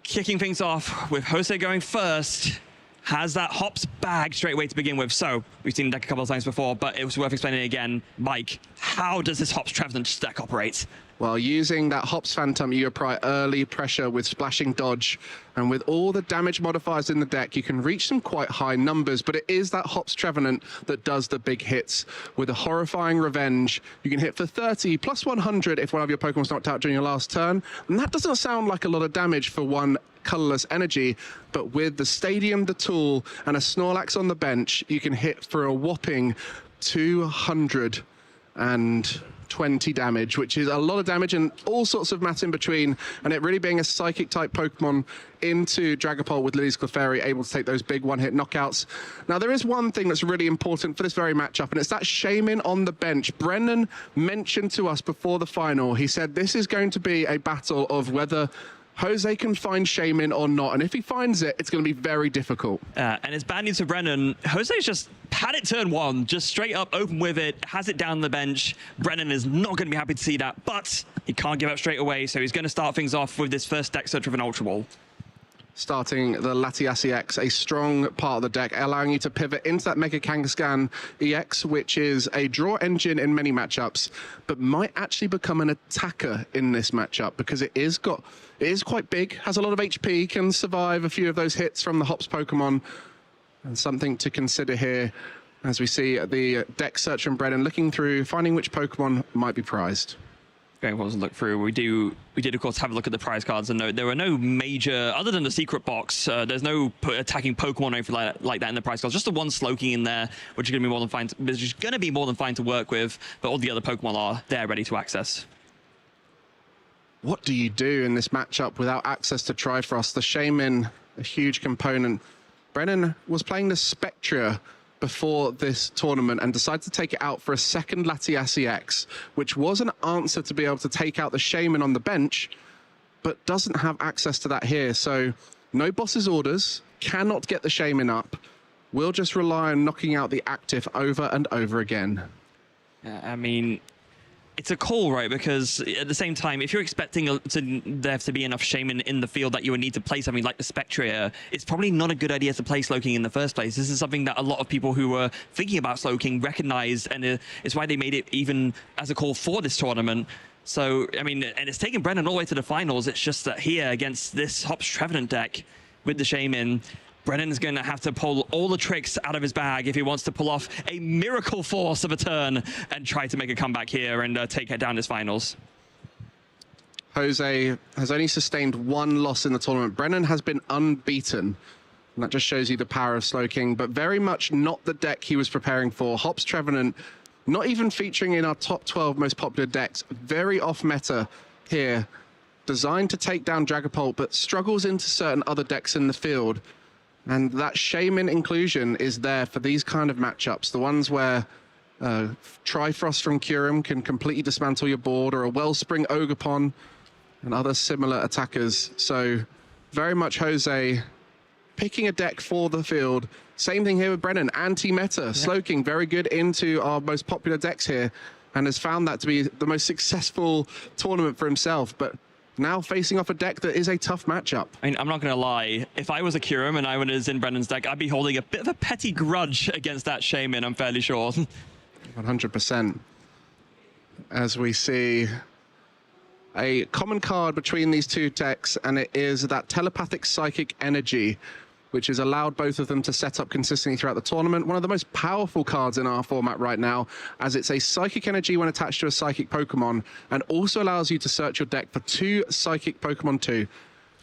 Kicking things off with Jose going first, has that Hops bag straight away to begin with. So we've seen the deck a couple of times before, but it was worth explaining again. Mike, how does this Hops Trevenant deck operate? Well, using that Hops Phantom, you apply early pressure with Splashing Dodge, and with all the damage modifiers in the deck, you can reach some quite high numbers, but it is that Hops Trevenant that does the big hits. With a Horrifying Revenge, you can hit for 30, plus 100 if one of your Pokemon's knocked out during your last turn, and that doesn't sound like a lot of damage for one colorless energy, but with the Stadium, the tool, and a Snorlax on the bench, you can hit for a whopping 220 damage, which is a lot of damage and all sorts of math in between, and it really being a psychic type Pokemon into Dragapult with Lily's Clefairy, able to take those big one-hit knockouts. Now, there is one thing that's really important for this very matchup, and it's that Shaman on the bench. Brennan mentioned to us before the final, he said this is going to be a battle of whether Jose can find Shaman or not, and if he finds it, it's going to be very difficult. And it's bad news for Brennan. Jose's just had it turn one, just straight up open with it, has it down the bench. Brennan is not going to be happy to see that, but he can't give up straight away, so he's going to start things off with this first deck search of an Ultra Ball. Starting the Latiasi X, a strong part of the deck, allowing you to pivot into that Mega Kangaskhan EX, which is a draw engine in many matchups, but might actually become an attacker in this matchup because it is quite big, has a lot of HP, can survive a few of those hits from the Hops Pokemon, and something to consider here as we see the deck search from Brennan looking through, finding which Pokemon might be prized. Going to look through. We did of course have a look at the prize cards, and there were no major, other than the secret box, there's no attacking Pokemon or anything like that in the prize cards. Just the one Slowking in there, which is going to be more than fine to work with, but all the other Pokemon are there ready to access. What do you do in this matchup without access to Trifrost? The Shaman, a huge component. Brennan was playing the Spectra before this tournament and decided to take it out for a second Latiasi X, which was an answer to be able to take out the Shaman on the bench, but doesn't have access to that here. So no boss's orders, cannot get the Shaman up. We'll just rely on knocking out the active over and over again. I mean, it's a call, right? Because at the same time, if you're expecting there to be enough Shaman in the field that you would need to play something like the Spectra, it's probably not a good idea to play Slowking in the first place. This is something that a lot of people who were thinking about Slowking recognized, and it's why they made it even as a call for this tournament. So, I mean, and it's taken Brennan all the way to the finals. It's just that here against this Hops Trevenant deck with the Shaman, Brennan's going to have to pull all the tricks out of his bag if he wants to pull off a miracle force of a turn and try to make a comeback here and take it down his finals. Jose has only sustained one loss in the tournament. Brennan has been unbeaten. And that just shows you the power of Slowking, but very much not the deck he was preparing for. Hops Trevenant, not even featuring in our top 12 most popular decks. Very off meta here. Designed to take down Dragapult, but struggles into certain other decks in the field. And that Shaman inclusion is there for these kind of matchups, the ones where Trifrost from Kyurem can completely dismantle your board, or a Wellspring Ogerpon and other similar attackers. So very much Jose picking a deck for the field. Same thing here with Brennan, anti-meta. Yeah. Slowking, very good into our most popular decks here, and has found that to be the most successful tournament for himself. But now facing off a deck that is a tough matchup. I mean, I'm not going to lie. If I was a Kyurem and I was in Brennan's deck, I'd be holding a bit of a petty grudge against that Shaman, I'm fairly sure. 100%. As we see a common card between these two decks, and it is that Telepathic Psychic Energy, which has allowed both of them to set up consistently throughout the tournament. One of the most powerful cards in our format right now, as it's a Psychic Energy when attached to a Psychic Pokemon, and also allows you to search your deck for 2 Psychic Pokemon too.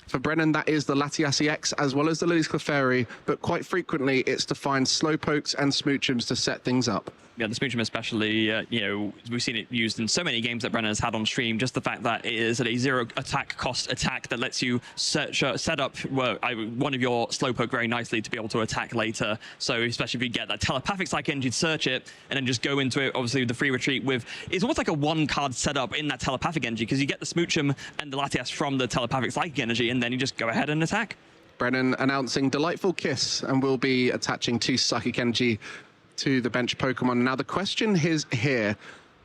For Brennan, that is the Latias EX as well as the Lilies Clefairy, but quite frequently it's to find Slowpokes and Smoochums to set things up. Yeah, the Smoochum especially, you know, we've seen it used in so many games that Brennan has had on stream. Just the fact that it is a 0 attack cost attack that lets you set up one of your Slowpoke very nicely to be able to attack later. So especially if you get that Telepathic Psychic Energy to search it and then just go into it, obviously the free retreat with, it's almost like a 1-card setup in that Telepathic Energy, because you get the Smoochum and the Latias from the Telepathic Psychic Energy, and then you just go ahead and attack. Brennan announcing Delightful Kiss, and will be attaching 2 Psychic Energy to the bench Pokemon. Now the question is here,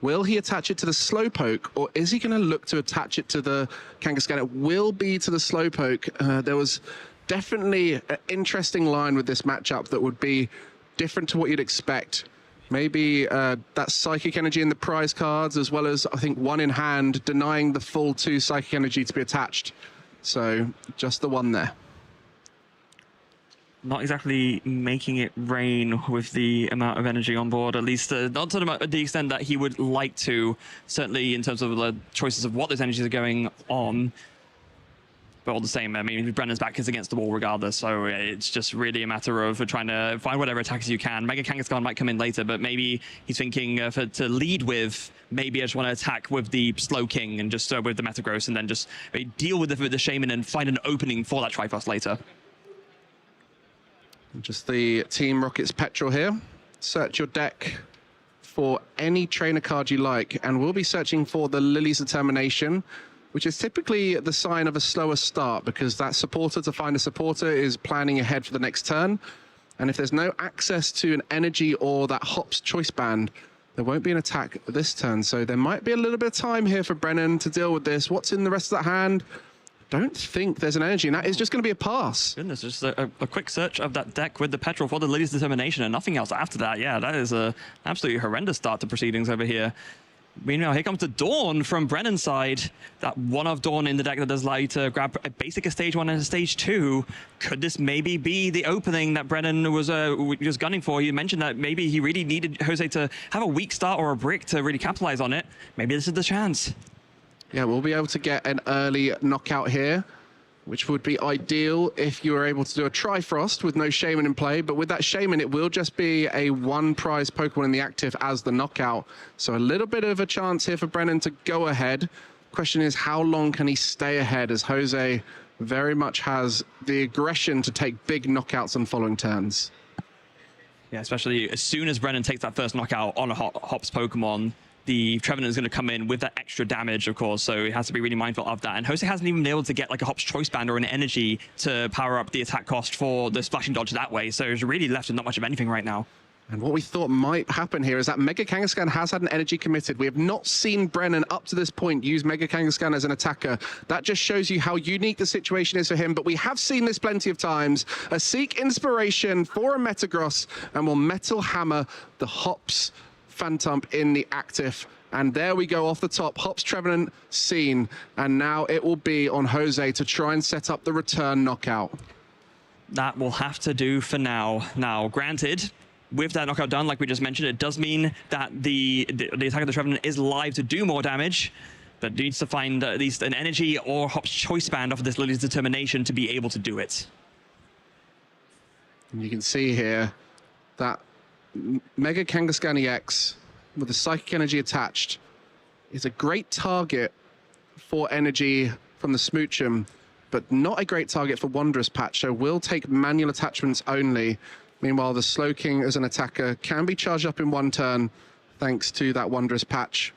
will he attach it to the Slowpoke, or is he going to look to attach it to the Kangaskhan? It will be to the Slowpoke. There was definitely an interesting line with this matchup that would be different to what you'd expect. Maybe that Psychic Energy in the prize cards, as well as I think 1 in hand, denying the full 2 Psychic Energy to be attached. So just the 1 there. Not exactly making it rain with the amount of energy on board, at least not to the extent that he would like to, certainly in terms of the choices of what those energies are going on. But all the same, I mean, Brennan's back is against the wall regardless, so it's just really a matter of trying to find whatever attacks you can. Mega Kangaskhan might come in later, but maybe he's thinking to lead with, maybe I just want to attack with the Slow King and just with the Metagross, and then just deal with the Shaman and find an opening for that Triforce later. Just the Team Rocket's petrol here. Search your deck for any trainer card you like, and we'll be searching for the Lily's Determination, which is typically the sign of a slower start, because that supporter to find a supporter is planning ahead for the next turn. And if there's no access to an energy or that Hops choice band, there won't be an attack this turn. So there might be a little bit of time here for Brennan to deal with this. What's in the rest of that hand? Don't think there's an energy, and that is just going to be a pass. Goodness, just a quick search of that deck with the petrol for the Lily's Determination and nothing else after that. Yeah, that is a absolutely horrendous start to proceedings over here. Meanwhile, here comes the Dawn from Brennan's side. That one-of Dawn in the deck that does allow you to grab a basic a stage 1 and a stage 2. Could this maybe be the opening that Brennan was gunning for? You mentioned that maybe he really needed Jose to have a weak start or a brick to really capitalize on it. Maybe this is the chance. Yeah, we'll be able to get an early knockout here, which would be ideal if you were able to do a Trifrost with no Shaman in play. But with that Shaman, it will just be a 1 prize Pokemon in the active as the knockout. So a little bit of a chance here for Brennan to go ahead. Question is, how long can he stay ahead, as Jose very much has the aggression to take big knockouts on following turns. Yeah, especially as soon as Brennan takes that first knockout on a Hops Pokemon, the Trevenant is going to come in with that extra damage, of course, so he has to be really mindful of that. And Jose hasn't even been able to get like a Hops Choice Band or an energy to power up the attack cost for the Splashing Dodge that way, so he's really left with not much of anything right now. And what we thought might happen here is that Mega Kangaskhan has had an energy committed. We have not seen Brennan up to this point use Mega Kangaskhan as an attacker. That just shows you how unique the situation is for him, but we have seen this plenty of times. A Seek Inspiration for a Metagross, and will Metal Hammer the Hops Phantump in the active. And there we go off the top. Hops Trevenant seen. And now it will be on Jose to try and set up the return knockout. That will have to do for now. Now, granted, with that knockout done, like we just mentioned, it does mean that the attack of the Trevenant is live to do more damage, but needs to find at least an energy or Hops Choice Band off of this Lily's Determination to be able to do it. And you can see here that Mega Kangaskhan EX with the Psychic Energy attached is a great target for energy from the Smoochum, but not a great target for Wondrous Patch, so will take manual attachments only. Meanwhile, the Slow King as an attacker can be charged up in 1 turn thanks to that Wondrous Patch.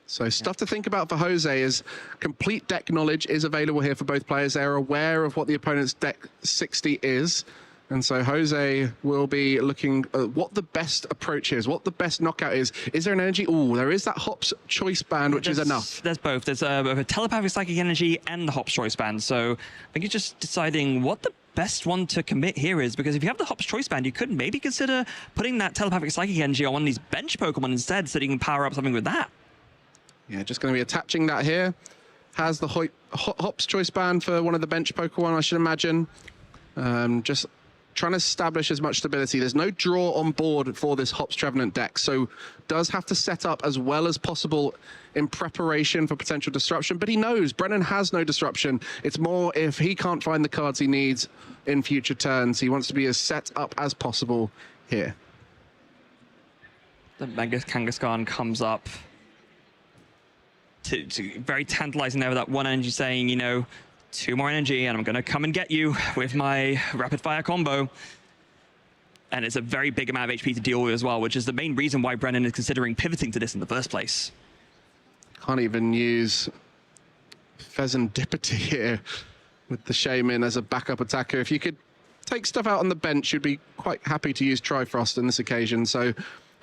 So stuff to think about for Jose is complete deck knowledge is available here for both players. They're aware of what the opponent's deck 60 is. And so Jose will be looking at what the best approach is, what the best knockout is. Is there an energy? Oh, there is that Hops Choice Band, which is enough. There's both. There's a telepathic psychic energy and the Hops Choice Band. So I think it's just deciding what the best one to commit here is, because if you have the Hops Choice Band, you could maybe consider putting that telepathic psychic energy on one of these bench Pokemon instead, so that you can power up something with that. Yeah, just going to be attaching that here. Has the Hops Choice Band for one of the bench Pokemon, I should imagine. Just trying to establish as much stability. There's no draw on board for this Hops Trevenant deck, so does have to set up as well as possible in preparation for potential disruption, but he knows Brennan has no disruption. It's more if he can't find the cards he needs in future turns. He wants to be as set up as possible here. The Mega Kangaskhan comes up to very tantalizing there with that one energy saying, you know, 2 more energy and I'm going to come and get you with my rapid fire combo. And it's a very big amount of HP to deal with as well, which is the main reason why Brennan is considering pivoting to this in the first place. Can't even use Pheasantipity here with the Shaman as a backup attacker. If you could take stuff out on the bench, you'd be quite happy to use Trifrost on this occasion. So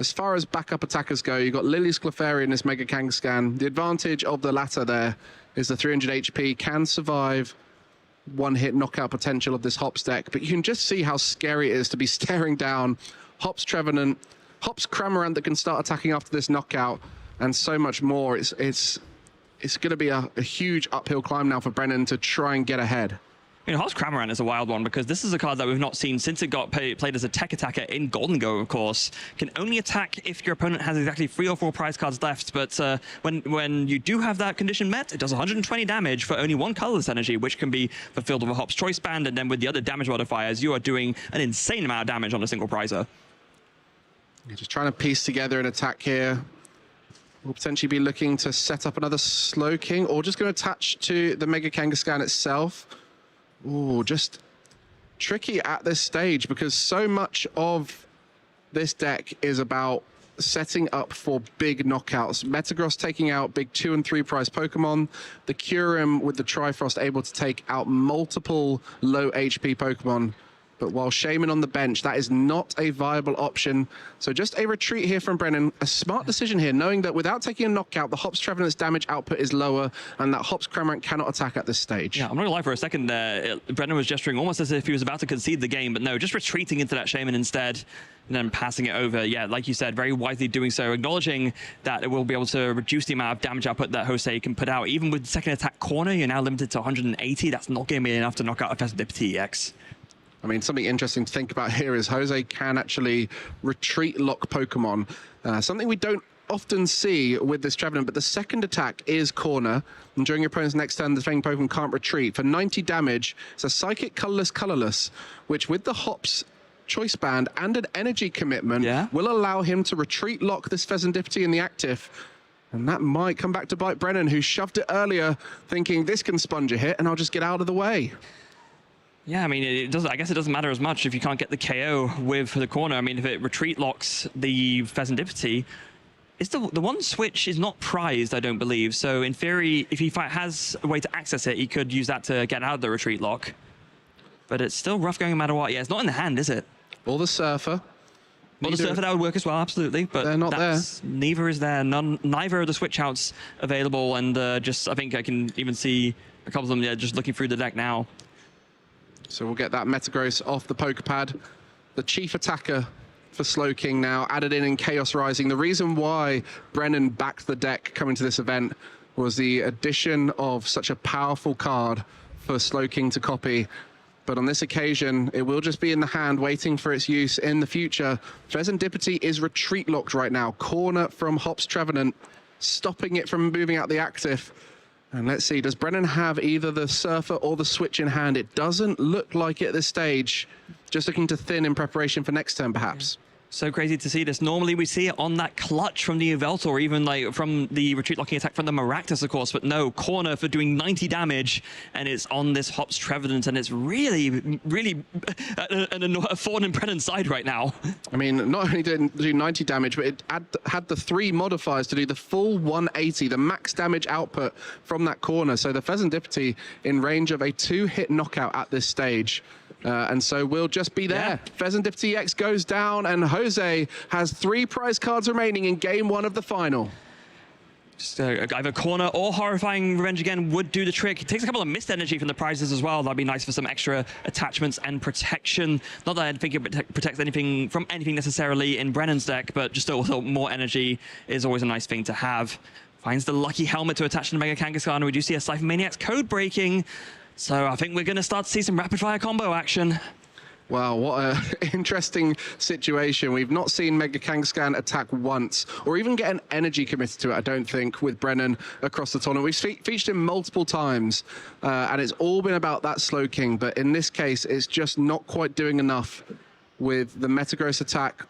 as far as backup attackers go, you've got Lily's Clefairy and this Mega Kangaskhan. The advantage of the latter there is the 300 HP, can survive one-hit knockout potential of this Hops deck, but you can just see how scary it is to be staring down Hops Trevenant, Hops Cramorant that can start attacking after this knockout, and so much more. It's going to be a huge uphill climb now for Brennan to try and get ahead. You know, Hops Cramorant is a wild one because this is a card that we've not seen since it got played as a tech attacker in Golden Go, of course. Can only attack if your opponent has exactly 3 or 4 prize cards left, but when you do have that condition met, it does 120 damage for only 1 colorless energy, which can be fulfilled with a Hops Choice Band, and then with the other damage modifiers, you are doing an insane amount of damage on a single prizer. You're just trying to piece together an attack here. We'll potentially be looking to set up another Slowking, or just going to attach to the Mega Kangaskhan itself. Ooh, just tricky at this stage because so much of this deck is about setting up for big knockouts. Metagross taking out big 2 and 3 prize Pokemon. The Kyurem with the Trifrost able to take out multiple low HP Pokemon. But while Shaman on the bench, that is not a viable option. So just a retreat here from Brennan. A smart decision here, knowing that without taking a knockout, the Hops Trevenant's damage output is lower, and that Hops Cramorant cannot attack at this stage. Yeah, I'm not gonna lie, for a second there, Brennan was gesturing almost as if he was about to concede the game, but no, just retreating into that Shaman instead, and then passing it over. Yeah, like you said, very wisely doing so, acknowledging that it will be able to reduce the amount of damage output that Jose can put out. Even with second attack corner, you're now limited to 180. That's not going to be enough to knock out a Pheasantipity EX. I mean, something interesting to think about here is Jose can actually retreat lock Pokemon. Something we don't often see with this Trevenant, but the second attack is corner, and during your opponent's next turn, the defending Pokemon can't retreat. For 90 damage, it's a Psychic Colorless, which with the Hops Choice Band and an energy commitment will allow him to retreat lock this Pheasantipity in the active. And that might come back to bite Brennan, who shoved it earlier, thinking this can sponge a hit and I'll just get out of the way. Yeah, I mean, it doesn't. I guess it doesn't matter as much if you can't get the KO with the corner. I mean, if it retreat locks the Pheasantipity, it's the one switch is not prized, I don't believe. So in theory, if he has a way to access it, he could use that to get out of the retreat lock. But it's still rough going no matter what. Yeah, it's not in the hand, is it? Or the Surfer. Well, the Surfer, that would work as well, absolutely. But they're not there. Neither is there. Neither of the switch outs available. And I think I can even see a couple of them just looking through the deck now. So we'll get that Metagross off the Pokepad. The chief attacker for Slowking now, added in Chaos Rising. The reason why Brennan backed the deck coming to this event was the addition of such a powerful card for Slowking to copy. But on this occasion, it will just be in the hand, waiting for its use in the future. Pheasantipity is retreat locked right now. Corner from Hops Trevenant, stopping it from moving out the active. And let's see, does Brennan have either the Surfer or the Switch in hand? It doesn't look like it at this stage. Just looking to thin in preparation for next turn, perhaps. So crazy to see this. Normally we see it on that clutch from the Yveltal, or even like from the retreat locking attack from the Maractus, of course, but no, corner for doing 90 damage, and it's on this Hops Trevenant, and it's really, really a thorn in Brennan's side right now. I mean, not only did it do 90 damage, but it had the 3 modifiers to do the full 180, the max damage output from that corner. So the Pheasantipity in range of a 2-hit knockout at this stage. And so we'll just be there. Yeah. Pheasant X goes down, and Jose has 3 prize cards remaining in game 1 of the final. Just either corner or horrifying revenge again would do the trick. It takes a couple of missed energy from the prizes as well. That'd be nice for some extra attachments and protection. Not that I think it protects anything from anything necessarily in Brennan's deck, but just also more energy is always a nice thing to have. Finds the lucky helmet to attach to the Mega Kangaskhan, and we do see a Siphon Maniac's code breaking. So I think we're going to start to see some rapid fire combo action. Wow, what an interesting situation. We've not seen Mega Kangaskhan attack once, or even get an energy committed to it, I don't think, with Brennan across the tournament. We've featured him multiple times, and it's all been about that Slowking, but in this case, it's just not quite doing enough with the Metagross attack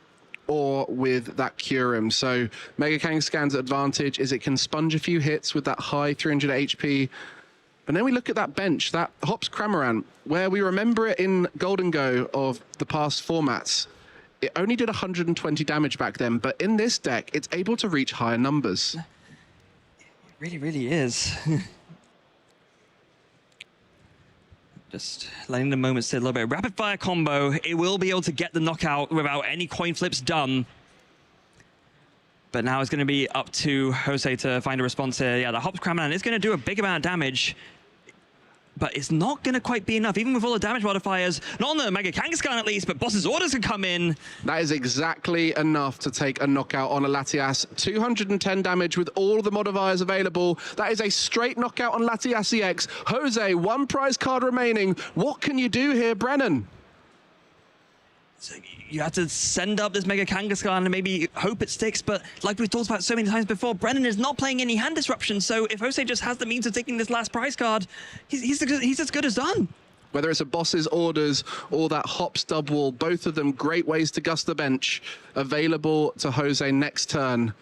or with that Kyurem. So Mega Kangaskhan's advantage is it can sponge a few hits with that high 300 HP. And then we look at that bench, that Hops Kamerman, where we remember it in Golden Go of the past formats. It only did 120 damage back then, but in this deck, it's able to reach higher numbers. It really, really is. Just letting the moment sit a little bit. Rapid fire combo, it will be able to get the knockout without any coin flips done. But now it's going to be up to Jose to find a response here. Yeah, the Hops Kamerman is going to do a big amount of damage, but it's not going to quite be enough, even with all the damage modifiers. Not on the Mega Kangaskhan at least, but Boss's orders can come in. That is exactly enough to take a knockout on a Latias. 210 damage with all the modifiers available. That is a straight knockout on Latias EX. Jose, 1 prize card remaining. What can you do here, Brennan? So you have to send up this Mega Kangaskhan and maybe hope it sticks, but like we've talked about so many times before, Brennan is not playing any hand disruption, so if Jose just has the means of taking this last prize card, he's as good as done. Whether it's a Boss's orders or that Hops double, both of them great ways to gust the bench, available to Jose next turn.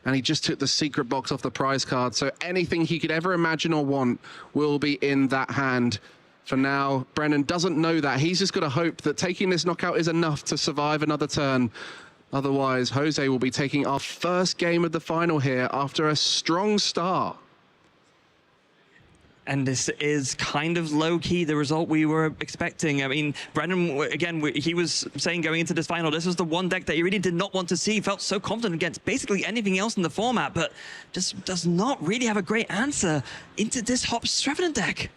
And he just took the secret box off the prize card, so anything he could ever imagine or want will be in that hand. For now, Brennan doesn't know that. He's just got to hope that taking this knockout is enough to survive another turn. Otherwise, Jose will be taking our first game of the final here after a strong start. And this is kind of low-key the result we were expecting. I mean, Brennan, again, he was saying going into this final, this was the one deck that he really did not want to see. He felt so confident against basically anything else in the format, but just does not really have a great answer into this Hops Trevenant deck.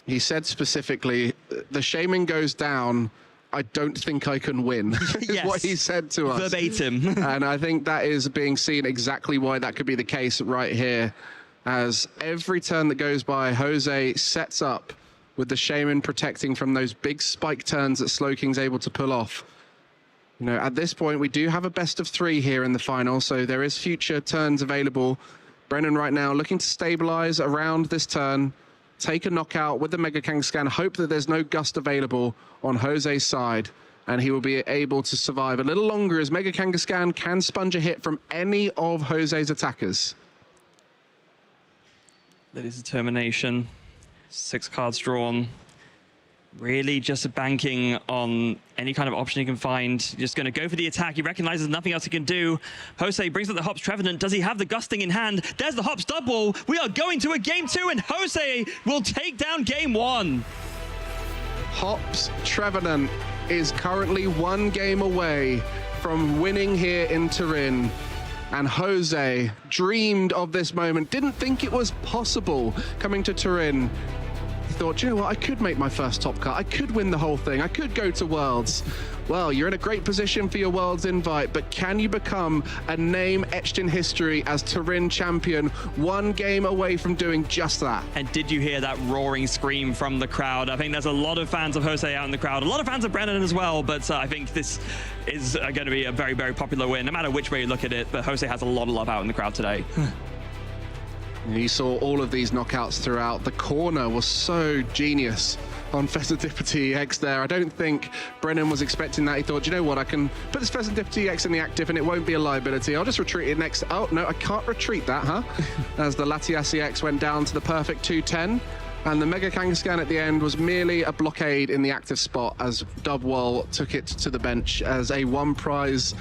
He said specifically, the Shaman goes down, I don't think I can win, is what he said to us. Verbatim. And I think that is being seen exactly why that could be the case right here. As every turn that goes by, Jose sets up with the Shaman protecting from those big spike turns that Slowking's able to pull off. You know, at this point, we do have a best of 3 here in the final, so there is future turns available. Brennan right now looking to stabilize around this turn, take a knockout with the Mega Kangaskhan, hope that there's no gust available on Jose's side, and he will be able to survive a little longer as Mega Kangaskhan can sponge a hit from any of Jose's attackers. That is determination. 6 cards drawn. Really just banking on any kind of option he can find. Just going to go for the attack. He recognizes nothing else he can do. Jose brings up the Hops Trevenant. Does he have the gusting in hand? There's the Hops double. We are going to a game 2, and Jose will take down game 1. Hops Trevenant is currently 1 game away from winning here in Turin. And Jose dreamed of this moment, didn't think it was possible coming to Turin. He thought, you know what, I could make my first top cut. I could win the whole thing. I could go to Worlds. Well, you're in a great position for your Worlds invite, but can you become a name etched in history as Turin champion, 1 game away from doing just that? And did you hear that roaring scream from the crowd? I think there's a lot of fans of Jose out in the crowd, a lot of fans of Brennan as well, but I think this is going to be a very, very popular win, no matter which way you look at it, but Jose has a lot of love out in the crowd today. You saw all of these knockouts throughout. The corner was so genius on Pheasantipity EX there. I don't think Brennan was expecting that. He thought, you know what, I can put this Pheasantipity EX in the active and it won't be a liability. I'll just retreat it next. Oh, no, I can't retreat that, huh? As the Latias EX went down to the perfect 210. And the Mega Kangaskhan at the end was merely a blockade in the active spot as Dubwall took it to the bench as a 1 prize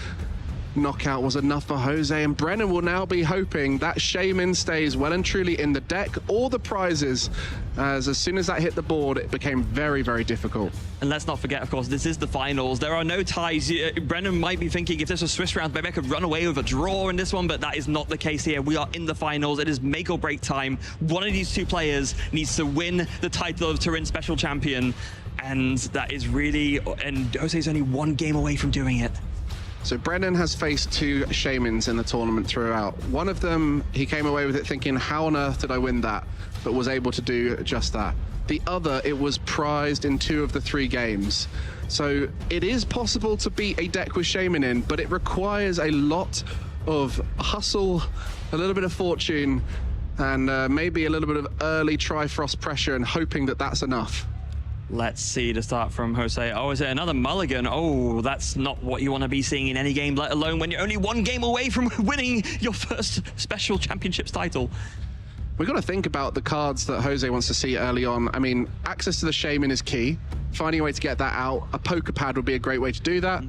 knockout was enough for Jose, and Brennan will now be hoping that Shaman stays well and truly in the deck, or the prizes, as soon as that hit the board, it became very, very difficult. And let's not forget, of course, this is the finals. There are no ties. Brennan might be thinking if this was Swiss rounds, maybe I could run away with a draw in this one, but that is not the case here. We are in the finals. It is make or break time. One of these two players needs to win the title of Turin Special Champion, and that is really, and Jose's only one game away from doing it. So Brennan has faced two Shamans in the tournament throughout. One of them, he came away with it thinking, how on earth did I win that? But was able to do just that. The other, it was prized in 2 of the 3 games. So it is possible to beat a deck with Shaman in, but it requires a lot of hustle, a little bit of fortune, and maybe a little bit of early Trifrost pressure, and hoping that that's enough. Let's see to start from Jose. Oh, is it another mulligan? Oh, that's not what you want to be seeing in any game, let alone when you're only 1 game away from winning your first Special Championships title. We've got to think about the cards that Jose wants to see early on. I mean, access to the Shaman is key. Finding a way to get that out. A poker pad would be a great way to do that.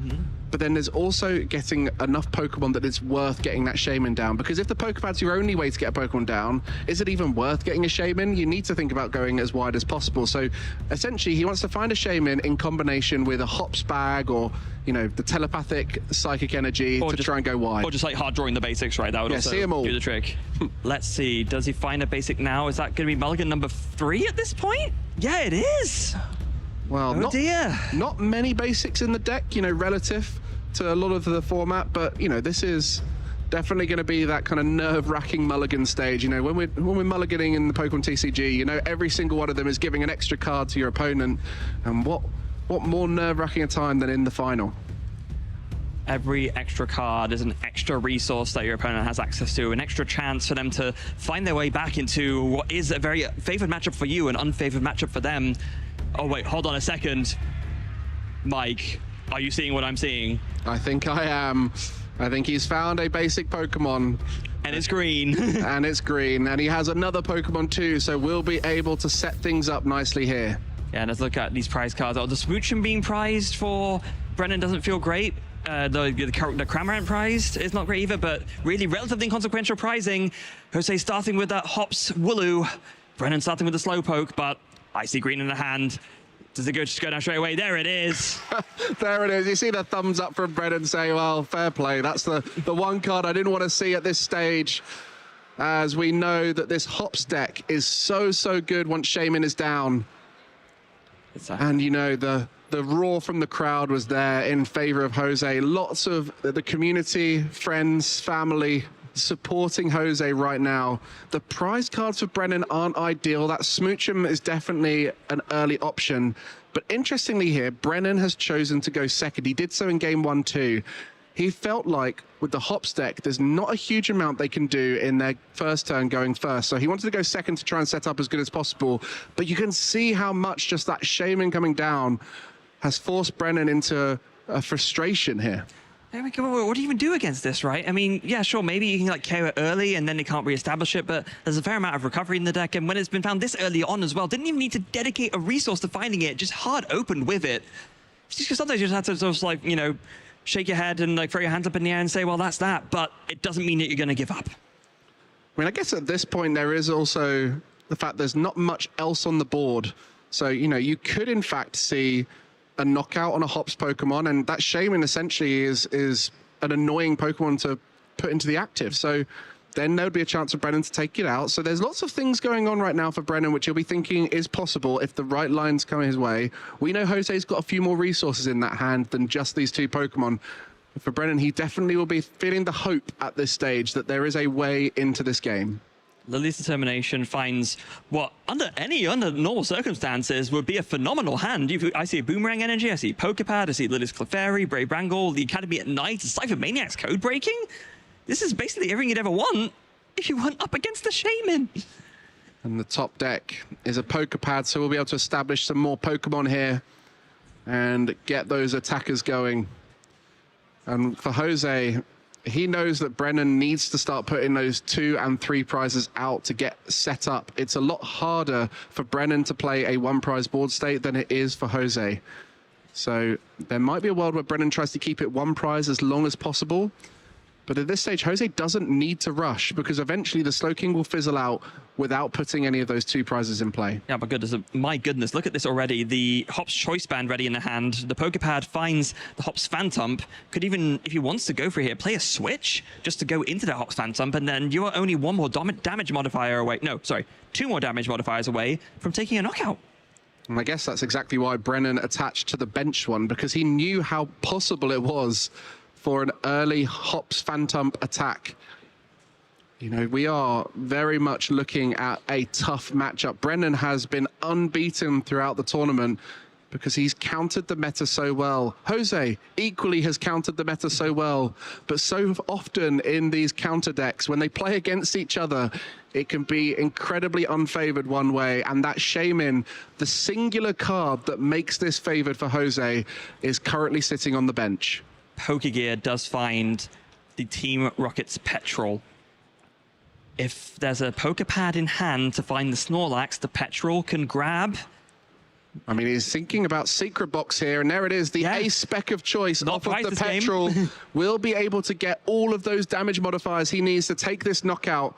But then there's also getting enough Pokemon that it's worth getting that Shaman down. Because if the poker pad's your only way to get a Pokemon down, is it even worth getting a Shaman? You need to think about going as wide as possible. So essentially, he wants to find a Shaman in combination with a Hops bag, or, you know, the telepathic psychic energy, or to try and go wide. Or just like hard drawing the basics, right? That would also see them all. do the trick. Let's see, does he find a basic now? Is that going to be mulligan number 3 at this point? Yeah, it is. Well, not many basics in the deck, you know, relative to a lot of the format, but, you know, this is definitely going to be that kind of nerve-wracking mulligan stage. You know, when we're mulliganing in the Pokemon TCG, you know, every single one of them is giving an extra card to your opponent, and what more nerve-wracking a time than in the final? Every extra card is an extra resource that your opponent has access to, an extra chance for them to find their way back into what is a very favored matchup for you, an unfavored matchup for them. Oh wait, hold on a second. Mike, are you seeing what I'm seeing? I think I am. I think he's found a basic Pokemon. And it's green. And it's green. And he has another Pokemon too, so we'll be able to set things up nicely here. Yeah, let's look at these prize cards. Oh, the Smoochum being prized for Brennan doesn't feel great. The Kamerman prized is not great either, but really relatively inconsequential prizing. Jose starting with that Hops Wooloo. Brennan starting with the Slowpoke, but I see green in the hand. Does it just go down straight away? There it is. There it is. You see the thumbs up from Brennan saying, well, fair play. That's the one card I didn't want to see at this stage, as we know that this Hops deck is so good once Shaman is down. And, you know, the roar from the crowd was there in favor of Jose. Lots of the community, friends, family supporting Jose right now. The prize cards for Brennan aren't ideal. That Smoochum is definitely an early option. But interestingly here, Brennan has chosen to go second. He did so in game 1 too. He felt like with the Hops deck, there's not a huge amount they can do in their first turn going first. So he wanted to go second to try and set up as good as possible. But you can see how much just that Shaman coming down has forced Brennan into a frustration here. What do you even do against this, right? I mean, yeah, sure, maybe you can like KO it early and then they can't reestablish it, but there's a fair amount of recovery in the deck, and when it's been found this early on as well, didn't even need to dedicate a resource to finding it, just hard opened with it. Just because sometimes you just have to sort of like, you know, shake your head and like throw your hands up in the air and say, well, that's that, but it doesn't mean that you're going to give up. I mean, I guess at this point there is also the fact there's not much else on the board. So, you know, you could in fact see a knockout on a Hops Pokemon, and that Shaman essentially is an annoying Pokemon to put into the active. So then there would be a chance for Brennan to take it out. So there's lots of things going on right now for Brennan, which he'll be thinking is possible if the right lines come his way. We know Jose's got a few more resources in that hand than just these 2 Pokemon. For Brennan, he definitely will be feeling the hope at this stage that there is a way into this game. Lily's Determination finds what, under normal circumstances, would be a phenomenal hand. I see a Boomerang Energy, I see Pokepad, I see Lily's Clefairy, Brave Wrangle, the Academy at Night, Cypher Maniac's Code Breaking. This is basically everything you'd ever want if you went up against the Shaman. And the top deck is a Pokepad, so we'll be able to establish some more Pokemon here and get those attackers going. And for Jose, he knows that Brennan needs to start putting those 2 and 3 prizes out to get set up. It's a lot harder for Brennan to play a 1 prize board state than it is for Jose. So there might be a world where Brennan tries to keep it 1 prize as long as possible. But at this stage, Jose doesn't need to rush because eventually the Slowking will fizzle out without putting any of those 2 prizes in play. Yeah, but my goodness, look at this already. The Hops Choice Band ready in the hand. The Pokepad finds the Hops Phantump. Could even, if he wants to go for here, play a switch just to go into the Hops Phantump, and then you are only 1 more damage modifier away. No, sorry, 2 more damage modifiers away from taking a knockout. And I guess that's exactly why Brennan attached to the bench one, because he knew how possible it was for an early Hops Phantump attack. You know, we are very much looking at a tough matchup. Brennan has been unbeaten throughout the tournament because he's countered the meta so well. Jose equally has countered the meta so well, but so often in these counter decks, when they play against each other, it can be incredibly unfavored one way, and that Shaman, the singular card that makes this favored for Jose, is currently sitting on the bench. Pokegear does find the Team Rocket's Petrol. If there's a Pokepad in hand to find the Snorlax, the Petrol can grab. I mean, he's thinking about Secret Box here, and there it is, the ace spec of choice off of the Petrol. Will be able to get all of those damage modifiers he needs to take this knockout.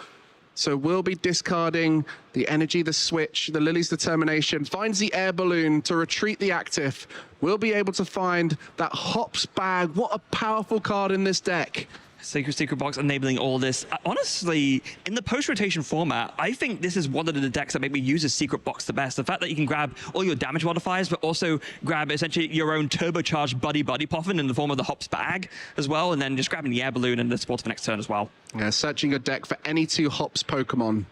So we'll be discarding the energy, the switch, the Lily's Determination, finds the air balloon to retreat the active. We'll be able to find that Hops bag. What a powerful card in this deck. Secret Box enabling all this. Honestly, in the post-rotation format, I think this is one of the decks that maybe uses Secret Box the best. The fact that you can grab all your damage modifiers, but also grab essentially your own turbocharged Buddy Puffin in the form of the Hops bag as well, and then just grabbing the air balloon and the support for next turn as well. Yeah, searching your deck for any 2 Hops Pokemon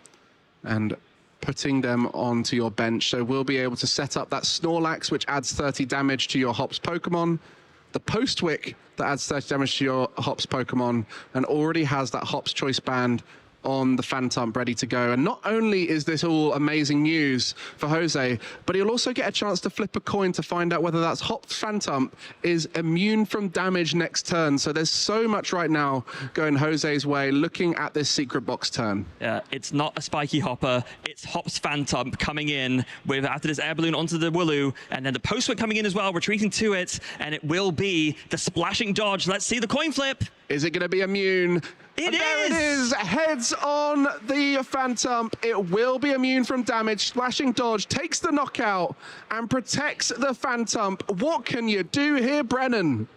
and putting them onto your bench. So we'll be able to set up that Snorlax, which adds 30 damage to your Hops Pokemon. The Postwick that adds 30 damage to your Hops Pokemon and already has that Hops Choice Band on the Phantump ready to go. And not only is this all amazing news for Jose, but he'll also get a chance to flip a coin to find out whether that's Hops Phantump is immune from damage next turn. So there's so much right now going Jose's way looking at this Secret Box turn. Yeah, it's not a Spiky Hopper, it's Hops Phantump coming in with, after this air balloon onto the Wooloo, and then the Postwick coming in as well, retreating to it, and it will be the Splashing Dodge. Let's see the coin flip. Is it going to be immune? There it is! Heads on the Phantump. It will be immune from damage. Splashing Dodge takes the knockout and protects the Phantump. What can you do here, Brennan?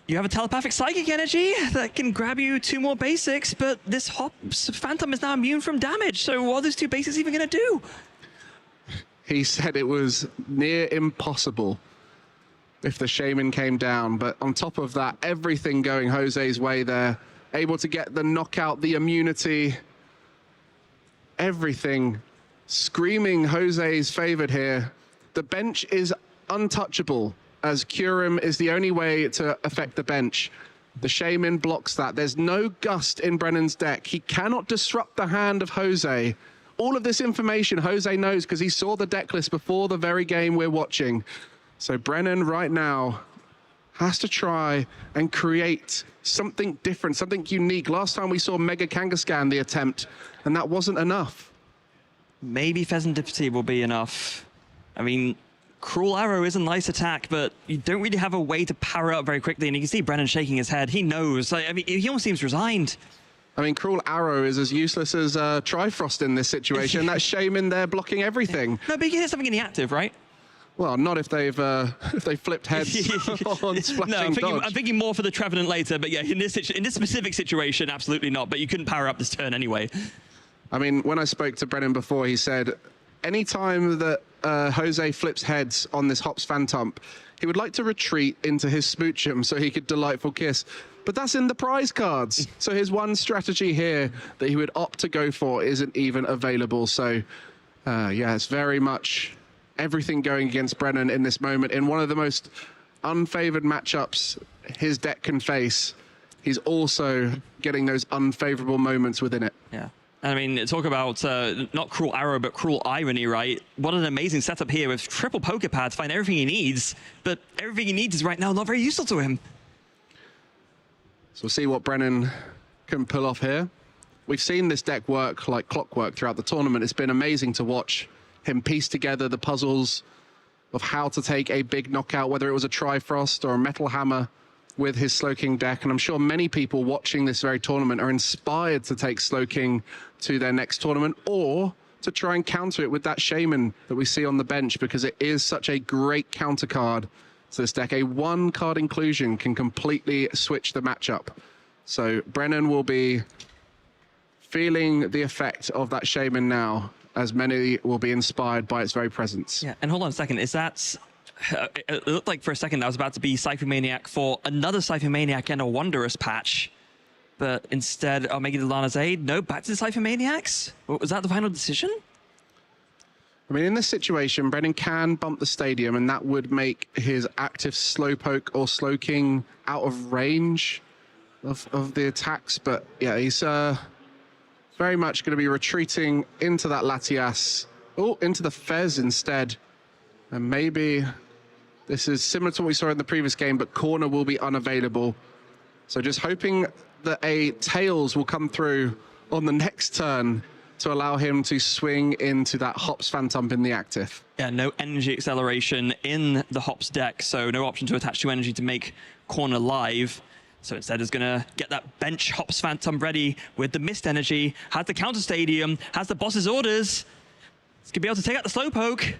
You have a telepathic psychic energy that can grab you 2 more basics, but this Hops Phantump is now immune from damage. So what are those 2 basics even going to do? He said it was near impossible if the Shaman came down, but on top of that, everything going Jose's way there. Able to get the knockout, the immunity, everything screaming Jose's favored here. The bench is untouchable, as Curum is the only way to affect the bench. The Shaman blocks that. There's no Gust in Brennan's deck. He cannot disrupt the hand of Jose. All of this information Jose knows because he saw the deck list before the very game we're watching. So Brennan right now has to try and create something different, something unique. Last time we saw Mega Kangaskhan, the attempt, and that wasn't enough. Maybe Pheasantipity will be enough. I mean, Cruel Arrow is a nice attack, but you don't really have a way to power up very quickly, and you can see Brennan shaking his head. He knows. I mean, he almost seems resigned. I mean, Cruel Arrow is as useless as Trifrost in this situation. That Shaman there blocking everything. No, but you can hit something in the active, right? Well, not if they've flipped heads on Splashing No, Dodge. I'm thinking more for the Trevenant later, but yeah, in this specific situation, absolutely not. But you couldn't power up this turn anyway. I mean, when I spoke to Brennan before, he said anytime that Jose flips heads on this Hops Phantump, he would like to retreat into his Smoochum so he could Delightful Kiss. But that's in the prize cards. So his one strategy here that he would opt to go for isn't even available. So, yeah, it's very much everything going against Brennan in this moment. In one of the most unfavored matchups his deck can face, he's also getting those unfavorable moments within it. Yeah. I mean, talk about not Cruel Arrow, but Cruel Irony, right? What an amazing setup here with triple Pokepads, find everything he needs, but everything he needs is right now not very useful to him. So we'll see what Brennan can pull off here. We've seen this deck work like clockwork throughout the tournament. It's been amazing to watch him piece together the puzzles of how to take a big knockout, whether it was a Trifrost or a Metal Hammer with his Slowking deck, and I'm sure many people watching this very tournament are inspired to take Slowking to their next tournament, or to try and counter it with that Shaman that we see on the bench, because it is such a great counter card to this deck. A 1-card inclusion can completely switch the matchup. So Brennan will be feeling the effect of that Shaman now, as many will be inspired by its very presence. Yeah, and hold on a second, is that... it looked like for a second that was about to be Cypher Maniac for another Cypher Maniac and a Wondrous patch, but instead of making the Lana's Aid, no, back to the Cypher Maniacs? Was that the final decision? I mean, in this situation, Brennan can bump the stadium, and that would make his active Slowpoke or Slowking out of range of the attacks, but yeah, he's very much going to be retreating into that Latias, into the Fez instead, and maybe this is similar to what we saw in the previous game, but corner will be unavailable. So just hoping that a Tails will come through on the next turn to allow him to swing into that Hops Phantom in the active. Yeah, no energy acceleration in the Hops deck, so no option to attach to energy to make corner live. So instead is going to get that bench Hops Phantom ready with the Mist Energy, has the counter stadium, has the boss's orders. It's going to be able to take out the Slowpoke.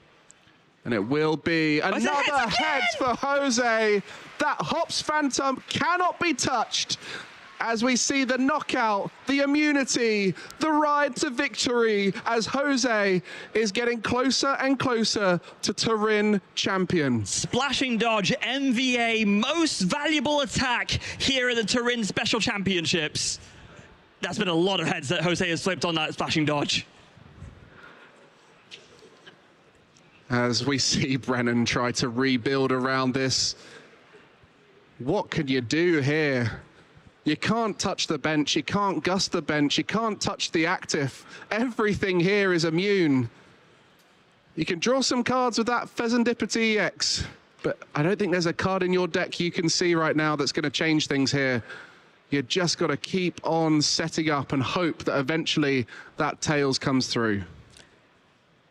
And it will be another heads for Jose. That Hops Phantom cannot be touched, as we see the knockout, the immunity, the ride to victory, as Jose is getting closer and closer to Turin champion. Splashing Dodge, MVA, most valuable attack here at the Turin Special Championships. That's been a lot of heads that Jose has flipped on that Splashing Dodge. As we see Brennan try to rebuild around this. What could you do here? You can't touch the bench, you can't gust the bench, you can't touch the active. Everything here is immune. You can draw some cards with that Pheasantipity EX, but I don't think there's a card in your deck you can see right now that's going to change things here. You just got to keep on setting up and hope that eventually that Tails comes through.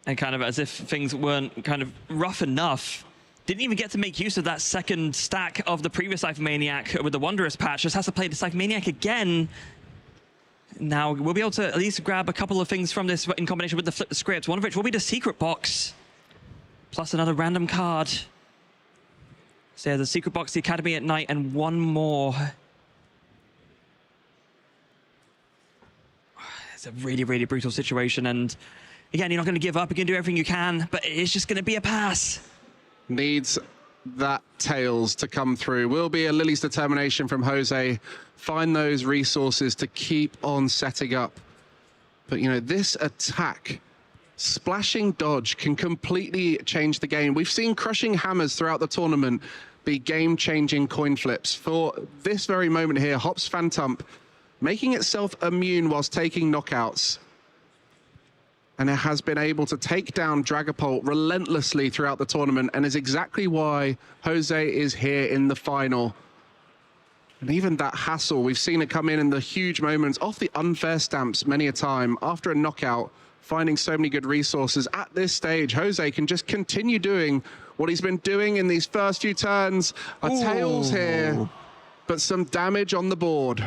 And kind of as if things weren't kind of rough enough, didn't even get to make use of that second stack of the previous Cypher Maniac with the Wondrous patch. Just has to play the Cypher Maniac again. Now we'll be able to at least grab a couple of things from this in combination with the Flip the Script, one of which will be the Secret Box, plus another random card. So yeah, the Secret Box, the Academy at Night, and one more. It's a really, really brutal situation, and again, you're not going to give up. You can do everything you can, but it's just going to be a pass. Needs that Tails to come through. Will be a Lily's determination from Jose. Find those resources to keep on setting up. But, you know, this attack, Splashing Dodge, can completely change the game. We've seen Crushing Hammers throughout the tournament be game-changing coin flips. For this very moment here, Hops Phantom making itself immune whilst taking knockouts. And it has been able to take down Dragapult relentlessly throughout the tournament, and is exactly why Jose is here in the final. And even that hassle, we've seen it come in the huge moments off the unfair stamps many a time after a knockout, finding so many good resources. At this stage, Jose can just continue doing what he's been doing in these first few turns. A Tails here, but some damage on the board.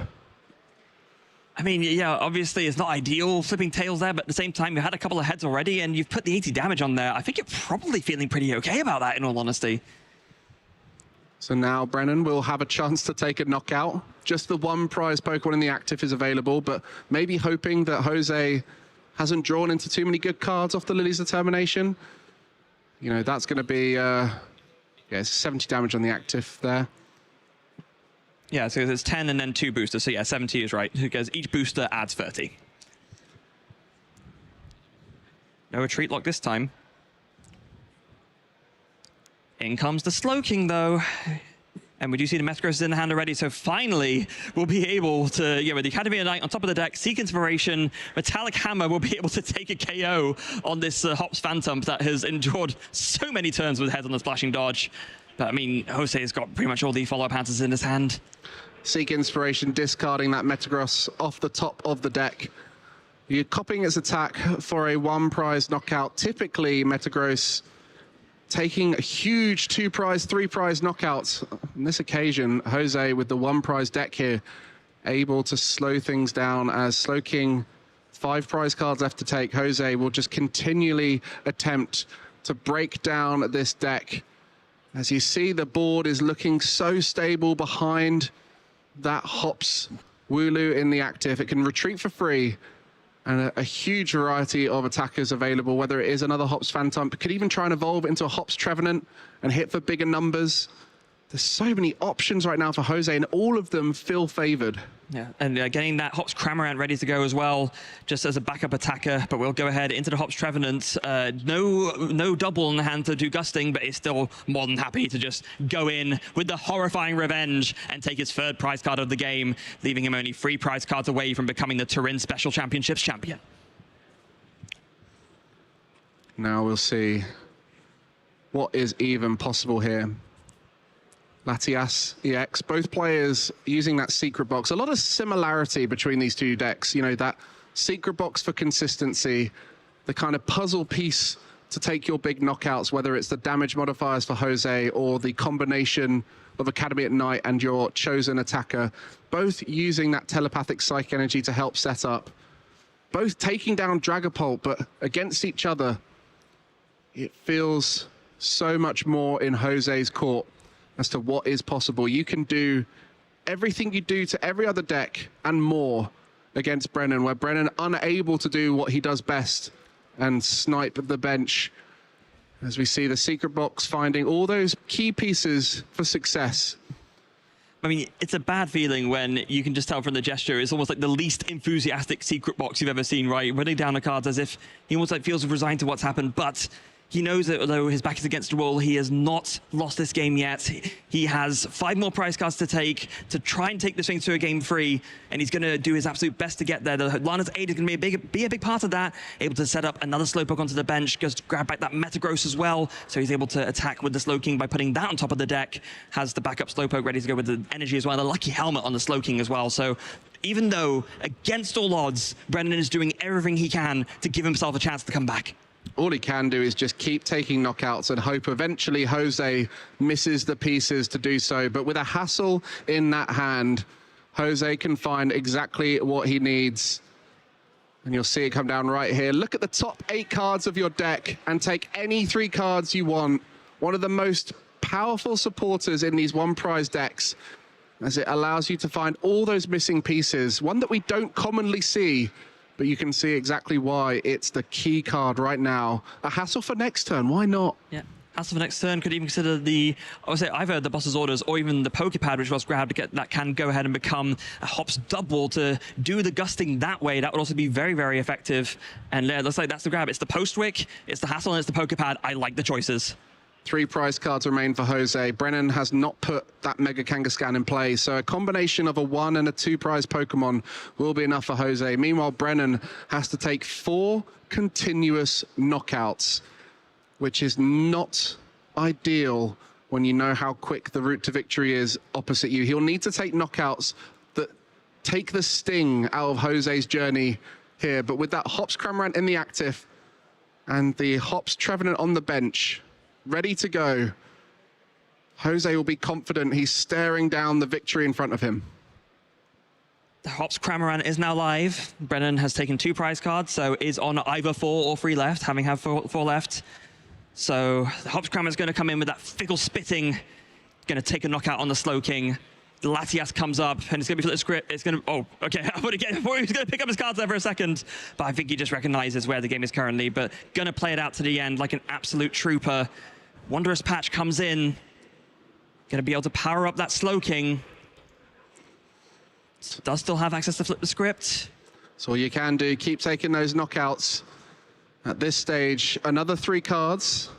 I mean, yeah, obviously it's not ideal flipping Tails there, but at the same time, you had a couple of heads already and you've put the 80 damage on there. I think you're probably feeling pretty okay about that, in all honesty. So now Brennan will have a chance to take a knockout. Just the one prize Pokemon in the active is available, but maybe hoping that Jose hasn't drawn into too many good cards off the Lily's determination. You know, that's going to be, yeah, 70 damage on the active there. Yeah, so there's 10 and then 2 boosters. So yeah, 70 is right, because each booster adds 30. No retreat lock this time. In comes the Slowking, though. And we do see the Metagross is in the hand already, so finally we'll be able to, yeah, with the Academy of Night on top of the deck, Seek Inspiration, Metallic Hammer will be able to take a KO on this Hops Phantom that has endured so many turns with heads on the Splashing Dodge. But I mean, Jose has got pretty much all the follow-up answers in his hand. Seek Inspiration, discarding that Metagross off the top of the deck. You're copying its attack for a one prize knockout. Typically, Metagross taking a huge 2-prize, 3-prize knockouts. On this occasion, Jose with the 1-prize deck here, able to slow things down as Slowking, 5 prize cards left to take. Jose will just continually attempt to break down this deck. As you see, the board is looking so stable behind that Hops Wooloo in the active. It can retreat for free, and a huge variety of attackers available, whether it is another Hops Phantom, but could even try and evolve into a Hops Trevenant and hit for bigger numbers. There's so many options right now for Jose, and all of them feel favored. Yeah, and getting that Hops Kamerman ready to go as well, just as a backup attacker. But we'll go ahead into the Hops Trevenant. No double in the hand to do gusting, but he's still more than happy to just go in with the horrifying revenge and take his 3rd prize card of the game, leaving him only 3 prize cards away from becoming the Turin Special Championships champion. Now we'll see what is even possible here. Latias, EX, both players using that secret box. A lot of similarity between these two decks. You know, that secret box for consistency, the kind of puzzle piece to take your big knockouts, whether it's the damage modifiers for Jose or the combination of Academy at Night and your chosen attacker, both using that telepathic psych energy to help set up, both taking down Dragapult, but against each other, it feels so much more in Jose's court as to what is possible. You can do everything you do to every other deck and more against Brennan, where Brennan unable to do what he does best and snipe the bench. As we see the secret box finding all those key pieces for success. I mean, it's a bad feeling when you can just tell from the gesture, it's almost like the least enthusiastic secret box you've ever seen, right? Running down the cards as if he almost like feels resigned to what's happened, but he knows that although his back is against the wall, he has not lost this game yet. He has 5 more prize cards to take to try and take this thing to a game 3, and he's going to do his absolute best to get there. The Lana's aid is going to be a big part of that. Able to set up another Slowpoke onto the bench, goes to grab back that Metagross as well, so he's able to attack with the Slowking by putting that on top of the deck. Has the backup Slowpoke ready to go with the energy as well. The Lucky Helmet on the Slowking as well. So even though, against all odds, Brennan is doing everything he can to give himself a chance to come back. All he can do is just keep taking knockouts and hope eventually Jose misses the pieces to do so. But with a hassle in that hand, Jose can find exactly what he needs. And you'll see it come down right here. Look at the top 8 cards of your deck and take any 3 cards you want. One of the most powerful supporters in these 1-prize decks, as it allows you to find all those missing pieces. One that we don't commonly see, but you can see exactly why it's the key card right now. A hassle for next turn, why not? Yeah, hassle for next turn. Could even consider the, I would say either the boss's orders or even the Pokepad, which was grabbed, that can go ahead and become a Hops double to do the gusting that way. That would also be very, very effective. And yeah, looks like that's the grab. It's the Postwick, it's the hassle, and it's the Pokepad. I like the choices. 3 prize cards remain for Jose. Brennan has not put that Mega Kangaskhan in play, so a combination of a 1 and a 2 prize Pokemon will be enough for Jose. Meanwhile, Brennan has to take 4 continuous knockouts, which is not ideal when you know how quick the route to victory is opposite you. He'll need to take knockouts that take the sting out of Jose's journey here, but with that Hops Cramorant in the active and the Hops Trevenant on the bench, ready to go, Jose will be confident. He's staring down the victory in front of him. The Hops Cramorant is now live. Brennan has taken 2 prize cards, so is on either 4 or 3 left, having had 4 left. So the Hops Cramorant is going to come in with that fickle spitting, going to take a knockout on the Slowking. The Latias comes up, and it's going to be for the script. It's going to, oh, okay, I thought he was going to pick up his cards there for a second, but I think he just recognizes where the game is currently, but going to play it out to the end like an absolute trooper. Wondrous Patch comes in, going to be able to power up that Slowking. Does still have access to flip the script. So all you can do, keep taking those knockouts. At this stage, another 3 cards.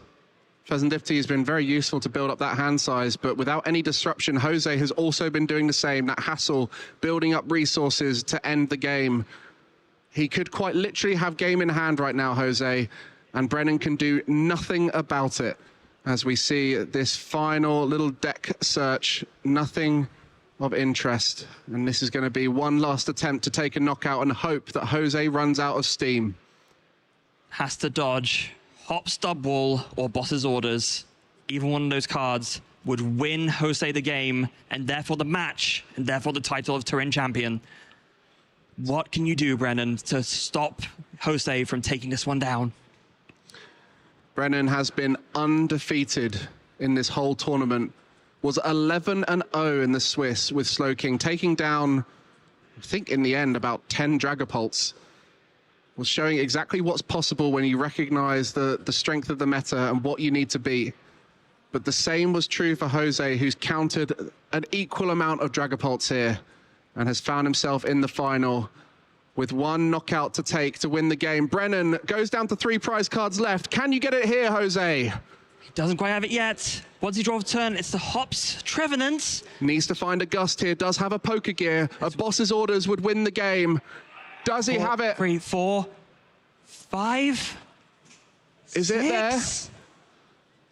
Pheasantdifty has been very useful to build up that hand size, but without any disruption, Jose has also been doing the same, that hassle, building up resources to end the game. He could quite literally have game in hand right now, Jose, and Brennan can do nothing about it. As we see this final little deck search, nothing of interest. And this is going to be one last attempt to take a knockout and hope that Jose runs out of steam. Has to dodge. Hop Stub Wall or Boss's Orders, either one of those cards would win Jose the game, and therefore the match, and therefore the title of Turin champion. What can you do, Brennan, to stop Jose from taking this one down? Brennan has been undefeated in this whole tournament. Was 11-0 in the Swiss with Slowking, taking down, I think in the end, about 10 Dragapults. Was showing exactly what's possible when you recognize the strength of the meta and what you need to beat. But the same was true for Jose, who's countered an equal amount of Dragapults here and has found himself in the final with one knockout to take to win the game. Brennan goes down to 3 prize cards left. Can you get it here, Jose? He doesn't quite have it yet. Once he draws a turn, it's the Hops Trevenant. Needs to find a Gust here, does have a Poker Gear. A Boss's Orders would win the game. Does he have it? 3, 4, 5. Is 6. it there?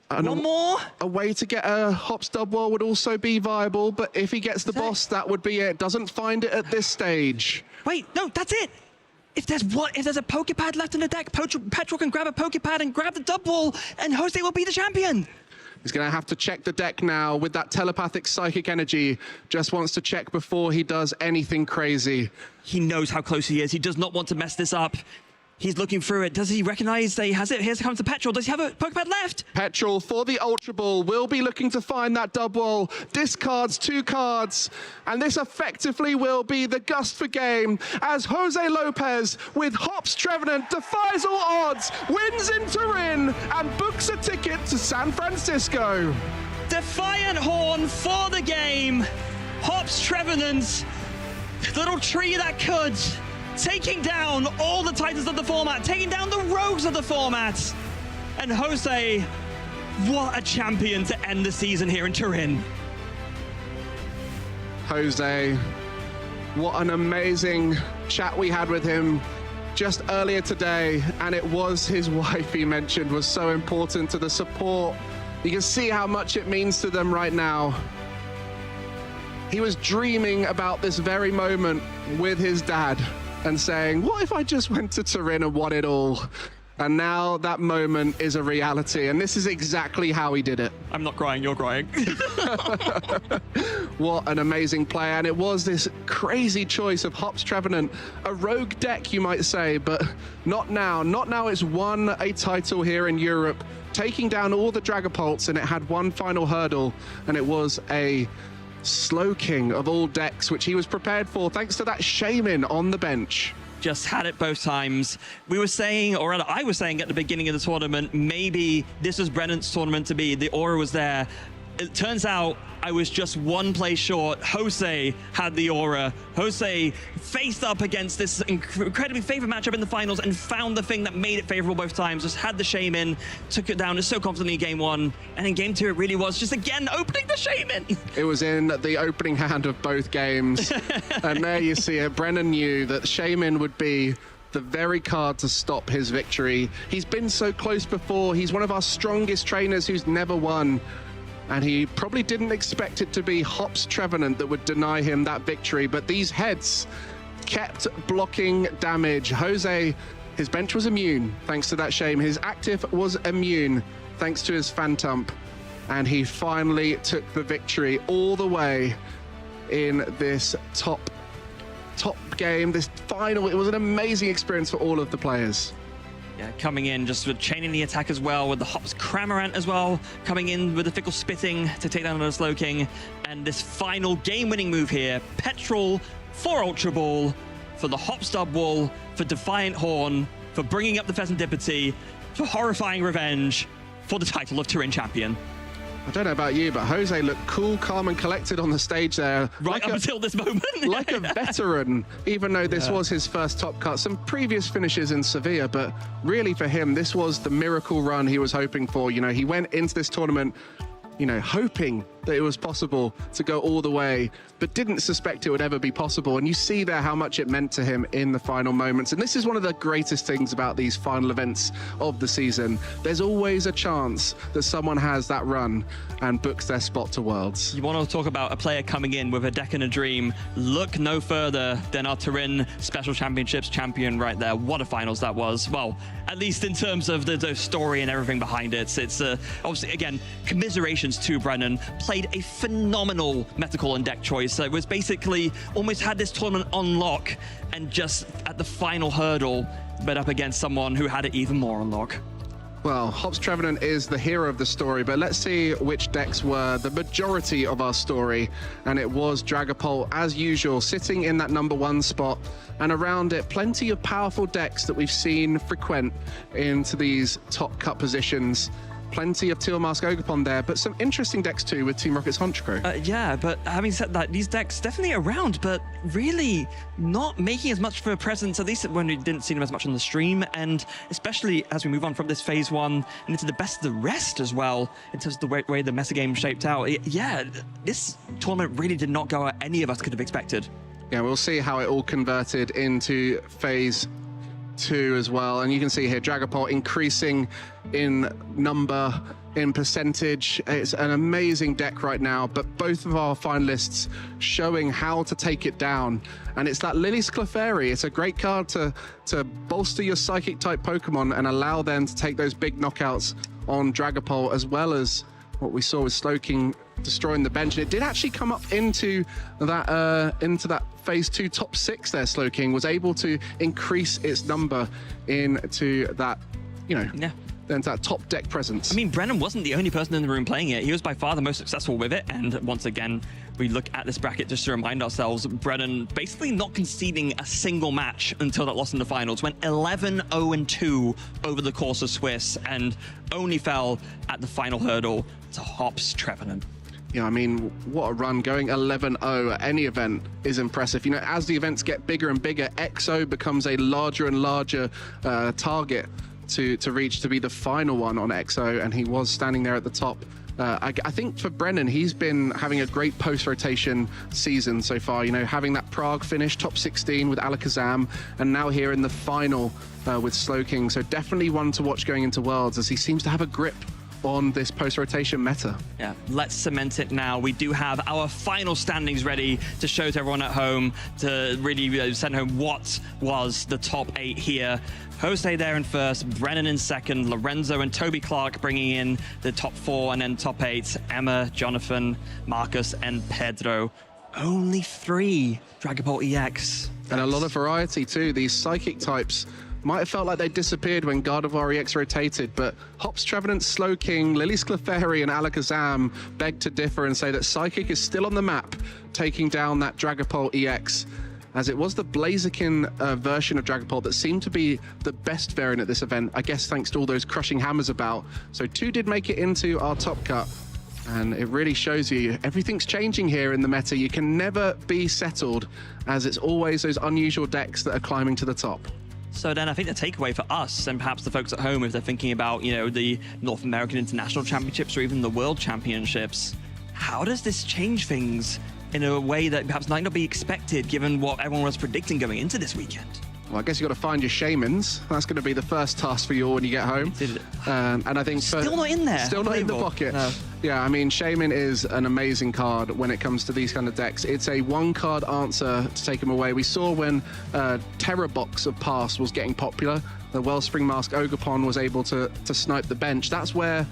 And one more? A way to get a Hop Stub Wall would also be viable, but if he gets the boss, that would be it. Doesn't find it at this stage. Wait, no, that's it. If there's a Pokepad left in the deck, Pedro can grab a Pokepad and grab the Dub Wall, and Jose will be the champion. He's going to have to check the deck now with that telepathic psychic energy. Just wants to check before he does anything crazy. He knows how close he is. He does not want to mess this up. He's looking through it. Does he recognize that he has it? Here comes the Petrol. Does he have a Pokepad left? Petrol for the Ultra Ball will be looking to find that Dub Wall. Discards 2 cards. And this effectively will be the Gust for game as Jose Lopez with Hops Trevenant defies all odds, wins in Turin and books a ticket to San Francisco. Defiant Horn for the game. Hops Trevenant, little tree that could. Taking down all the titans of the format, taking down the rogues of the format. And Jose, what a champion to end the season here in Turin. Jose, what an amazing chat we had with him just earlier today. And it was his wife he mentioned was so important to the support. You can see how much it means to them right now. He was dreaming about this very moment with his dad and saying, what if I just went to Turin and won it all? And now that moment is a reality, and this is exactly how he did it. I'm not crying, you're crying. What an amazing player, and it was this crazy choice of Hops Trevenant, a rogue deck you might say, but not now. Not now. It's won a title here in Europe, taking down all the Dragapults, and it had one final hurdle, and it was a Slowking of all decks, which he was prepared for thanks to that Shaman on the bench. Just had it both times. We were saying, or rather I was saying at the beginning of the tournament, maybe this was Brennan's tournament to be. The aura was there. It turns out I was just one play short. Jose had the aura. Jose faced up against this incredibly favorite matchup in the finals and found the thing that made it favorable both times. Just had the Shaman, took it down so confidently in game 1. And in game 2, it really was just again opening the Shaman. It was in the opening hand of both games. And there you see it. Brennan knew that Shaman would be the very card to stop his victory. He's been so close before. He's one of our strongest trainers who's never won. And he probably didn't expect it to be Hops Trevenant that would deny him that victory, but these heads kept blocking damage. Jose, his bench was immune thanks to that Shame. His active was immune thanks to his Phantump, and he finally took the victory all the way in this top game, this final. It was an amazing experience for all of the players. Yeah, coming in just with chaining the attack as well, with the Hops Kamerman as well, coming in with the Fickle Spitting to take down the Slowking. And this final game-winning move here, Petrol for Ultra Ball, for the Hops Dub Wall, for Defiant Horn, for bringing up the Pheasantipity, for Horrifying Revenge, for the title of Turin Champion. I don't know about you, but Jose looked cool, calm, and collected on the stage there. Right up until this moment. Like a veteran, even though this was his first top cut. Some previous finishes in Sevilla, but really for him, this was the miracle run he was hoping for. You know, he went into this tournament, you know, hoping that it was possible to go all the way, but didn't suspect it would ever be possible. And you see there how much it meant to him in the final moments. And this is one of the greatest things about these final events of the season. There's always a chance that someone has that run and books their spot to Worlds. You want to talk about a player coming in with a deck and a dream? Look no further than our Turin Special Championships champion right there. What a finals that was. Well, at least in terms of the story and everything behind it. It's obviously, again, commiserations to Brennan. Played a phenomenal Metacall and deck choice. It was basically almost had this tournament on lock, and just at the final hurdle, bet up against someone who had it even more on lock. Well, Hops Trevenant is the hero of the story, but let's see which decks were the majority of our story. And it was Dragapult, as usual, sitting in that #1 spot. And around it, plenty of powerful decks that we've seen frequent into these top cut positions. Plenty of Teal Mask Ogerpon there, but some interesting decks too with Team Rocket's Honchkrow. Yeah, but having said that, these decks definitely around, but really not making as much of a presence, at least when we didn't see them as much on the stream, and especially as we move on from this phase 1 and into the best of the rest as well, in terms of the way the meta game shaped out. Yeah, this tournament really did not go how any of us could have expected. Yeah, we'll see how it all converted into phase 2 as well. And you can see here Dragapult increasing in number, in percentage. It's an amazing deck right now, but both of our finalists showing how to take it down. And it's that Lily's Clefairy. It's a great card to bolster your psychic type Pokemon and allow them to take those big knockouts on Dragapult, as well as what we saw with Slowking destroying the bench. And it did actually come up into that phase 2 top 6 there. Slowking was able to increase its number into that, into that top deck presence. I mean, Brennan wasn't the only person in the room playing it. He was by far the most successful with it. And once again, we look at this bracket just to remind ourselves, Brennan basically not conceding a single match until that loss in the finals. Went 11-0-2 over the course of Swiss and only fell at the final hurdle to Hops Trevenant. Yeah, I mean, what a run. Going 11-0 at any event is impressive. As the events get bigger and bigger, EXO becomes a larger and larger target to reach, to be the final one on EXO, and he was standing there at the top. I think for Brennan, he's been having a great post-rotation season so far, having that Prague finish, top 16 with Alakazam, and now here in the final with Slowking. So definitely one to watch going into Worlds, as he seems to have a grip on this post-rotation meta. Yeah, let's cement it now. We do have our final standings ready to show to everyone at home, to really send home what was the top 8 here. Jose there in first, Brennan in second, Lorenzo and Toby Clark bringing in the top 4, and then top 8, Emma, Jonathan, Marcus, and Pedro. Only 3 Dragapult EX. And a lot of variety too. These psychic types might have felt like they disappeared when Gardevoir EX rotated, but Hops Trevenant, Slowking, Lily's Clefairy, and Alakazam beg to differ and say that Psychic is still on the map, taking down that Dragapult EX, as it was the Blaziken version of Dragapult that seemed to be the best variant at this event, I guess thanks to all those crushing hammers about. So 2 did make it into our top cut, and it really shows you everything's changing here in the meta. You can never be settled, as it's always those unusual decks that are climbing to the top. So then I think the takeaway for us, and perhaps the folks at home, if they're thinking about, the North American International Championships or even the World Championships, how does this change things in a way that perhaps might not be expected, given what everyone was predicting going into this weekend? Well, I guess you've got to find your Shamans. That's going to be the first task for you all when you get home. And I think... Still not in there. Still not in the pocket. No. Yeah, I mean, Shaman is an amazing card when it comes to these kind of decks. It's a 1-card answer to take them away. We saw when Terror Box of Past was getting popular, the Wellspring Mask Ogerpon was able to snipe the bench. That's where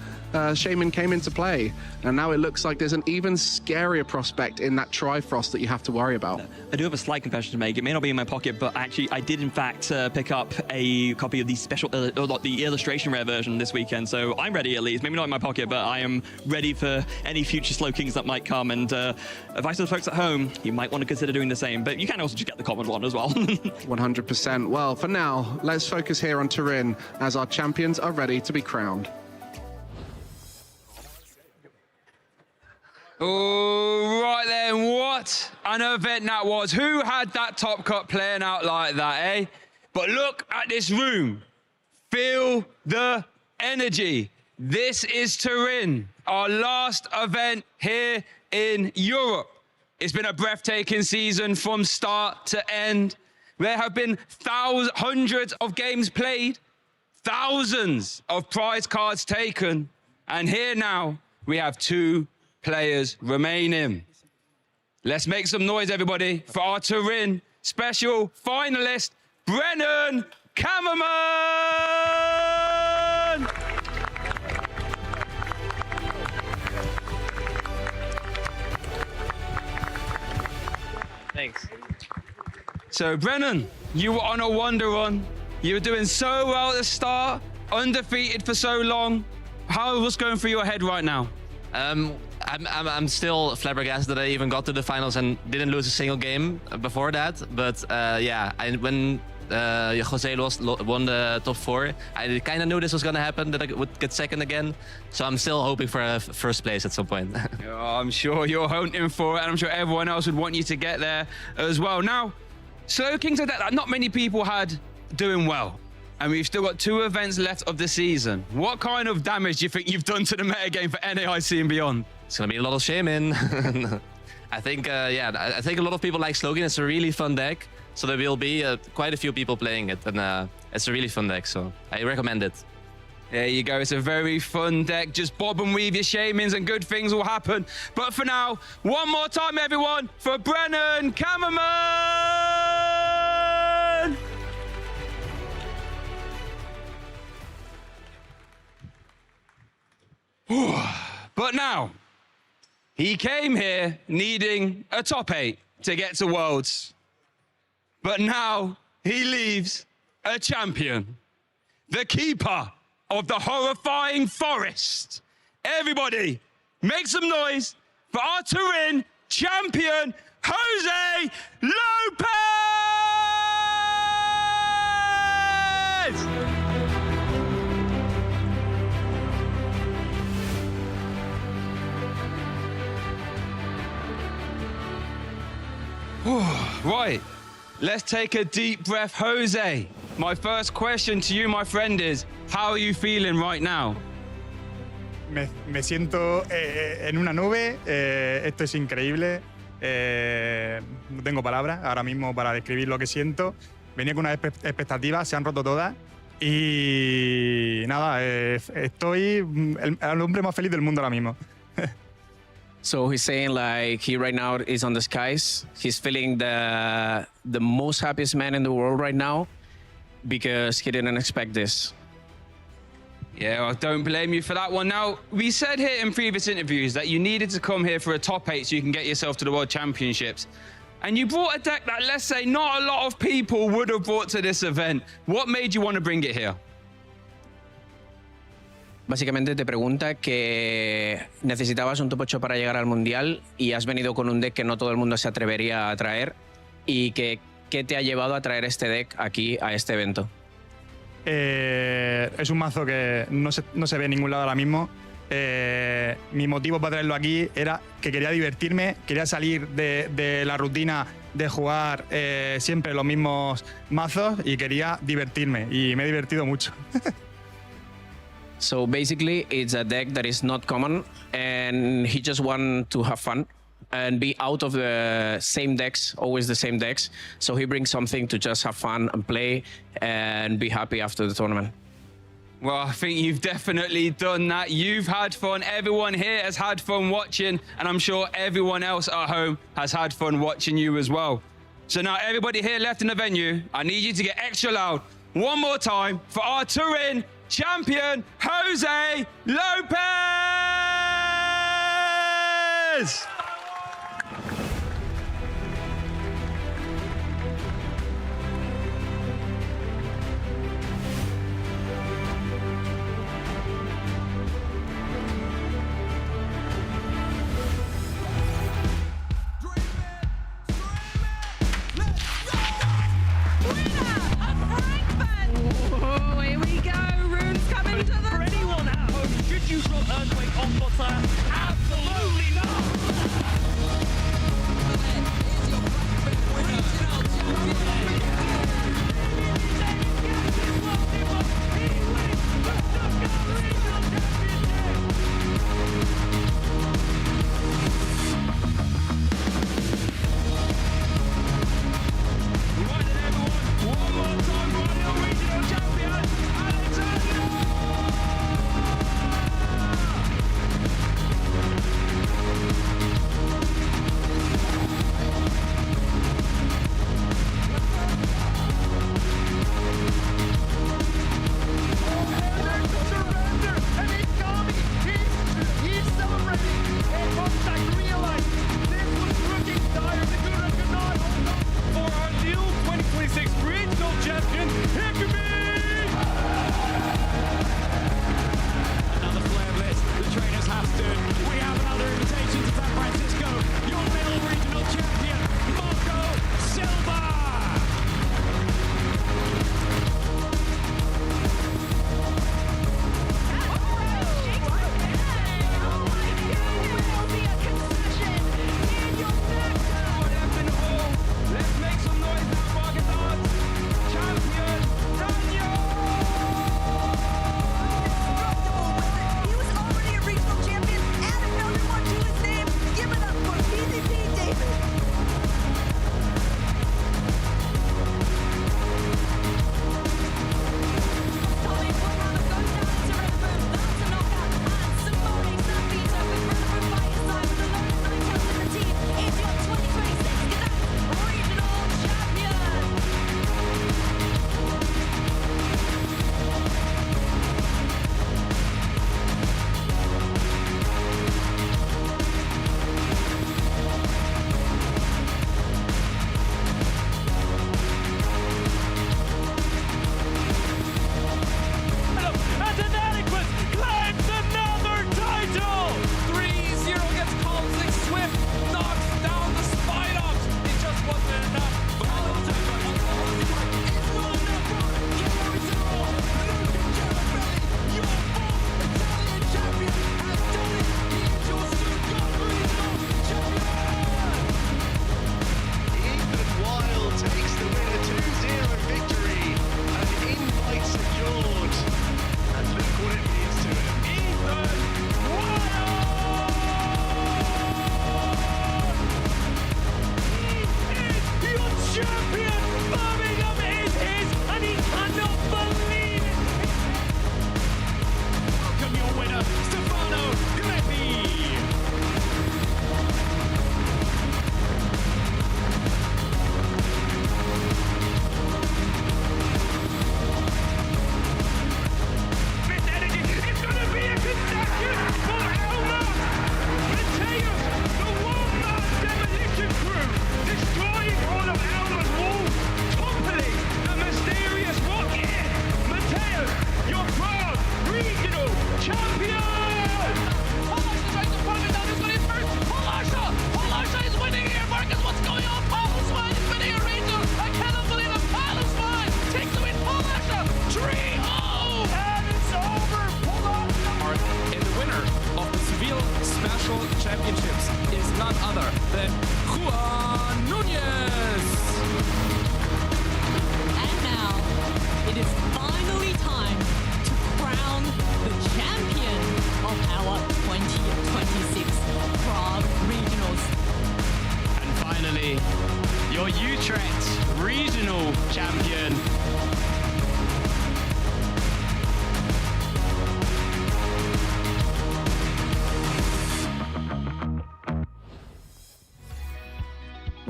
Shaman came into play. And now it looks like there's an even scarier prospect in that Trifrost that you have to worry about. I do have a slight confession to make. It may not be in my pocket, but actually I did in fact pick up a copy of the special, the illustration rare version this weekend. So I'm ready at least. Maybe not in my pocket, but I am ready for any future Slowkings that might come. And advice to the folks at home, you might want to consider doing the same, but you can also just get the common one as well. 100%. Well, for now, let's focus here on Turin as our champions are ready to be crowned. All right then, what an event that was. Who had that top cut playing out like that, eh? But look at this room. Feel the energy. This is Turin, our last event here in Europe. It's been a breathtaking season from start to end. There have been hundreds of games played, thousands of prize cards taken, and here now we have 2 players remaining. Let's make some noise, everybody, for our Turin special finalist, Brennan Kamerman! Thanks. So, Brennan, you were on a wonder run. You were doing so well at the start, undefeated for so long. What's going through your head right now? I'm still flabbergasted that I even got to the finals and didn't lose a single game before that. But yeah, when Jose won the top 4, I kind of knew this was going to happen, that I would get second again. So I'm still hoping for a first place at some point. I'm sure you're hunting for it, and I'm sure everyone else would want you to get there as well. Now, Slowking's a deck that not many people had doing well. And we've still got 2 events left of the season. What kind of damage do you think you've done to the metagame for NAIC and beyond? It's going to be a lot of shaman. I think, yeah, I think a lot of people like Slowking. It's a really fun deck. So there will be quite a few people playing it. And it's a really fun deck, so I recommend it. There you go. It's a very fun deck. Just bob and weave your shamans and good things will happen. But for now, one more time, everyone, for Brennan Kamerman! But now, he came here needing a top 8 to get to Worlds. But now he leaves a champion, the keeper of the horrifying forest. Everybody, make some noise for our Turin champion, Jose Lopez! Right, let's take a deep breath. Jose, my first question to you, my friend, is how are you feeling right now? Me siento en una nube, esto es increíble, no tengo palabras ahora mismo para describir lo que siento. Venía con unas expectativas, se han roto todas y nada, estoy el hombre más feliz del mundo ahora mismo. So he's saying like he right now is on the skies. He's feeling the most happiest man in the world right now because he didn't expect this. Yeah, I don't blame you for that one. Now, we said here in previous interviews that you needed to come here for a top 8 so you can get yourself to the World Championships. And you brought a deck that, let's say, not a lot of people would have brought to this event. What made you want to bring it here? Básicamente te pregunta que necesitabas un top 8 para llegar al Mundial y has venido con un deck que no todo el mundo se atrevería a traer y que ¿qué te ha llevado a traer este deck aquí a este evento? Es un mazo que no se ve en ningún lado ahora mismo. Mi motivo para traerlo aquí era que quería divertirme, quería salir de la rutina de jugar siempre los mismos mazos y quería divertirme y me he divertido mucho. So basically, it's a deck that is not common, and he just wants to have fun and be out of the same decks, always the same decks. So he brings something to just have fun and play and be happy after the tournament. Well, I think you've definitely done that. You've had fun. Everyone here has had fun watching, and I'm sure everyone else at home has had fun watching you as well. So now everybody here left in the venue, I need you to get extra loud one more time for our Turin champion, Jose Lopez! Absolutely not!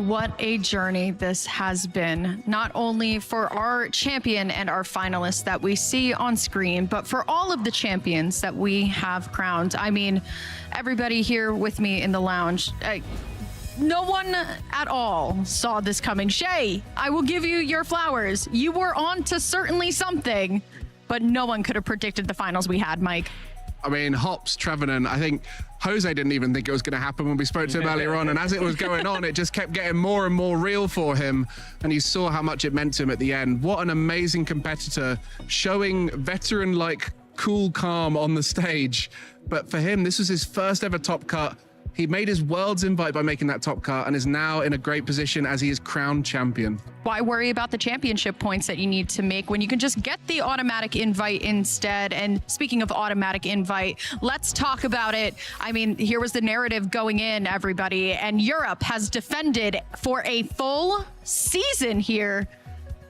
What a journey this has been, not only for our champion and our finalists that we see on screen, but for all of the champions that we have crowned. I mean, everybody here with me in the lounge, no one at all saw this coming. Shay, I will give you your flowers. You were on to certainly something, but no one could have predicted the finals we had, Mike. I mean, Hops, Trevenant, I think Jose didn't even think it was going to happen when we spoke to him earlier on. And as it was going on, it just kept getting more and more real for him. And you saw how much it meant to him at the end. What an amazing competitor, showing veteran-like cool calm on the stage. But for him, this was his first ever top cut. He made his world's invite by making that top cut and is now in a great position as he is crowned champion. Why worry about the championship points that you need to make when you can just get the automatic invite instead? And speaking of automatic invite, let's talk about it. I mean, here was the narrative going in, everybody, and Europe has defended for a full season here.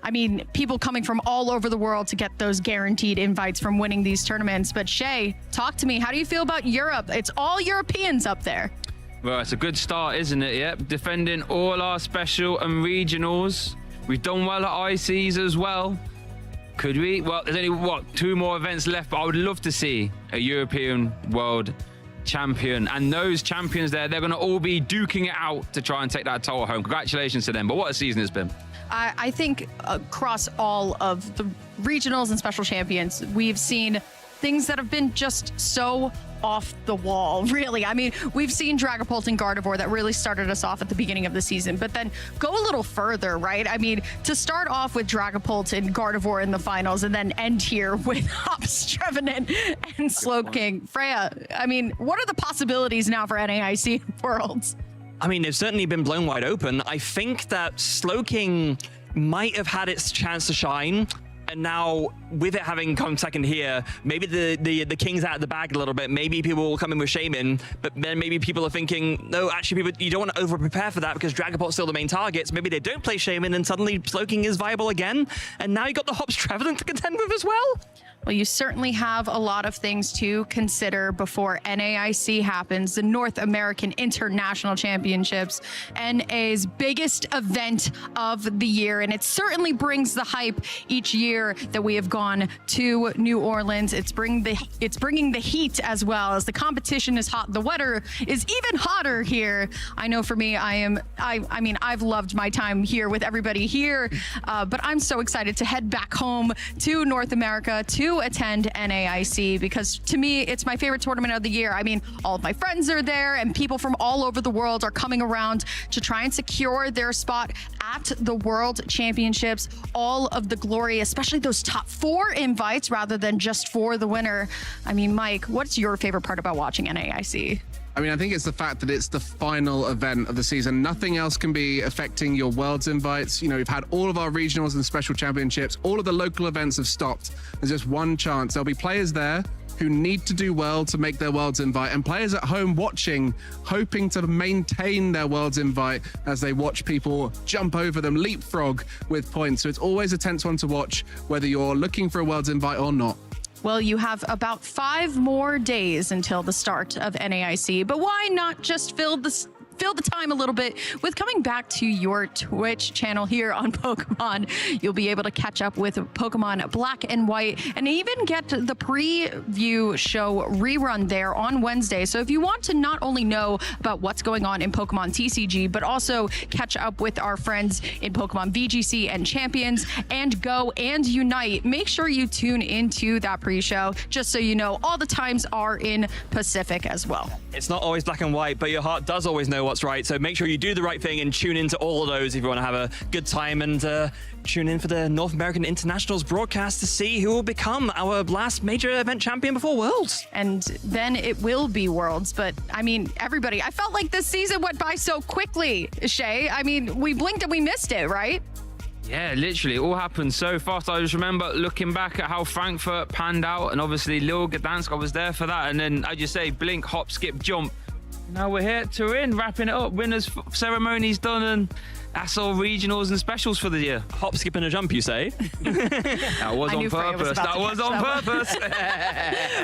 I mean, people coming from all over the world to get those guaranteed invites from winning these tournaments. But Shay, talk to me. How do you feel about Europe? It's all Europeans up there. Well, it's a good start, isn't it? Yep, defending all our special and regionals. We've done well at ICs as well. Could we? Well, there's only, what, 2 more events left, but I would love to see a European world champion. And those champions there, they're going to all be duking it out to try and take that title home. Congratulations to them. But what a season it's been. I think across all of the regionals and special champions, we've seen things that have been just so off the wall, really. I mean, we've seen Dragapult and Gardevoir that really started us off at the beginning of the season, but then go a little further, right? I mean, to start off with Dragapult and Gardevoir in the finals and then end here with Hops, Trevenant, and Slowking. Freya, I mean, what are the possibilities now for NAIC Worlds? I mean, they've certainly been blown wide open. I think that Slowking might have had its chance to shine. And now, with it having come second here, maybe the king's out of the bag a little bit. Maybe people will come in with Shaman, but then maybe people are thinking, no, actually, people, you don't want to over-prepare for that because Dragapult's still the main target. So maybe they don't play Shaman, and suddenly Slowking is viable again. And now you got the Hops Trevenant to contend with as well. Well, you certainly have a lot of things to consider before NAIC happens, the North American International Championships, NA's biggest event of the year. And it certainly brings the hype each year that we have gone to New Orleans. It's bringing the heat as well. As the competition is hot, the weather is even hotter here. I know for me, I mean, I've loved my time here with everybody here, but I'm so excited to head back home to North America to attend NAIC, because to me, it's my favorite tournament of the year. I mean, all of my friends are there and people from all over the world are coming around to try and secure their spot at the World Championships. All of the glory, especially those top 4 invites rather than just for the winner. I mean, Mike, what's your favorite part about watching NAIC? I mean, I think it's the fact that it's the final event of the season. Nothing else can be affecting your Worlds invites. You know, we've had all of our regionals and special championships. All of the local events have stopped. There's just one chance. There'll be players there who need to do well to make their Worlds invite, and players at home watching, hoping to maintain their Worlds invite as they watch people jump over them, leapfrog with points. So it's always a tense one to watch, whether you're looking for a Worlds invite or not. Well, you have about 5 more days until the start of NAIC, but why not just fill the time a little bit with coming back to your Twitch channel here on Pokemon. You'll be able to catch up with Pokemon Black and White and even get the preview show rerun there on Wednesday. So if you want to not only know about what's going on in Pokemon TCG, but also catch up with our friends in Pokemon VGC and Champions and Go and Unite, make sure you tune into that pre-show, just so you know all the times are in Pacific as well. It's not always black and white, but your heart does always know what's right. So make sure you do the right thing and tune into all of those if you want to have a good time, and tune in for the North American Internationals broadcast to see who will become our last major event champion before Worlds. And then it will be Worlds. But I mean, everybody, I felt like this season went by so quickly, Shay. I mean, we blinked and we missed it, right? Yeah, literally, it all happened so fast. I just remember looking back at how Frankfurt panned out, and obviously Lille Gdansk, I was there for that. And then, as you say, blink, hop, skip, jump. Now we're here, Turin, wrapping it up. Winners ceremony's done, that's all regionals and specials for the year. Hop, skip, and a jump, you say? That was on purpose. That was on purpose.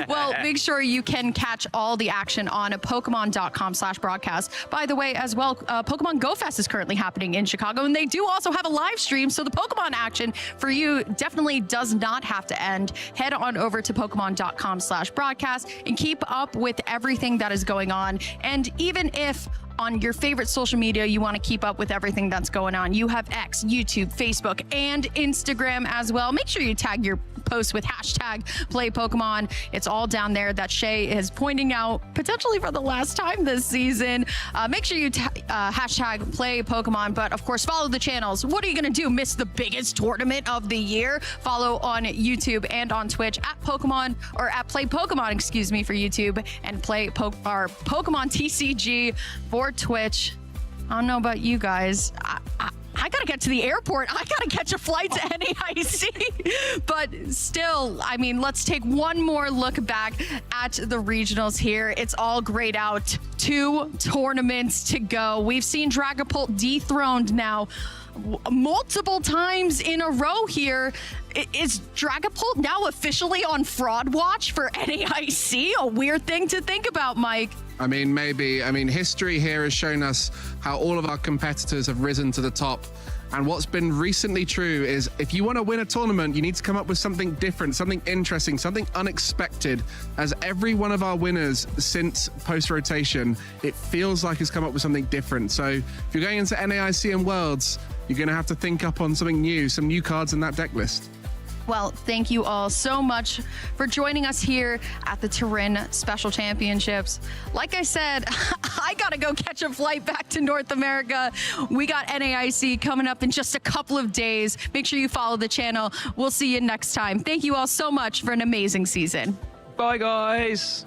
Well, make sure you can catch all the action on Pokemon.com/broadcast. By the way, as well, Pokemon Go Fest is currently happening in Chicago, and they do also have a live stream, so the Pokemon action for you definitely does not have to end. Head on over to Pokemon.com/broadcast and keep up with everything that is going on. And even if on your favorite social media you want to keep up with everything that's going on, you have X, YouTube, Facebook, and Instagram as well. Make sure you tag your posts with hashtag Play Pokemon. It's all down there that Shay is pointing out potentially for the last time this season. Make sure you hashtag Play Pokemon, but of course follow the channels. What are you going to do? Miss the biggest tournament of the year? Follow on YouTube and on Twitch at Pokemon, or at Play Pokemon, excuse me, for YouTube, and Play our Pokemon TCG for Twitch. I don't know about you guys. I gotta get to the airport. I gotta catch a flight to NAIC. But still, I mean, let's take one more look back at the regionals here. It's all grayed out. 2 tournaments to go. We've seen Dragapult dethroned now multiple times in a row here. Is Dragapult now officially on fraud watch for NAIC? A weird thing to think about, Mike. I mean, maybe. I mean, history here has shown us how all of our competitors have risen to the top. And what's been recently true is if you want to win a tournament, you need to come up with something different, something interesting, something unexpected. As every one of our winners since post-rotation, it feels like has come up with something different. So if you're going into NAIC and Worlds, you're going to have to think up on something new, some new cards in that deck list. Well, thank you all so much for joining us here at the Turin Special Championships. Like I said, I gotta go catch a flight back to North America. We got NAIC coming up in just a couple of days. Make sure you follow the channel. We'll see you next time. Thank you all so much for an amazing season. Bye, guys.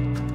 Bye.